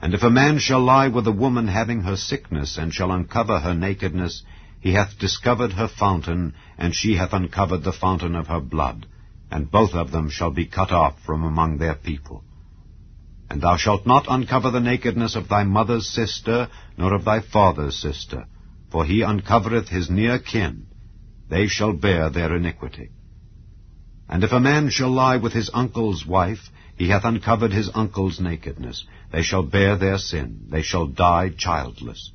Speaker 6: And if a man shall lie with a woman having her sickness, and shall uncover her nakedness, he hath discovered her fountain, and she hath uncovered the fountain of her blood, and both of them shall be cut off from among their people. And thou shalt not uncover the nakedness of thy mother's sister, nor of thy father's sister, for he uncovereth his near kin. They shall bear their iniquity. And if a man shall lie with his uncle's wife, he hath uncovered his uncle's nakedness. They shall bear their sin. They shall die childless.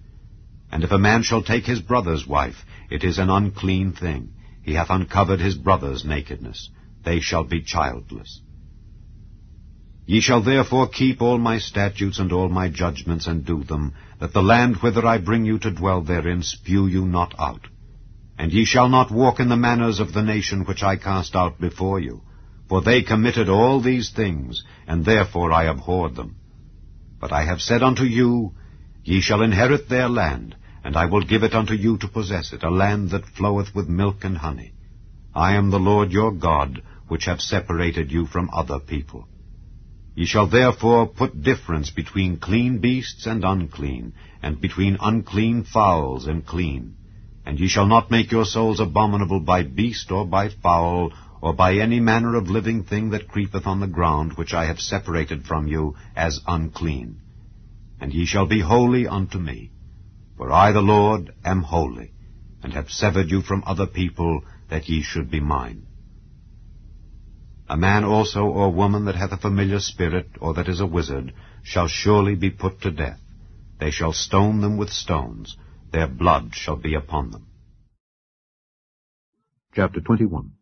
Speaker 6: And if a man shall take his brother's wife, it is an unclean thing. He hath uncovered his brother's nakedness. They shall be childless. Ye shall therefore keep all my statutes and all my judgments, and do them, that the land whither I bring you to dwell therein spew you not out. And ye shall not walk in the manners of the nation which I cast out before you, for they committed all these things, and therefore I abhorred them. But I have said unto you, Ye shall inherit their land, and I will give it unto you to possess it, a land that floweth with milk and honey. I am the Lord your God, which have separated you from other people. Ye shall therefore put difference between clean beasts and unclean, and between unclean fowls and clean. And ye shall not make your souls abominable by beast or by fowl, or by any manner of living thing that creepeth on the ground, which I have separated from you as unclean. And ye shall be holy unto me. For I the Lord am holy, and have severed you from other people, that ye should be mine. A man also or woman that hath a familiar spirit, or that is a wizard, shall surely be put to death. They shall stone them with stones. their blood shall be upon them.
Speaker 9: Chapter 21.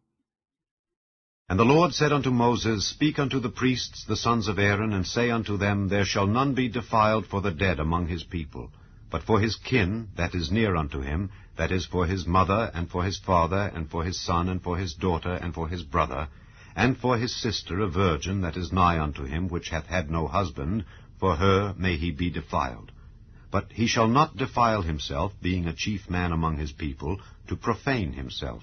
Speaker 6: And the Lord said unto Moses, Speak unto the priests, the sons of Aaron, and say unto them, There shall none be defiled for the dead among his people, but for his kin that is near unto him, that is for his mother, and for his father, and for his son, and for his daughter, and for his brother, and for his sister, a virgin that is nigh unto him, which hath had no husband, for her may he be defiled. But he shall not defile himself, being a chief man among his people, to profane himself.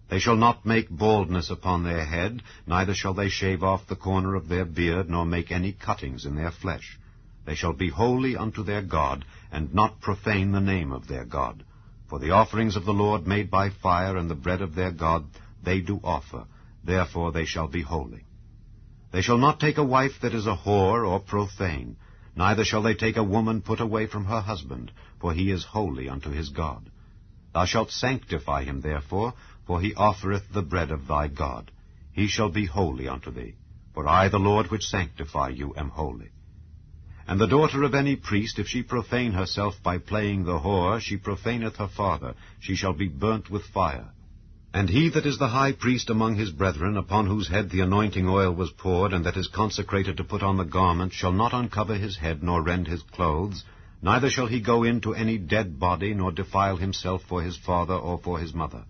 Speaker 6: They shall not make baldness upon their head, neither shall they shave off the corner of their beard, nor make any cuttings in their flesh. They shall be holy unto their God, and not profane the name of their God. For the offerings of the Lord made by fire, and the bread of their God, they do offer. Therefore they shall be holy. They shall not take a wife that is a whore or profane, neither shall they take a woman put away from her husband, for he is holy unto his God. Thou shalt sanctify him therefore, for he offereth the bread of thy God. He shall be holy unto thee, for I the Lord which sanctify you am holy. And the daughter of any priest, if she profane herself by playing the whore, she profaneth her father, she shall be burnt with fire. And he that is the high priest among his brethren, upon whose head the anointing oil was poured, and that is consecrated to put on the garment, shall not uncover his head, nor rend his clothes, neither shall he go into any dead body, nor defile himself for his father or for his mother.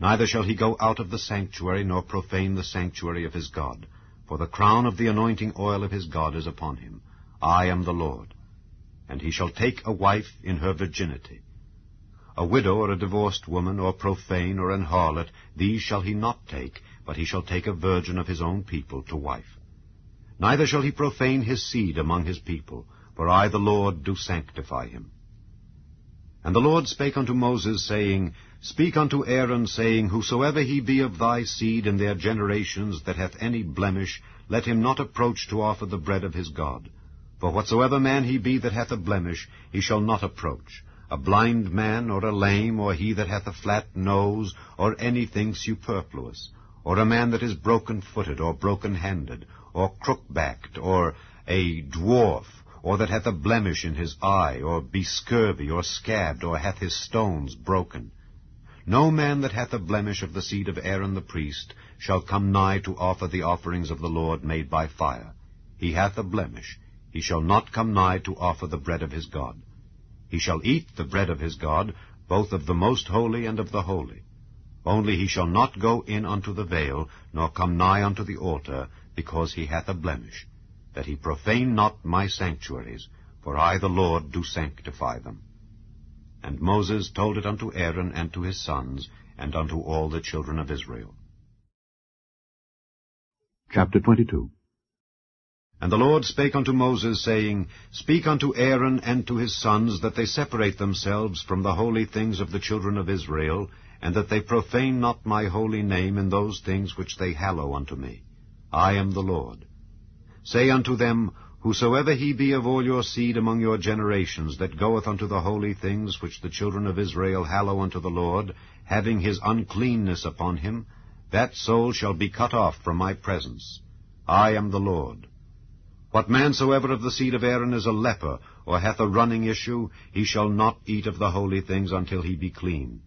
Speaker 6: Neither shall he go out of the sanctuary, nor profane the sanctuary of his God. For the crown of the anointing oil of his God is upon him. I am the Lord. And he shall take a wife in her virginity. A widow or a divorced woman, or profane, or an harlot, these shall he not take, but he shall take a virgin of his own people to wife. Neither shall he profane his seed among his people, for I the Lord do sanctify him. And the Lord spake unto Moses, saying, Speak unto Aaron, saying, Whosoever he be of thy seed in their generations that hath any blemish, let him not approach to offer the bread of his God. For whatsoever man he be that hath a blemish, he shall not approach. A blind man, or a lame, or he that hath a flat nose, or anything superfluous, or a man that is broken-footed, or broken-handed, or crook-backed, or a dwarf, or that hath a blemish in his eye, or be scurvy, or scabbed, or hath his stones broken. No man that hath a blemish of the seed of Aaron the priest shall come nigh to offer the offerings of the Lord made by fire. He hath a blemish. He shall not come nigh to offer the bread of his God. He shall eat the bread of his God, both of the most holy and of the holy. Only he shall not go in unto the veil, nor come nigh unto the altar, because he hath a blemish, that he profane not my sanctuaries, for I the Lord do sanctify them. And Moses told it unto Aaron and to his sons, and unto all the children of Israel.
Speaker 9: Chapter 22.
Speaker 6: And the Lord spake unto Moses, saying, Speak unto Aaron and to his sons, that they separate themselves from the holy things of the children of Israel, and that they profane not my holy name in those things which they hallow unto me. I am the Lord. Say unto them, Whosoever he be of all your seed among your generations, that goeth unto the holy things which the children of Israel hallow unto the Lord, having his uncleanness upon him, that soul shall be cut off from my presence. I am the Lord. What man soever of the seed of Aaron is a leper, or hath a running issue, he shall not eat of the holy things until he be clean.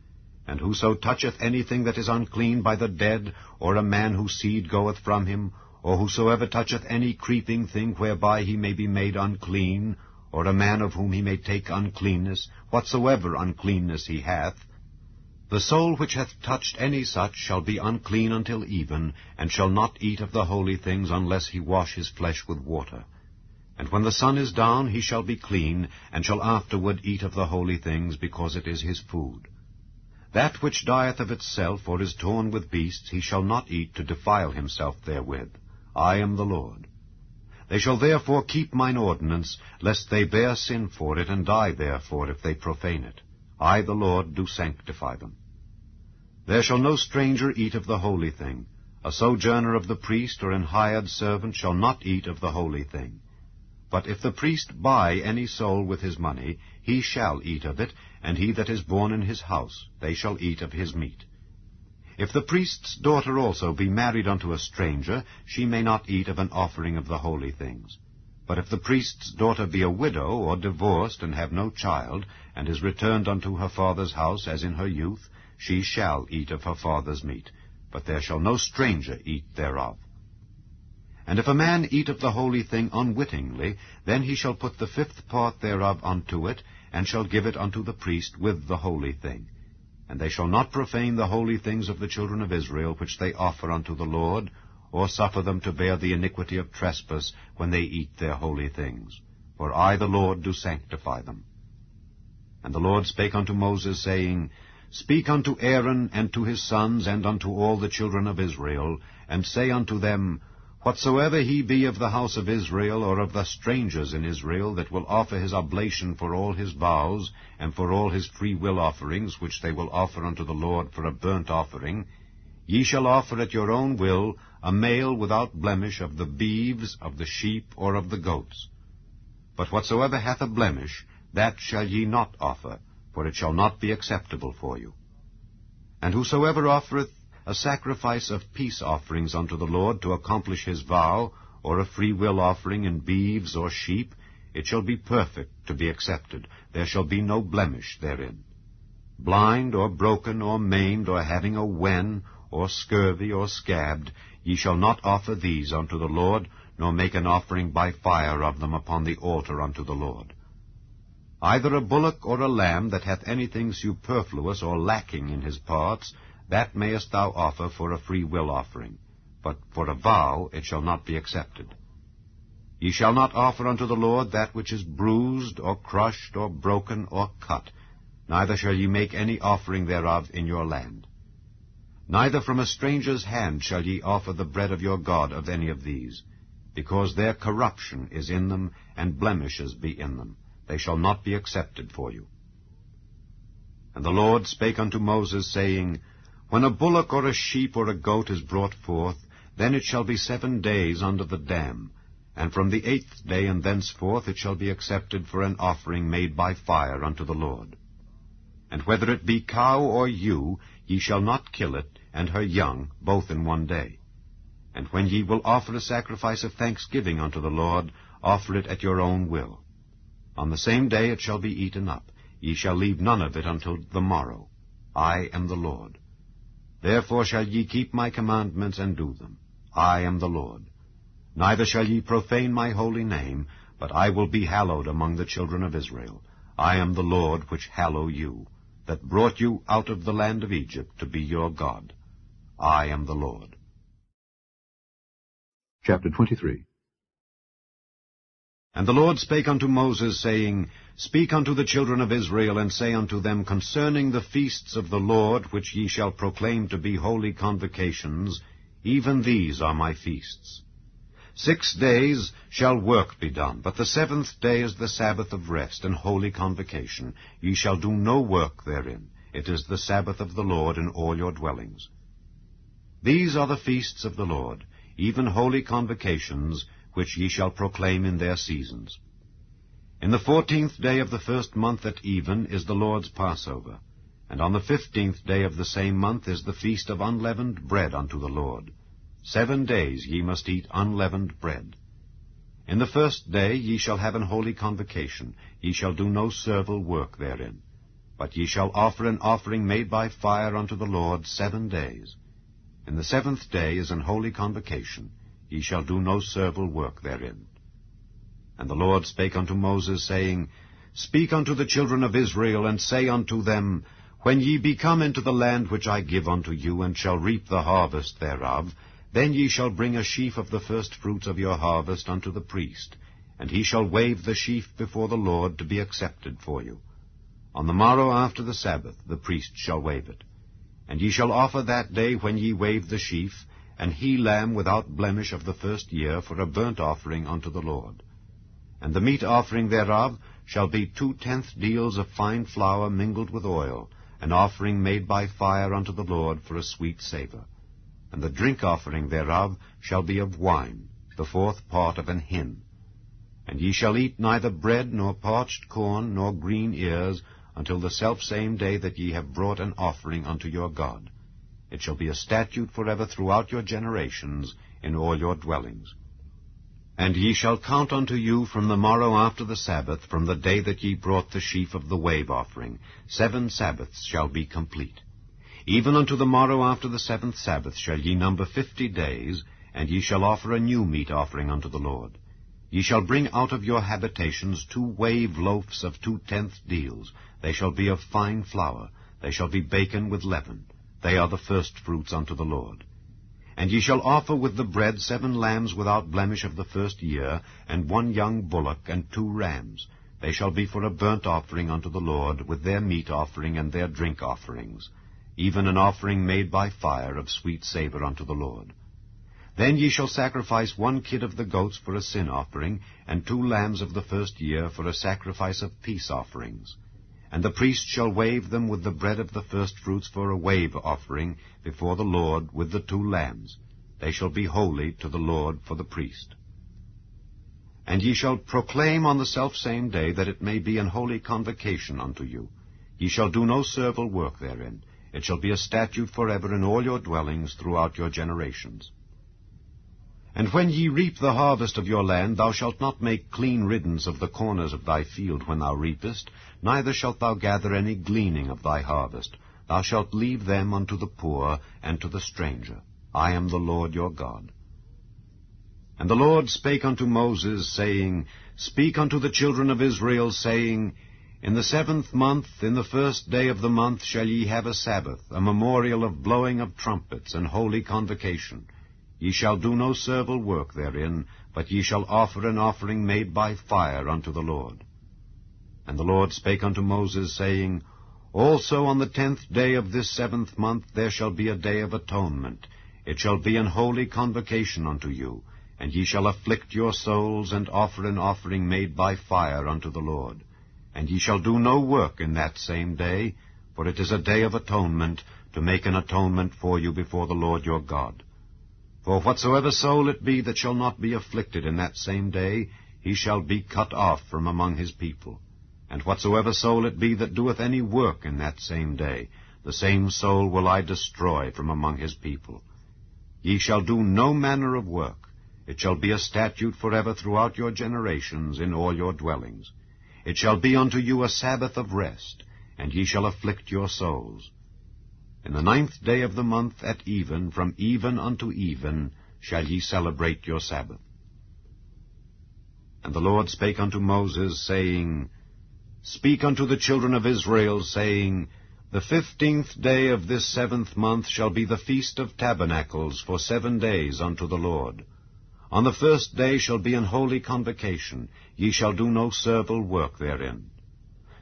Speaker 6: And whoso toucheth anything that is unclean by the dead, or a man whose seed goeth from him, or whosoever toucheth any creeping thing whereby he may be made unclean, or a man of whom he may take uncleanness, whatsoever uncleanness he hath, the soul which hath touched any such shall be unclean until even, and shall not eat of the holy things unless he wash his flesh with water. And when the sun is down he shall be clean, and shall afterward eat of the holy things, because it is his food. That which dieth of itself, or is torn with beasts, he shall not eat to defile himself therewith. I am the Lord. They shall therefore keep mine ordinance, lest they bear sin for it, and die therefore if they profane it. I the Lord do sanctify them. There shall no stranger eat of the holy thing. A sojourner of the priest or an hired servant shall not eat of the holy thing. But if the priest buy any soul with his money, he shall eat of it, and he that is born in his house, they shall eat of his meat. If the priest's daughter also be married unto a stranger, she may not eat of an offering of the holy things. But if the priest's daughter be a widow, or divorced, and have no child, and is returned unto her father's house as in her youth, she shall eat of her father's meat, but there shall no stranger eat thereof. And if a man eat of the holy thing unwittingly, then he shall put the 5th part thereof unto it, and shall give it unto the priest with the holy thing. And they shall not profane the holy things of the children of Israel, which they offer unto the Lord, or suffer them to bear the iniquity of trespass when they eat their holy things. For I, the Lord, do sanctify them. And the Lord spake unto Moses, saying, Speak unto Aaron and to his sons, and unto all the children of Israel, and say unto them, Whatsoever he be of the house of Israel, or of the strangers in Israel, that will offer his oblation for all his vows, and for all his freewill offerings, which they will offer unto the Lord for a burnt offering, ye shall offer at your own will a male without blemish of the beeves, of the sheep, or of the goats. But whatsoever hath a blemish, that shall ye not offer, for it shall not be acceptable for you. And whosoever offereth a sacrifice of peace offerings unto the Lord to accomplish his vow, or a freewill offering in beeves or sheep, it shall be perfect to be accepted. There shall be no blemish therein. Blind, or broken, or maimed, or having a wen, or scurvy, or scabbed, ye shall not offer these unto the Lord, nor make an offering by fire of them upon the altar unto the Lord. Either a bullock or a lamb that hath anything superfluous or lacking in his parts, that mayest thou offer for a freewill offering, but for a vow it shall not be accepted. Ye shall not offer unto the Lord that which is bruised, or crushed, or broken, or cut, neither shall ye make any offering thereof in your land. Neither from a stranger's hand shall ye offer the bread of your God of any of these, because their corruption is in them, and blemishes be in them. They shall not be accepted for you. And the Lord spake unto Moses, saying, When a bullock or a sheep or a goat is brought forth, then it shall be 7 days under the dam, and from the 8th day and thenceforth it shall be accepted for an offering made by fire unto the Lord. And whether it be cow or ewe, ye shall not kill it, and her young, both in 1 day. And when ye will offer a sacrifice of thanksgiving unto the Lord, offer it at your own will. On the same day it shall be eaten up. Ye shall leave none of it until the morrow. I am the Lord. Therefore shall ye keep my commandments and do them. I am the Lord. Neither shall ye profane my holy name, but I will be hallowed among the children of Israel. I am the Lord which hallow you, that brought you out of the land of Egypt to be your God. I am the Lord.
Speaker 10: Chapter 23.
Speaker 6: And the Lord spake unto Moses, saying, Speak unto the children of Israel, and say unto them concerning the feasts of the Lord, which ye shall proclaim to be holy convocations, even these are my feasts. 6 days shall work be done, but the 7th day is the Sabbath of rest and holy convocation. Ye shall do no work therein. It is the Sabbath of the Lord in all your dwellings. These are the feasts of the Lord, even holy convocations, which ye shall proclaim in their seasons. In the 14th day of the 1st month at even is the Lord's Passover, and on the 15th day of the same month is the feast of unleavened bread unto the Lord. 7 days ye must eat unleavened bread. In the 1st day ye shall have an holy convocation. Ye shall do no servile work therein. But ye shall offer an offering made by fire unto the Lord 7 days. In the 7th day is an holy convocation. Ye shall do no servile work therein. And the Lord spake unto Moses, saying, Speak unto the children of Israel, and say unto them, When ye be come into the land which I give unto you, and shall reap the harvest thereof, then ye shall bring a sheaf of the firstfruits of your harvest unto the priest, and he shall wave the sheaf before the Lord to be accepted for you. On the morrow after the Sabbath the priest shall wave it. And ye shall offer that day when ye wave the sheaf, an he-lamb without blemish of the 1st year, for a burnt offering unto the Lord. And the meat offering thereof shall be 2/10 deals of fine flour mingled with oil, an offering made by fire unto the Lord for a sweet savour. And the drink offering thereof shall be of wine, the 4th part of an hin. And ye shall eat neither bread, nor parched corn, nor green ears, until the selfsame day that ye have brought an offering unto your God. It shall be a statute forever throughout your generations in all your dwellings. And ye shall count unto you from the morrow after the Sabbath, from the day that ye brought the sheaf of the wave offering. 7 Sabbaths shall be complete. Even unto the morrow after the 7th Sabbath shall ye number 50 days, and ye shall offer a new meat offering unto the Lord. Ye shall bring out of your habitations 2 wave loaves of 2/10 deals. They shall be of fine flour. They shall be baken with leaven. They are the firstfruits unto the Lord. And ye shall offer with the bread 7 lambs without blemish of the 1st year, and 1 young bullock, and 2 rams. They shall be for a burnt offering unto the Lord, with their meat offering and their drink offerings, even an offering made by fire of sweet savour unto the Lord. Then ye shall sacrifice 1 kid of the goats for a sin offering, and 2 lambs of the 1st year for a sacrifice of peace offerings. And the priest shall wave them with the bread of the firstfruits for a wave offering before the Lord with the 2 lambs. They shall be holy to the Lord for the priest. And ye shall proclaim on the selfsame day that it may be an holy convocation unto you. Ye shall do no servile work therein. It shall be a statute forever in all your dwellings throughout your generations. And when ye reap the harvest of your land, thou shalt not make clean riddance of the corners of thy field when thou reapest, neither shalt thou gather any gleaning of thy harvest. Thou shalt leave them unto the poor and to the stranger. I am the Lord your God. And the Lord spake unto Moses, saying, Speak unto the children of Israel, saying, In the 7th month, in the 1st day of the month, shall ye have a Sabbath, a memorial of blowing of trumpets, and holy convocation. Ye shall do no servile work therein, but ye shall offer an offering made by fire unto the Lord. And the Lord spake unto Moses, saying, Also on the 10th day of this 7th month there shall be a day of atonement. It shall be an holy convocation unto you, and ye shall afflict your souls, and offer an offering made by fire unto the Lord. And ye shall do no work in that same day, for it is a day of atonement, to make an atonement for you before the Lord your God. For whatsoever soul it be that shall not be afflicted in that same day, he shall be cut off from among his people. And whatsoever soul it be that doeth any work in that same day, the same soul will I destroy from among his people. Ye shall do no manner of work. It shall be a statute forever throughout your generations in all your dwellings. It shall be unto you a Sabbath of rest, and ye shall afflict your souls. In the 9th day of the month at even, from even unto even, shall ye celebrate your Sabbath. And the Lord spake unto Moses, saying, Speak unto the children of Israel, saying, The 15th day of this 7th month shall be the Feast of Tabernacles for 7 days unto the Lord. On the 1st day shall be an holy convocation. Ye shall do no servile work therein.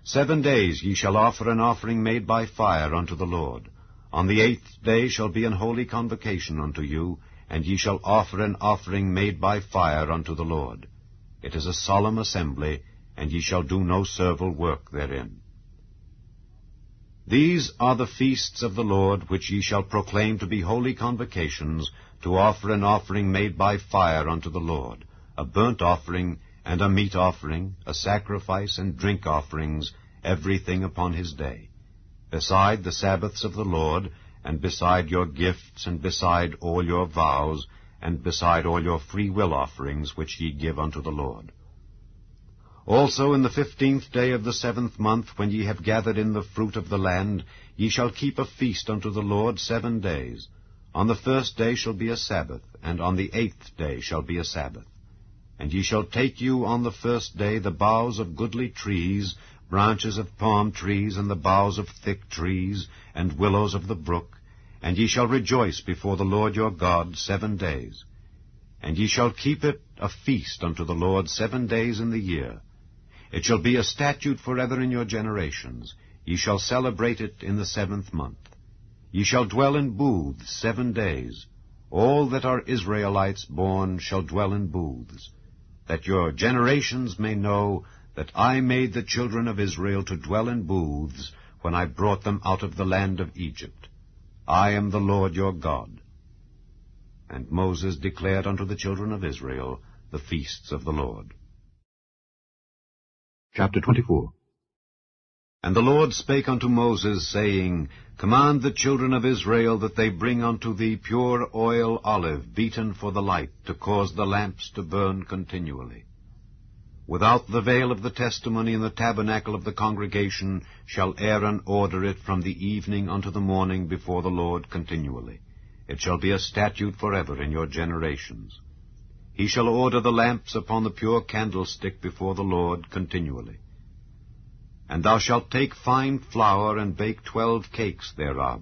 Speaker 6: 7 days ye shall offer an offering made by fire unto the Lord. On the 8th day shall be an holy convocation unto you, and ye shall offer an offering made by fire unto the Lord. It is a solemn assembly, and ye shall do no servile work therein. These are the feasts of the Lord, which ye shall proclaim to be holy convocations, to offer an offering made by fire unto the Lord, a burnt offering, and a meat offering, a sacrifice, and drink offerings, everything upon his day, beside the Sabbaths of the Lord, and beside your gifts, and beside all your vows, and beside all your free will offerings which ye give unto the Lord. Also in the 15th day of the 7th month, when ye have gathered in the fruit of the land, ye shall keep a feast unto the Lord 7 days. On the 1st day shall be a Sabbath, and on the 8th day shall be a Sabbath. And ye shall take you on the 1st day the boughs of goodly trees, branches of palm trees, and the boughs of thick trees, and willows of the brook, and ye shall rejoice before the Lord your God 7 days. And ye shall keep it a feast unto the Lord 7 days in the year. It shall be a statute forever in your generations. Ye shall celebrate it in the 7th month. Ye shall dwell in booths 7 days. All that are Israelites born shall dwell in booths, that your generations may know that I made the children of Israel to dwell in booths when I brought them out of the land of Egypt. I am the Lord your God. And Moses declared unto the children of Israel the feasts of the Lord.
Speaker 9: Chapter 24. And the Lord spake unto Moses, saying, Command the children of Israel that they bring unto thee pure oil olive, beaten for the light, to cause the lamps to burn continually. Without the veil of the testimony in the tabernacle of the congregation shall Aaron order it from the evening unto the morning before the Lord continually. It shall be a statute forever in your generations. He shall order the lamps upon the pure candlestick before the Lord continually. And thou shalt take fine flour, and bake 12 cakes thereof.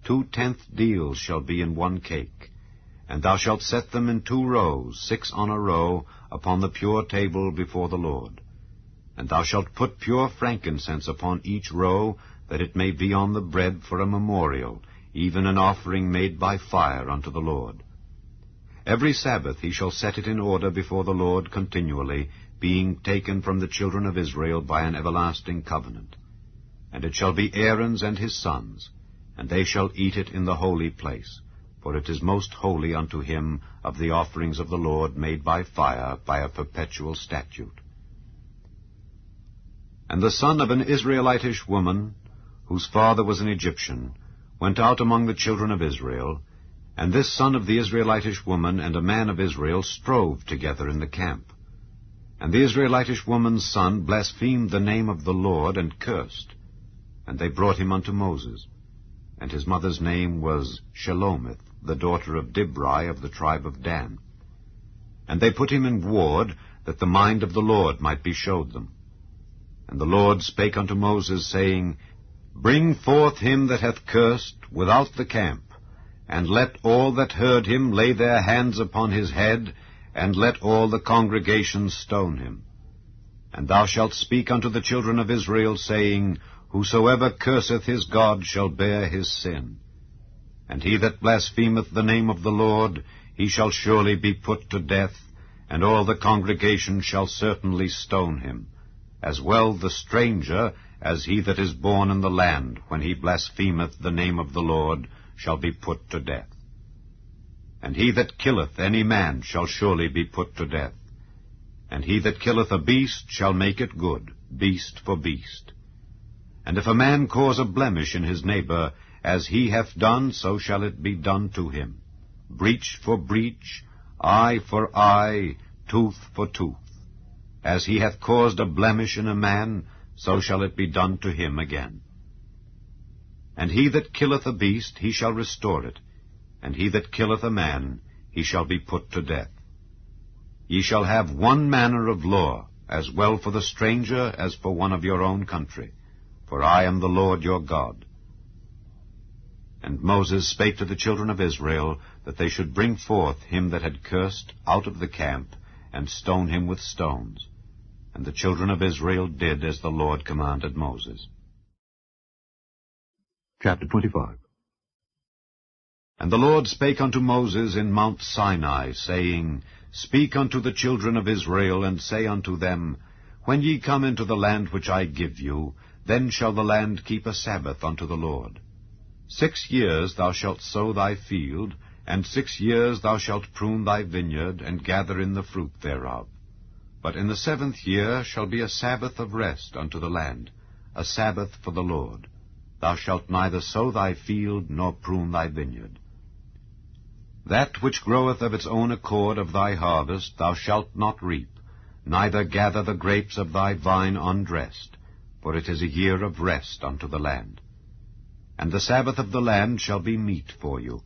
Speaker 9: 2/10 deals shall be in 1 cake. And thou shalt set them in 2 rows, 6 on a row, upon the pure table before the Lord. And thou shalt put pure frankincense upon each row, that it may be on the bread for a memorial, even an offering made by fire unto the Lord. Every Sabbath he shall set it in order before the Lord continually, being taken from the children of Israel by an everlasting covenant. And it shall be Aaron's and his sons, and they shall eat it in the holy place, for it is most holy unto him of the offerings of the Lord made by fire, by a perpetual statute. And the son of an Israelitish woman, whose father was an Egyptian, went out among the children of Israel, and this son of the Israelitish woman and a man of Israel strove together in the camp. And the Israelitish woman's son blasphemed the name of the Lord, and cursed. And they brought him unto Moses. And his mother's name was Shelomith, the daughter of Dibri of the tribe of Dan. And they put him in ward, that the mind of the Lord might be showed them. And the Lord spake unto Moses, saying, Bring forth him that hath cursed without the camp, and let all that heard him lay their hands upon his head, and let all the congregation stone him. And thou shalt speak unto the children of Israel, saying, Whosoever curseth his God shall bear his sin. And he that blasphemeth the name of the Lord, he shall surely be put to death, and all the congregation shall certainly stone him, as well the stranger as he that is born in the land, when he blasphemeth the name of the Lord, shall be put to death. And he that killeth any man shall surely be put to death. And he that killeth a beast shall make it good, beast for beast. And if a man cause a blemish in his neighbor, as he hath done, so shall it be done to him. Breach for breach, eye for eye, tooth for tooth. As he hath caused a blemish in a man, so shall it be done to him again. And he that killeth a beast, he shall restore it. And he that killeth a man, he shall be put to death. Ye shall have one manner of law, as well for the stranger as for one of your own country. For I am the Lord your God. And Moses spake to the children of Israel, that they should bring forth him that had cursed out of the camp, and stone him with stones. And the children of Israel did as the Lord commanded Moses.
Speaker 6: Chapter 25.
Speaker 9: And the Lord spake unto Moses in Mount Sinai, saying, Speak unto the children of Israel, and say unto them, When ye come into the land which I give you, then shall the land keep a Sabbath unto the Lord. 6 years thou shalt sow thy field, and 6 years thou shalt prune thy vineyard, and gather in the fruit thereof. But in the 7th year shall be a Sabbath of rest unto the land, a Sabbath for the Lord. Thou shalt neither sow thy field, nor prune thy vineyard. That which groweth of its own accord of thy harvest thou shalt not reap, neither gather the grapes of thy vine undressed, for it is a year of rest unto the land. And the Sabbath of the land shall be meat for you,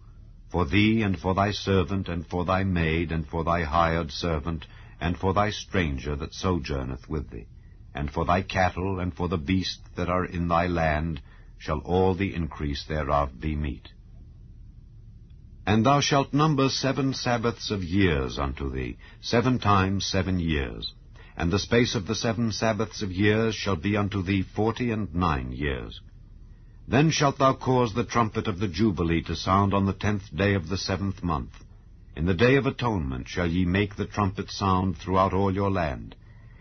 Speaker 9: for thee, and for thy servant, and for thy maid, and for thy hired servant, and for thy stranger that sojourneth with thee, and for thy cattle, and for the beasts that are in thy land, shall all the increase thereof be meat. And thou shalt number 7 Sabbaths of years unto thee, 7 times 7 years. And the space of the 7 Sabbaths of years shall be unto thee 49 years. Then shalt thou cause the trumpet of the Jubilee to sound on the 10th day of the 7th month. In the day of atonement shall ye make the trumpet sound throughout all your land.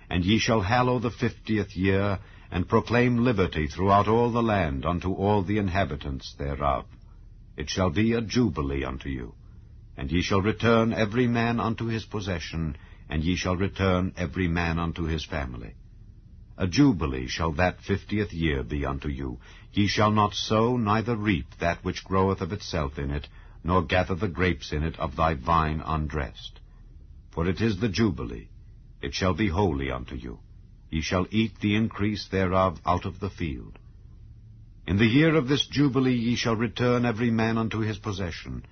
Speaker 9: And ye shall hallow the 50th year, and proclaim liberty throughout all the land unto all the inhabitants thereof. It shall be a jubilee unto you. And ye shall return every man unto his possession, and ye shall return every man unto his family.
Speaker 6: A jubilee shall that 50th year be unto you. Ye shall not sow, neither reap that which groweth of itself in it, nor gather the grapes in it of thy vine undressed. For it is the jubilee, it shall be holy unto you. Ye shall eat the increase thereof out of the field. In the year of this jubilee ye shall return every man unto his possession.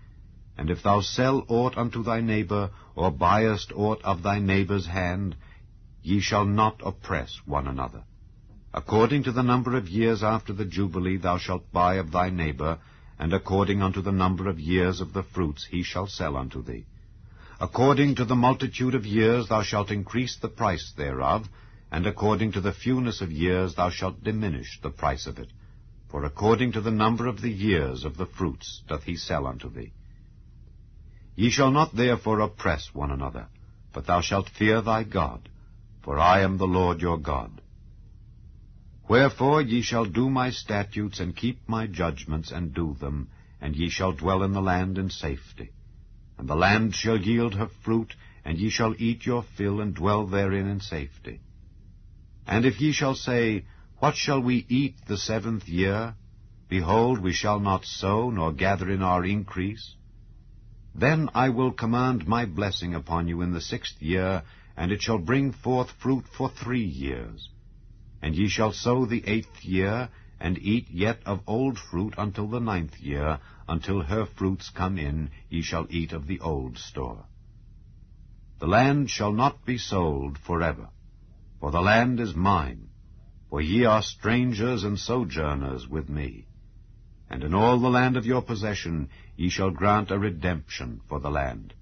Speaker 6: And if thou sell aught unto thy neighbor, or buyest aught of thy neighbor's hand, ye shall not oppress one another. According to the number of years after the jubilee thou shalt buy of thy neighbor, and according unto the number of years of the fruits he shall sell unto thee. According to the multitude of years thou shalt increase the price thereof, and according to the fewness of years thou shalt diminish the price of it. For according to the number of the years of the fruits doth he sell unto thee. Ye shall not therefore oppress one another, but thou shalt fear thy God, for I am the Lord your God. Wherefore ye shall do my statutes, and keep my judgments, and do them, and ye shall dwell in the land in safety. And the land shall yield her fruit, and ye shall eat your fill, and dwell therein in safety. And if ye shall say, What shall we eat the 7th year? Behold, we shall not sow, nor gather in our increase. Then I will command my blessing upon you in the 6th year, and it shall bring forth fruit for 3 years. And ye shall sow the 8th year, and eat yet of old fruit until the 9th year, until her fruits come in, ye shall eat of the old store. The land shall not be sold forever, for the land is mine, for ye are strangers and sojourners with me. And in all the land of your possession ye shall grant a redemption for the land.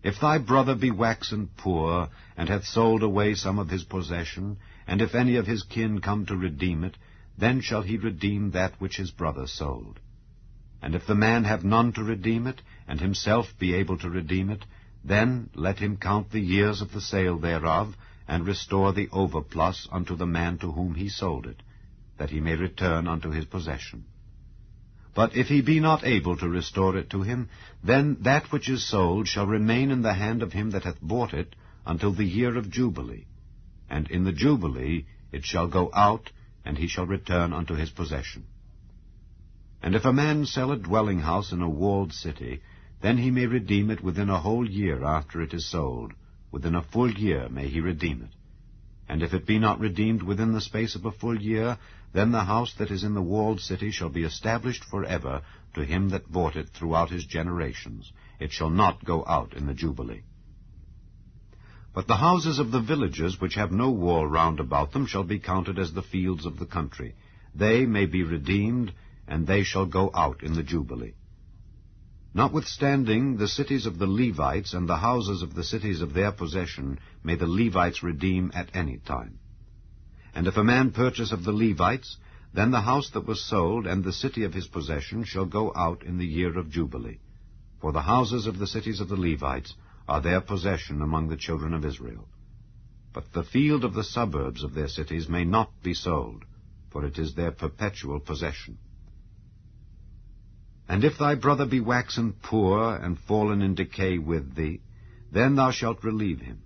Speaker 6: If thy brother be waxen poor, and hath sold away some of his possession, and if any of his kin come to redeem it, then shall he redeem that which his brother sold. And if the man have none to redeem it, and himself be able to redeem it, then let him count the years of the sale thereof, and restore the overplus unto the man to whom he sold it, that he may return unto his possession. But if he be not able to restore it to him, then that which is sold shall remain in the hand of him that hath bought it until the year of Jubilee. And in the Jubilee it shall go out, and he shall return unto his possession. And if a man sell a dwelling house in a walled city, then he may redeem it within a whole year after it is sold. Within a full year may he redeem it. And if it be not redeemed within the space of a full year, then the house that is in the walled city shall be established forever to him that bought it throughout his generations. It shall not go out in the Jubilee. But the houses of the villages which have no wall round about them shall be counted as the fields of the country. They may be redeemed, and they shall go out in the Jubilee. Notwithstanding, the cities of the Levites and the houses of the cities of their possession may the Levites redeem at any time. And if a man purchase of the Levites, then the house that was sold and the city of his possession shall go out in the year of Jubilee. For the houses of the cities of the Levites are their possession among the children of Israel. But the field of the suburbs of their cities may not be sold, for it is their perpetual possession. And if thy brother be waxen poor, and fallen in decay with thee, then thou shalt relieve him,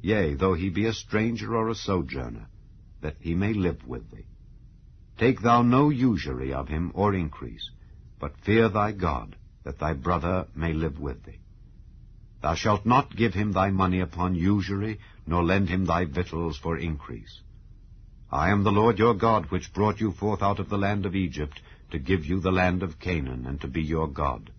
Speaker 6: yea, though he be a stranger or a sojourner, that he may live with thee. Take thou no usury of him or increase, but fear thy God, that thy brother may live with thee. Thou shalt not give him thy money upon usury, nor lend him thy victuals for increase. I am the Lord your God, which brought you forth out of the land of Egypt, to give you the land of Canaan, and to be your God.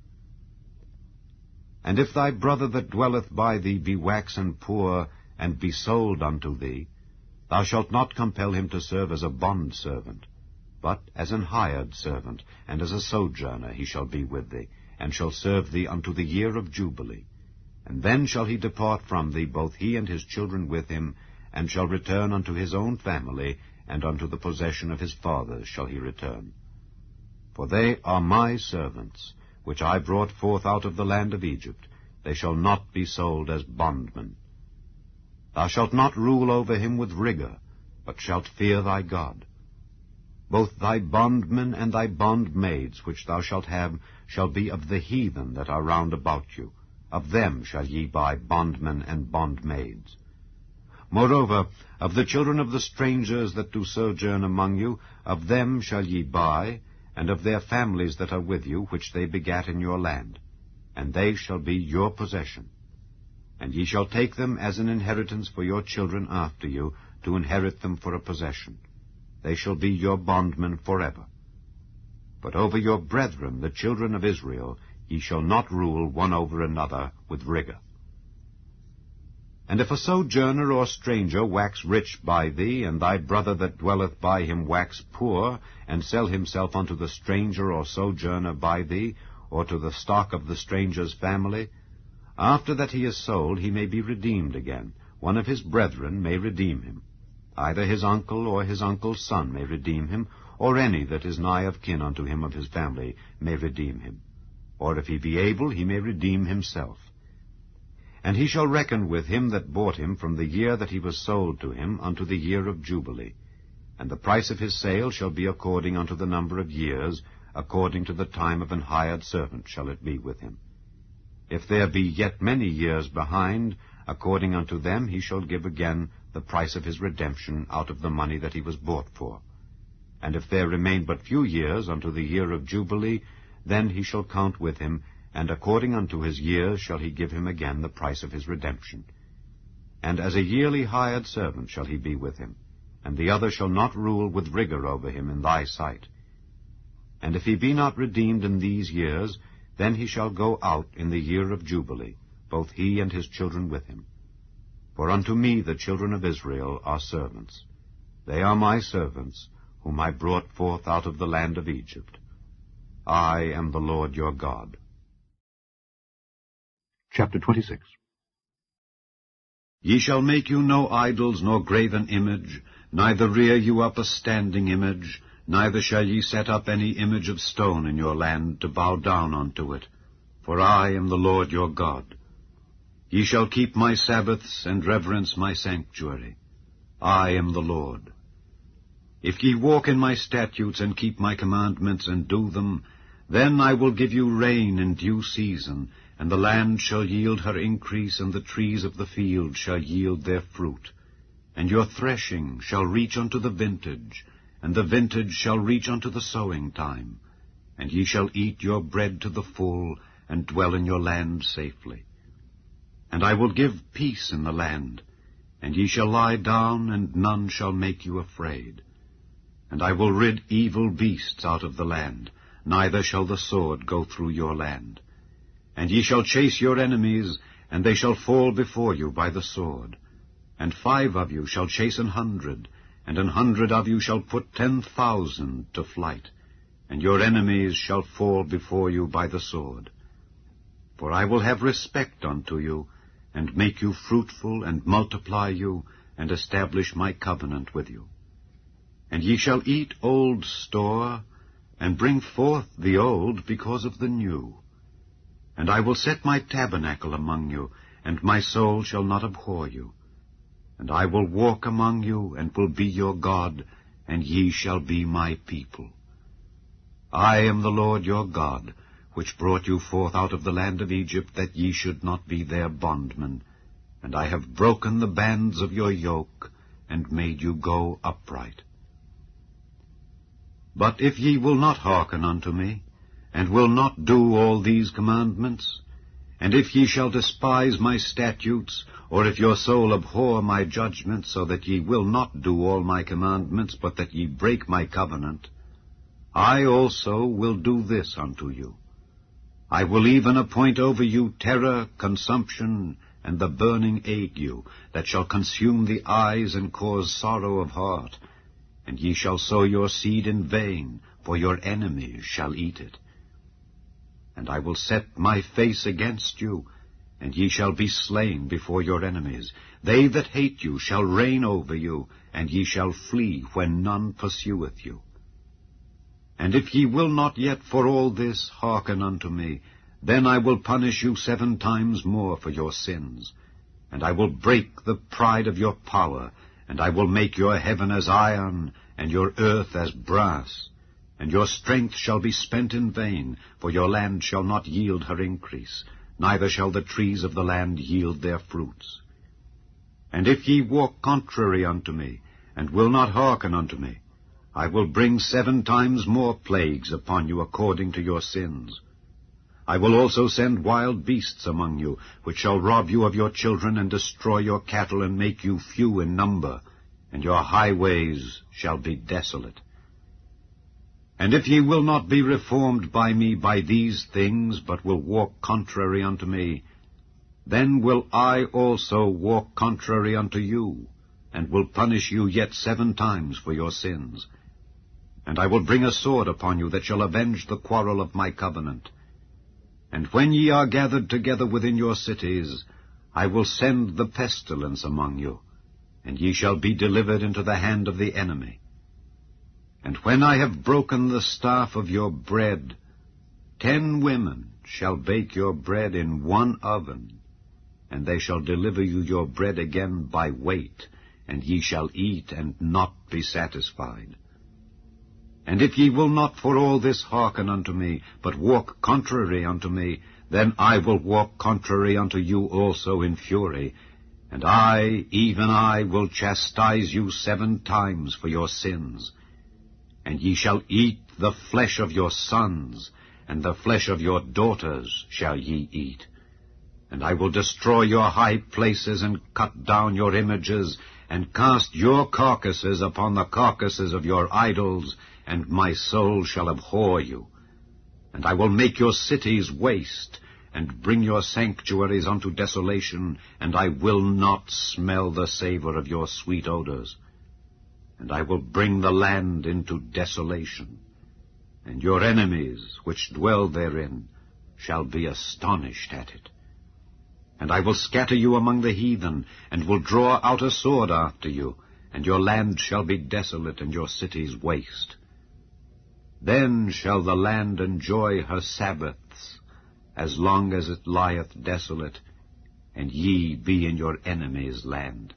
Speaker 6: And if thy brother that dwelleth by thee be waxen poor, and be sold unto thee, thou shalt not compel him to serve as a bondservant, but as an hired servant, and as a sojourner he shall be with thee, and shall serve thee unto the year of Jubilee. And then shall he depart from thee, both he and his children with him, and shall return unto his own family, and unto the possession of his fathers shall he return. For they are my servants, which I brought forth out of the land of Egypt. They shall not be sold as bondmen. Thou shalt not rule over him with rigor, but shalt fear thy God. Both thy bondmen and thy bondmaids which thou shalt have shall be of the heathen that are round about you. Of them shall ye buy bondmen and bondmaids. Moreover, of the children of the strangers that do sojourn among you, of them shall ye buy, and of their families that are with you, which they begat in your land, and they shall be your possession. And ye shall take them as an inheritance for your children after you, to inherit them for a possession. They shall be your bondmen forever. But over your brethren, the children of Israel, ye shall not rule one over another with rigor. And if a sojourner or stranger wax rich by thee, and thy brother that dwelleth by him wax poor, and sell himself unto the stranger or sojourner by thee, or to the stock of the stranger's family, after that he is sold, he may be redeemed again. One of his brethren may redeem him. Either his uncle or his uncle's son may redeem him, or any that is nigh of kin unto him of his family may redeem him. Or if he be able, he may redeem himself. And he shall reckon with him that bought him from the year that he was sold to him unto the year of Jubilee. And the price of his sale shall be according unto the number of years, according to the time of an hired servant shall it be with him. If there be yet many years behind, according unto them he shall give again the price of his redemption out of the money that he was bought for. And if there remain but few years unto the year of Jubilee, then he shall count with him, and according unto his years shall he give him again the price of his redemption. And as a yearly hired servant shall he be with him, and the other shall not rule with rigor over him in thy sight. And if he be not redeemed in these years, then he shall go out in the year of Jubilee, both he and his children with him. For unto me the children of Israel are servants. They are my servants, whom I brought forth out of the land of Egypt. I am the Lord your God.
Speaker 9: Chapter 26.
Speaker 6: Ye shall make you no idols, nor graven image, neither rear you up a standing image, neither shall ye set up any image of stone in your land to bow down unto it, for I am the Lord your God. Ye shall keep my Sabbaths and reverence my sanctuary. I am the Lord. If ye walk in my statutes and keep my commandments and do them, then I will give you rain in due season, and the land shall yield her increase, and the trees of the field shall yield their fruit. And your threshing shall reach unto the vintage, and the vintage shall reach unto the sowing time. And ye shall eat your bread to the full, and dwell in your land safely. And I will give peace in the land, and ye shall lie down, and none shall make you afraid. And I will rid evil beasts out of the land, neither shall the sword go through your land. And ye shall chase your enemies, and they shall fall before you by the sword. And 5 of you shall chase 100, and 100 of you shall put 10,000 to flight, and your enemies shall fall before you by the sword. For I will have respect unto you, and make you fruitful, and multiply you, and establish my covenant with you. And ye shall eat old store, and bring forth the old because of the new. And I will set my tabernacle among you, and my soul shall not abhor you. And I will walk among you, and will be your God, and ye shall be my people. I am the Lord your God, which brought you forth out of the land of Egypt, that ye should not be their bondmen. And I have broken the bands of your yoke, and made you go upright. But if ye will not hearken unto me, and will not do all these commandments, and if ye shall despise my statutes, or if your soul abhor my judgments, so that ye will not do all my commandments, but that ye break my covenant, I also will do this unto you. I will even appoint over you terror, consumption, and the burning ague, that shall consume the eyes and cause sorrow of heart. And ye shall sow your seed in vain, for your enemies shall eat it. And I will set my face against you, and ye shall be slain before your enemies. They that hate you shall reign over you, and ye shall flee when none pursueth you. And if ye will not yet for all this hearken unto me, then I will punish you 7 times more for your sins. And I will break the pride of your power, and I will make your heaven as iron, and your earth as brass. And your strength shall be spent in vain, for your land shall not yield her increase, neither shall the trees of the land yield their fruits. And if ye walk contrary unto me, and will not hearken unto me, I will bring 7 times more plagues upon you according to your sins. I will also send wild beasts among you, which shall rob you of your children, and destroy your cattle, and make you few in number, and your highways shall be desolate. And if ye will not be reformed by me by these things, but will walk contrary unto me, then will I also walk contrary unto you, and will punish you yet 7 times for your sins. And I will bring a sword upon you that shall avenge the quarrel of my covenant. And when ye are gathered together within your cities, I will send the pestilence among you, and ye shall be delivered into the hand of the enemy. And when I have broken the staff of your bread, 10 women shall bake your bread in 1 oven, and they shall deliver you your bread again by weight, and ye shall eat and not be satisfied. And if ye will not for all this hearken unto me, but walk contrary unto me, then I will walk contrary unto you also in fury, and I, even I, will chastise you 7 times for your sins. And ye shall eat the flesh of your sons, and the flesh of your daughters shall ye eat. And I will destroy your high places, and cut down your images, and cast your carcasses upon the carcasses of your idols, and my soul shall abhor you. And I will make your cities waste, and bring your sanctuaries unto desolation, and I will not smell the savor of your sweet odors. And I will bring the land into desolation, and your enemies which dwell therein shall be astonished at it. And I will scatter you among the heathen, and will draw out a sword after you, and your land shall be desolate, and your cities waste. Then shall the land enjoy her Sabbaths, as long as it lieth desolate, and ye be in your enemies' land.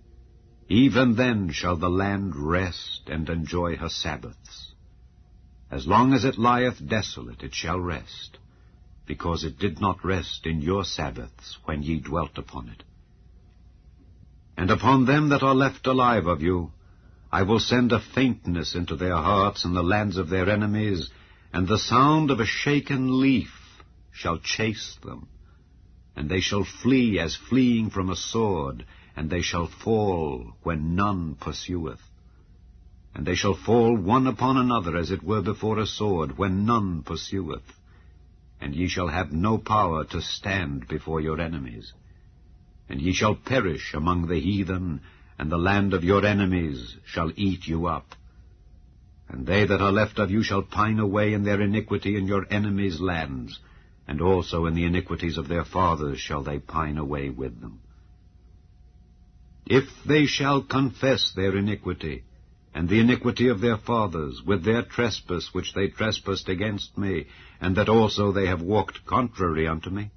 Speaker 6: Even then shall the land rest and enjoy her Sabbaths. As long as it lieth desolate, it shall rest, because it did not rest in your Sabbaths when ye dwelt upon it. And upon them that are left alive of you, I will send a faintness into their hearts in the lands of their enemies, and the sound of a shaken leaf shall chase them. And they shall flee as fleeing from a sword, and they shall fall when none pursueth. And they shall fall one upon another as it were before a sword, when none pursueth. And ye shall have no power to stand before your enemies. And ye shall perish among the heathen, and the land of your enemies shall eat you up. And they that are left of you shall pine away in their iniquity in your enemies' lands, and also in the iniquities of their fathers shall they pine away with them. If they shall confess their iniquity, and the iniquity of their fathers, with their trespass which they trespassed against me, and that also they have walked contrary unto me,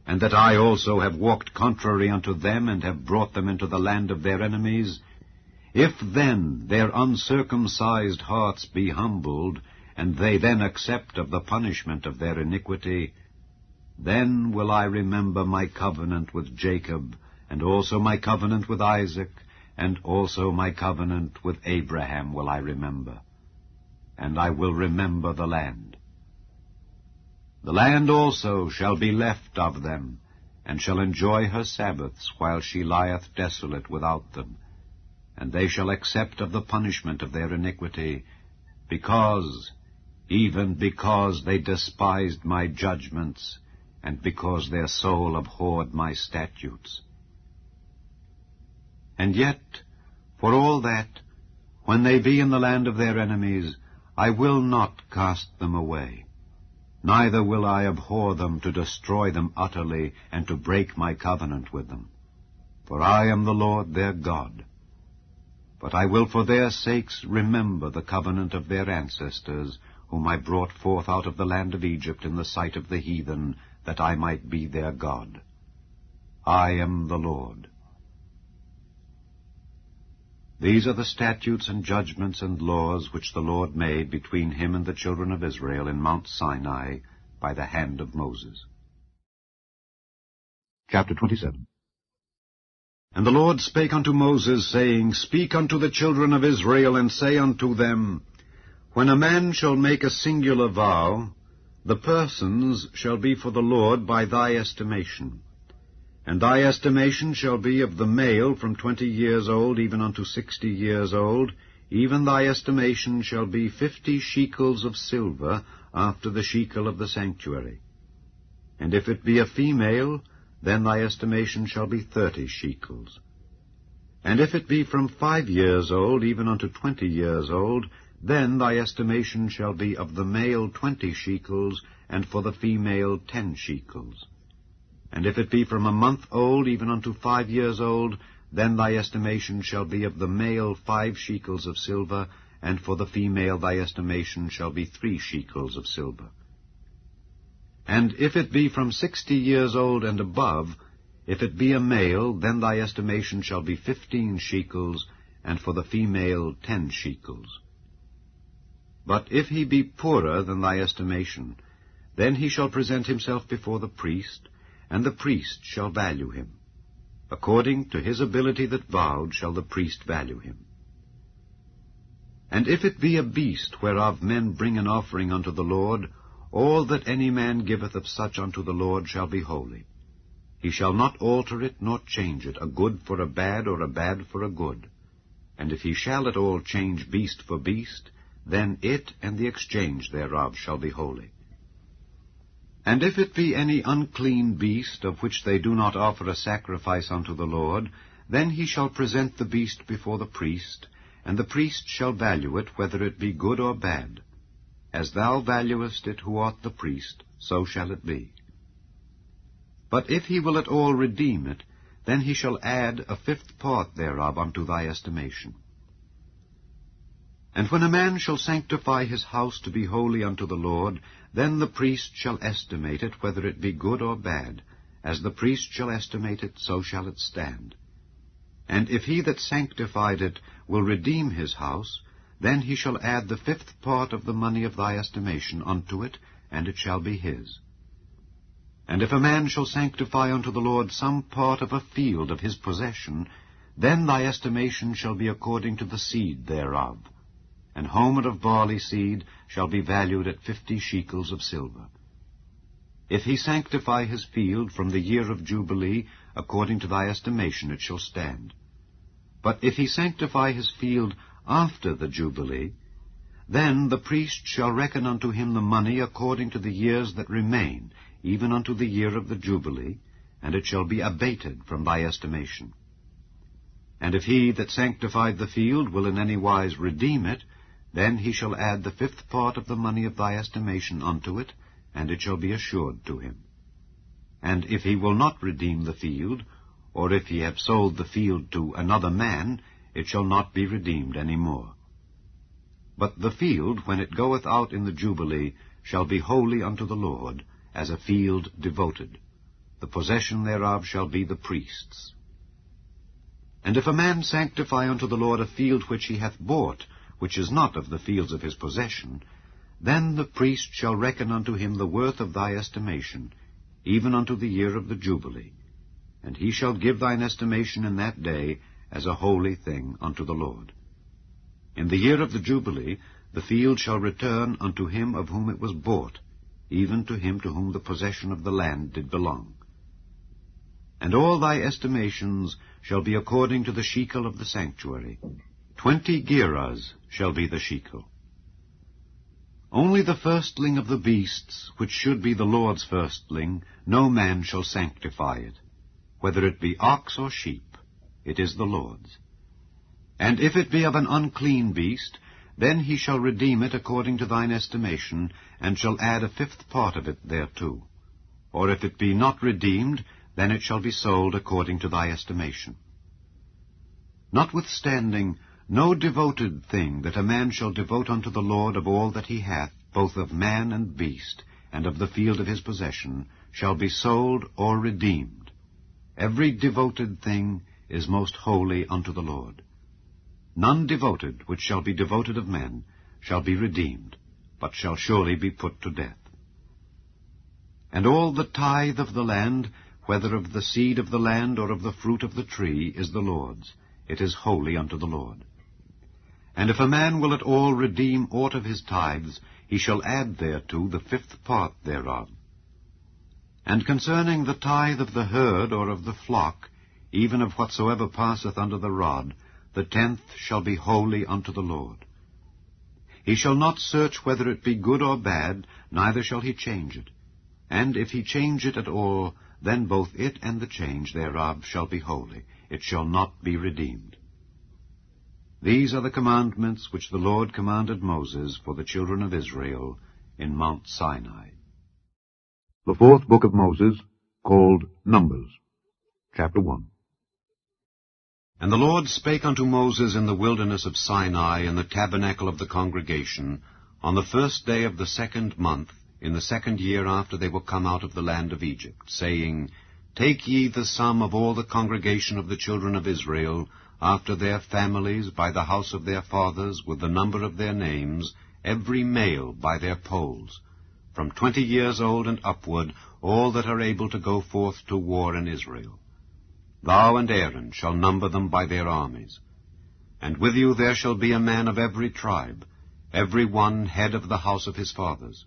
Speaker 6: and that I also have walked contrary unto them, and have brought them into the land of their enemies, if then their uncircumcised hearts be humbled, and they then accept of the punishment of their iniquity, then will I remember my covenant with Jacob, and also my covenant with Isaac, and also my covenant with Abraham will I remember. And I will remember the land. The land also shall be left of them, and shall enjoy her Sabbaths while she lieth desolate without them. And they shall accept of the punishment of their iniquity, even because they despised my judgments, and because their soul abhorred my statutes. And yet, for all that, when they be in the land of their enemies, I will not cast them away, neither will I abhor them to destroy them utterly, and to break my covenant with them. For I am the Lord their God. But I will for their sakes remember the covenant of their ancestors, whom I brought forth out of the land of Egypt in the sight of the heathen, that I might be their God. I am the Lord. These are the statutes and judgments and laws which the Lord made between him and the children of Israel in Mount Sinai by the hand of Moses.
Speaker 9: Chapter 27.
Speaker 6: And the Lord spake unto Moses, saying, Speak unto the children of Israel, and say unto them, When a man shall make a singular vow, the persons shall be for the Lord by thy estimation. And thy estimation shall be of the male from 20 years old even unto 60 years old, even thy estimation shall be 50 shekels of silver after the shekel of the sanctuary. And if it be a female, then thy estimation shall be 30 shekels. And if it be from 5 years old even unto 20 years old, then thy estimation shall be of the male 20 shekels, and for the female 10 shekels. And if it be from a month old even unto 5 years old, then thy estimation shall be of the male 5 shekels of silver, and for the female thy estimation shall be 3 shekels of silver. And if it be from 60 years old and above, if it be a male, then thy estimation shall be 15 shekels, and for the female 10 shekels. But if he be poorer than thy estimation, then he shall present himself before the priest, and the priest shall value him. According to his ability that vowed shall the priest value him. And if it be a beast whereof men bring an offering unto the Lord, all that any man giveth of such unto the Lord shall be holy. He shall not alter it nor change it, a good for a bad, or a bad for a good. And if he shall at all change beast for beast, then it and the exchange thereof shall be holy. And if it be any unclean beast, of which they do not offer a sacrifice unto the Lord, then he shall present the beast before the priest, and the priest shall value it, whether it be good or bad. As thou valuest it who art the priest, so shall it be. But if he will at all redeem it, then he shall add a 5th part thereof unto thy estimation. And when a man shall sanctify his house to be holy unto the Lord, then the priest shall estimate it, whether it be good or bad. As the priest shall estimate it, so shall it stand. And if he that sanctified it will redeem his house, then he shall add the 5th part of the money of thy estimation unto it, and it shall be his. And if a man shall sanctify unto the Lord some part of a field of his possession, then thy estimation shall be according to the seed thereof. An homer of barley seed shall be valued at 50 shekels of silver. If he sanctify his field from the year of Jubilee, according to thy estimation it shall stand. But if he sanctify his field after the Jubilee, then the priest shall reckon unto him the money according to the years that remain, even unto the year of the Jubilee, and it shall be abated from thy estimation. And if he that sanctified the field will in any wise redeem it, then he shall add the 5th part of the money of thy estimation unto it, and it shall be assured to him. And if he will not redeem the field, or if he have sold the field to another man, it shall not be redeemed any more. But the field, when it goeth out in the Jubilee, shall be holy unto the Lord, as a field devoted. The possession thereof shall be the priest's. And if a man sanctify unto the Lord a field which he hath bought, which is not of the fields of his possession, then the priest shall reckon unto him the worth of thy estimation, even unto the year of the Jubilee. And he shall give thine estimation in that day as a holy thing unto the Lord. In the year of the Jubilee the field shall return unto him of whom it was bought, even to him to whom the possession of the land did belong. And all thy estimations shall be according to the shekel of the sanctuary. 20 gerahs shall be the shekel. Only the firstling of the beasts, which should be the Lord's firstling, no man shall sanctify it. Whether it be ox or sheep, it is the Lord's. And if it be of an unclean beast, then he shall redeem it according to thine estimation, and shall add a 5th part of it thereto. Or if it be not redeemed, then it shall be sold according to thy estimation. Notwithstanding, no devoted thing that a man shall devote unto the Lord of all that he hath, both of man and beast, and of the field of his possession, shall be sold or redeemed. Every devoted thing is most holy unto the Lord. None devoted, which shall be devoted of men, shall be redeemed, but shall surely be put to death. And all the tithe of the land,
Speaker 9: whether of the seed of the land or of the fruit of the tree, is the Lord's. It is holy unto the Lord. And if a man will at all redeem aught of his tithes, he shall add thereto the 5th part thereof. And concerning the tithe of the herd or of the flock, even of whatsoever passeth under the rod, the 10th shall be holy unto the Lord. He shall not search whether it be good or bad, neither shall he change it. And if he change it at all, then both it and the change thereof shall be holy. It shall not be redeemed. These are the commandments which the Lord commanded Moses for the children of Israel in Mount Sinai.
Speaker 10: The 4th book of Moses, called Numbers, chapter 1.
Speaker 9: And the Lord spake unto Moses in the wilderness of Sinai in the tabernacle of the congregation, on the 1st day of the 2nd month, in the 2nd year after they were come out of the land of Egypt, saying, Take ye the sum of all the congregation of the children of Israel, after their families, by the house of their fathers, with the number of their names, every male by their polls, from 20 years old and upward, all that are able to go forth to war in Israel. Thou and Aaron shall number them by their armies. And with you there shall be a man of every tribe, every one head of the house of his fathers.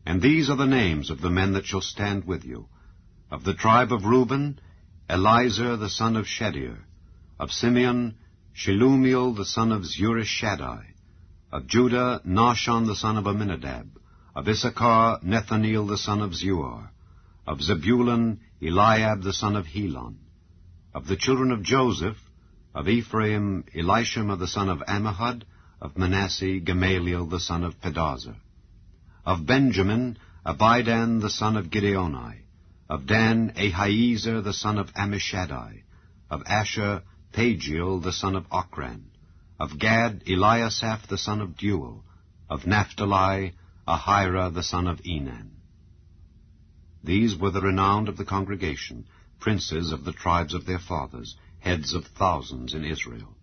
Speaker 9: And these are the names of the men that shall stand with you. Of the tribe of Reuben, Elizur the son of Shedeur. Of Simeon, Shelumiel the son of Zurishaddai. Of Judah, Nahshon the son of Amminadab. Of Issachar, Nethaneel the son of Zuar. Of Zebulun, Eliab the son of Helon. Of the children of Joseph, of Ephraim, Elishama the son of Ammihud. Of Manasseh, Gamaliel the son of Pedazur. Of Benjamin, Abidan the son of Gideoni. Of Dan, Ahiezer the son of Ammishaddai. Of Asher, Pagiel the son of Ochran. Of Gad, Eliasaph the son of Deuel. Of Naphtali, Ahira the son of Enan. These were the renowned of the congregation, princes of the tribes of their fathers, heads of thousands in Israel.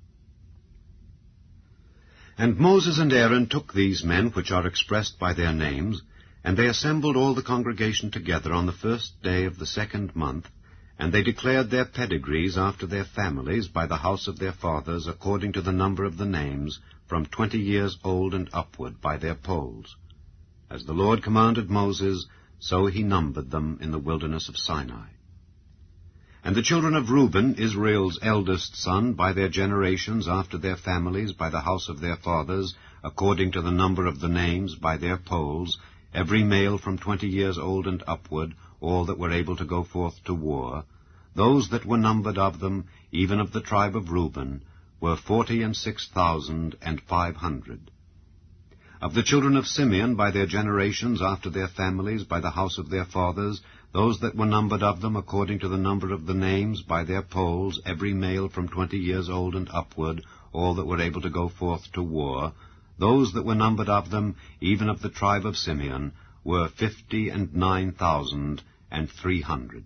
Speaker 9: And Moses and Aaron took these men which are expressed by their names, and they assembled all the congregation together on the 1st day of the 2nd month, and they declared their pedigrees after their families by the house of their fathers, according to the number of the names, from 20 years old and upward, by their polls. As the Lord commanded Moses, so he numbered them in the wilderness of Sinai. And the children of Reuben, Israel's eldest son, by their generations, after their families, by the house of their fathers, according to the number of the names, by their polls, every male from 20 years old and upward, all that were able to go forth to war, those that were numbered of them, even of the tribe of Reuben, were 46,500. Of the children of Simeon, by their generations, after their families, by the house of their fathers, those that were numbered of them, according to the number of the names, by their polls, every male from 20 years old and upward, all that were able to go forth to war, those that were numbered of them, even of the tribe of Simeon, were 59,300.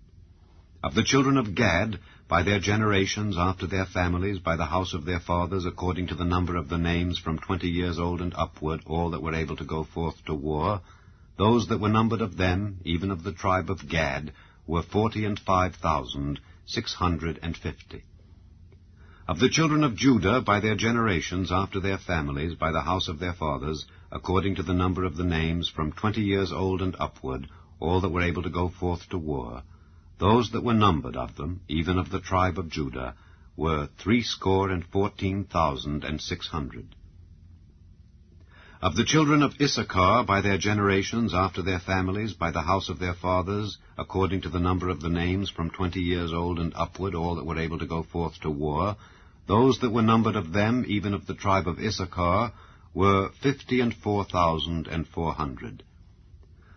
Speaker 9: Of the children of Gad, by their generations, after their families, by the house of their fathers, according to the number of the names, from 20 years old and upward, all that were able to go forth to war, those that were numbered of them, even of the tribe of Gad, were 45,650. Of the children of Judah, by their generations, after their families, by the house of their fathers, according to the number of the names, from 20 years old and upward, all that were able to go forth to war, those that were numbered of them, even of the tribe of Judah, were 314,600. Of the children of Issachar, by their generations, after their families, by the house of their fathers, according to the number of the names, from 20 years old and upward, all that were able to go forth to war, those that were numbered of them, even of the tribe of Issachar, were 54,400.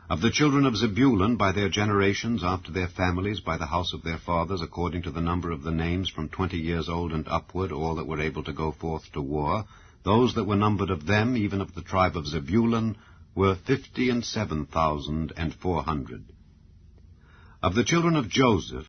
Speaker 9: Of the children of Zebulun, by their generations, after their families, by the house of their fathers, according to the number of the names, from 20 years old and upward, all that were able to go forth to war, those that were numbered of them, even of the tribe of Zebulun, were 57,400. Of the children of Joseph,